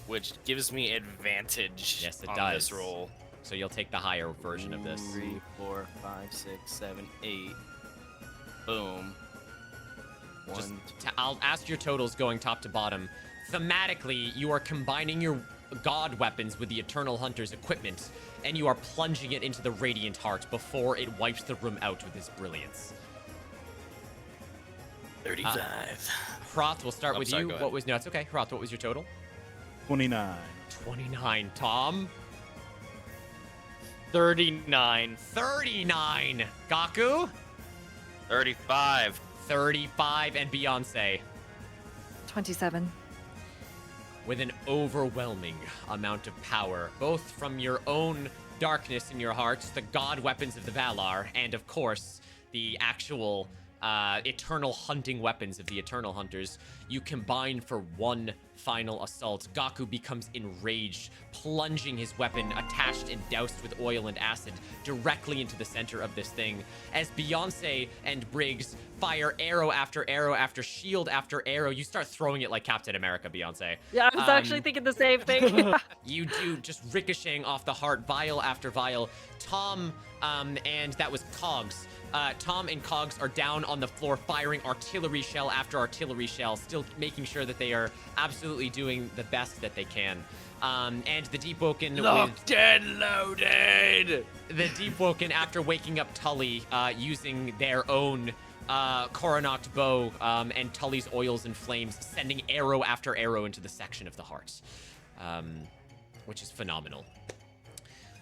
E: Which gives me advantage
C: Yes, it
E: on
C: does.
E: this roll.
C: So you'll take the higher version of this.
E: 3, 4, 5, 6, 7, 8. Boom.
C: Just I'll ask your totals going top to bottom. Thematically, you are combining your god weapons with the Eternal Hunter's equipment, and you are plunging it into the Radiant Heart before it wipes the room out with its brilliance.
E: 35.
C: Hroth, we'll start
E: I'm
C: with
E: sorry,
C: you.
E: go ahead.
C: No, it's okay. Hroth, what was your total?
D: 29.
C: 29. Tom?
F: 39.
C: 39. Gaku?
E: 35.
C: 35. And Beyonce?
B: 27.
C: With an overwhelming amount of power, both from your own darkness in your hearts, the god weapons of the Valar, and of course, the actual eternal hunting weapons of the Eternal Hunters, you combine for one final assault. Gaku becomes enraged, plunging his weapon, attached and doused with oil and acid, directly into the center of this thing. As Beyonce and Briggs fire arrow after arrow after shield after arrow, you start throwing it like Captain America, Beyonce.
B: Yeah, I was actually thinking the same thing.
C: You do, just ricocheting off the heart, vial after vial. Tom, and that was Cogs. Tom and Cogs are down on the floor firing artillery shell after artillery shell, still making sure that they are absolutely doing the best that they can. And the Deep Woken...
G: Locked and loaded!
C: The Deep Woken, after waking up Tully, using their own Coronach bow and Tully's oils and flames, sending arrow after arrow into the section of the heart, which is phenomenal.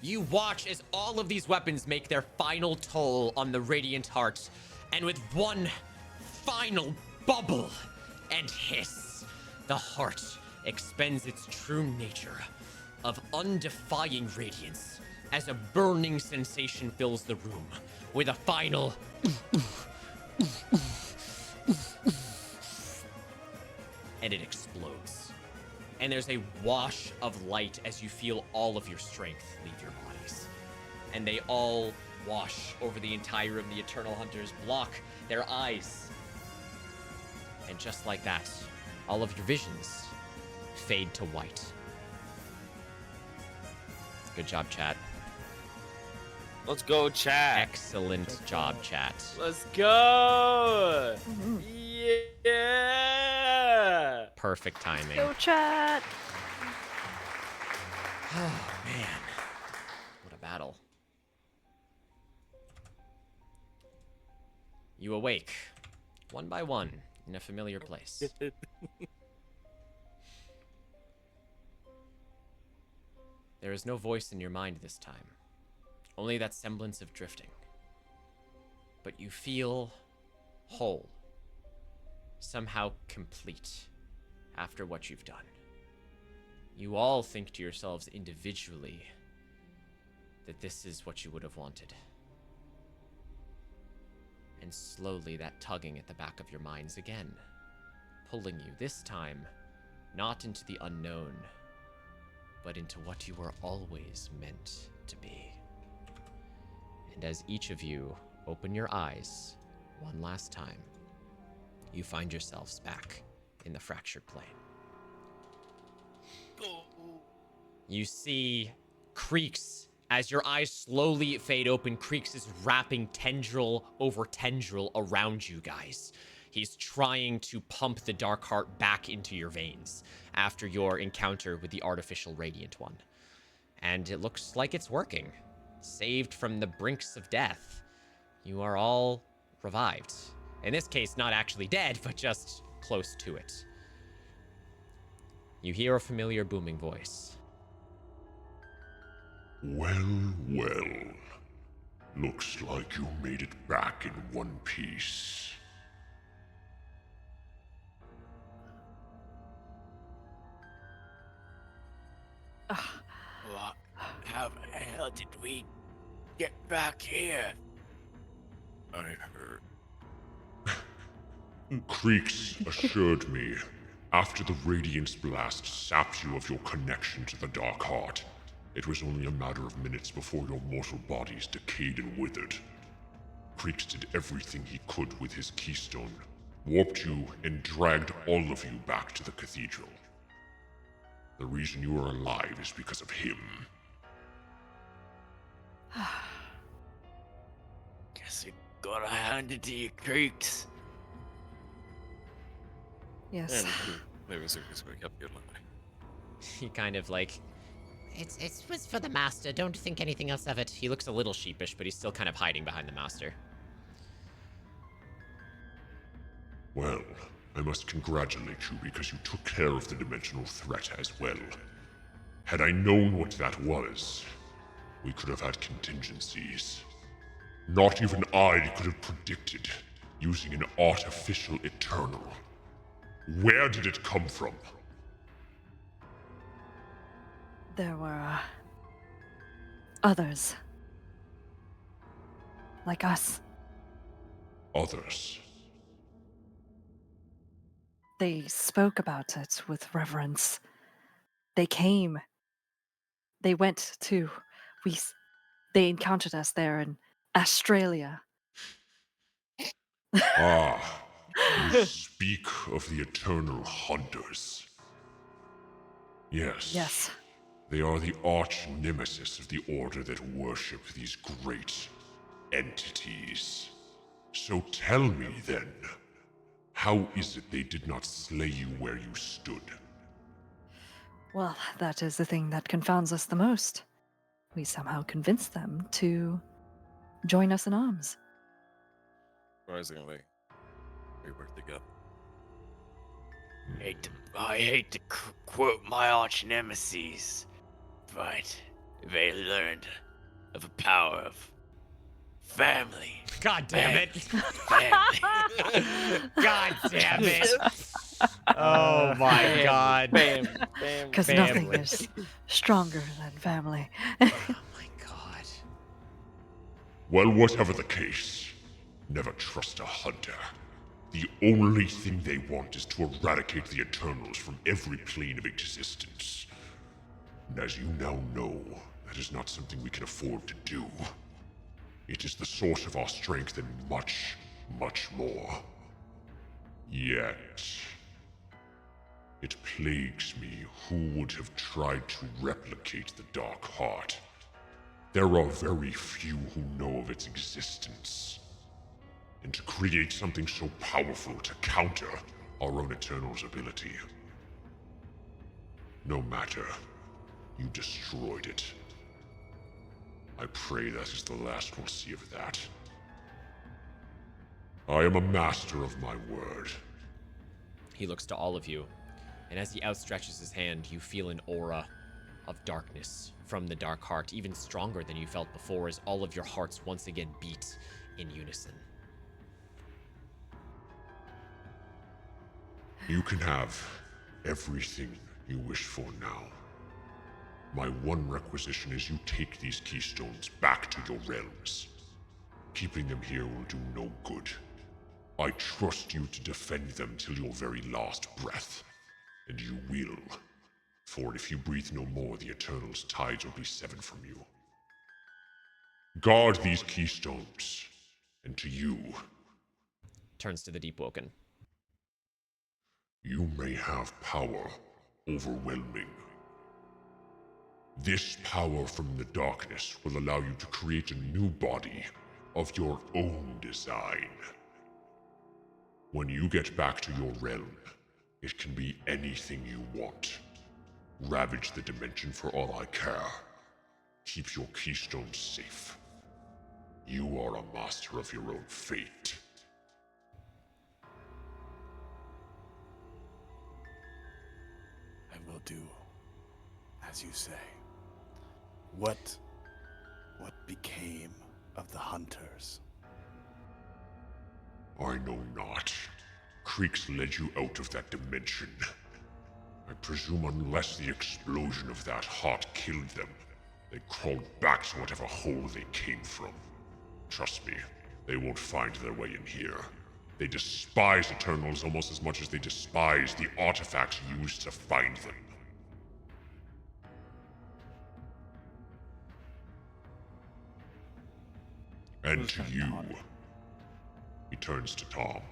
C: You watch as all of these weapons make their final toll on the Radiant Heart, and with one final bubble and hiss, the heart expends its true nature of undefying radiance as a burning sensation fills the room with a final and it explodes. And there's a wash of light as you feel all of your strength leave your bodies. And they all wash over the entire of the Eternal Hunters, block their eyes. And just like that, all of your visions fade to white. Good job, chat.
E: Let's go, chat.
C: Excellent job, chat.
F: Let's go! Yeah!
C: Perfect timing.
B: Go chat!
C: Oh, man. What a battle. You awake, one by one, in a familiar place. There is no voice in your mind this time, only that semblance of drifting. But you feel whole, somehow complete, after what you've done. You all think to yourselves individually that this is what you would have wanted. And slowly that tugging at the back of your minds again, pulling you this time, not into the unknown, but into what you were always meant to be. And as each of you open your eyes one last time, you find yourselves back in the fractured plane. You see Creeks, as your eyes slowly fade open, Creeks is wrapping tendril over tendril around you guys. He's trying to pump the Dark Heart back into your veins after your encounter with the artificial Radiant One. And it looks like it's working. Saved from the brinks of death. You are all revived. In this case, not actually dead, but just close to it. You hear a familiar booming voice.
K: Well, well. Looks like you made it back in one piece.
G: What? How the hell did we get back here?
H: I heard.
K: Creeks assured me, after the Radiance Blast sapped you of your connection to the Dark Heart, it was only a matter of minutes before your mortal bodies decayed and withered. Creeks did everything he could with his keystone, warped you, and dragged all of you back to the cathedral. The reason you are alive is because of him.
G: Guess we gotta hand it to you, Creeks.
B: Yes.
H: Maybe Zuko's gonna keep good line.
C: He kind of like...
J: It was for the master. Don't think anything else of it.
C: He looks a little sheepish, but he's still kind of hiding behind the master.
K: Well, I must congratulate you because you took care of the dimensional threat as well. Had I known what that was, we could have had contingencies. Not even I could have predicted using an artificial eternal. Where did it come from?
B: There were others. Like us.
K: Others.
B: They spoke about it with reverence. They came. They went to... They encountered us there in Australia.
K: Ah, you speak of the Eternal Hunters. Yes.
B: Yes.
K: They are the arch nemesis of the Order that worship these great entities. So tell me then, how is it they did not slay you where you stood?
B: Well, that is the thing that confounds us the most. We somehow convinced them to join us in arms.
H: Surprisingly, we work together.
G: I hate to quote my arch nemesis, but they learned of the power of family.
C: God damn it!
G: Family.
C: God damn it! Oh my god.
N: Bam, bam,
B: Because nothing is stronger than family.
C: Oh my god.
K: Well, whatever the case, never trust a hunter. The only thing they want is to eradicate the Eternals from every plane of existence. And as you now know, that is not something we can afford to do. It is the source of our strength and much, much more. Yet, it plagues me who would have tried to replicate the Dark Heart. There are very few who know of its existence. And to create something so powerful to counter our own Eternal's ability. No matter, you destroyed it. I pray that is the last we'll see of that. I am a master of my word.
C: He looks to all of you, and as he outstretches his hand, you feel an aura of darkness from the Dark Heart, even stronger than you felt before, as all of your hearts once again beat in unison.
K: You can have everything you wish for now. My one requisition is you take these keystones back to your realms. Keeping them here will do no good. I trust you to defend them till your very last breath. And you will. For if you breathe no more, the Eternal's tides will be severed from you. Guard these keystones. And to you,
C: Turns to the Deep Woken.
K: you may have power overwhelming. This power from the darkness will allow you to create a new body of your own design. When you get back to your realm, it can be anything you want. Ravage the dimension for all I care. Keep your keystones safe. You are a master of your own fate.
L: I will do as you say. What became of the hunters?
K: I know not. Creeks led you out of that dimension. I presume unless the explosion of that heart killed them, they crawled back to whatever hole they came from. Trust me, they won't find their way in here. They despise Eternals almost as much as they despise the artifacts used to find them. And to you, he turns to Tom.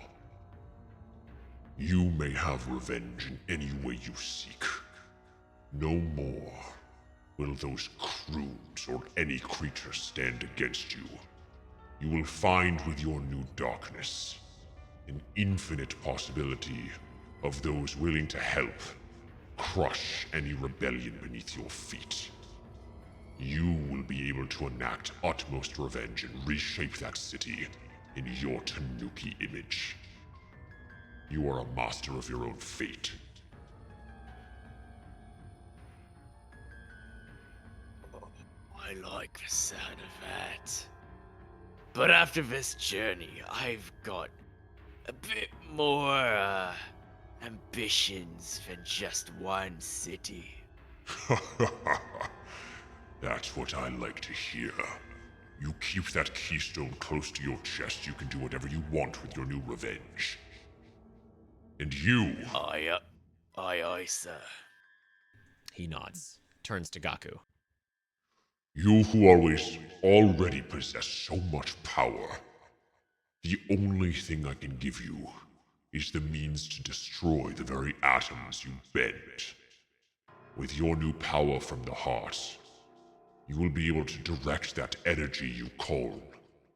K: You may have revenge in any way you seek. No more will those croons or any creature stand against you. You will find with your new darkness an infinite possibility of those willing to help crush any rebellion beneath your feet. You will be able to enact utmost revenge and reshape that city in your Tanuki image. You are a master of your own fate.
G: I like the sound of that. But after this journey, I've got a bit more, ambitions than just one city.
K: That's what I like to hear. You keep that keystone close to your chest, you can do whatever you want with your new revenge. And you...
G: Aye, sir.
C: He nods. Turns to Gaku.
K: You who already possess so much power. The only thing I can give you is the means to destroy the very atoms you bend. With your new power from the heart, you will be able to direct that energy you call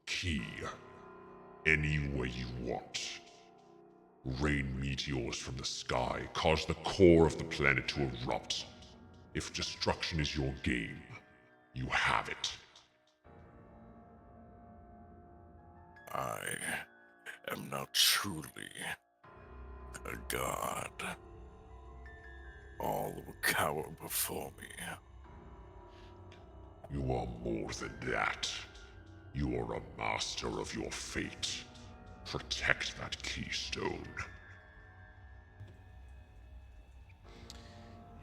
K: Ki any way you want. Rain meteors from the sky, cause the core of the planet to erupt. If destruction is your game, you have it.
H: I am now truly a god. All will cower before me.
K: You are more than that. You are a master of your fate. Protect that keystone.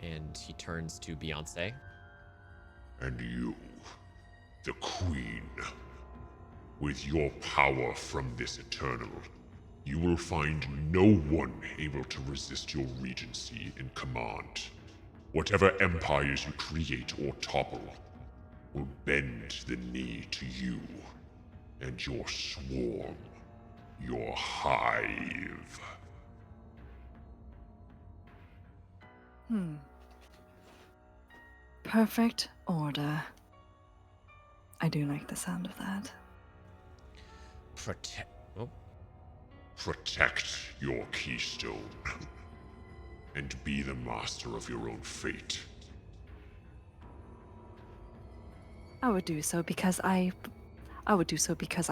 C: And he turns to Beyonce.
K: And you, the Queen. With your power from this Eternal, you will find no one able to resist your regency and command. Whatever empires you create or topple will bend the knee to you and your swarm, your hive.
B: Perfect order. I do like the sound of that.
K: Protect your keystone. And be the master of your own fate.
B: I would do so because I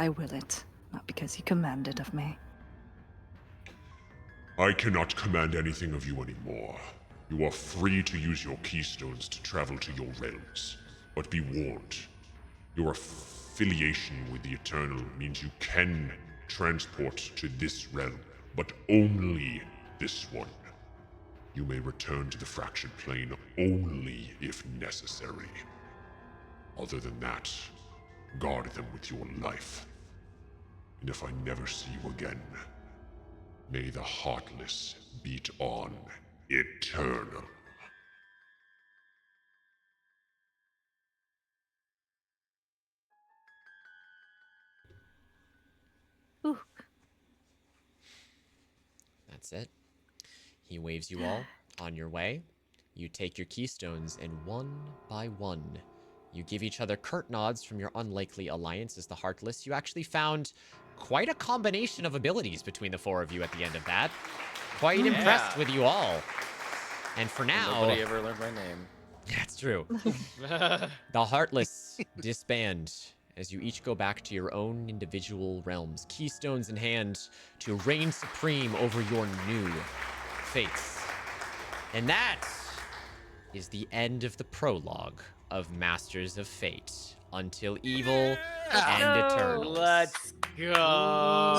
B: will it, not because you commanded of me.
K: I cannot command anything of you anymore. You are free to use your keystones to travel to your realms. But be warned, your affiliation with the Eternal means you can transport to this realm, but only this one. You may return to the fractured plane only if necessary. Other than that, guard them with your life. And if I never see you again, may the Heartless beat on eternal.
B: Ooh.
C: That's it. He waves you all on your way. You take your keystones, and one by one, you give each other curt nods from your unlikely alliance as the Heartless. You actually found quite a combination of abilities between the four of you at the end of that. Quite impressed with you all. And for now...
E: Nobody ever learned my name.
C: That's true. The Heartless disband as you each go back to your own individual realms, keystones in hand, to reign supreme over your new fates. And that is the end of the prologue of Masters of Fate. Until evil and eternal.
F: Let's go.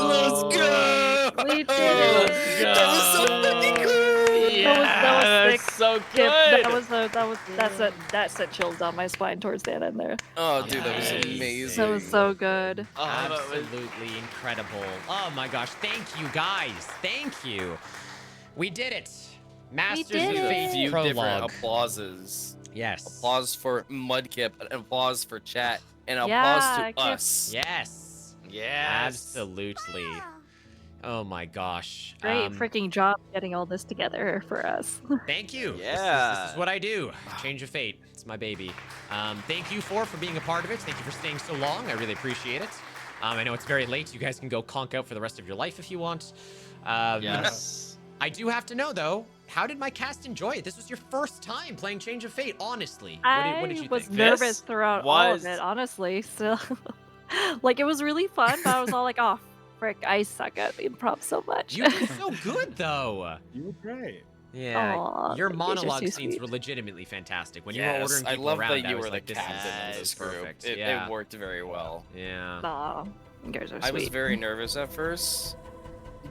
N: Let's go.
B: We did it.
F: Let's go.
N: That was so fucking cool.
B: That was sick.
F: So good.
B: That sent chills down my spine towards that end there.
N: Oh, dude, that was
C: Nice.
N: amazing.
B: That was so good.
F: Oh, that was-
C: Absolutely incredible. Oh my gosh, thank you guys. Thank you. We did it. Masters
B: did
C: of
B: it.
C: Fate
E: Few different
C: prologue.
E: applauses.
C: Yes.
E: Applause for Mudkip, an applause for chat, and applause
B: Yeah,
E: to us.
C: Yes.
F: Yes.
C: Absolutely. Oh my gosh.
B: Great freaking job getting all this together for us.
C: Thank you. This
F: Yeah.
C: is what I do. Change of Fate. It's my baby. Thank you for being a part of it. Thank you for staying so long. I really appreciate it. I know it's very late. You guys can go conk out for the rest of your life if you want.
F: Yes.
C: I do have to know though, how did my cast enjoy it? This was your first time playing Change of Fate, honestly. What did you
B: was
C: think?
B: nervous
F: This
B: throughout all of
F: was-
B: it, honestly. So, like, it was really fun, but I was all like, oh, frick, I suck at improv so much.
C: You did so good though.
D: You were great.
C: Yeah,
B: Aw,
C: your
B: thank you, you're
C: monologue
B: so
C: scenes
B: sweet.
C: were legitimately fantastic. When you were
E: Yes,
C: ordering
E: I
C: people
E: love
C: around,
E: that
C: I
E: you
C: was
E: were the
C: like, this
E: captain
C: is
E: of this group.
C: perfect.
E: It
C: Yeah.
E: worked very well.
C: Yeah.
B: Aw, you guys are sweet.
E: I was very nervous at first,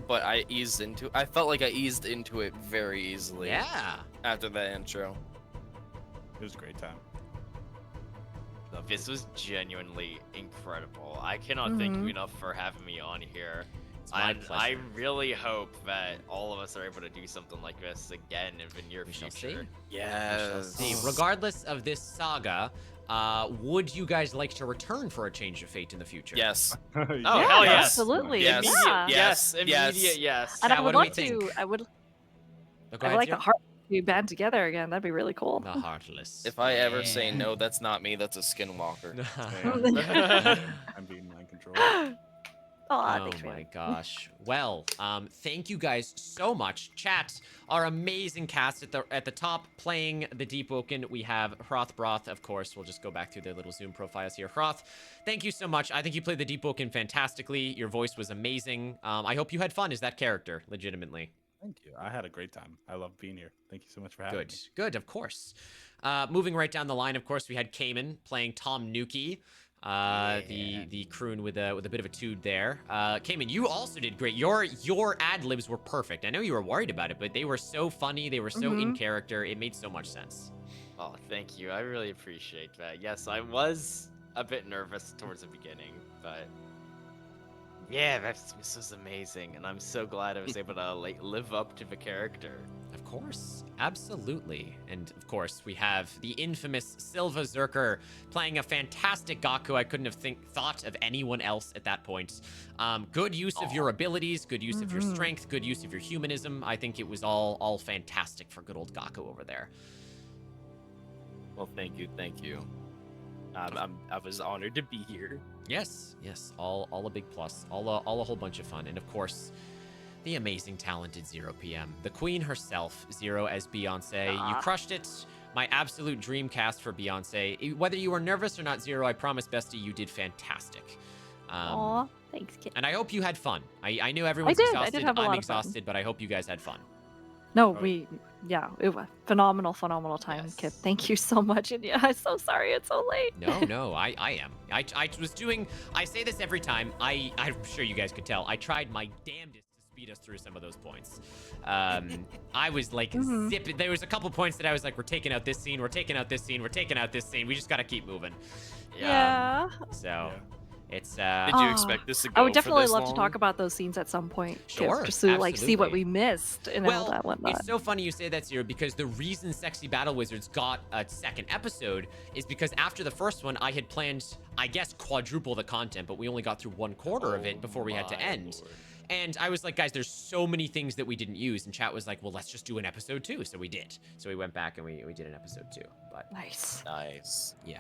E: but I felt like I eased into it very easily.
C: Yeah.
E: After that intro.
D: It was a great time.
F: No, this was genuinely incredible. I cannot thank you
B: Mhm.
F: enough for having me on here.
C: It's my
F: And I
C: pleasure.
F: really hope that all of us are able to do something like this again in the near
C: We shall
F: future.
C: see.
E: Yes.
C: See, regardless of this saga, would you guys like to return for a Change of Fate in the future?
E: Yes.
F: Oh,
B: Yeah,
F: hell yes.
B: absolutely.
E: Yes.
F: Immediate,
B: Yeah.
F: yes.
E: Yes.
F: Immediate yes.
B: And
C: Chat,
B: I
C: what
B: would
C: do we
B: like
C: think?
B: to. I would.
C: Oh, go
B: I
C: ahead,
B: would like the
C: Zero.
B: heart to band together again. That'd be really cool.
C: The Heartless.
E: If I ever say no, that's not me. That's a skinwalker.
D: I'm being mind controlled.
B: Aw,
C: Oh
B: thanks,
C: my
B: man.
C: gosh. Well, thank you guys so much. Chat, our amazing cast at the top playing the Deep Woken. We have Hroth Broth, of course. We'll just go back through the little Zoom profiles here. Hroth, thank you so much. I think you played the Deep Woken fantastically. Your voice was amazing. I hope you had fun as that character, legitimately.
D: Thank you. I had a great time. I love being here. Thank you so much for having
C: Good,
D: me.
C: good, of course. Moving right down the line, of course, we had Cayman playing Tom Nuki. The croon with a bit of a tood there. Cayman, you also did great. Your ad libs were perfect. I know you were worried about it, but they were so funny. They were so in character. It made so much sense.
F: Oh, thank you. I really appreciate that. Yes, I was a bit nervous towards the beginning, but yeah, this was amazing, and I'm so glad I was able to like live up to the character.
C: Of course, absolutely. And of course, we have the infamous Silva Zerker playing a fantastic Gaku. I couldn't have thought of anyone else at that point. Good use of your abilities, good use of your strength, good use of your humanism. I think it was all fantastic for good old Gaku over there.
E: Well, thank you. I was honored to be here.
C: Yes, all a big plus, all a whole bunch of fun, and of course, the amazing, talented 0 PM, the queen herself, Zero as Beyonce. You crushed it. My absolute dream cast for Beyonce. Whether you were nervous or not, Zero, I promise, Bestie, you did fantastic.
B: Aw, thanks, kid.
C: And I hope you had fun. I know everyone's
B: I
C: exhausted.
B: did have a lot
C: I'm
B: of fun.
C: exhausted, but I hope you guys had fun.
B: No, it was phenomenal time,
C: Yes.
B: Kip. Thank you so much. And yeah, I'm so sorry it's so late.
C: No, I am. I say this every time. I'm sure you guys could tell. I tried my damnedest to speed us through some of those points. I was like zipping. There was a couple points that I was like, we're taking out this scene, we're taking out this scene, we're taking out this scene. We just got to keep moving.
B: Yeah.
C: So It's
E: Did you expect this to go
B: I would
E: for
B: definitely
E: this
B: love
E: long?
B: to talk about those scenes at some point. Kip,
C: Sure,
B: just to like see what
C: absolutely.
B: we missed and all that whatnot.
C: It's so funny you say that, Zero, because the reason Sexy Battle Wizards got a second episode is because after the first one, I had planned, I guess, quadruple the content, but we only got through 1/4 of it before we had to end.
E: Lord.
C: And I was like, guys, there's so many things that we didn't use. And chat was like, well, let's just do an episode 2. So we did. So we went back and we did an episode 2. But
B: nice.
E: Nice.
C: yeah.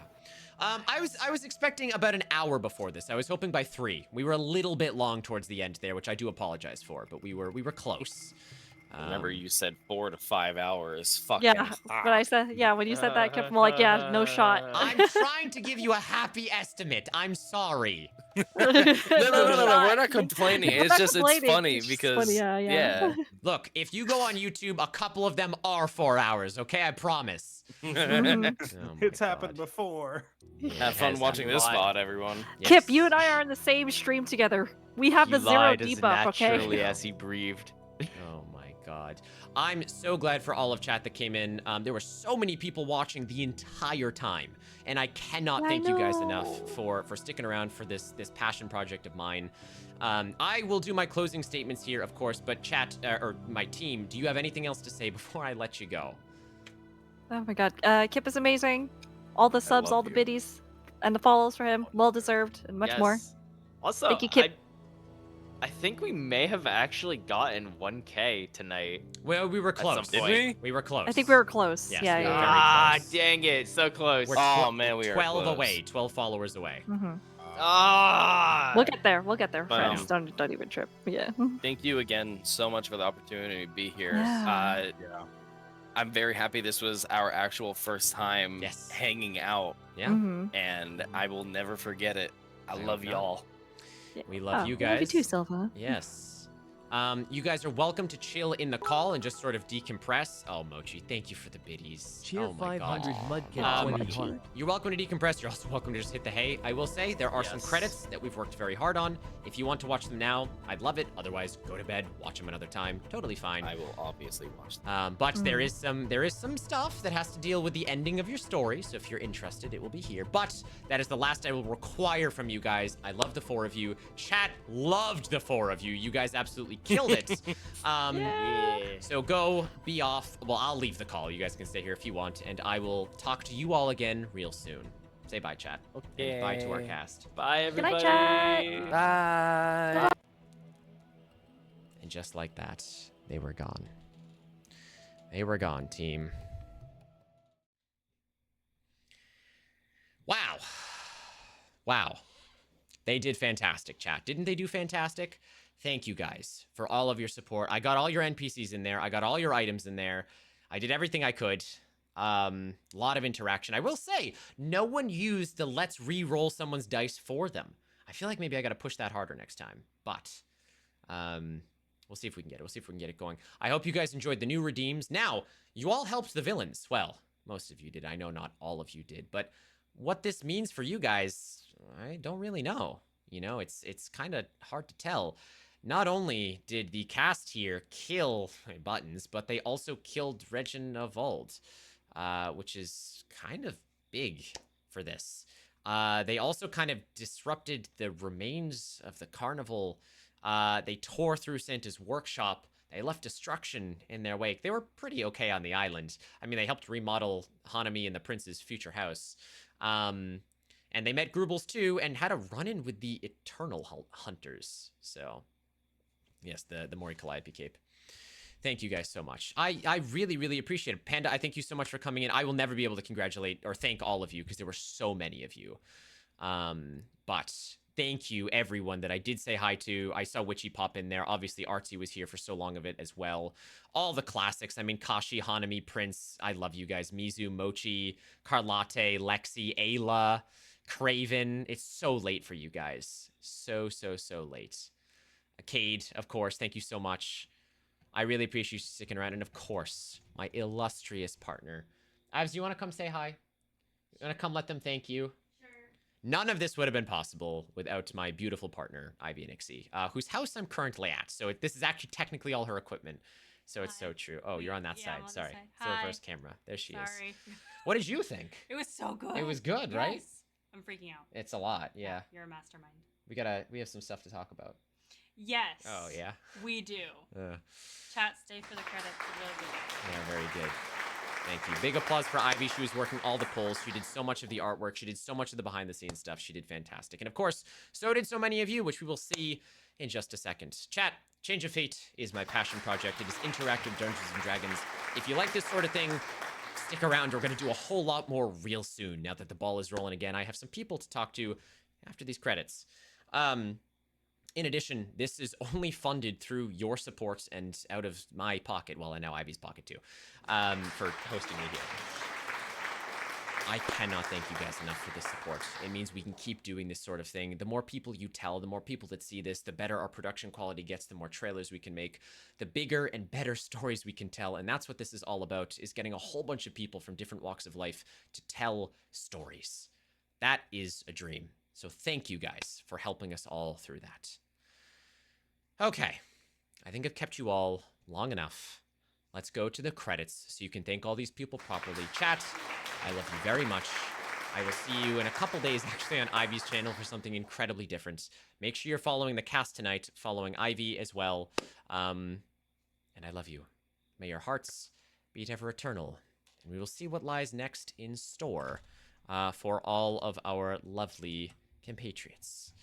C: I was expecting about an hour before this. I was hoping by 3. We were a little bit long towards the end there, which I do apologize for, but we were close.
E: Remember, you said 4 to 5 hours. Fucking
B: Yeah, but I said, yeah, when you said that, Kip, I'm like, yeah, no shot.
C: I'm trying to give you a happy estimate. I'm sorry.
E: No, we're not complaining.
B: We're
E: It's
B: not
E: just
B: complaining.
E: it's funny
B: It's just
E: because
B: funny, yeah.
C: Look, if you go on YouTube, a couple of them are 4 hours, okay? I promise.
B: Mhm.
C: Oh my
D: It's happened
C: God.
D: before.
C: Yeah,
E: have
C: it
E: fun
C: has
E: watching this
F: happened.
E: VOD, everyone.
B: Kip, you and I are in the same stream together. We have
F: He
B: the 0
F: lied as
B: debuff, okay?
F: naturally as he breathed.
C: Oh my God. I'm so glad for all of chat that came in. There were so many people watching the entire time. And I cannot
B: I
C: thank you guys
B: know.
C: enough for sticking around for this passion project of mine. I will do my closing statements here, of course, but chat, or my team, do you have anything else to say before I let you go?
B: Oh my god. Kip is amazing. All the subs,
E: love
B: all the
E: you.
B: biddies, and the follows for him. Well deserved, and much more.
F: Yes. Also,
B: Thank you, Kip.
F: I think we may have actually gotten 1K tonight.
C: Well, we were
F: At some
C: close.
F: point.
E: Did
C: We were close.
B: I think we were close.
C: Yes,
B: yeah,
C: we
B: yeah,
C: were
B: yeah.
C: very
F: Ah,
C: close.
F: dang it, so close.
C: We're
E: Oh, man, we are
C: 12
E: close.
C: away, 12 followers away.
B: Mhm.
F: Ah.
B: We'll get there. We'll get there,
E: But,
B: friends. Don't even trip. Yeah.
E: Thank you again so much for the opportunity to be here.
B: Yeah.
D: Yeah.
E: I'm very happy this was our actual first time
C: Yes.
E: hanging out,
C: Yeah,
B: Mhm.
E: and I will never forget it. I
C: I
E: love
C: hope not.
E: y'all.
C: we love you
B: We love you
C: guys.
B: too, Silva.
C: Yes. You guys are welcome to chill in the call and just sort of decompress. Oh, Mochi, thank you for the biddies.
A: Cheer
C: Oh my
A: 500
C: God.
A: Mudkip 20
B: Mochi.
A: heart.
C: You're welcome to decompress. You're also welcome to just hit the hay. I will say there are some
E: Yes.
C: credits that we've worked very hard on. If you want to watch them now, I'd love it. Otherwise, go to bed, watch them another time. Totally fine.
E: I will obviously watch them.
C: But there is some stuff that has to deal with the ending of your story. So if you're interested, it will be here. But that is the last I will require from you guys. I love the 4 of you. Chat loved the 4 of you. You guys absolutely killed it.
F: Yeah.
C: So go be off. Well, I'll leave the call. You guys can stay here if you want, and I will talk to you all again real soon. Say bye, chat. And bye to our
E: Okay.
C: cast.
F: Bye,
B: Good night,
F: everybody.
B: chat.
E: Bye.
C: And just like that, they were gone. They were gone, team. Wow. Wow. They did fantastic, chat. Didn't they do fantastic? Thank you guys for all of your support. I got all your NPCs in there. I got all your items in there. I did everything I could. A lot of interaction. I will say, no one used the let's re-roll someone's dice for them. I feel like maybe I got to push that harder next time. But we'll see if we can get it. We'll see if we can get it going. I hope you guys enjoyed the new redeems. Now, you all helped the villains. Well, most of you did. I know not all of you did. But what this means for you guys, I don't really know. You know, it's kind of hard to tell. Not only did the cast here kill Buttons, but they also killed Regin of Old, which is kind of big for this. They also kind of disrupted the remains of the carnival. They tore through Santa's workshop. They left destruction in their wake. They were pretty okay on the island. I mean, they helped remodel Hanami and the prince's future house. And they met Grubbles too and had a run-in with the Eternal Hunters. So, yes, the Mori Calliope Cape. Thank you guys so much. I really, really appreciate it. Panda, I thank you so much for coming in. I will never be able to congratulate or thank all of you because there were so many of you. But thank you, everyone that I did say hi to. I saw Witchy pop in there. Obviously, Artsy was here for so long of it as well. All the classics. I mean, Kashi, Hanami, Prince. I love you guys. Mizu, Mochi, Carlotte, Lexi, Ayla, Craven. It's so late for you guys. So late. Cade, of course. Thank you so much. I really appreciate you sticking around. And of course, my illustrious partner. Avs, you want to come say hi? You want to come let them thank you? Sure. None of this would have been possible without my beautiful partner, Ivy and Ixie, whose house I'm currently at. So this is actually technically all her equipment. So it's so true. Oh, you're on that side.
O: On
C: Sorry.
O: side.
C: It's a reverse camera. There she is.
O: Sorry.
C: What did you think?
O: It was so good.
C: It was good, right?
O: Yes. I'm freaking out.
C: It's a lot, yeah.
O: You're a mastermind.
C: We have some stuff to talk about.
O: Yes.
C: Oh, yeah?
O: We do. Chat, stay for the credits. Really good.
C: Yeah, very good. Thank you. Big applause for Ivy. She was working all the polls. She did so much of the artwork. She did so much of the behind-the-scenes stuff. She did fantastic. And of course, so did so many of you, which we will see in just a second. Chat, Change of Fate is my passion project. It is interactive Dungeons & Dragons. If you like this sort of thing, stick around. We're going to do a whole lot more real soon now that the ball is rolling again. I have some people to talk to after these credits. In addition, this is only funded through your support and out of my pocket, well, and now Ivy's pocket too, for hosting me here. I cannot thank you guys enough for this support. It means we can keep doing this sort of thing. The more people you tell, the more people that see this, the better our production quality gets, the more trailers we can make, the bigger and better stories we can tell. And that's what this is all about, is getting a whole bunch of people from different walks of life to tell stories. That is a dream. So thank you guys for helping us all through that. Okay, I think I've kept you all long enough. Let's go to the credits so you can thank all these people properly. Chat, I love you very much. I will see you in a couple days actually on Ivy's channel for something incredibly different. Make sure you're following the cast tonight, following Ivy as well. And I love you. May your hearts be ever eternal. And we will see what lies next in store for all of our lovely compatriots.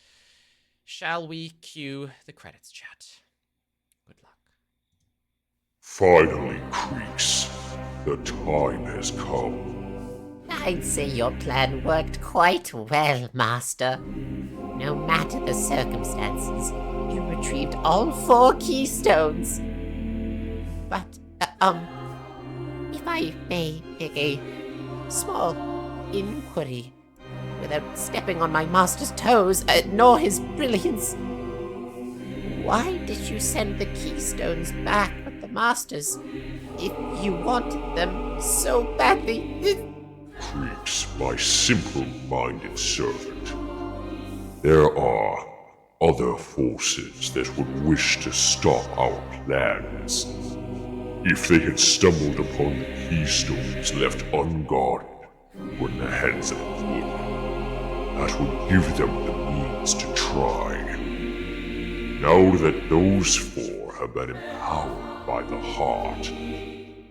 C: Shall we cue the credits, chat? Good luck.
K: Finally, Creeks, the time has come.
J: I'd say your plan worked quite well, Master. No matter the circumstances, you retrieved all 4 keystones. But, if I may make a small inquiry, without stepping on my master's toes, nor his brilliance. Why did you send the keystones back with the masters if you wanted them so badly?
K: Creeks, my simple-minded servant. There are other forces that would wish to stop our plans. If they had stumbled upon the keystones left unguarded or in the hands of a crook, that would give them the means to try. Now that those 4 have been empowered by the heart,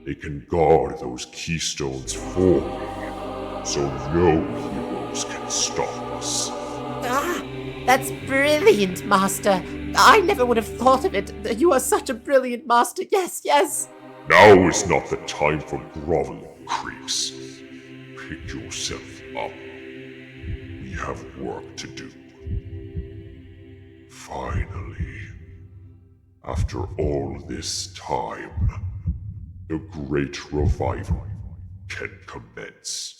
K: they can guard those keystones for me, so no heroes can stop us.
J: Ah, that's brilliant, Master. I never would have thought of it. You are such a brilliant master. Yes, yes.
K: Now is not the time for groveling, Creeks. Pick yourself up. We have work to do. Finally, after all this time, the great revival can commence.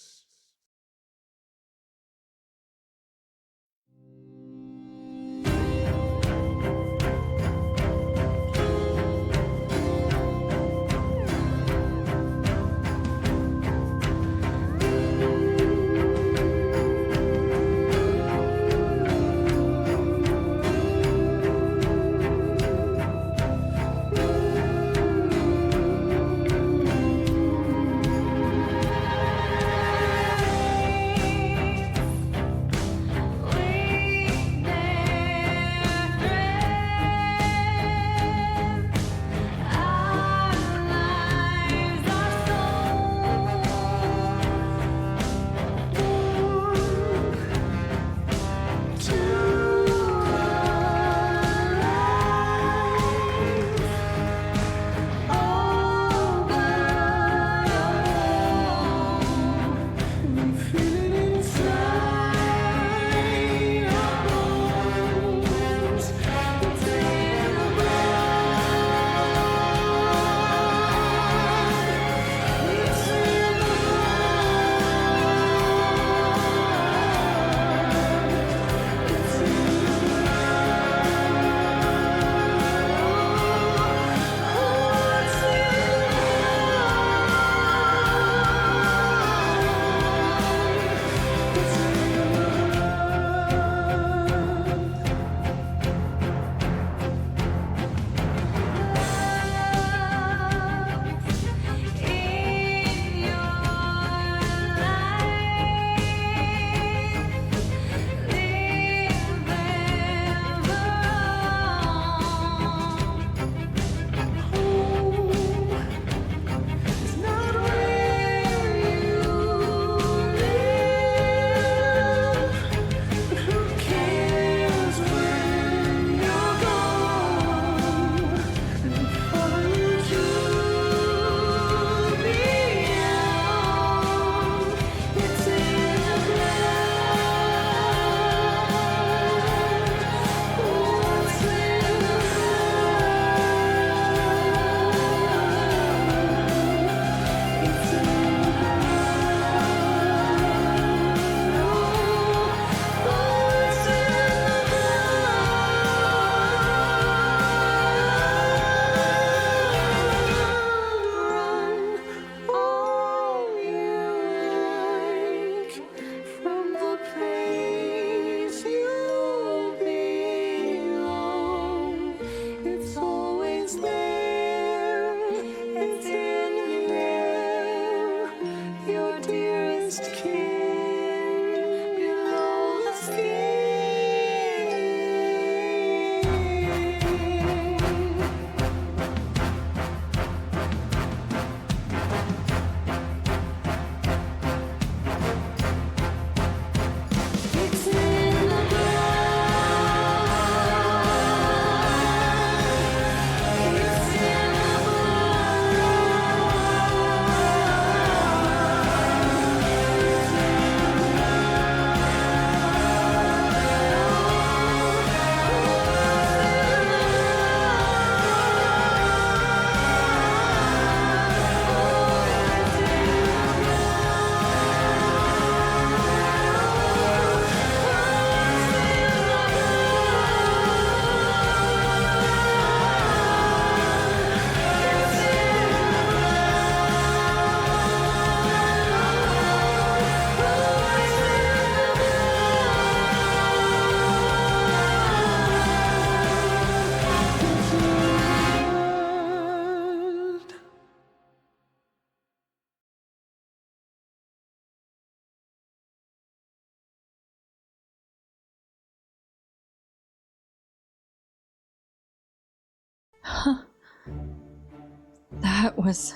P: That was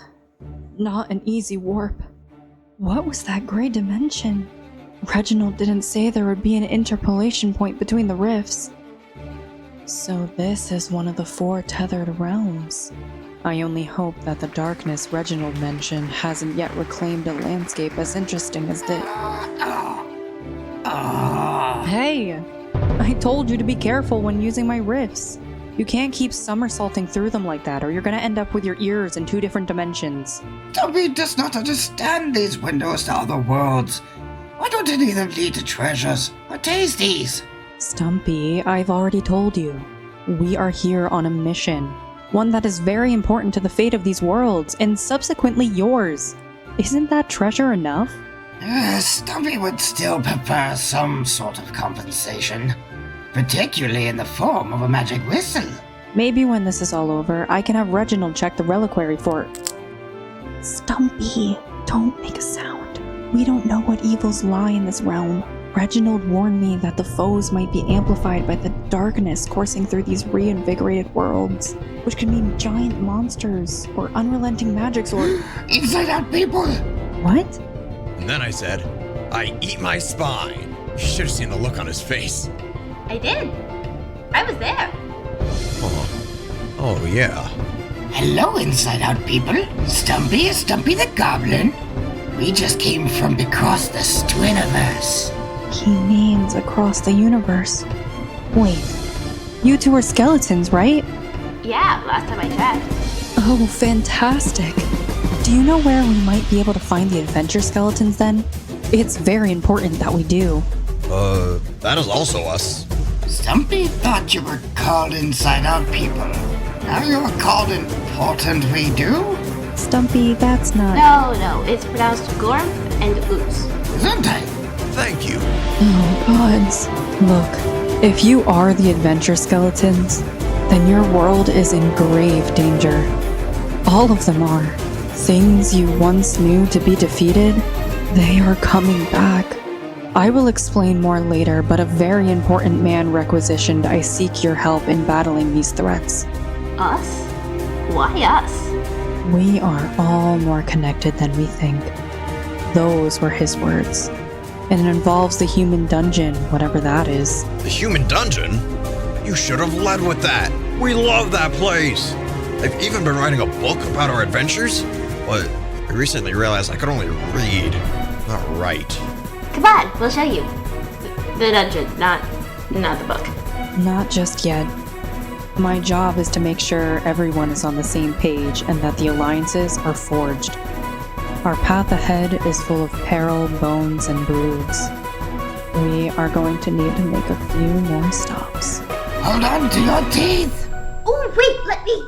P: not an easy warp. What was that gray dimension? Reginald didn't say there would be an interpolation point between the rifts. So this is one of the 4 tethered realms. I only hope that the darkness Reginald mentioned hasn't yet reclaimed a landscape as interesting as this. Hey! I told you to be careful when using my rifts. You can't keep somersaulting through them like that, or you're gonna end up with your ears in 2 different dimensions.
Q: Toby does not understand these windows to other worlds. Why don't any of them lead to treasures or tasties?
P: Stumpy, I've already told you. We are here on a mission. One that is very important to the fate of these worlds, and subsequently yours. Isn't that treasure enough?
Q: Stumpy would still prefer some sort of compensation. Particularly in the form of a magic whistle.
P: Maybe when this is all over, I can have Reginald check the reliquary for... Stumpy, don't make a sound. We don't know what evils lie in this realm. Reginald warned me that the foes might be amplified by the darkness coursing through these reinvigorated worlds, which could mean giant monsters, or unrelenting magics, or...
Q: Inside out people!
P: What?
R: And then I said, I eat my spine. You should have seen the look on his face.
S: I did. I was there.
R: Oh yeah.
Q: Hello, Inside Out people. Stumpy is Stumpy the Goblin. We just came from across the Twiniverse.
P: He means across the universe. Wait, you 2 are skeletons, right?
S: Yeah, last time I checked.
P: Oh, fantastic. Do you know where we might be able to find the adventure skeletons then? It's very important that we do.
R: That is also us.
Q: Stumpy thought you were called Inside Out people. Now you are called Important We Do?
P: Stumpy, that's not...
S: No, it's pronounced Gorm and Ooze.
Q: Gesundheit.
R: Thank you.
P: Oh, gods. Look, if you are the adventure skeletons, then your world is in grave danger. All of them are. Things you once knew to be defeated, they are coming back. I will explain more later, but a very important man requisitioned I seek your help in battling these threats.
S: Us? Why us?
P: We are all more connected than we think. Those were his words. And it involves the human dungeon, whatever that is.
R: The human dungeon? You should have led with that. We love that place. I've even been writing a book about our adventures, but I recently realized I could only read, not write.
S: Come on, we'll show you. The dungeon, not the book.
P: Not just yet. My job is to make sure everyone is on the same page and that the alliances are forged. Our path ahead is full of peril, bones, and broods. We are going to need to make a few more stops.
Q: Hold on to your teeth!
S: Oh, wait, let me...